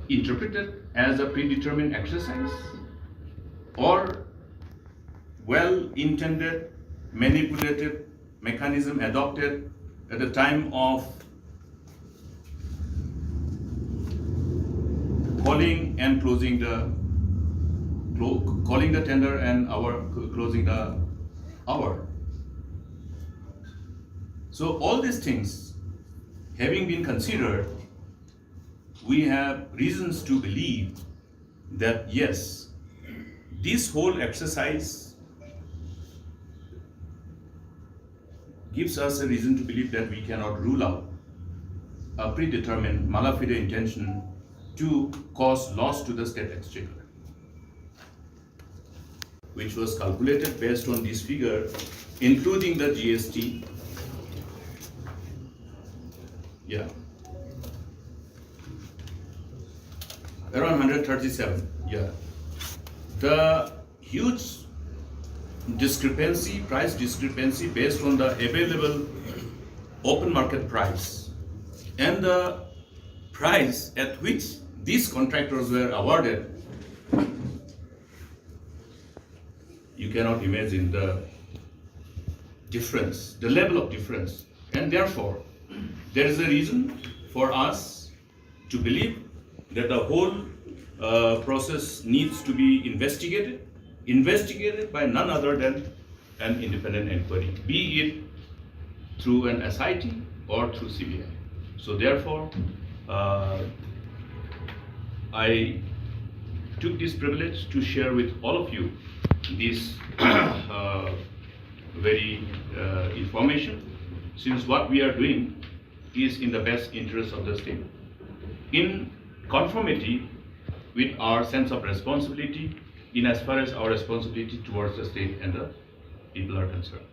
interpreted as a predetermined exercise, or well-intended, manipulated mechanism adopted at the time of calling and closing the tender and closing the hour? So all these things having been considered, we have reasons to believe that yes, this whole exercise gives us a reason to believe that we cannot rule out a predetermined mala fide intention to cause loss to the state exchequer, which was calculated based on this figure, including the GST. Yeah. Around 137, yeah. The huge discrepancy, price discrepancy based on the available open market price and the price at which these contractors were awarded, you cannot imagine the difference, the level of difference. And therefore, there is a reason for us to believe that the whole process needs to be investigated by none other than an independent inquiry, be it through an SIT or through CBI. So therefore, I took this privilege to share with all of you this very information, since what we are doing is in the best interest of the state, in conformity with our sense of responsibility, in as far as our responsibility towards the state and the people are concerned.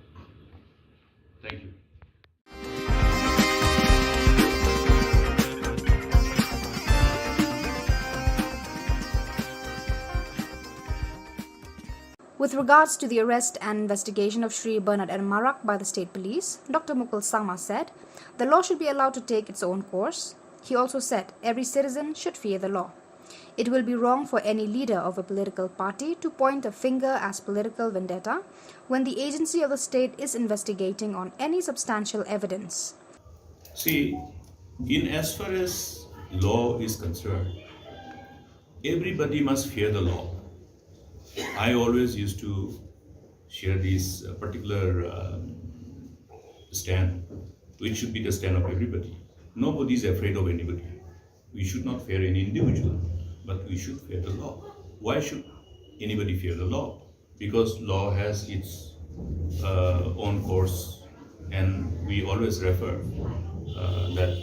Thank you. With regards to the arrest and investigation of Shri Bernard and Marak by the state police, Dr. Mukul Sangma said, the law should be allowed to take its own course. He also said every citizen should fear the law. It will be wrong for any leader of a political party to point a finger as political vendetta when the agency of the state is investigating on any substantial evidence. See, in as far as law is concerned, everybody must fear the law. I always used to share this particular stand, which should be the stand of everybody. Nobody is afraid of anybody. We should not fear any individual, but we should fear the law. Why should anybody fear the law? Because law has its own course, and we always refer that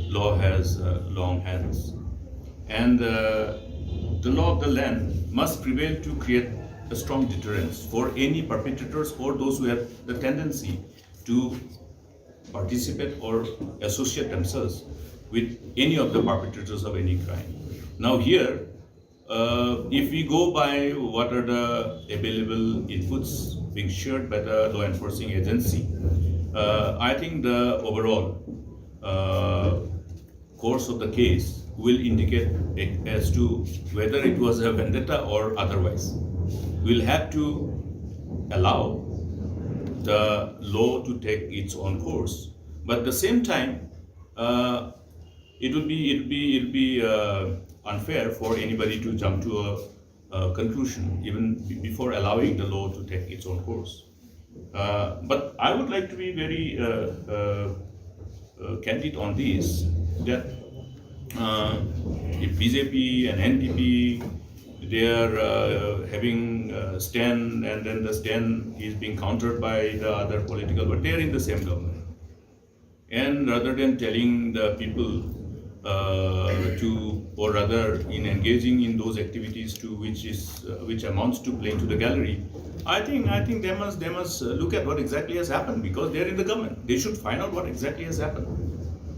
law has long hands. And the law of the land must prevail to create a strong deterrence for any perpetrators or those who have the tendency to participate or associate themselves with any of the perpetrators of any crime. Now here, if we go by what are the available inputs being shared by the law enforcing agency, I think the overall course of the case will indicate as to whether it was a vendetta or otherwise. We'll have to allow the law to take its own course, but at the same time, it will be unfair for anybody to jump to a conclusion even before allowing the law to take its own course. But I would like to be very candid on this, that if BJP and NPP, they are having a stand, and then the stand is being countered by the other political, but they are in the same government. And rather than telling the people or rather in engaging in those activities to which amounts to playing to the gallery, I think they must look at what exactly has happened, because they are in the government. They should find out what exactly has happened,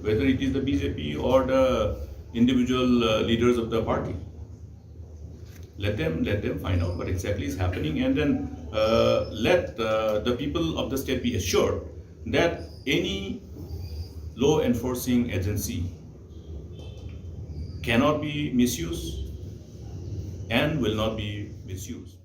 whether it is the BJP or the individual leaders of the party. Let them find out what exactly is happening, and then let the people of the state be assured that any law enforcing agency cannot be misused and will not be misused.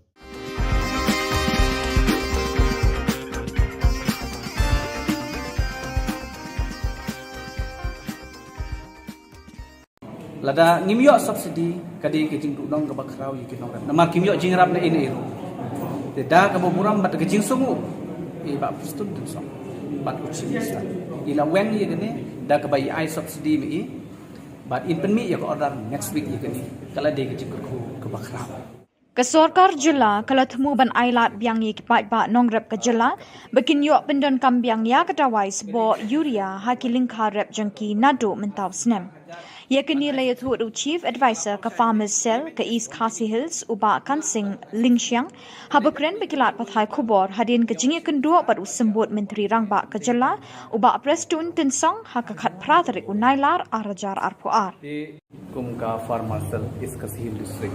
Lada ngimyo subsidi kadi ke jing dong ke bakrau yikin orang. Nama kimyo jing rap na ini ero. Deda ke boburam bat ke jing sungu. Ba pustun tu so. Bat uci bisa. Ila wen ye gene da ke bayi ai subsidi mi. Bat in pen mi ya ke order next week ye gene. Kala de ke jing ke bakrau. Kesorkar Jilla kala temu ban ailat biang ye kipat ba nongrep ke Jilla bekin yok pendon kambiang ya ketawai sebo urea haki lingkar rep jengki nado mentau snem. Ia kini laya tu Chief Advisor ke Farmers Cell ke East Khasi Hills uba Kansing Lingxiang habakren bekilat pathai Khubor hadin ke jingi kendua pat usembut Menteri Rangba ke Jilla uba Prestun Tinsong hakakat pratarik unailar arajar arpuar. Kum ka Farmers Cell East Khasi Hills District.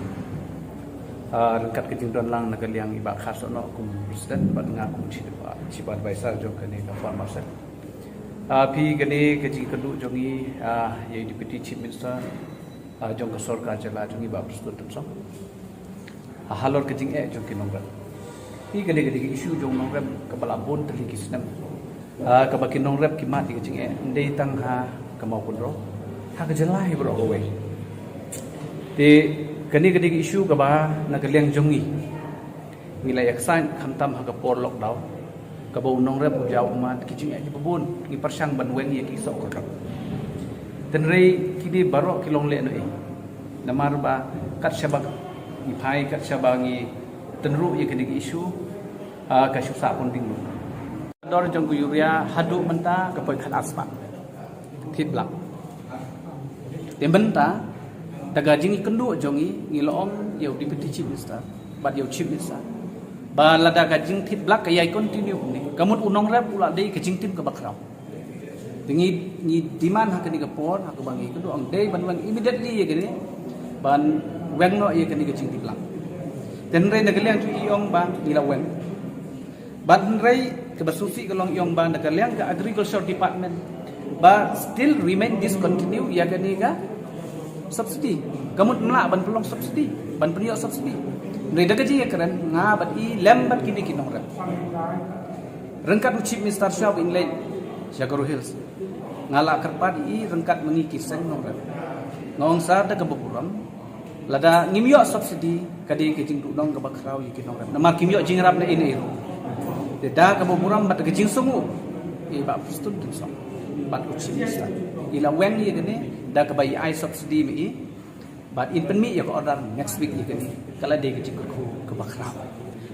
Rengkat kejingdon lang nagaliang iba khasono kum President bat ngaku Chief Advisor jong kani ka Farmers Cell. Pi gani kecil kedua jongi yang Deputy Chief Minister jong Kesorkar Jilla jongi ba Presiden Tensong halor kecing jong kinongrat pi gani isu jong nongrat kepala bon terliki senam kebakin nongrat kimat di kecing ndai tang ha kemau kunro ha kejelai bro kowe di gani isu keba nagaliang jongi nilai aksan khantam ha kapor lockdown kabau nongrep jauh umat kicing aja pebun ni persang banweng ye kisok kakak tenrei kini barok kilong le no namar ba kat syabak ni pai kat syabangi tenru ye kini isu ka syusa pun dinglu dor jong urea hadu menta kapoi khat aspa thiblak tembenta daga jingi kendu jongi ngilong yau Deputy Chief Minister bat yau Chief Minister ba lada kajing tit blak kaya continue ni kamut unong rap pula dei kajing tim ke bakrau tingi ni diman hak ni kapor hak bangi kedu ang dei ban immediately ye gini ban weng no ye kani kajing tim blak ten rei nagaliang tu iong ba ila weng ban rei ke basusi kelong iong ba nagaliang ke agriculture department ba still remain discontinue ya kani ka subsidi kamut mla ban pelong subsidi ban penyo subsidi Mereka kerja keren ngabat i lembat kini kinong rep. Rengkat Chief Minister Shop Inlet Shagaru Hills ngalak kerpat i rengkat mengikis sen nong rep. Ngong sar da kebeburam lada ngimyo subsidi kadi kejing dudong ke bakrau i kinong rep. Nama kimyo jing rap na ini ero. Deda kebeburam bat kejing sungu. I ba pustun tinsong. Bat uci bisa. Ila wen i gene da ke bayi ai subsidi mi i. But in pen mi ya ko order next week ye kani kala de ke ke bakrau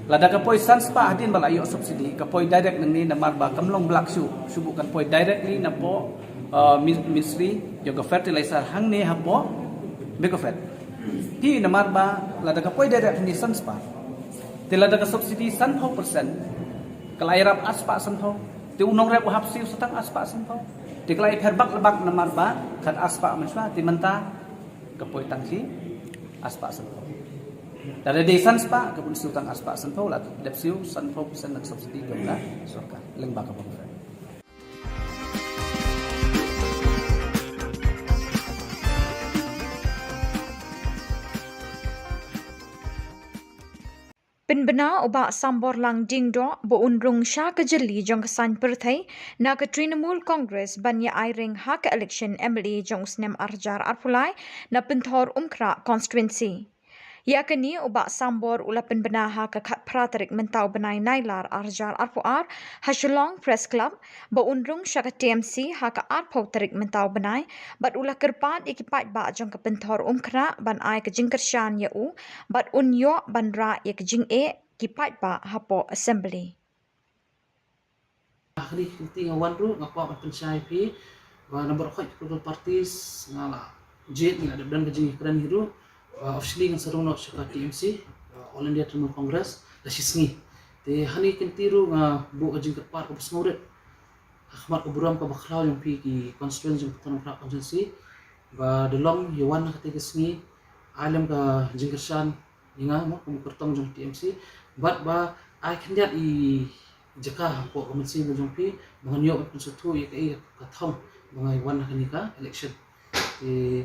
lada ka poi sans pa hadin bala yo subsidi ka poi direct nang ni namar ba kamlong black subu kan poi directly na po ministry yo ka fertilizer hang ne hapo be ko fet ti namar ba lada ka poi direct ni sans pa te lada ka subsidi 100% kala irap aspa sanho te unong rep hapsi setang aspa sanho te kala ferbak lebak namar ba kat aspa maswa ti menta kapoi tangsi aspa sanpo. Dari desan spa kapun siu tang aspa sanpo lah. Lepsiu sanpo bisa nak subsidi kepada sorkar lembak kapun. Penbena uba sambor lang dingdo bo unrung sha ke jeli jong kesan perthai na ke Trinamool Congress banya airing hak election MLA jong snem arjar arpulai na penthor umkra constituency. Ya kini uba sambor ula penbena hak ke pratarik mentau benai nailar arjar arpuar ha Shillong Press Club bo unrung sha ke TMC hak arpau tarik mentau benai bat ula kerpat ikipat ba jong ke penthor umkra ban ai ke jingkershan ya u bat unyo ban ra ya ke jing kipat ba hapo assembly. Hari kita ngawan ru ngapa makan syai pi wa number khoi political parties ngala jet ni ada dan kejing kran hiru officially ngan sarung nok syaka TMC All India Trinamool Congress da sisngi te hani kentiru nga bu kejing kerpar ko besngurit akhmat ko buram ka bakrau yang pi ki constituency Khubor Na Ka Jylla ba delong yawan kate kesngi alam ka jingkershan inga mo ko kertong jong TMC but ba I can get i jaka po komensi mo jong pi manganyo pun sutu ye kai ka thong bangai wan ka election ti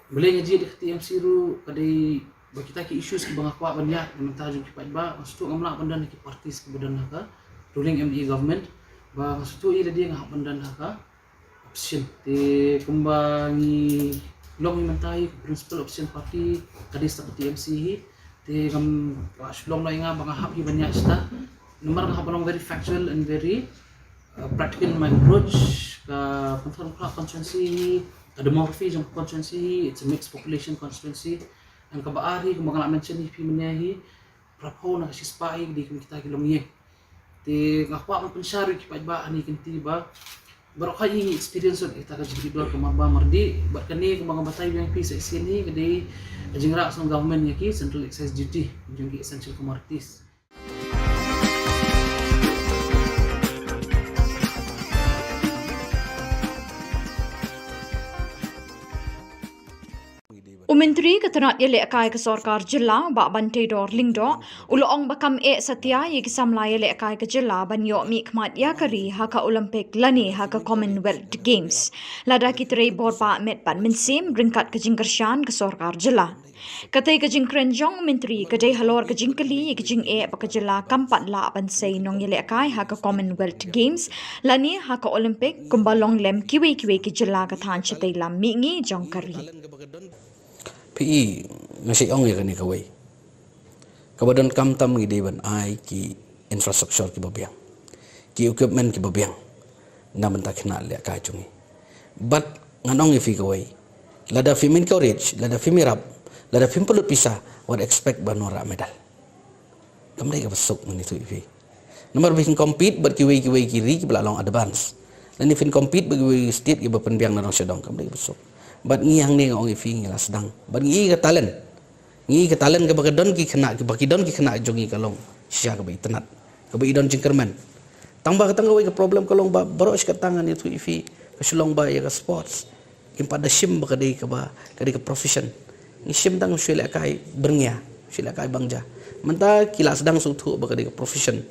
boleh ngaji di TMC ru kadai ba kita ki issues ki banga kwa banyak mentah jung ki ba maksud ngamla pandan ki partis ki badan ka ruling ME government ba maksud i dia ngah pandan ka option ti kumbangi long mentai principal option party kadai sta TMC hi ti ngam Shillong na nga banga hap hi banyak sta nomor ngah balong very factual and very practical in my approach ka constituency demography jong constituency, it's a mixed population constituency and kabaari kung mga mention ni pimenyahi prapo na kasi spai di kita kilong ye ti ngakwa man pensyari ki ba ani kinti ba baro kay experience on ita ka jibidor kumaba mardi ba kani kung mga batay yang pi sa sini kadi jingra sa government yaki central excise duty jong ki essential commodities. Menteri Ketenat Yele Akai ke Sorkar Jilla ba Bantai Dor Lingdo uloong bakam setia ye kisamla Yele Akai ke Jilla banyo mi khmat ya kari haka Olympic lani haka Commonwealth Games lada kitrei borba met pan minsim ringkat ke jingkershan ke Sorkar Jilla katai ke jingkrenjong menteri kadai halor ke jingkeli ye ke jing ba ke Jilla kampat la bansai nong Yele Akai haka Commonwealth Games lani haka Olympic kumbalong lem kiwe ke Jilla ka than chitai lam mi ngi jong kari PE ngasih ong ya kan kawai kabadan kam tam ngi deban ai ki infrastructure ki babiang ki equipment ki babiang na benta kena le ka chungi but nganong ifi kawai lada fimin courage lada fimirap lada fimpulut pisa what expect banora medal kamdai ka besok ngi tu ifi nomor bikin compete but ki wei kiri ki belalong advance dan ifin compete bagi state ki bapenbiang na Shillong kamdai besok but ngi hang ning ong ifi ngi lasdang but ngi ka talent ka bagadon ki kena ki bakidon ki kena jongi kalong sya ka bai tenat ka bai idon jingkerman tangba ka tangawai ka problem kalong ba baros ka tangan itu ifi ka Shillong ba ya ka sports kim pada sim ba kadai ka ba kadai ka profession ngi sim tang syela kai berngia syela kai bangja menta kila sedang sutu ba kadai ka profession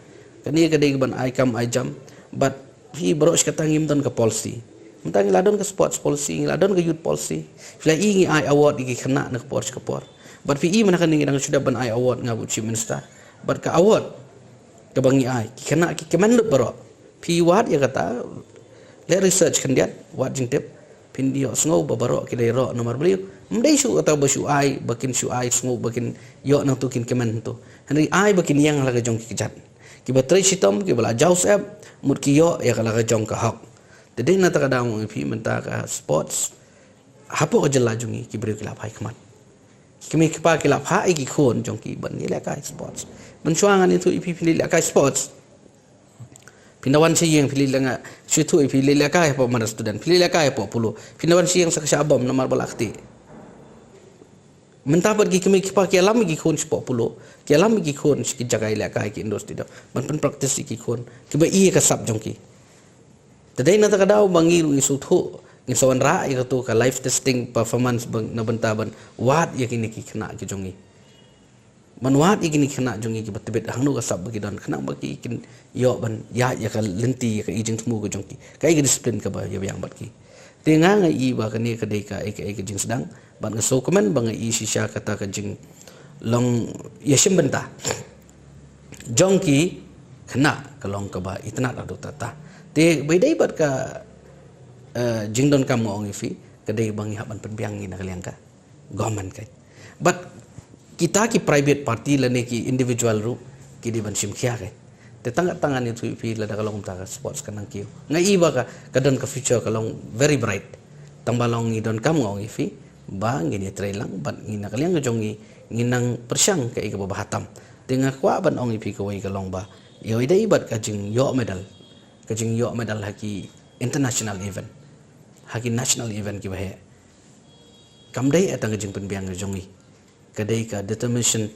kani kadai ban ai kam ai jam but hi baros ka tangim don ka policy Mentang ladon ke sports policy, ladon ke youth policy. Fila ingi ai award iki kena nak Porsche ke por. But fi mana kan nang sudah ban ai award ngabu chief minister. But ke award ke bangi ai kena ki kemenlut baro. Fi wat ya kata le research kan dia wat jing tip pindio sngo babaro ki le ro nomor beliau. Mdai su atau basu ai bakin su ai sngo bakin yo nang tukin kemen tu. Henry ai bakin yang laga jong ki kejat. Ki batrai sitom ki bala jaus app mut ki yo ya kala jong ka hak. Jadi nata kadang ipi mentah ka sports hapo ka Jilla jungi ki beri kilap hai kmat kimi kipa kilap hai ki khon jong ki ban ni la kai sports mensuangan itu ipi pilih la kai sports pindawan si yang pilih langa situ ipi pilih la kai apa mana student pilih la kai apa pulu pindawan si yang sakasya abam nomor balakti mentah pergi kimi kipa ki alam ki khon sport pulu ki alam ki khon ki jagai la kai ki industri do ban pen practice ki khon ki ba i ka sab jong ki Tadai nata kadau bangiru isu tu ngisawan ra ya tu ka live testing performance na bentaban wat ya kini ki kena ki jongi man wat ya kini kena jongi ki betebet hangnu ka sab bagi don kena bagi kin yo ban ya ka lenti ya ka ijing temu ka jongi kai ki disiplin ka ba ya yang bat ki tenga ngai ba ka ni ka dei ka ai ka jing sedang ban ngaso komen bang i sisha kata ka jing long ya sim benta jongki kena kalong ka ba itna la do tata te bedai bat ka jingdon kamu ong ifi kadai bangi haban penbiangi nak liang ka government kai but kita ki private party lane ki individual ru ki di ban sim khia kai te tangan itu ifi la da kalong ta sports kanang ki ngai ba ka kadon ka future kalong very bright tambalong ni don kamu ong ifi ba ngini trailang ban ngina kaliang jongi nginang persyang kai ka bahatam tengah kwa ban ong ifi ka wai kalong ba yo idai bat ka jing yo medal kajing yo medal haki international event haki national event ki bahe kamdai atang kajing penbiang jongi kadai ka determination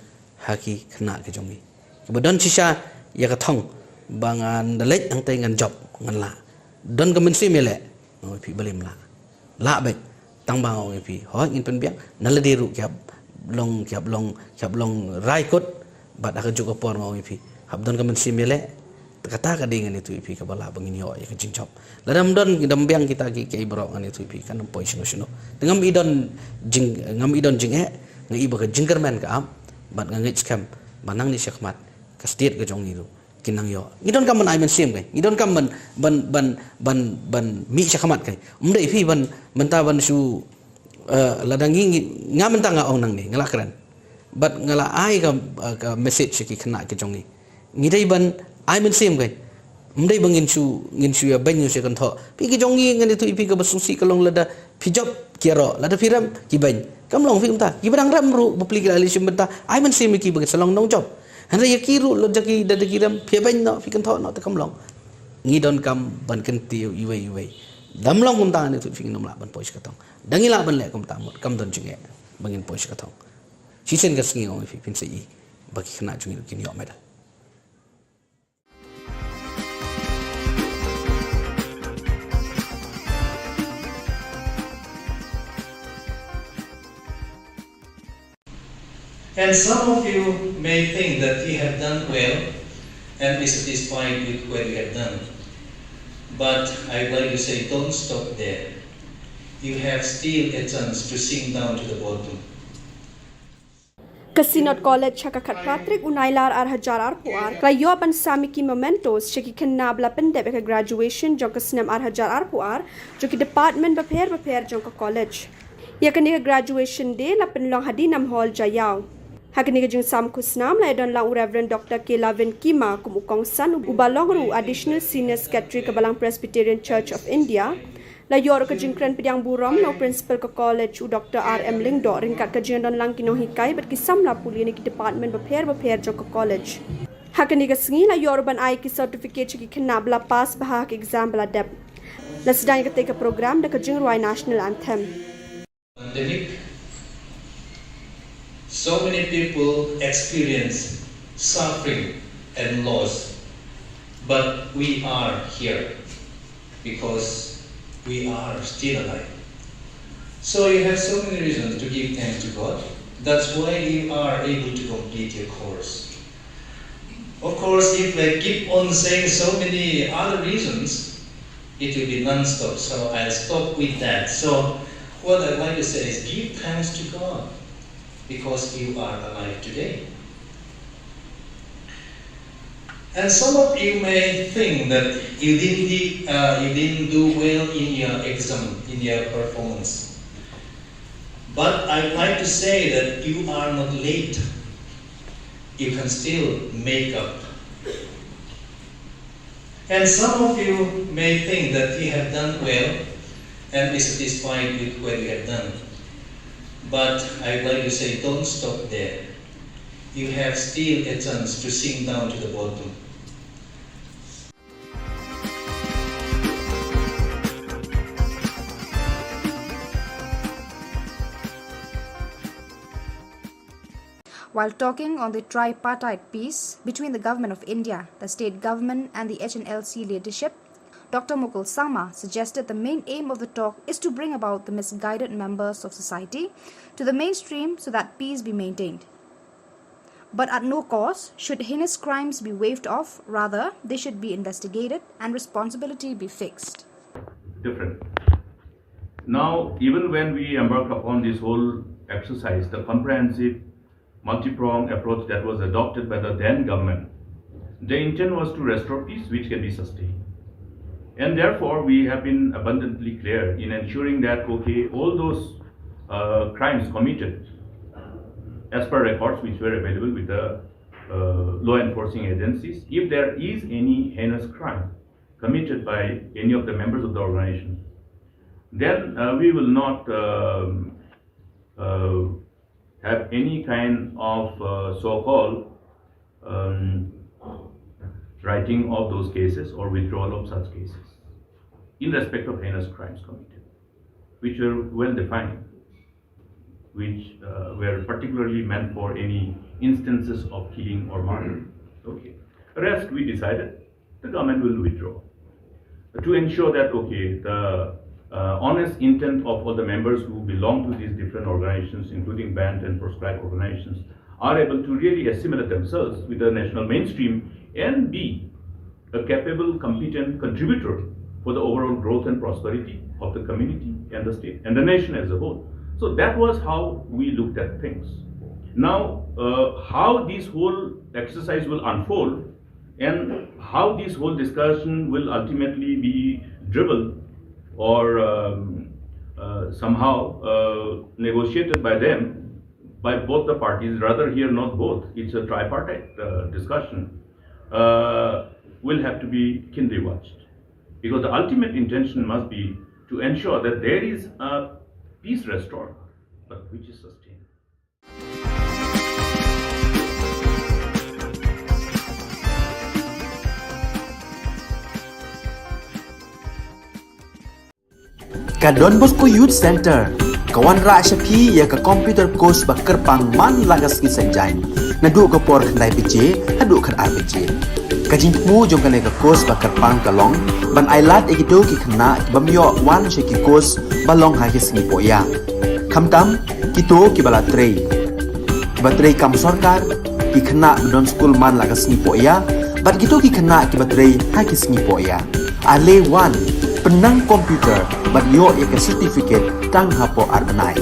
haki kena ke jongi kemudian sisa ya ka thong bangan dalet ang tay ngan job ngan la don ka mensi mele ngoi pi balim la be tang bang ngoi pi ho ngin penbiang naladiru kyap long rai kot bat aka juga por ngoi pi hab don ka mensi mele kata kadingan itu ipi ka bala bangin yo ya kajing chop ladam don dambiang kita ki kai borok an itu ipi kan poi sino sino dengan ngam idon jing ngai ba ka jingkerman ka am bat ngai scam banang ni syakmat ka state ka jong itu kinang yo ngidon kam ban ai men sim kai ngidon kam ban mi syakmat kai umdai ipi ban menta ban su ladangi ngam tang nga ong nang ni ngalakran bat ngala ai ka message ki khana ka jong ni ngidai ban ai men sim kai mdai bangin su ya banyu se kan tho pi ki jongi ngan itu ipi ka basusi kalong lada pijop kiaro lada piram ki ban kam long film ta ki barang ram ru bapli ki ali sim benta ai men sim ki bang salong nong job handa ya ki ru lo jaki dada kiram pi ban no pi kan tho no ta kam long ngi don kam ban kan ti iwe dam long kum ta ni tu fi nom la ban pois ka tong dangi la ban le kum ta mot kam don jinge bangin pois ka tong si sen ka sngi ong fi pin se i baki khana jungi ki ni o meda. And some of you may think that you have done well and be satisfied with what you have done. But I'd like to say, don't stop there. You have still a chance to sink down to the bottom. Kasinot College hakakat Patrick Unailar Arhajar Arpuar Klayo ban Samiki Mementos Sheki Kenabla Pendek graduation Jong Kasnam Arhajar Arpuar Joki Department Baper Jong College. Yakani graduation day la penlong hadinam hall Jayau. Hakani jeng sam kusnam la don lang Reverend Dr. K. Lavin Kima kumukong san ubalong ru additional senior secretary Kabalang Presbyterian Church of India. La yor ka jingkran pidyang buram no principal ka college u Dr. R.M. Lingdo ringkat ka jeng don lang kinong hikay bat kisam la puli ni ki department baper jong ka college. Hakani ka singi la yor ban ay ki certificate ki kinab la pass bahak exam bala dep. La sedang ka take program da ka jeng ruai national anthem. Pandemic, so many people experience suffering and loss, but we are here because we are still alive. So you have so many reasons to give thanks to God. That's why you are able to complete your course. Of course, if I keep on saying so many other reasons, it will be non-stop. So I'll stop with that. So what I'd like to say is give thanks to God because you are alive today. And some of you may think that you didn't do well in your exam, in your performance. But I'd like to say that you are not late. You can still make up. And some of you may think that you have done well and be satisfied with what you have done. But I'd like to say, don't stop there. You have still a chance to sink down to the bottom. While talking on the tripartite peace between the Government of India, the state government and the HNLC leadership, Dr. Mukul Sangma suggested the main aim of the talk is to bring about the misguided members of society to the mainstream so that peace be maintained. But at no cost should heinous crimes be waved off, rather they should be investigated and responsibility be fixed. Different. Now, even when we embark upon this whole exercise, the comprehensive multi-pronged approach that was adopted by the then government, the intent was to restore peace which can be sustained. And therefore, we have been abundantly clear in ensuring that, okay, all those crimes committed as per records which were available with the law enforcing agencies, if there is any heinous crime committed by any of the members of the organization, then we will not have any kind of so-called writing of those cases or withdrawal of such cases in respect of heinous crimes committed, which were well defined, which were particularly meant for any instances of killing or murder. Okay. The rest we decided the government will withdraw to ensure that, okay, the honest intent of all the members who belong to these different organizations, including banned and proscribed organizations, are able to really assimilate themselves with the national mainstream and be a capable, competent contributor for the overall growth and prosperity of the community and the state and the nation as a whole. So that was how we looked at things. Now, how this whole exercise will unfold and how this whole discussion will ultimately be driven or somehow negotiated by them, by both the parties, rather here not both, it's a tripartite discussion, will have to be keenly watched. Because the ultimate intention must be to ensure that there is a peace restored, but which is sustained. Ka Don Bosco Youth Center, kawan rak syapi ya ka computer course ba kerpang man lagas ki sanjain. Nadu ka por kendai BJ, hadu kan RBJ. Ka jingmu jong kan ka course ba kerpang kalong, ban ailat egido ki kena bamyo wan syaki course balong ha ki singi poya. Kamtam kito ki bala trei. Batrei kam sorkar ki kena don school man lagas singi poya, bat kito ki kena ki batrei ha ki singi poya. Ale wan penang komputer ban yo ya ke certificate tang hapo arbenai.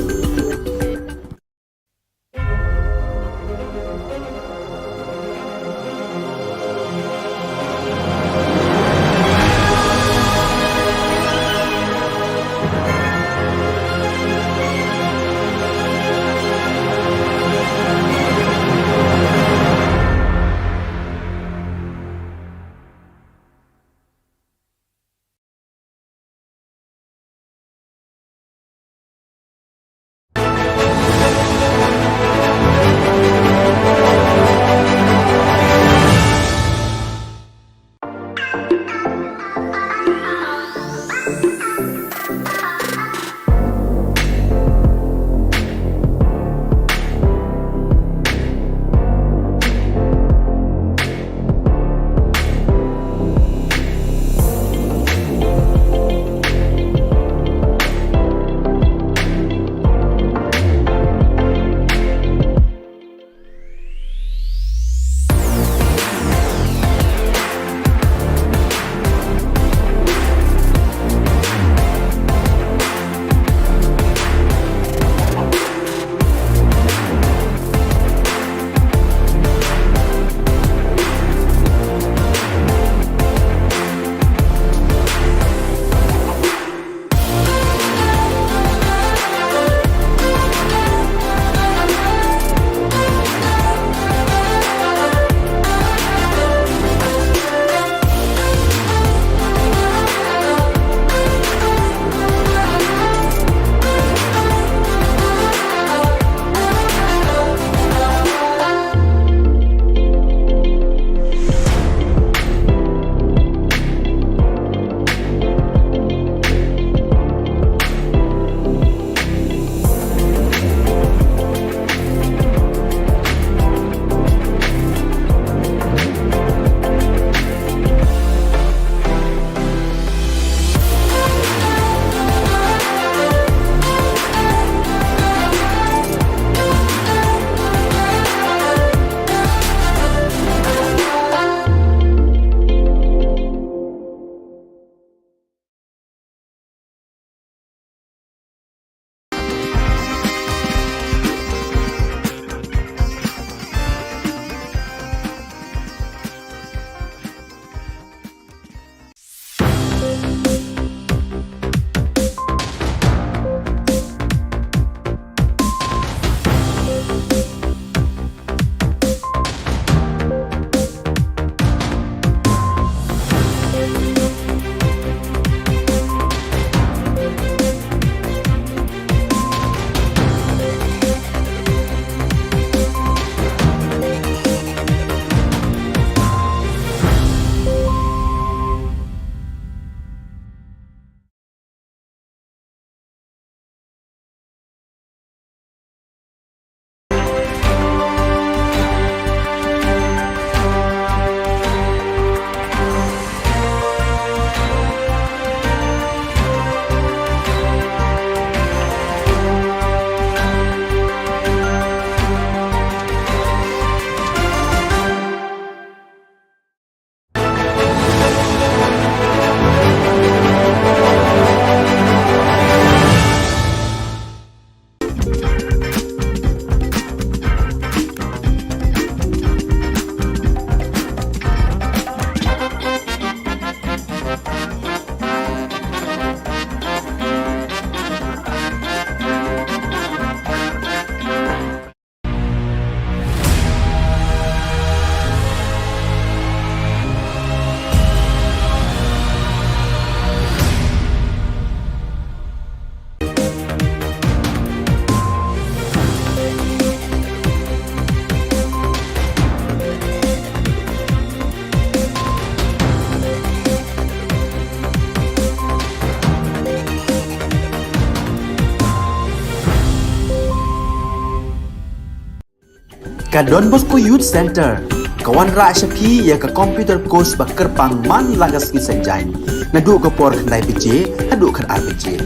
Ka Don Bosco Youth Center, kawan ra syapi ya ka computer course ba kerpang man lagas ki sanjain. Nadu ka por khandai pije, hadu khan ar pije.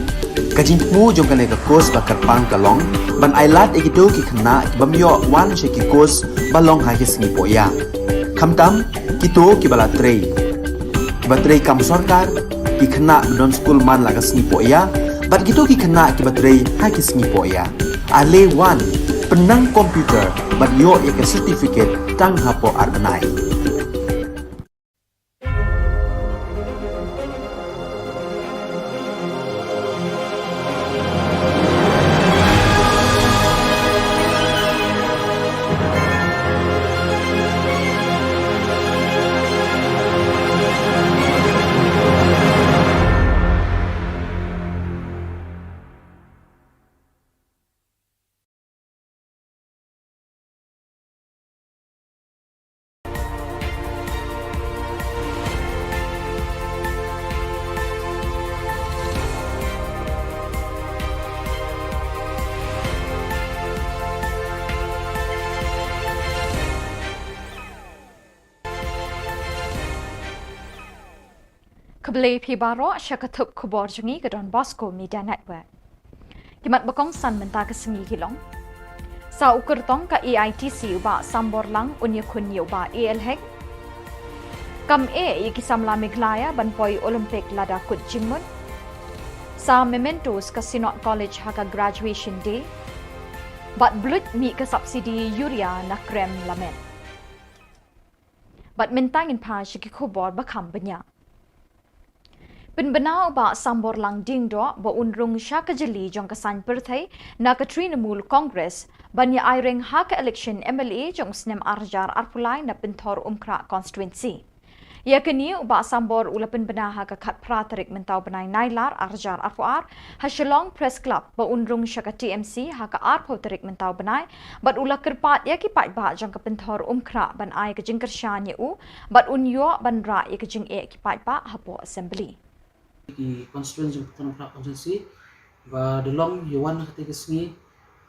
Ka jingmu jong ka course ba kerpang kalong, ban ailat ikido ki khna ki bamyo wan she ki course balong ha ki sngi poya. Khamtam kito ki bala trei. Ki batrei kam sarkar ki khna don school man lagas sngi poya, bat kito ki khna ki batrei ha ki sngi poya. Ale wan penang komputer bat yo ya ke certificate tang hapo arbenai. Kebeli pibaro syakatup Khubor Jungi ke Don Bosco Media Network. Kimat bakong san mentah ke sengi Shillong. Sa ukur tong ka EITC uba sambor lang unya kunyi uba ELHEC. Kam kisam Meglaya ban poi Olympic lada kut jingmun. Sa mementos ka Sinot College haka graduation day. Bat blut mi ke subsidi yuria na krem lamen. Bat mentangin pa syaki Khubor bakam banyak. Penbenau ba sambor lang ding do ba unrung syaka jeli jong kasan perthai na Trinamul Congress banya airing haka election MLA jong snem arjar arpulai na pentor umkra constituency. Ya kini ba sambor ula penbena haka kat pratarik mentau benai nailar arjar arpuar ha Shillong Press Club ba unrung syaka TMC haka arpoterik mentau benai bat ula kerpat ya ki pat ba jong pentor umkra ban ai ke jingkershan u bat unyo ban ra ya ke jing ki pat ba hapo assembly. Di constituency Khubor Na Ka constituency ba delong yuan ketika sengi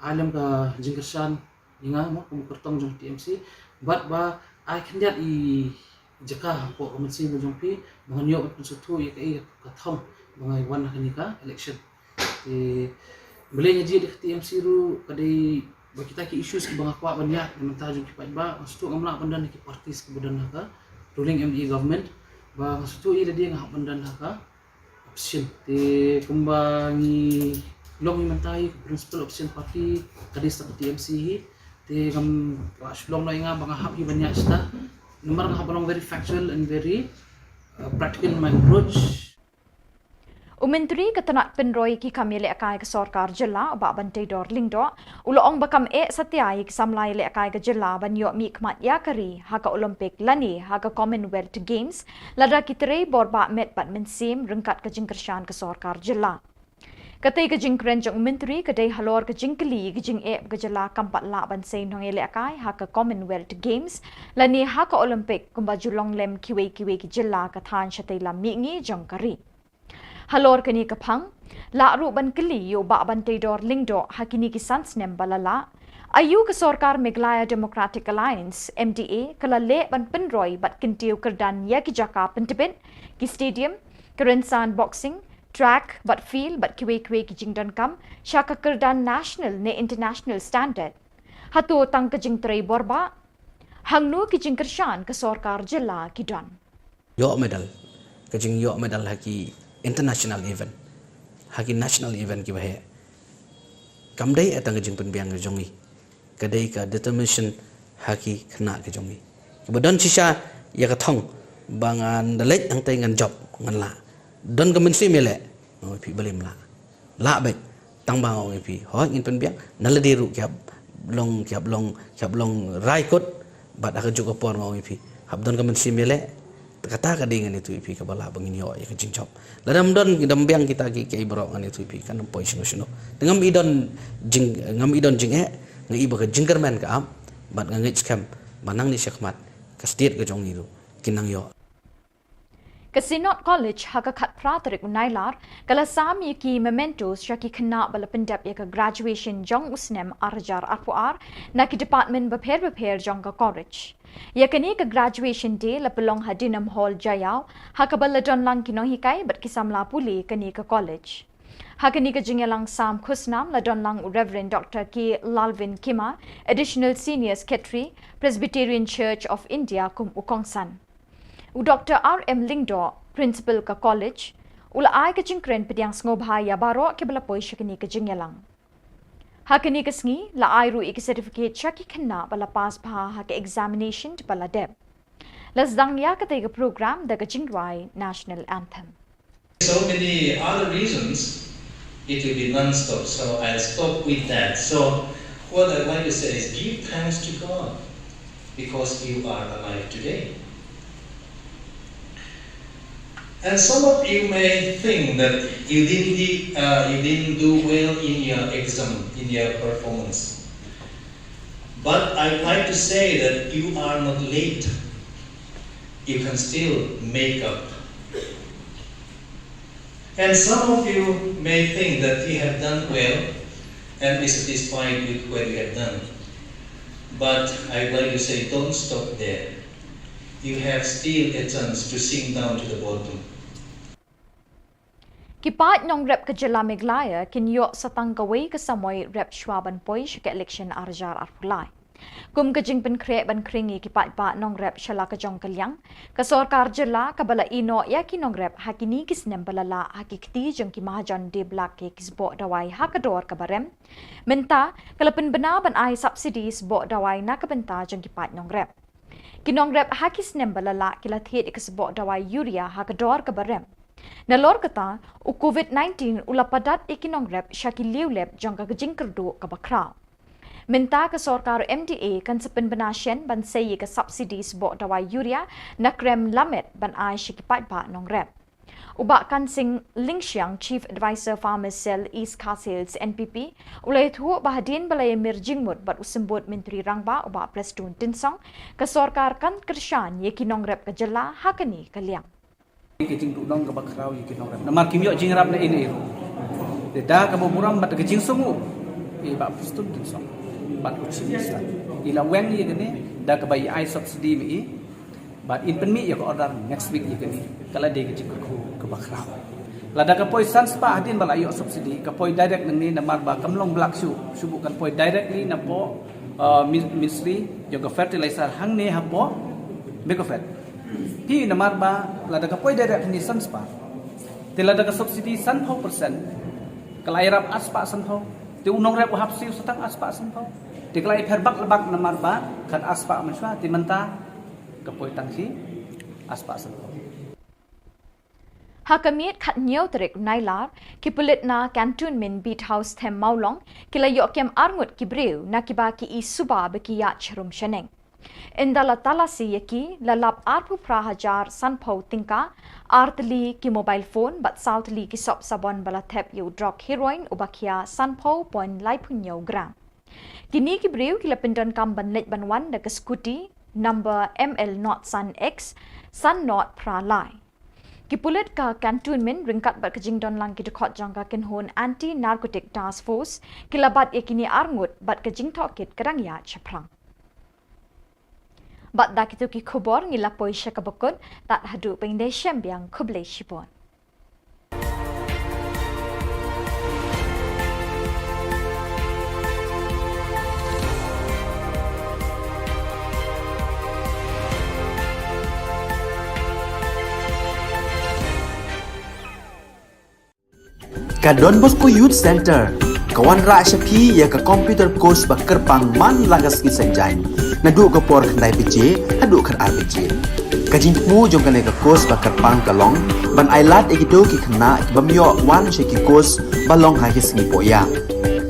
alam ka jingkershan inga mo kumpertong jong TMC but ba I kandiat I jaka po komensi mo jong pi bangan yo pensutu ya kai kathong bangai wan ka election ti boleh ngaji di TMC ru kadai ba kita ki issues ki banga kwa banyak mentah jong ki ba mastu ngamla pandan ki partis kemudian ka ruling ME government ba mastu I dia ngah pandan ka option te kumbangi long mentai principal option party kadis sa TMC te kam Shillong na nga banga happy banyak sta number nga balong very factual and very practical in my approach. Umentri katanak penroi ki kamile akai ke sarkar jilla ba bantai dor lingdo uloong bakam satiai ki samlai le akai ke jilla ban yo mi kmat yakari haka Olympic lani haka Commonwealth Games lada kitrei borba met bat mensim rengkat ke jingkershan ke sarkar jilla. Katai ke jingkren jong menteri kadai halor ke jingkeli ke jing ke jilla kampat la ban sei nong le akai haka Commonwealth Games lani haka Olympic kumba julong lem kiwe ki jilla ka than shatai la mi ngi jong kari. Halor kini kapang, la ru ban keli yo ba ban teidor lingdo hakini ki sansnem balala. Ayu ke Sarkar Meghalaya Democratic Alliance MDA kala le ban penroi bat kintiu kerdan ya ki jaka pentebin ki stadium, kerensan boxing, track bat field bat kiwe ki jingdan kam syaka kerdan national ne international standard. Hatu tang ke jing trei borba hangnu ki jingkershan ke Sarkar jilla ki don. Yo medal, ke jing yo medal haki international event haki national event ki bahe kamdai atang jing penbiang ke jongi kadai ka determination haki khna ke jongi kemudian sisa ya ka thong bangan dalek ang tay ngan job ngan la don ka mensi mele oi pi balim la bet tang bang oi pi ho ngin penbiang naladiru kyap long rai kot bat aka juga por oi pi hab don ka mensi mele kata kadingan itu ipi kabala bangin yo ya kecing chop ladam don dambiang kita ki kai bro an itu ipi kan poi sino dengan ngam idon jing ngai iba ka jingkerman ka am bat ngai scam manang ni syakmat ka state ka jong itu kinang yo Kasinot College hakakat pratarik unailar kala sami ki mementos syaki kena bala pendap ya ke graduation jong usnem arjar arpuar na ki department beper jong ka college. Ya kini ke graduation day la pelong hadinam hall jayau hakabala don lang kinong hikai bat kisamla puli kini ke college. Hakani ke jingelang sam khusnam la don lang Reverend Dr. K. Lalvin Kima, Additional Senior Secretary, Presbyterian Church of India kum ukongsan. U Dr. R.M. Lingdo, Principal ka College, ula ay ka jingkren pediang ngobha ya baro ke balapoy syakini ka jingelang. Hakani ka sngi la ay ru ik certificate syaki kena bala pass bha ha ke examination bala deb. Lasdang ya ka tega program da ka jingwai National Anthem. So many other reasons, it will be non-stop, so I'll stop with that. So what I'd like to say is give thanks to God because you are alive today. And some of you may think that you didn't do well in your exam, in your performance. But I'd like to say that you are not late. You can still make up. And some of you may think that you have done well and be satisfied with what you have done. But I'd like to say don't stop there. You have still a chance to sink down to the bottom. Kipat nong rep ke Jylla Meglaya kinyo sa tangkaway kasamoy rep Schwaban Poy ke election arjar arpulay. Kum kajing penkre ban kringi kipat pa nong rep Shala kajong kalyang kasorkar Jylla kabala ino ya kinong rep hakini kisnem balala hakikti jong kimahajan de blak ke kisbo dawai hakador kabarem menta kalapin bena ban ai subsidies bo dawai na kabenta jong kipat nong rep. Kinong rep hakisnem balala kilathet ikisbo dawai urea hakador kabarem. Nalor kata, u COVID-19 ulapadat ikinong rep syakiliw lep jangka kejing kerdu kabakraw. Minta ke sorkar MDA kan sepen benasyen ban sayi ke subsidi sebok dawai urea na krem lamet ban ai syikipat ba nong rep. Ubak kan sing Ling Xiang, Chief Advisor Farmers Cell East Castles NPP, ulai thuok bahadin balai mirjingmut bat usembut Menteri Rangba ubak Preston Tinsong ke sorkar kan kershan ye kinong rep ke Jylla hakani kaliang. Kejing dudong ke bakrau ye kinong rep. Namar kimyo jingrap na ini iro. Dah kamu muram bat kejing sungu. Ba Preston Tinsong. Bat ucista. Ila wen ye gini dah kebai ai subsidi mi. But in penmi ya ke order next week ye gini. Kala de kejing ke bakrau. Lada kapoi sans pa hadin bala yo subsidi kapoi direct ni namar ba kamlong blak subu kan poi directly na po ministry yo ke fertilizer hang ne hapo bekofet. Pi namar ba lada kapoi direct ni sans pa. Te lada ka subsidi 100%. Kalairap aspa sanho. Te unong rep hapsi setang aspa sanho. Te kalai perbak lebak namar ba kan aspa manswa ti menta kapoi tangsi aspa sanho. Hakamit kat nyau terik nailar ki pulit na cantonment beat house them maulong kila yokem arngut ki breu na kiba ki isuba beki ya cherum sheneng. Indala talasi yaki lalap arpu prahajar sanpau tingka artli ki mobile phone but southli ki sop sabon bala thep yu drug heroin ubakia sanpau point laipunyo gram. Kini ki breu kila pindon kam ban let ban wan da scooty number ML not sun X sun not pra lai. Kipulit ka cantonment ringkat bat kejing don lang ki dekot jangka kenhon anti narcotic task force kilabat yakini arngut bat kejing tokit kerang ya chaprang. Bat dak itu ki khubor ngila poisya kabakut tak hadu pengde syambiang kuble shipon. Ka Don Bosco Youth Center, kawan rak syapi ya ka computer course bakar pang man lagas ki sanjai. Nadu ka por kandai PJ, hadu kan RPG. Kajing mu jom kan ka course bakar pang kalong, ban ailat egido ki kena ki bamyo wan syaki course balong ha ki singi poya.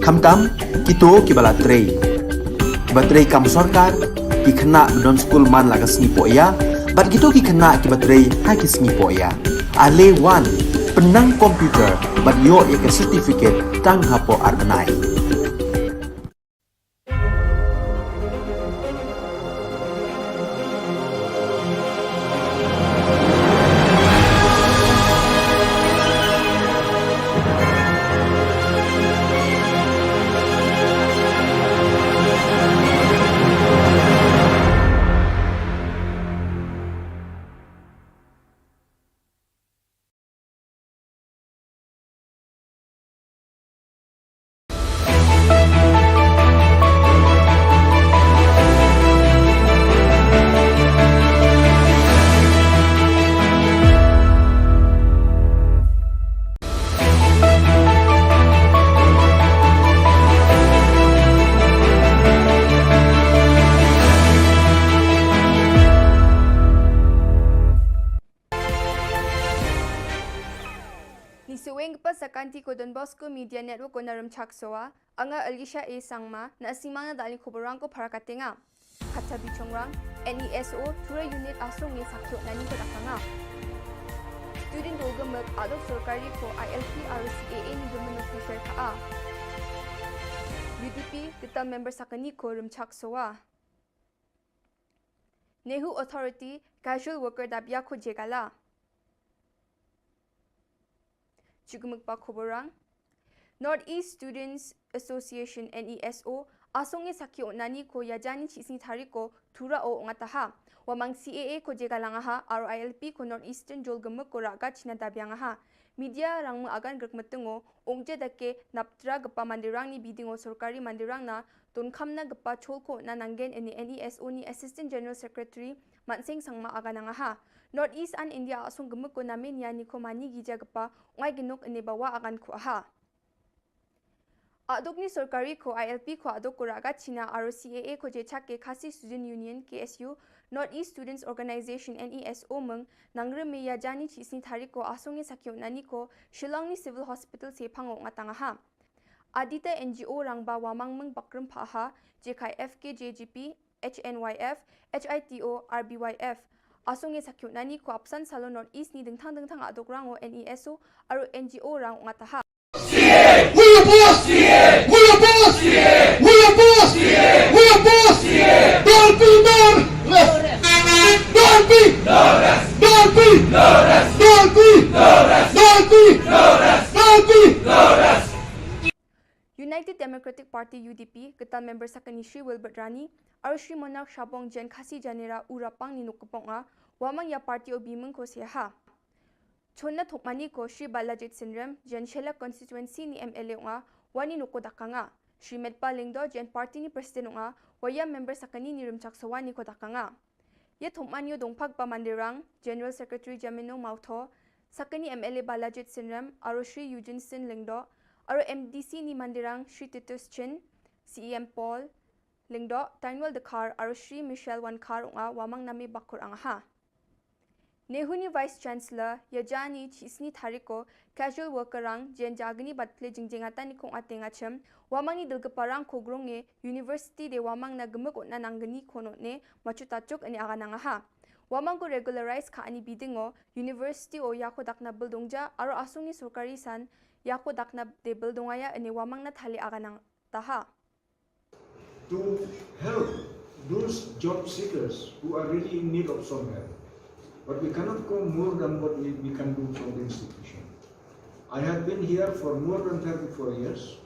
Kamtam kito ki bala trei. Batrei kam sorkar ki kena don school man lagas singi poya, bat kito ki kena ki batrei ha ki singi poya. Ale wan penang komputer bat yo ke certificate tang hapo arnai. sakanti ko Don Bosco Media Network ko narum chaksoa anga Alicia A Sangma na asimang na dali kuborang ko para katenga. Katsa bichongrang NESO tura unit asong ni sakyo nani ko dakanga. Student dogamag adok sorkari ko ILP RCAA ni gumano official ka. UDP kita member sakani ko rum chaksoa. Nehu Authority Casual Worker Dabya ko jegala. Chugumagpa Khuborang Northeast Students Association NESO asongi sakyo nani ko yajani chising thari ko tura o ngataha wamang CAA ko jegalangaha RILP ko Northeastern Jolgamuk ko raga china dabyangaha media rangmu agan grakmatungo ongje dake naptra gapa mandirang ni bidingo sorkari mandirang na tonkamna gapa cholko na nanggen ni NESO ni Assistant General Secretary Mansing Sangma aganangaha Northeast and India asong gemuk ko namin yani ko mani gija gapa ngai ginok ni bawa agan ko aha adok ni sorkari ko ILP ko adok ko raga china RCAA ko jechak ke Khasi Student Union KSU Northeast Students Organization NESO meng nangre me ya jani chisni thari ko asongi sakyo nani ko Shillong ni Civil Hospital se phango ngatangaha adita NGO rangba wamang meng bakrum phaha JKF JGP HNYF HITO RBYF asongi sakyo nani ko apsan salo Northeast ni dengthang adok rango NESO aro NGO rang ngataha We are boss! We are boss! We are boss! We are boss! Don't be more! Don't be! Don't be! Don't be! Don't be! Don't be! United Democratic Party UDP ketan member sakani Shri Wilbert Rani aro Shri Monarch Shabong Jen Khasi Janera urapang ni nukuponga wamang ya party obimeng ko siha Chonna thokmani ko Shri Balajit Sinrem Jen Shela constituency ni MLA nga wani nuko dakanga Shri Medpa Lingdo Jen party ni president nga waya member sakani ni rumchaksawa ni ko dakanga ye thokmani dongphak pa mandirang General Secretary Jamino Mautho sakani MLA Balajit Sinrem aro Shri Eugene Sin Lingdo aro MDC ni mandirang Shri Titus Chin CEM Paul Lingdo Tainwal Dakar aro Shri Michelle Wankar nga wamang nami bakur angaha Nehuni Vice Chancellor Yajani Chisni Thariko Casual Worker Rang Jen Jagni Batle Jingjingata ni Kong Atenga Chem Wamang ni Dilgaparang Kogrong e University de Wamang na Gemuk na Nangani Kono ne Machutachuk ani Aganangaha Wamang ko regularize ka ani bidingo University o Yako Dakna Buldongja aro asung ni Sorkari San Yako Dakna de Buldongaya ani Wamang na Thali Aganang Taha to help those job seekers who are really in need of some help. But we cannot go more than what we can do from the institution. I have been here for more than 34 years,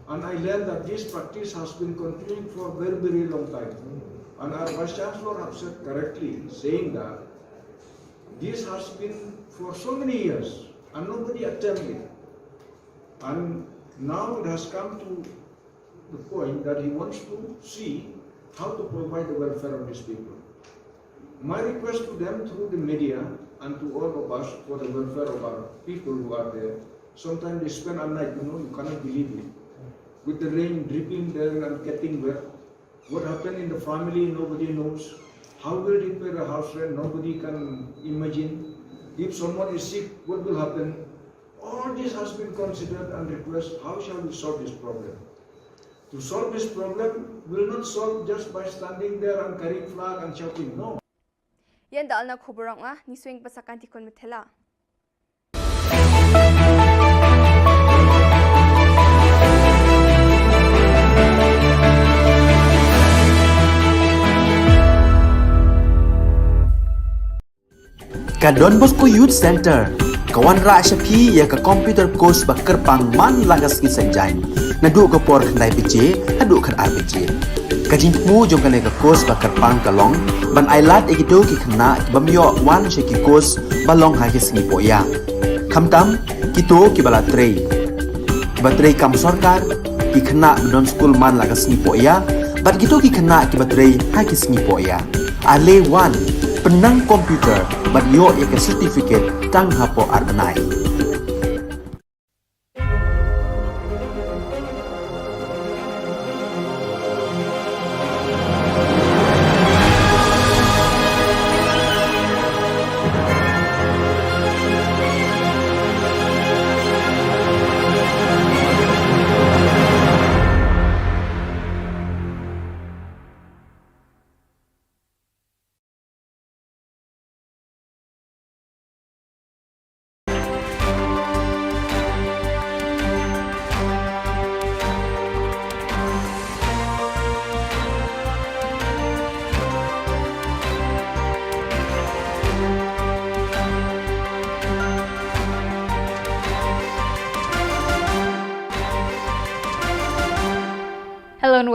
and I learned that this practice has been continuing for a very, very long time. And our Vice Chancellor has said correctly, saying that this has been for so many years, and nobody attempted it. And now it has come to the point that he wants to see how to provide the welfare of these people. My request to them through the media and to all of us for the welfare of our people who are there. Sometimes they spend all night, you cannot believe it. With the rain dripping there and getting wet. What happened in the family, nobody knows. How will they pay the house rent, nobody can imagine. If someone is sick, what will happen? All this has been considered and requested, how shall we solve this problem? To solve this problem will not solve just by standing there and carrying flag and shouting, no. Yan dal na Khuborang ni swing pasakan ti kon metela Ka Don Bosco Youth Center kawan ra shapi ya ka computer course bakar pang man lagas ki sanjain nadu ka por khandai piche hadu khan RPG kajing mu jong kane ka course bakar pang kalong ban ailat egito ki khna bamyo wan she ki course balong ha ki sngi poya khamtam kito ki bala trei batrei kam sarkar ki khna don school man lagas sngi poya bat gito ki khna ki batrei ha ki sngi poya ale wan penang komputer bat yo ya ka certificate tang hapo arbanai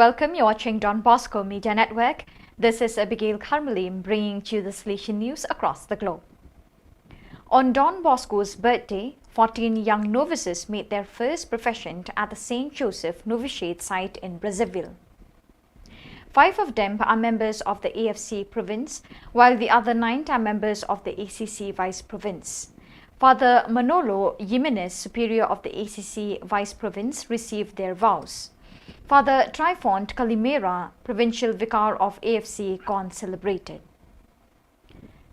welcome. You're watching Don Bosco Media Network. This is Abigail Carmelim bringing to you the Station News across the globe. On Don Bosco's birthday, 14 young novices made their first profession at the St. Joseph Novitiate site in Brazzaville. 5 of them are members of the AFC province, while the other 9 are members of the ACC Vice Province. Father Manolo Jimenez, superior of the ACC Vice Province, received their vows. Father Trifont Calimera, provincial vicar of AFC, celebrated.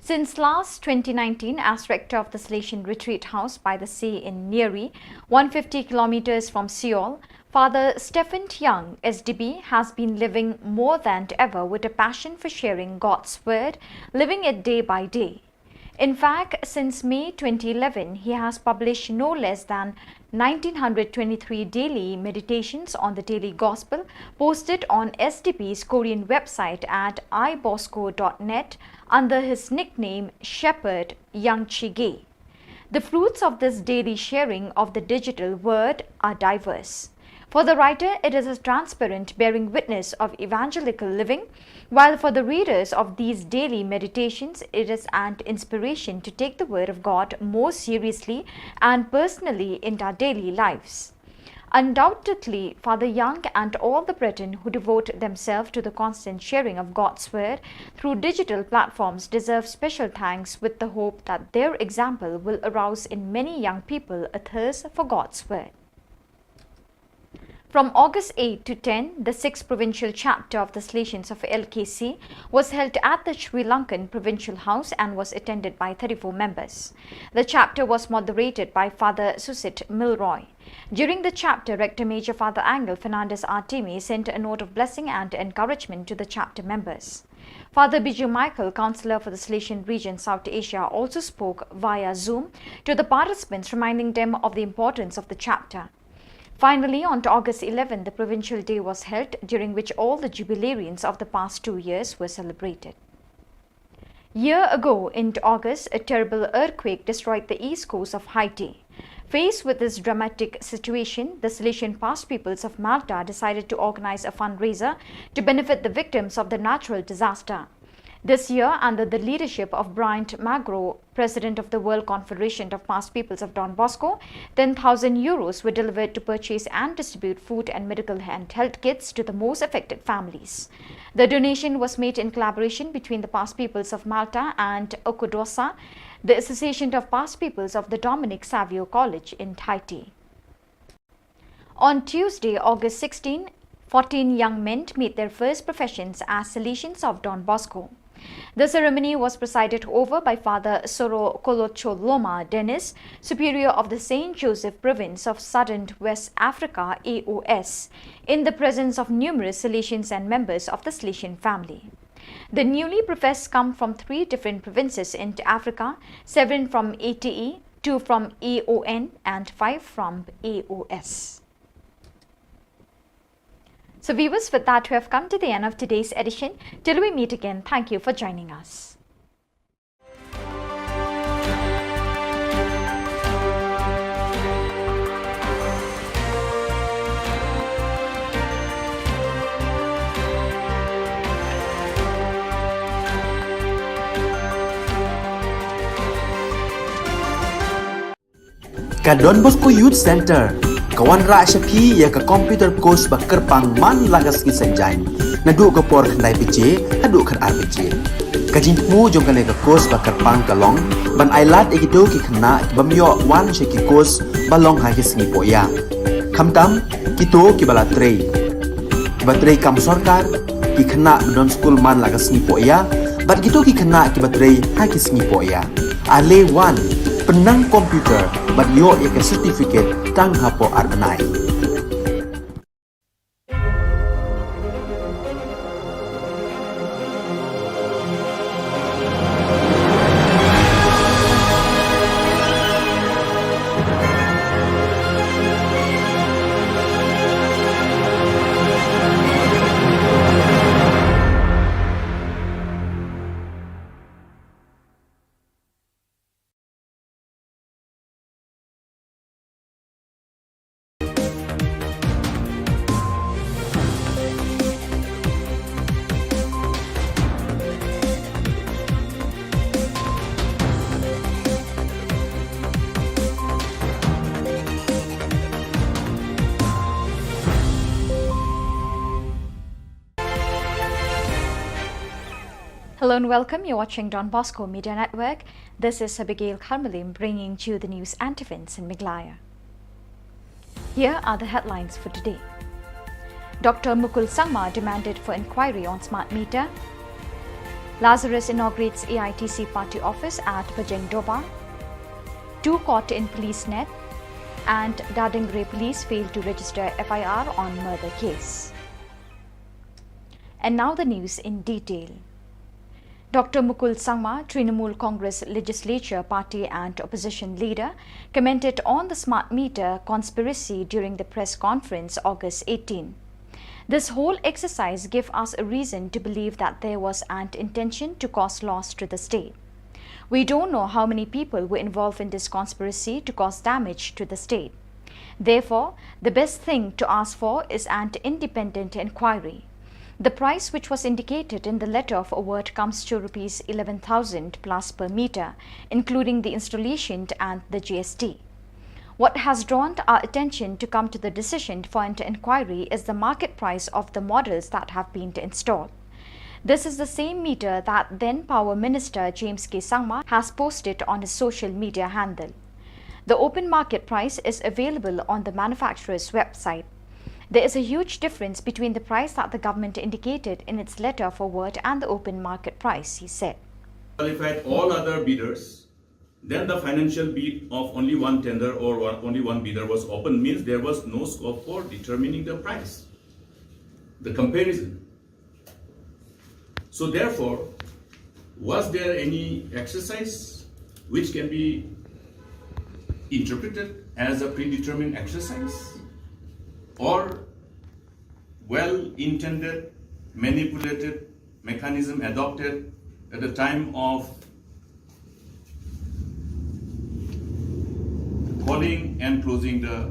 Since last 2019, as rector of the Salesian Retreat House by the Sea in Neri, 150 kilometers from Seoul, Father Stephen Young, SDB, has been living more than ever with a passion for sharing God's word, living it day by day. In fact, since May 2011, he has published no less than 1923 daily meditations on the daily gospel posted on SDB's Korean website at ibosco.net under his nickname Shepherd Yang Chige. The fruits of this daily sharing of the digital word are diverse. For the writer, it is a transparent bearing witness of evangelical living, while for the readers of these daily meditations, it is an inspiration to take the Word of God more seriously and personally in our daily lives. Undoubtedly, Father Young and all the brethren who devote themselves to the constant sharing of God's Word through digital platforms deserve special thanks, with the hope that their example will arouse in many young people a thirst for God's Word. From August 8 to 10, the 6th provincial chapter of the Salesians of LKC was held at the Sri Lankan Provincial House and was attended by 34 members. The chapter was moderated by Father Susit Milroy. During the chapter, Rector Major Father Angel Fernandez Artemi sent a note of blessing and encouragement to the chapter members. Father Biju Michael, Councillor for the Salesian Region South Asia, also spoke via Zoom to the participants, reminding them of the importance of the chapter. Finally, on August 11, the Provincial Day was held, during which all the jubilarians of the past 2 years were celebrated. Year ago, in August, a terrible earthquake destroyed the east coast of Haiti. Faced with this dramatic situation, the Salesian past peoples of Malta decided to organize a fundraiser to benefit the victims of the natural disaster. This year, under the leadership of Bryant Magro, President of the World Confederation of Past Peoples of Don Bosco, 10,000 euros were delivered to purchase and distribute food and medical and health kits to the most affected families. The donation was made in collaboration between the Past Peoples of Malta and Okudosa, the Association of Past Peoples of the Dominic Savio College in Haiti. On Tuesday, August 16, 14 young men made their first professions as Salesians of Don Bosco. The ceremony was presided over by Father Soro Kolocholoma Dennis, Superior of the St. Joseph Province of Southern West Africa AOS, in the presence of numerous Salesians and members of the Salesian family. The newly professed come from 3 different provinces in Africa, 7 from ATE, 2 from AON and 5 from AOS. So viewers, with that we have come to the end of today's edition. Till we meet again, thank you for joining us. Ka Don Bosco Youth Center, kawan ra syapi ya ka computer course bakar pang man lagas ki sanjain. Nadu ka por khandai PJ, hadu khan RPG. Kajin mu jong kane ka course bakar pang kalong, ban ailat egido ki khna bamyo wan she ki course balong ha ki singi poya. Khamtam kito ki bala trei. Batrei kam sarkar ki khna don school man lagas singi poya, bat kito ki khna ki batrei ha ki singi poya. Ale wan penang komputer bat yo ya ke certificate tang hapo arnai. Hello and welcome. You're watching Don Bosco Media Network. This is Abigail Karmalim bringing to you the news and events in Meghalaya. Here are the headlines for today. Dr. Mukul Sangma demanded for inquiry on smart meter. Lazarus inaugurates AITC party office at Bajeng Doba. 2 caught in police net. And Dadingre police failed to register FIR on murder case. And now the news in detail. Dr. Mukul Sangma, Trinamool Congress Legislature Party and Opposition Leader, commented on the smart meter conspiracy during the press conference August 18. This whole exercise gave us a reason to believe that there was an intention to cause loss to the state. We don't know how many people were involved in this conspiracy to cause damage to the state. Therefore, the best thing to ask for is an independent inquiry. The price which was indicated in the letter of award comes to Rs 11,000 plus per meter, including the installation and the GST. What has drawn our attention to come to the decision for an inquiry is the market price of the models that have been installed. This is the same meter that then Power Minister James K. Sangma has posted on his social media handle. The open market price is available on the manufacturer's website. There is a huge difference between the price that the government indicated in its letter of award and the open market price, he said. Qualified all other bidders, then the financial bid of only one tender or only one bidder was open means there was no scope for determining the price, the comparison. So therefore, was there any exercise which can be interpreted as a predetermined exercise? Or well-intended, manipulated mechanism adopted at the time of calling and closing the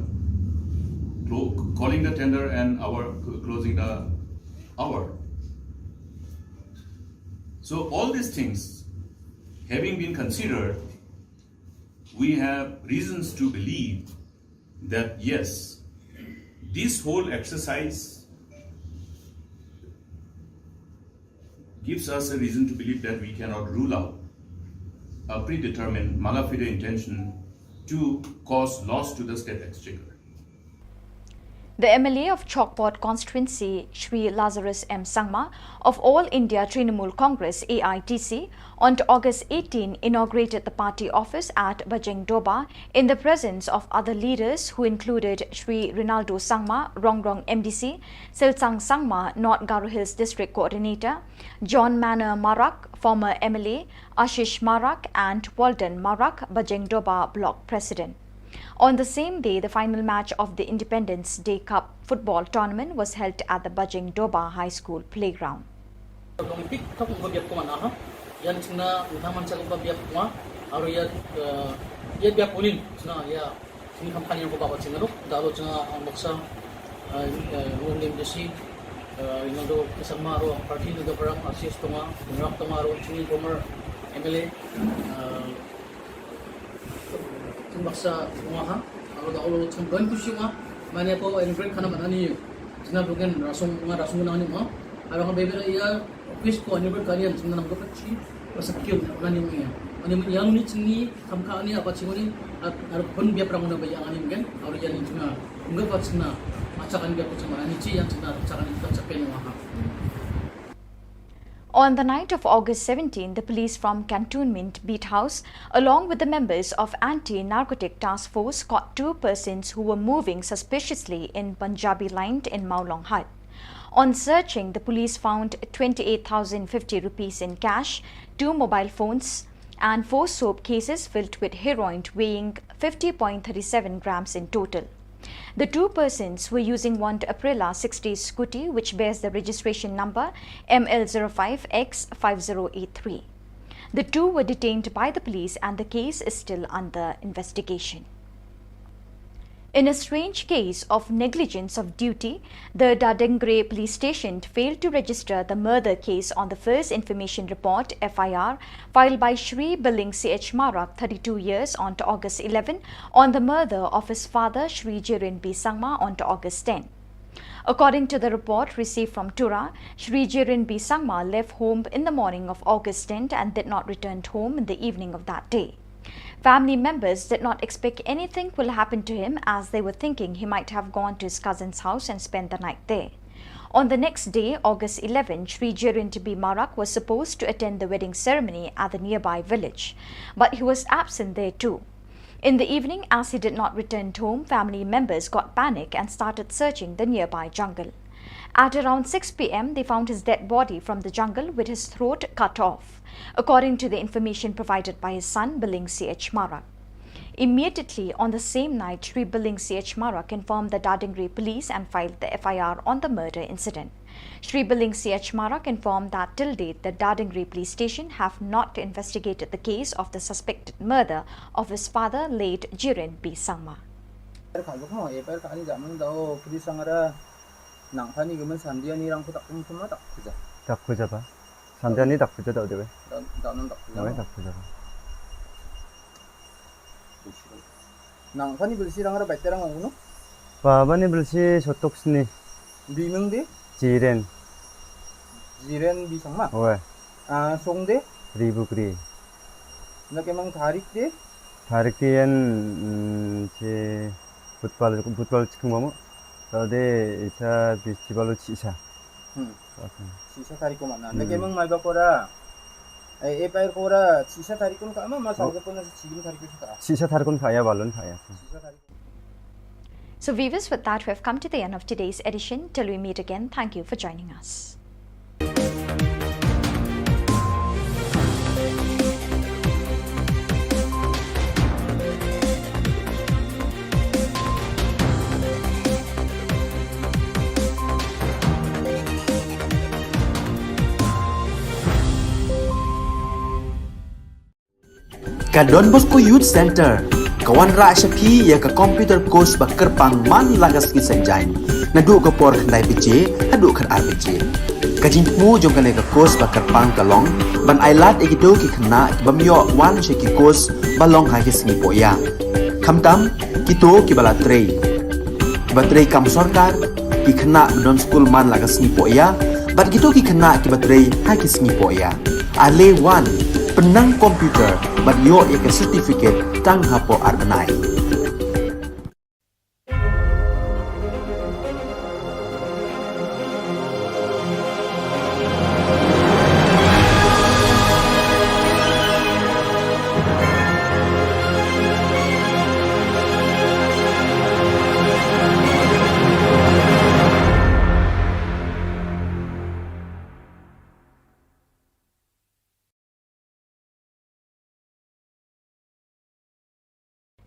tender and closing the hour. So all these things having been considered, we have reasons to believe that yes, this whole exercise gives us a reason to believe that we cannot rule out a predetermined mala fide intention to cause loss to the state exchequer. The MLA of Chokpot constituency, Shri Lazarus M. Sangma of All India Trinamool Congress AITC, on August 18 inaugurated the party office at Bajeng Doba in the presence of other leaders who included Shri Rinaldo Sangma, Rongrong MDC, Silsang Sangma, North Garo Hills District Coordinator, John Manor Marak, former MLA, Ashish Marak and Walden Marak, Bajeng Doba Block President. On the same day, the final match of the Independence Day Cup football tournament was held at the Bajeng Doba High School playground. Olympic tak biak ko mana yan sina utaman sa biak ko aro ya biak punin sina ya sini kampanya ko ba sina ro dalo sina ang baksa William Jesse ino kasama ro party do parang assist to nga ngap to ro sini former MLA baksa umaha aro da olo chung don kusi ma mane ko invite kana manani sina bukan rasong na ni ma aro nga bebe iya office ko invite kanian sina nam ko pachi pasakyo nani mo iya ani yang ni chingi kamka ni apa chingoni aro pun biya prang na bayang ani mgen aro yan ni chinga unga pa china machakan biya ko chama ani chi yang china chakan ka chapen wa. On the night of August 17, the police from Cantonment Beat House, along with the members of Anti-Narcotic Task Force, caught 2 persons who were moving suspiciously in Punjabi Line in Maulong Hut. On searching, the police found 28,050 rupees in cash, 2 mobile phones, and 4 soap cases filled with heroin weighing 50.37 grams in total. The 2 persons were using one Aprilia 60 scooty which bears the registration number ML05X5083. The 2 were detained by the police and the case is still under investigation. In a strange case of negligence of duty, the Dadengre police station failed to register the murder case on the first information report (FIR) filed by Shri Billing C.H. Marak, 32 years, on to August 11 on the murder of his father Shri Jirin B. Sangma on to August 10. According to the report received from Tura, Shri Jirin B. Sangma left home in the morning of August 10th and did not return home in the evening of that day. Family members did not expect anything will happen to him, as they were thinking he might have gone to his cousin's house and spent the night there. On the next day, August 11, Shri Jirin B. Marak was supposed to attend the wedding ceremony at the nearby village, but he was absent there too. In the evening, as he did not return home, family members got panic and started searching the nearby jungle. At around 6 p.m., they found his dead body from the jungle with his throat cut off, according to the information provided by his son, Biling C.H. Marak. Immediately on the same night, Shri Biling C.H. Marak informed the Dadingri police and filed the FIR on the murder incident. Shri Biling C.H. Marak informed that till date, the Dadingri police station have not investigated the case of the suspected murder of his father, late Jirin B. Sangma. Babani belsi sotok sini. Bimeng de? Jiren. Jiren bi sangma? Oke. Song de? Ribu kri. Nak emang tarik de? Tarik dian je football cikung mamu. Tadi isa festival cisa. Cisa tarik ko mana? Nak emang mai bakora. Pair kora cisa tarik ko ka ama mas alga pun nasi cigim tarik ko suka. Cisa tarik ko kaya balon kaya. So viewers, with that we have come to the end of today's edition. Till we meet again, thank you for joining us. Don Bosco Youth Center kawan ra shapi ya ka computer course bakar pang man lagas ki sanjain nadu ka por khandai pije hadu khan arbije kajin mu jong kane ka course bakar pang kalong ban ailat egito ki khna bamyo wan she ki course balong ha ki singi poya khamtam kito ki bala trei batrei kam sarkar ki khna don school man lagas singi poya bat kito ki khna ki batrei ha ki singi poya ale wan penang komputer bat yo ek certificate tang hapo arnai.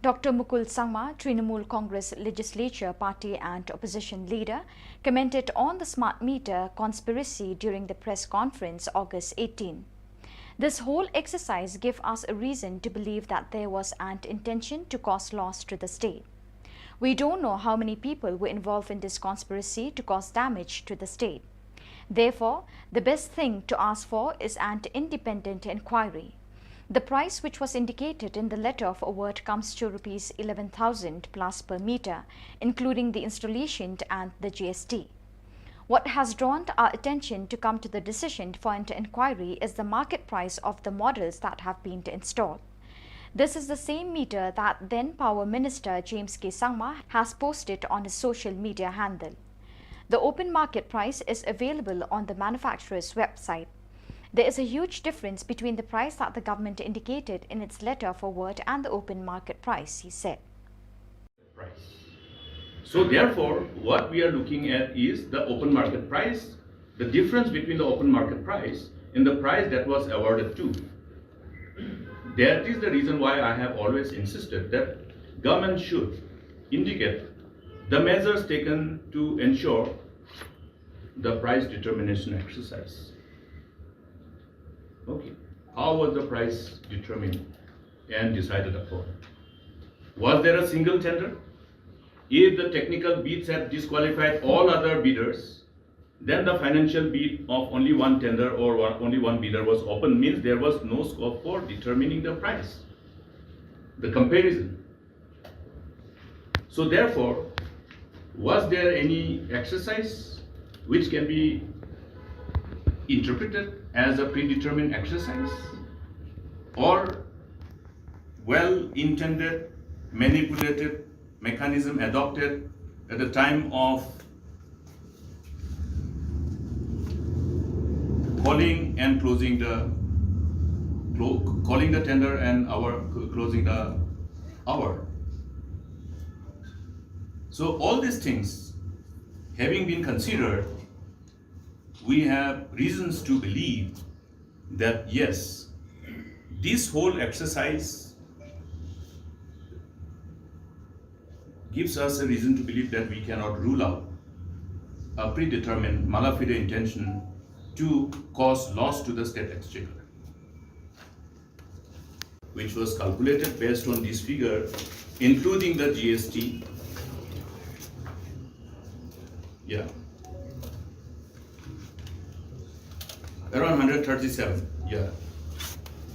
Dr. Mukul Sangma, Trinamool Congress Legislature Party and Opposition Leader, commented on the smart meter conspiracy during the press conference August 18. This whole exercise gave us a reason to believe that there was an intention to cause loss to the state. We don't know how many people were involved in this conspiracy to cause damage to the state. Therefore, the best thing to ask for is an independent inquiry. The price which was indicated in the letter of award comes to Rs 11,000 plus per meter, including the installation and the GST. What has drawn our attention to come to the decision for an inquiry is the market price of the models that have been installed. This is the same meter that then Power Minister James K. Sangma has posted on his social media handle. The open market price is available on the manufacturer's website. There is a huge difference between the price that the government indicated in its letter of award and the open market price, he said. So therefore, what we are looking at is the open market price, the difference between the open market price and the price that was awarded to. That is the reason why I have always insisted that government should indicate the measures taken to ensure the price determination exercise. Okay, how was the price determined and decided upon? Was there a single tender? If the technical bids had disqualified all other bidders, then the financial bid of only one tender or only one bidder was open, means there was no scope for determining the price, the comparison. So therefore, Was there any exercise which can be interpreted as a predetermined exercise, or well-intended, manipulated mechanism adopted at the time of calling and closing the tender and closing the hour? So all these things having been considered, we have reasons to believe that yes, this whole exercise gives us a reason to believe that we cannot rule out a predetermined mala fide intention to cause loss to the state exchequer, which was calculated based on this figure, including the GST. Yeah. Around 137, yeah.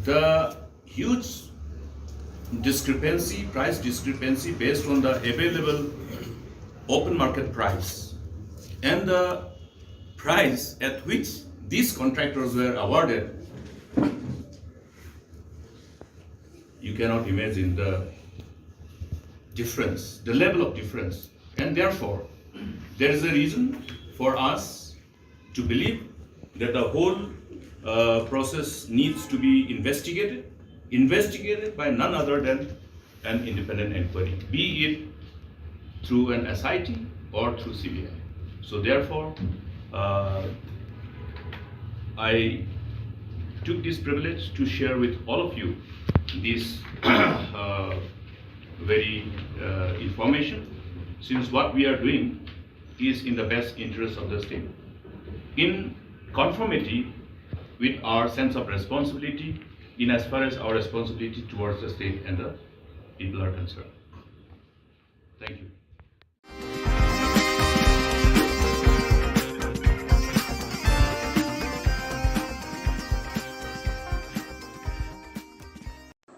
The huge discrepancy, price discrepancy based on the available open market price and the price at which these contractors were awarded, you cannot imagine the difference, the level of difference. And therefore, there is a reason for us to believe that the whole process needs to be investigated by none other than an independent inquiry, be it through an SIT or through CBI. So therefore, I took this privilege to share with all of you this very information, since what we are doing is in the best interest of the state, in conformity with our sense of responsibility, in as far as our responsibility towards the state and the people are concerned. Thank you.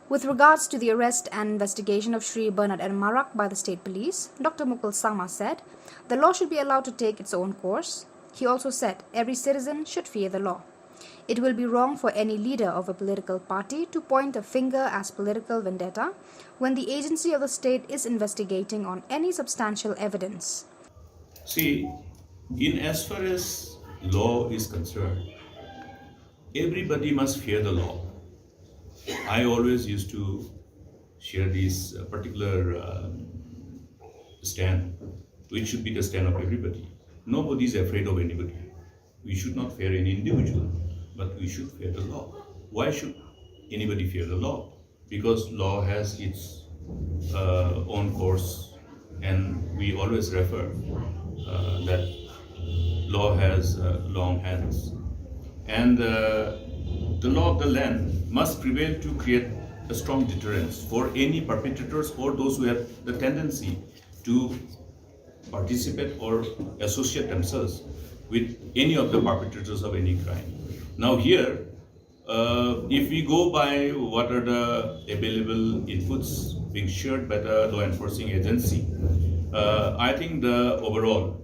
With regards to the arrest and investigation of Shri Bernard and Marak by the state police, Dr. Mukul Sangma said the law should be allowed to take its own course. He also said every citizen should fear the law. It will be wrong for any leader of a political party to point a finger as political vendetta when the agency of the state is investigating on any substantial evidence. See, in as far as law is concerned, everybody must fear the law. I always used to share this particular stand, which should be the stand of everybody. Nobody is afraid of anybody. We should not fear any individual, but we should fear the law. Why should anybody fear the law? Because law has its own course, and we always refer that law has long hands. And the law of the land must prevail to create a strong deterrence for any perpetrators or those who have the tendency to participate or associate themselves with any of the perpetrators of any crime. Now here, if we go by what are the available inputs being shared by the law enforcing agency, I think the overall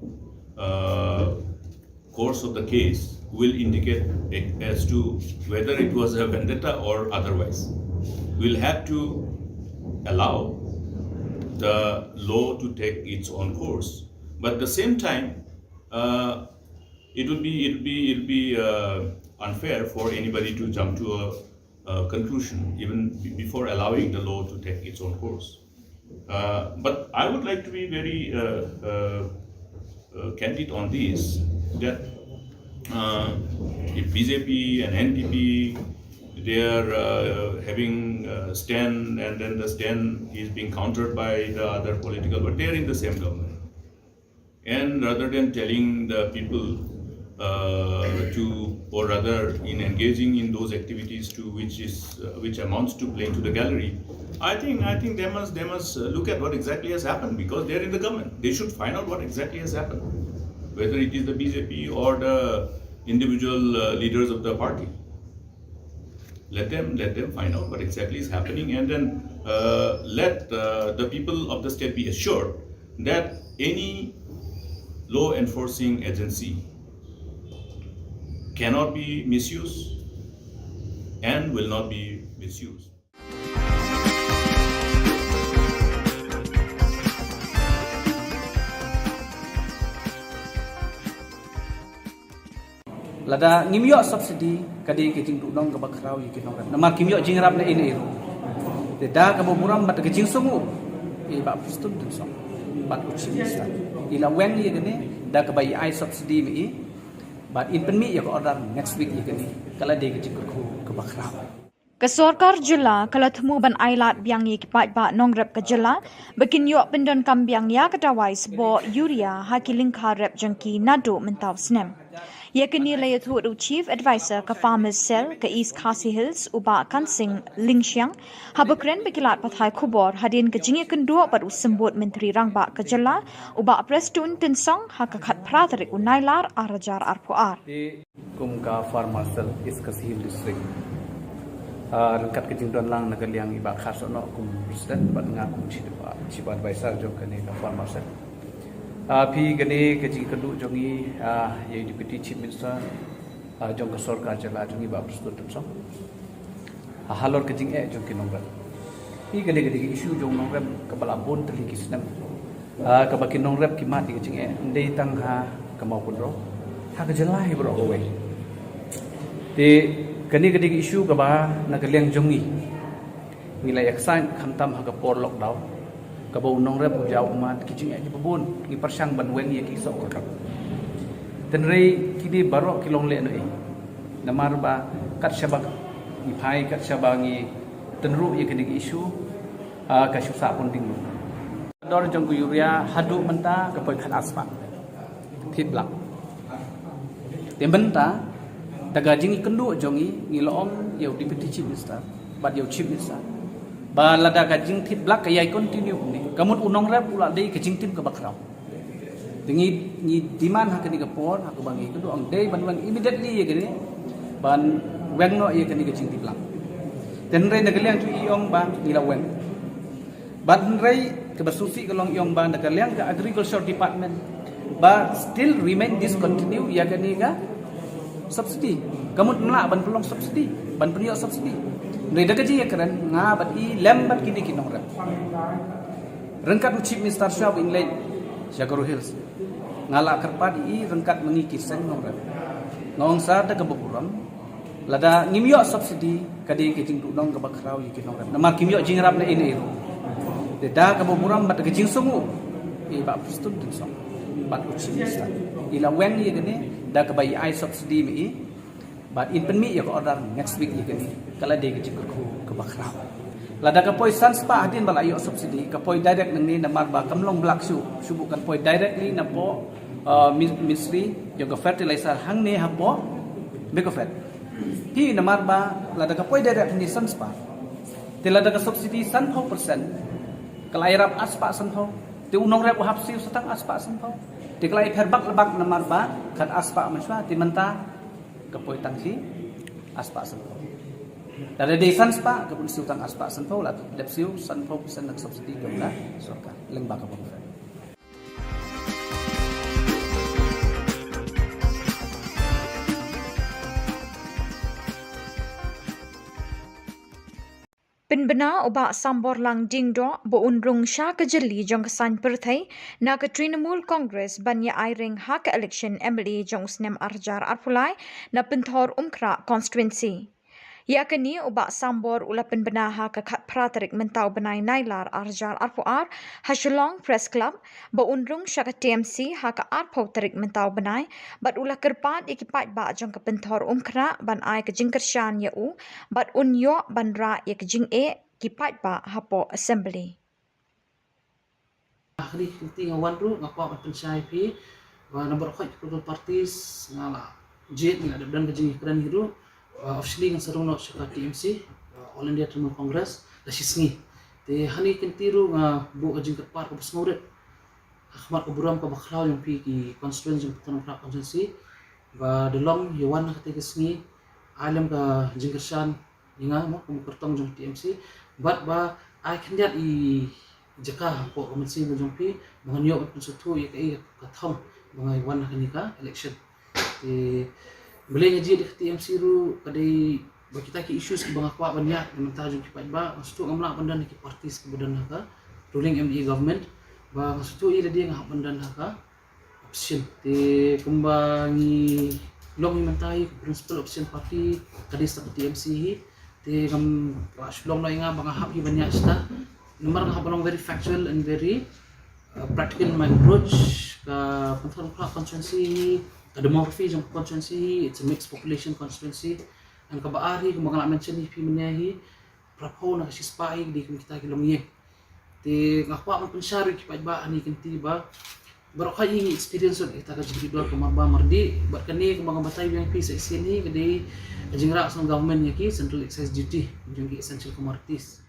course of the case will indicate as to whether it was a vendetta or otherwise. We'll have to allow the law to take its own course, but at the same time, it will be unfair for anybody to jump to a conclusion even before allowing the law to take its own course. But I would like to be very candid on this, that if BJP and NPP, they are having a stand, and then the stand is being countered by the other political, but they are in the same government. And rather than telling the people or rather in engaging in those activities to which amounts to playing to the gallery, I think they must look at what exactly has happened, because they are in the government. They should find out what exactly has happened, whether it is the BJP or the individual leaders of the party. Let them find out what exactly is happening, and then let the people of the state be assured that any law enforcing agency cannot be misused and will not be misused. Lada ngimyo subsidi kadi kejing dudong ke bakrau yikin orang. Nama kimyo jingrap na ini. Deda ke buram bat kejing sungu. Ba pustun tu song. Bat ucin sta. Ila wen ye gene da ke bai ai subsidi mi. Bat in pen mi ya ko order next week ye gene. Kala de kejing ke bakrau. Kesorkar Jylla kala temu ban ailat biang ye kipat ba nongrep ke Jylla bekin yok pendon kambiang ya kedawai sebo Yuria hakiling karep jengki nado mentau snem. Ia kini layat hu Chief Advisor ke Farmers Cell ke East Khasi Hills uba Kansing Lingxiang habakren bekilat pathai Khubor hadin ke jingi kendua pada sembut Menteri Rangba ke Jylla uba Prestun Tinsong hakakat pratarik unailar arajar arpuar. Di kumka Farmers Cell East Khasi Hills District. Rengkat kejing don lang nagaliang iba khas no kum President bat ngaku Chief Advisor jong kene ke Farmers Cell. Pi gani kejing kedu jongi ye Deputy Chief Minister jong ke Sorkar Jylla jongi ba Prestun Tinsong. Halor kejing jong ke nongrat. Pi gani isu jong nongrat ke balabon teli kisnem. Ke baki nongrat kimat kejing ndei tang ha ke mau pun ro. Ha ke Jylla hi bro we. Di kani isu ke ba nagaliang jongi. Nilai aksan khamtam ha ke por lockdown. Kabau nongrep jauh umat kicing aja pebun ki persang banwen ye ki sok kap tenrei kini barok kilong le noi namar ba kat syabak ni pai kat syabangi tenru ye kini isu ka susah pun ding dor jong ku Yuria hadu menta ka poi khat aspa thiblak tembenta daga jingi kendu jongi ngilong ye Deputy Chief Minister bat ye Chief Minister ba lada kajing tit blak kayai continue ni kamun unong rap ula dei kajing tim ke bakrau dingi ni diman ha kani kapor ha bangi kedu ang dei ban immediately ye gani ban weng no ye kani kajing tit blak den rei nagaliang tu iong ba ngila weng ban rei ke basusi kalong iong ba nagaliang ke agriculture department ba still remain discontinue ya kani ka subsidi kamun mla ban pelong subsidi ban penio subsidi Reda kaji ya keren ngabat I lembat kini kinong rep. Rengkat Chief Minister Shab Inglay Shagaru Hills. Ngala kerpad I rengkat mengikir sen nong rep. Ngong sa da kebukuram. Lada ngimyo subsidi kadi kejing dudong ke bakrau yi kinong rep. Nama kimyo jingrap na ini iro. Deda kebukuram bat kejing sungu. Ba Prestun Tinsong. Bat ucin sta. Ila wen ye gene da ke bai ai subsidi mi but in pen mi ya ko order next week ye gani kala de ke ke bakrau lada ka poi sans pa hadin bala yo subsidi ka poi direct nang ni namar ba kamlong blak subu kan poi directly na po ministry yo ka fertilizer hang ne ha po be ko fet hi namar ba lada ka poi direct ni sans pa te lada ka subsidi 100% kala irap aspa sanho te unong rep hap siu satang aspa sanho te kala ferbak lebak namar ba kan aspa maswa ti menta kapoi tangsi aspa sanpo. Dari desan spa kapun siutang aspa sanpo lah depsiu sanpo persen nak subsidi kepada Sorkar lembak kapun. Penbena ubak sambor lang dingdo bo unrung sya ke Jylla jong kesan perthai na ke Trinamool Congress banya airing hak election Emily jong snem arjar arpulai na penthor umkra constituency. Ya kini ubak sambor ula penbena hak ke kat pratarik mentau benai nailar arjar arpuar ha Shillong Press Club bo unrung sya ke TMC hak ke arpau tarik mentau benai bat ula kerpat ikipat ba jong ke penthor umkra ban ai ke jingkersyan ya u bat unyo ban ra ya ke jing kipat ba hapo assembly. Ahli kinti ngawan ru ngapa batun syai pi wa nomor khoi political parties ngala jet ngada dan kejing kran hiru officially ng sarong no sa TMC All India Trinamool Congress la sisngi te hani kinti ru nga bu kejing kapar ko pasngurit akhmat kuburam ka bakraw yung pi ki constituency yung Khubor Na Ka Jylla ba delong yawan na katiga sngi alam ka jingkersyan inga mo kumukertong yung TMC but ba I candidat I jaka po komensi mo jong pi banganyo at sutu ya kai kathong bangai wan ka election ti boleh ngaji di TMC ru kadai bagi kita ki issues ki bang akwa banyak mentah ju ki ba maksud ngamla pandan ki partis ke badan ka ruling MDA government ba maksud i dia ngah pandan ka option ti kembangi long mentai principal option party kadai sta TMC ti kam Shillong lai nga bang hap hi banyak sta nomor ngah balong very factual and very practical in my approach ka pantang constituency demography jong constituency, it's a mixed population constituency. Ang kabaari kung mga mention ni piminahi prapo na kasi spy di kung kita kilomye. Ti ngakwa man pensyari kipat ba ani kinti ba baru kay experience of kita ka individual kumaba mardi bat kani kung mga batay yang pi sa sini kadi jingra sa government yaki central excise duty jong ki essential commodities.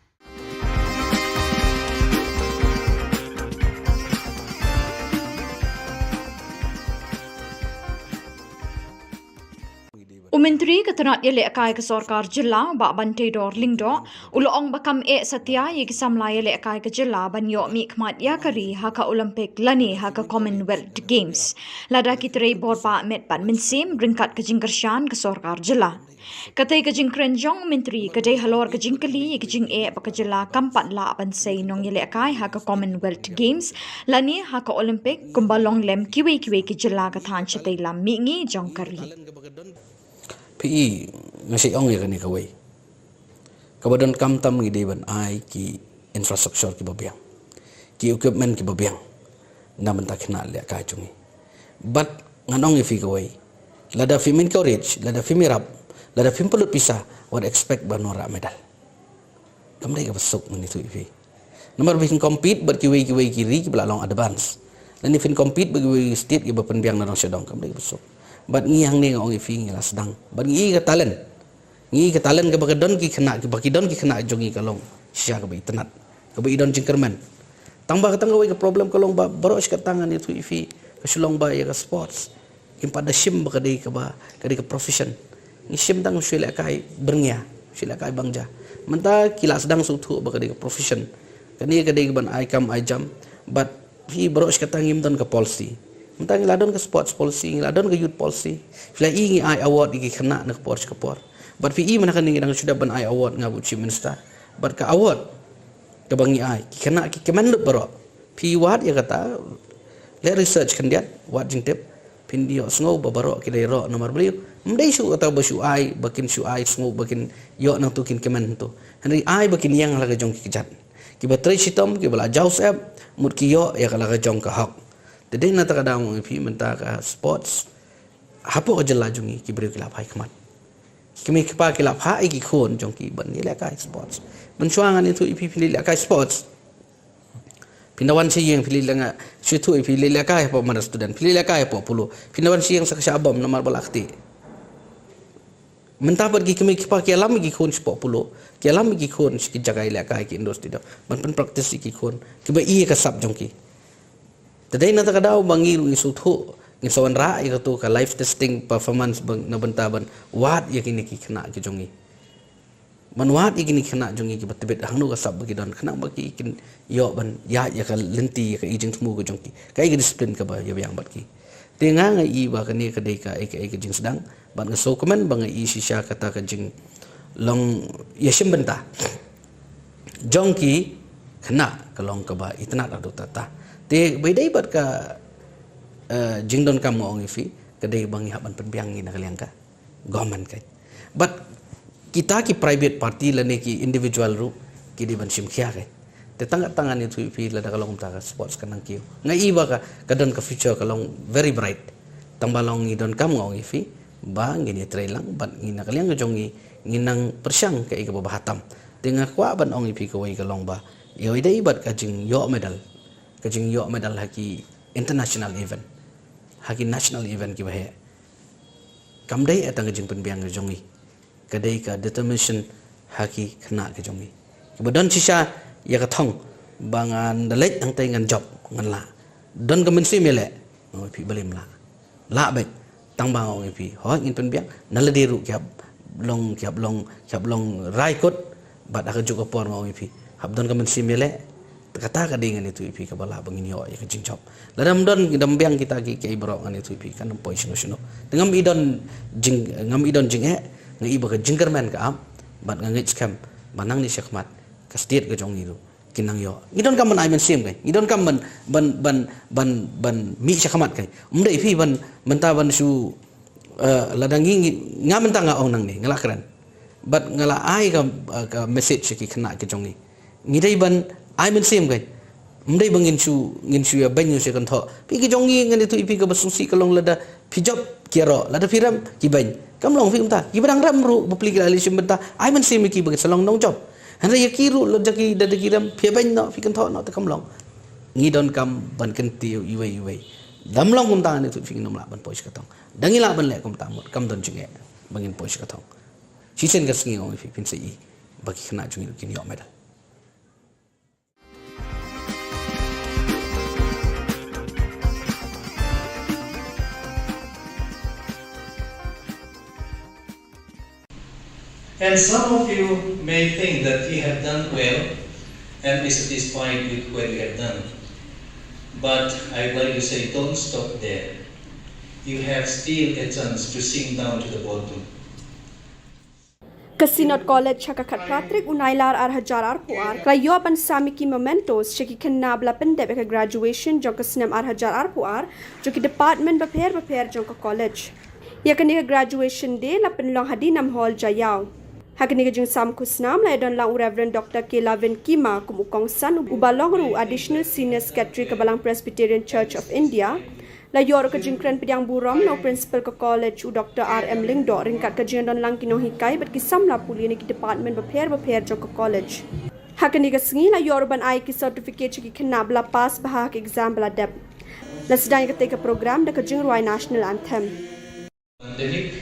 Menteri Ketenat Yele Akai ke Sorkar Jilla ba Bantai Dor Lingdo uloong bakam setia ye kisamla Yele Akai ke Jilla banyo mikmat yakari haka Olympic lani haka Commonwealth Games lada kitrei borba met ban minsim ringkat ke jingkershan ke Sorkar Jilla katai ke jingkrenjong menteri kadai halor ke jingkeli ye ke jing ba ke Jilla kampat la bansai nong Yele Akai haka Commonwealth Games lani haka Olympic kumbalong lem kiwe ke Jilla ka than chitai lam mingi jongkari PE ngasih ong ya kani kawai. Kabadan kamtam ngide ban ai ki infrastruktur ki babiang. Ki equipment ki babiang. Naman tak kena le ka chungi. But nganong ifi kawai. Lada fi min courage, lada fi mirap, lada fi pulut pisah what expect banora medal. Kamdai ka besok mani tu ifi. Nomor bikin compete ber ki kiri ki belalong advance. Lani fin compete bagi state ki bapen biang narong sedong kamdai ka besok. Bat ngi hang ni ngong ifi ngila sedang bat ngi ka talent ke bagadon ki kena ki bakidon ki kena jongi kalong sia ka bai tenat ka bai don jingkerman tangba ka tangga ka problem kalong ba baros ka tangan itu ifi ka Shillong ba ya ka sports kim pada sim ba kadai ka ba kadai ka profession ngi sim tang sila kai berngya sila kai bangja menta kila sedang sutu ba kadai ka profession kani kadai ban ai kam ai jam but hi baros ka tangim don ka policy Mentang ngiladon ke sports policy, ngiladon ke youth policy. Fila ingi ai award iki kena nak Porsche ke por. But fi mana kan nang sudah ban ai award ngabu chief minister. But ka award ke bangi ai kena ki kemenlut baro. Fi wat ya kata le research kan dia wat jing tip pindio sngo babaro ki le ro nomor beliau. Mdai su atau basu ai bakin su ai sngo bakin yo nang tukin kemen tu. Henry ai bakin yang laga jong ki jat. Ki batrai sitom ki bala jaus app mut ki yo ya kala jong ka hak. Jadi nata kadang ifi mentah ka sports hapo ka Jilla jungi ki beri kilap hai kemat kimi kipa kilap hai ki khon jong ki ban ni la kai sports mensuangan itu ifi pilih la kai sports pindawan si yang pilih langa situ ifi pilih la kai apa mana student pilih la kai apa puluh pindawan si yang saksa abam nomor balakti mentah pergi kimi kipa ki alam ki khon 10 ki alam ki khon ki jagai la kai ki industri do ban praktis ki khon ki ba i ka sab jong ki Tadai nata kadau bangiru isu tu ni sawan ra ya tu ka live testing performance bang na bentaban wat ya kini ki kena ki jongi man wat ya kini kena jongi ki betebet hangnu ka sab bagi don kena bagi kin yo ban ya ka lenti ka ijing temu ko jongi kai ki disiplin ka ba ya yang bat ki tenga ngai i ba ka ni ka dei ka ek jing sedang ban ka so komen bang i sisha kata ka jing long ya sim benta jongki kena ka long ka ba itna adu tata Te bedai bat ka jingdon kamu ong ifi kadai bangi haban penbiangi nak kalian ka government kai but kita ki private party lane ki individual ru ki di ban sim khia kai te tangan itu ifi lada kalong ta sports kanang ki ngai iba ka kadon ka future kalong very bright tambalong idon kamu ong ifi bang ini trailang bat ngina kalian ka jongi nginang persyang kai ka bahatam tengah kwa ban ong ifi ka wai kalong ba yo idai bat ka jing yo medal kajing yo medal haki international event haki national event ki bahe kamdai atang kajing penbiang ke jongi kadai ka determination haki kena ke jongi kemudian sisa ya kathong bangan dalek ang tai ngan job ngan la don ka mensi mele ngoi pi balim la baik tang bang ong pi ho ngin penbiang naladiru kyap long rai kot bat aka juga por ngoi pi hab don ka mensi mele kata ka dengan itu ipi ka bala bangin yo ya kajing chop ladam don idam biang kita ki kai borok ngan itu ipi kan poi sino sino dengan ngam idon jing ngai ba ka jingkar man ka am bat ngai scam banang ni sekmat ka state ka jong itu kinang yo idon kam ban ai men sim kai idon kam ban mi sekmat kai umda ipi ban menta ban su ladangi ngam tanga ong nang ni ngala kran bat ngala ai ka message ki khna ka jong ni ngidai ban ai men sim kai mdai bangin su ya banyu se kan tho pi ki jong ngi ngani tu ipi ka basusi kalong lada pijop kiaro lada firam ki ban kam long fi umta ki barang ram ru bapli ki ali sim benta ai men sim ki bang salong nong job hanra ya ki ru lo jaki dada kiram fi ban no fi kan tho no ta kam long ngi don kam ban kan tiu iwei dam long umta ni tu fi nom la ban pois ka tong dangi la ban le kum ta mot kam don jinge bangin pois ka tong chi sen ka sngi ong fi pin se i baki khna chung ki ni omeda And some of you may think that you have done well and be satisfied with what you have done. But I'd like to say, don't stop there. You have still a chance to sink down to the bottom. Kasinot College hakakat Patrick Unailar Arhajar Arpuar Krayo pan Samiki Mementos Cheki Kenabla Pendek graduation Jongka Snem Arhajar Arpuar Joki Department Baper Jongka College Yakaniga graduation day Lapen Long Hadinam Hall Jayao Hakaniga Jung Sam Kusnam Laidon Lang Reverend Dr. Kelavin Kima Kumukong San Ubalongru Additional Senior Secretary Kabalang Presbyterian Church of India La yor ka jingkran pidyang buram no principal ka college u Dr. R.M. Lingdo ringkat ka jingdon lang kinong hikay bat kisamla puli ni ki department baper jong ka college. Hakani ka singi la yor ban ay ki certificate ki kinabla pass baha ka exam bala dep. La sedang ka take program da ka jingruay national anthem. Pandemic.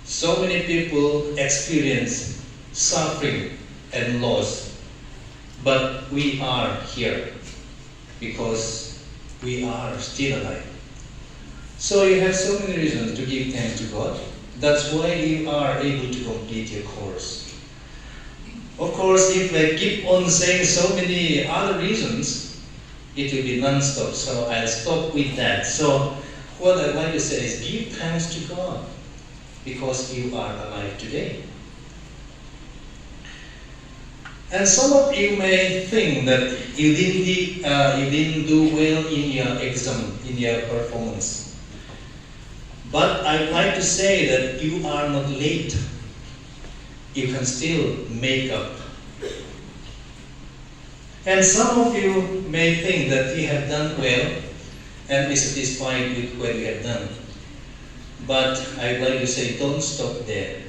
So many people experience suffering and loss, but we are here because we are still alive. So you have so many reasons to give thanks to God. That's why you are able to complete your course. Of course, if I keep on saying so many other reasons, it will be non-stop. So I'll stop with that. So what I'd like to say is give thanks to God because you are alive today. And some of you may think that you didn't do well in your exam, in your performance. But I'd like to say that you are not late. You can still make up. And some of you may think that you have done well and be satisfied with what you have done. But I'd like to say, don't stop there.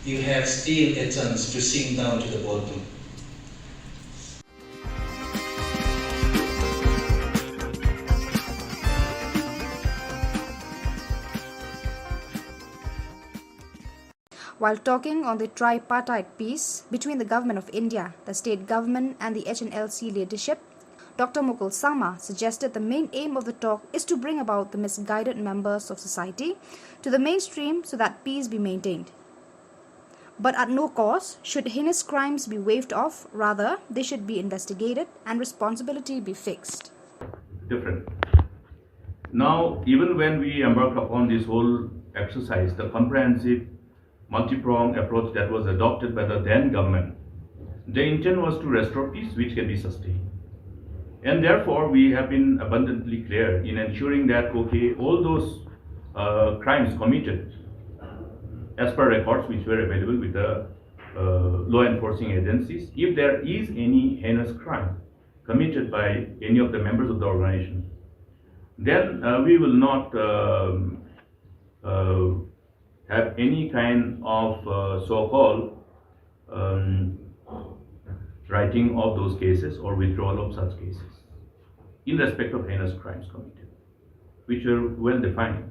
You have still a chance to sink down to the bottom. While talking on the tripartite peace between the Government of India, the state government and the HNLC leadership, Dr. Mukul Sama suggested the main aim of the talk is to bring about the misguided members of society to the mainstream so that peace be maintained. But at no cost should heinous crimes be waved off, rather they should be investigated and responsibility be fixed. Different. Now, even when we embark upon this whole exercise, the comprehensive multi-pronged approach that was adopted by the then government, the intent was to restore peace which can be sustained. And therefore, we have been abundantly clear in ensuring that, okay, all those crimes committed as per records which were available with the law enforcing agencies, if there is any heinous crime committed by any of the members of the organization, then we will not have any kind of so-called writing of those cases or withdrawal of such cases in respect of heinous crimes committed, which are well defined,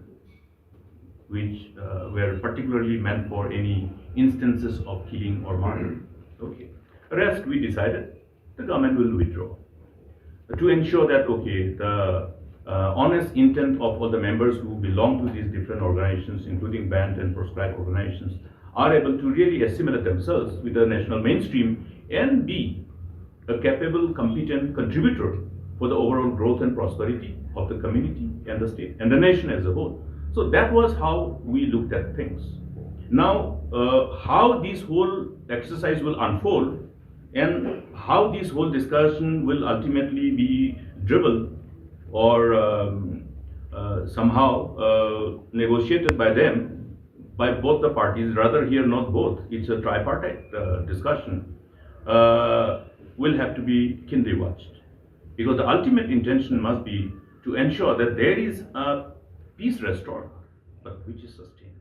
which were particularly meant for any instances of killing or murder. Okay. The rest we decided the government will withdraw to ensure that, okay, the honest intent of all the members who belong to these different organizations, including banned and proscribed organizations, are able to really assimilate themselves with the national mainstream and be a capable, competent contributor for the overall growth and prosperity of the community and the state and the nation as a whole. So that was how we looked at things. Now, how this whole exercise will unfold and how this whole discussion will ultimately be driven or somehow negotiated by them, by both the parties, rather here not both, it's a tripartite discussion, will have to be keenly watched. Because the ultimate intention must be to ensure that there is a peace restored, but which is sustained.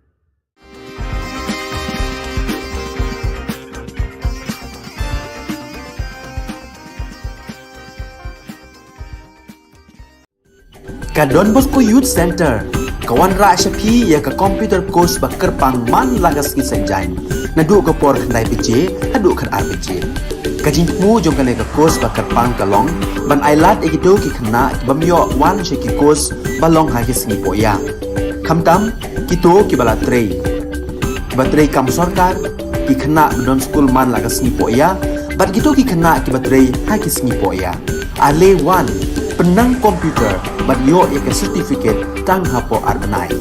Ka Don Bosco Youth Center, kawan rak syapi ya ka computer course bakar pang man lagas ki sanjain. Nadu ka por kandai PJ, hadu kan RPG. Ka jingmu jong ka course bakar pang kalong, ban ailat egido ki kena bamyo wan syaki course balong hagi singi poya. Kamtam kito ki bala trei. Batrei kam sorkar ki kena don school man lagas singi poya, bat gitu ki kena ki batrei hagi singi poya. Ale wan penang komputer bat yo ke certificate tang hapo arbenai.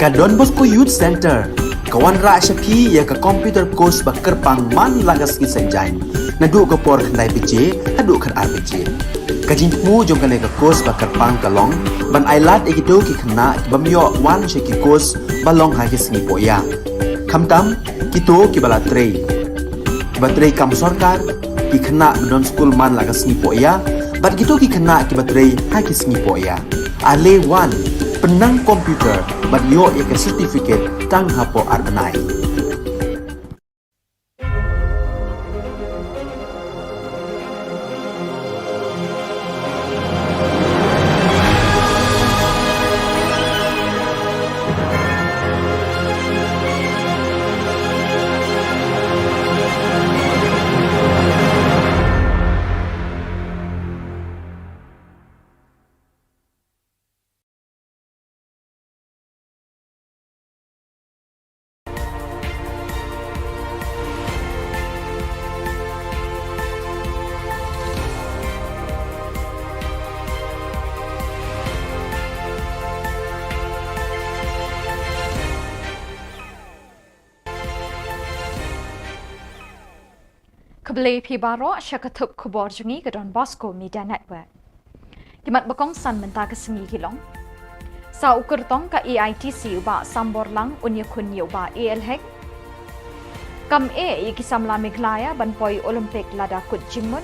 Ka Don Bosco Youth Center kawan ra syapi ya ka computer course ba kerpang man lagas ki senjain nadu ka por khnai pije hadu khan RPG kajin mu jong kale ka course ba kerpang kalong ban ailat ekido ki khna bamyo wan sheki course balong ha ki sngi poya khamtam kito ki bala trei batrei kam sarkar ki khna don school man lagas sngi poya bat kito ki khna ki batrei ha ki sngi poya ale wan penang komputer bat yo ya ka certificate tang hapo arbanai Kebeli Pibaro syakatup Khubor Jungi ke Don Bosco Media Network. Kimat bakong san mentah ke sengi Shillong. Sa ukur tong ka EITC uba sambor lang unya kunye uba ALHEC. Kam ikisam la Meglaya banpoi Olympic lada kut jingmun.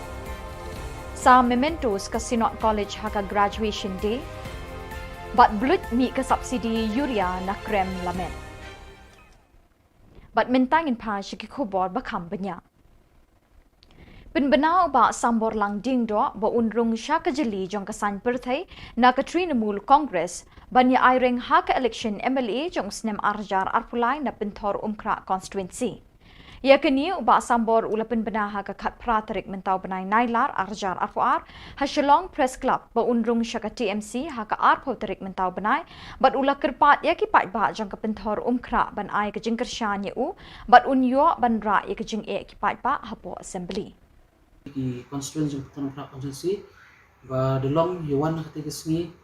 Sa mementos ka Sinot College haka graduation day. Bat blut mi ke subsidi yuria na krem lamen. Bat mentangin pa syaki Khubor bakam banyak. Penbenau ba sambor lang dingdo ba unrung Ka Jylla jong kasan perthai na ka Trinamul Congress banya airing hak election MLA jong snem arjar arpulai na pentor umkra constituency. Ya kini ba sambor ula penbenah ka khat pratarik mentau benai nailar arjar arpuar ha Shillong Press Club ba unrung ka TMC ha ka arpotarik mentau benai bat ula kerpat ya ki pat ba jong ka pentor umkra ban ai ka jingkershan u bat unyo ban ra ya ka jing ki pat ba hapo assembly. Di constituency Khubor Na Ka Jylla ba delong yawan ketiga sengi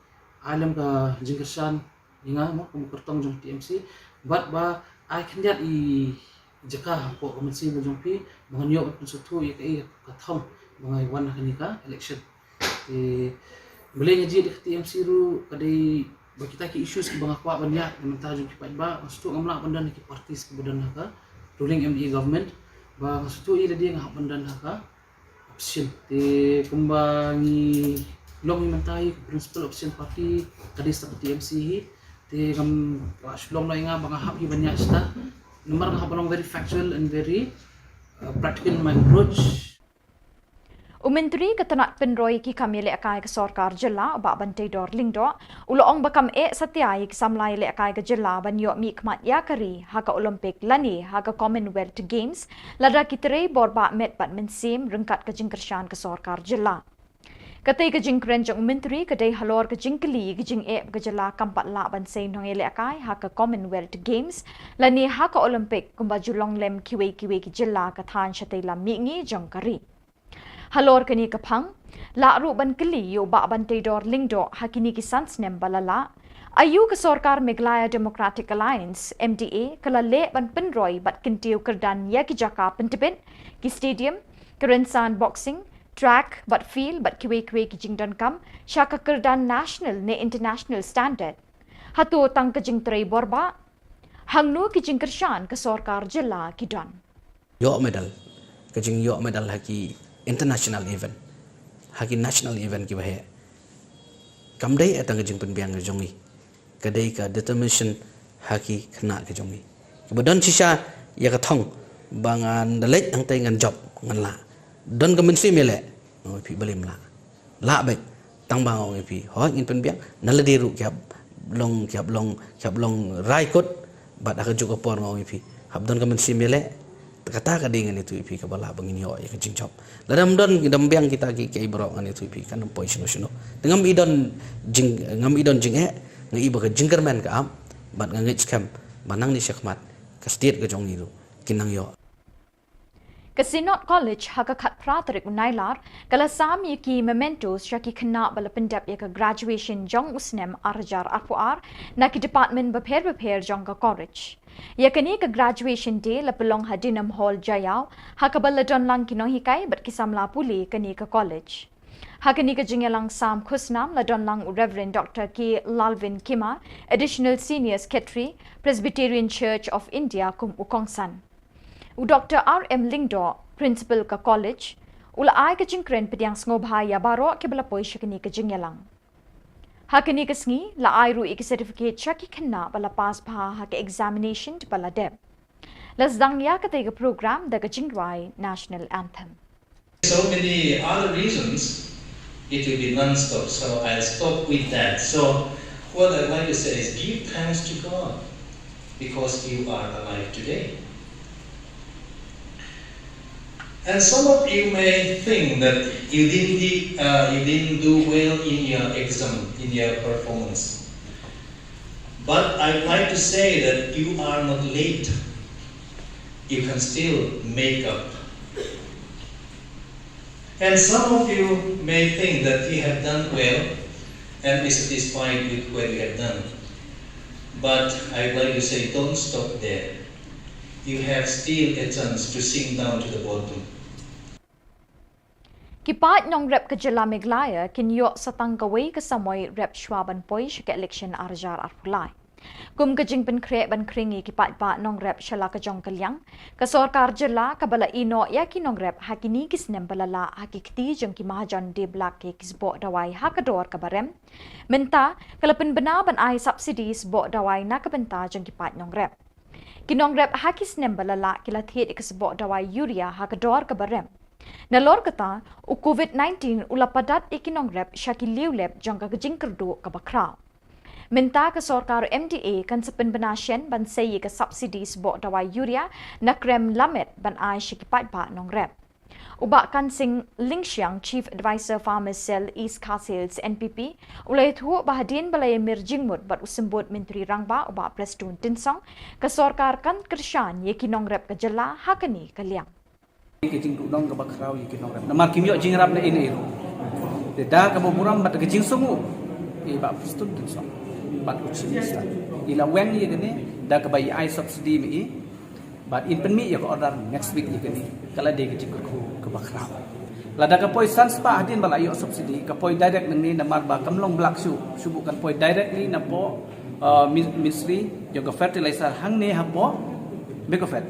alam ka jingkershan inga mo kumukertong jong TMC but ba I can get I jaka po komensi mo jong pi manganyo at konsutu ya kai kathong mga yawan kanika election ti boleh ngaji di TMC ru kadai ba kita ki issues ki banga kwa banyak mentah jong kipat ba konsutu ngamla pandan ki partis ki badan ka ruling MDA government ba konsutu I dia ngah pandan ka option te kumbangi long mentai principal option party kadis ta TMC hi te kam Shillong na nga banga hap hi banyak sta nomor nga balong very factual and very practical in my approach. Umentri ketenak penroi ki kami le akai ke sarkar Jylla ba bantai dor lingdo uloong bakam satiai ki samlai le akai ke Jylla banyo mi kmat ya kari ha ka Olympic lani ha ka Commonwealth Games lada kitere borba met bat mensim rengkat ke jingkershan ke sarkar Jylla. Katai ke jingkren jong menteri kadai halor ke jingkeli ke jing ke Jylla kampat la ban sei nong le akai ha ka Commonwealth Games lani ha ka Olympic kumba julong lem kiwe ki Jylla ka than shatai la mi ngi jong kari. Halor kini kapang, la ru ban keli yo ba ban dor lingdo hakini ki sansnem balala. Ayu ke Sarkar Meghalaya Democratic Alliance MDA kala le ban penroi bat kintiu kerdan ya ki jaka pentibin ki stadium, kerensan boxing, track bat field bat kiwe ki jingdan kam syaka kerdan national ne international standard. Hatu tang ke jing trei borba hangnu ki jingkershan ke Sarkar Jylla ki don. Yo medal, kajing yo medal haki international event haki national event ki bahe kamdai atang jing penbiang jongi kadai ka determination haki khna ke jongi kebedan sisa ya ka thong bangan dalek ang tai ngan job ngan la don ka mensi mele oi pi balim la be tang bang oi pi ho ngin penbiang naladiru kyap long rai kot bat aka juga por oi pi habdon ka mensi mele kata ka dengan itu ipi ka bala bangin yo ya kajing chop ladam don idam biang kita ki kai bro ngan itu ipi kan poi sino dengan idon jing ngai ba ka jingkerman ka am bat ngai scam banang ni syakmat ka state ka jong itu kinang yo Kasinot College hakakat pratrik unailar kala sam yaki mementos syaki kena bala pendap yaka graduation jong usnem arjar arpuar na ki department beper jong ka college. Yakani ka graduation day la pelong hadinam hall jayau hakabala don lang kinong hikai bat kisamla puli kani ka college. Hakani ka jingelang sam khusnam la don lang Reverend Dr. K. Lalvin Kima, additional senior secretary, Presbyterian Church of India kum ukongsan. Dr. R.M. Lingdo, principal ka college, ula ay ka jingkren pediang ngobhaya baro ke bala poi syakini ka jingelang. Hakani ka sngi la ay ru ik certificate syaki kena bala pass bha ha ka examination di bala deb. Las dangya ka tega program da ka jingwai national anthem. So many other reasons, it will be non-stop, so I'll stop with that. So what I'd like to say is give thanks to God because you are alive today. And some of you may think that you didn't do well in your exam, in your performance. But I'd like to say that you are not late. You can still make up. And some of you may think that you have done well and be satisfied with what you have done. But I'd like to say don't stop there. You have still a chance to sink down to the bottom. Kipat nong rep ka Jylla Meglaya kinyo sa tangkaway kasamoy rep Schwaban Poy syaka election arjar arpulay. Kum kajing penkre ban kringi kipat pa nong rep syala ka jong kalyang ka sorkar Jylla ka bala ino ya kinong rep hakini kisnem balala hakikti jong kimahajan de blak ke kisbo dawai hakador ka barem menta kalapin bana ban ay subsidy sbo dawai na kabenta jong kipat nong rep. Kinong rep hakisnem balala kilathet ikasbo dawai urea hakador ka barem. Nalor kata u COVID-19 ulapadat ikinong rep syaki liulep jong ka kajing kerdo ka bakraw. Minta ke sorkar MDA kan sepen benasyen ban sayi ke subsidi sebok dawai urea na krem lamet ban ai syikipat pa nong rep. Ubak kan sing Ling Xiang, Chief Advisor Farmers Cell East Castles NPP, ulai thu bahadin balai mirjingmut bat usembut Menteri Rangba ubak Preston Tinsong ke sorkar kan kershan ye kinong rep ke Jylla hakani kaliang. Kejing tudong ke bakrau ye kinong rep. Namar kimyo jingrap na ini iro. Deda ke boburam bat kejing sungu. Bak Preston Tinsong. Bat ucimista. Ila wen ye gini da ke bayi ai subsidi mi. But in pen mi ya order next week ye gini. Kala de kejing ke bakrau. Lada ka poi sanspa hadin bala yo subsidi ka poi direct ni namar ba kamlong blak su subukan poi directly na po ministry yo ka fertilizer hang ne ha po bekofet.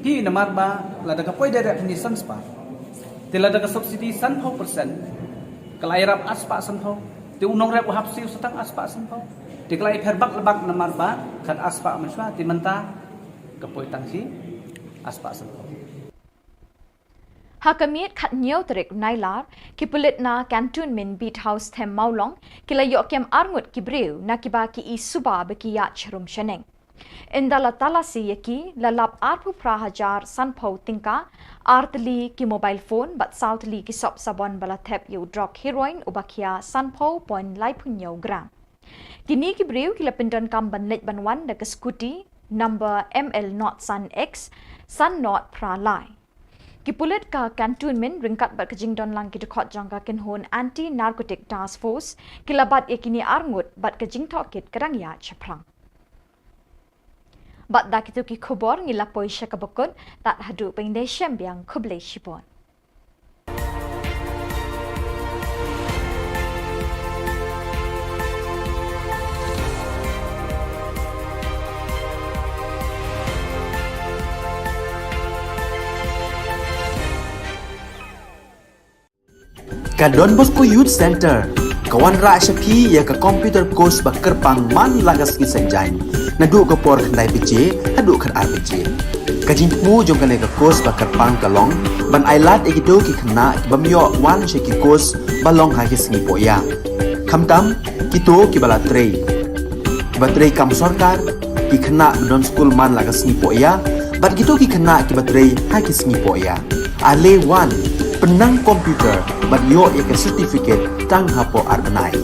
Hi namar ba lada ka poi direct ni sanspa. Te lada ka subsidi 100%. Kala irap aspa sanho. Te unong rep hap siu setang aspa sanho. Te kala iperbak lebak namar ba kan aspa menswa ti menta ka poi tangsi aspa sanho. Hakamit khat nhiều tarik nailar kipulit na cantonment beat house them maulong kilayo kem arngut kibreu na kiba ki isuba bekiya chrum sheneng indala talasi yaki lalap arpu prahajar sanpau tingka artli ki mobile phone but southli ki sop sabon bala thep yu drug heroin ubakia sanpau point laipunyo gram kini kibreu kilapindan kamban let banwan da scooty number ML not sun X sun not pralai Kipulit ka cantonment ringkat bat kajing don lang kidukot jangka kinhon anti-narcotic task force kilabat yakini arngut bat kajing tokit kadangya chaprang. Bat da kitu ki khubor ngilapoi syakabukut tat hadu pengde syambiang kublai shibon. Ka Don Bosco Youth Center, kawan ra syapi ya ka computer course ba kerpang man lagas ki sanjain. Nadu ka por kandai PJ, hadu kan RPG. Ka jingmu jong kan ka course ba kerpang kalong, ban ailat egido ki kena ki bamyo wan syaki course balong hagis ni poya. Kamtam kito ki bala trei. Ki batrei kam sorkar ki kena don school man lagas ni poya, bat gitu ki kena ki batrei hagis ni poya. Ale wan penang komputer bat yo ek certificate tang hapo arbenai.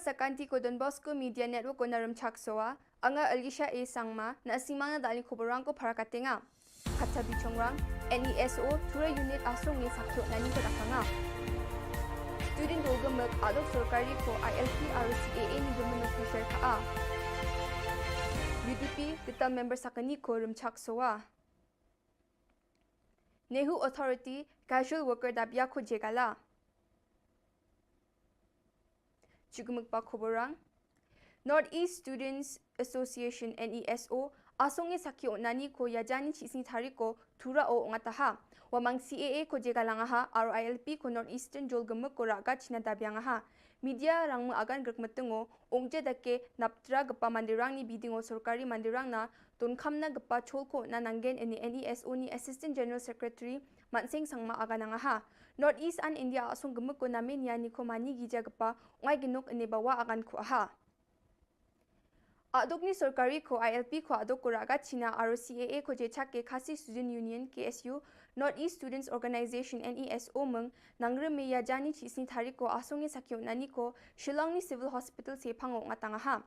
sakanti ko Don Bosco Media Network ko narum chaksoa, anga Alicia A. Sangma, na asimanga dali Khuborang ko para katenga. Katsa bichongrang, NESO, Tura Unit Asong ni sakyo nani ko dakanga. Student Dolga Milk Adok Sorkari ko ILP RCAA ni Dominus Fisher ka. UDP, Digital Member Sakani ko rum chaksoa. Nehu Authority, Casual Worker Dabya ko jegala. Chugumugpa Khuborang, Northeast Students Association NESO asonge sakyo nani ko yajani chisni thari ko thura o ngataha wamang CAA ko jegalangaha RILP ko Northeastern Jolgamuk ko raga china dabyangaha media rangmu agan grakmatungo ongje dake naptra gapa mandirang ni bidingo sorkari mandirang na tonkamna gapa cholko na nangen NESO ni Assistant General Secretary Mansing Sangma aganangaha Northeast and India asong gemuk ko namin yani ko mani gija gapa ngai ginuk ne bawa agan ko aha Adok ni sorkari ko ILP ko adok ko raga China RCAA ko jechak ke Khasi Student Union KSU Northeast Students Organization NESO meng nangre me ya jani chisni thari ko asonge sakyo nani ko Shillong ni Civil Hospital se phango ngatangaha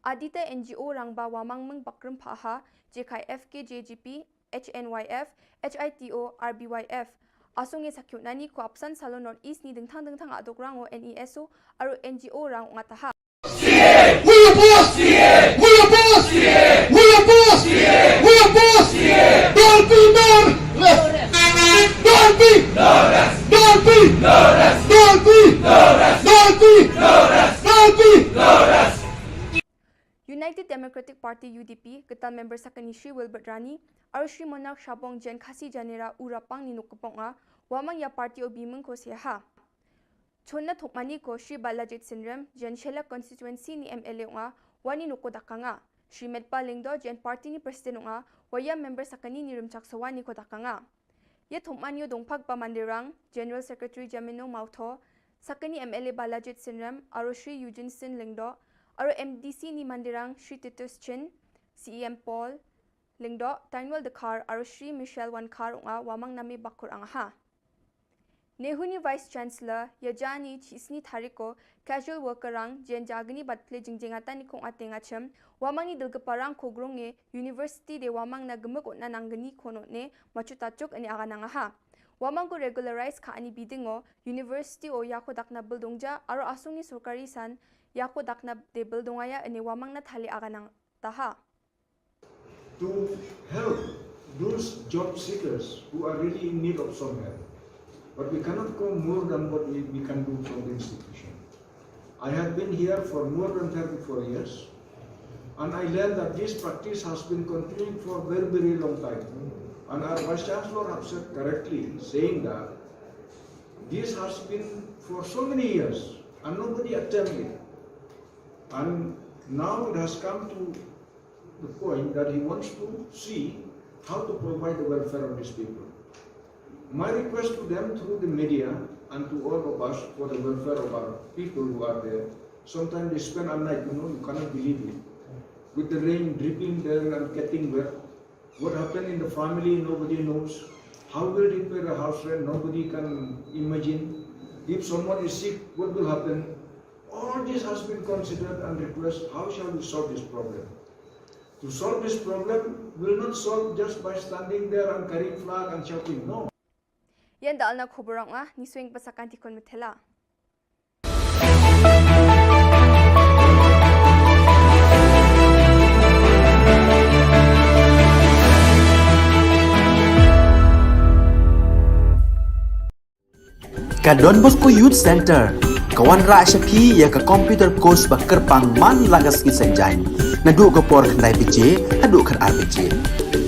Adita NGO rangba wamang meng bakrum phaha JKI FKJGP HNYF HITO RBYF asonge sakyo nani ko apsan salo Northeast ni dengthang adok rango NESO aro NGO rang ngataha We are boss! We are boss! We are boss! We are boss! Don't be no rest! Don't be no rest! Don't be no rest! Don't be no rest! Don't be no rest! Don't be no rest! United Democratic Party UDP Ketal Member Sakani Shri Wilbert Rani aro Shri Monarch Shabong Jen Khasi Janera Urapang ni Nukuponga wamang ya party obimeng ko siya Chonna thokmani ko Shri Balajit Sinram Jen Shela constituency ni MLA nga wani nuko dakanga Shri Medpa Lingdo Jen party ni president nga waya member sakani ni rumchaksawani ko dakanga Ye thokmani dongphak pa mandirang General Secretary Jamino Mautho sakani MLA Balajit Sinram aro Shri Eugene Sin Lingdo aro MDC ni mandirang Shri Titus Chin CEM Paul Lingdo Tainwal Dakar aro Shri Michelle Wankar nga wamang nami bakur angaha Nehuni Vice Chancellor Yajani Chisni Thariko Casual Worker Rang Jen Jagani Batle Jingjingata ni kong atenga chem wamang ni dilgaparang kogronge University de wamang na gemuk na nanggani kono ne machutachok ani aganangaha wamang ko regularize ka ani bidingo University o yako dakna buildongja aro asungi sorkari san yako dakna de buildongaya ani wamang na thali aganang taha to help those job seekers who are really in need of some help. But we cannot go more than what we can do from the institution. I have been here for more than 34 years, and I learned that this practice has been continuing for a very, very long time. And our Vice Chancellor has said correctly, saying that this has been for so many years, and nobody attempted it. And now it has come to the point that he wants to see how to provide the welfare of these people. My request to them through the media and to all of us for the welfare of our people who are there, sometimes they spend a night, you cannot believe it, with the rain dripping there and getting wet. What happened in the family, nobody knows. How will they pay the house rent, nobody can imagine. If someone is sick, what will happen? All this has been considered and requested, how shall we solve this problem? To solve this problem will not solve just by standing there and carrying flag and shouting, no. Yan dal na Khuborang ni swing pasakanti kon metela. Ka Don Bosco Youth Center kawan ra shapi ya ka computer course ba kerpang man lagas ki sanjain nadu ka por khnai pije adu khan RPG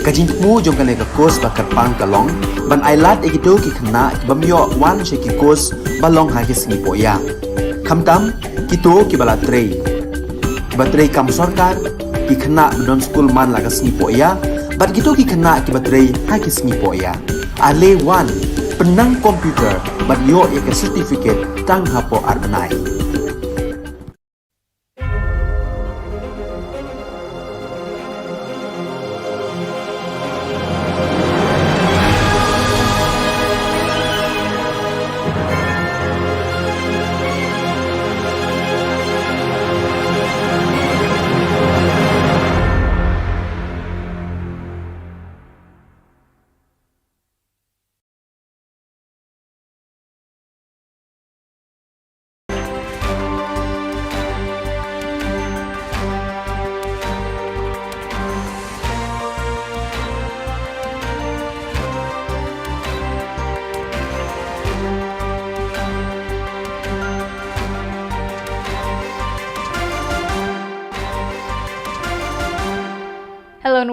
kajin mu jong ka ka course ba kerpang kalong ban ailat egido ki khna bamyo wan she ki course balong ha ki sni poya khamtam kito ki bala trei batrei kam sarkar ki khna don school man lagas ni poya bat gito ki khna ki batrei ha ki sni poya ale wan penang komputer bat yo ek certificate tang hapo arbanai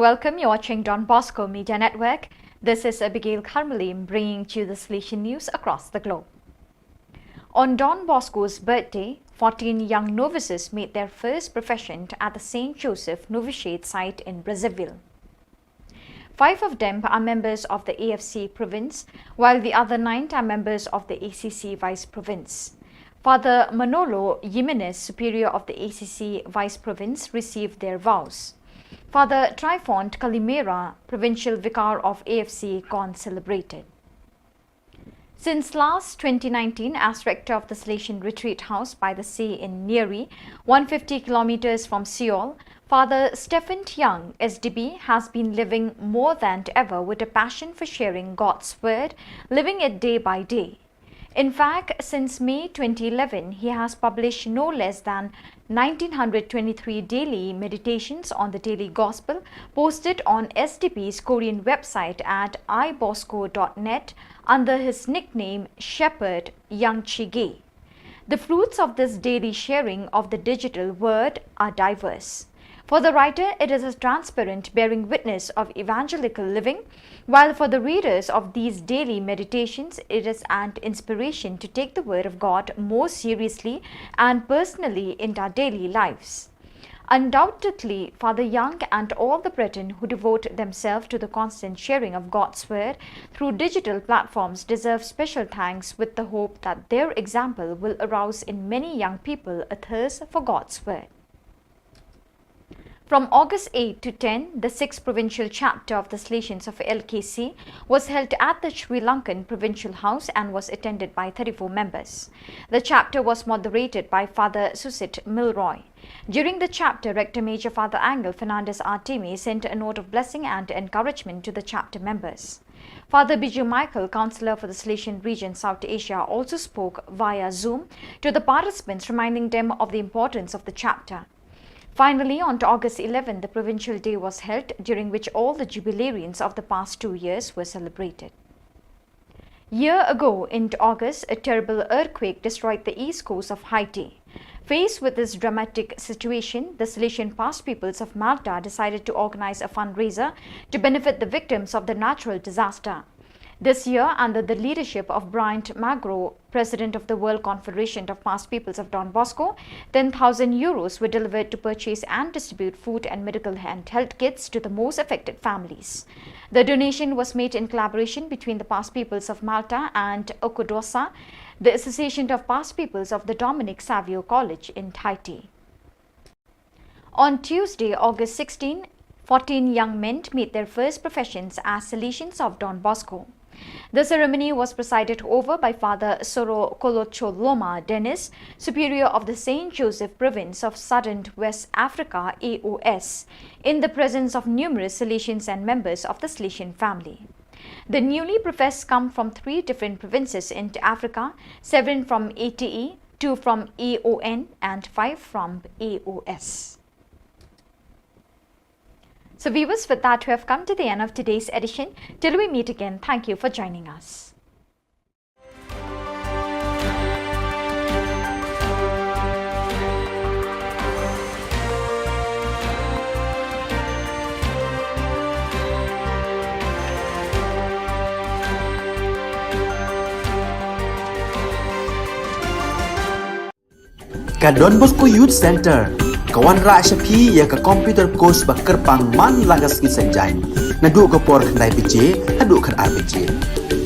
welcome. You're watching Don Bosco Media Network. This is Abigail Karmalim bringing to you the Station News across the globe. On Don Bosco's birthday, 14 young novices made their first profession at the St. Joseph Novitiate site in Brazzaville. 5 of them are members of the AFC province, while the other 9 are members of the ACC Vice Province. Father Manolo Jimenez, superior of the ACC Vice Province, received their vows. Father Trifont Calimera, provincial vicar of AFC, Con celebrated. Since last 2019, as rector of the Salesian Retreat House by the Sea in Nyeri, 150 kilometers from Seoul, Father Stephen Young, SDB, has been living more than ever with a passion for sharing God's word, living it day by day. In fact, since May 2011, he has published no less than 1923 daily meditations on the daily gospel posted on SDB's Korean website at ibosco.net under his nickname Shepherd Young Chige. The fruits of this daily sharing of the digital word are diverse. For the writer, it is a transparent bearing witness of evangelical living, while for the readers of these daily meditations, it is an inspiration to take the Word of God more seriously and personally in our daily lives. Undoubtedly, Father Young and all the brethren who devote themselves to the constant sharing of God's Word through digital platforms deserve special thanks, with the hope that their example will arouse in many young people a thirst for God's Word. From August 8 to 10, the 6th provincial chapter of the Salesians of LKC was held at the Sri Lankan Provincial House and was attended by 34 members. The chapter was moderated by Father Susit Milroy. During the chapter, Rector Major Father Angel Fernandez Artemi sent a note of blessing and encouragement to the chapter members. Father Biju Michael, Councillor for the Salesian region South Asia, also spoke via Zoom to the participants, reminding them of the importance of the chapter. Finally, on August 11, the Provincial Day was held, during which all the jubilarians of the past 2 years were celebrated. Year ago, in August, a terrible earthquake destroyed the east coast of Haiti. Faced with this dramatic situation, the Salesian past peoples of Malta decided to organize a fundraiser to benefit the victims of the natural disaster. This year, under the leadership of Bryant Magro, President of the World Confederation of Past Peoples of Don Bosco, 10,000 euros were delivered to purchase and distribute food and medical and health kits to the most affected families. The donation was made in collaboration between the Past Peoples of Malta and Okudosa, the Association of Past Peoples of the Dominic Savio College in Haiti. On Tuesday, August 16, 14 young men made their first professions as Salesians of Don Bosco. The ceremony was presided over by Father Soro Kolocholoma Dennis, Superior of the St. Joseph Province of Southern West Africa AOS, in the presence of numerous Salesians and members of the Salesian family. The newly professed come from 3 different provinces in Africa, 7 from ATE, 2 from AON and 5 from AOS. So viewers, with that, we have come to the end of today's edition. Till we meet again, thank you for joining us. Ka Don Bosco Youth Center Kawan ra shapi ya ka computer course ba kerpang man lagas ki sanjain nadu ko por khandai pije hadu khan RPG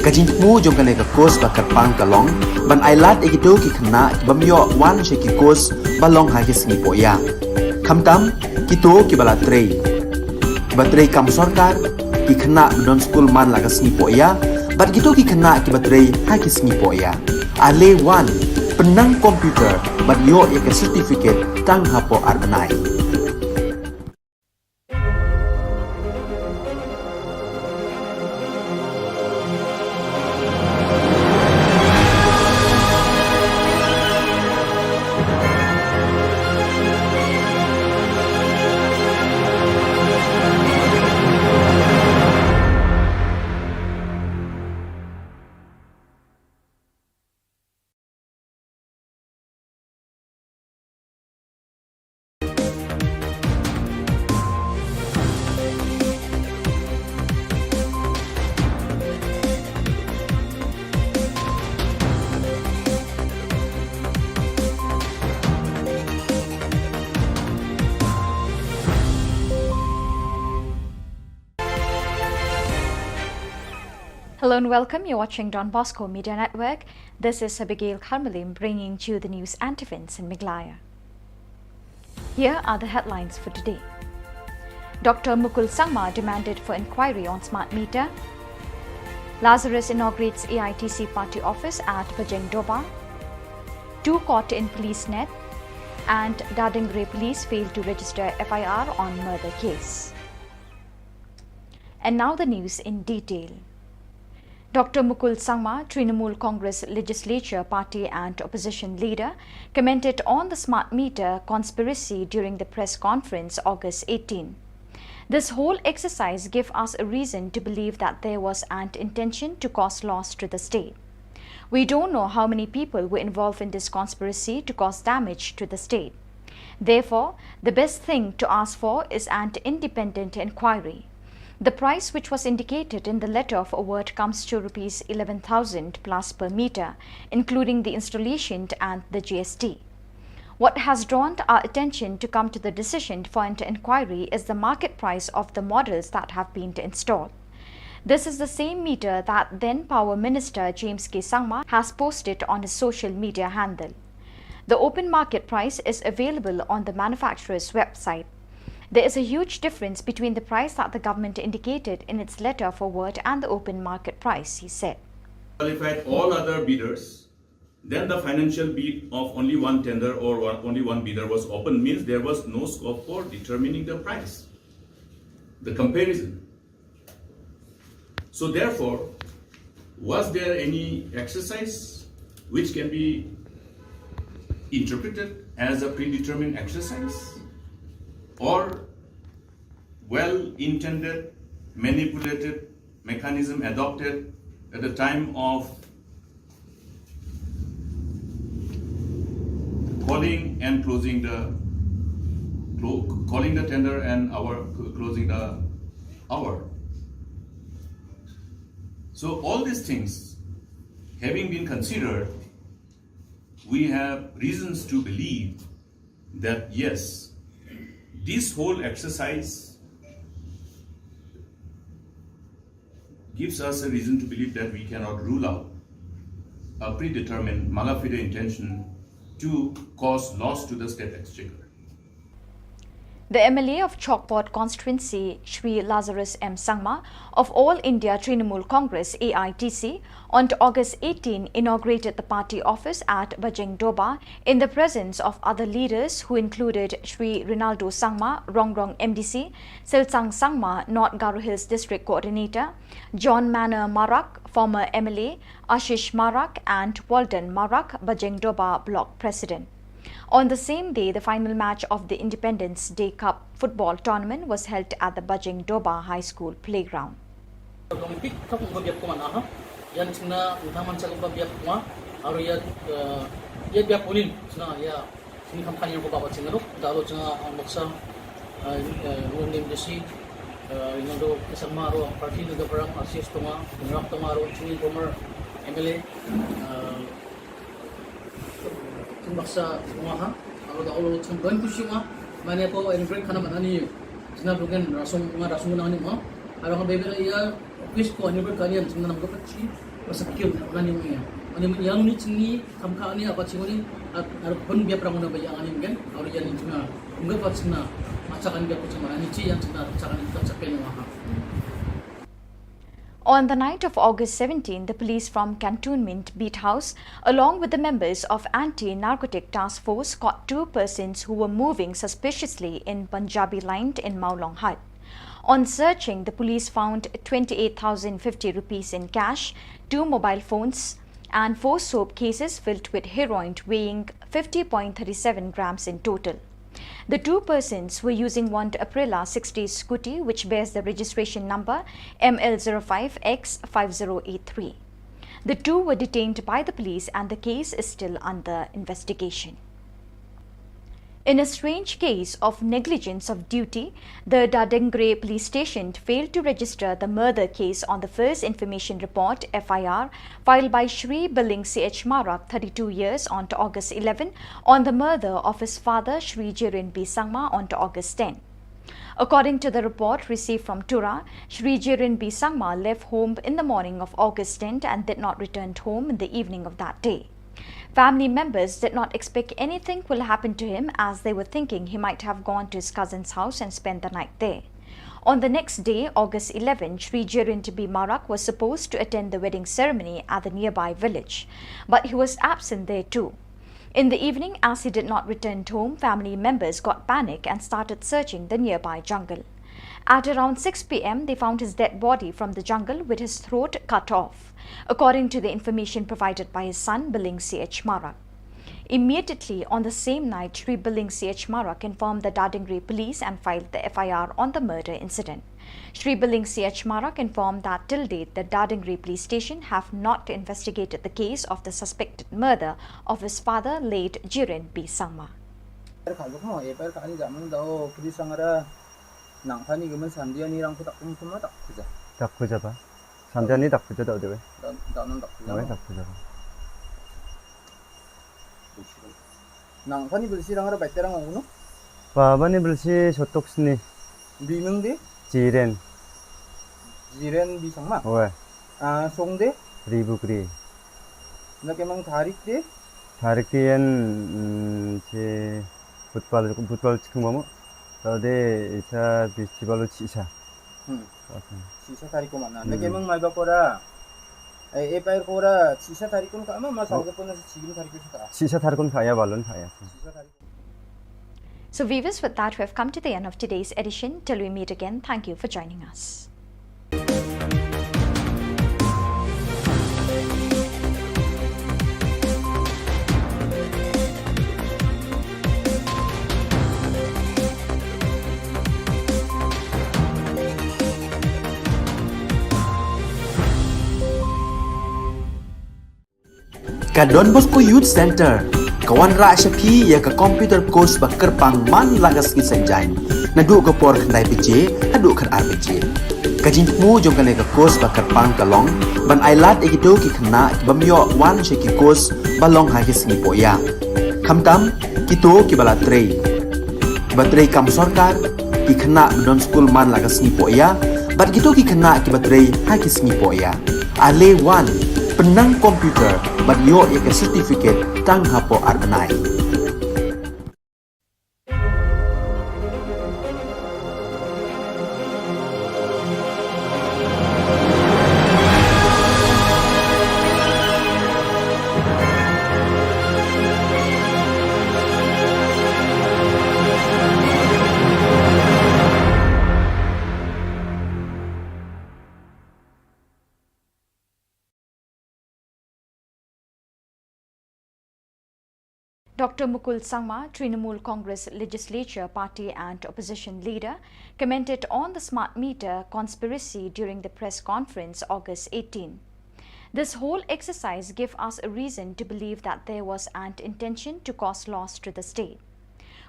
kajin mu jong kan ka course ba kerpang kalong ban ailat egito ki khna bamyo wan she ki course balong ha ki sngi poya khamtam kito ki bala trei batrei kam sarkar ki khna don school man lagas sngi poya bat kito ki khna ki batrei ha ki sngi poya ale wan penang komputer bat yo ya ke certificate tang hapo arbanai. Hello and welcome. You're watching Don Bosco Media Network. This is Abigail Karmalim bringing you the news antiphons in Miglaya. Here are the headlines for today. Dr. Mukul Sangma demanded for inquiry on smart meter. Lazarus inaugurates AITC party office at Bajeng Doba. 2 caught in police net. And Dadingre police failed to register FIR on murder case. And now the news in detail. Dr. Mukul Sangma, Trinamool Congress Legislature Party and Opposition Leader, commented on the smart meter conspiracy during the press conference August 18. This whole exercise gave us a reason to believe that there was an intention to cause loss to the state. We don't know how many people were involved in this conspiracy to cause damage to the state. Therefore, the best thing to ask for is an independent inquiry. The price which was indicated in the letter of award comes to Rs 11,000 plus per meter, including the installation and the GST. What has drawn our attention to come to the decision for an inquiry is the market price of the models that have been installed. This is the same meter that then Power Minister James K. Sangma has posted on his social media handle. The open market price is available on the manufacturer's website. There is a huge difference between the price that the government indicated in its letter of award and the open market price, he said. Qualified all other bidders, then the financial bid of only one tender or only one bidder was open means there was no scope for determining the price, the comparison. So therefore, was there any exercise which can be interpreted as a predetermined exercise or well-intended, manipulated mechanism adopted at the time of calling and closing the tender and closing the hour? So all these things having been considered, we have reasons to believe that yes, this whole exercise gives us a reason to believe that we cannot rule out a predetermined mala fide intention to cause loss to the state exchequer. The MLA of Chokpot constituency, Shri Lazarus M. Sangma of All India Trinamool Congress AITC, on August 18 inaugurated the party office at Bajeng Doba in the presence of other leaders who included Shri Rinaldo Sangma, Rongrong MDC, Silsang Sangma, North Garo Hills District Coordinator, John Manor Marak, former MLA, Ashish Marak and Walden Marak, Bajeng Doba Block President. On the same day, the final match of the Independence Day Cup football tournament was held at the Bajeng Doba High School playground. Baksa umaha alo da olo chung don kushima mane po invite khana manani jina bugen rasung nani ma alo ha bebe ya office ko invite kanian jina nam ko pachi pasakyo nani mo ani yang ni chini kamka ani apa chingoni ar pon bia pramona ba yang ani mgen alo ya ni jina unga pachna machakan bia ko chama ani chi yang jina chakan ta chapen ma. On the night of August 17, the police from Cantonment Beat House, along with the members of Anti-Narcotic Task Force, caught 2 persons who were moving suspiciously in Punjabi Line in Maulong Hut. On searching, the police found 28,050 rupees in cash, 2 mobile phones, and 4 soap cases filled with heroin weighing 50.37 grams in total. The 2 persons were using one Aprilia 60 scooty which bears the registration number ML05X5083. The 2 were detained by the police and the case is still under investigation. In a strange case of negligence of duty, the Dadengre police station failed to register the murder case on the first information report FIR filed by Shri Billing CH Marak, 32 years, on August 11 on the murder of his father Shri Jirin B. Sangma on August 10. According to the report received from Tura, Shri Jirin B. Sangma left home in the morning of August 10th and did not return home in the evening of that day. Family members did not expect anything will happen to him as they were thinking he might have gone to his cousin's house and spent the night there. On the next day, August 11, Shri Jirin B. Marak was supposed to attend the wedding ceremony at the nearby village, but he was absent there too. In the evening, as he did not return home, family members got panic and started searching the nearby jungle. At around 6 p.m., they found his dead body from the jungle with his throat cut off, according to the information provided by his son, Billing C.H. Marak. Immediately on the same night, Shri Billing C.H. Marak informed the Dadingri police and filed the FIR on the murder incident. Shri Billing C.H. Marak informed that till date, the Dadingri police station have not investigated the case of the suspected murder of his father, late Jirin B. Sangma. dak puja ba samjani dak puja da dewe dak puja nangfani bersirang ada baterang ngono babani belsi sotok sini bimeng de jiren bisangma oe song de ribu kri nak emang tarik de je football chikum mamo tade isa festival chisa sisa tarik ko mana nak emang mai bakora pair kora sisa tarik ko ka ma sa ko na sigim tarik ko sa sisa tarikon kaya balon kaya So viewers, with that we have come to the end of today's edition. Till we meet again, thank you for joining us. Ka Don Bosco Youth Center, kawan ra shapi ya ka computer course ba kerpang man lagas ki sanjain. Nadu ka por khandai pije, hadu khan RPG. Ka jingmu jong ka course ba kerpang kalong, ban ailat egido ki khna ki bamyo wan she ki course balong ha ki singi poya. Khamtam kito ki bala trei. Batrei kam sarkar ki khna don school man lagas singi poya, bat kito ki khna ki batrei ha ki singi poya. Ale wan penang komputer bat yo ya ke certificate tang hapo arbenai. Dr. Mukul Sangma, Trinamool Congress Legislature Party and Opposition Leader, commented on the smart meter conspiracy during the press conference August 18. This whole exercise gave us a reason to believe that there was an intention to cause loss to the state.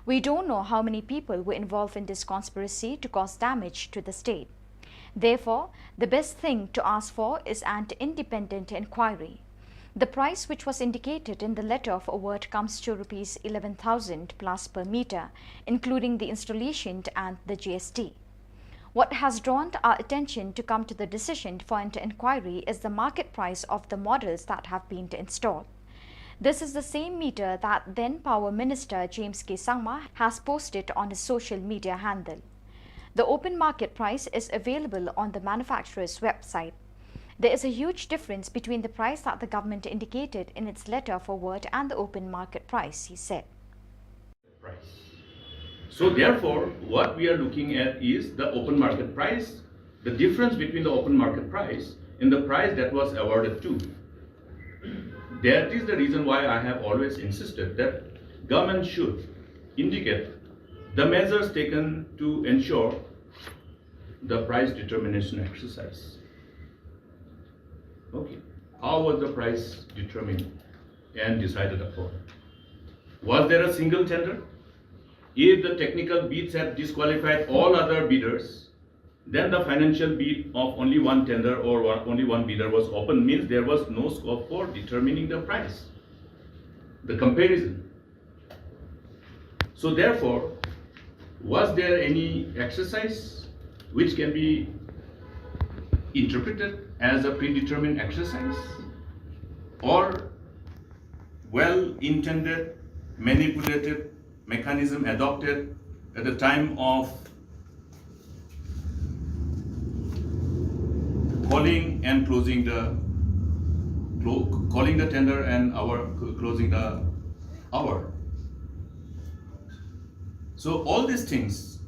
We don't know how many people were involved in this conspiracy to cause damage to the state. Therefore, the best thing to ask for is an independent inquiry. The price which was indicated in the letter of award comes to Rs 11,000 plus per meter, including the installation and the GST. What has drawn our attention to come to the decision for an inquiry is the market price of the models that have been installed. This is the same meter that then Power Minister James K. Sangma has posted on his social media handle. The open market price is available on the manufacturer's website. There is a huge difference between the price that the government indicated in its letter of award and the open market price, he said. So therefore, what we are looking at is the open market price, the difference between the open market price and the price that was awarded to. That is the reason why I have always insisted that government should indicate the measures taken to ensure the price determination exercise. Okay. How was the price determined and decided upon? Was there a single tender? If the technical bids had disqualified all other bidders, then the financial bid of only one tender or only one bidder was open, means there was no scope for determining the price, the comparison. So therefore, Was there any exercise which can be interpreted as a predetermined exercise, or well-intended, manipulated mechanism adopted at the time of calling and closing the tender and closing the hour? So all these things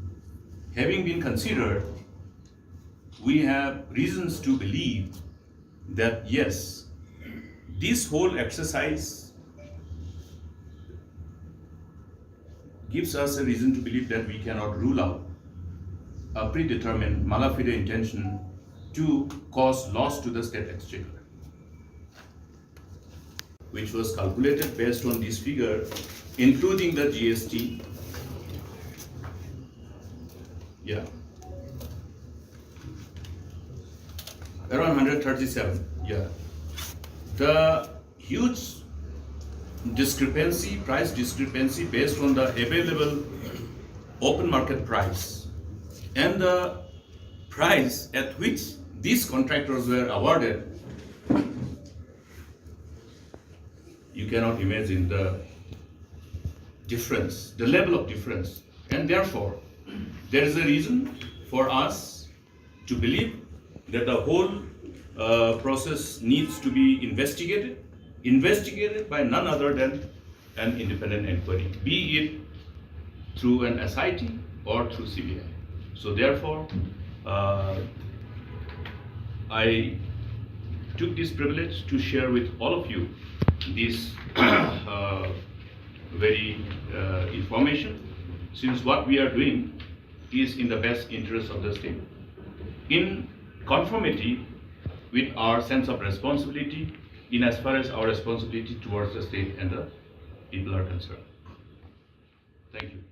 having been considered, we have reasons to believe that yes, this whole exercise gives us a reason to believe that we cannot rule out a predetermined mala fide intention to cause loss to the state exchequer, which was calculated based on this figure, including the GST. Yeah. Around 137, yeah. The huge discrepancy, price discrepancy based on the available open market price and the price at which these contractors were awarded, you cannot imagine the difference, the level of difference. And therefore, there is a reason for us to believe that the whole process needs to be investigated by none other than an independent inquiry, be it through an SIT or through CBI. So therefore, I took this privilege to share with all of you this very information, since what we are doing is in the best interest of the state, in conformity with our sense of responsibility, in as far as our responsibility towards the state and the people are concerned. Thank you.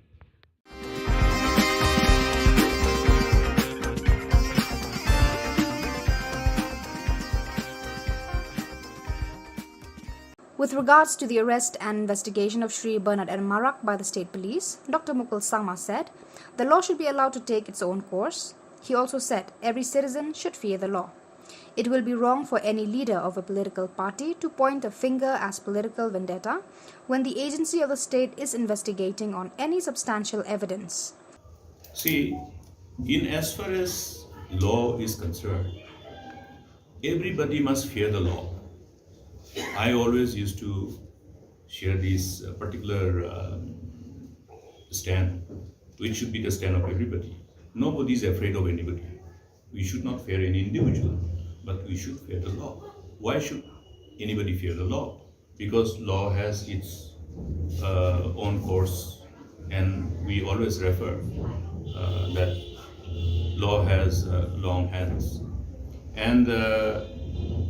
With regards to the arrest and investigation of Shri Bernard and Marak by the state police, Dr. Mukul Sangma said the law should be allowed to take its own course. He also said every citizen should fear the law. It will be wrong for any leader of a political party to point a finger as political vendetta when the agency of the state is investigating on any substantial evidence. See, in as far as law is concerned, everybody must fear the law. I always used to share this particular stand, which should be the stand of everybody. Nobody is afraid of anybody. We should not fear any individual, but we should fear the law. Why should anybody fear the law? Because law has its own course, and we always refer that law has long hands. And the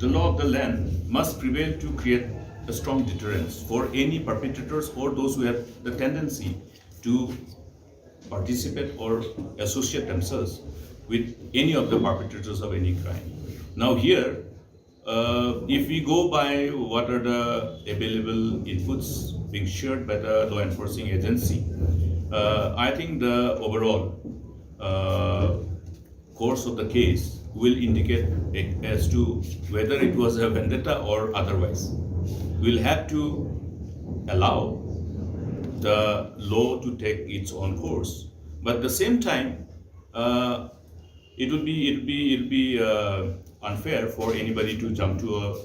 law of the land must prevail to create a strong deterrence for any perpetrators or those who have the tendency to participate or associate themselves with any of the perpetrators of any crime. Now here, if we go by what are the available inputs being shared by the law enforcing agency, I think the overall course of the case will indicate as to whether it was a vendetta or otherwise. We'll have to allow the law to take its own course, but at the same time, it will be unfair for anybody to jump to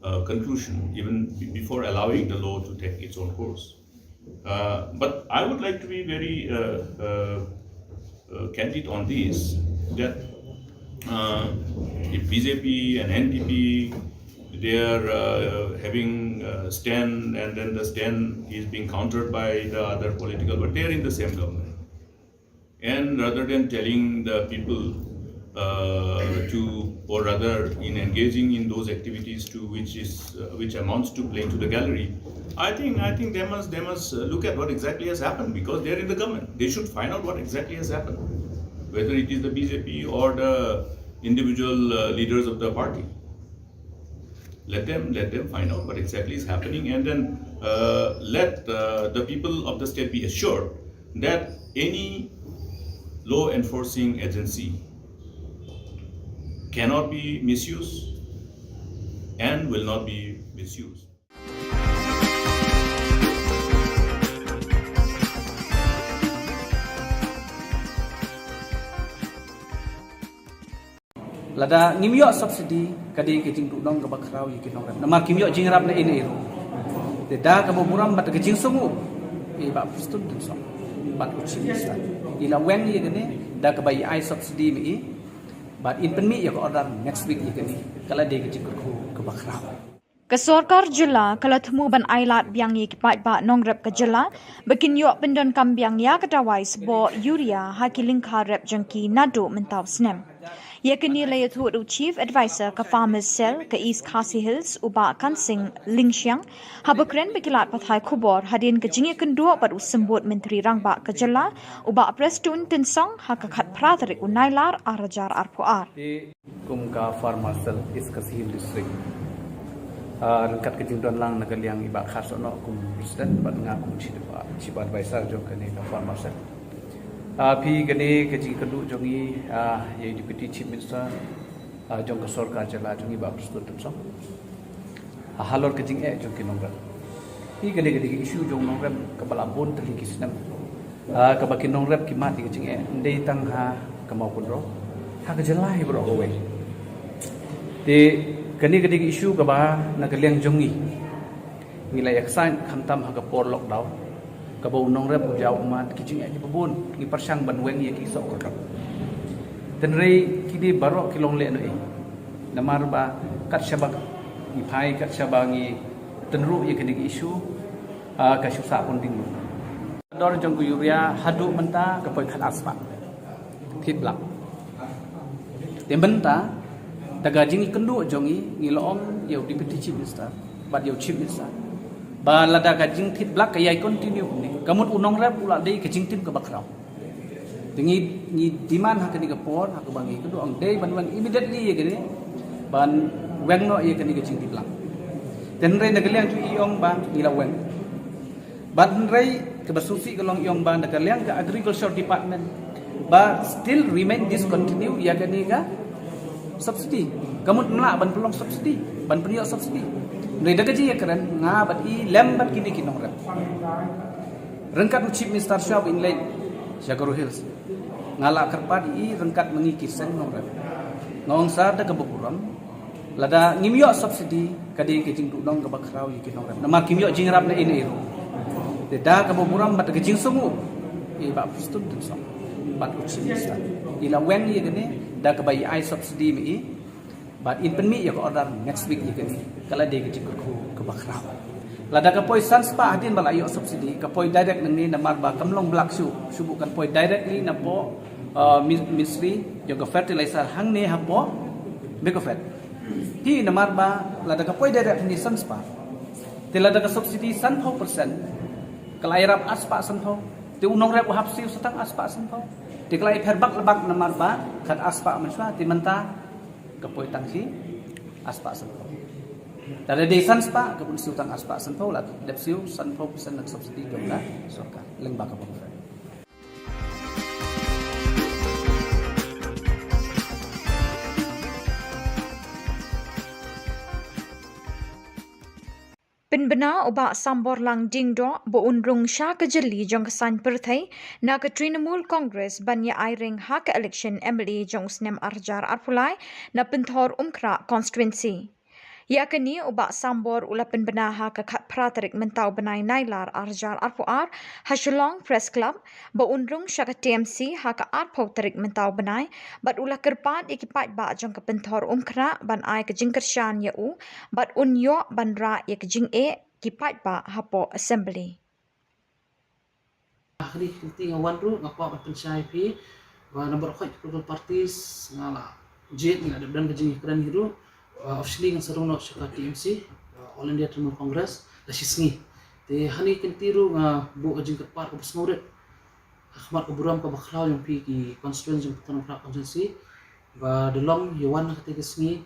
a conclusion even before allowing the law to take its own course. But I would like to be very candid on this, that if BJP and NPP, they are having a stand, and then the stand is being countered by the other political, but they are in the same government. And rather than telling the people or rather in engaging in those activities to which amounts to playing to the gallery, I think they must look at what exactly has happened, because they are in the government. They should find out what exactly has happened, whether it is the BJP or the individual leaders of the party. Let them find out what exactly is happening, and then let the people of the state be assured that any law enforcing agency cannot be misused and will not be misused. Lada ngimyo subsidi kadi ke jing dudong ke bakrau yikin orang namar kimyo jing rap na ini ero de da ka boburam bat ke jing sungu e ba pustun dun so bat uchi sta ila wen ye gane da ka bai ai subsidi mi but in pen mi ya ko order next week ye gane kala de ke jing ko ke bakrau Kesorkar Jilla kalatmu ban ailat biang ye kipat ba nongrep ke Jilla bekin yok pendon kambiang ya kedawai sebo Yuria hakiling rep jengki nado mentau snem. Ye kini lay tu chief advisor ke farmers cell ke East Khasi Hills uba kansing Lingxiang habakren bekilat pathai Khubor hadin ke jingi kendua pat usembut menteri rangba ke Jilla uba prestun tensong hakakat pratarik unailar arajar arpuar. Kum ka farmers cell East Khasi Hills district rengkat kejingduan lang nagaliang iba khas ono kum presiden bat nga kum chief advisor jong kani ka farmers cell pi gani kejing kedu jongi ye deputy chief minister jong kesorkar Jilla jongi ba presiden tensong halor kejing jong kinongrem pi gani isu jong nongrem kepala bon teli kisnem ka bakin nongrem kimat kejing ndei tang ha kamau kunro ha ke Jilla hi bro we de kani isu ka ba nagaliang jongi ngilai aksan khamtam ha ka por lockdown ka ba unong rep jaw ma kijing ai babun ngi persang banweng ye ki so ka ten rei kidi baro kilong le no e namar ba kat shabak ni phai kat shabangi tenru ye kani isu ka susa pun ding dor jong ku yuria hadu menta ka poi khat aspa thit blak tembenta daga jingi kendu jongi ngilong yau deputy chief minister bat yau chief minister ba lada ka jing thit blak kayai continue ni kamut unong rep ula dei ka jing tin ka bakrau tingi ni diman ha kani ka por ha ka bangi kendu ang dei ban immediately ye gani ban weng no ye kani ka jing tin blak ten rei nagaliang tu iong ba ila weng ban rei ka basusi kalong iong ba nagaliang ka agriculture department ba still remain discontinue ya kani ka subsidi kamut mla ban pelong subsidi ban penyo subsidi ndai daga ji keren nga bat I lembat kini kinong rep rengkat chief minister shop in lane Shagaru Hills ngala kerpat I rengkat mengi kisen nong rep ngong sa daga boburam lada ngimyo subsidi kadi kejing dudong ka bakrau yikin nong rep nama kimyo jing rap na ini ero de da ka boburam bat kejing sungu e ba pustun dun so bat uchi sta ila wen ye gane da ka bai ai subsidi mi but in pen mi ya ko order next week ye gane kala de ke ko ke bakrau la da ka poi sans pa hadin bala yo subsidi ka poi direct nang ni namar ba kamlong black subu kan poi directly na po ministry yo ka fertilizer hang ne ha po be ko fet hi namar ba la da ka poi direct ni sans pa te la da ka subsidi 100% kala irap aspa sanho te unong rep hap siu satang aspa sanho diklai perbak lebak namar ba kat aspa maswa timenta kapoi tangsi aspa sanpo tada desan spa kapun siutang aspa sanpo la depsiu sanpo pesan nak subsidi jomla sorka lengba kapun Penbena ubak sambor lang dingdo bo unrung sha ke jeli jong kesan perthai na ke Trinamool Congress banya airing hak election MLA jong snem arjar arpulai na penthor umkra constituency. Ya kini ubak sambor ula penbena ha ke khat pratarik mentau benai nailar arjar arpuar ha Shillong Press Club bo unrung sha ke TMC ha ke arpau tarik mentau benai bat ula kerpat ikipat ba jong ke penthor umkra ban ai ke jingkershan ya u bat unyo ban ra ya ke jing kipat ba hapo assembly. Akhirnya kita ngawan ru ngapa pensyai pi wa number khoi political parties ngala jet ngala dan kejing kran hiru officially ngan sarung nok syaka TMC All India Trinamool Congress da sisngi te hani kentiru nga bu kejing kepat ko besngoret akhmat ko buram ko baklau yang pi ki constituency jong Putan constituency ba delong yawan ketika sengi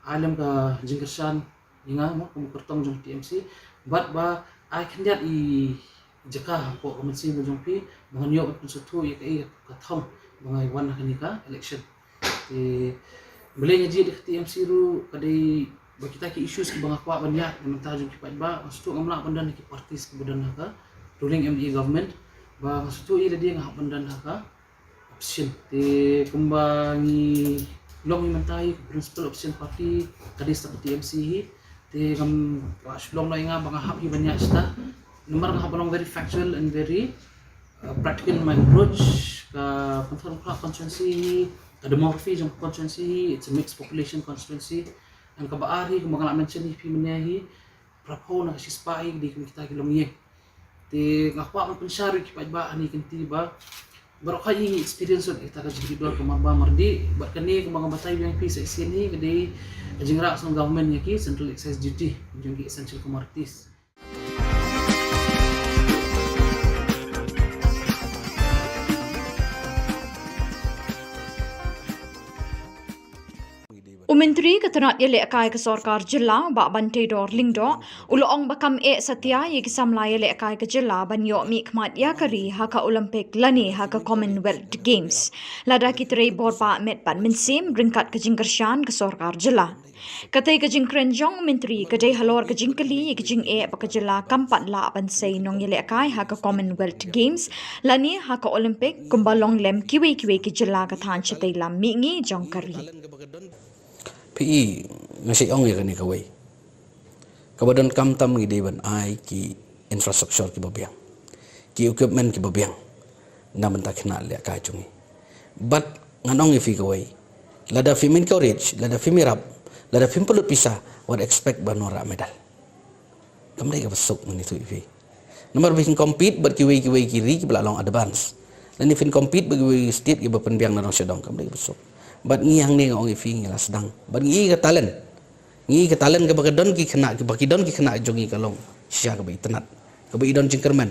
alam ka jingkershan inga mo ko kertong jong TMC but ba I can get I jaka po komensi mo jong pi mga niyo at sutu ya kay kathong bangai wan nak ni ka election ti boleh ngaji dekat TMC ru kadai bagi kita ki issues ki bangak wa banyak mentah jung ki ba maksud ngamla pandan ki parties ki badan ka ruling MDA government ba maksud i dia ngah pandan ka option ti kumbangi long mentai principal option party kadai sta TMC hi ti kam Shillong na nga bangak hap hi banyak sta nomor ngah balong very factual and very practical in my approach ka constituency ka demography jung constituency it's a mixed population constituency ang kabaari kung mga mention ni pimenahi prapo na kasi spai di kita kilong ye ti ngakwa man pensyari ki ba ani kinti ba baro kay experience on kita ka jidor kumarba mardi ba kani kung mga batay yang pisa isini kadi jingra sa government niya ki central excise duty jung essential commodities. Menteri Ketenat Yele Akai ke Sorkar Jilla ba Bantai Dor Lingdo uloong bakam setia ye kisamla Yele Akai ke Jilla banyo mikmat ya kari haka Olympic lani haka Commonwealth Games lada kitrei borpa met ban mensim ringkat ke jingkershan ke Sorkar Jilla katai ke jingkrenjong menteri kadai halor ke jingkeli ke jing ba ke Jilla kampat la bansai nong Yele Akai haka Commonwealth Games lani haka Olympic kumbalong lem kiwi ke Jilla ka than chetai lam mingi jong kari PE ngasih ong ya kani kawai kabadan kamtam ngi deban ai ki infrastructure ki babiang ki equipment ki babiang na benta kena le ka chungi but nganong ifi kawai lada fi min courage lada fi mirap lada fi pelut pisa what expect banora medal kamdai ka besok ngani tu ifi nomor bikin compete ber ki wei kiri ki belalong advance dan ifin compete bagi state ki bapen biang na sedong kamdai ka besok bat ngi hang ni ngong ifi ngi la sedang bat ngi ka talent ka bagadon ki kena ki bakidon ki kena jongi kalong sia ka bai tenat ka bai don jingkerman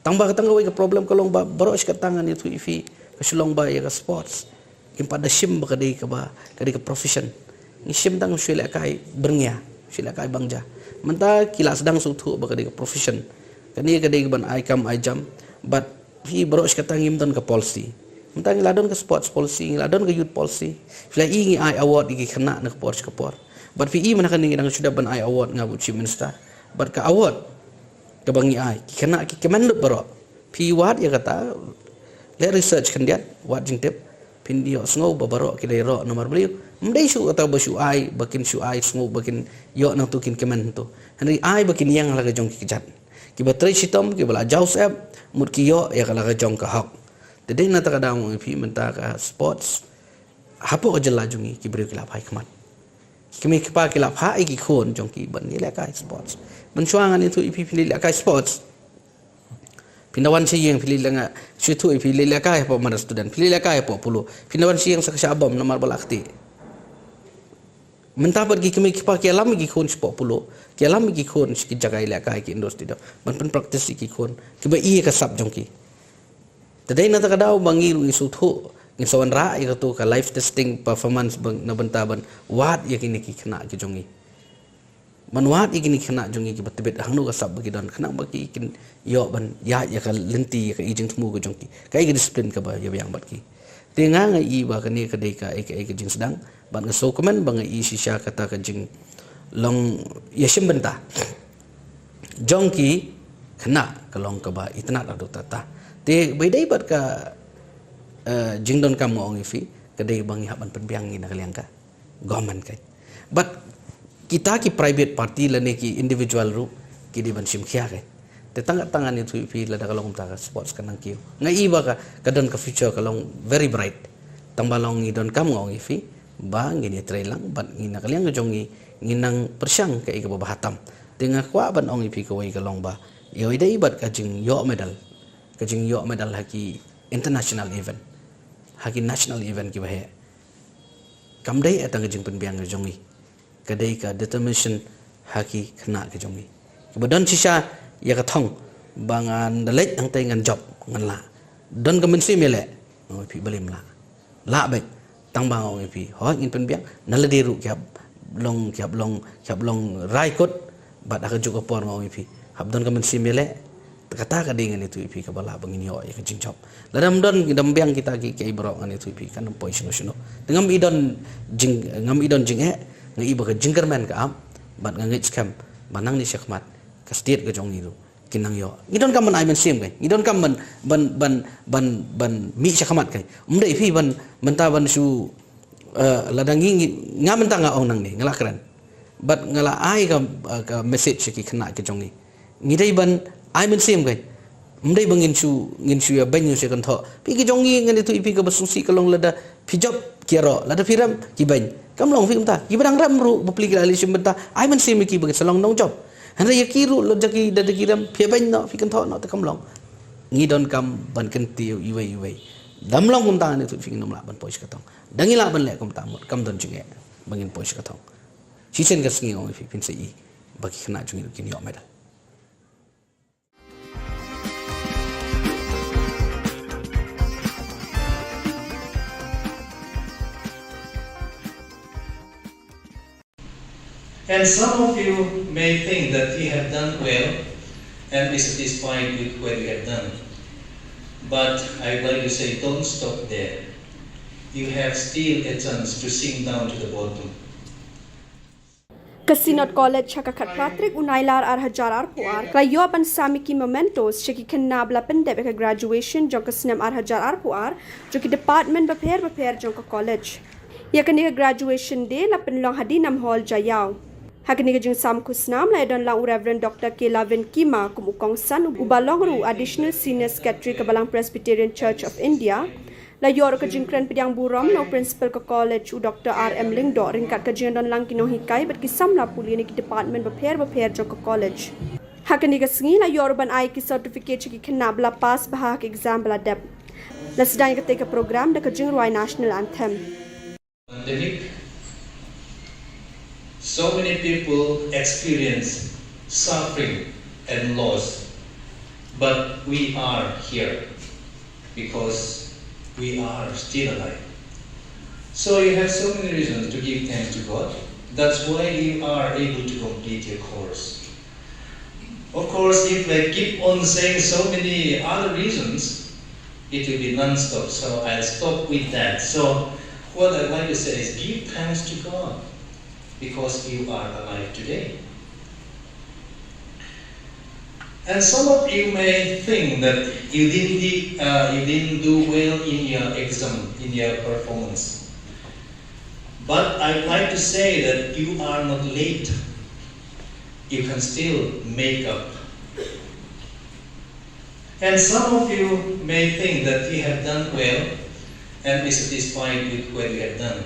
tangba ka tangawai ka problem kalong ba baros ka tangan itu ifi ka Shillong ba ya ka sports kim pada sim ba kadai ka profession ngi sim tang sila kai berngya sila kai bangja menta kila sedang sutu ba kadai ka profession kani kadai ban ai kam ai jam but fi baros ka tangim don ka policy mentang ladon ke sports policy ladon ke youth policy fila ingi ai award igi kena nak porch ke por but fi mana kan nang sudah ban ai award ngabu chief minister but ka award ke bangi ai kena ki kemenlut baro fi wat ya kata le research kan dia wat jing tip pin dio sngo babaro ki dai ro nomor beliau mdai su atau basu ai bakin su ai sngo bakin yo nang tukin kemen tu henry ai bakin yang laga jong ki jat ki batrai sitom ki bala jaus app mut ki yo ya kala ga jong ka hok Dedeng nata kadang ifi menta ka sports hapo ka jela jungi ki beri kilap hai kmat kimi kipa kilap hai ki khon jong ki ban ni la ka sports mensuangan itu ifi pilih la ka sports pindawan siyeng pilih la situ ifi pilih la ka po mana student pilih la ka po pulu pindawan siyeng sa kasabam namar balakti menta pergi kimi kipa ki alam ki khon po pulu ki alam ki khon ki jagai la ka ki industri do ban pen practice ki khon ki ba i ka sab jong ki Tadai na takadaw bangiru isuto ng sawan ra ikato ka life testing performance bang nabantaban wat ya kini kina kijongi manwat ikini kina jongi ki batibet hangno ka sab bagi don kana bagi kin yo ban ya ka lenti ka ijing tmu ko jongki kai discipline ka ba ya yang bat ki tinga nga i ba kani ka dei ka ek jing sedang ban so komen bang i sisya kata ka jing long yashim benta jongki kena kalong ka ba itna adu tata te bedai bat ka jingdon kamu ong ifi kadai bangi haban penbiangi na kaliang ka government kai but kita ki private party lane ki individual ru ki di ban sim khia kai te tangan itu ifi la da kalong ta sports kanang ki ngai iba ka kadon ka future kalong very bright tambalong idon kamu ong ifi ba ngini trailang bat ngina kaliang jongi nginang persyang ka iga bahatam tenga kwa ban ong ifi ko wai kalong ba yo idai bat ka jing yo medal kajing yo medal haki international event haki national event ki bahe kamdai atang kajing penbiang jongi kadai ka determination haki kena ke jongi kebadan sisa ya ka thong bangan dalek ang tay ngan job ngan la don ka mensi mele no pi balim la bek tang bang ong pi ho in penbiang naladiru kyap long rai kot bat aka juga por ong pi habdon ka mensi mele kata ka dengan itu ipi ka bala bangin yo ya jing chop ladam don dam biang kita ki kai bro an itu ipi kan poi sino sino dengan idon jing ngam idon jing ngai ba ka jingkerman ka am bat ngai scam banang ni syakmat ka state ka jong itu kinang yo idon kam man ai men sim kai idon kam ban mi syakmat kai umdai ipi ban menta ban su ladangi ngam menta nga ong nang ni ngala kran bat ngala ai ka message ki khna ki jong ni ngidai ban ai men sim kai mdai bangin su ya banyu se kan tho pi ki jongi ngan itu ipi ka basusi kalong lada pijop kiaro lada piram ki ban kam long film ta ki badang ram ru bapli ki ali sim benta ai men sim ki bang salong nong job han ya ki ru lo jaki dada ki ram pi ban no fi kan tho no ta kam long ngi don kam ban kan ti iwei dam long kum ta ni tu fi nom la ban pois ka tong dangi la ban le kum ta mot kam don jinge bangin pois ka tong si sen ka sngi ong fi pin se i bagi khna jungi kin yo medal. And some of you may think that we have done well and be satisfied with what we have done. But I'd like to say, don't stop there. You have still a chance to sink down to the bottom. Kasinot College Chakakat Patrick Unailar Arhajar Arpuar, Klayo Ban Samiki Mementos, Shiki Kanabla Pendebeka graduation, Jonkasnem Arhajar Arpuar, Joki Department Baper Jonka College. Yakaniga graduation day, Lapenlong Hadinam Hall Jayao. Hakaniga jing sam kusnam la don lang Reverend Dr. Kelavin Kima kumukong san ubalong ru additional senior secretary kabalang Presbyterian Church of India la yor ka jing kren pidyang buram no principal ka college u Dr. R.M. Lingdo ringkat ka jing don lang kino hikay bat kisam la puli ni ki department baper jo ka college. Hakaniga sngi la yor ban ai ki certificate ki khnabla pass bahak exam bala deb. La sedang ka take program da ka jing ruai national anthem. Pandemic. So many people experience suffering and loss, but we are here because we are still alive. So you have so many reasons to give thanks to God. That's why you are able to complete your course. Of course, if I keep on saying so many other reasons, it will be non-stop, so I'll stop with that. So what I'd like to say is give thanks to God, because you are alive today. And some of you may think that you didn't do well in your exam, in your performance. But I'd like to say that you are not late. You can still make up. And some of you may think that you have done well and be satisfied with what you have done.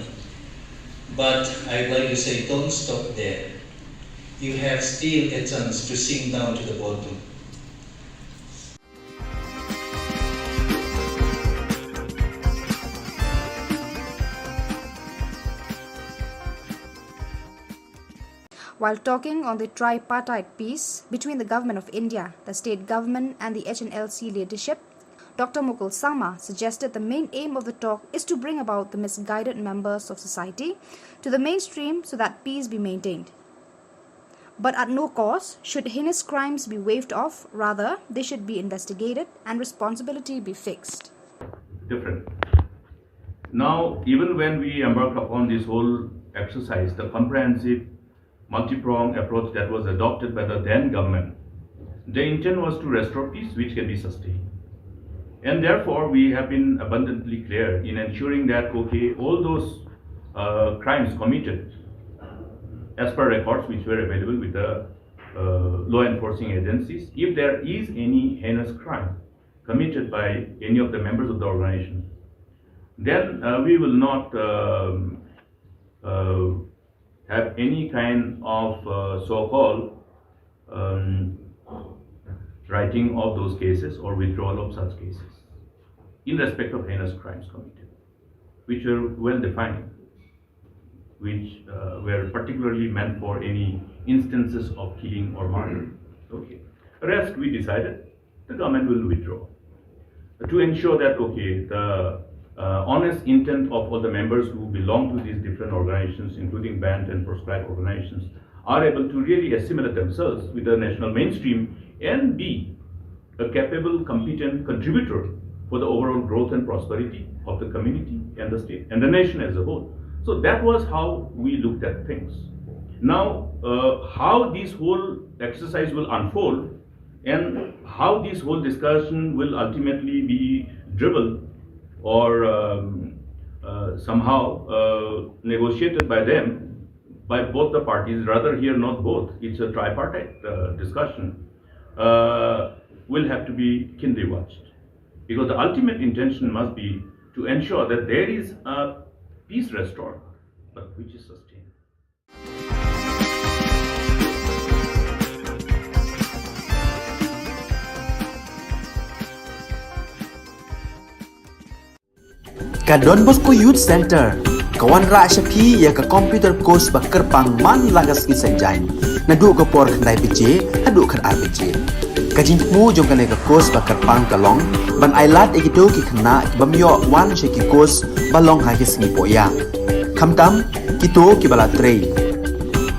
But I'd like to say, don't stop there. You have still a chance to sink down to the bottom. While talking on the tripartite peace between the Government of India, the state government and the HNLC leadership, Dr. Mukul Sangma suggested the main aim of the talk is to bring about the misguided members of society to the mainstream so that peace be maintained. But at no cost should heinous crimes be waved off, rather they should be investigated and responsibility be fixed. Different. Now, even when we embark upon this whole exercise, the comprehensive multi-pronged approach that was adopted by the then government, the intent was to restore peace which can be sustained. And therefore, we have been abundantly clear in ensuring that, okay, all those crimes committed as per records which were available with the law enforcing agencies, if there is any heinous crime committed by any of the members of the organization, then we will not have any kind of so-called writing of those cases or withdrawal of such cases in respect of heinous crimes committed, which are well defined, which were particularly meant for any instances of killing or murder. Okay. The rest we decided the government will withdraw to ensure that, okay, the honest intent of all the members who belong to these different organizations, including banned and proscribed organizations, are able to really assimilate themselves with the national mainstream and be a capable, competent contributor for the overall growth and prosperity of the community and the state and the nation as a whole. So that was how we looked at things. Now, how this whole exercise will unfold and how this whole discussion will ultimately be driven or somehow negotiated by them, by both the parties, rather here not both, it's a tripartite discussion, will have to be keenly watched. Because the ultimate intention must be to ensure that there is a peace restored, but which is sustained. Ka Don Bosco Youth Center, kawan rak syapi ya ka computer course bakar pang man lagas ki senjain. Nadu ka por kandai BJ, hadu kan RBJ. Ka jingmu jong kan ka course bakar pang kalong, ban ailat egito ki kena ki bamyo wan syaki course balong ha ki singi poya. Kamtam kito ki bala trei.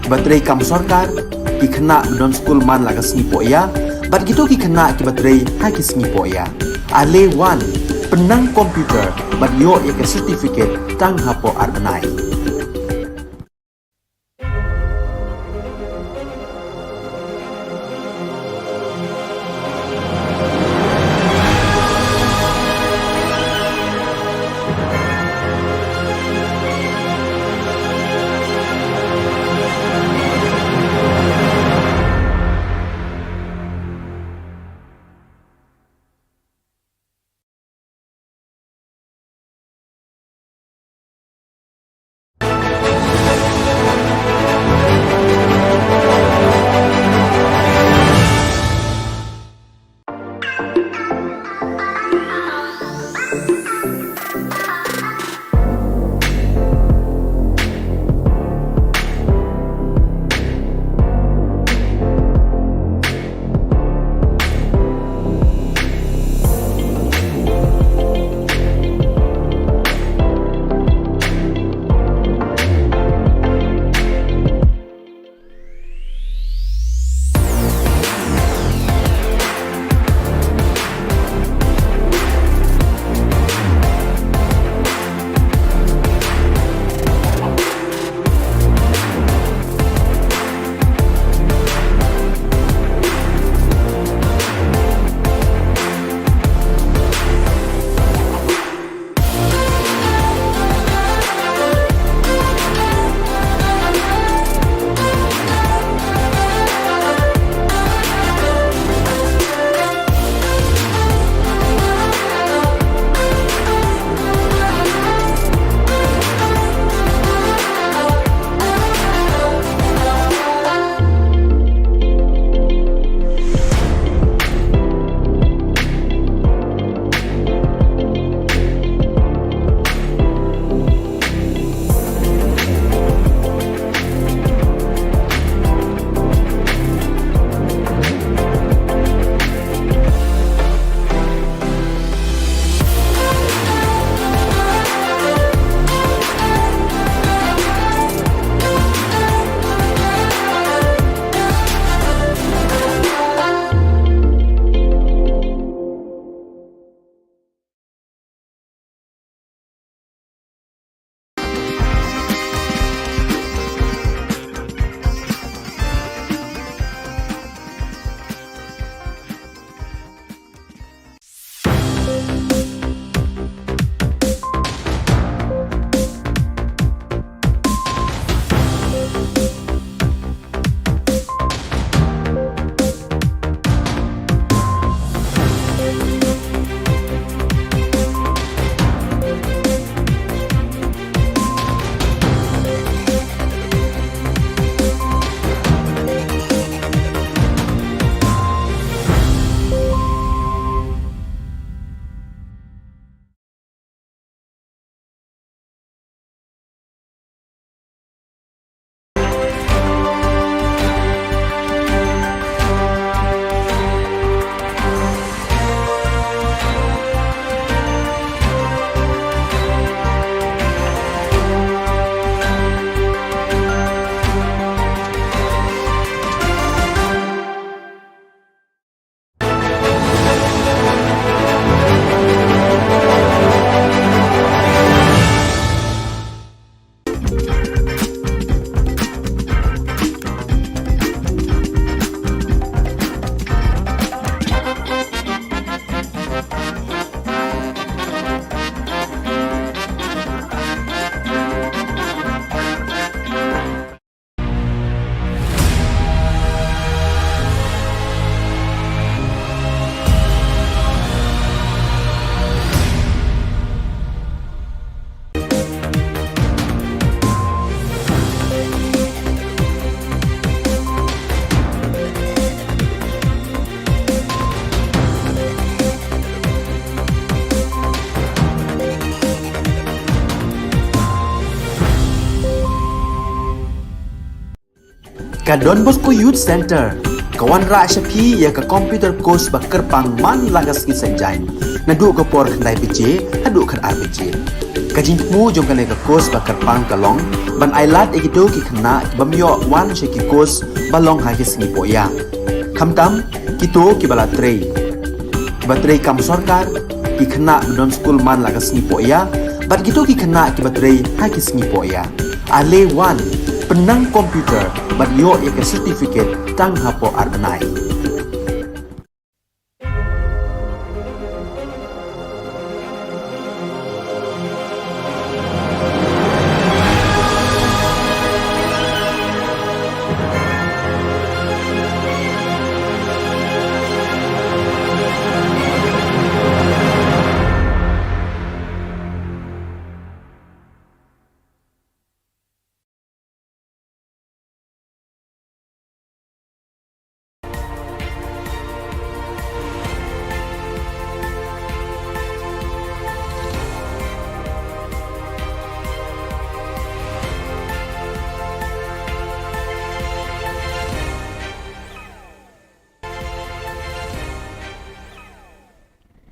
Batrei kam sarkar ki kena don school man lagas singi poya, bat kito ki kena ki batrei ha ki singi poya. Ale wan penang komputer bat yo ya ke certificate tang hapo arbenai. Ka Don Bosco Youth Center, kawan ra syapi ya ka computer course ba kerpang man lagas ki sanjain. Nadu ka por khandai BJ, hadu kan RBJ. Kajing mu jong kane ka course ba kerpang kalong, ban ailat egido ki khna bamyo wan sheki course balong ha ki sngi poya. Khamtam kito ki bala trei. Batrei kam sarkar ki khna don school man lagas sngi poya, bat kito ki khna ki batrei ha ki sngi poya. Ale wan penang komputer bat yo ya ke certificate tang hapo arbenai.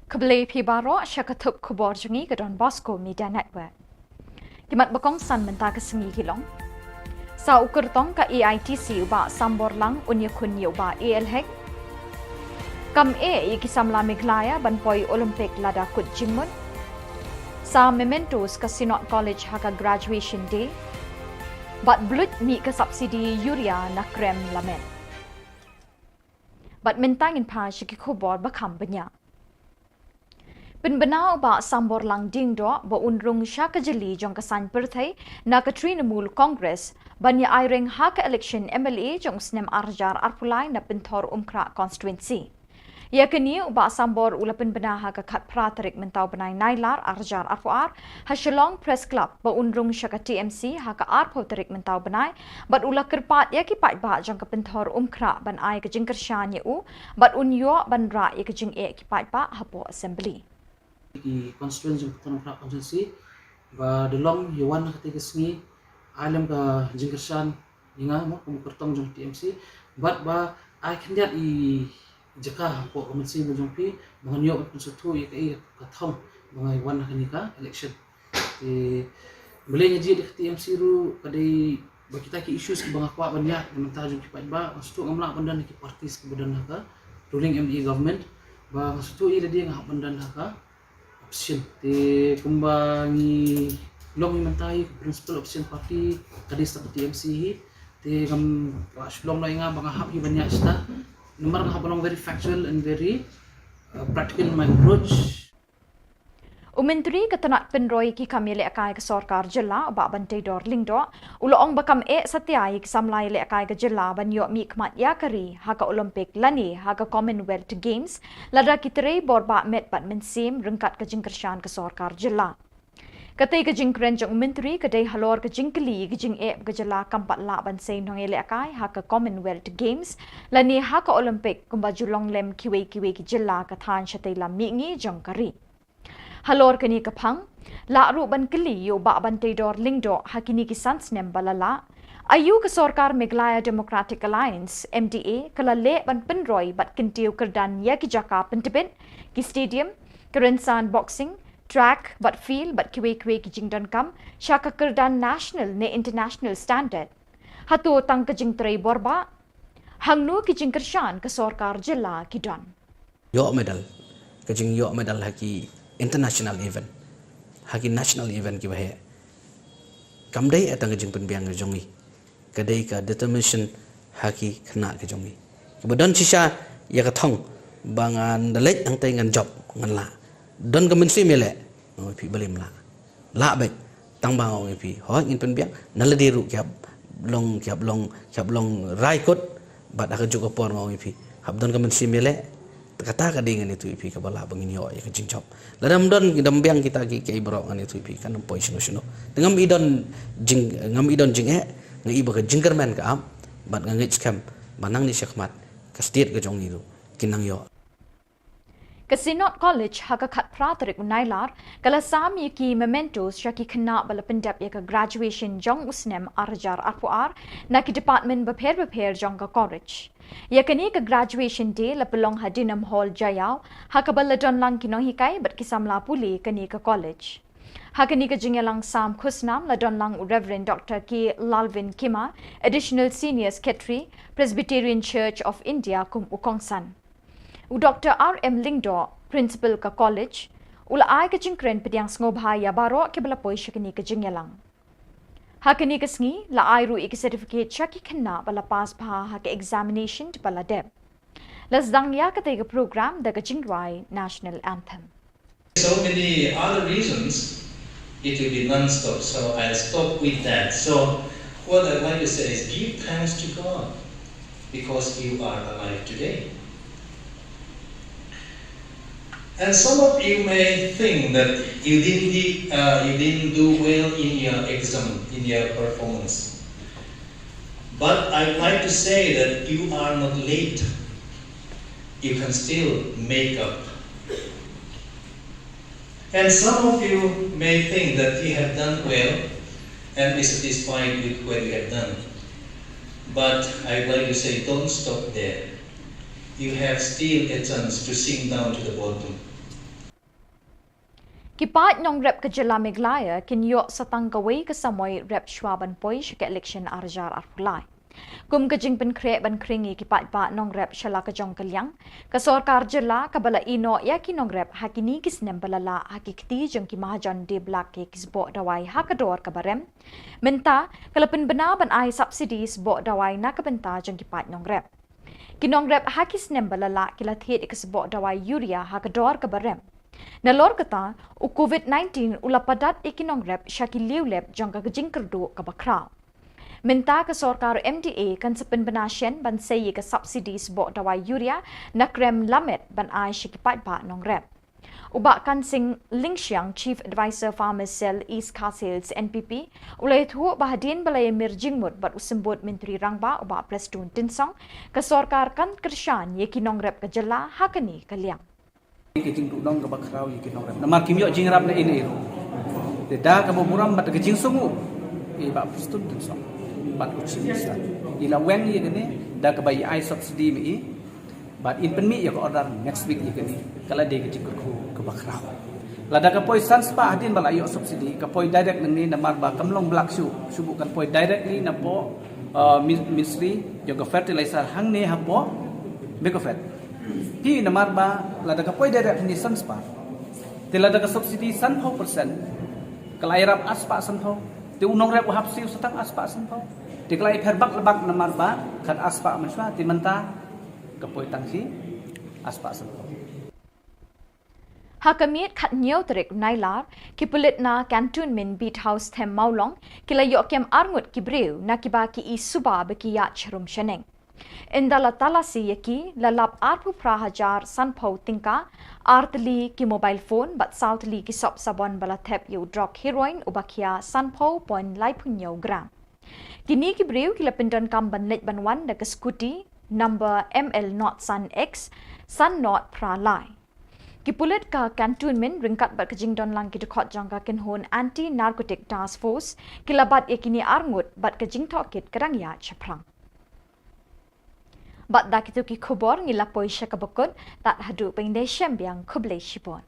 Kebeli pibaro syakatup Khubor Jungi ke Don Bosco Media Network. Kimat bakong san mentah ke sengi hilong. Sa ukur tong ka EITC uba sambor lang unya kunyi uba ELHEC. Kam iki samla Meglaya ban poi Olympic lada kut jingmun. Sa mementos ka Sinot College haka graduation day. Bat blut mi ke subsidi yuria na krem lamen. Bat mentangin pa syaki Khubor bakam banyak. Penbenau ba sambor lang ding do ba unrung syaka jeli jong kasan perthai na Katrina Mul Congress banya airing haka election MLA jong snem arjar arpulai na pentor umkra constituency. Ya kini ba sambor ula penbena haka kat pratarik mentau benai nailar arjar arpuar ha Shillong Press Club ba unrung syaka TMC haka arpo tarik mentau benai bat ula kerpat ya kipat ba jong pentor umkra ban ai ke jingkershan u bat unyo ban ra ya ke jing kipat ba hapo assembly. Di constituency Khubor Na Ka Jylla ba delong yuan ketiga sengi alam ka jingkershan inga mo kumukertong jong TMC but ba I kandiat I jaka po komensi mo jong pi bangan yo konsutu ya kai kathong bangai wan kanika election ti boleh ngaji di TMC ru kadai ba kita ki issues ki bangak kwa banyak mentah jong kipat ba konsutu ngamla bandan ki partis kemudian ka ruling ME government ba konsutu I dia ngah bandan ka option te kumbangi long mentai principal option party kadis ta TMC te kam Shillong na nga banga happy banyak sta number nga balong very factual and very practical in my approach. Umentri ketenat penroi ki kamile akai ke sarkar jilla ba bantai dor lingdo uloong bakam satiai samlai le akai ke jilla banyo mi kmat yakari haka Olympic lani haka Commonwealth Games lada kitere borba met bat mensim rengkat ke jingkershan ke sarkar jilla. Katai ke jingkren jong umentri kadai halor ke jingkeli ke jing ke jilla kampat la ban sein nong ele akai haka Commonwealth Games lani haka Olympic kumba julong lem kiwe ki jilla ka than shatai lam mi ngi jong kari. Halor kini kapang, la ru ban keli yo ba bantai dor lingdo hakini ki sansnem balala. Ayu ke Sarkar Meghalaya Democratic Alliance MDA kala le ban penroi bat kintiu kerdan ya ki jaka pentibit ki stadium kerensan boxing track bat field bat kiwe ki jingdan kam syaka kerdan national ne international standard. Hatu tang ke jing trei borba hangnu ki jingkershan ke Sarkar jilla ki don. Yo medal, ke jing yo medal haki international event haki national event ki bahe kamdai atang jing penbiang jongi kadai ka determination haki khna ke jongi kemudian sisa ya ka thong bangan dalek ang tai ngan job ngan la don ka mensi mele pi balim la bai tang bang ong pi ho in penbiang naladi ru kyap long rai kot bat aka juga por ngong pi hab don ka mensi mele kata kadingan itu ipi kabala bangin yo ya kecing chop ladam don dambiang kita ki ibrok ngan itu ipi kan poin sino dengan ngam idon jing ngi iba ka jingkerman ka am bat ngi scam banang ni syakmat ka state ka jong itu kinang yo Kasinot College hakakat pratrik unailar kala sami ki mementos syaki kena bala pendap ya ka graduation jong usnem arjar arpuar na ki department beper jong ka college. Ya kini ka graduation day la pelong hadinam hall jayau hakabala don lang kinong hikai bat kisamla puli kini ka college. Hakani ka jingelang Sam Khusnam la don lang Reverend Dr. K. Lalvin Kima, Additional Senior Secretary, Presbyterian Church of India kum Ukongsan. U Dr. R.M. Lingdo, Principal ka College, ula ay ka jingkren pediang ngobha ya baro ke balapoi syakini ka jingelang. Hakani ka sngi la ay ru ik certificate syaki kena bala pass bha ha ka examination bala deb. Lasdang ya ka tega program da ka jingwai National Anthem. So many other reasons it will be non-stop, so I'll stop with that. So what I'd like to say is give thanks to God because you are alive today. And some of you may think that you didn't do well in your exam, in your performance. But I'd like to say that you are not late. You can still make up. And some of you may think that you have done well and be satisfied with what you have done. But I'd like to say don't stop there. You have still a chance to sink down to the bottom. Kipat nong rep ka Jylla Meglaya kinyo sa tangkaway kasamoy rep Schwaban Poy ka election arjar arpulay. Kum kajing penkre ban kringi kipat pa nong rep shala ka jong kalyang ka sorkar Jylla kabala ino ya ki nong rep hakini kisnem balala hakikti jong ki mahajon de blak ke kisbo dawai hakador ka barem menta kalapin bena ban ai subsidies bo dawai na kabenta jong kipat nong rep. Kinong rep hakisnem balala kilathet ikisbo dawai urea hakador ka barem. Nalor kata u COVID-19 ulapadat ikinong rep syaki liulep jong ka jingkerdo ka bakraw. Minta ka sorkar MDA kan sa penbenasyen ban sayi ka subsidies bo dawai urea na krem lamet ban ay syikipat ba nong rep. Uba kan sing Lingxiang Chief Advisor Farmers Cell East Castles NPP ulay tuho bahadin balay mirjingmut bat usembut Menteri Rangba uba Preston Tinsong ka sorkar kan kersyan ye kinong rep ka Jylla hakani kalyang. Kejing dudong ke bakrau yikin orang. Nama kimyo jingrap na ini iro. Deda ke boburam bat kejing sungu. Iba Preston Tinsong. Bat ucin isa. Ila wen ye gini da ke bayi ai subsidi mi. Bat in penmi ya ke order next week ye gini. Kala de kejing ke bakrau. Lada ke poi sans pa hadin bala yo subsidi ke poi direct ni namar ba kamlong blak su. Subukan poi direct ni napo ministry yo ke fertilizer hang ni hapo bekofet. Hi namar ba lada ka poi direct ni sanspa te lada ka subsidi 100% kalai rap aspa sanho te unong rep hapsi satang aspa sanho te kalai pherbak lebak namar ba khat aspa maswa ti menta ka poi tangsi aspa sanho Hakamit khat nyau terik nailar kipulit na cantonment beat house them maulong kilayo kem arngut kibreu na kibaki isuba bekiya cherum sheneng. Indala talasi yaki lalap arpu prahajar sanpau tingka artli ki mobile phone but southli ki sop sabon bala thep yu drug heroin ubakia sanpau point laipunyo gram. Kini ki breu ki lapindon kam banlet banwan da scooty number ML not Sun X Sun not pra lai. Ki pulit ka cantonment ringkat bat kajing don lang ki dekot jangka kenhon anti narcotic task force kilabat yakini arngut bat kajing tokit kadang ya chaprang. Bat dak itu ki khubor ngilapoi syakabakut tak hadu pengde syambiang khuble shipon.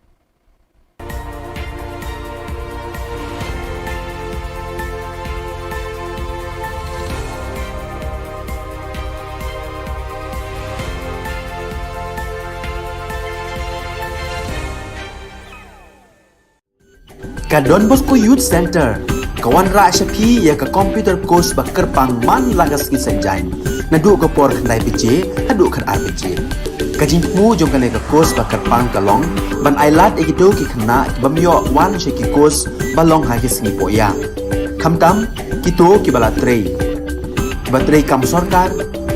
Ka Don Bosco Youth Center kawan ra syapi ya ka computer course bakar pang man lagas ki sanjain nadu ka por khandai bije hadu khan ar bije kajing mu jong kan ka course bakar pang kalong ban ailat ekido ki khna bamyo wan sheki course balong ha ki sni poya khamtam kito ki bala trei batrei kam sarkar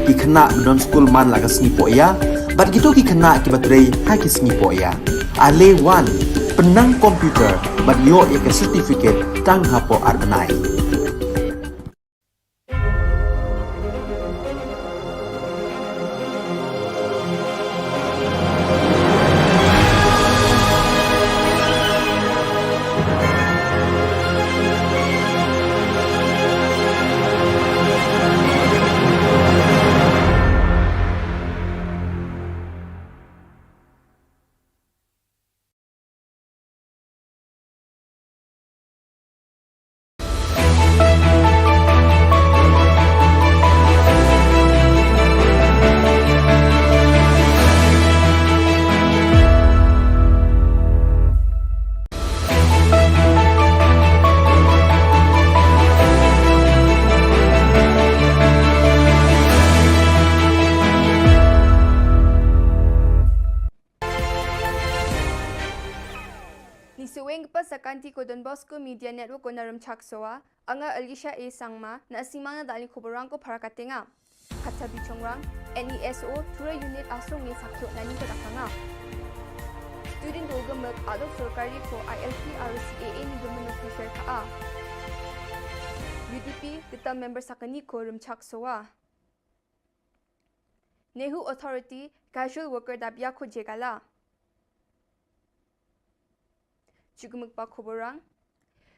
ki khna don school man lagas sni poya bat kito ki khna ki batrei ha ki sni poya ale wan penang komputer bat yo ya ka certificate tang hapo arbanai. Wengpa sakanti ko Don Bosco Media Network ko narum chaksoa, anga Alicia A. Sangma, na asimana dali kuborang ko para katenga. Kata bichongrang, NESO, tura unit asong ni sakyo nani kadakanga. Student Dolgamak adok sorkari ko ILP RCAA ni Gumano Fisher ka. UDP, kita member sakani ko rum chaksoa. Nehu Authority, casual worker dabya ko jegala. Chugumukpa Khuborang,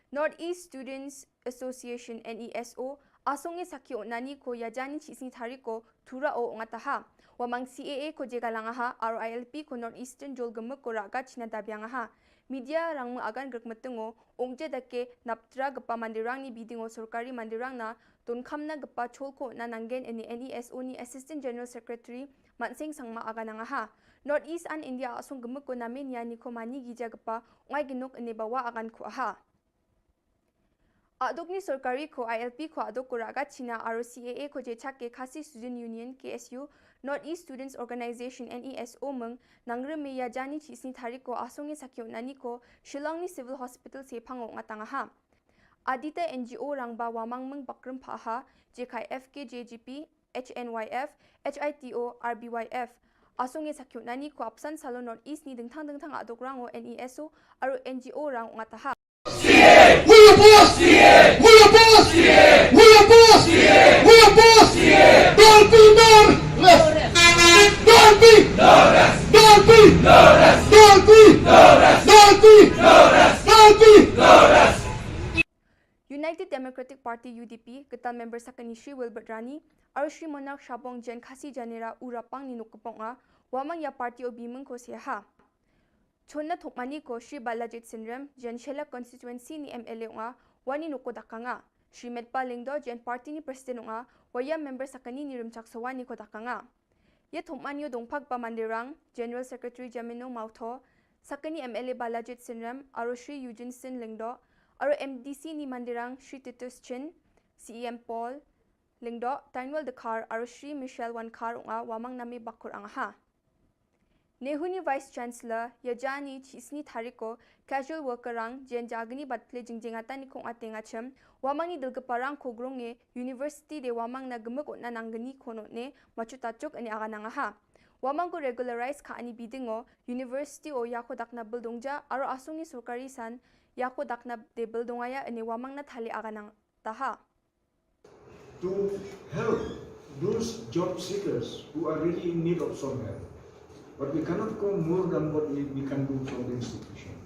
Northeast Students Association NESO, asonge sakyo nani ko yajani chisni thari ko tura o ngataha. Wamang CAA ko jegalangaha, RILP ko Northeastern Jolgamuk ko raga china dabyangaha. Media rangmu agan grekmetungo, ongje dake naptra gapa mandirang ni bidingo sorkari mandirang na donkamna gapa cholko na nanggen ni NESO ni Assistant General Secretary Manseng Sangma aganangaha. Northeast and India asong gemuk ko namin ya ni ko mani gija gapa ngai ginok ni bawa agan ko aha. Adok ni sorkari ko ILP ko adok ko raga China RCAA ko jechak ke Khasi Student Union KSU Northeast Students Organization NESO meng nangrem me ya jani chisni thari ko asong ni sakyo nani ko Shillong ni Civil Hospital se phango ngatangaha. Adita NGO rangba wamang meng bakrum phaha JKI FKJGP HNYF HITO RBYF asonge sakyo nani ko apsan salo Northeast ni dengthang adok rango NESO aro NGO rang ngataha. We are boss! We are boss! We are boss! We are boss! Don't be more left! Don't be! Don't be! Don't be! Don't be! Don't be! United Democratic Party UDP ketal member sakani Shri Wilbert Rani aro Shri Monarch Shabong Jen Khasi Janera urapang ni nukuponga wamang ya party obimeng ko siya. Chonna thokmani ko Shri Balajit Sinrem Jen Shela constituency ni MLA nga wani nuko dakanga. Shri Medpa Lingdo Jen party ni president nga waya member sakani ni rumchaksawa ni ko dakanga. Ye thokmani dongphak pa mandirang General Secretary Jamino Mautho sakani MLA Balajit Sinrem aro Shri Eugene Sin Lingdo aro MDC ni mandirang Shri Titus Chin, CEM Paul Lingdo, Tainwal Dakar aro Shri Michelle Wankar nga wamang nami bakur angaha. Nehuni Vice Chancellor Yajani Chisni Thariko casual worker rang Jen Jagani batle jingjengata ni kong atenga chem wamang ni dilgaparang kogronge University de wamang na gemuk na nangani kono ne machutachok ani aganangaha. Wamang ko regularize ka ani bidingo University o yako dakna buildongja aro asung ni sorkari san yako dakna de buildongaya ani wamang na thali aganang taha. To help those job seekers who are really in need of some help. But we cannot go more than what we can do from the institution.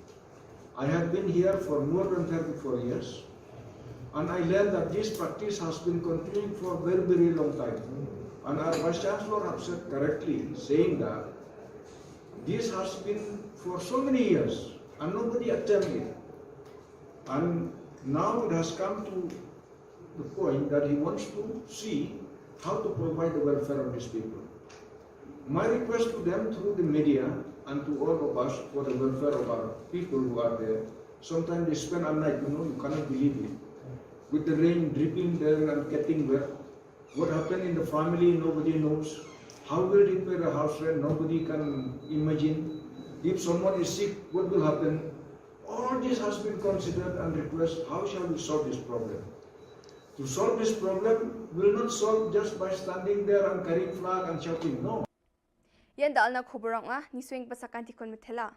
I have been here for more than 34 years, and I learned that this practice has been continuing for a very, very long time. And our Vice Chancellor has said correctly, saying that this has been for so many years, and nobody attempted it. And now it has come to the point that he wants to see how to provide the welfare of these people. My request to them through the media and to all of us for the welfare of our people who are there. Sometimes they spend all night, you cannot believe it. With the rain dripping there and getting wet. What happened in the family, nobody knows. How will they pay the house rent, nobody can imagine. If someone is sick, what will happen? All this has been considered and requested, how shall we solve this problem? To solve this problem will not solve just by standing there and carrying flag and shouting, no. Yan dal na Khuborang ni swing pasakan ti kon metela.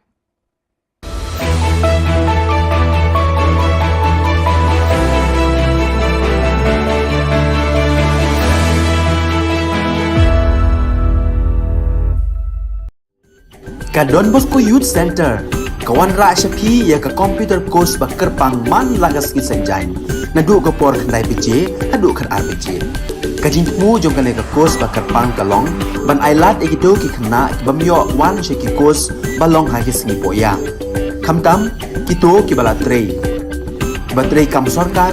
Ka Don Bosco Youth Center kawan ra shapi ya ka computer course bakar pang man lagas ki sanjain nadu ka por khandai bije adu khan arbije kajin mu jong kale ka course bakar pang kalong ban ailat ekito ki khna bamyo wan she ki course balong ha ki sni poya khamtam kito ki bala trei batrei kam sarkar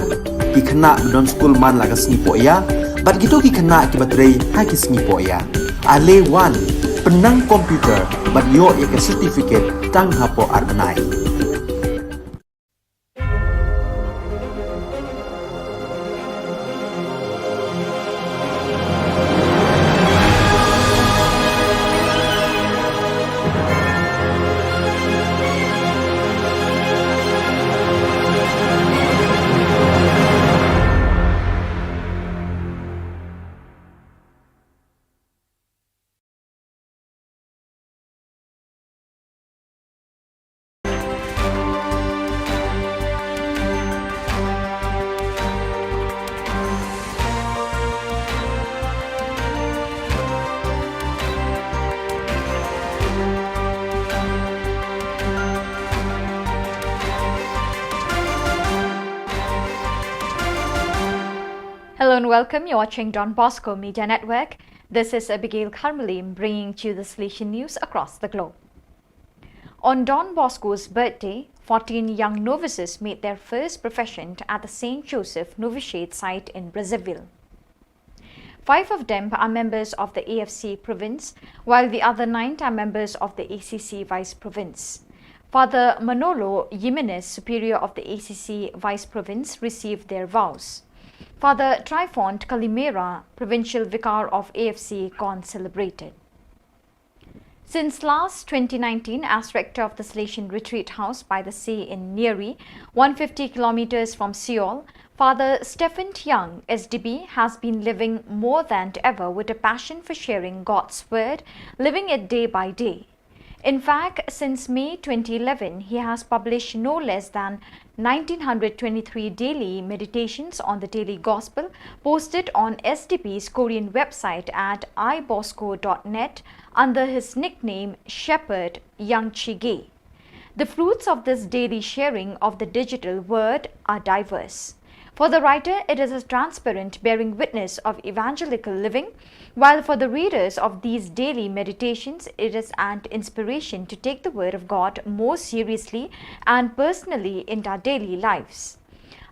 ki khna don school man lagas ni poya bat kito ki khna ki batrei ha ki sni poya ale wan penang komputer bat yo ya ke certificate tang hapo arnai. welcome. You're watching Don Bosco Media Network. This is Abigail Carmelim bringing to you the Station News across the globe. On Don Bosco's birthday, 14 young novices made their first profession at the St. Joseph Novitiate site in Brazzaville. 5 of them are members of the AFC province, while the other 9 are members of the ACC Vice Province. Father Manolo Jimenez, superior of the ACC Vice Province, received their vows. Father Trifont Calimera, provincial vicar of AFC, celebrated. Since last 2019, as rector of the Salesian Retreat House by the Sea in Neri, 150 kilometers from Seoul, Father Stephen Young, SDB, has been living more than ever with a passion for sharing God's word, living it day by day. In fact, since May 2011, he has published no less than 1923 daily meditations on the daily gospel posted on SDB's Korean website at ibosco.net under his nickname Shepherd Yang Chige. The fruits of this daily sharing of the digital word are diverse. For the writer, it is a transparent bearing witness of evangelical living, while for the readers of these daily meditations, it is an inspiration to take the word of God more seriously and personally in our daily lives.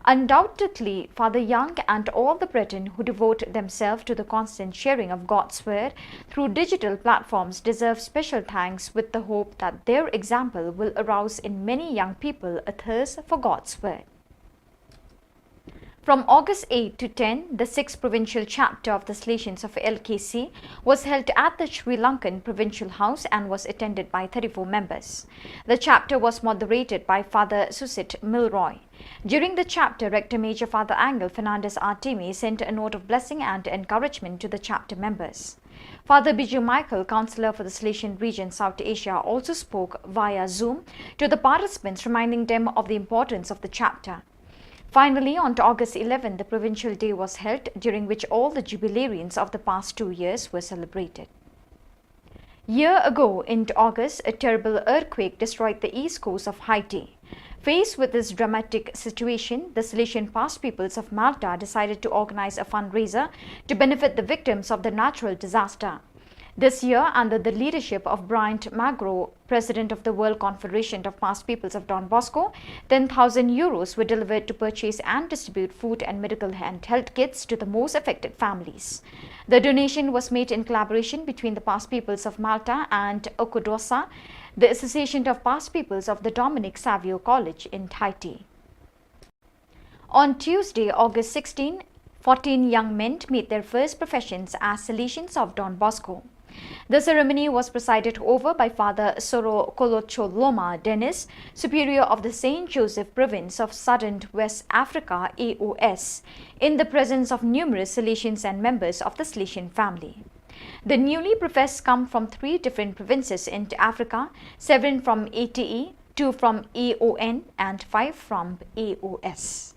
Undoubtedly, Father Young and all the brethren who devote themselves to the constant sharing of God's word through digital platforms deserve special thanks, with the hope that their example will arouse in many young people a thirst for God's word. From August 8 to 10, the 6th provincial chapter of the Salesians of LKC was held at the Sri Lankan Provincial House and was attended by 34 members. The chapter was moderated by Father Susit Milroy. During the chapter, Rector Major Father Angel Fernandez Artemi sent a note of blessing and encouragement to the chapter members. Father Biju Michael, Councillor for the Salesian Region South Asia, also spoke via Zoom to the participants, reminding them of the importance of the chapter. Finally, on August 11, the Provincial Day was held, during which all the jubilarians of the past 2 years were celebrated. Year ago, in August, a terrible earthquake destroyed the east coast of Haiti. Faced with this dramatic situation, the Salesian past peoples of Malta decided to organize a fundraiser to benefit the victims of the natural disaster. This year, under the leadership of Bryant Magro, President of the World Confederation of Past Peoples of Don Bosco, 10,000 euros were delivered to purchase and distribute food and medical and health kits to the most affected families. The donation was made in collaboration between the Past Peoples of Malta and Okudosa, the Association of Past Peoples of the Dominic Savio College in Haiti. On Tuesday, August 16, 14 young men made their first professions as Salesians of Don Bosco. The ceremony was presided over by Father Soro Kolocholoma Dennis, Superior of the St. Joseph Province of Southern West Africa AOS, in the presence of numerous Salesians and members of the Salesian family. The newly professed come from 3 different provinces in Africa, 7 from ATE, 2 from AON and 5 from AOS.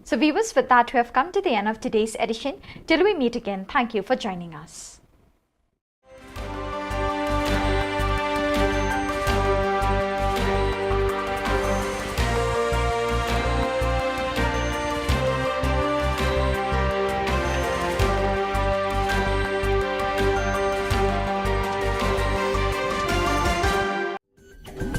So viewers, with that we have come to the end of today's edition. Till we meet again, thank you for joining us.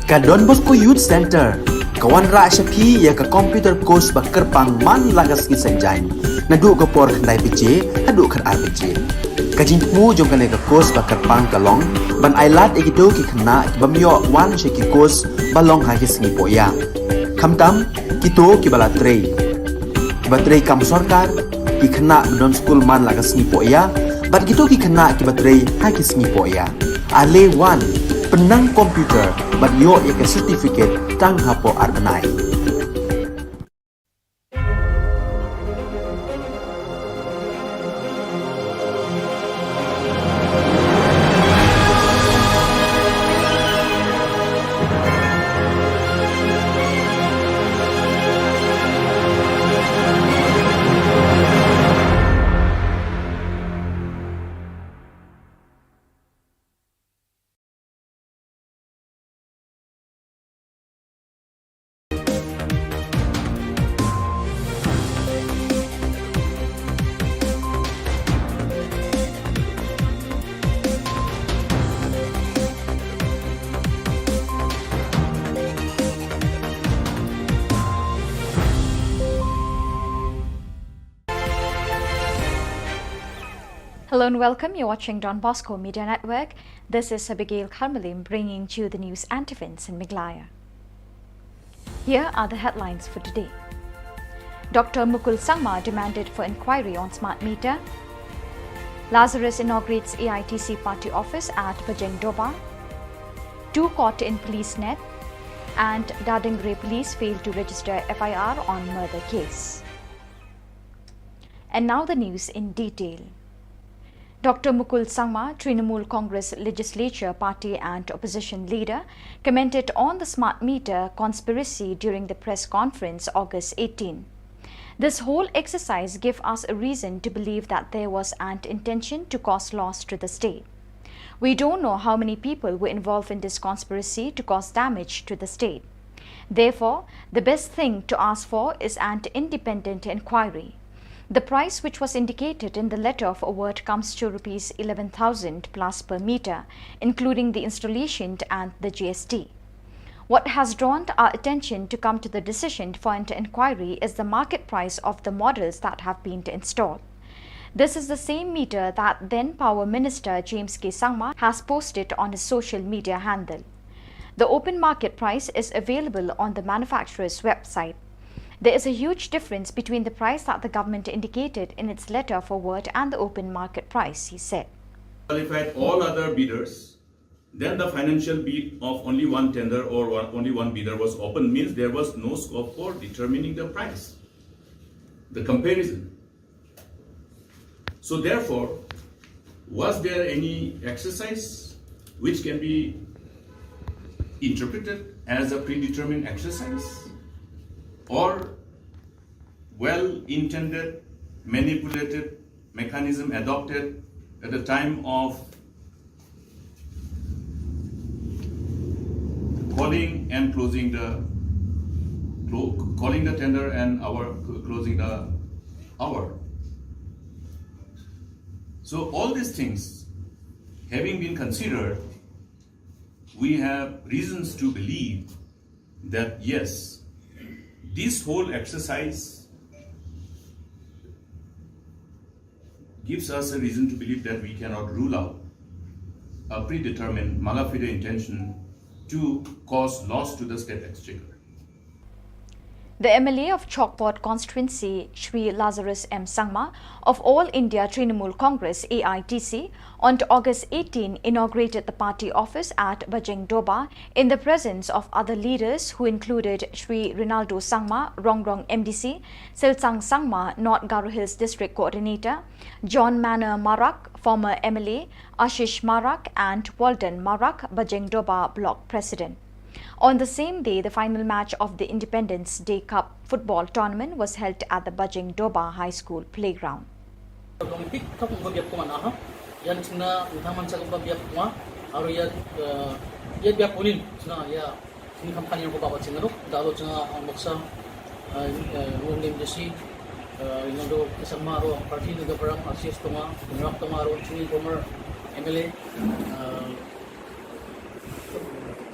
Ka Don Bosco Youth Center, kawan ra shapi ya ka computer course bakar pang man lagas ki sanjain. Nadu ka por khandai bije, hadu khan ar bije. Ka jingmu jong ka course bakar pang kalong, ban ailat egito ki khna bamyo wan she ki course balong ha ki singi poya. Khamtam kito ki bala trei. Batrei kam sarkar ki khna don school man lagas singi poya, bat kito ki khna ki batrei ha ki singi poya. Ale wan penang komputer bat yo ika certificate tang hapo arnai. Hello and welcome. You're watching Don Bosco Media Network. This is Abigail Karmalim bringing to you the news and events in Meghalaya. Here are the headlines for today. Dr. Mukul Sangma demanded for inquiry on smart meter. Lazarus inaugurates AITC party office at Bajeng Doba. 2 caught in police net. And Dadingre police failed to register FIR on murder case. And now the news in detail. Dr. Mukul Sangma, Trinamool Congress Legislature Party and Opposition Leader, commented on the smart meter conspiracy during the press conference August 18. This whole exercise gave us a reason to believe that there was an intention to cause loss to the state. We don't know how many people were involved in this conspiracy to cause damage to the state. Therefore, the best thing to ask for is an independent inquiry. The price which was indicated in the letter of award comes to Rs 11,000 plus per meter, including the installation and the GST. What has drawn our attention to come to the decision for an inquiry is the market price of the models that have been installed. This is the same meter that then Power Minister James K. Sangma has posted on his social media handle. The open market price is available on the manufacturer's website. There is a huge difference between the price that the government indicated in its letter of award and the open market price, he said. Qualified all other bidders, then the financial bid of only one tender or only one bidder was open means there was no scope for determining the price, the comparison. So therefore, was there any exercise which can be interpreted as a predetermined exercise? Or well-intended, manipulated mechanism adopted at the time of calling and closing the tender and closing the hour. So all these things having been considered, we have reasons to believe that yes, this whole exercise gives us a reason to believe that we cannot rule out a predetermined mala fide intention to cause loss to the state exchequer. The MLA of Chokpot constituency, Shri Lazarus M. Sangma of All India Trinamool Congress AITC, on August 18 inaugurated the party office at Bajeng Doba in the presence of other leaders who included Shri Rinaldo Sangma, Rongrong MDC, Silsang Sangma, North Garo Hills District Coordinator, John Manor Marak, former MLA, Ashish Marak and Walden Marak, Bajeng Doba Block President. On the same day, the final match of the Independence Day Cup football tournament was held at the Bajeng Doba High School playground.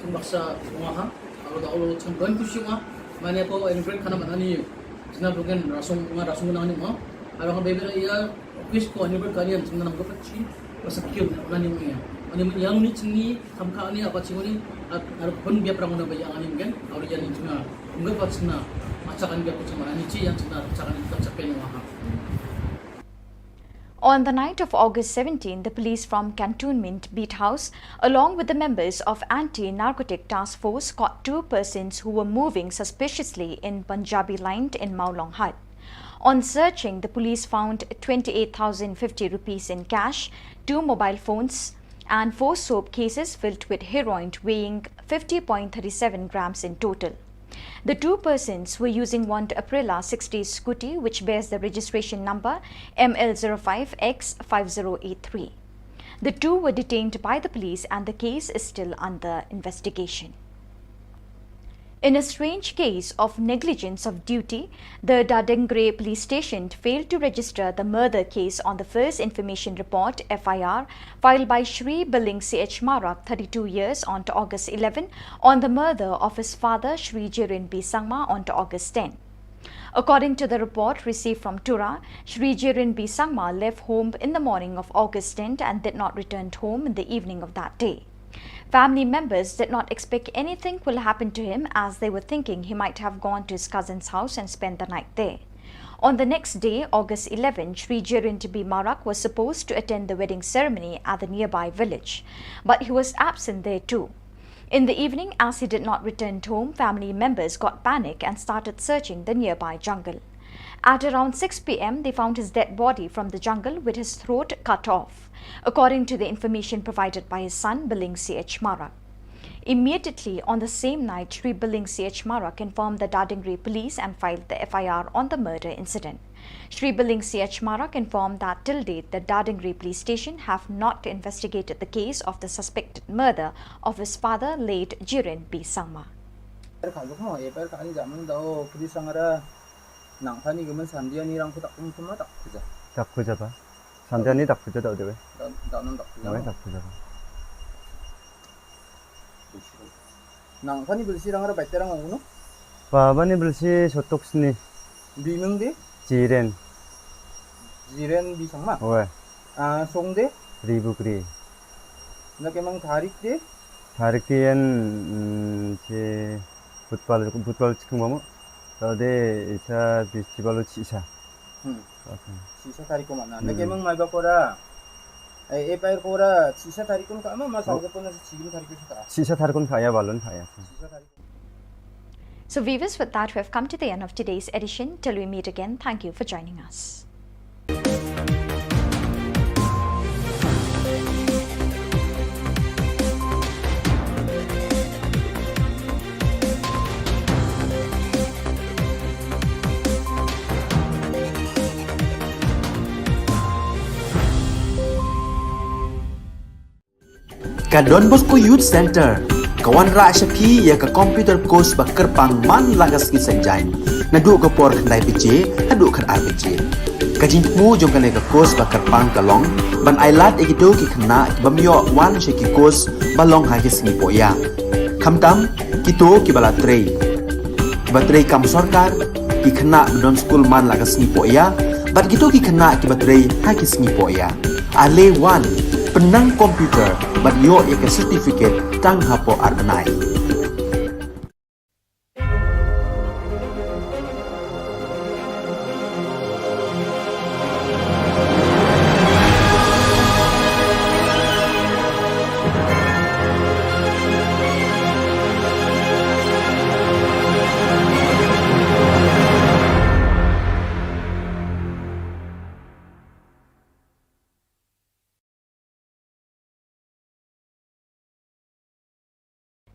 Baksa umaha alo da olo changgan kushima mane ko immigrant khana manani jina bugen rasong nani ma alo ha bebera ya office ko immigrant kanian jina nam ko pachi pasakir nani mo ya mane yang ni chini thamka ani apa chingoni ar pun bia pramona ba yang ani mgen alo yan jina unga pachna machakan bia kuchama ani chi yang jina chakan ta chapen umaha. On the night of August 17, the police from Cantonment Beat House, along with the members of Anti-Narcotic Task Force, caught 2 persons who were moving suspiciously in Punjabi Line in Maulong Hut. On searching, the police found 28,050 rupees in cash, 2 mobile phones, and 4 soap cases filled with heroin weighing 50.37 grams in total. The 2 persons were using one Aprilia 60 scooty which bears the registration number ML05X5083. The 2 were detained by the police and the case is still under investigation. In a strange case of negligence of duty, the Dadengre police station failed to register the murder case on the first information report FIR filed by Shri Billing CH Marak, 32 years, on August 11 on the murder of his father Shri Jirin B. Sangma on August 10. According to the report received from Tura, Shri Jirin B. Sangma left home in the morning of August 10th and did not return home in the evening of that day. Family members did not expect anything will happen to him as they were thinking he might have gone to his cousin's house and spent the night there. On the next day, August 11, Shri Jirin B. Marak was supposed to attend the wedding ceremony at the nearby village, but he was absent there too. In the evening, as he did not return home, family members got panic and started searching the nearby jungle. At around 6 p.m., they found his dead body from the jungle with his throat cut off, according to the information provided by his son, Billing C.H. Marak. Immediately on the same night, Shri Billing C.H. Marak informed the Dadingri police and filed the FIR on the murder incident. Shri Billing C.H. Marak informed that till date, the Dadingri police station have not investigated the case of the suspected murder of his father, late Jirin B. Sangma. Nangfani bersirang ada baik terang aku no. Babani bersih sotok sini. Bingung deh. Jiren. Jiren bisang mah. Oke. Song deh. Ribu kri. Nak emang tarik deh. Tarik dian je football cikung mamu. Tadi isa festival cisa. Cisa tarik ko mana. Nak emang mai bakora. Pair kora cisa tarik ko kama mas agak pun nasi cigim tarik ko suka. Cisa tarik ko kaya balon kaya. So viewers, with that we have come to the end of today's edition. Till we meet again, thank you for joining us. Ka Don Bosco Youth Center, kawan ra shapi ya ka computer course ba kerpang man lagas ki sanjain. Nadu ka por khandai piche, hadu khan ar piche. Ka jingmu jong ka ka course ba kerpang ka long, ban ailat egido ki khna ki bamyo wan she ki course ba long ha ki sni poya. Khamtam kito ki bala trei. Ba trei kam sarkar ki khna don school man lagas ni poya, bat kito ki khna ki ba trei ha ki sni poya. Ale wan penang komputer bat yo ek certificate tang hapo arbanai.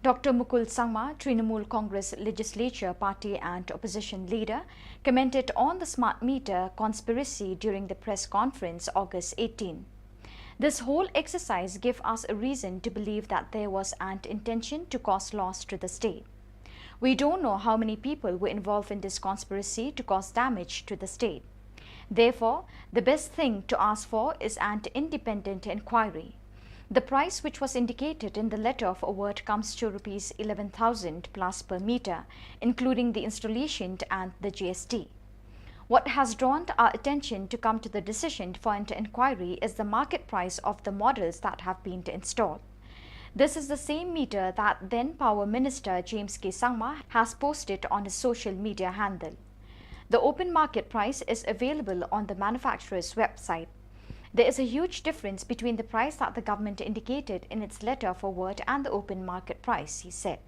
Dr. Mukul Sangma, Trinamool Congress Legislature Party and Opposition Leader, commented on the smart meter conspiracy during the press conference August 18. This whole exercise gave us a reason to believe that there was an intention to cause loss to the state. We don't know how many people were involved in this conspiracy to cause damage to the state. Therefore, the best thing to ask for is an independent inquiry. The price which was indicated in the letter of award comes to Rs 11,000 plus per meter, including the installation and the GST. What has drawn our attention to come to the decision for an inquiry is the market price of the models that have been installed. This is the same meter that then Power Minister James K. Sangma has posted on his social media handle. The open market price is available on the manufacturer's website. There is a huge difference between the price that the government indicated in its letter of award and the open market price, he said.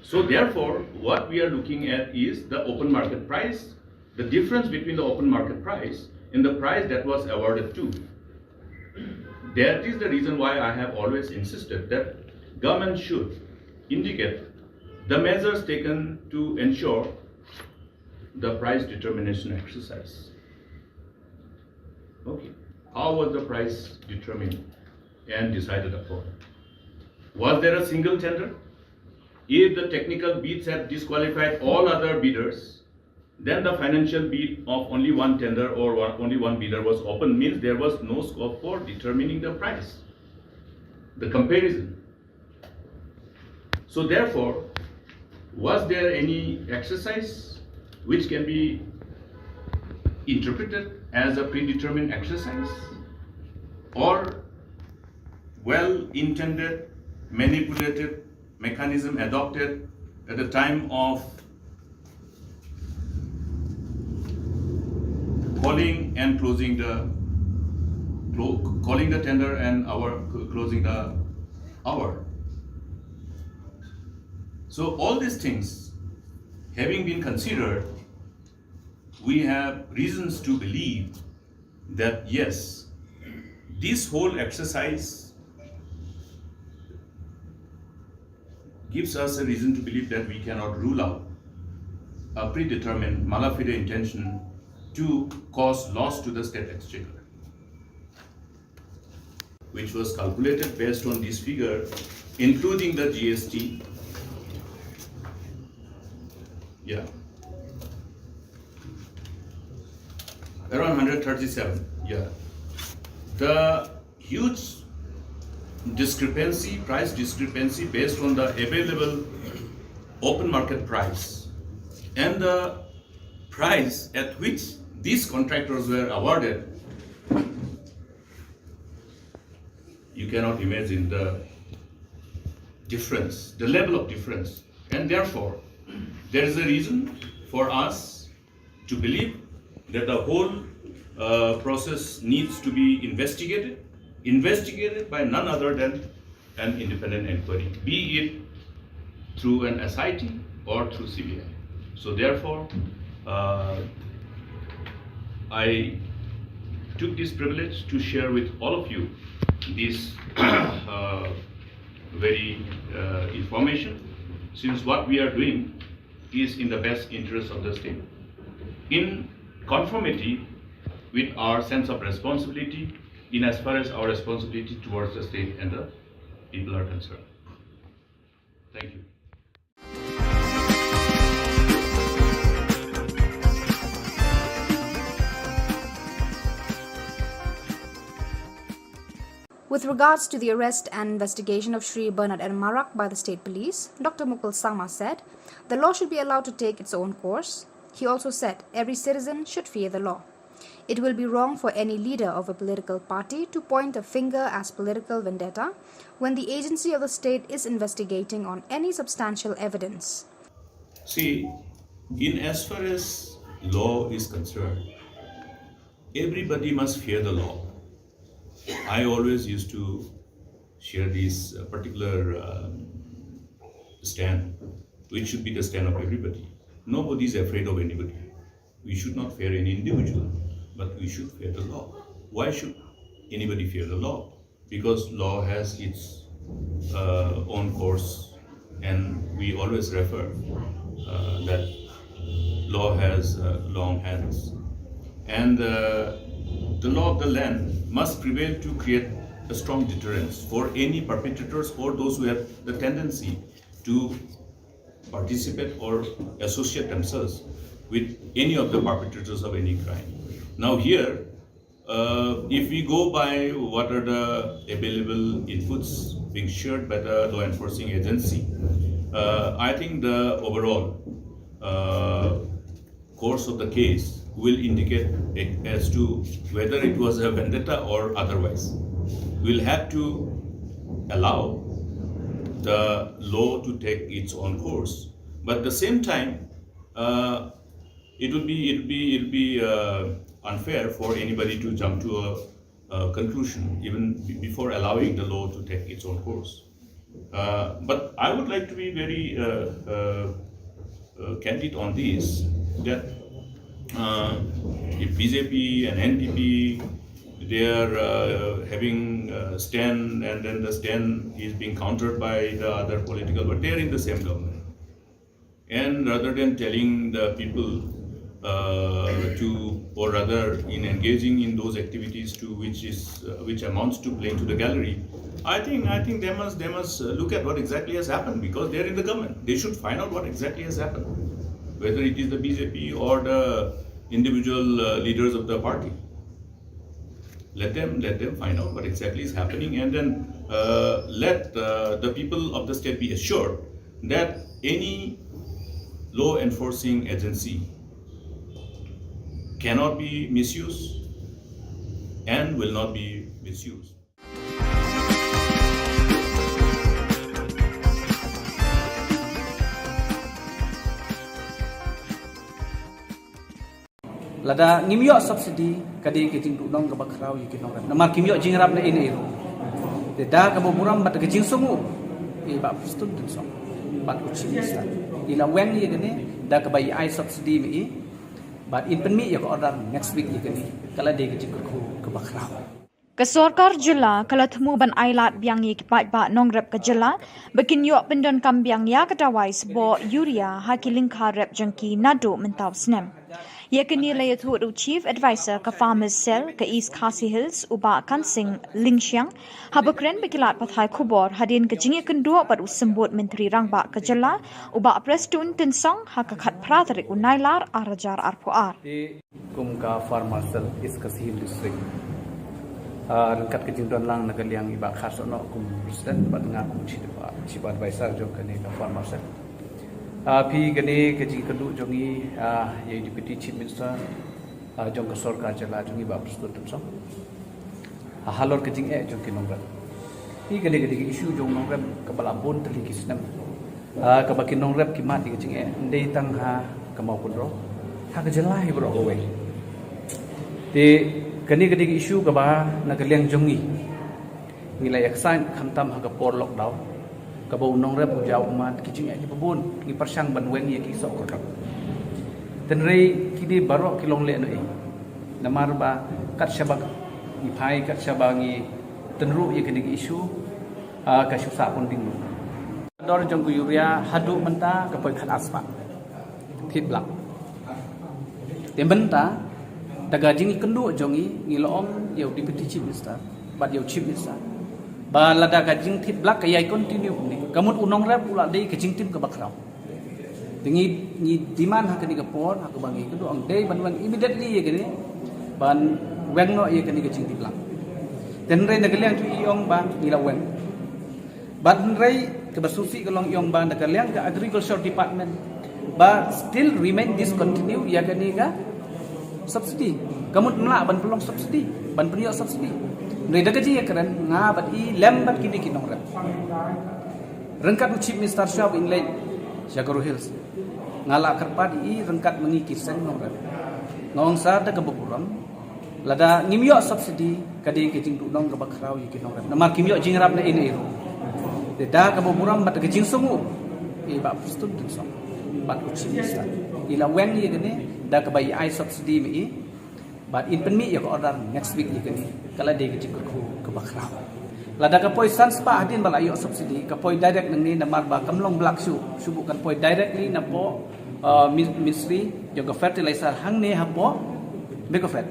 So therefore, what we are looking at is the open market price, the difference between the open market price and the price that was awarded to. That is the reason why I have always insisted that government should indicate the measures taken to ensure the price determination exercise. Okay. How was the price determined and decided upon? Was there a single tender? If the technical bids had disqualified all other bidders, then the financial bid of only one tender or only one bidder was open, means there was no scope for determining the price, the comparison. So therefore, Was there any exercise which can be interpreted as a predetermined exercise, or well-intended, manipulated mechanism adopted at the time of calling and closing the tender and closing the hour? So all these things having been considered, we have reasons to believe that yes, this whole exercise gives us a reason to believe that we cannot rule out a predetermined mala fide intention to cause loss to the state exchequer, which was calculated based on this figure, including the GST. Yeah. Around 137, yeah. The huge discrepancy, price discrepancy based on the available open market price and the price at which these contractors were awarded, you cannot imagine the difference, the level of difference. And therefore, there is a reason for us to believe that the whole process needs to be investigated by none other than an independent inquiry, be it through an SIT or through CBI. So therefore, I took this privilege to share with all of you this very information, since what we are doing is in the best interest of the state, in conformity with our sense of responsibility, in as far as our responsibility towards the state and the people are concerned. Thank you. With regards to the arrest and investigation of Shri Bernard and Marak by the state police, Dr. Mukul Sangma said the law should be allowed to take its own course. He also said every citizen should fear the law. It will be wrong for any leader of a political party to point a finger as political vendetta when the agency of the state is investigating on any substantial evidence. See, in as far as law is concerned, everybody must fear the law. I always used to share this particular stand, which should be the stand of everybody. Nobody is afraid of anybody. We should not fear any individual, but we should fear the law. Why should anybody fear the law? Because law has its own course, and we always refer that law has long hands. And the law of the land must prevail to create a strong deterrence for any perpetrators or those who have the tendency to participate or associate themselves with any of the perpetrators of any crime. Now here, if we go by what are the available inputs being shared by the law enforcing agency, I think the overall course of the case will indicate as to whether it was a vendetta or otherwise. We'll have to allow the law to take its own course, but at the same time, it will be unfair for anybody to jump to a conclusion even before allowing the law to take its own course. But I would like to be very candid on this, that if BJP and NDP, they are having a stand, and then the stand is being countered by the other political, but they are in the same government. And rather than telling the people or rather in engaging in those activities to which amounts to playing to the gallery, I think they must look at what exactly has happened, because they are in the government. They should find out what exactly has happened, whether it is the BJP or the individual leaders of the party. Let them find out what exactly is happening, and then let the people of the state be assured that any law enforcing agency cannot be misused and will not be misused. Lada ngimyo subsidi kadi kejing dudong ke bakrau yikin orang. Nama kimyo jingrap na ini ero. Da ka boburam bat kejing sungu. Ba pustun dun song. Bat uchi sta. Ila wen ye gane da ka bai ai subsidi mi. But in penmi ya ko order next week ye gane. Kala de kejing ke bakrau. Kesorkar Jylla kalathmu ban ailat biang ye kipat ba nongrep ke Jylla bekin yo pendon kam biang ya katawai sebo Yuria hakilingkha rep jengki nado mentau snem. Ye kini layathu Chief Advisor ke Farmers Cell ke East Khasi Hills uba Kansing Lingxiang habakren bekilat pathai Khubor hadin ke jingi kendua padu sembut Menteri Rangba ke Jylla uba Prestun Tinsong hakakat pratarik unailar arajar arpuar. Di kumka Farmers Cell East Khasi Hills District. Rengkat kejingduan lang nagaliang iba khas ono kum Presiden bat ngaku Chief Advisor jo kene ke Farmers Cell. Pi gani kejing keduk jongi ye Deputy Chief Minister jong ke Sorkar Jylla jongi ba Presiden Tinsong. Halor kejing jong ke nongrat. Pi gani isu jong nongrat ke balabon teli kisnem. Ke baki nongrat kimat di kejing ndai tang ha ke mau pun ro. Ha ke Jylla hi bro kowe. Di kani isu ke ba nagaliang jongi. Nilai aksan khantam ha ke por lockdown. Kabau nongrep jauh mat kicing di pebun ni persang banwen ye kisok kodok tenrei kini barok kilong le noi namar ba kat syabak ni pai kat syabangi tenru ye kini isu ka syusa pun dinglu dor jong Yuria hadu menta kapoi khat aspa thit blak tembenta daga jingi kendu jongi ngilom ye Deputy Chief Minister bat ye Chief Minister ba lada kajing thit blak kayai continue ni kamut unong rap ula dei kajing tim ke bakrau tingi ni diman ha kani kapor ha bangi kedu ang dei ban immediately ye gini ban weng no ye kani kajing tim blak den rei nagaliang tu iong ba ila weng ban rei ke basusi kelong iong ba nagaliang ke agriculture department ba still remain discontinue ya kani ka subsidi kamut mla ban pelong subsidi ban penio subsidi Nri daga ji keren ngabat I lembat kini kinong rep. Rengkat Chief Minister Shop in Lake Shagaru Hills. Ngala kerpad I rengkat mengikir sen nong rep. Ngawang sa daga beburam. Lada ngimyo subsidi kadi kejing dudong ke bakrau yi kinong rep. Nama kimyo jingrap na ini ero. Da ka beburam bat kejing sungu. Ba pustun tinsong. Bat Chief Minister. Ila wen ye gane da ka bai ai subsidi mi But in penmi ya ko order next week ye kani kala de kejing ke bakrau. Lada ka poi sans pa hadin bala yo subsidi ka poi direct nang ni namar ba kamlong blak subu kan poi directly na po ministry yo ka fertilizer hang ne ha po bekofet.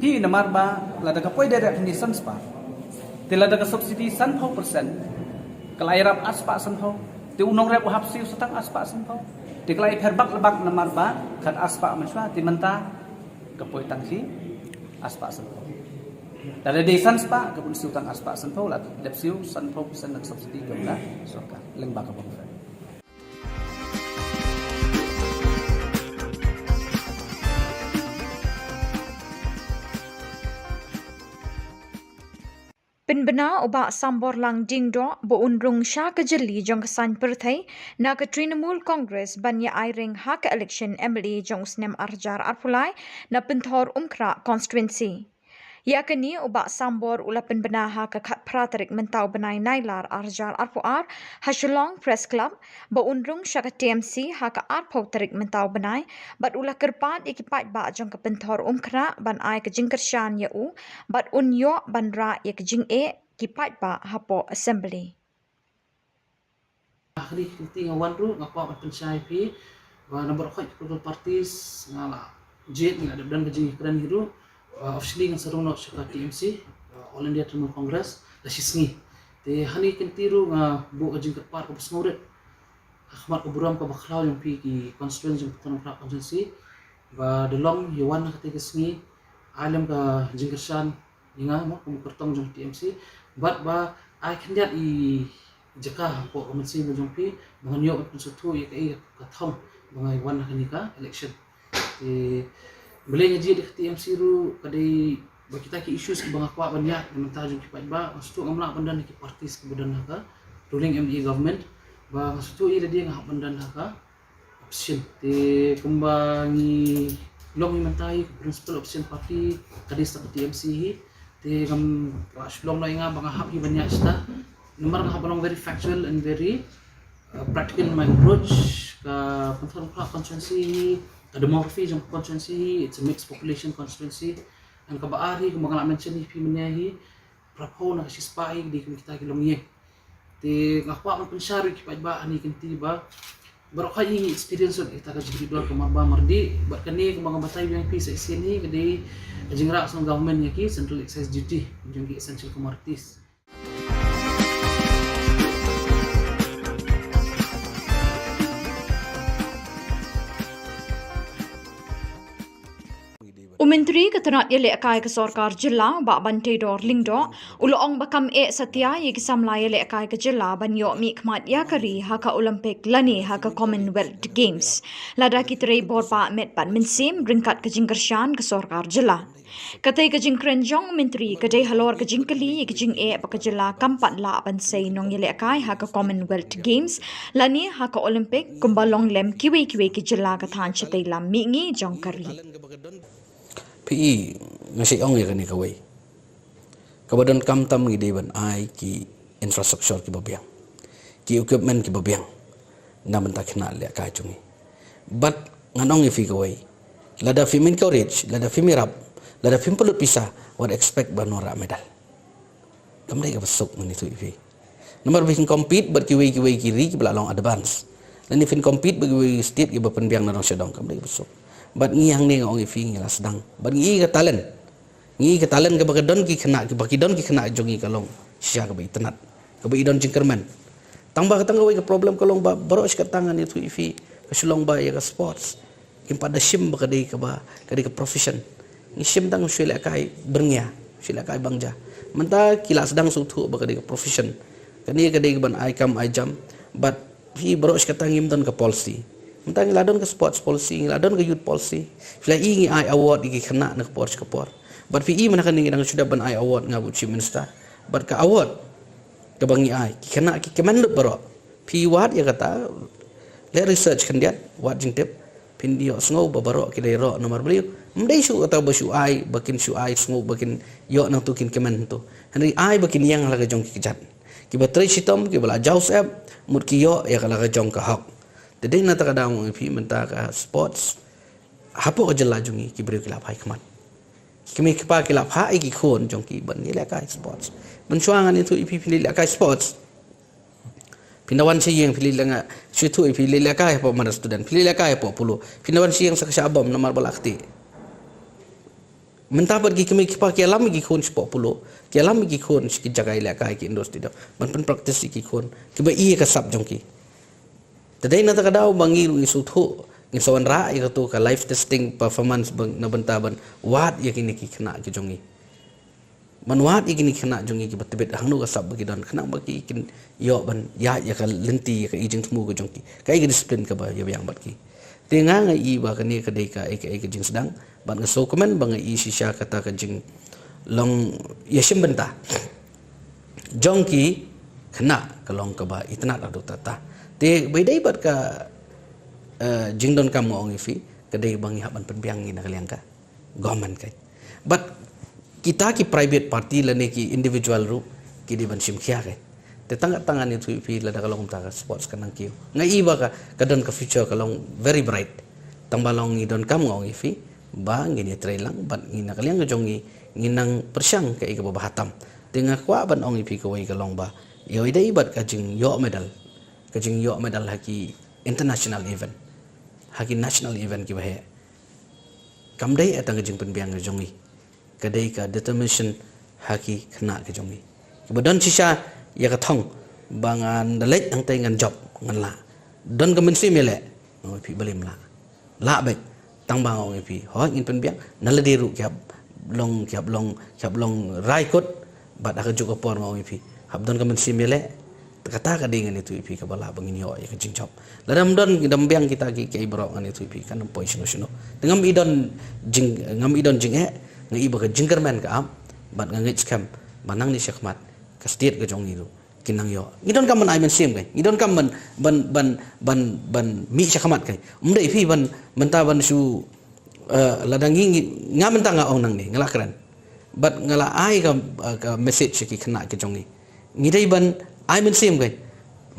Ti namar ba lada ka poi direct ni sans pa. Ti lada ka subsidi 100% kala irap aspa sanho. Ti unong rep hapsi setang aspa sanho. Ti kala herbak lebak namar ba kan aspa maswa ti menta kapoi tangsi aspa sanpo. Dari desan spa kapun siutang aspa sanpo lah depsiu sanpo persen nak subsidi kepada sorkar lembak kapun. Penbena ubak sambor lang dingdo bo unrung sya ke Jylla jong kesan perthai na ke Trinamool Congress banya airing hak election Emily jong snem arjar arpulai na penthor umkra constituency. Ya kini ubak sambor ula penbena hak ke kat pratarik mentau benai nailar arjar arpuar ha Shillong Press Club bo unrung sya ke TMC hak ke arpau tarik mentau benai bat ula kerpat ikipat ba jong ke penthor umkra ban ai ke jingkersyan ya u bat unyo ban ra ya ke jing kipat ba hapo assembly. Akhiri kinti ngawan ru ngapa pensai pi wa nomor khoi political parties ngala jet ngada dan kejing kran hiru officially ng sarong no sa TMC All India Trinamool Congress la sisngi te hani kintiru nga bu kajing kapar ko pasngurit akhmat ko buram ka baklaw yung pi ki constituency yung Khubor Na Ka Jylla ba delong yuwan na katiga sngi alam ka jingkersan inga mo kung kartong yung TMC but ba I candidat I jaka po komensi mo yung pi mga nyo at nasutu yung kai katong bangai wan kini ka election te boleh ngaji di TMC ru kadai bagi kita ki issues ki bang akwa banyak mentah jung ki ba maksud ngamla bandan ki partis ki badan ka ruling ME government ba maksud i dia ngah bandan ka option te kembangi long mentai principal option party kadai sta TMC hi te kam Shillong lai nga bang hap hi banyak sta nomor ngah balong very factual and very practical in my approach ka constituency demography jong constituency it's a mixed population constituency ang kabaari kung mga mention ni pimenyahi prapo na kasi spai di kita kilong ye ti ngakwa man pensari ki ba ani kinti ba baro kay experience kita ka jibidor ka marba mardi bar kani kung mga batay yang pi sa sini kadi jingra sa government yaki central excise duty jong ki essential commodities. Menteri Ketenat Yele Akai ke Sorkar Jilla ba Bantai Dor Lingdo uloong bakam setia ye kisamla Yele Akai ke Jilla banyo mi khmat ya kari haka Olympic lani haka Commonwealth Games lada kitrei borpa met pan minsim ringkat ke jingkershan ke Sorkar Jilla katai ke jingkrenjong menteri kadai halor ke jingkeli ye ke jing ba ke Jilla kampat la bansai nong Yele Akai haka Commonwealth Games lani haka Olympic kumbalong lem kiwe ke Jilla ka than chitai lam mi ngi jong kari PE ngasih ong ya kani kawai kabadan kam tam ngi deban ai ki infrastructure ki babiang ki equipment ki babiang na benta kena le ka chungi but nganong ifi kawai lada fi min courage lada fi mirap lada fi pulut pisah what expect banora medal kamdai ka besok ngani tu ifi nomor bikin compete but ki wei kiri ki belalong advance dan ifin compete bagi state ki bapen biang na sedong kamdai ka besok but ngi hang ning ong ifi ngi lasdang but ngi ka talent ke bagadon ki kena ki bakidon ki kena jongi kalong sia ka bai tenat ka bai don jingkerman tangba ka tangawai ka problem kalong ba baros ka tangan itu ifi ka Shillong ba ya ka sports kim pada sim ba kadai ka ba kadai ka profession ngi sim tang sila kai berngya sila kai bangja menta kila sedang sutu ba kadai ka profession kani kadai ka ban ai kam ai jam but hi baros ka tangim don ka policy Mentang ladon ke sports policy, ladon ke youth policy. Fila ingi ai award iki kena nak sports ke por. But PE mana kan nang sudah ban ai award ngabut chief minister. But ke award ke bangi ai kena ki kemenlut baro. PE wat ya kata le research kan dia wat jing tip pin dio sngo babaro ki dai ro nomor beliau. Mdai su atau basu ai bakin su ai sngo bakin yo nang tukin kemen tu. Henry ai bakin yang laga jong ki kejat. Ki batrai sitom ki bala jaus app mut ki yo ya kala jong ka hok. Jadi nata kadang ifi menta ka sports hapo ka jela jungi ki beri kilap hai khamat kimi kipa kilap hai ki khon jong ki ban ni la ka sports mensuangan itu ifi pilih la ka sports pinawan siyeng pilih la situ ifi pilih la ka po mana student pilih la ka po pulu pinawan siyeng sa kasabam namar balakti menta pergi kimi kipa ki alam ki khon po pulu ki alam ki khon ki jagai la ka ki industri do ban pen practice ki khon ki ba i ka sab jong ki Tadai nata kadau bangi isu tu ngisawan ra ya tu ka live testing performance na bentaban wat ya kini ki kena ki jongi manwat ya kini kena jongi ki betebet hangnu ka sab bagi don kena bagi kin yo ban ya ka lenti ya ka ijing temu ka jongi kai ki disiplin ka ba ya yang bat ki tenga nga i ba kani ka dei ka ai ka jing sedang ban so komen bang i sisha kata ka jing long ya sim benta jongi kena kalong ka ba itna adu tata te bedai bat ka jingdon kamu ong ifi kadai bangi haban penbiang ina kaliang ka government kai but kita ki private party lane ki individual ru ki di ban sim khia kai te tangan itu ifi la da kalong ta sports kanang ki ngai ba ka kadon ka future kalong very bright tambalong idon kamu ong ifi ba ngini trailang bat ngina kaliang jongi nginang persyang ka iga bahatam tenga kwa ban ong ifi ko wai kalong ba yo idai bat ka jing yo medal kajing yo medal haki international event haki national event ki bahe kamdai atang kajing penbiang jongi kadai ka determination haki kena ke jongi kemudian sisa ya kathong bangan dalek ang tay ngan job ngan la don ka mensi mele no pi balim la baik tang bang ong pi ho in penbiang naladiru kyap long rai kot bat aka juga por ong pi hab don ka mensi mele kata ka dengan itu ipi ka bala bangin yo ya jing chop la dam don dam biang kita ki kai bro an itu ipi kan poi sino sino dengan ngam idon jing ngai ba ka jingkerman ka am bat ngai scam banang ni syakmat ka state ka jong itu kinang yo ngidon kam man ai men sim kai ngidon kam ban mi syakmat kai umdai ipi ban menta ban su ladangi ngam menta nga ong nang ni ngala kran bat ngala ai ka message ki khana ki jong ni ngidai ban ai men sim kai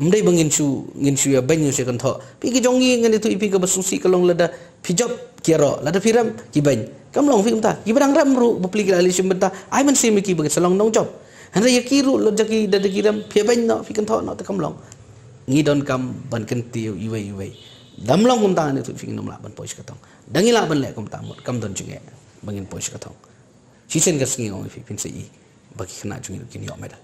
mdai bangin su ya banyu se kan tho pi ki jongi ngan itu ipi ka basusi kalong lada pijop kiro lada piram ki ban kam long fi umta ki badang ram ru bapli ki ali sim benta ai men sim ki bang salong nong job han ya ki ru lo jaki dada kiram pi ban no fi kan tho no ta kam long ngi don kam ban kan ti iwei dam long umta ni tu fi nom la ban pois ka tong dangi la ban le kum ta mot kam don jinge bangin pois ka tong si sen ka sngi ong fi pin se i baki khana jungi kin yo medal.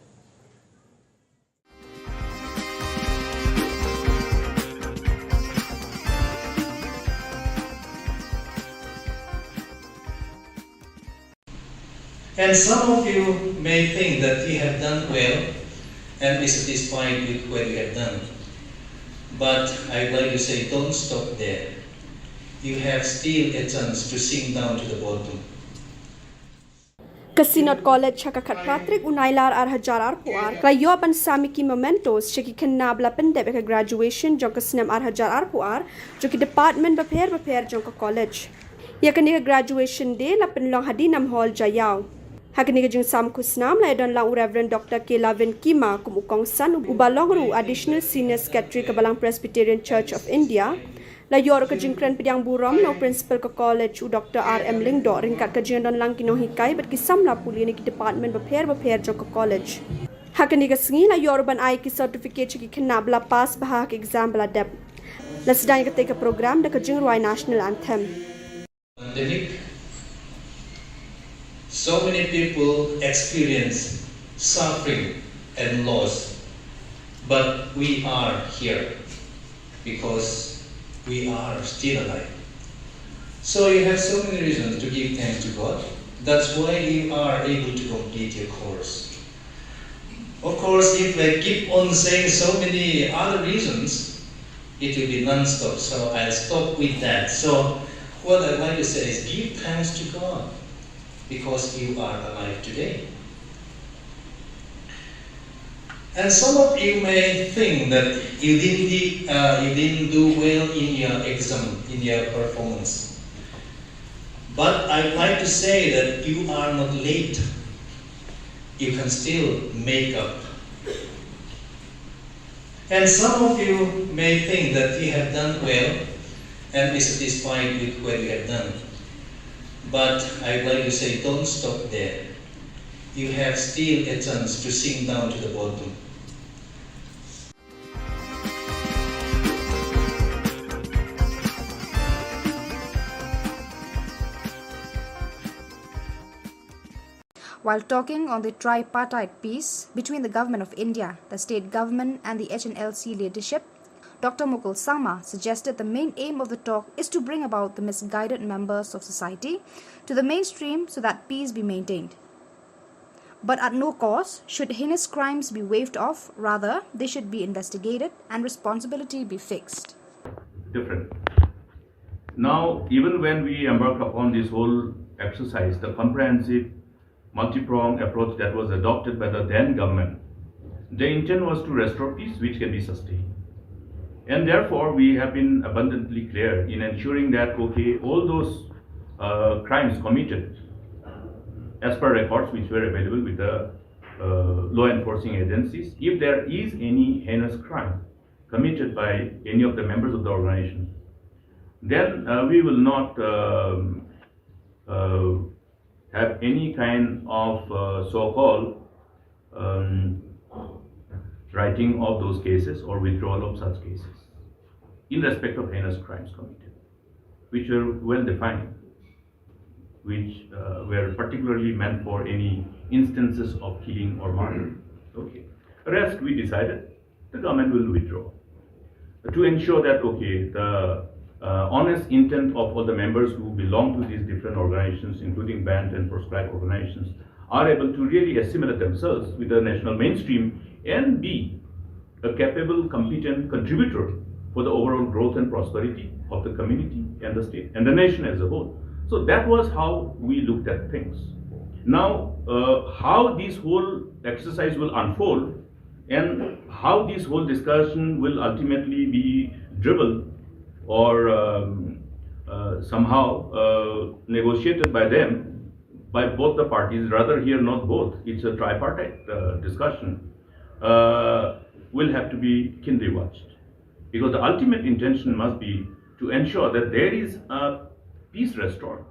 And some of you may think that you have done well and be satisfied with what you have done. But I'd like to say, don't stop there. You have still a chance to sink down to the bottom. Kasinot College Hakakat Patrick Unailar Arhajar Arpuar, Krayo Ban Samiki Mementos, Shiki Kanabla Pendebeka graduation, Jonka Snem Arhajar Arpuar, Joki Department Baper Jonka College. Yakaniga graduation day, Lapen Long Hadinam Hall Jayao. Hakaniga jing sam kusnam la don lang Reverend Dr. Kelavin Kima kumukong san ubalongru additional senior secretary Kabalang Presbyterian Church of India la yor ka jing kran pidyang buram no principal ka college u Dr. R.M. Lingdo ringkat ka jing don lang kinong hikay bat kisam la puli ni ki department baper jo ka college. Hakaniga singi la yor ban ay ki certificate ki kanabla pass bahak exam bala deb. La sedang ka take program da ka jing ruai national anthem. So many people experience suffering and loss, but we are here because we are still alive. So you have so many reasons to give thanks to God. That's why you are able to complete your course. Of course, if I keep on saying so many other reasons, it will be non-stop, so I'll stop with that. So what I'd like to say is give thanks to God, because you are alive today. And some of you may think that you didn't do well in your exam, in your performance. But I'd like to say that you are not late. You can still make up. And some of you may think that you have done well and be satisfied with what you have done. But I'd like to say, don't stop there. You have still a chance to sink down to the bottom. While talking on the tripartite peace between the Government of India, the state government and the HNLC leadership, Dr. Mukul Sangma suggested the main aim of the talk is to bring about the misguided members of society to the mainstream so that peace be maintained. But at no cost should heinous crimes be waved off, rather they should be investigated and responsibility be fixed. Different. Now, even when we embark upon this whole exercise, the comprehensive multi-pronged approach that was adopted by the then government, the intent was to restore peace which can be sustained. And therefore, we have been abundantly clear in ensuring that, okay, all those crimes committed as per records which were available with the law enforcing agencies, if there is any heinous crime committed by any of the members of the organization, then we will not have any kind of so-called writing of those cases or withdrawal of such cases in respect of heinous crimes committed, which were well defined, which were particularly meant for any instances of killing or murder. Okay. Rest, we decided the government will withdraw to ensure that, okay, the honest intent of all the members who belong to these different organizations, including banned and proscribed organizations, are able to really assimilate themselves with the national mainstream and be a capable, competent contributor for the overall growth and prosperity of the community and the state and the nation as a whole. So that was how we looked at things. Now, how this whole exercise will unfold and how this whole discussion will ultimately be driven or somehow negotiated by them, by both the parties, rather here not both, it's a tripartite discussion, will have to be keenly watched. Because the ultimate intention must be to ensure that there is a peace restored,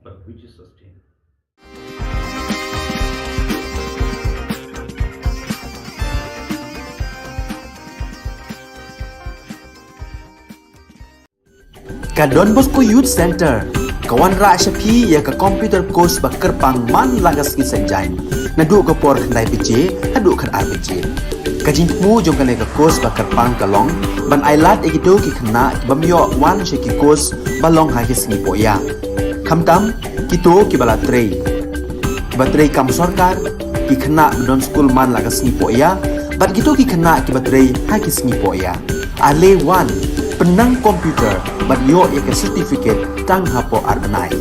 but which is sustained. Ka Don Bosco Youth Center, kawan ra Shapi ya ka computer course ba kerpang man lagas ki senjain. Nadu ka por khandai PJ, hadu kan RPG. Ka jingmu jong ka ka course ba kerpang ka long, ban ailat egido ki khna ki bamyo wan she ki course ba long ha ki sni poya. Khamtam kito ki bala trei. Ba trei kam sarkar ki khna don school man lagas sni poya, bat gitu ki khna ki ba trei ha ki sni poya. Ale wan penang komputer bat yo ya ke certificate tang hapo arbenai.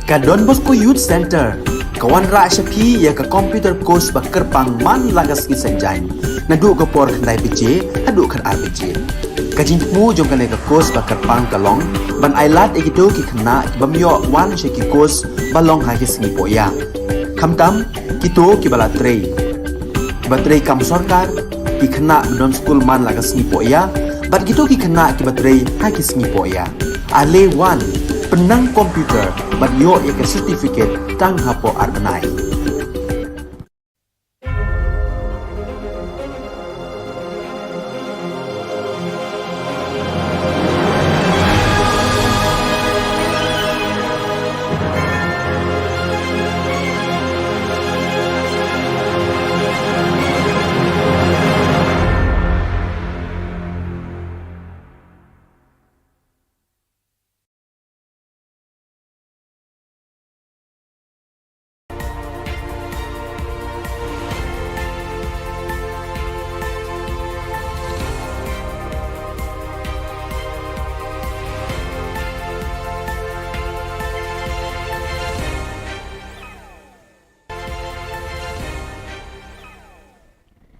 Ka Don Bosco Youth Center, kawan ra syapi ya ka computer course ba kerpang man lagas ki sanjain. Nadu ka por khnai bije, hadu khan arbije. Ka jingmu jong ka course ba kerpang kalong, ban ailat ikito ki khna bamyo wan sheki course balong ha ki singi poya. Kamtam kito ki bala trei. Batrei kam sarkar ki khna don school man lagas singi poya, bat kito ki khna ki batrei ha ki singi poya. Ale wan penang komputer bat yo ya certificate tang hapo arbenai.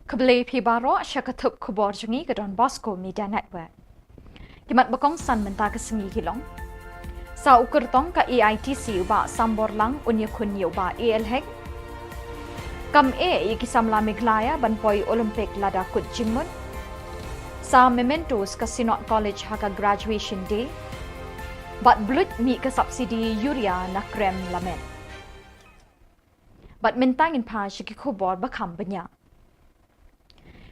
Kebeli pibaro syakatup Khubor Jungi ke Don Bosco Media Network. Kimat bakong san mentah ke sengi Shillong. Sa ukur tong ka EITC uba sambor lang unya kun uba ELHEC. Kam iki samla Meghalaya ban poi Olympic lada kut jingmun. Sa mementos ka Sinot College haka graduation day. Bat blut mi ke subsidi yuria na krem lamen. Bat mentangin pa syaki Khubor bakam banyak.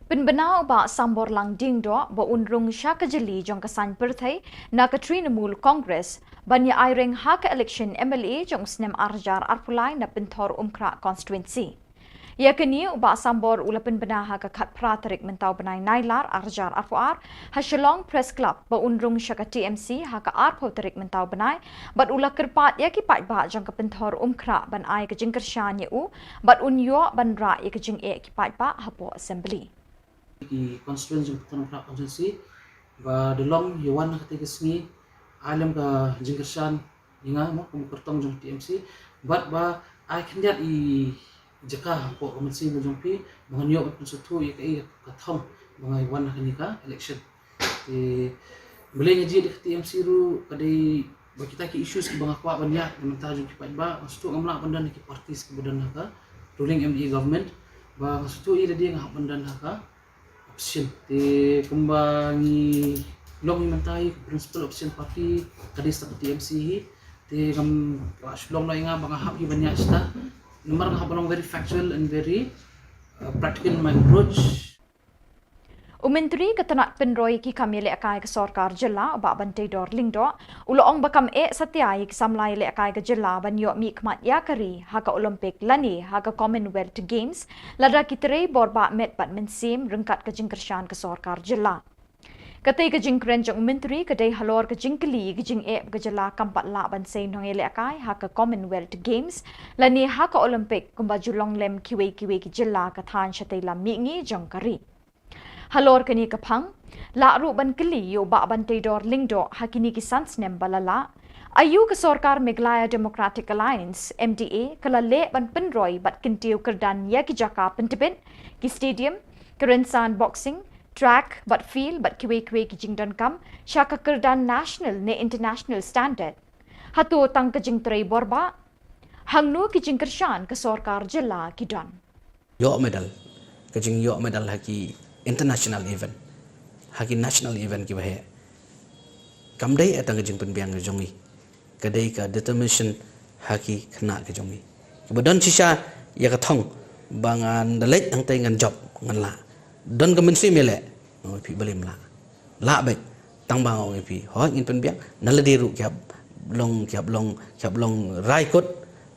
Penbenau ba sambor lang ding do ba unrung syaka jeli jong kasan perthai na Katrina Mul Congress banya airing haka election MLA jong snem arjar arpulai na pentor umkra constituency. Ya kini ba sambor ula penbena haka kat pratarik mentau benai nailar arjar arpuar ha Shillong Press Club ba unrung syaka TMC haka arpo tarik mentau benai bat ula kerpat ya ki pat ba jong ka pentor umkra ban ai ka jingkershan ya u bat unyo ban ra ya ka jing ki pat ba hapo assembly. Di constituency Khubor Na Ka constituency ba delong yawan ketiga sengi alam ka jingkershan inga mo kumpertong jong TMC but ba I candidat I jaka po komensi mo jong pi bangan yo konsutu ya kai kathong bangai wan ka election ti boleh ngaji di TMC ru kadai ba kita ki issues ki banga kwa banyak mentah jong ki ba konsutu ngamla pandan ki partis ki badan ka ruling ME government ba konsutu ida dia ngah pandan ka option di kembangi long mentai principal option party tadi start TMC di kam Shillong lai nga bang hap banyak sta nomor nga balong very factual and very practical in my approach. Umentri ketenat penroi ki kamile akai ke sarkar jilla ba bantai dor lingdo uloong bakam satiai ki samlai le akai ke jilla ban yo mi kmat yakari haka Olympic lani haka Commonwealth Games lada kitrei borba met bat mensim rengkat ke jingkershan ke sarkar jilla. Katai ke jingkren jong menteri kadai halor ke jingkeli ke jing ke jilla kampat la ban sein nong le akai haka Commonwealth Games lani haka Olympic kumba julong lem kiwe ki jilla ka than chatai la mi ngi jong kari. Halor kini kapang, la ru ban keli yo ba bantai dor lingdo hakini ki sansnem balala. Ayu ke sarkar Meghalaya Democratic Alliance MDA kala le ban penroi bat kintiu kerdan ya ki jaka pentebin ki stadium, kerensan boxing, track bat field bat kiwe ki jingdan kam syaka kerdan national ne international standard. Hatu tang ke jing trei borba hangnu ki jingkershan ke sarkar jilla ki dan. Yo medal, ke jing yo medal haki international event haki national event ki bahe kamdai atang jing penbiang ke jongi kadai ka determination haki khna ke jongi kebadan sisa ya ka thong bangan dalek ang tay ngan job ngan la don ka mensi mele oi pi balim la bai tang bang oi pi ho in penbiang naladiru kyap long rai kot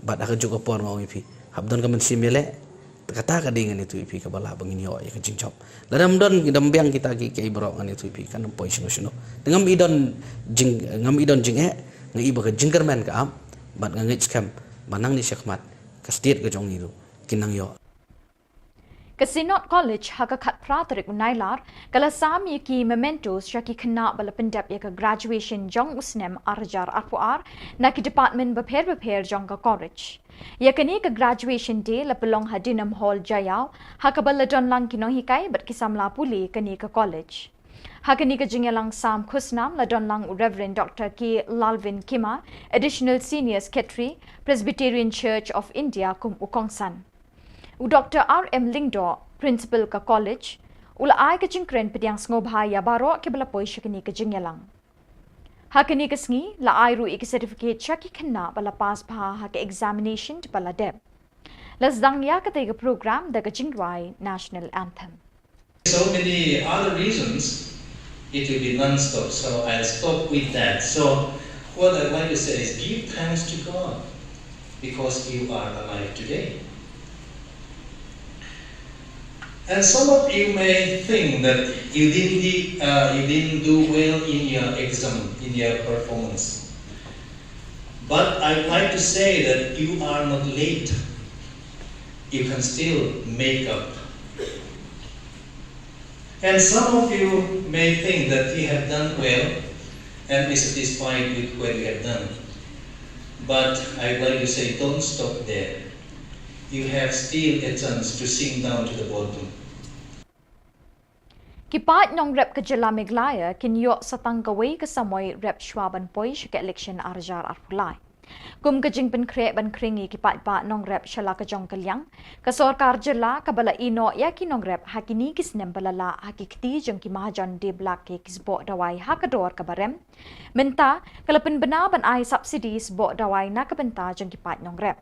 bat aka juga por oi pi habdon ka mensi mele kata kadingan itu ipi kabala bangin yo ya kecing chop ladam don idam biang kita ki kai bro kan itu ipi kan poi sino ngam idon jing ngai ba jingkerman ka am bat ngai scam manang ni syakmat ka state ka jong itu kinang yo Kasinot College haga khat pratrik unailar kala sam yaki mementos shaki kena bala pendap yaka graduation jong usnem arjar arpuar na ki department bapher jong ka college. Yakani ka graduation day la pelong hadinam hall jayau haka bala don lang kinong hikai bat kisamla puli kani ka college. Hakani ka jingalang sam khusnam la don lang Reverend Dr. K. Lalvin Kima, Additional Senior Secretary, Presbyterian Church of India kum ukongsan. U Dr. R.M. Lingdo, Principal ka College, ula ay ka jingkren pediang ngobha ya baro ke bala poi shakini ka jingyalang. Hakani ka sngi la ay ru ik certificate shaki khanna bala pass bha ha ka examination bala deb. Lasdang ya ka tega program da ka jingwai national anthem. So many other reasons it will be non-stop, so I'll stop with that. So what I'd like to say is give thanks to God because you are alive today. And some of you may think that you didn't do well in your exam, in your performance. But I'd like to say that you are not late. You can still make up. And some of you may think that you have done well and be satisfied with what you have done. But I'd like to say don't stop there. You have still a chance to sink down to the bottom. Kipat nong rep ka Jylla Meglaya kinyo sa tangkaway kasamoy rep Schwaban Poy shika election arjar arpulay. Kum ka jing kre ban kringi kipat pa nong rep shala ka jong kalyang ka sorkar Jylla ka bala ino ya kinong rep hakini kisnem balala hakikti jong kimahajan de blak ke kisbo dawai hakador ka barem. Menta kalapin bana ban ay subsidies bo dawai na kabenta jong kipat nong rep.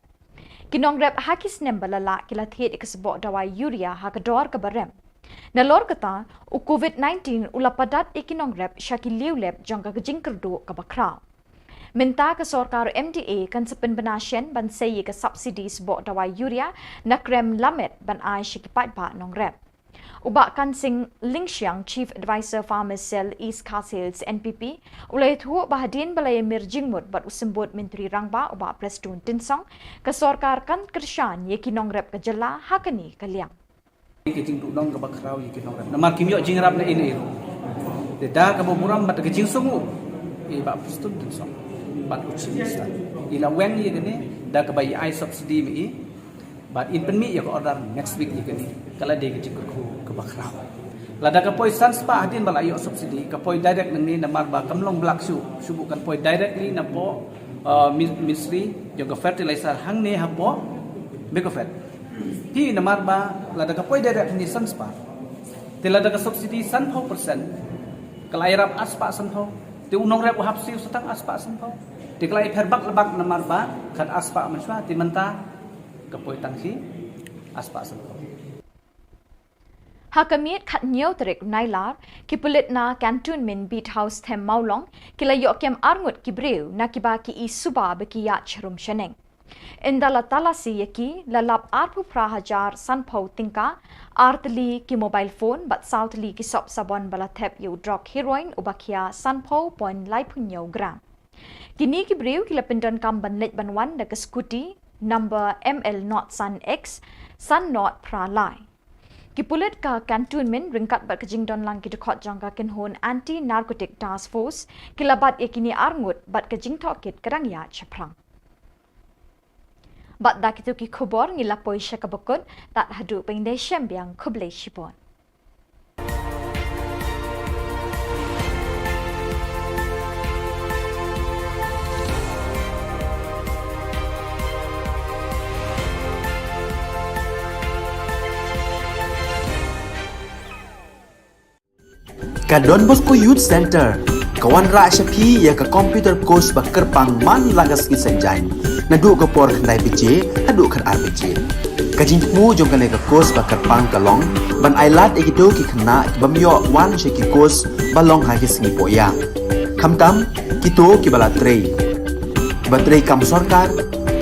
Kinong rep hakisnem balala kilathet ikasbo dawai urea hakador ka barem. Nalor kata u COVID-19 ulapadat ikinong rep shakiliw lep jong kagajing kerdo kabakraw. Minta ka sorkar MDA kan sepen benasyen ban sayi ka subsidies bo dawai urea na krem lamet ban ay shikipat pa nong rep. Uba kan sing Lingxiang Chief Advisor Farmers Cell East Castles NPP ulay thuo bahadin balay mirjingmut bat usembut Menteri Rangba uba Prestun Tinsong ka sorkar kan kersyan yekinong rep ka Jylla hakani kaliang. Kiting tudong ka bakraw yikin orang. Namar kimyo jingrap na ini. Deda ka boburam bat ka jingsungu. Ba pustun din so. Bat utsimisa. Ila when ye gani da ka bai ai subsidy mi. But in penmi ya ka order next week ye gani. Kala de ka jingku ka bakraw. Lada ka poi sans pa hadin bala yo subsidy ka poi direct nang ni namar ba kamlong black shoe. Subu kan poi directly na po ministry yo ka fertilizer hang ne hapo. Megafet. Hi namar ba lada ka poi direct ni sanspa te lada ka subsidy 100% kalairap aspa sanho te unong rep hapsi satang aspa sanho te kalai perbak lebak namar ba kat aspa manswa ti menta ka poi tangsi aspa sanho Hakamit khat nyaw trek nailar kipulit na cantonment beat house them maulong kilayo kem arngut kibreu na kibaki isuba bekiya charum sheneng Indala talasi yaki lalap arpu prahajar sanpau tingka artli ki mobile phone bat sautli ki sop sabon bala thep yu drug heroin ubakia sanpau point laipunyo gram. Kini ki breu ki lapindan kam banlet banwan da scooty number ML not Sun X Sun not pra lai. Ki pulit ka cantonment ringkat bat kajingdon lang ki dekot jangka kinhon anti narcotic task force kilabat yakini arngut bat kajing tokit kadang ya chaprang. Bat dak itu ki khubor ngilapoi syakabakut tak hadu pengde syambiang kublai shipon. Ka Don Bosco Youth Center kawan ra syapi ya ka computer course bakar pangman lagas ki senjain nadu ka por khandai pije hadu khan RPG kajing mu jong kan ka course bakar pang kalong ban ailat ekido ki khna bamyo wan sheki course balong ha ki singi poya khamtam kito ki bala trei batrei kam sarkar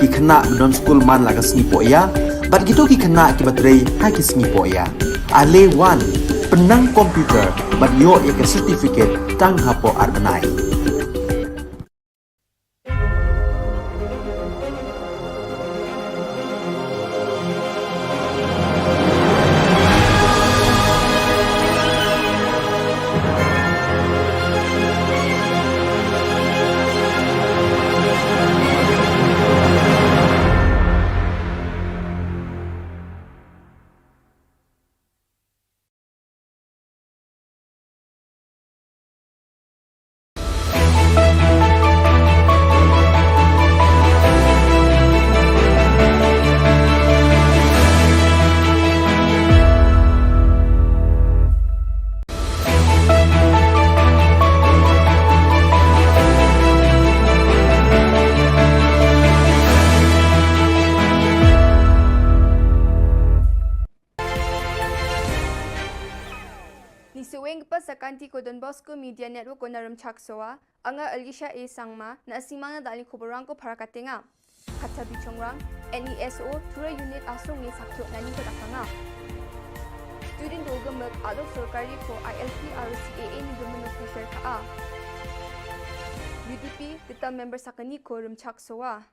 ki khna don school man lagas singi poya bat kito ki khna ki batrei ha ki singi poya ale wan penang komputer bat yo ya ke certificate tang hapo arbanai sakanti ko Don Bosco Media Network ko narum chaksoa, anga Alicia A Sangma na asimanga dali kuborang ko para katenga. Kata bichongrang, NESO tura unit asong ni sakyo nani ko takanga. Student dogamak ado sorkari ko ILP RCAA ni domenok pressure ka. UDP dita member sakani ko rum chaksoa.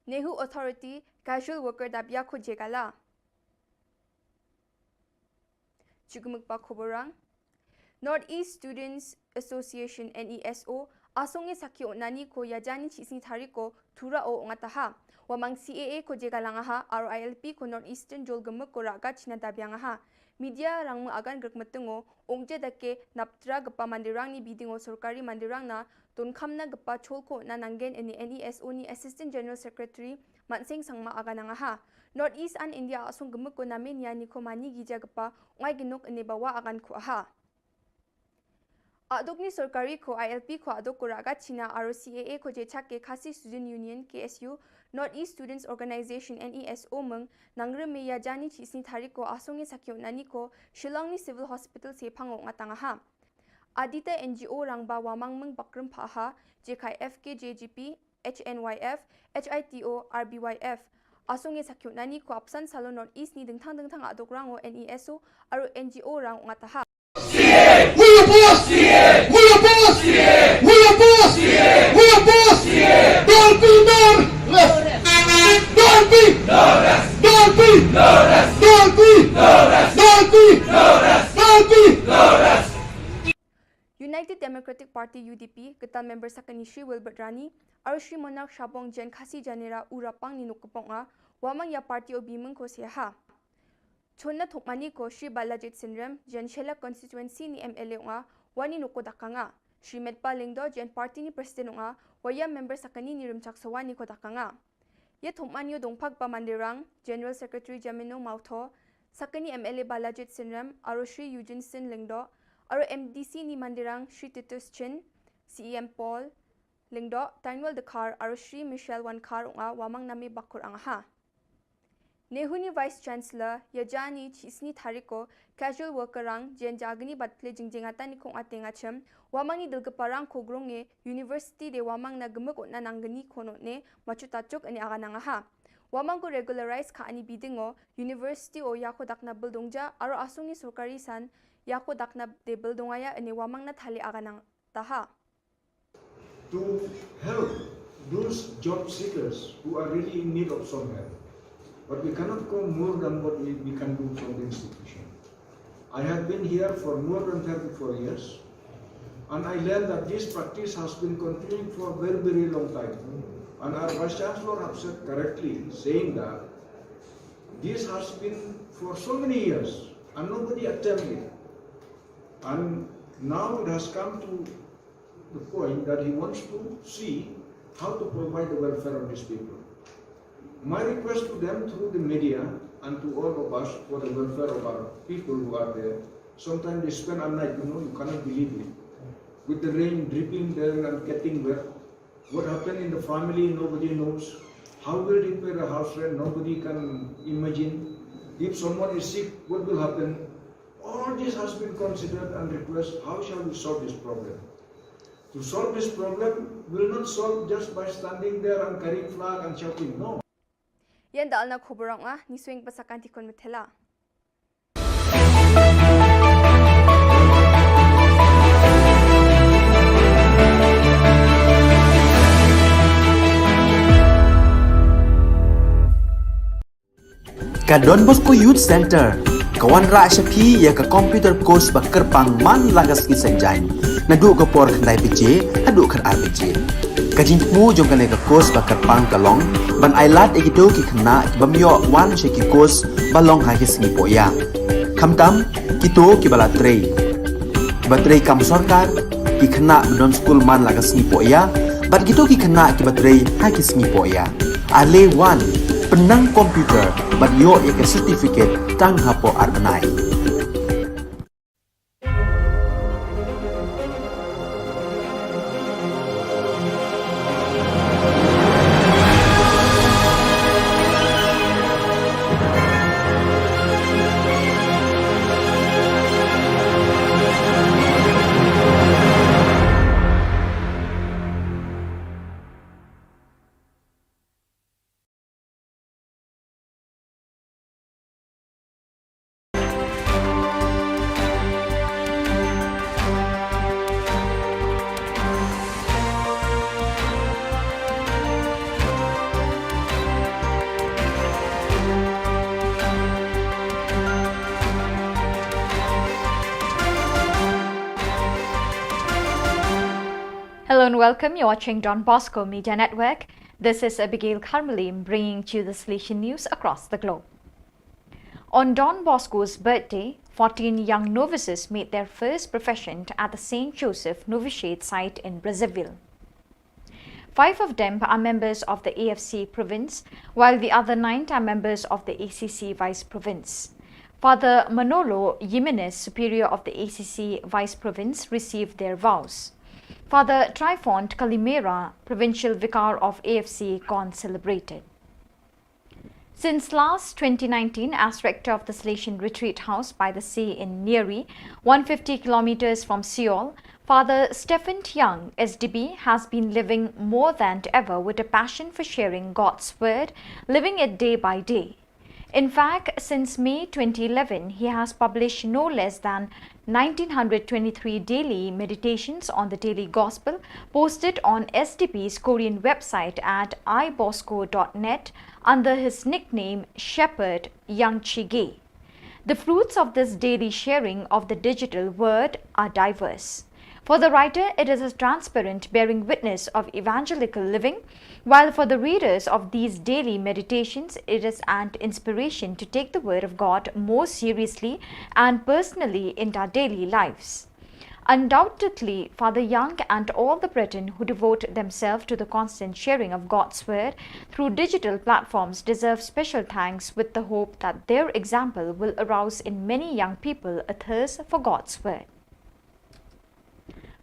Nehu Authority Casual Worker Dabya ko jegala. Chugumukpa Khoborang Northeast Students Association NESO asonge sakyo nani ko yajani chisni tariko tura o ngataha wamang CAA ko jegalangaha RILP ko Northeastern Jolgamuk ko raga china dabyangaha media rangmu agan grekmetengo ongje dake naptra gapa mandirang ni bidingo sorkari mandirang na tonkamna gapa cholko na nanggen ni NESO ni Assistant General Secretary Manseng Sangma aganangaha Northeast and India asong gemuk ko namin yani ko mani gija gapa ngai ginok ni bawa agan ko aha Adok ni sorkari ko ILP ko adok ko raga China RCAA ko jechak ke Khasi Student Union KSU Northeast Students Organization NESO meng nangre me ya jani chisni tarik ko asongi sakyo nani ko Shillong ni Civil Hospital se phango ngatangaha Adita NGO rangba wamang meng bakram phaha jekai FKJGP HNYF HITO RBYF asongi sakyo nani ko apsan salo Northeast ni dengthang adok rango NESO aro NGO rang ngataha We are boss! We are boss! We are boss! We are boss! Don't be nervous! Don't be nervous! Don't be nervous! Don't be nervous! Don't be nervous! Don't be nervous! United Democratic Party UDP ketan member sakani Shri Wilbert Rani aro Shri Monarch Shabong Jen Khasi Janera urapang ni nukuponga wamang ya party obimeng ko siha Chonna thokmani ko Shri Balajit Sinram Jen Shela constituency ni MLA nga wani nuko dakanga Shri Medpa Lingdo Jen party ni president nga waya member sakani ni rumchaksawani ko dakanga ye thokmani dongphak pa mandirang General Secretary Jamino Mautho sakani MLA Balajit Sinram aro Shri Eugene Sin Lingdo aro MDC ni mandirang Shri Titus Chin CEM Paul Lingdo Tanwal Dakar aro Shri Michelle Wankar nga wamang nami bakur angha Nehuni Vice Chancellor Yajani Chisni Tariko Casual Worker Rang Jen Jagani Batle Jingjingata ni kong atenga chem wamang ni dilgaparang kogronge University de wamang na gemuk na nangani kono ne machutachok ani aganangaha wamang ko regularize ka ani bidingo University o yako dakna buildongja aro asungi sorkari san yako dakna de buildongaya ani wamang na thali aganang taha to help those job seekers who are really in need of some help. But we cannot go more than what we can do from the institution. I have been here for more than 34 years, and I learned that this practice has been continuing for a very, very long time. And our Vice Chancellor has said correctly, saying that this has been for so many years, and nobody attempted it. And now it has come to the point that he wants to see how to provide the welfare of these people. My request to them through the media and to all of us for the welfare of our people who are there, sometimes they spend a night, you cannot believe it, with the rain dripping there and getting wet. What happened in the family, nobody knows. How will they pay the house rent, nobody can imagine. If someone is sick, what will happen? All this has been considered and requested, how shall we solve this problem? To solve this problem will not solve just by standing there and carrying flag and shouting, no. Yan dal na Khoborang ni swing pa sa kantikon metela. Ka Don Bosco Youth Center kawan ra syapi ya ka computer course bakar pang man lagas ki sanjan nadu ka por khandai pije adu khan RPG kajin mu jong ka ka course bakar pang kalong ban ailat egido ki khna bamyo wan sheki course balong ha ki singi poya khamtam kito ki bala trei batrei kam sarkar ki khna don school man lagas singi poya bat gitu ki khna ki batrei ha ki singi poya ale wan penang komputer bat yo ya ke certificate tang hapo arbanai welcome. You're watching Don Bosco Media Network. This is Abigail Carmelim bringing to you the Station News across the globe. On Don Bosco's birthday, 14 young novices made their first profession at the St. Joseph Novitiate site in Brazzaville. 5 of them are members of the AFC province, while the other 9 are members of the ACC Vice Province. Father Manolo Jimenez, superior of the ACC Vice Province, received their vows. Father Trifont Calimera, provincial vicar of AFC, celebrated. Since last 2019, as rector of the Salesian Retreat House by the Sea in Neri, 150 kilometers from Seoul, Father Stephen Young, SDB, has been living more than ever with a passion for sharing God's word, living it day by day. In fact, since May 2011, he has published no less than 1923 daily meditations on the daily gospel posted on SDB's Korean website at ibosco.net under his nickname Shepherd Yang Chige. The fruits of this daily sharing of the digital word are diverse. For the writer, it is a transparent bearing witness of evangelical living, while for the readers of these daily meditations, it is an inspiration to take the word of God more seriously and personally in our daily lives. Undoubtedly, Father Young and all the brethren who devote themselves to the constant sharing of God's word through digital platforms deserve special thanks, with the hope that their example will arouse in many young people a thirst for God's word.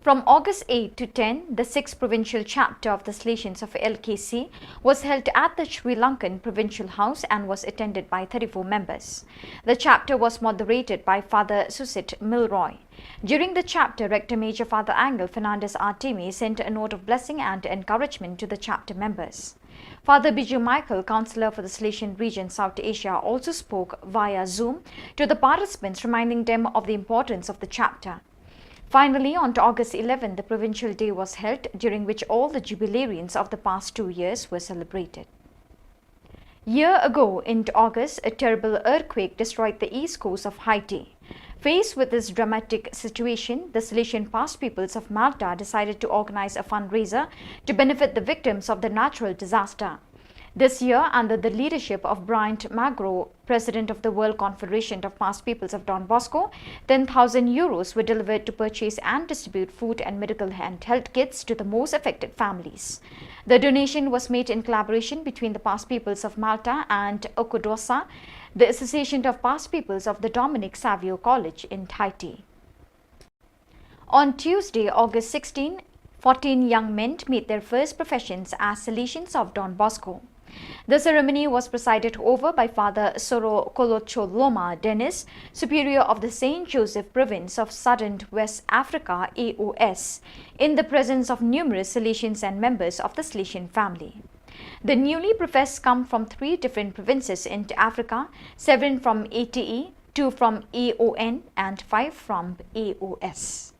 From August 8 to 10, the 6th provincial chapter of the Salesians of LKC was held at the Sri Lankan Provincial House and was attended by 34 members. The chapter was moderated by Father Susit Milroy. During the chapter, Rector Major Father Angel Fernandez Artemi sent a note of blessing and encouragement to the chapter members. Father Biju Michael, councillor for the Salesian region South Asia, also spoke via Zoom to the participants, reminding them of the importance of the chapter. Finally, on August 11, the provincial day was held, during which all the jubilarians of the past 2 years were celebrated. Year ago, in August, a terrible earthquake destroyed the east coast of Haiti. Faced with this dramatic situation, the Salesian past peoples of Malta decided to organize a fundraiser to benefit the victims of the natural disaster. This year, under the leadership of Bryant Magro, President of the World Confederation of Past Peoples of Don Bosco, 10,000 euros were delivered to purchase and distribute food and medical and health kits to the most affected families. The donation was made in collaboration between the Past Peoples of Malta and Okudosa, the Association of Past Peoples of the Dominic Savio College in Haiti. On Tuesday, August 16, 14 young men made their first professions as Salesians of Don Bosco. The ceremony was presided over by Father Soro Kolocholoma Dennis, superior of the St. Joseph province of Southern West Africa AOS, in the presence of numerous Salesians and members of the Salesian family. The newly professed come from 3 different provinces in Africa, 7 from ATE, 2 from AON and 5 from AOS.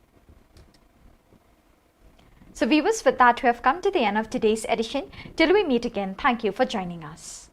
So viewers, with that we have come to the end of today's edition. Till we meet again, thank you for joining us.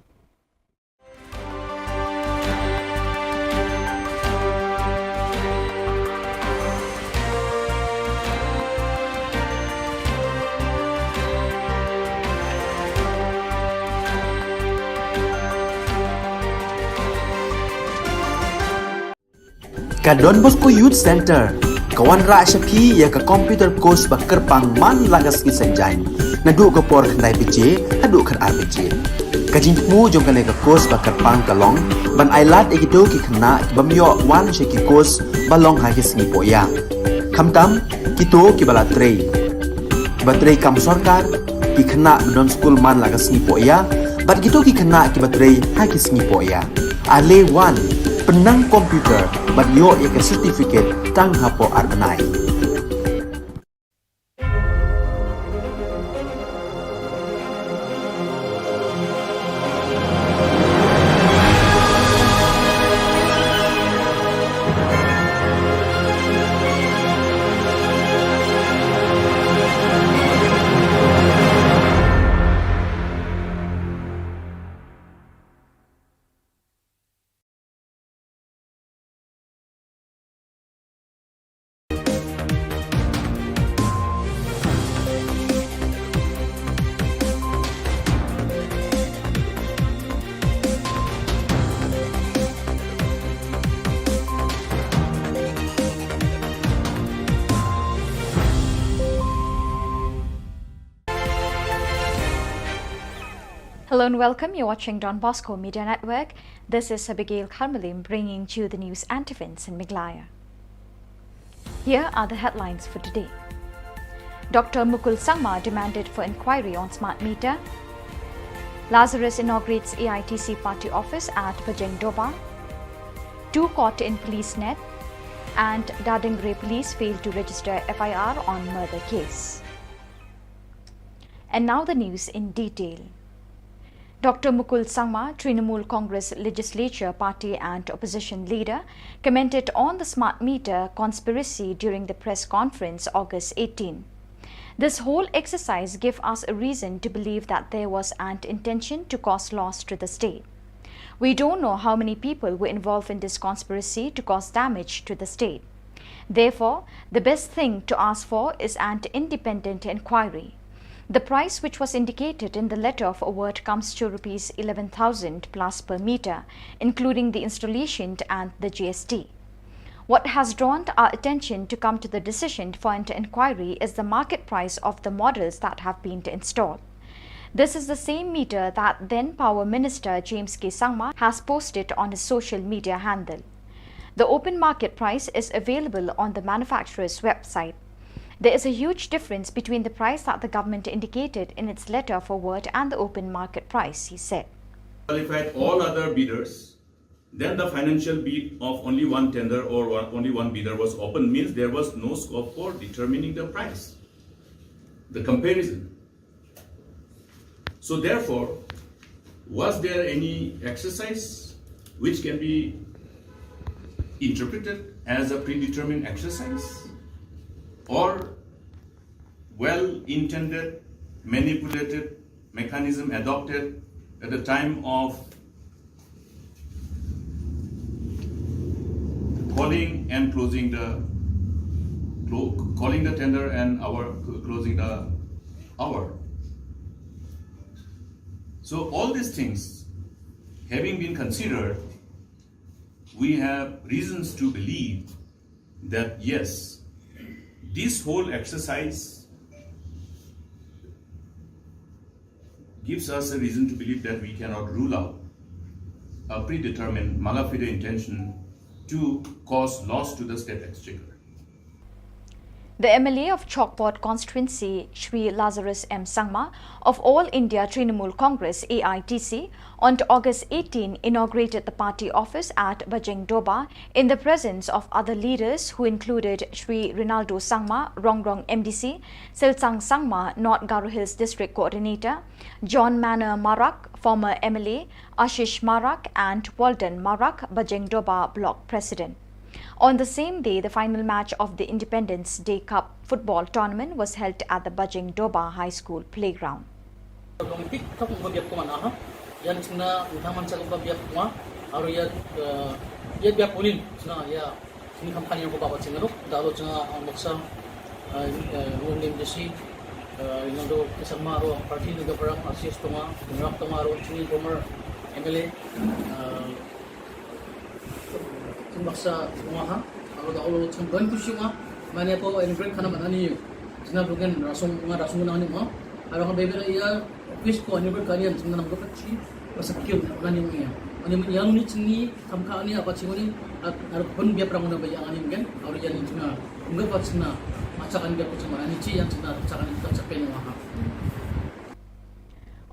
Ka Don Bosco Youth Center, kawan ra syapi ya ka computer course bakar pang man lagas ki sanjan. Nadu ka por khandai bije, hadu khan ar bije. Kajing mu jong ka course bakar pang kalong, ban ailat egito ki khna bamyo wan she ki course balong ha ki singi poya. Khamtam kito ki bala trei. Batrei kam sarkar ki khna don school man lagas singi poya, bat kito ki khna ki batrei ha ki singi poya. Ale wan penang komputer bat yo ya certificate tang hapo arnai. Hello and welcome. You're watching Don Bosco Media Network. This is Abigail Karmalim bringing to you the news and events in Meghalaya. Here are the headlines for today. Dr. Mukul Sangma demanded for inquiry on smart meter. Lazarus inaugurates AITC party office at Bajeng Doba. 2 caught in police net. And Dadingre police failed to register FIR on murder case. And now the news in detail. Dr. Mukul Sangma, Trinamool Congress Legislature Party and Opposition Leader, commented on the smart meter conspiracy during the press conference August 18. This whole exercise gave us a reason to believe that there was an intention to cause loss to the state. We don't know how many people were involved in this conspiracy to cause damage to the state. Therefore, the best thing to ask for is an independent inquiry. The price which was indicated in the letter of award comes to Rs 11,000 plus per meter, including the installation and the GST. What has drawn our attention to come to the decision for an inquiry is the market price of the models that have been installed. This is the same meter that then Power Minister James K. Sangma has posted on his social media handle. The open market price is available on the manufacturer's website. There is a huge difference between the price that the government indicated in its letter of award and the open market price, he said. Qualified all other bidders, then the financial bid of only one tender or only one bidder was open means there was no scope for determining the price, the comparison. So therefore, was there any exercise which can be interpreted as a predetermined exercise? Or well-intended, manipulated mechanism adopted at the time of calling and closing the tender and closing the hour. So all these things having been considered, we have reasons to believe that yes, this whole exercise gives us a reason to believe that we cannot rule out a predetermined mala fide intention to cause loss to the state exchequer. The MLA of Chokpot constituency, Shri Lazarus M. Sangma of All India Trinamool Congress AITC, on August 18 inaugurated the party office at Bajeng Doba in the presence of other leaders who included Shri Rinaldo Sangma, Rongrong MDC, Silsang Sangma, North Garo Hills District Coordinator, John Manor Marak, former MLA, Ashish Marak and Walden Marak, Bajeng Doba Block President. On the same day, the final match of the Independence Day Cup football tournament was held at the Bajeng Doba High School playground. Yan sina utaman sa biak kuma aro ya biak punin sina ya sini kampanye ko babat sinalo dalo sina ang maksa ruling desi inando kasama ro party ng parang assist tunga ngak tumaro sini former MLA maksa tumaha aro dalo sina ban kusiwa mane po immigrant kana manani sina bukan rasong na ni mo aro ka bebe ya office ko ni berkalian sina nam ko pachi pasakyo ngani mo ya ani yang ni sini kamka ni apa sini aro pun biar perang na bayang ani kan aro yan sina ngap pat sina macakan biar ko sama ani ci yang sina cakan ka sapen wa.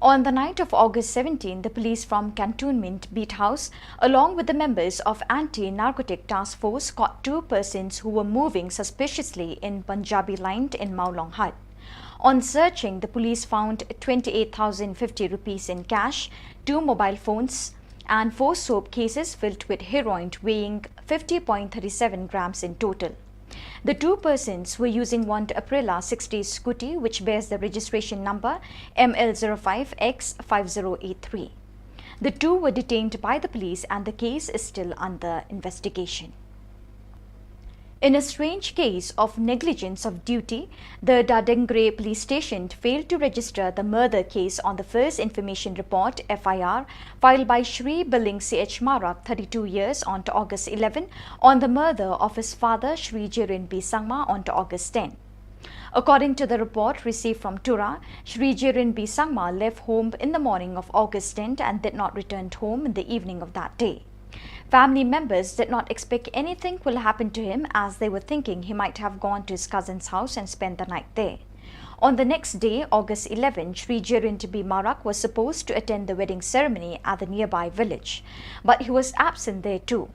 On the night of August 17, the police from Cantonment Beat House, along with the members of Anti-Narcotic Task Force, caught 2 persons who were moving suspiciously in Punjabi line in Maulong Hut. On searching, the police found 28,050 rupees in cash, 2 mobile phones, and 4 soap cases filled with heroin weighing 50.37 grams in total. The 2 persons were using one Aprilia 60 scooty which bears the registration number ML05X5083. The 2 were detained by the police and the case is still under investigation. In a strange case of negligence of duty, the Dadengre police station failed to register the murder case on the first information report FIR filed by Shri Billing CH Marak, 32 years, on August 11 on the murder of his father Shri Jirin B. Sangma on August 10. According to the report received from Tura, Shri Jirin B. Sangma left home in the morning of August 10th and did not return home in the evening of that day. Family members did not expect anything will happen to him, as they were thinking he might have gone to his cousin's house and spent the night there. On the next day, August 11, Shri Jirin B. Marak was supposed to attend the wedding ceremony at the nearby village, but he was absent there too.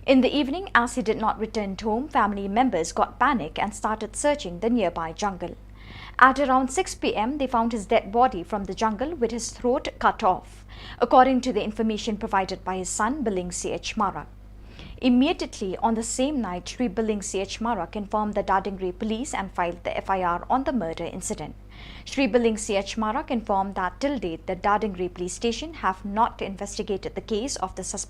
In the evening, as he did not return home, family members got panic and started searching the nearby jungle. At around 6 p.m., they found his dead body from the jungle with his throat cut off, according to the information provided by his son, Billing C.H. Marak. Immediately on the same night, Shri Billing C.H. Marak informed the Dadingri police and filed the FIR on the murder incident. Shri Billing C.H. Marak informed that till date, the Dadingri police station have not investigated the case of the suspect